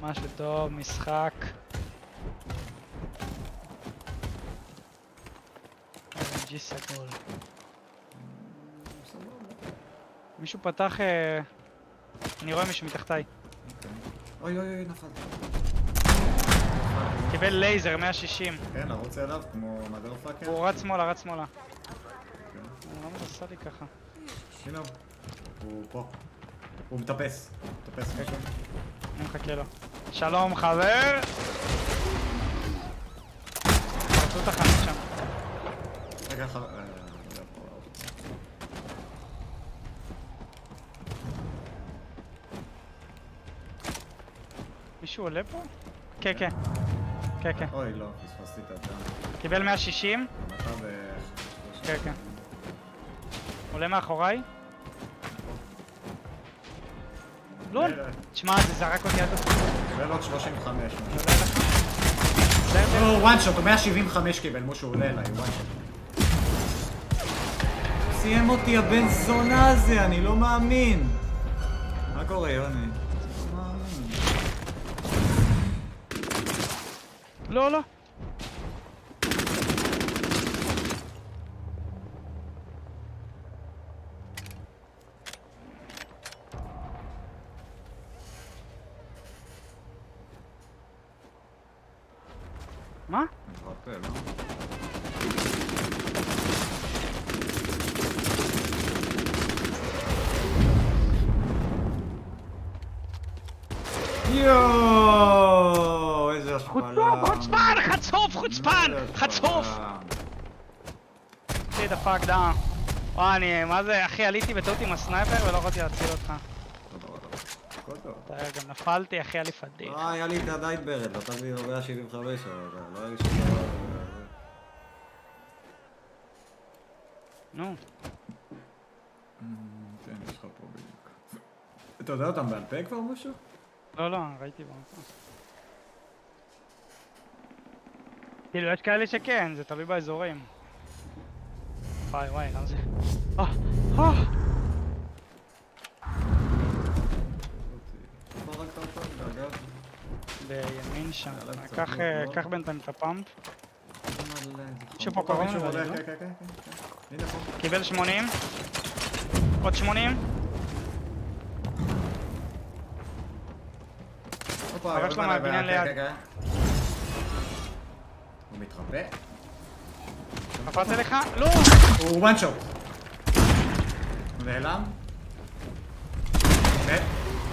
משהו טוב, משחק. ג'י סגול. מישהו פתח... אני רואה מישהו מתחתיי. אוי, נפל. קיבל לייזר, 160. כן, לרוץ אליו כמו המדרפאקר? הוא רץ שמאלה, רץ שמאלה. למה זה עשה לי ככה? הנה הוא פה. הוא מטפס. מטפס משהו. אני מחכה לו. שלום חבר! רצו את החנות שם. רגע חבר... מישהו עולה פה? כן, כן. כן, כן. אוי לא, פספסתי את הדעה. קיבל 160. מטה כן, כן. עולה מאחוריי. לול! תשמע, זה זרק אותי עד הסוף. קיבל עוד 35. הוא וואן שוט, הוא 175 קיבל, מושהו עולה אליי, וואן שוט. סיים אותי הבן זונה הזה, אני לא מאמין. מה קורה יוני? לא, לא. מה? יואו, איזה השפלה. חוצפן! חצוף! חוצפן! חצוף! תהיה דפק דעה. וואי, מה זה, אחי, עליתי בטעות עם הסנייפר ולא יכולתי להציל אותך. גם נפלתי, אחי, עלי פדיח. היה לי את הדייט ברד, נתת לי הרבה 75, אבל לא היה לי שום דבר. נו. כן, יש לך פה בדיוק. אתה יודע אותם בעל פה כבר משהו? לא, לא, ראיתי בו. כאילו, יש כאלה שכן, זה תלוי באזורים. וואי, וואי, למה זה? בימין שם. קח בינתיים את הפאמפ. מישהו פה קוראים לו? קיבל 80. עוד 80. חבר שלו מהבניין ליד. הוא מתרפא? קפץ אליך? לא! הוא וואן שוט. הוא נעלם? מת?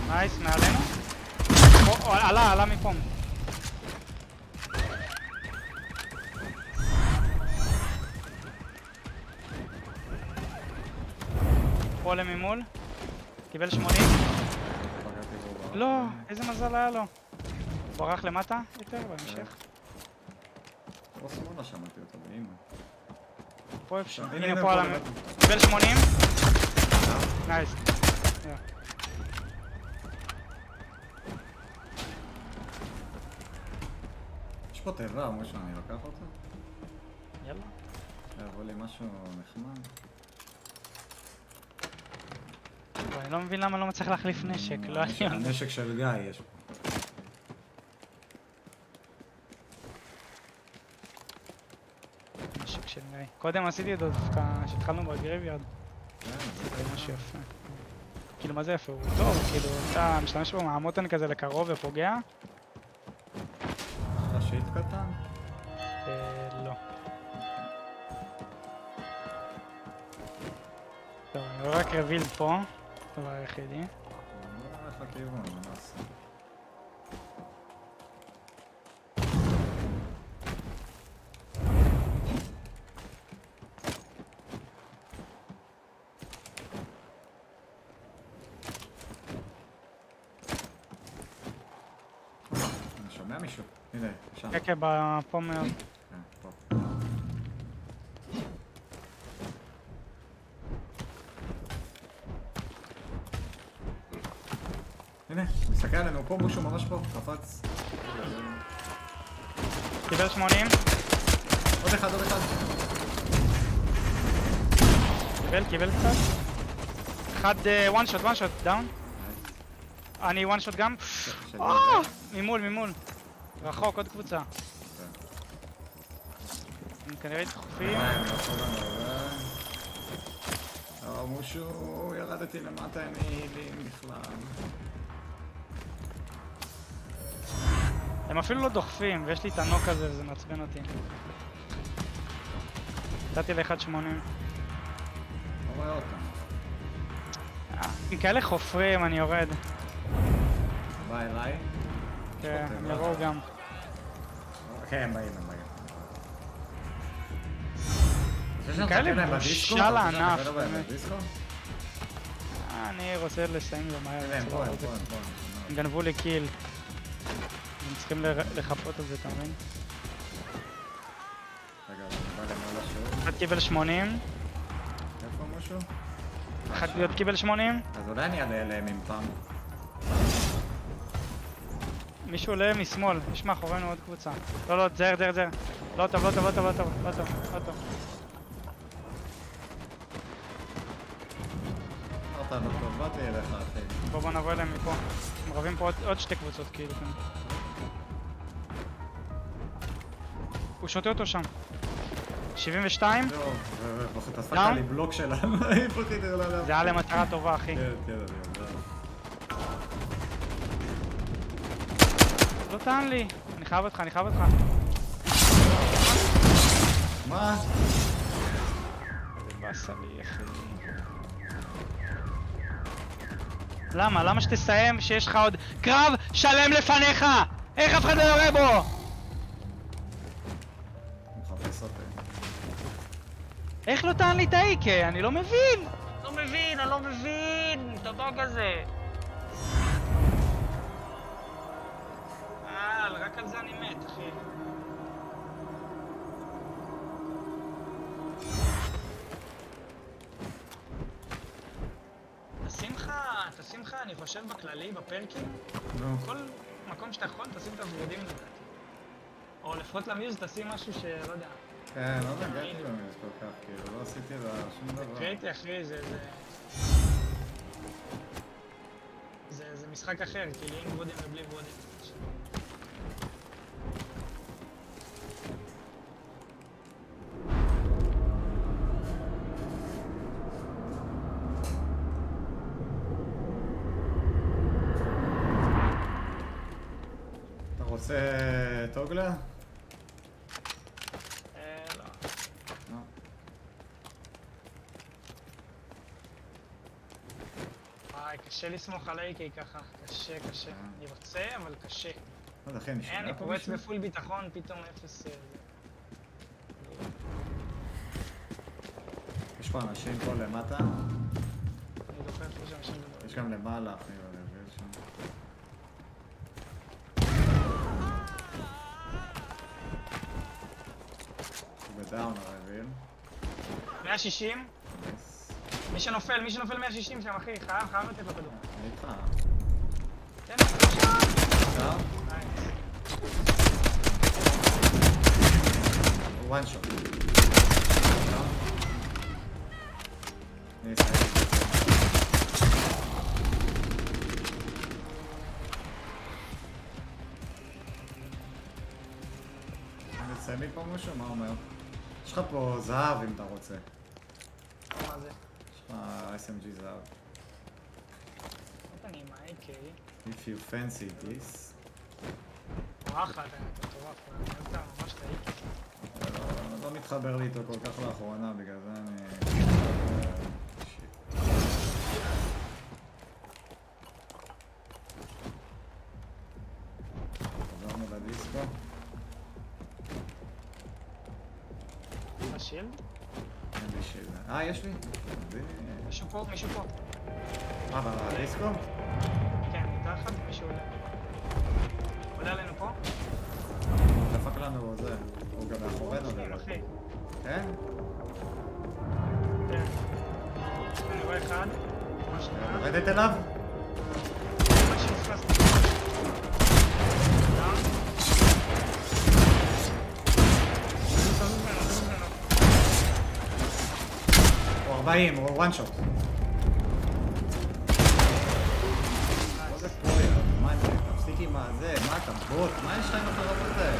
נייס, מעלינו. עלה מפה. פה עולה ממול. קיבל 80. לא, איזה מזל היה לו. הוא ברח למטה יותר בהמשך. פה שמאלה שמעתי אותו באמא. פה אפשר. הנה פה עלה. קיבל 80. נייס. יש פה טבע או משהו, אני לוקח אותו? יאללה. יבוא לי משהו נחמד. אני לא מבין למה לא מצליח להחליף נשק, לא אני... נשק של גיא יש פה. נשק של גיא. קודם עשיתי את זה דווקא, שהתחלנו בגרייביארד. זה משהו יפה. כאילו מה זה יפה? הוא טוב, כאילו אתה משתמש בו מהמותן כזה לקרוב ופוגע. יש לך שיט קטן? לא. טוב, אני רואה רק רביל פה. דבר היחידי. אני לא רואה לך כיוון, מה נעשה? אני שומע מישהו? הנה, שם. כן, כן, פה מאוד. פה. הנה, מסתכל עלינו, פה מישהו ממש פה, קפץ. קיבל 80. עוד אחד, עוד אחד. קיבל קצת. אחד one shot, דאון. אני one shot גם. ממול. רחוק, עוד קבוצה. הם כנראה דחופים. מושו, ירדתי למטה, אין הילים בכלל. הם אפילו לא דוחפים, ויש לי את הנוק הזה וזה מעצבן אותי. נתתי ל-1.80. לא רואה אותם. עם כאלה חופרים אני יורד. בא אליי? כן, הם יבואו גם. כן, הם באים. כאלה בושה לענף. אני רוצה לסיים לו מהר. הם גנבו לי קיל. הם צריכים לחפות את זה, אתה מבין? רגע, זה בא למעלה שוב. אחד קיבל 80. איפה משהו? אחד להיות קיבל 80. אז אולי אני אעלה אליהם עם פעם. מישהו עולה משמאל, יש מאחורינו עוד קבוצה. לא, זהר. לא טוב. אתה לא טוב, באתי אליך, אחי. בוא נבוא אליהם מפה. הם רבים פה עוד שתי קבוצות כאילו. הוא שותה אותו שם. 72. אתה עשת לי בלוק שלנו. זה היה למטרה טובה, אחי. כן, אני יודע. לא טען לי. אני חייב אותך. מה? זה באסה לי, אחי. למה שתסיים שיש לך עוד קרב שלם לפניך? איך אף אחד לא יורה בו? מחפש אותי. איך לא טען לי את האיקה? אני לא מבין! אני לא מבין! את הבוג הזה! רק על זה אני מת, אחי. תשים לך, אני חושב בכללי, בפרקים, כל מקום שאתה יכול, תשים את הוורודים לדעתי. או לפחות למיוז תשים משהו שלא יודע. כן, לא נגעתי במיוז כל כך, כאילו, לא עשיתי לה שום דבר. קריטי, אחי, זה משחק אחר, כאילו עם ורודים ובלי ורודים. רוצה טוגלה? לא. קשה לסמוך על אייקי ככה, קשה. אני רוצה, אבל קשה. אני פורץ בפול ביטחון, פתאום אפס... יש פה אנשים פה למטה? אני דוחף פה שם אנשים גדול. יש גם למעלה, אחי, בלבל שם. בדאון הרביל. 160. מי שנופל 160 שם, אחי, חייב לתת לו כדור. אני איתך. תן לו שם. עכשיו? וואן שוט. אני אסיים. אני אסיים לי פה משהו? מה אומר? יש לך פה זהב אם אתה רוצה. מה זה? יש לך SMG זהב. אני עם ה-AK. If you fancy this. וואחד, אתה מטורף, אתה ממש את ה-AK. לא מתחבר לי איתו כל כך לאחרונה, בגלל זה אני... חזרנו לדיסקו. השילד? אין לי שילד. יש לי? מישהו פה. בדיסקו? כן, מתחת, מישהו עולה. עולה עלינו פה? דפק לנו זה. הוא גם מאחורינו לדבר. כן? כן. אני רואה אחד. יורדת אליו? מה שפספסתי. הוא 40, הוא וואן שוט. מה זה פרויה? מה זה? תפסיק עם הזה, מה אתה בוט? מה יש לך עם החרב הזה?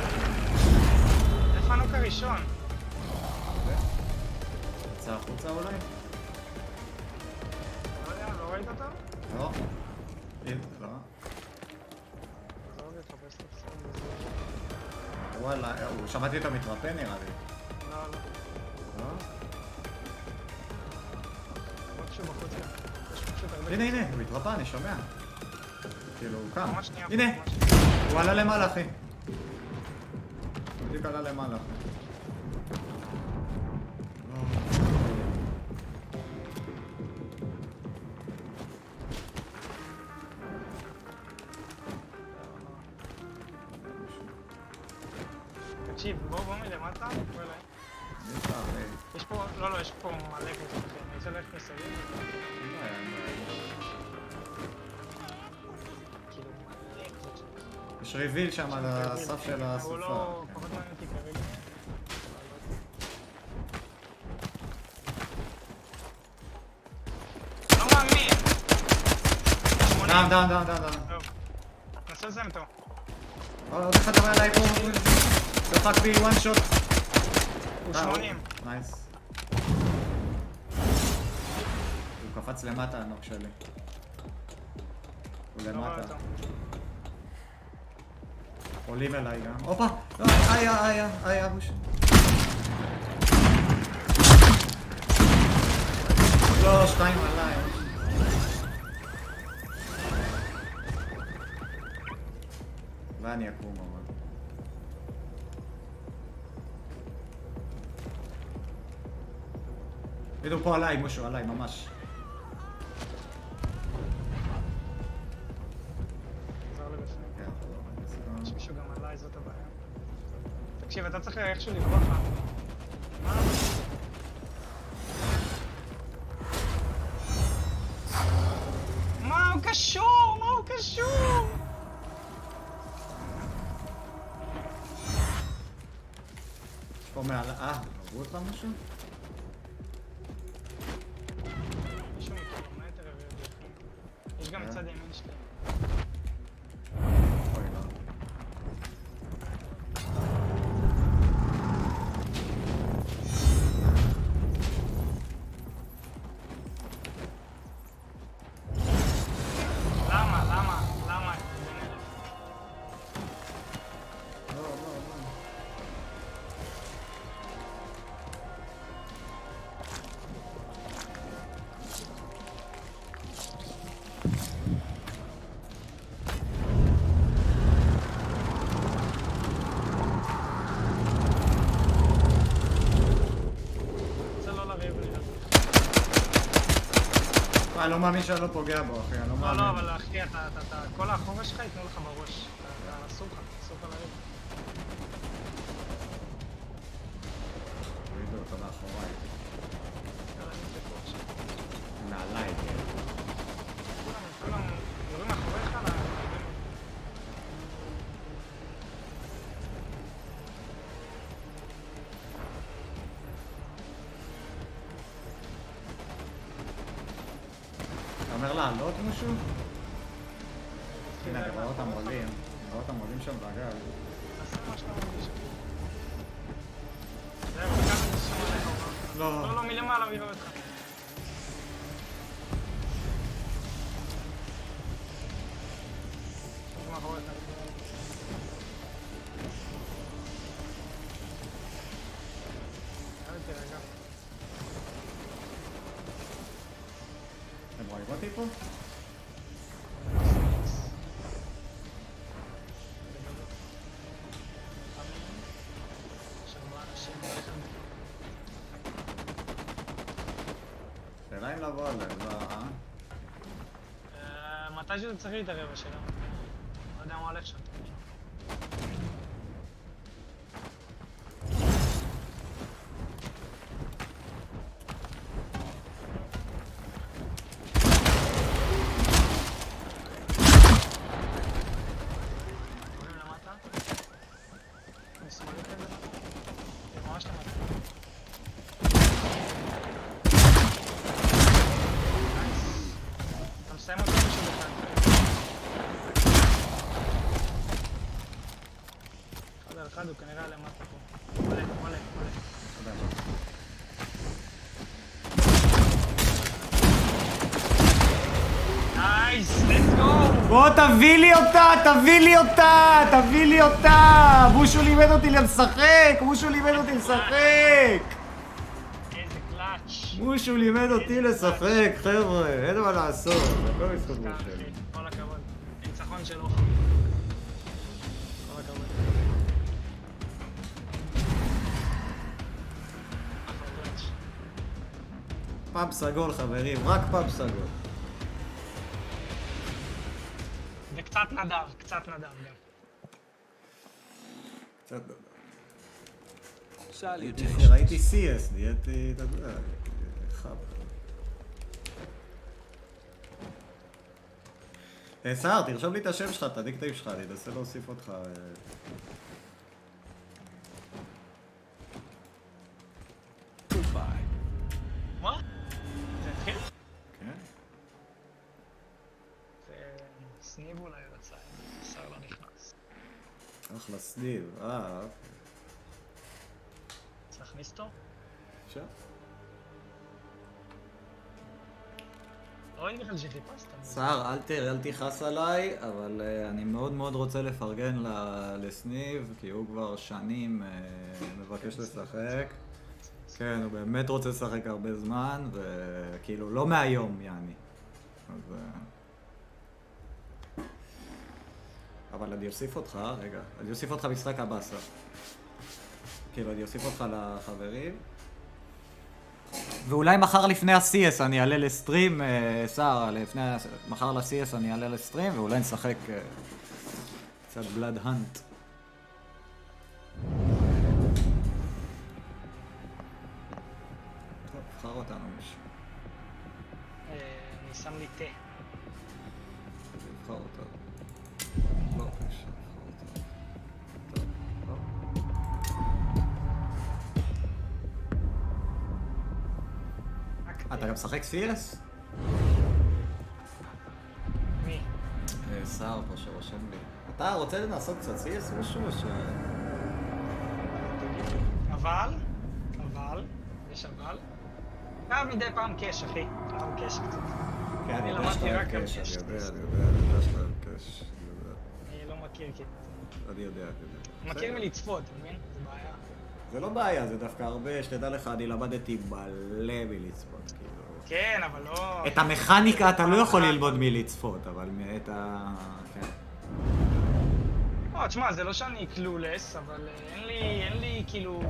זה פאנוק הראשון. יצא החוצה אולי? לא יודע, לא ראית אותו? לא. לא. וואלה, שמעתי אותו מתרפא נראה לי. לא. לא? איפשהו בחוץ כאן. יש פשוט הרבה... הנה, הוא התרפא, אני שומע. כאילו, הוא קם. ממש שנייה. הנה, הוא עלה למעלה, אחי. בדיוק עלה למעלה, אחי. תקשיב, בואו מלמטה, בואו אליי. יש פה, לא, יש פה מלא כזה, אני רוצה ללכת מסביב. כאילו מלא כזה. יש ריביל שם על הסף של הסופה. הוא לא, פחות מעניין אותי כרגע. לא מאמין! דאם. טוב, ננסה לסיים אותו. עוד אחד עולה עליי פה, דפק בי one shot. הוא 80. נייס. הוא קפץ למטה הנוק שלי. הוא למטה. עולים אליי גם. הופה! לא, איה, בוש. לא, 2 עליי. ואני אקום אבל. תראו פה עליי, משהו עליי, ממש. חזר לבפנים. יש מישהו גם עליי, זאת הבעיה. תקשיב, אתה צריך איכשהו לברוח לה. מה הוא קשור? מה הוא קשור? יש פה מעל... עברו אותך משהו? מישהו מקילומטר ובפנים. יש גם מצד ימין שלי. אוי לא. למה? אני לא מאמין שאני לא פוגע בו, אחי, אני לא מאמין. לא, אבל אחי, כל האחורה שלך ייתנו לך בראש. אסור לך לריב. הורידו אותו לאחוריי. נעליי, כן. כולם יורים מאחוריך על ה... אתה אומר לעלות משהו? הנה, אני רואה אותם עולים שם בגל. תעשה מה שאתה מרגיש. זהו, לקחת את השם עליך. לא, מלמעלה, מי רואה אותך. שוב מאחוריך. תירגע. אתם רואים אותי פה? שאלה אם לבוא עליהם, מתי שזה צריך להתערב השאלה. לא יודע מה הולך שם. אחד הוא כנראה למטה פה. מלא. נייס, let's go! בוא תביא לי אותה! בושו לימד אותי לשחק! איזה קלאץ'. מושו לימד אותי לשחק, חבר'ה, אין מה לעשות, זה הכל בזכות מושו. כל הכבוד, ניצחון שלו. כל הכבוד. פאב סגול חברים, רק פאב סגול. וקצת נדב, קצת נדב גם. קצת נדב. Salutations. ראיתי CS, נהייתי, אתה יודע, חב. סער, תרשום לי את השם שלך, את הדיקטים שלך, אני אנסה להוסיף אותך. מה? זה התחיל? כן. סניב אולי רצה, שר לא נכנס. אחלה סניב, אוקיי. צריך להכניס אותו? אפשר? לא ראיתי בכלל שחיפשת. סער, אל תכעס עליי, אבל אני מאוד מאוד רוצה לפרגן לסניב, כי הוא כבר שנים מבקש לשחק. כן, הוא באמת רוצה לשחק הרבה זמן, וכאילו לא מהיום, יעני. אז... אבל אני אוסיף אותך, רגע, אני אוסיף אותך משחק הבא, סער. כאילו, אני אוסיף אותך לחברים. ואולי מחר לפני ה-CS אני אעלה לסטרים, סער, מחר ל-CS אני אעלה לסטרים, ואולי נשחק קצת בלאד האנט. טוב, בחר אותנו מישהו. אני שם לי תה. בחר אותנו. לא, אפשר לבחר אותנו. טוב, לא. אתה גם משחק CS? מי? סער פה שרושם לי. אתה רוצה לנסות קצת CS משהו או ש... אבל, יש אבל. חייב מדי פעם קש, אחי. חייב קש קצת. כן, אני יודע שאתה אוהב קש, אני יודע שאתה אוהב קש. אני לא מכיר כי... אני יודע. מכיר מלצפות, אתה מבין? זה בעיה. זה לא בעיה, זה דווקא הרבה, שתדע לך, אני למדתי מלא מלצפות, כאילו. כן, אבל לא... את המכניקה אתה לא יכול ללמוד מלצפות, אבל את ה... כן. תשמע, זה לא שאני קלולס, אבל אין לי כאילו...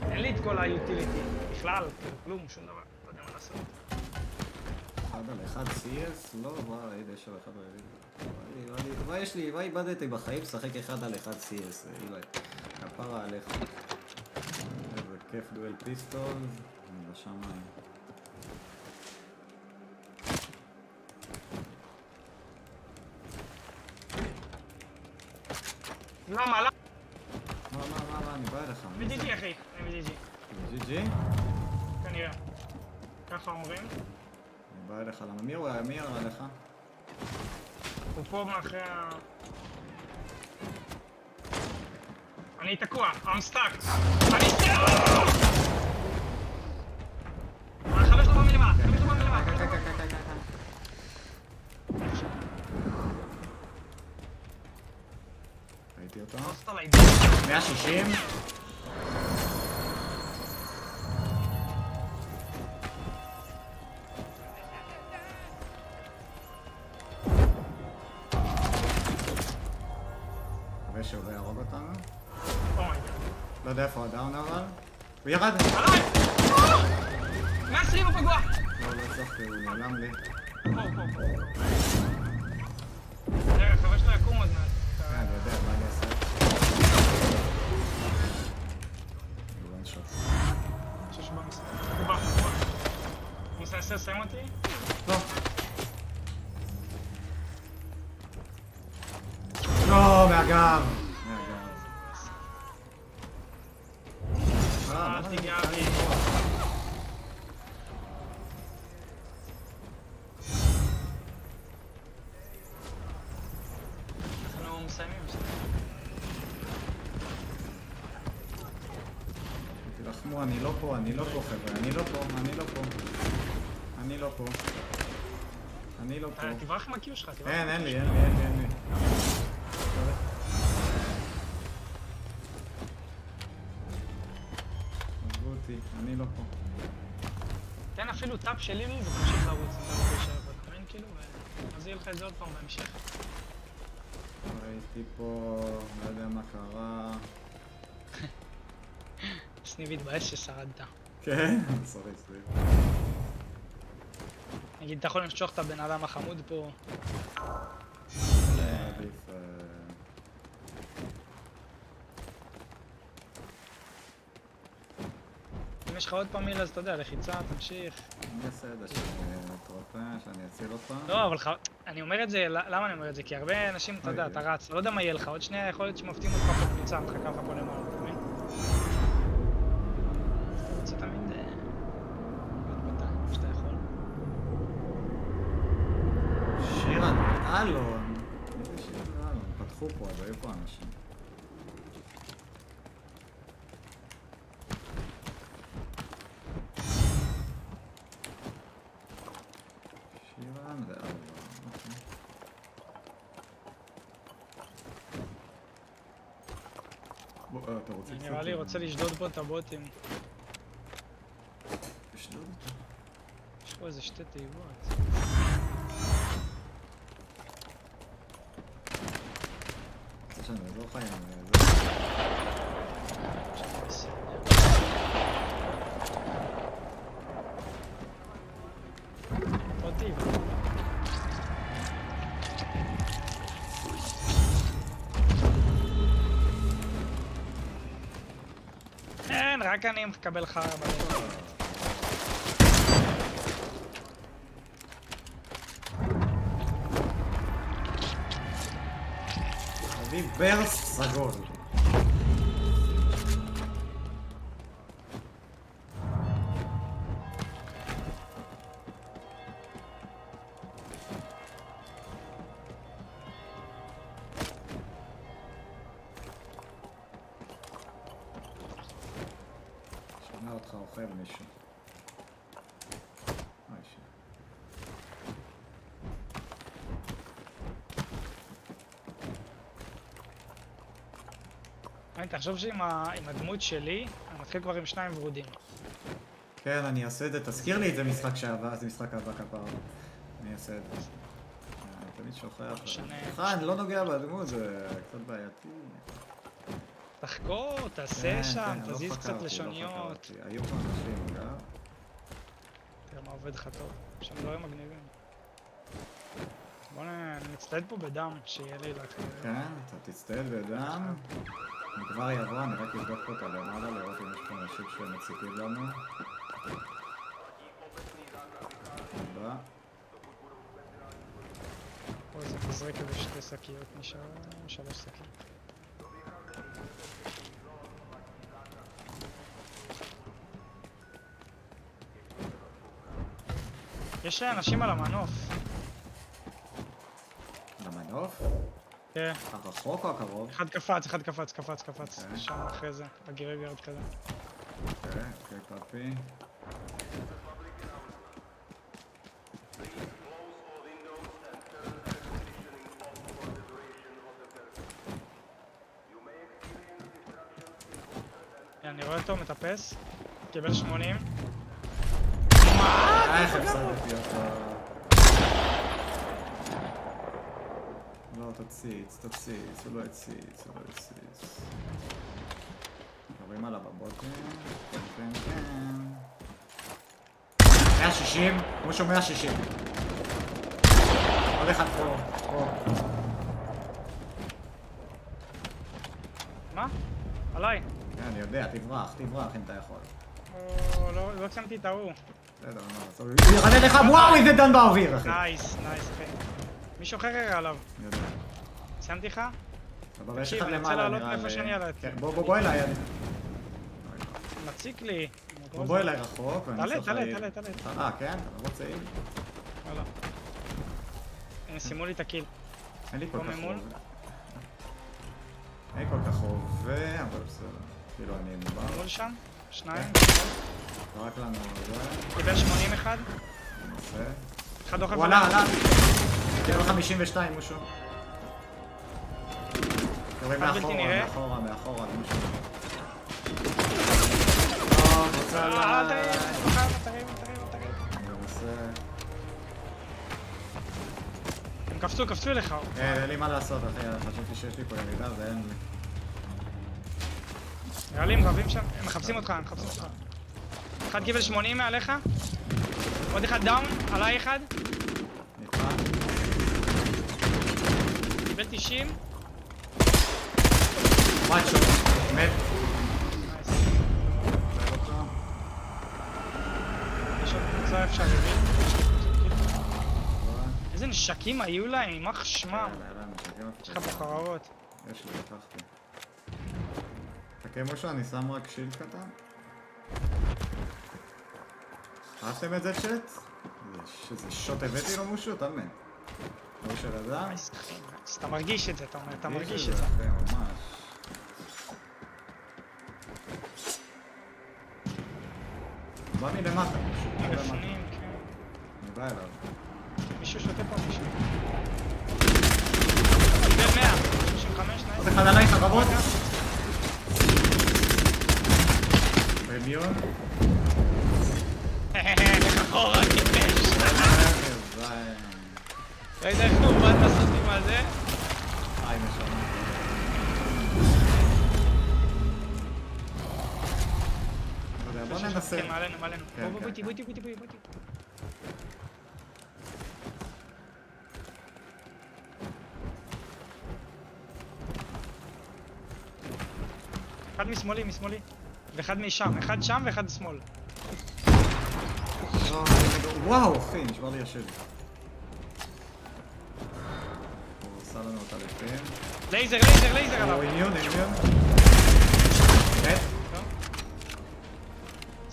אין לי את כל היוטיליטי. בכלל, כלום, שום דבר. לא יודע מה לעשות. 1-1 CS? לא, וואי, יש לו 1 מה יש לי? מה איבדתי בחיים? לשחק 1-1 CS, אילי. כפרה עליך. איזה כיף דואל פיסטון. בשמיים. למה? מה, אני בא אליך. ב-GG אחי, אני ב-GG. ב-GG? כנראה. ככה אומרים. אני בא אליך, למה? מי ירה עליך? הוא פה מאחרי ה... אני תקוע, I'm stuck. אני סטרוק! חמש לו במלמט. ראיתי אותו. 160. 160? מקווה שהוא לא יהרוג אותנו. לא יודע איפה הדאון אבל. הוא ירד! עליי! 120 הוא פגוע! לא הצלחתי, הוא נעלם לי. רגע, חבר שלו יקום עוד מעט. כן, אני יודע, מה אני אעשה? הוא לא נשאר. שש במשחק. הוא בא. הוא מסייסר סיים אותי? לא. לא, מהגב. תיגעתי. אנחנו מסיימים. תלחמו, אני לא פה חבר'ה, אני לא פה. תברח עם הקיו שלך, תברח. אין לי. עזבו אותי, אני לא פה. תן אפילו טאפ של לילי ותמשיך לרוץ, אתה רוצה להישאר בדומיין כאילו, אז יהיה לך את זה עוד פעם בהמשך. ראיתי פה, לא יודע מה קרה. סניב התבאס ששרדת. כן, סורי. נגיד, אתה יכול למשוך את הבן אדם החמוד פה. עדיף... אם יש לך עוד פעם מיל, אז אתה יודע, לחיצה, תמשיך. אני אעשה את זה אתה רוצה שאני אציל אותך? לא, אבל אני אומר את זה, למה אני אומר את זה? כי הרבה אנשים, אתה יודע, אתה רץ, אתה לא יודע מה יהיה לך, עוד שנייה יכול להיות שמפתים אותך פה קבוצה, מחכה לך פה למעלה, אתה מבין? אתה רוצה תמיד להיות בטיים, שאתה יכול. שירן, אלון. איזה שירן אלון? פתחו פה, אז היו פה אנשים. שירן ואלון, אוקיי. אתה רוצה קצת... נראה לי רוצה לשדוד פה את הבוטים. לשדוד אותו? יש פה איזה שתי תיבות. זה שאני לא חיים, פה טיב. אין, רק אני מקבל חרא בדבר. אני ברסט סגול. שומע אותך אוכל מישהו. תחשוב שעם הדמות שלי, אני מתחיל כבר עם 2 ורודים. כן, אני אעשה את זה. תזכיר לי את זה משחק שעבר, זה משחק הבא כפר. אני אעשה את זה. אני תמיד שוכח. אני לא נוגע בדמות, זה קצת בעייתי. תחקור, תעשה שם, תזיז קצת לשוניות. היו פה אנשים, גם. תראה מה עובד לך טוב, שם דברים מגניבים. בוא נצטייד פה בדם, שיהיה לי להתחיל. כן, אתה תצטייד בדם. אני כבר יבוא, אני רק אבדוק פה את הלמעלה, לראות אם יש פה אנשים שמציקים לנו. תודה. פה איזה תזריק איזה 2 שקיות נשאר, 3 שקיות. יש אנשים על המנוף. על המנוף? כן. הרחוק או הקרוב? אחד קפץ. שם אחרי זה, בגריביארד כזה. אוקיי, קופי. אני רואה אותו מטפס, קיבל 80. איך הפסדתי אותו? לא, תציץ, הוא לא הציץ. קוראים עליו בבוטים. כן. 160, משהו 160. עוד אחד פה. מה? עליי. כן, אני יודע, תברח אם אתה יכול. לא שמתי את ההוא. בסדר, הוא ירדד לך, וואו, איזה דן באוויר, אחי. נייס, אחי. מישהו אחר הראה עליו. אני יודע. סיימתי לך? סבבה, יש לך אני רוצה למעלה, לעלות נראה מאיפה שאני עליתי. כן, בוא אליי. מציק לי. בוא אליי רחוק. תעלה. כן? אתה לא רוצה אם? וואלה. הם שימו לי את הקיל. אין לי כל כך חווה, אבל בסדר. כאילו אני מובן. מול שם? 2. רק לנו זה. קיבל 80 אחד. ננסה. אחד אוכל. הוא עלה. קיבל 52 משהו. קוראים מאחורה, משהו. אל תרים. קפצו אליך. אין לי מה לעשות, אחי, חשבתי שיש לי פה ירידה ואין לי. נראה לי הם רבים שם, הם מחפשים אותך, אחד קיבל 80 מעליך. עוד אחד דאון, עליי אחד. קיבל 90. מאצ'ו, מת. יש עוד קבוצה אפשרית. איזה נשקים היו להם, יימח שמם. יש לך פה חררות. יש לי, לקחתי. תקה מושו, אני שם רק שילד קטן. אהבתם את זה צ'אט? איזה שוט הבאתי לו מושו, אתה מת. מושו לדם? אתה מרגיש את זה, אתה אומר, אתה מרגיש את זה. ממש. בא מלמטה מושו. בפנים, כן. אני בא אליו. מישהו שותה פה מישהו. קיבל 100, 35, נעים. עוד אחד עלייך, רבות. במיון. לך אחורה, טיפש. ראית איך נו, באת לעשות עם הזה? נשמה. בוא ננסה. כן, מעלינו. בוא איתי. אחד משמאלי. ואחד משם, אחד שם ואחד שמאל. וואו, אחי, נשבר לי השד. הוא עושה לנו אותה לפים. לייזר עליו. הוא אימיון. מת.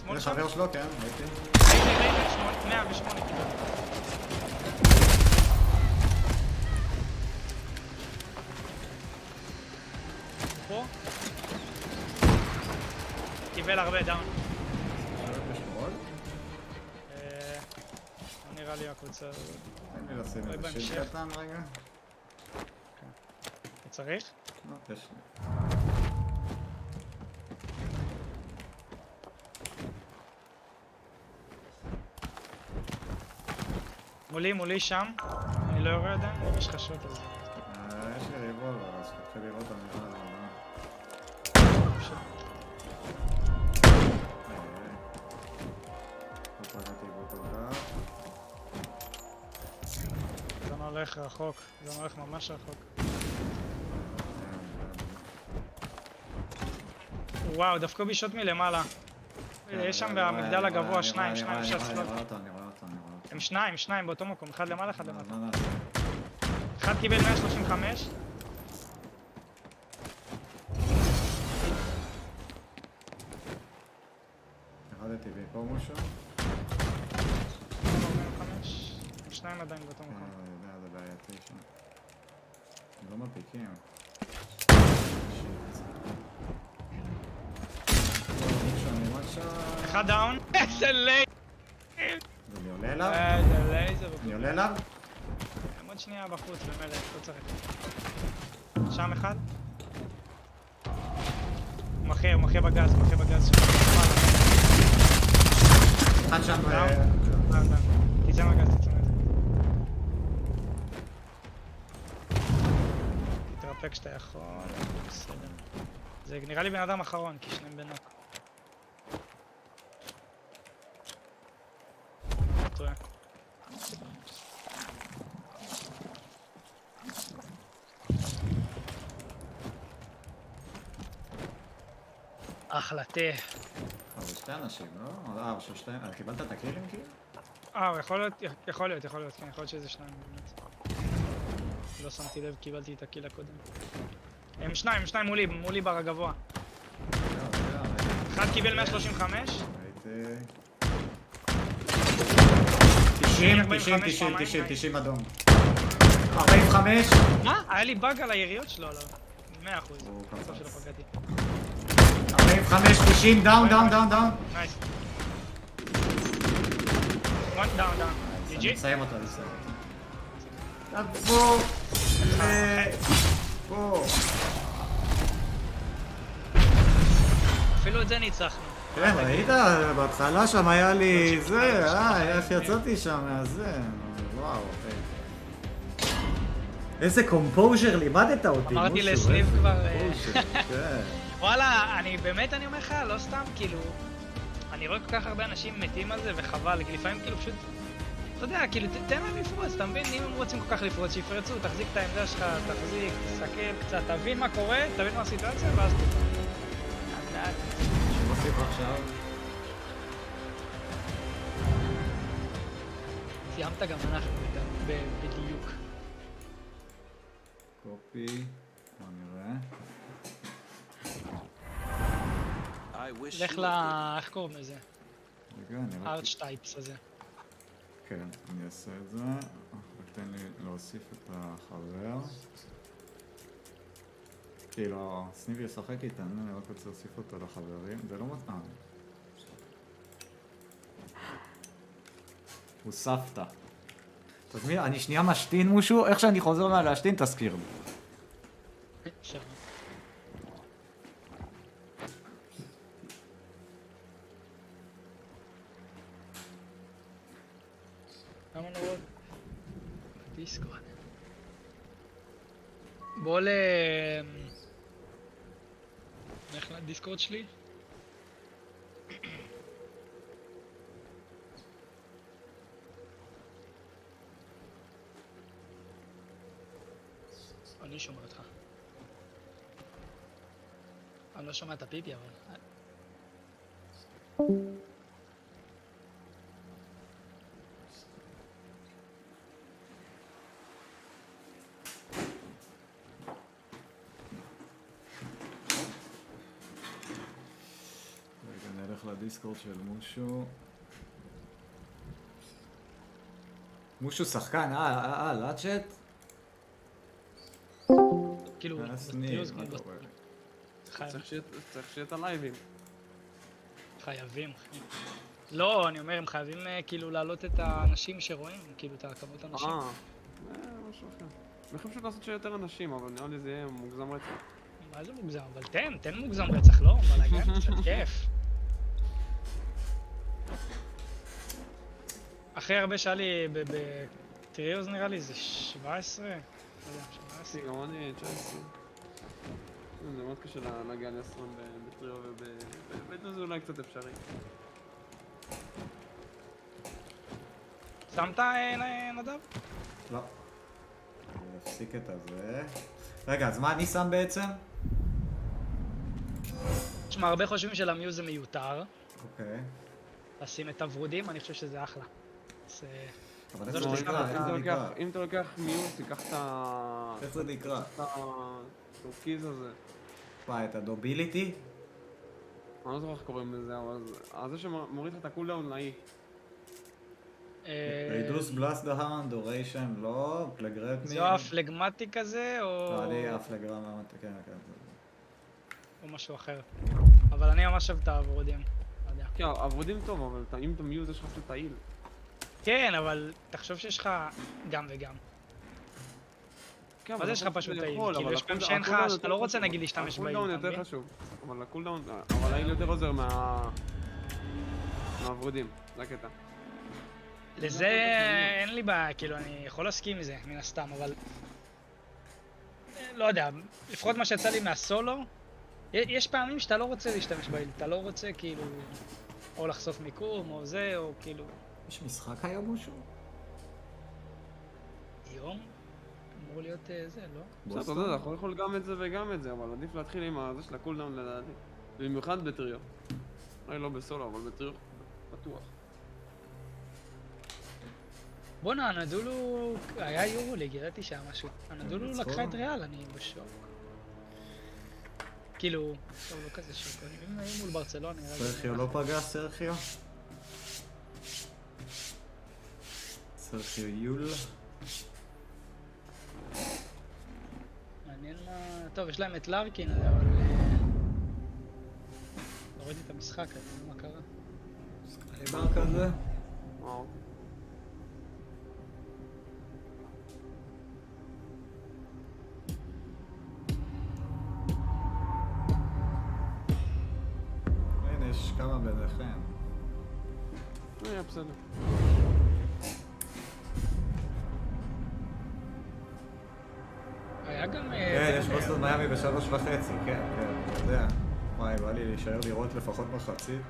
שמאל זה שם. חבר שלו, כן, הייתי. לייזר, 108 קיבל. פה. קיבל הרבה דאון. נראה לי הקבוצה הזאת. תן לי לשים את השיר קטן רגע. אתה צריך? לא, יש לי. מולי שם. אני לא יורד, יש לך שוט על זה. יש לי ריבולבר, אז תתחיל לראות אמירה על הבאה. זה הולך רחוק, זה הולך ממש רחוק. וואו, דפקו בי שוט מלמעלה. יש שם במגדל הגבוה שניים, אפשר סלוט. הם שניים באותו מקום, אחד למעלה, אחד למטה. אחד קיבל 135. ירדתי פה משהו? שניים עדיין באותו מקום. זה בעייתי שם. הם לא מפיקים. אחד דאון. איזה לייזר! אני עולה אליו? איזה לייזר. אני עולה אליו? הם עוד שנייה בחוץ במלך, לא צריך. שם אחד. הוא מחיה בגז, אחד שם. תצא מהגז. תתרפק כשאתה יכול, בסדר. זה נראה לי בן אדם אחרון, כי שניהם בנוק. טועה. אחלה תה. זה שתי אנשים, לא? ששתיים, קיבלת את הקירים כאילו? יכול להיות, כן, יכול להיות שזה שניים באמת. לא שמתי לב, קיבלתי את הקיל הקודם. הם שניים מולי בר הגבוה. אחד קיבל 135. 90 אדום. 45. מה? היה לי באג על היריות שלו עליו. 100%. בסוף שלא פגעתי. 45, 90, דאון. נייס. דאון. אני מסיים אותו. תבוא. פה. אפילו את זה ניצחנו. כן, ראית? בהתחלה שם היה לי זה, איך יצאתי שם מהזה. וואו, אוקיי. איזה קומפוז'ר לימדת אותי, אמרתי לסניב כבר... כן. וואלה, באמת אני אומר לך, לא סתם, כאילו... אני רואה כל כך הרבה אנשים מתים על זה וחבל, כי לפעמים כאילו פשוט... אתה יודע, כאילו, תן להם לפרוץ, אתה מבין? אם הם רוצים כל כך לפרוץ, שיפרצו, תחזיק את העמדה שלך, תחזיק, תסתכל קצת, תבין מה קורה, תבין מה הסיטואציה, ואז תוכל. אז שמוסיף עכשיו. סיימת גם אנחנו, בדיוק. קופי, בוא נראה. לך איך קוראים לזה? רגע, אני רק... ארצ'טייפס הזה. כן, אני אעשה את זה. תן לי להוסיף את החבר. כאילו, סניב ישחק איתנו, אני רק רוצה להוסיף אותו לחברים. זה לא מתאים. הוא סבתא. תזמין, אני שנייה משתין משהו, איך שאני חוזר מה להשתין, תזכיר לי. אפשר. כמה נורות? דיסקורד. בוא נלך לדיסקורד שלי. אני שומע אותך. אני לא שומע את הפיפי, אבל... רגע, נלך לדיסקורד של מושו. מושו שחקן, לאצ'ט? כאילו, בטיוז, צריך שיהיה את הלייבים. חייבים. לא, אני אומר, הם חייבים כאילו להעלות את האנשים שרואים, כאילו את הכמות האנשים. משהו אחר. אני חושב פשוט לעשות שיותר אנשים, אבל נראה לי זה יהיה מוגזם רצח. מה זה מוגזם? אבל תן מוגזם רצח, לא? מה להגיד? קצת כיף. אחרי הרבה שהיה לי בטריוז נראה לי זה 17? לא יודע, 18? גם אני 19. זה מאוד קשה להגיע ל-20 בטריו ובטריו זה אולי קצת אפשרי. שמת נדב? לא. אני אפסיק את הזה. רגע, אז מה אני שם בעצם? תשמע, הרבה חושבים שלמיוז זה מיותר. אוקיי. לשים את הוורודים, אני חושב שזה אחלה. אבל איך זה נקרא? אם אתה לוקח מיוז, תיקח את ה... איך זה נקרא? את הטורקיז הזה. מה, את הדוביליטי? אני לא זוכר איך קוראים לזה, אבל זה שמוריד לך את הקולדאון לאי. רידוס בלאסט דהאן, דוריישן, לא, פלגרטני. זו הפלגמטי כזה, או... לא, אני הפלגרמה, כן. או משהו אחר. אבל אני ממש אוהב את הוורודים. כן, הוורודים טוב, אבל אם אתה מיוז יש לך פשוט תעיל. כן, אבל תחשוב שיש לך גם וגם. מה זה יש לך פשוט תעיל? כאילו יש פעם שאין לך, שאתה לא רוצה נגיד להשתמש בעיל, הקולדאון יותר חשוב. אבל הקולדאון, אבל העיל יותר עוזר מהוורודים, זה הקטע. לזה אין לי בעיה, כאילו אני יכול להסכים עם זה, מן הסתם, אבל... לא יודע, לפחות מה שיצא לי מהסולו, יש פעמים שאתה לא רוצה להשתמש בעיל, אתה לא רוצה כאילו... או לחשוף מיקום, או זה, או כאילו... יש משחק היום משהו? יום? אמור להיות זה, לא? בסדר, אתה יודע, אנחנו יכול גם את זה וגם את זה, אבל עדיף להתחיל עם זה של הקולדאון לדעתי. במיוחד בטריו. אולי לא בסולו, אבל בטריו בטוח. בוא'נה, הנדולו... היה יורוליג, יראיתי שהיה משהו. הנדולו לקחה את ריאל, אני בשוק. כאילו... טוב, לא כזה שוק. אם היו מול ברצלונה, נראה לי... סרחיו לא פגע, סרחיו? סרחיו יול? מעניין מה... טוב, יש להם את לארקין, אבל... לא ראיתי את המשחק, אני לא יודע מה קרה. סקייבר כזה? וואו. הנה, יש כמה ביניכם. היה בסדר. היה גם... כן, יש בוסטון מיאמי ב3.5, כן, אתה יודע. וואי, בא לי להישאר לראות לפחות מחצית.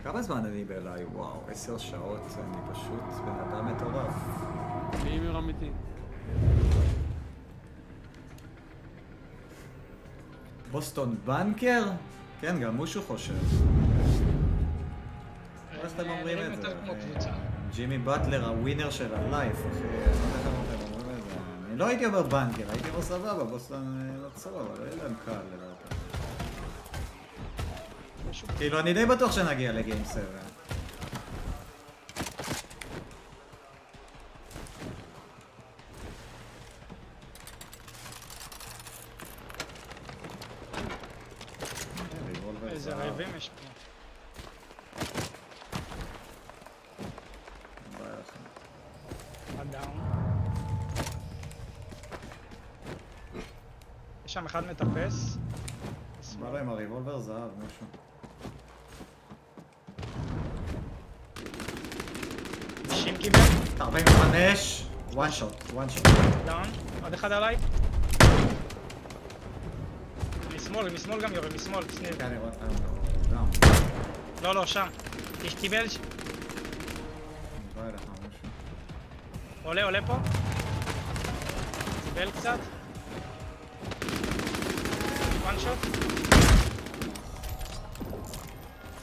כמה זמן אני בליי? וואו, 10 שעות, אני פשוט בן אדם מטורף. גיימר אמיתי. בוסטון בנקר? כן, גם מישהו חושב. איך אתם אומרים את זה? ג'ימי באטלר, הווינר של הלייף, אחי. אני לא הייתי אומר בנקר, הייתי אומר סבבה, בוסטון לא צור, אבל לא יהיה להם קל לדעתי. כאילו, אני די בטוח שנגיע לגיים 7. איזה רעבים יש פה. הדאון. יש שם אחד מטפס. בא להם הריבולבר זהב, משהו. 90 קיבל. 45. one shot. דאון. עוד אחד עליי. משמאל גם יורה, משמאל, סניב. כן, אני רואה, לא, שם. קיבל. בא אליך משהו. עולה פה. קיבל קצת. one shot.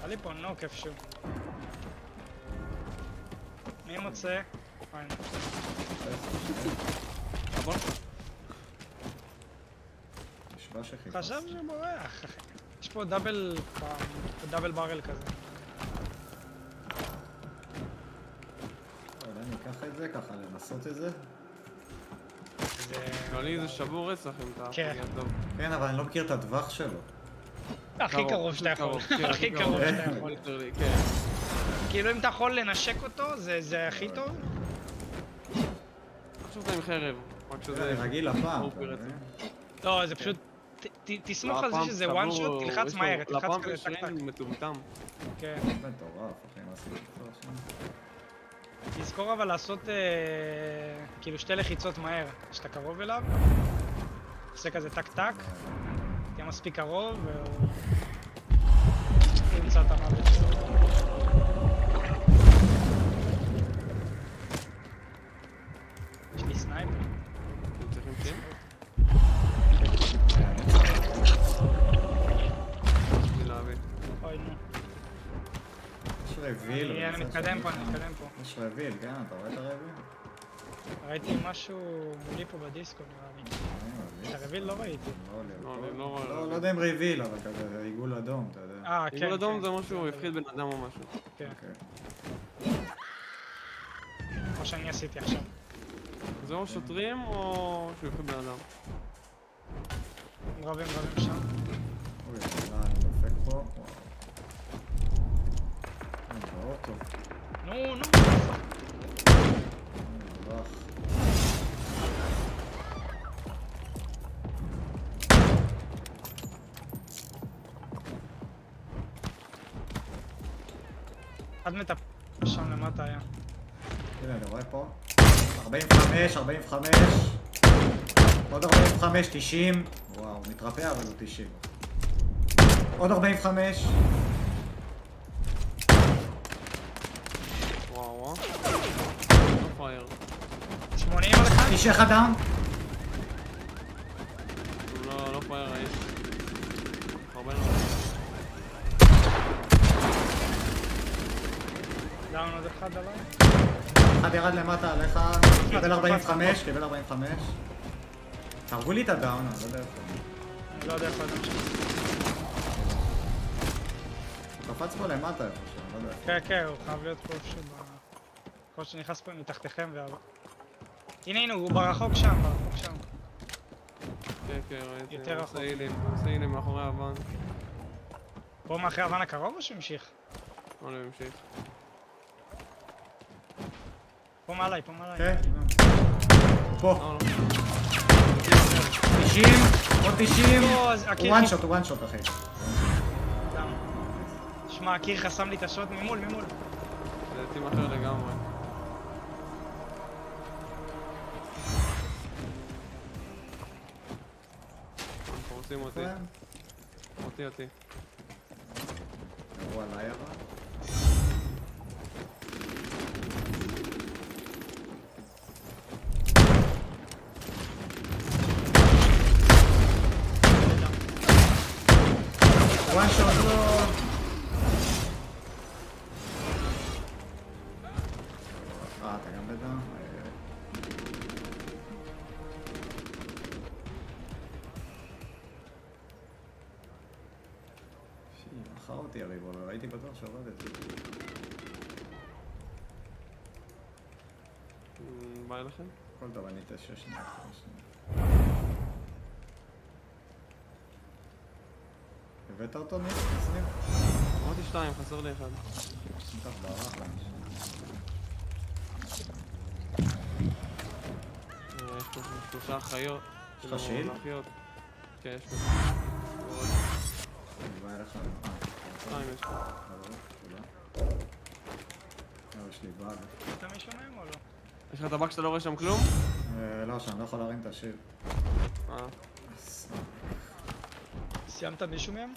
עלי פה נוק איפשהו. מי מוצא? חשב שבורח. יש פה דאבל ברל כזה. אולי אני אקח את זה ככה, לנסות את זה. לי זה שבור רצח אם אתה... כן, אבל אני לא מכיר את הטווח שלו. הכי קרוב שאתה יכול. הכי קרוב שאתה יכול. כאילו אם אתה יכול לנשק אותו, זה הכי טוב. עכשיו זה עם חרב. זה רגיל הפעם. לא, זה פשוט... תסמוך על זה שזה one shot, תלחץ מהר, תלחץ כזה טק טק. מטומטם. כן. מטורף, אחי, מה עשיתי פה עכשיו? תזכור אבל לעשות כאילו שתי לחיצות מהר, כשאתה קרוב אליו. עושה כזה טק טק, תהיה מספיק קרוב והוא ימצא את המוות שלו. יש לי סנייפר. צריכים כן? אוי נו. יש רביל. אני מתקדם פה. יש רביל, כן? אתה רואה את הרביל? ראיתי משהו מולי פה בדיסקו נראה לי. את הרביל לא ראיתי. לא יודע אם רביל, אבל כזה עיגול אדום, אתה יודע. כן. עיגול אדום זה משהו, יפחיד בן אדם או משהו. כן. כמו שאני עשיתי עכשיו. זה או שוטרים או שהוא יפחיד בן אדם? רבים שם. אוי, אני דופק פה. באוטו. נו. אחד מטפ... שם למטה היה. הנה, אני רואה פה. 45. עוד 45, 90. וואו, הוא מתרפא אבל הוא 90. עוד 45. וואו. לא פייר. 80 על אחד? איש אחד דאון. לא פייר האיש. הרבה לא. דאון עוד אחד עליי. אחד ירד למטה עליך. קיבל 45. תרגו לי את הדאון, אני לא יודע איפה. אני לא יודע איפה אדם שם. הוא קפץ פה למטה איפה שם, לא יודע איפה. כן, הוא חייב להיות פה איפשהו. כל שנכנס פה מתחתיכם הנה, הוא ברחוק שם. כן, ראיתי. יותר רחוק. עושה הנה מאחורי האבן. פה מאחורי האבן הקרוב או שהוא המשיך? לא, המשיך. פה מעליי. כן, פה. 90, עוד 90. הוא one shot אחי. שמע, הקיר חסם לי את השוט ממול. זה טים אחר לגמרי. תופסים אותי. אותי. ירו עליי אבל. וואן שוט לא... אתה גם בדם? מכר אותי הריבולר, הייתי בטוח שעובדת. מה אליכם? כל טוב, אני 9 שניה. הבאת אותו מי? סניב? אמרתי 2, חסר לי 1. נתח בערך להם. יש פה 3 אחיות. יש לך שיל? כן, יש פה. אני בא אליך. 2 יש פה. תודה. יש לי באג. אתה מישהו מהם או לא? יש לך טבק שאתה לא רואה שם כלום? לא, שאני לא יכול להרים את השיל. סיימת מישהו מהם?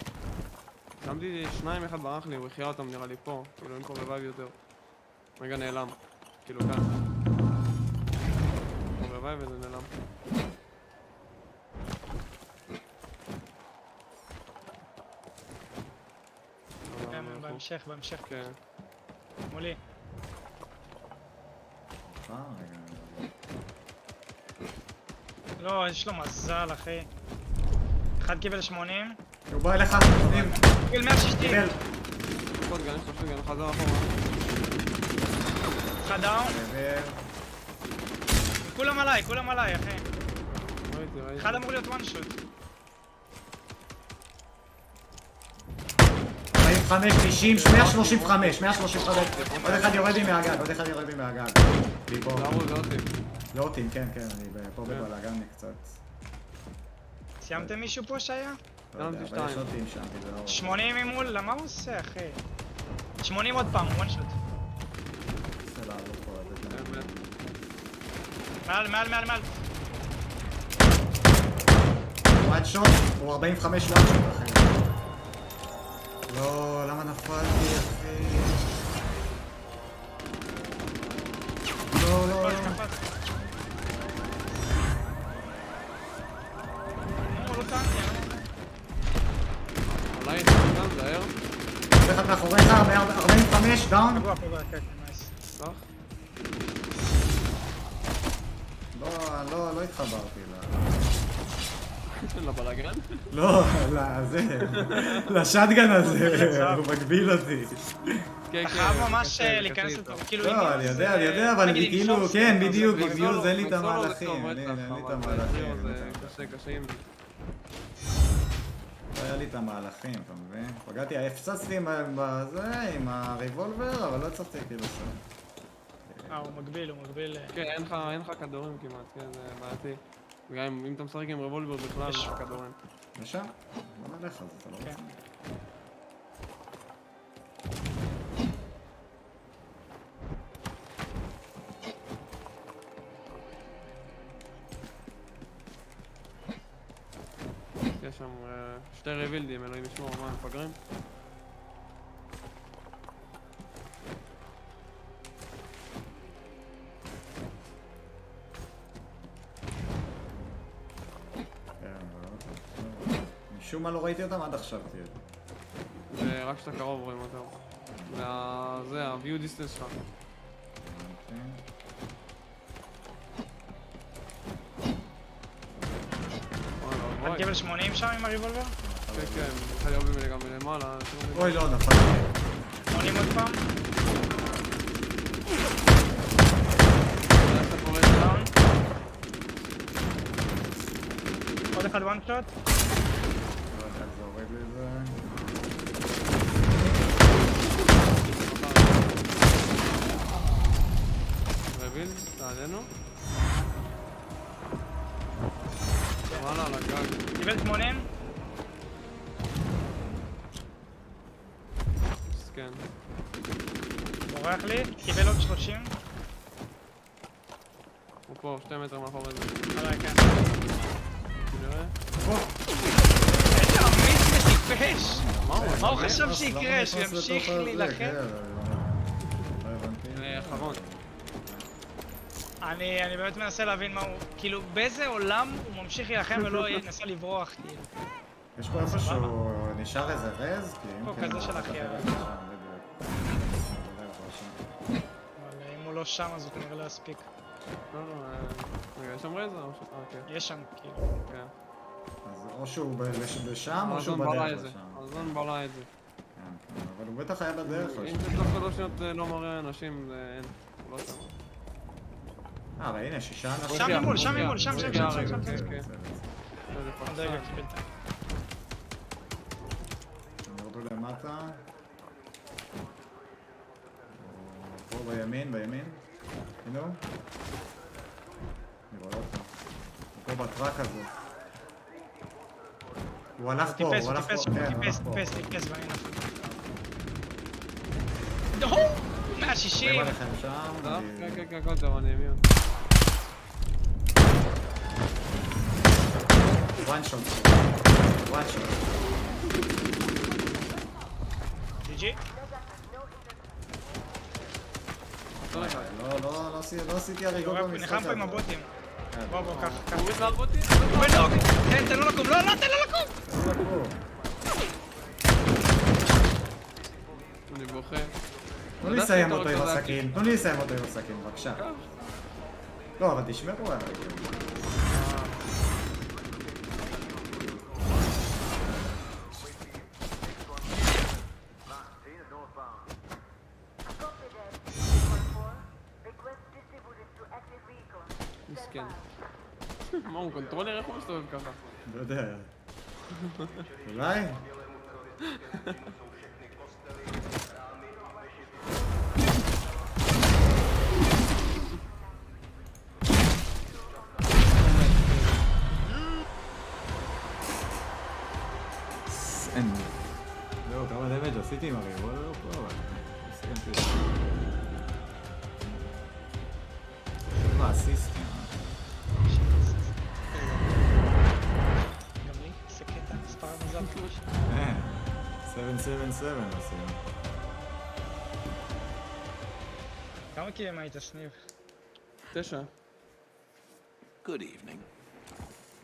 שמתי 2, 1 ברח לי, הוא החיה אותם נראה לי פה, כאילו אין פה בבייב יותר. רגע נעלם, כאילו כאן. פה בבייב וזה נעלם. כן, בהמשך. כן. מולי. רגע. לא, יש לו מזל, אחי. אחד קיבל 80. הוא בא אליך, סניב. קיבל 160. קיבל. שוטגן, חזר אחורה. אחד דאון. כולם עליי, אחי. ראיתי. אחד אמור להיות וואן שוט. 45, 90, 135. עוד אחד יורד לי מהגג. זה אותים, כן, אני פה בבלאגן קצת. סיימתם מישהו פה שהיה? סיימתי 2. אבל יש אותים שם, תיזהרו. 80 ממול, למה הוא עושה, אחי? 80 עוד פעם, וואן שוט. מעל. וואן שוט, הוא 45 וואן שוט, אחי. לא, למה נפלתי, אחי? לא. אולי גם זהר. עוד אחד מאחוריך, 45, דאון. לא התחברתי לבלאגן? לא, לשטגן הזה, הוא מגביל אותי. אתה חייב ממש להיכנס לתוך, כאילו... לא, אני יודע, אבל כאילו, כן, בדיוק, בגיוז אין לי את המהלכים, אין לי את המהלכים. קשה עם זה. לא היה לי את המהלכים, אתה מבין? פגעתי, הפצצתי עם הריבולבר, אבל לא הצלחתי כאילו שם. הוא מגביל. כן, אין לך כדורים כמעט, כן, זה בעייתי. וגם אם אתה משחק עם ריבולבר בכלל, יש לך כדורים. ישר? לא מלך על זה, אתה לא רוצה. יש שם 2 ריבילדים, אלוהים ישמור, מה, מפגרים? משום מה לא ראיתי אותם עד עכשיו, תהיה. זה רק כשאתה קרוב רואים אותם. זה ה-view distance שלך. אתה קיבל 80 שם עם הריבולבר? כן, יכול להיות ממני גם מלמעלה. אוי לא, נפלתי. 80 עוד פעם. עוד אחד וואן שוט. רביל, תעלינו. וואלה, על הגג. קיבל 80. סקן. בורח לי, קיבל עוד 30. הוא פה, 2 מטר מאחורי זה. עליי, כן. נראה. טיפש! מה הוא חשב שיקרה? שהוא ימשיך להילחם? אחרון. אני באמת מנסה להבין מה הוא... כאילו, באיזה עולם הוא ממשיך להילחם ולא ינסה לברוח, כאילו. יש פה איפשהו נשאר איזה רז? פה כזה של אחי. אבל אם הוא לא שם אז הוא כנראה לא יספיק. לא, רגע, יש שם רז? יש שם, כאילו. אז או שהוא בשם או שהוא בדרך לשם. הזון בלע את זה. אבל הוא בטח היה בדרך לשם. אם זה תוך 3 שניות לא מראה אנשים, זה אין. הוא לא שם. אבל הנה, 6 אנשים. שם ממול, שם ממול, שם. נרדו למטה. פה בימין. הנה הוא. אני רואה אותו. הוא פה בטרק הזה. הוא הלך פה, טיפס ואני נפל. דהו! 160! רואים עליכם שם. כן, כל טוב, אני אמיון. one shot. GG? לא עשיתי הריגות במשחק הזה. נחם פה עם הבוטים. בוא, קח. הוא הוריד מהבוטים? תן לו לקום, לא, תן לו לקום! אני בוכה. תנו לי לסיים אותו עם הסכין, בבקשה. לא, אבל תשמרו עליי. מסכן. מה, הוא קונטרולר? איך הוא מסתובב ככה? לא יודע. אולי? לא, כמה דמג' עשיתי עם הרי, בוא לא פה, אבל... סיימתי. מה, אסיסטים? גם לי, זה קטע, מספר המזל. 777 עשינו. כמה קילם היית סניב? 9. Good evening.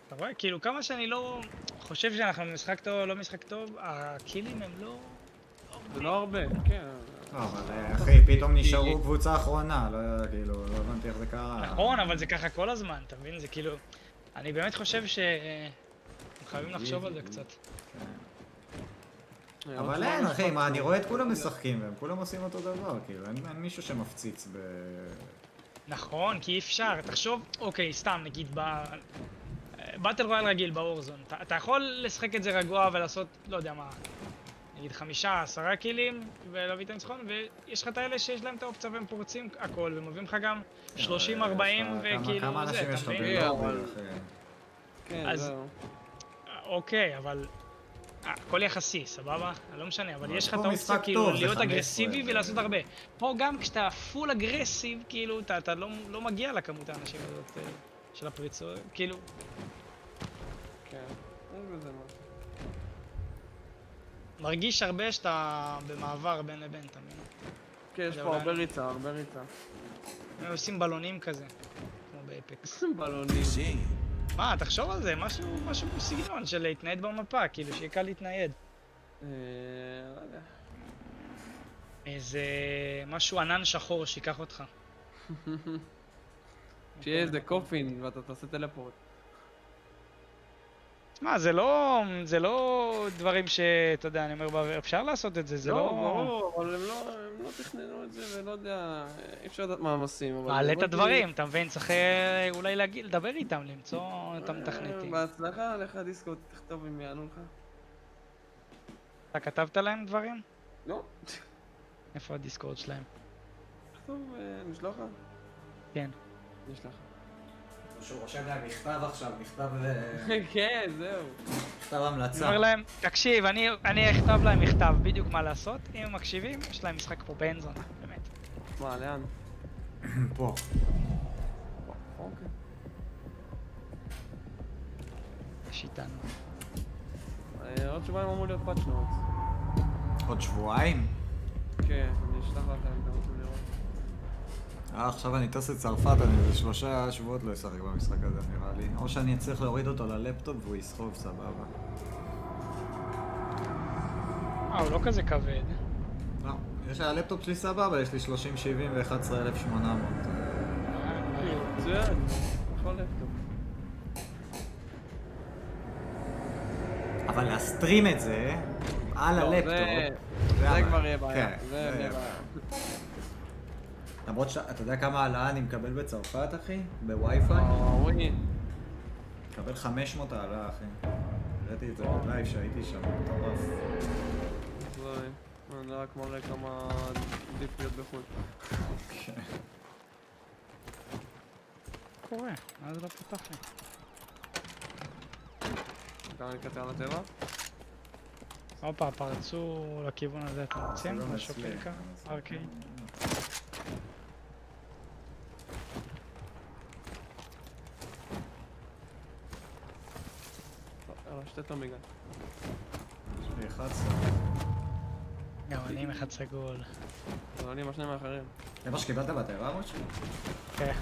אתה רואה? כאילו כמה שאני לא חושב שאנחנו משחק טוב, לא משחק טוב, הקילים הם לא... זה לא הרבה, כן. לא, אבל אחי, פתאום נשארו קבוצה אחרונה, כאילו, לא הבנתי איך זה קרה. נכון, אבל זה ככה כל הזמן, אתה מבין? זה כאילו... אני באמת חושב חייבים לחשוב על זה קצת. אבל אין, אחי, מה, אני רואה את כולם משחקים והם כולם עושים אותו דבר, כאילו, אין מישהו שמפציץ ב... נכון, כי אי אפשר, תחשוב, אוקיי, סתם, נגיד, באטל רויאל רגיל באורזון, אתה יכול לשחק את זה רגוע ולעשות, לא יודע מה, נגיד 5-10 קילים ולהביא את הניצחון, ויש לך את האלה שיש להם את האופציה והם פורצים הכל, ומביאים לך גם 30-40 וכאילו כמה אנשים יש לך בלאוד? כן, זהו. אוקיי, אבל... הכל יחסי, סבבה? לא משנה, אבל יש לך את האופציה כאילו להיות אגרסיבי ולעשות הרבה. פה גם כשאתה פול אגרסיב, כאילו, אתה לא מגיע לכמות האנשים הזאת של הפריצות, כאילו... כן, אין בזה מה. מרגיש הרבה שאתה במעבר בין לבין, אתה מבין? כן, יש פה הרבה ריצה. הם עושים בלונים כזה, כמו באפקס. בלונים. מה, תחשוב על זה, משהו בסגנון של להתנייד במפה, כאילו שיהיה קל להתנייד. לא יודע. איזה... משהו ענן שחור שיקח אותך. שיהיה איזה קופין ואתה תעשה טלפורט. תשמע, זה לא דברים שאתה יודע, אני אומר, אפשר לעשות את זה, זה לא... לא, ברור, אבל הם לא תכננו את זה ולא יודע, אי אפשר לדעת מה הם עושים. מעלה את הדברים, אתה מבין, צריך אולי לדבר איתם, למצוא את המתכנתים. בהצלחה, לך דיסקו, תכתוב אם יענו לך. אתה כתבת להם דברים? לא. איפה הדיסקורד שלהם? תכתוב, נשלח לך? כן. נשלח. שהוא רושם להם מכתב עכשיו, מכתב... כן, זהו. מכתב המלצה. אומר להם, תקשיב, אני אכתב להם מכתב בדיוק מה לעשות, אם הם מקשיבים, יש להם משחק פה בנזון, באמת. מה, לאן? פה. אוקיי. יש איתנו. עוד שבועיים אמור להיות פאצ' נוטס. עוד שבועיים? כן, אני אשלח לכם, אתם רוצים לראות. עכשיו אני טוס לצרפת, אני 3 שבועות לא אשחק במשחק הזה נראה לי. או שאני אצטרך להוריד אותו ללפטופ והוא יסחוב סבבה. הוא לא כזה כבד. לא, יש הלפטופ שלי סבבה, יש לי 3070 ו-11,800. מצוין, בכל לפטופ. אבל להסטרים את זה על הלפטופ, זה כבר יהיה בעיה. זה יהיה בעיה. למרות שאתה יודע כמה העלאה אני מקבל בצרפת, אחי? בווי-פיי? וואי. מקבל 500 העלאה, אחי. ראיתי את זה בלייב שהייתי שם, מטורף. אני רק מראה כמה עדיף להיות בחו"ל. קורה, מה זה לא פותח לי? כמה אני קטר לטבע? הופה, פרצו לכיוון הזה, אתם רוצים? לשופליקה? ארקי. שתי תומיגן. יש לי 11. גם אני עם אחד סגול. אבל אני עם השניים האחרים. זה מה שקיבלת בטבע, רוש? כן.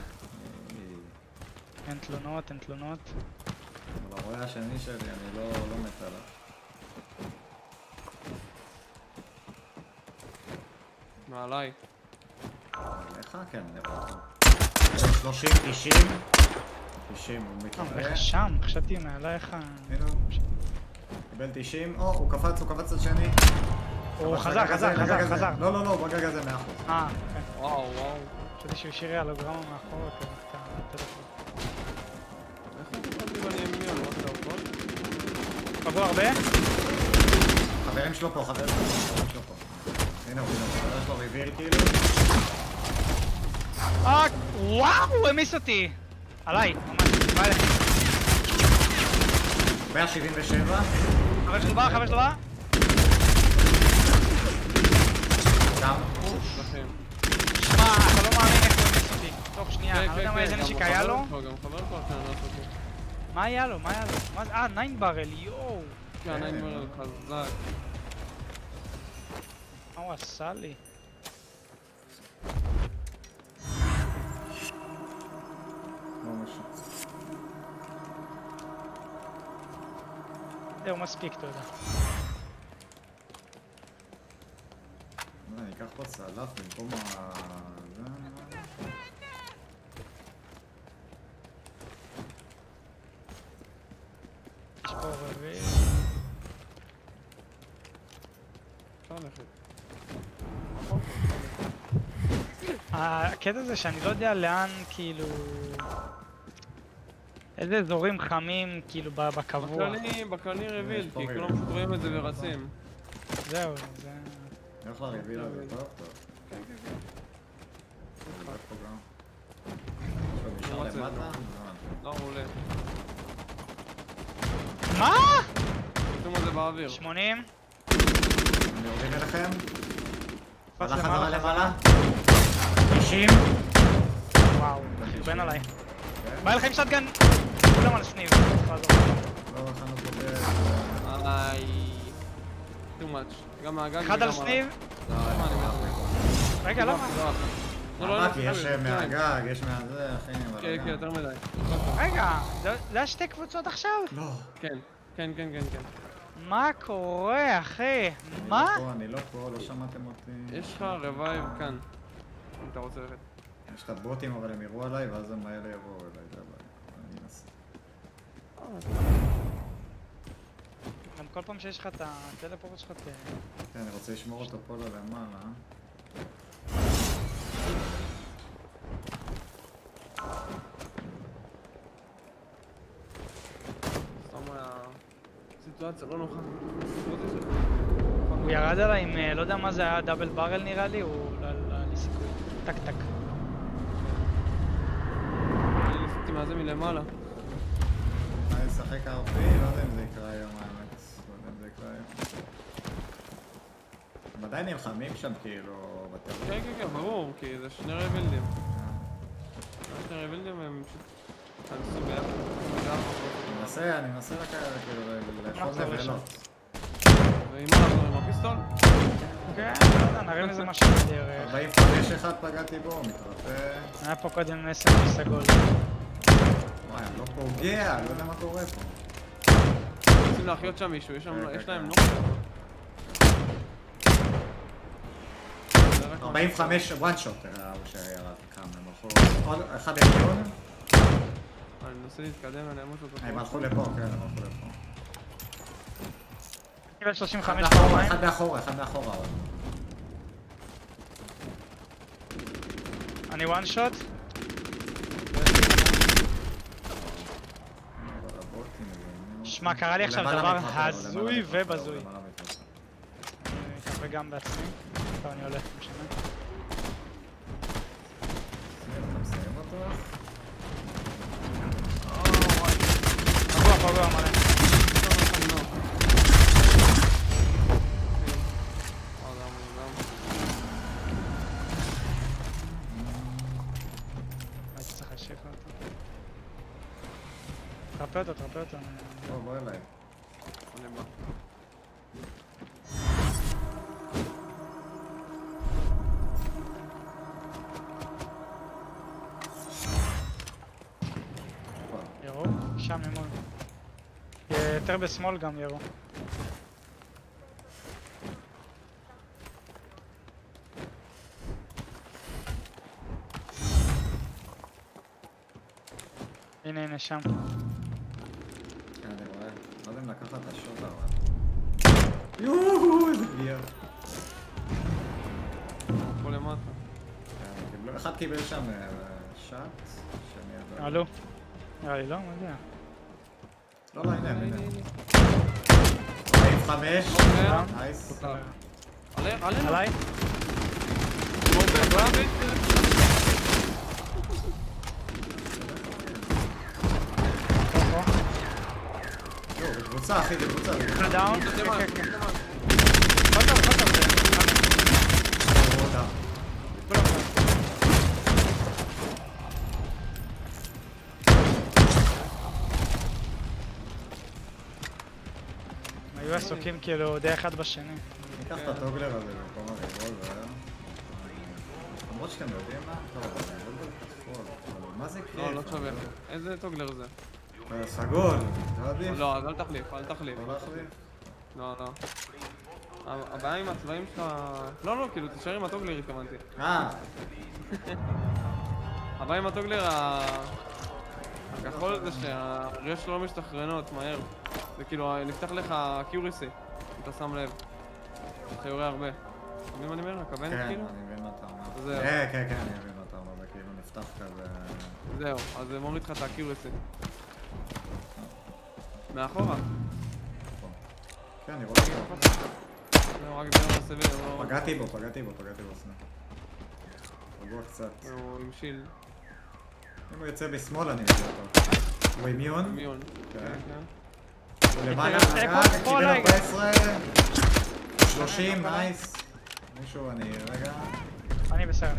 אין תלונות, אין תלונות. אבל הרואה השני שלי, אני לא מת עליו. מעליי. עליך? כן, אני רואה אותו. 30, 90. 90, הוא מתקבל. איך שם? חשבתי מעלייך. הנה הוא. קיבל 90. או, הוא קפץ לצד שני. הוא חזר. לא, בגג הזה 100%. כן. וואו. חשבתי שהוא השאיר הלוגרמה מאחורה כזה, את הטלפון. איך הוא קיבלתי בני מיון? לא עושה אותו? פגעו הרבה? חברים שלו פה. הנה הוא, חבר שלו ריביר כאילו. וואו, הוא המיס אותי! עליי, ממש, בא אליך. 177. חבר שלו בא. גם. שמע, אתה לא מאמין איך הוא המיס אותי. טוב, שנייה, אני לא יודע מה איזה נשק היה לו. מה היה לו? 9 ברל, יואו. כן, 9 ברל חזק. מה הוא עשה לי? זהו, מספיק, תודה. אני אקח פה צלף במקום ה... יש פה רביעי. הקטע זה שאני לא יודע לאן, כאילו... איזה אזורים חמים, כאילו, בקבוע. בכללי רביל, כי כולם רואים את זה ורצים. זהו, זה... איך לרביל הזה? טוב. הוא נשאר למטה? לא, הוא עולה. מה? פתאום הזה באוויר. 80. אני יורדים אליכם. הלך חזרה למעלה. 90. וואו, חרבן עליי. בא אליך עם שטגן. כולם על סניב. לא, הכנו פה too much. גם מהגג אחד על סניב. רגע, למה? אמרתי, יש מהגג, יש מהזה, אחי. כן, יותר מדי. רגע, זה היה שתי קבוצות עכשיו? לא. כן. מה קורה, אחי? מה? אני לא פה, לא שמעתם אותי. יש לך רווייב כאן, אם אתה רוצה ללכת. יש לך בוטים, אבל הם יראו עליי, ואז הם האלה יבואו אליי, זה הבעיה. אני אנסה. גם כל פעם שיש לך את הטלפורט שלך כן, אני רוצה לשמור אותו פה למעלה. סתם הסיטואציה לא נוחה. הוא ירד עליי עם, לא יודע מה זה היה, דאבל ברל נראה לי, הוא לא היה לי סיכוי. טק. אני ניסיתי מה זה מלמעלה. אני אשחק ארפי, לא יודע אם זה יקרה היום האמת. לא יודע אם זה יקרה היום. הם עדיין נלחמים שם כאילו בטרור. כן, ברור, כי זה שני רבילדים. שני רבילדים הם פשוט... תנסו ביחד. אני מנסה לאכול נבלות. ועם מה אנחנו עם הפיסטול? כן, לא יודע, נראה איזה משהו בדרך. 45-1 פגעתי בו, מתרפא. היה פה קודם סמי סגול. וואי, אני לא פוגע, אני לא יודע מה קורה פה. רוצים להחיות שם מישהו, יש להם לא? 45 one shot הוא שירד כמה, הם הלכו... עוד אחד עליון? אני מנסה להתקדם עליהם משהו. הם הלכו לפה, כן, הם הלכו לפה. קיבל 35 אחד מאחורה. אני one shot. שמע, קרה לי עכשיו דבר הזוי ובזוי. אני מתאפה גם בעצמי. טוב, אני הולך, משנה. פגוע מלא. הייתי צריך להשאיר אותו. תרפא אותו. בוא אליי. ירו, שם ממול. יותר בשמאל גם ירו. הנה שם. אני רואה. לא יודע אם לקחת את השוט אבל. יואו, איזה גביע. פה למטה. אחד קיבל שם שט. עלו. נראה לי לא, מה יודע. לא, הנה. 45. נייס. עליי. קבוצה, אחי, זה קבוצה. דאון? כן. חוטר. היו עסוקים כאילו די אחד בשני. ניקח את הטוגלר הזה במקום הריבולבר. למרות שאתם יודעים מה? טוב, אבל הריבולבר כתפול. מה זה כיף? לא שווה. איזה טוגלר זה? סגול, זה עדיף. לא, אז אל תחליף. לא להחליף? לא. הבעיה עם הצבעים שלך... לא, כאילו, תשאר עם הטוגלר התכוונתי. הבעיה עם הטוגלר הכחול זה שהראש שלו לא משתחרנות מהר. זה כאילו, נפתח לך קיוריסי, אם אתה שם לב. אתה יורה הרבה. אתה מבין מה אני אומר? הכוונת כאילו? כן, אני מבין מה אתה אומר. זהו. כן, אני מבין מה אתה אומר, זה כאילו נפתח כזה... זהו, אז זה מוריד לך את הקיוריסי. מאחורה. כן, אני רואה אותו. זהו, רק בין הסביר. פגעתי בו, סנה. פגוע קצת. הוא עם שיל. אם הוא יוצא בשמאל אני מביא אותו. הוא אימיון? אימיון. כן. הוא למעלה מהגג, קיבל 14. 30, נייס. מישהו, רגע. אני בסדר.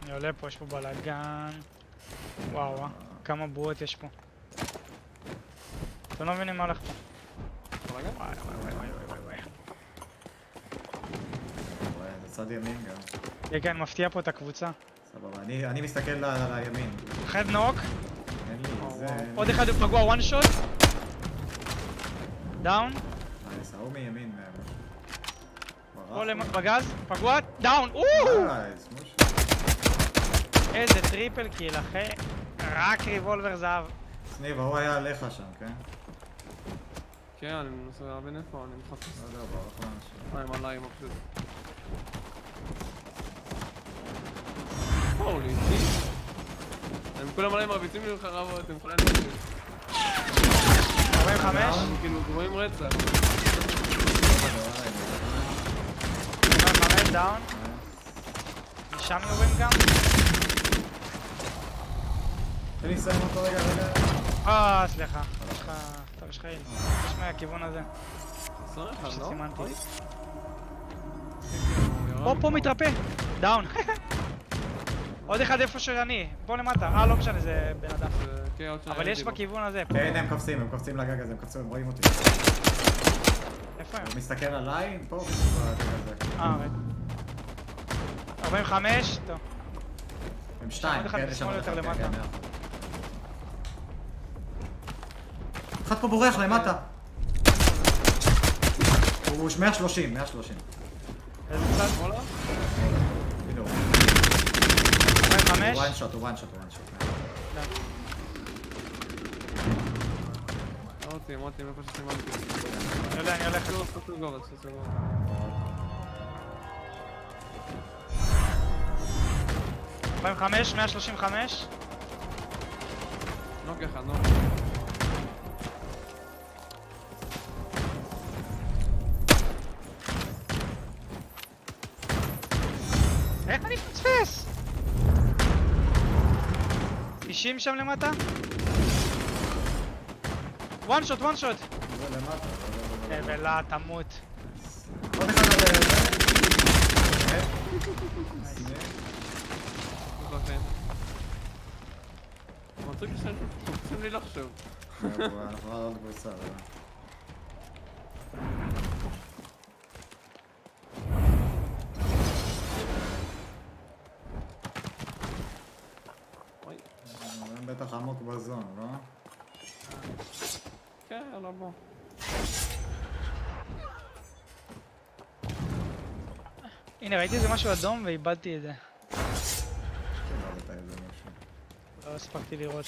אני עולה פה, יש פה בלאגן. וואו, כמה בועות יש פה. אתם לא מבינים מה הולך פה. וואי. זה צד ימין גם. כן, מפתיע פה את הקבוצה. סבבה, אני מסתכל על הימין. אחד נוק. אין לי, זה... עוד אחד פגוע, one shot. דאון. נייס, ההוא מימין. פה בגז, פגוע, דאון. נייס, מוש. איזה טריפל קיל, אחי. רק ריבולבר זהב. סניב, ההוא היה עליך שם, כן? כן, אני מנסה להבין איפה, אני מחפש. לא יודע, ברח לאנשים. הם עליי, מבסוט. הולי שיט. הם כולם עליי מרביצים לי לחרבות, הם כולם נראים. 45? הם כאילו גרועים רצח. 45 דאון. משם יורים גם? תן לי לסיים אותו רגע. סליחה. טוב, יש לך איל. יש מהכיוון הזה. שסימנתי. פה מתרפא. דאון. עוד אחד איפה שאני, פה למטה. לא משנה, זה בן אדם. אבל יש בכיוון הזה. כן, הם קופצים לגג הזה, הם רואים אותי. איפה הם? הוא מסתכל עליי, פה, רגע. 45, טוב. הם 2, כן, יש שם עוד אחד, כן. אחד פה בורח למטה. הוא 130. איזה צד? שמאלה? הנה הוא. 45? הוא one shot. מוטי, איפה שסימנתי. אני הולך. סוגור. 45, 135. נוק אחד. איך אני פספס? 90 שם למטה? one shot. זה למטה. ולא, תמות. עוד אחד על זה. מצחיק שצריכים לי לחשוב. אנחנו עוד קבוצה. הם בטח עמוק בזון, לא? כן, יאללה בוא. הנה, ראיתי איזה משהו אדום ואיבדתי את זה. לא הספקתי לראות.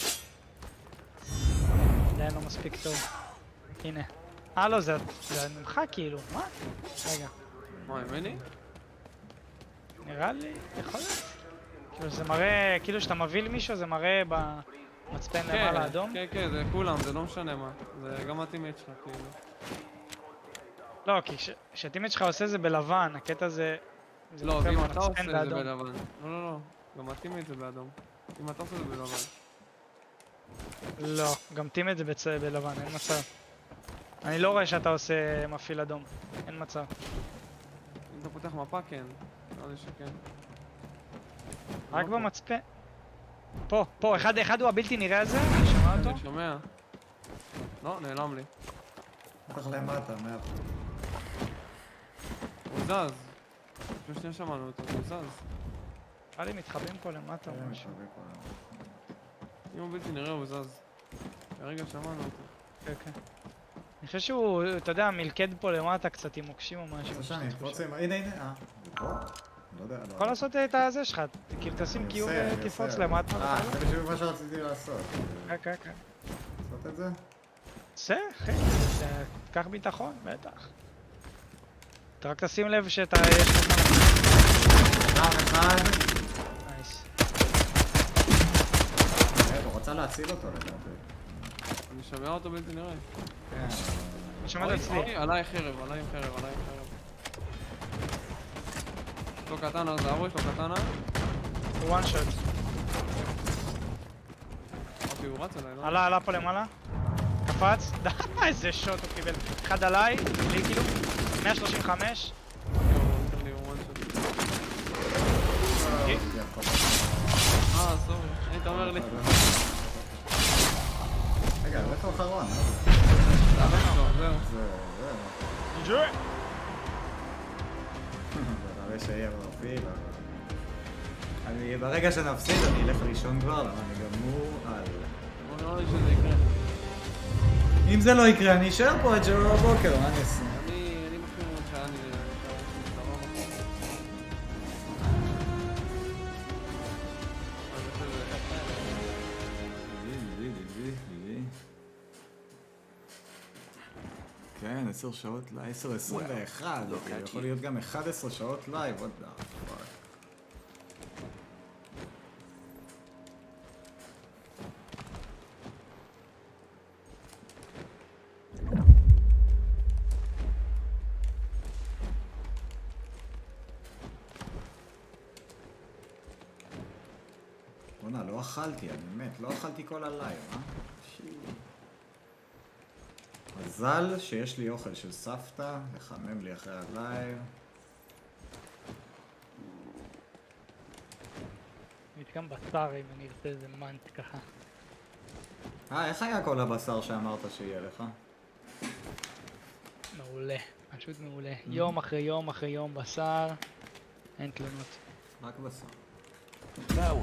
עדיין לא מספיק טוב. הנה. לא, זה ממך כאילו, מה? רגע. מה, ממני? נראה לי, יכול להיות. כאילו זה מראה, כאילו שאתה מביא מישהו זה מראה במצפן למעלה האדום. כן, זה כולם, זה לא משנה מה. זה גם הטימט שלך כאילו. לא, כי כשהטימט שלך עושה זה בלבן, הקטע זה... לא, אם אתה עושה זה בלבן. לא, גם הטימט זה באדום. אם אתה עושה זה בלבן. לא, גם טימט זה בלבן, אין מצב. אני לא רואה שאתה עושה מפעיל אדום, אין מצב. אם אתה פותח מפה כן, נראה לי שכן. רק במצפן. פה, אחד הוא הבלתי נראה הזה, אני שומע אותו? אני שומע. לא, נעלם לי. בטח למטה, 100%. הוא זז. לפני שנייה שמענו אותו, הוא זז. נראה לי מתחבאים פה למטה או משהו. אם הוא בלתי נראה הוא זז. הרגע שמענו אותו. כן. אני חושב שהוא, אתה יודע, מלכד פה למטה קצת עם מוקשים או משהו. זה שאני אתפוץ עם... הנה. לא יודע. יכול לעשות את הזה שלך, כאילו תשים קיור ותפרוץ למטה. זה בשביל מה שרציתי לעשות. כן. לעשות את זה? זה, אחי. קח ביטחון, בטח. אתה רק תשים לב שאתה יש לך... אחד. נייס. הוא רוצה להציל אותו לדעתי. אני שומע אותו בלתי נראה. כן. אני שומע את אצלי. עליי חרב. יש לו קטנה, זהרו, יש לו קטנה. הוא one shot. הוא רץ אליי, לא? עלה פה למעלה. קפץ. איזה שוט הוא קיבל. אחד עליי, לי כאילו. 135. סורי. היית אומר לי. רגע, איפה האחרון? זהו. זה שיהיה מרפיל, אבל... ברגע שנפסיד אני אלך ראשון כבר, אבל אני גמור על... בוא נראה לי שזה יקרה. אם זה לא יקרה, אני אשאר פה עד 7 בבוקר, מה אני אעשה? אני מחכים אותך, אני... כן, 10 שעות, 10:21, יכול להיות גם 11 שעות לייב, עוד פאק. בוא'נה, לא אכלתי, אני מת, לא אכלתי כל הלייב, מזל שיש לי אוכל של סבתא, לחמם לי אחרי הלייב. מתקם בשר אם אני ארצה איזה מנט ככה. איך היה כל הבשר שאמרת שיהיה לך? מעולה, פשוט מעולה. יום אחרי יום אחרי יום בשר, אין תלונות. רק בשר.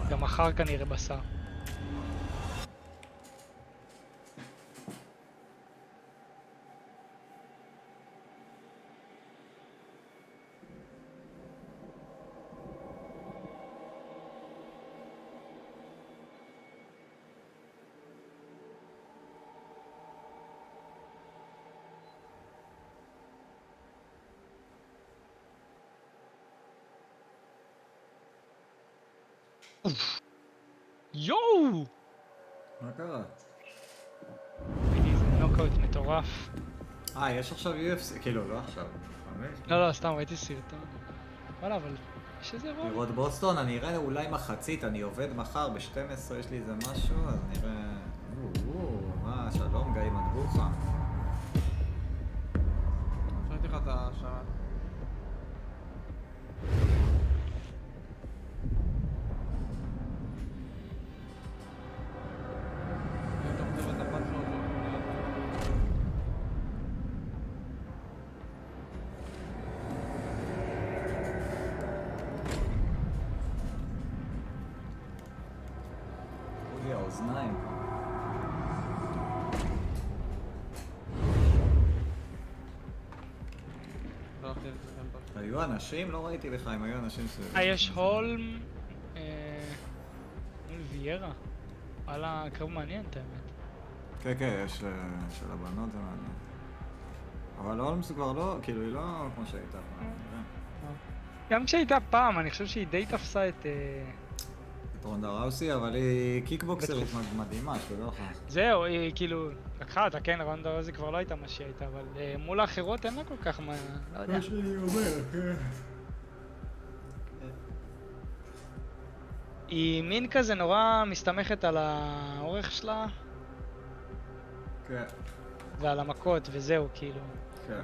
גם מחר כנראה בשר. יואו! מה קרה? זה נוקאוט מטורף. יש עכשיו UFC, כאילו לא עכשיו. לא, סתם ראיתי סרטון. וואלה, אבל יש איזה רוב. לראות בוסטון, אני אראה אולי מחצית, אני עובד מחר ב-12, יש לי איזה משהו, אז נראה... מה, שלום גיא מדבוחה. ראיתי לך את השעה. האוזניים. היו אנשים? לא ראיתי לך אם היו אנשים ש... יש הולם מול ויירה. וואלה, קרב מעניין את האמת. כן, יש של הבנות זה מעניין. אבל הולמס כבר לא, כאילו היא לא כמו שהייתה פעם. גם כשהייתה פעם, אני חושב שהיא די תפסה את רונדה ראוסי, אבל היא קיקבוקסרית מדהימה, שתדע לך. זהו, היא כאילו לקחה אותה, כן, רונדה ראוסי כבר לא הייתה מה שהיא הייתה, אבל מול האחרות אין לה כל כך מה, לא יודע. מה שאני אומר, כן. היא מין כזה נורא מסתמכת על האורך שלה. כן. ועל המכות, וזהו, כאילו. כן.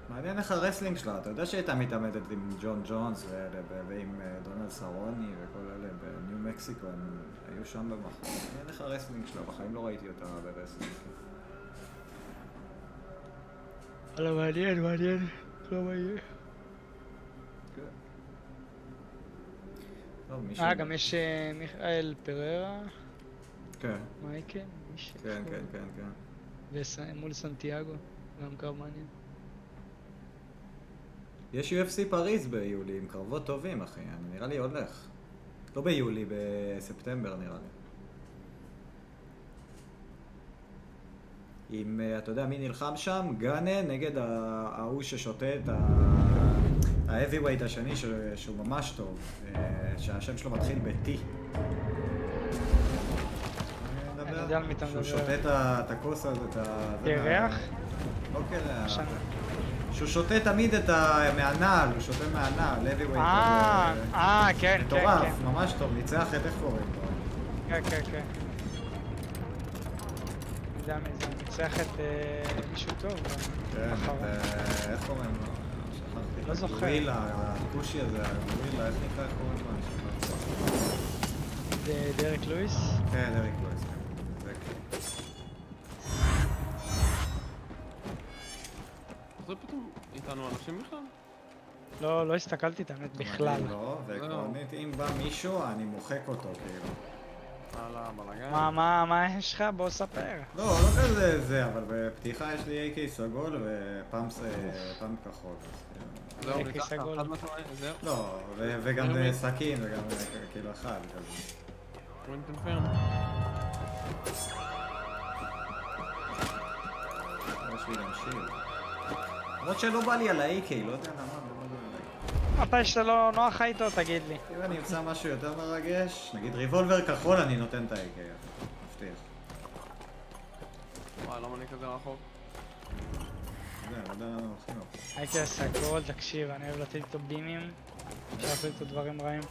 מעניין איך הרסלינג שלה, אתה יודע שהייתה מתעמדת עם ג'ון ג'ונס ועם דונלד סרוני וכל אלה בניו מקסיקו, הם היו שם במחר. מעניין איך הרסלינג שלה, בחיים לא ראיתי אותה ברסלינג. לא מעניין, לא מעניין. גם יש מיכאל פררה. כן. מייקל? כן. ומול סנטיאגו, גם קרב מעניין. יש UFC פריז ביולי עם קרבות טובים, אחי, נראה לי הולך. לא ביולי, בספטמבר נראה לי. עם, אתה יודע מי נלחם שם? גאנה נגד ההוא ששותה את ה-heavyweight השני שהוא ממש טוב, שהשם שלו מתחיל ב-T. אני יודע על מי אתה מדבר. שהוא שותה את הכוס הזה, את ה... קרח? לא קרח. שהוא שותה תמיד מהנעל, הוא שותה מהנעל, heavyweight. כן. מטורף, ממש טוב, ניצח את איך קוראים פה. כן. אני יודע מי זה, ניצח את מישהו טוב. כן, איך קוראים לו? שכחתי. לא זוכר. גורילה, הכושי הזה, גורילה, איך נקרא, איך קוראים לו? זה דרק לואיס? כן, דרק לואיס. זה פתאום איתנו אנשים בכלל? לא הסתכלתי את האמת בכלל. לא, ועקרונית אם בא מישהו אני מוחק אותו כאילו. בלגן. מה יש לך? בוא ספר. לא כזה זה, אבל בפתיחה יש לי AK סגול ופאמפ כחול. זהו, AK סגול? לא, וגם סכין וגם כאילו אחד כזה. רואים קונפירם. יש לי גם שיל. למרות שלא בא לי על ה-AK, לא יודע למה, לא בא לי על ה-AK. מתי שאתה לא נוח איתו, תגיד לי. אם אני אמצא משהו יותר מרגש, נגיד ריבולבר כחול, אני נותן את ה-AK, מבטיח. וואי, למה אני כזה רחוק? לא יודע למה הולכים לו. הייתי סגול, תקשיב, אני אוהב לתת איתו בימים, אפשר לעשות איתו דברים רעים.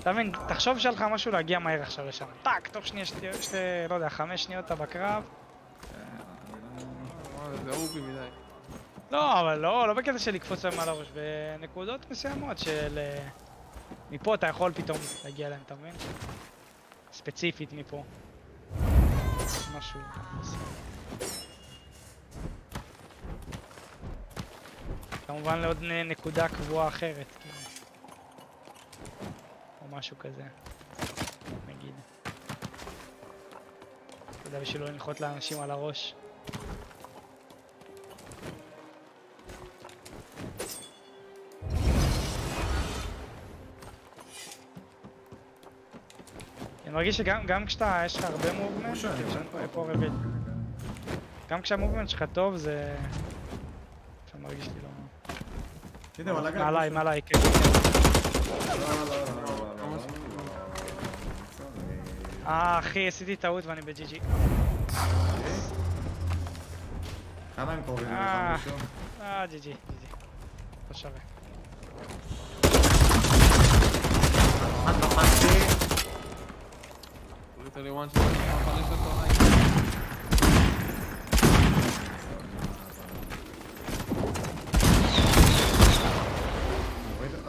אתה מבין, תחשוב שלך משהו להגיע מהר עכשיו לשם. טאק, תוך שנייה, לא יודע, 5 שניות אתה בקרב. זה אובי מדי. לא, אבל לא בקטע של לקפוץ להם על הראש, בנקודות מסוימות של... מפה אתה יכול פתאום להגיע להם, אתה מבין? ספציפית מפה. משהו. כמובן לעוד נקודה קבועה אחרת, כאילו. או משהו כזה. נגיד. אתה יודע, בשביל לא לנחות לאנשים על הראש. אני מרגיש שגם כשאתה, יש לך הרבה מובמנט, פה רביל. גם כשהמובמנט שלך טוב זה... אני מרגיש לי לא... מעליי, כן. אחי, עשיתי טעות ואני בג'י-ג'י. כמה הם קוראים? ג'י-ג'י. לא שווה. אחד בחצי. ליטרלי וואן שלו, מחלש אותו היי.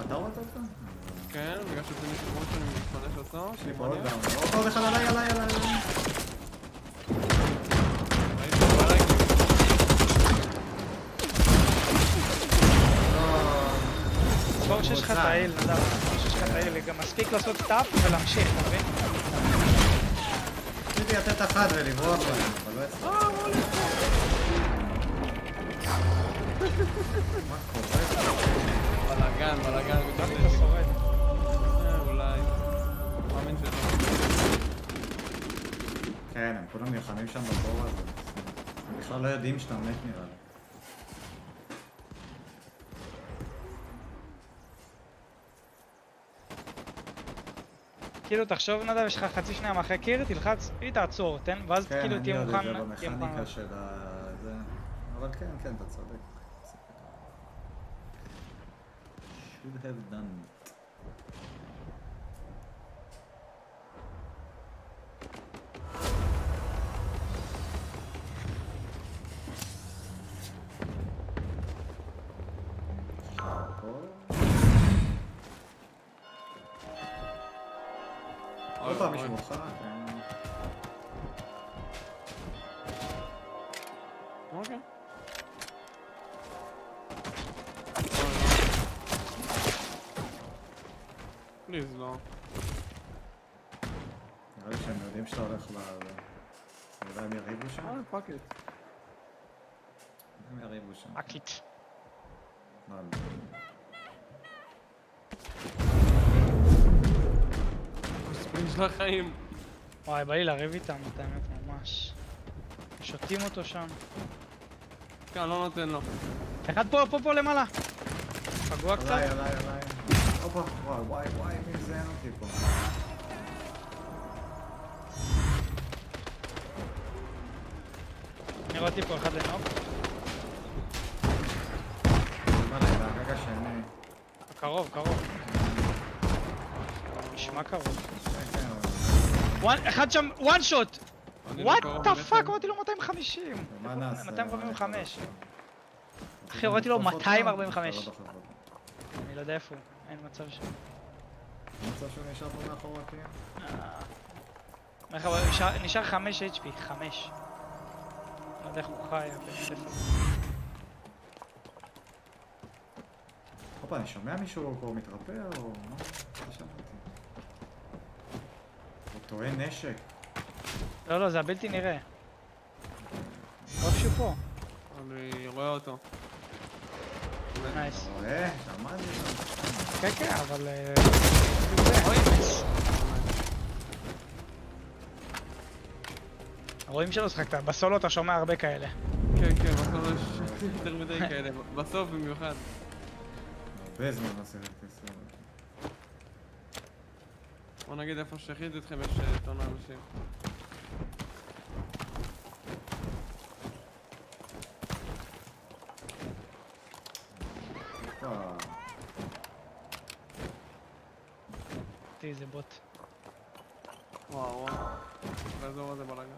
אתה רואה אותו? כן, בגלל שזה משמעות שאני מתפנש אותו. יש לי פה עוד דאון. עוד אחד עליי. ספור שיש לך תאיל, נדב. שיש לך תאיל, גם מספיק לעשות טאפ ולהמשיך, אתה מבין? רציתי לתת אחת ולברוח להם, אבל לא אצלנו. מה קורה? בלאגן. גם אתה שורד. אולי. מאמין שלא. כן, הם כולם נלחמים שם בבור הזה. הם בכלל לא יודעים שאתה מת נראה לי. כאילו תחשוב נדב, יש לך חצי שנייה מאחרי קיר, תלחץ, תעצור, תן, ואז כאילו תהיה מוכן... כן, אני יודע, זה במכניקה של זה... אבל כן, אתה צודק. should have done it. עוד פעם מישהו מוכן, אוקיי. פליז, לא. נראה לי שהם יודעים שאתה הולך אולי הם יריבו שם? פאקט. הם יריבו שם. פאקט. לא. ספרינט של החיים. וואי, בא לי לריב איתם, את האמת ממש. שותים אותו שם. כן, לא נותן לו. אחד פה למעלה. פגוע קצת. עליי. הופה, וואי, מי זה אין אותי פה. אני ראיתי פה אחד לנוק. רגע שני. קרוב. נשמע קרוב. אחד שם, וואן שוט! וואט דה פאק, ראיתי לו 250. מה נעשה? 245. אחי, ראיתי לו 245. אני לא יודע איפה הוא, אין מצב שם. אין מצב שהוא נשאר פה מאחור הקיר? נשאר 5 HP, 5. לא יודע איך הוא חי, הופה, אני שומע מישהו פה מתרפא או מה? שמעתי. הוא טועה נשק. לא, זה הבלתי נראה. טוב שהוא פה. אני רואה אותו. נייס. רואה? שמעתי שם. כן, אבל... רואים שלא שחקת, בסולו אתה שומע הרבה כאלה. כן, בסולו יש יותר מדי כאלה, בסוף במיוחד. הרבה זמן לא שיחקתי סולו. בוא נגיד איפה שהכיתי אתכם יש טון האנשים. איזה בוט. וואו. באזור הזה בלגן.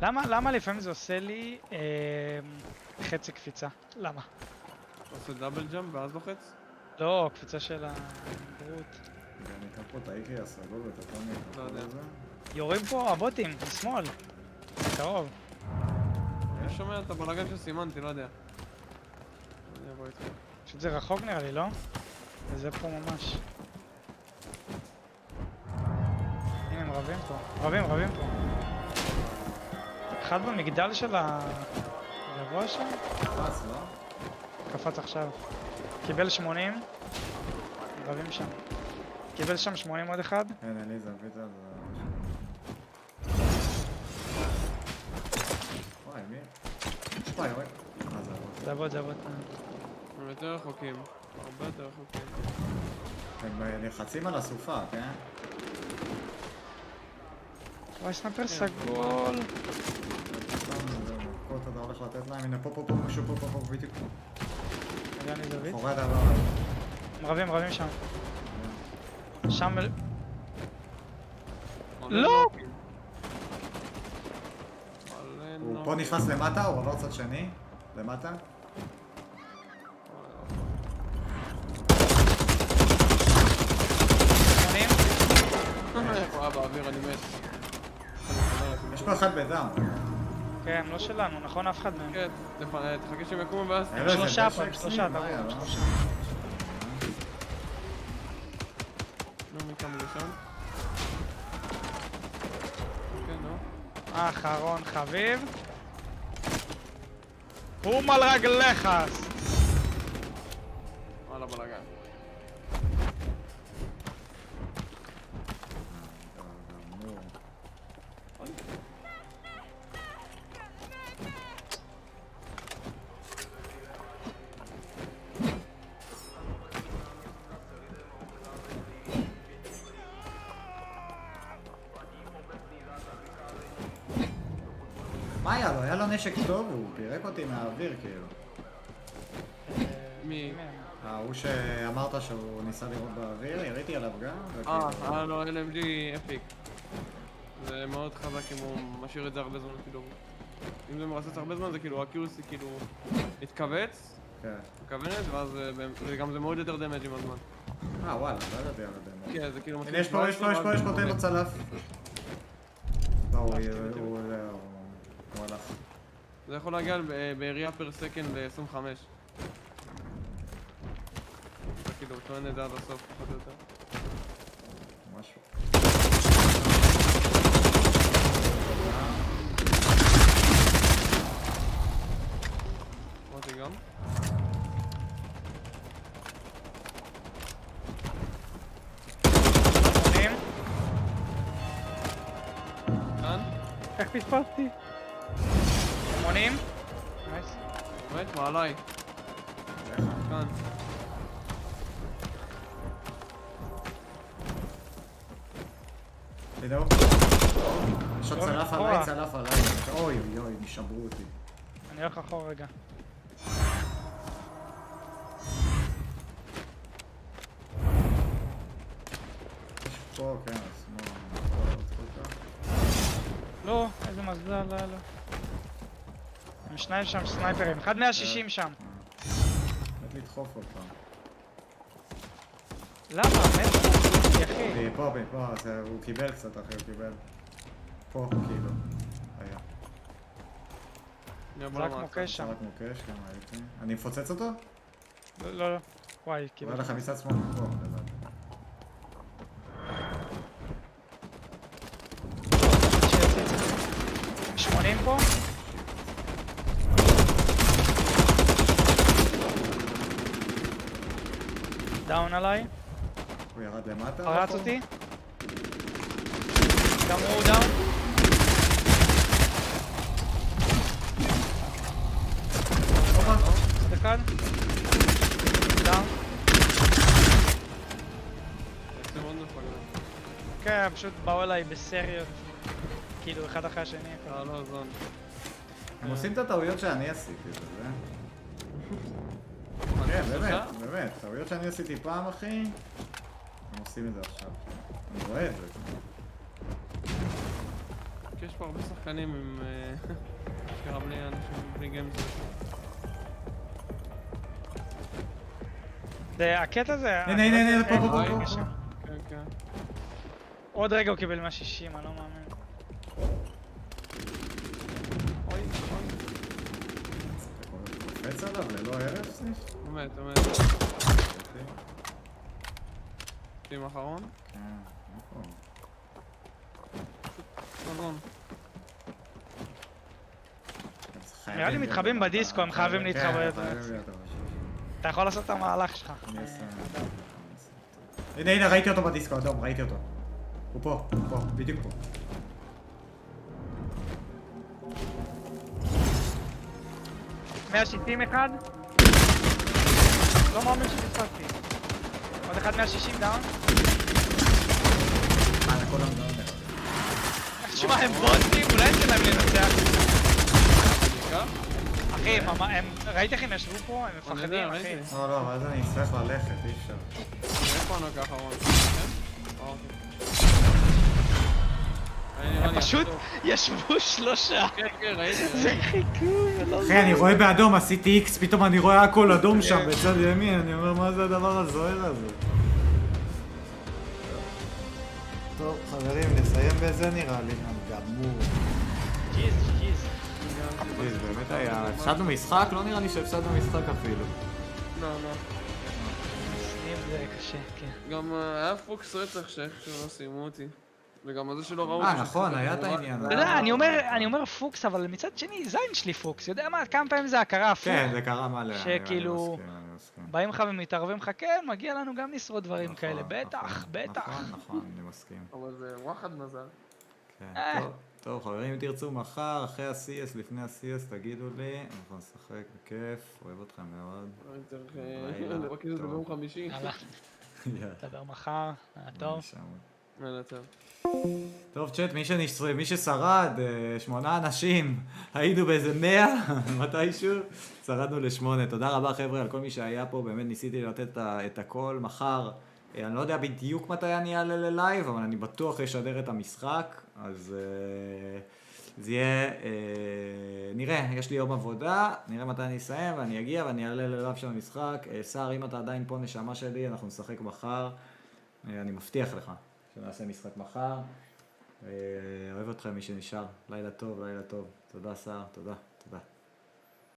למה לפעמים זה עושה לי חצי קפיצה? למה? עושה דאבל ג'אמפ ואז לוחץ? לא, קפיצה של הגרות. אני אקח פה את האיקרי הסגול ואת הטוני. לא יודע. יורים פה הבוטים, משמאל. קרוב. אני שומע את הבלגן שסימנתי, לא יודע. פשוט זה רחוק נראה לי, לא? וזה פה ממש. הנה הם רבים פה. רבים פה. אחד במגדל של הגבוה שם? קפץ, לא? קפץ עכשיו. קיבל 80. רבים שם. קיבל שם 80 עוד אחד. כן, אני זווית על זה. וואי, מי? וואי. זה עבוד. הם יותר רחוקים. הרבה יותר רחוקים. הם נלחצים על הסופה, כן? וואי, סנאפר סגול. פה אתה הולך לתת להם, הנה פה, משהו פה, בדיוק פה. רגע, אני זווית. חורד עבר. רבים שם. שם... לא! הוא פה נכנס למטה, הוא עבר צד שני. למטה. באוויר אני מת. יש פה אחד בדם. כן, לא שלנו, נכון? אף אחד מהם. כן, תחכה שהם יקומו ואז... שלושה פה, שלושה, אתה רואה, שלושה. נו, מי קם לשם? כן, נו. האחרון חביב. קום על רגליך! וואלה בלגן. מה היה לו? היה לו נשק טוב, הוא פירק אותי מהאוויר כאילו. מי? הוא שאמרת שהוא ניסה לראות באוויר, יריתי עליו גם. היה לו LMG אפיק. זה מאוד חזק אם הוא משאיר את זה הרבה זמן, כאילו... אם זה מרסס הרבה זמן זה כאילו, הקיורסי כאילו... מתכווץ. כן. מכוונת, ואז גם זה מאוד יותר דמג' עם הזמן. וואלה, לא ידעתי על הדמג'. כן, זה כאילו... הנה יש פה, תן לו צלף. לא, הוא הלך. זה יכול להגיע בעירייה פר סקנד ל-25. אתה כאילו טוען את זה עד הסוף, פחות או יותר. משהו. אמרתי גם. כאן? איך פספסתי? 80? נייס. באמת? מעליי. כאן. הנה הוא. יש עוד צלף עליי. אוי, נשברו אותי. אני הולך אחורה רגע. יש פה, כן, השמאל. לא, איזה מזל, לא. הם שניים שם סנייפרים, 160 שם. מת לדחוף אותם. למה? מת? אחי. פה, הוא קיבל קצת אחי, הוא קיבל. פה, כאילו. היה. זרק מוקש שם. זרק מוקש, כן, ראיתי. אני מפוצץ אותו? לא. וואי, קיבל. הוא היה לך מצד שמאל פה, לבד. 80 פה? דאון עליי. הוא ירד למטה? פרץ אותי. גם הוא דאון. עוד אחד. דאון. כן, פשוט באו אליי בסריות. כאילו אחד אחרי השני. לא זון. הם עושים את הטעויות שאני עשיתי, זה זה? כן, באמת, טעויות שאני עשיתי פעם אחי, הם עושים את זה עכשיו. אני רואה את זה. כי יש פה הרבה שחקנים עם... שקרה בלי אנשים, בלי גיימס. זה הקטע הזה... הנה, פה. כן. עוד רגע הוא קיבל 160, אני לא מאמין. קופץ עליו ללא הרס? באמת. טים אחרון? כן, נכון. נכון. נראה לי מתחבים בדיסקו, הם חייבים להתחבר. אתה יכול לעשות את המהלך שלך. הנה, ראיתי אותו בדיסקו אדום, ראיתי אותו. הוא פה, בדיוק פה. $160 אחד? לא מאמין שפספסתי. עוד אחד 160 דאון? כולם דאון. תשמע, הם בוסטים, אולי אין להם לנצח. אחי, ראית איך הם ישבו פה? הם מפחדים, אחי. לא, אבל אז אני אצטרך ללכת, אי אפשר. איפה ענוק האחרון? הם פשוט ישבו 3. כן, ראיתי. זה חיכו, אחי, אני רואה באדום, עשיתי איקס, פתאום אני רואה הכל אדום שם בצד ימין, אני אומר, מה זה הדבר הזוהר הזה? טוב, חברים, נסיים בזה נראה לי. גמור. ג'יז. באמת היה, הפסדנו משחק? לא נראה לי שהפסדנו משחק אפילו. לא. סנים זה קשה, כן. גם היה פוקס רצח שאיכשהו לא סיימו אותי. וגם זה שלא ראו... נכון, היה את העניין. אתה יודע, אני אומר פוקס, אבל מצד שני, זין שלי פוקס. יודע מה, כמה פעמים זה הכרה הפוך. כן, זה קרה מלא. שכאילו, באים לך ומתערבים לך, כן, מגיע לנו גם לשרוד דברים כאלה. בטח. נכון, אני מסכים. אבל זה וואחד מזל. כן, טוב, חברים, אם תרצו מחר, אחרי ה-CS, לפני ה-CS, תגידו לי, אנחנו נשחק בכיף, אוהב אתכם מאוד. רק זה ביום חמישי. נדבר מחר, טוב. טוב, צ'אט, מי ששרד, 8 אנשים, היינו באיזה 100, מתישהו, שרדנו ל8. תודה רבה חבר'ה על כל מי שהיה פה, באמת ניסיתי לתת את הכל. מחר, אני לא יודע בדיוק מתי אני אעלה ללייב, אבל אני בטוח אשדר את המשחק, אז זה יהיה, נראה, יש לי יום עבודה, נראה מתי אני אסיים ואני אגיע ואני אעלה ללייב של המשחק. שר, אם אתה עדיין פה נשמה שלי, אנחנו נשחק מחר, אני מבטיח לך שנעשה משחק מחר. אוהב אתכם מי שנשאר, לילה טוב. תודה שר, תודה.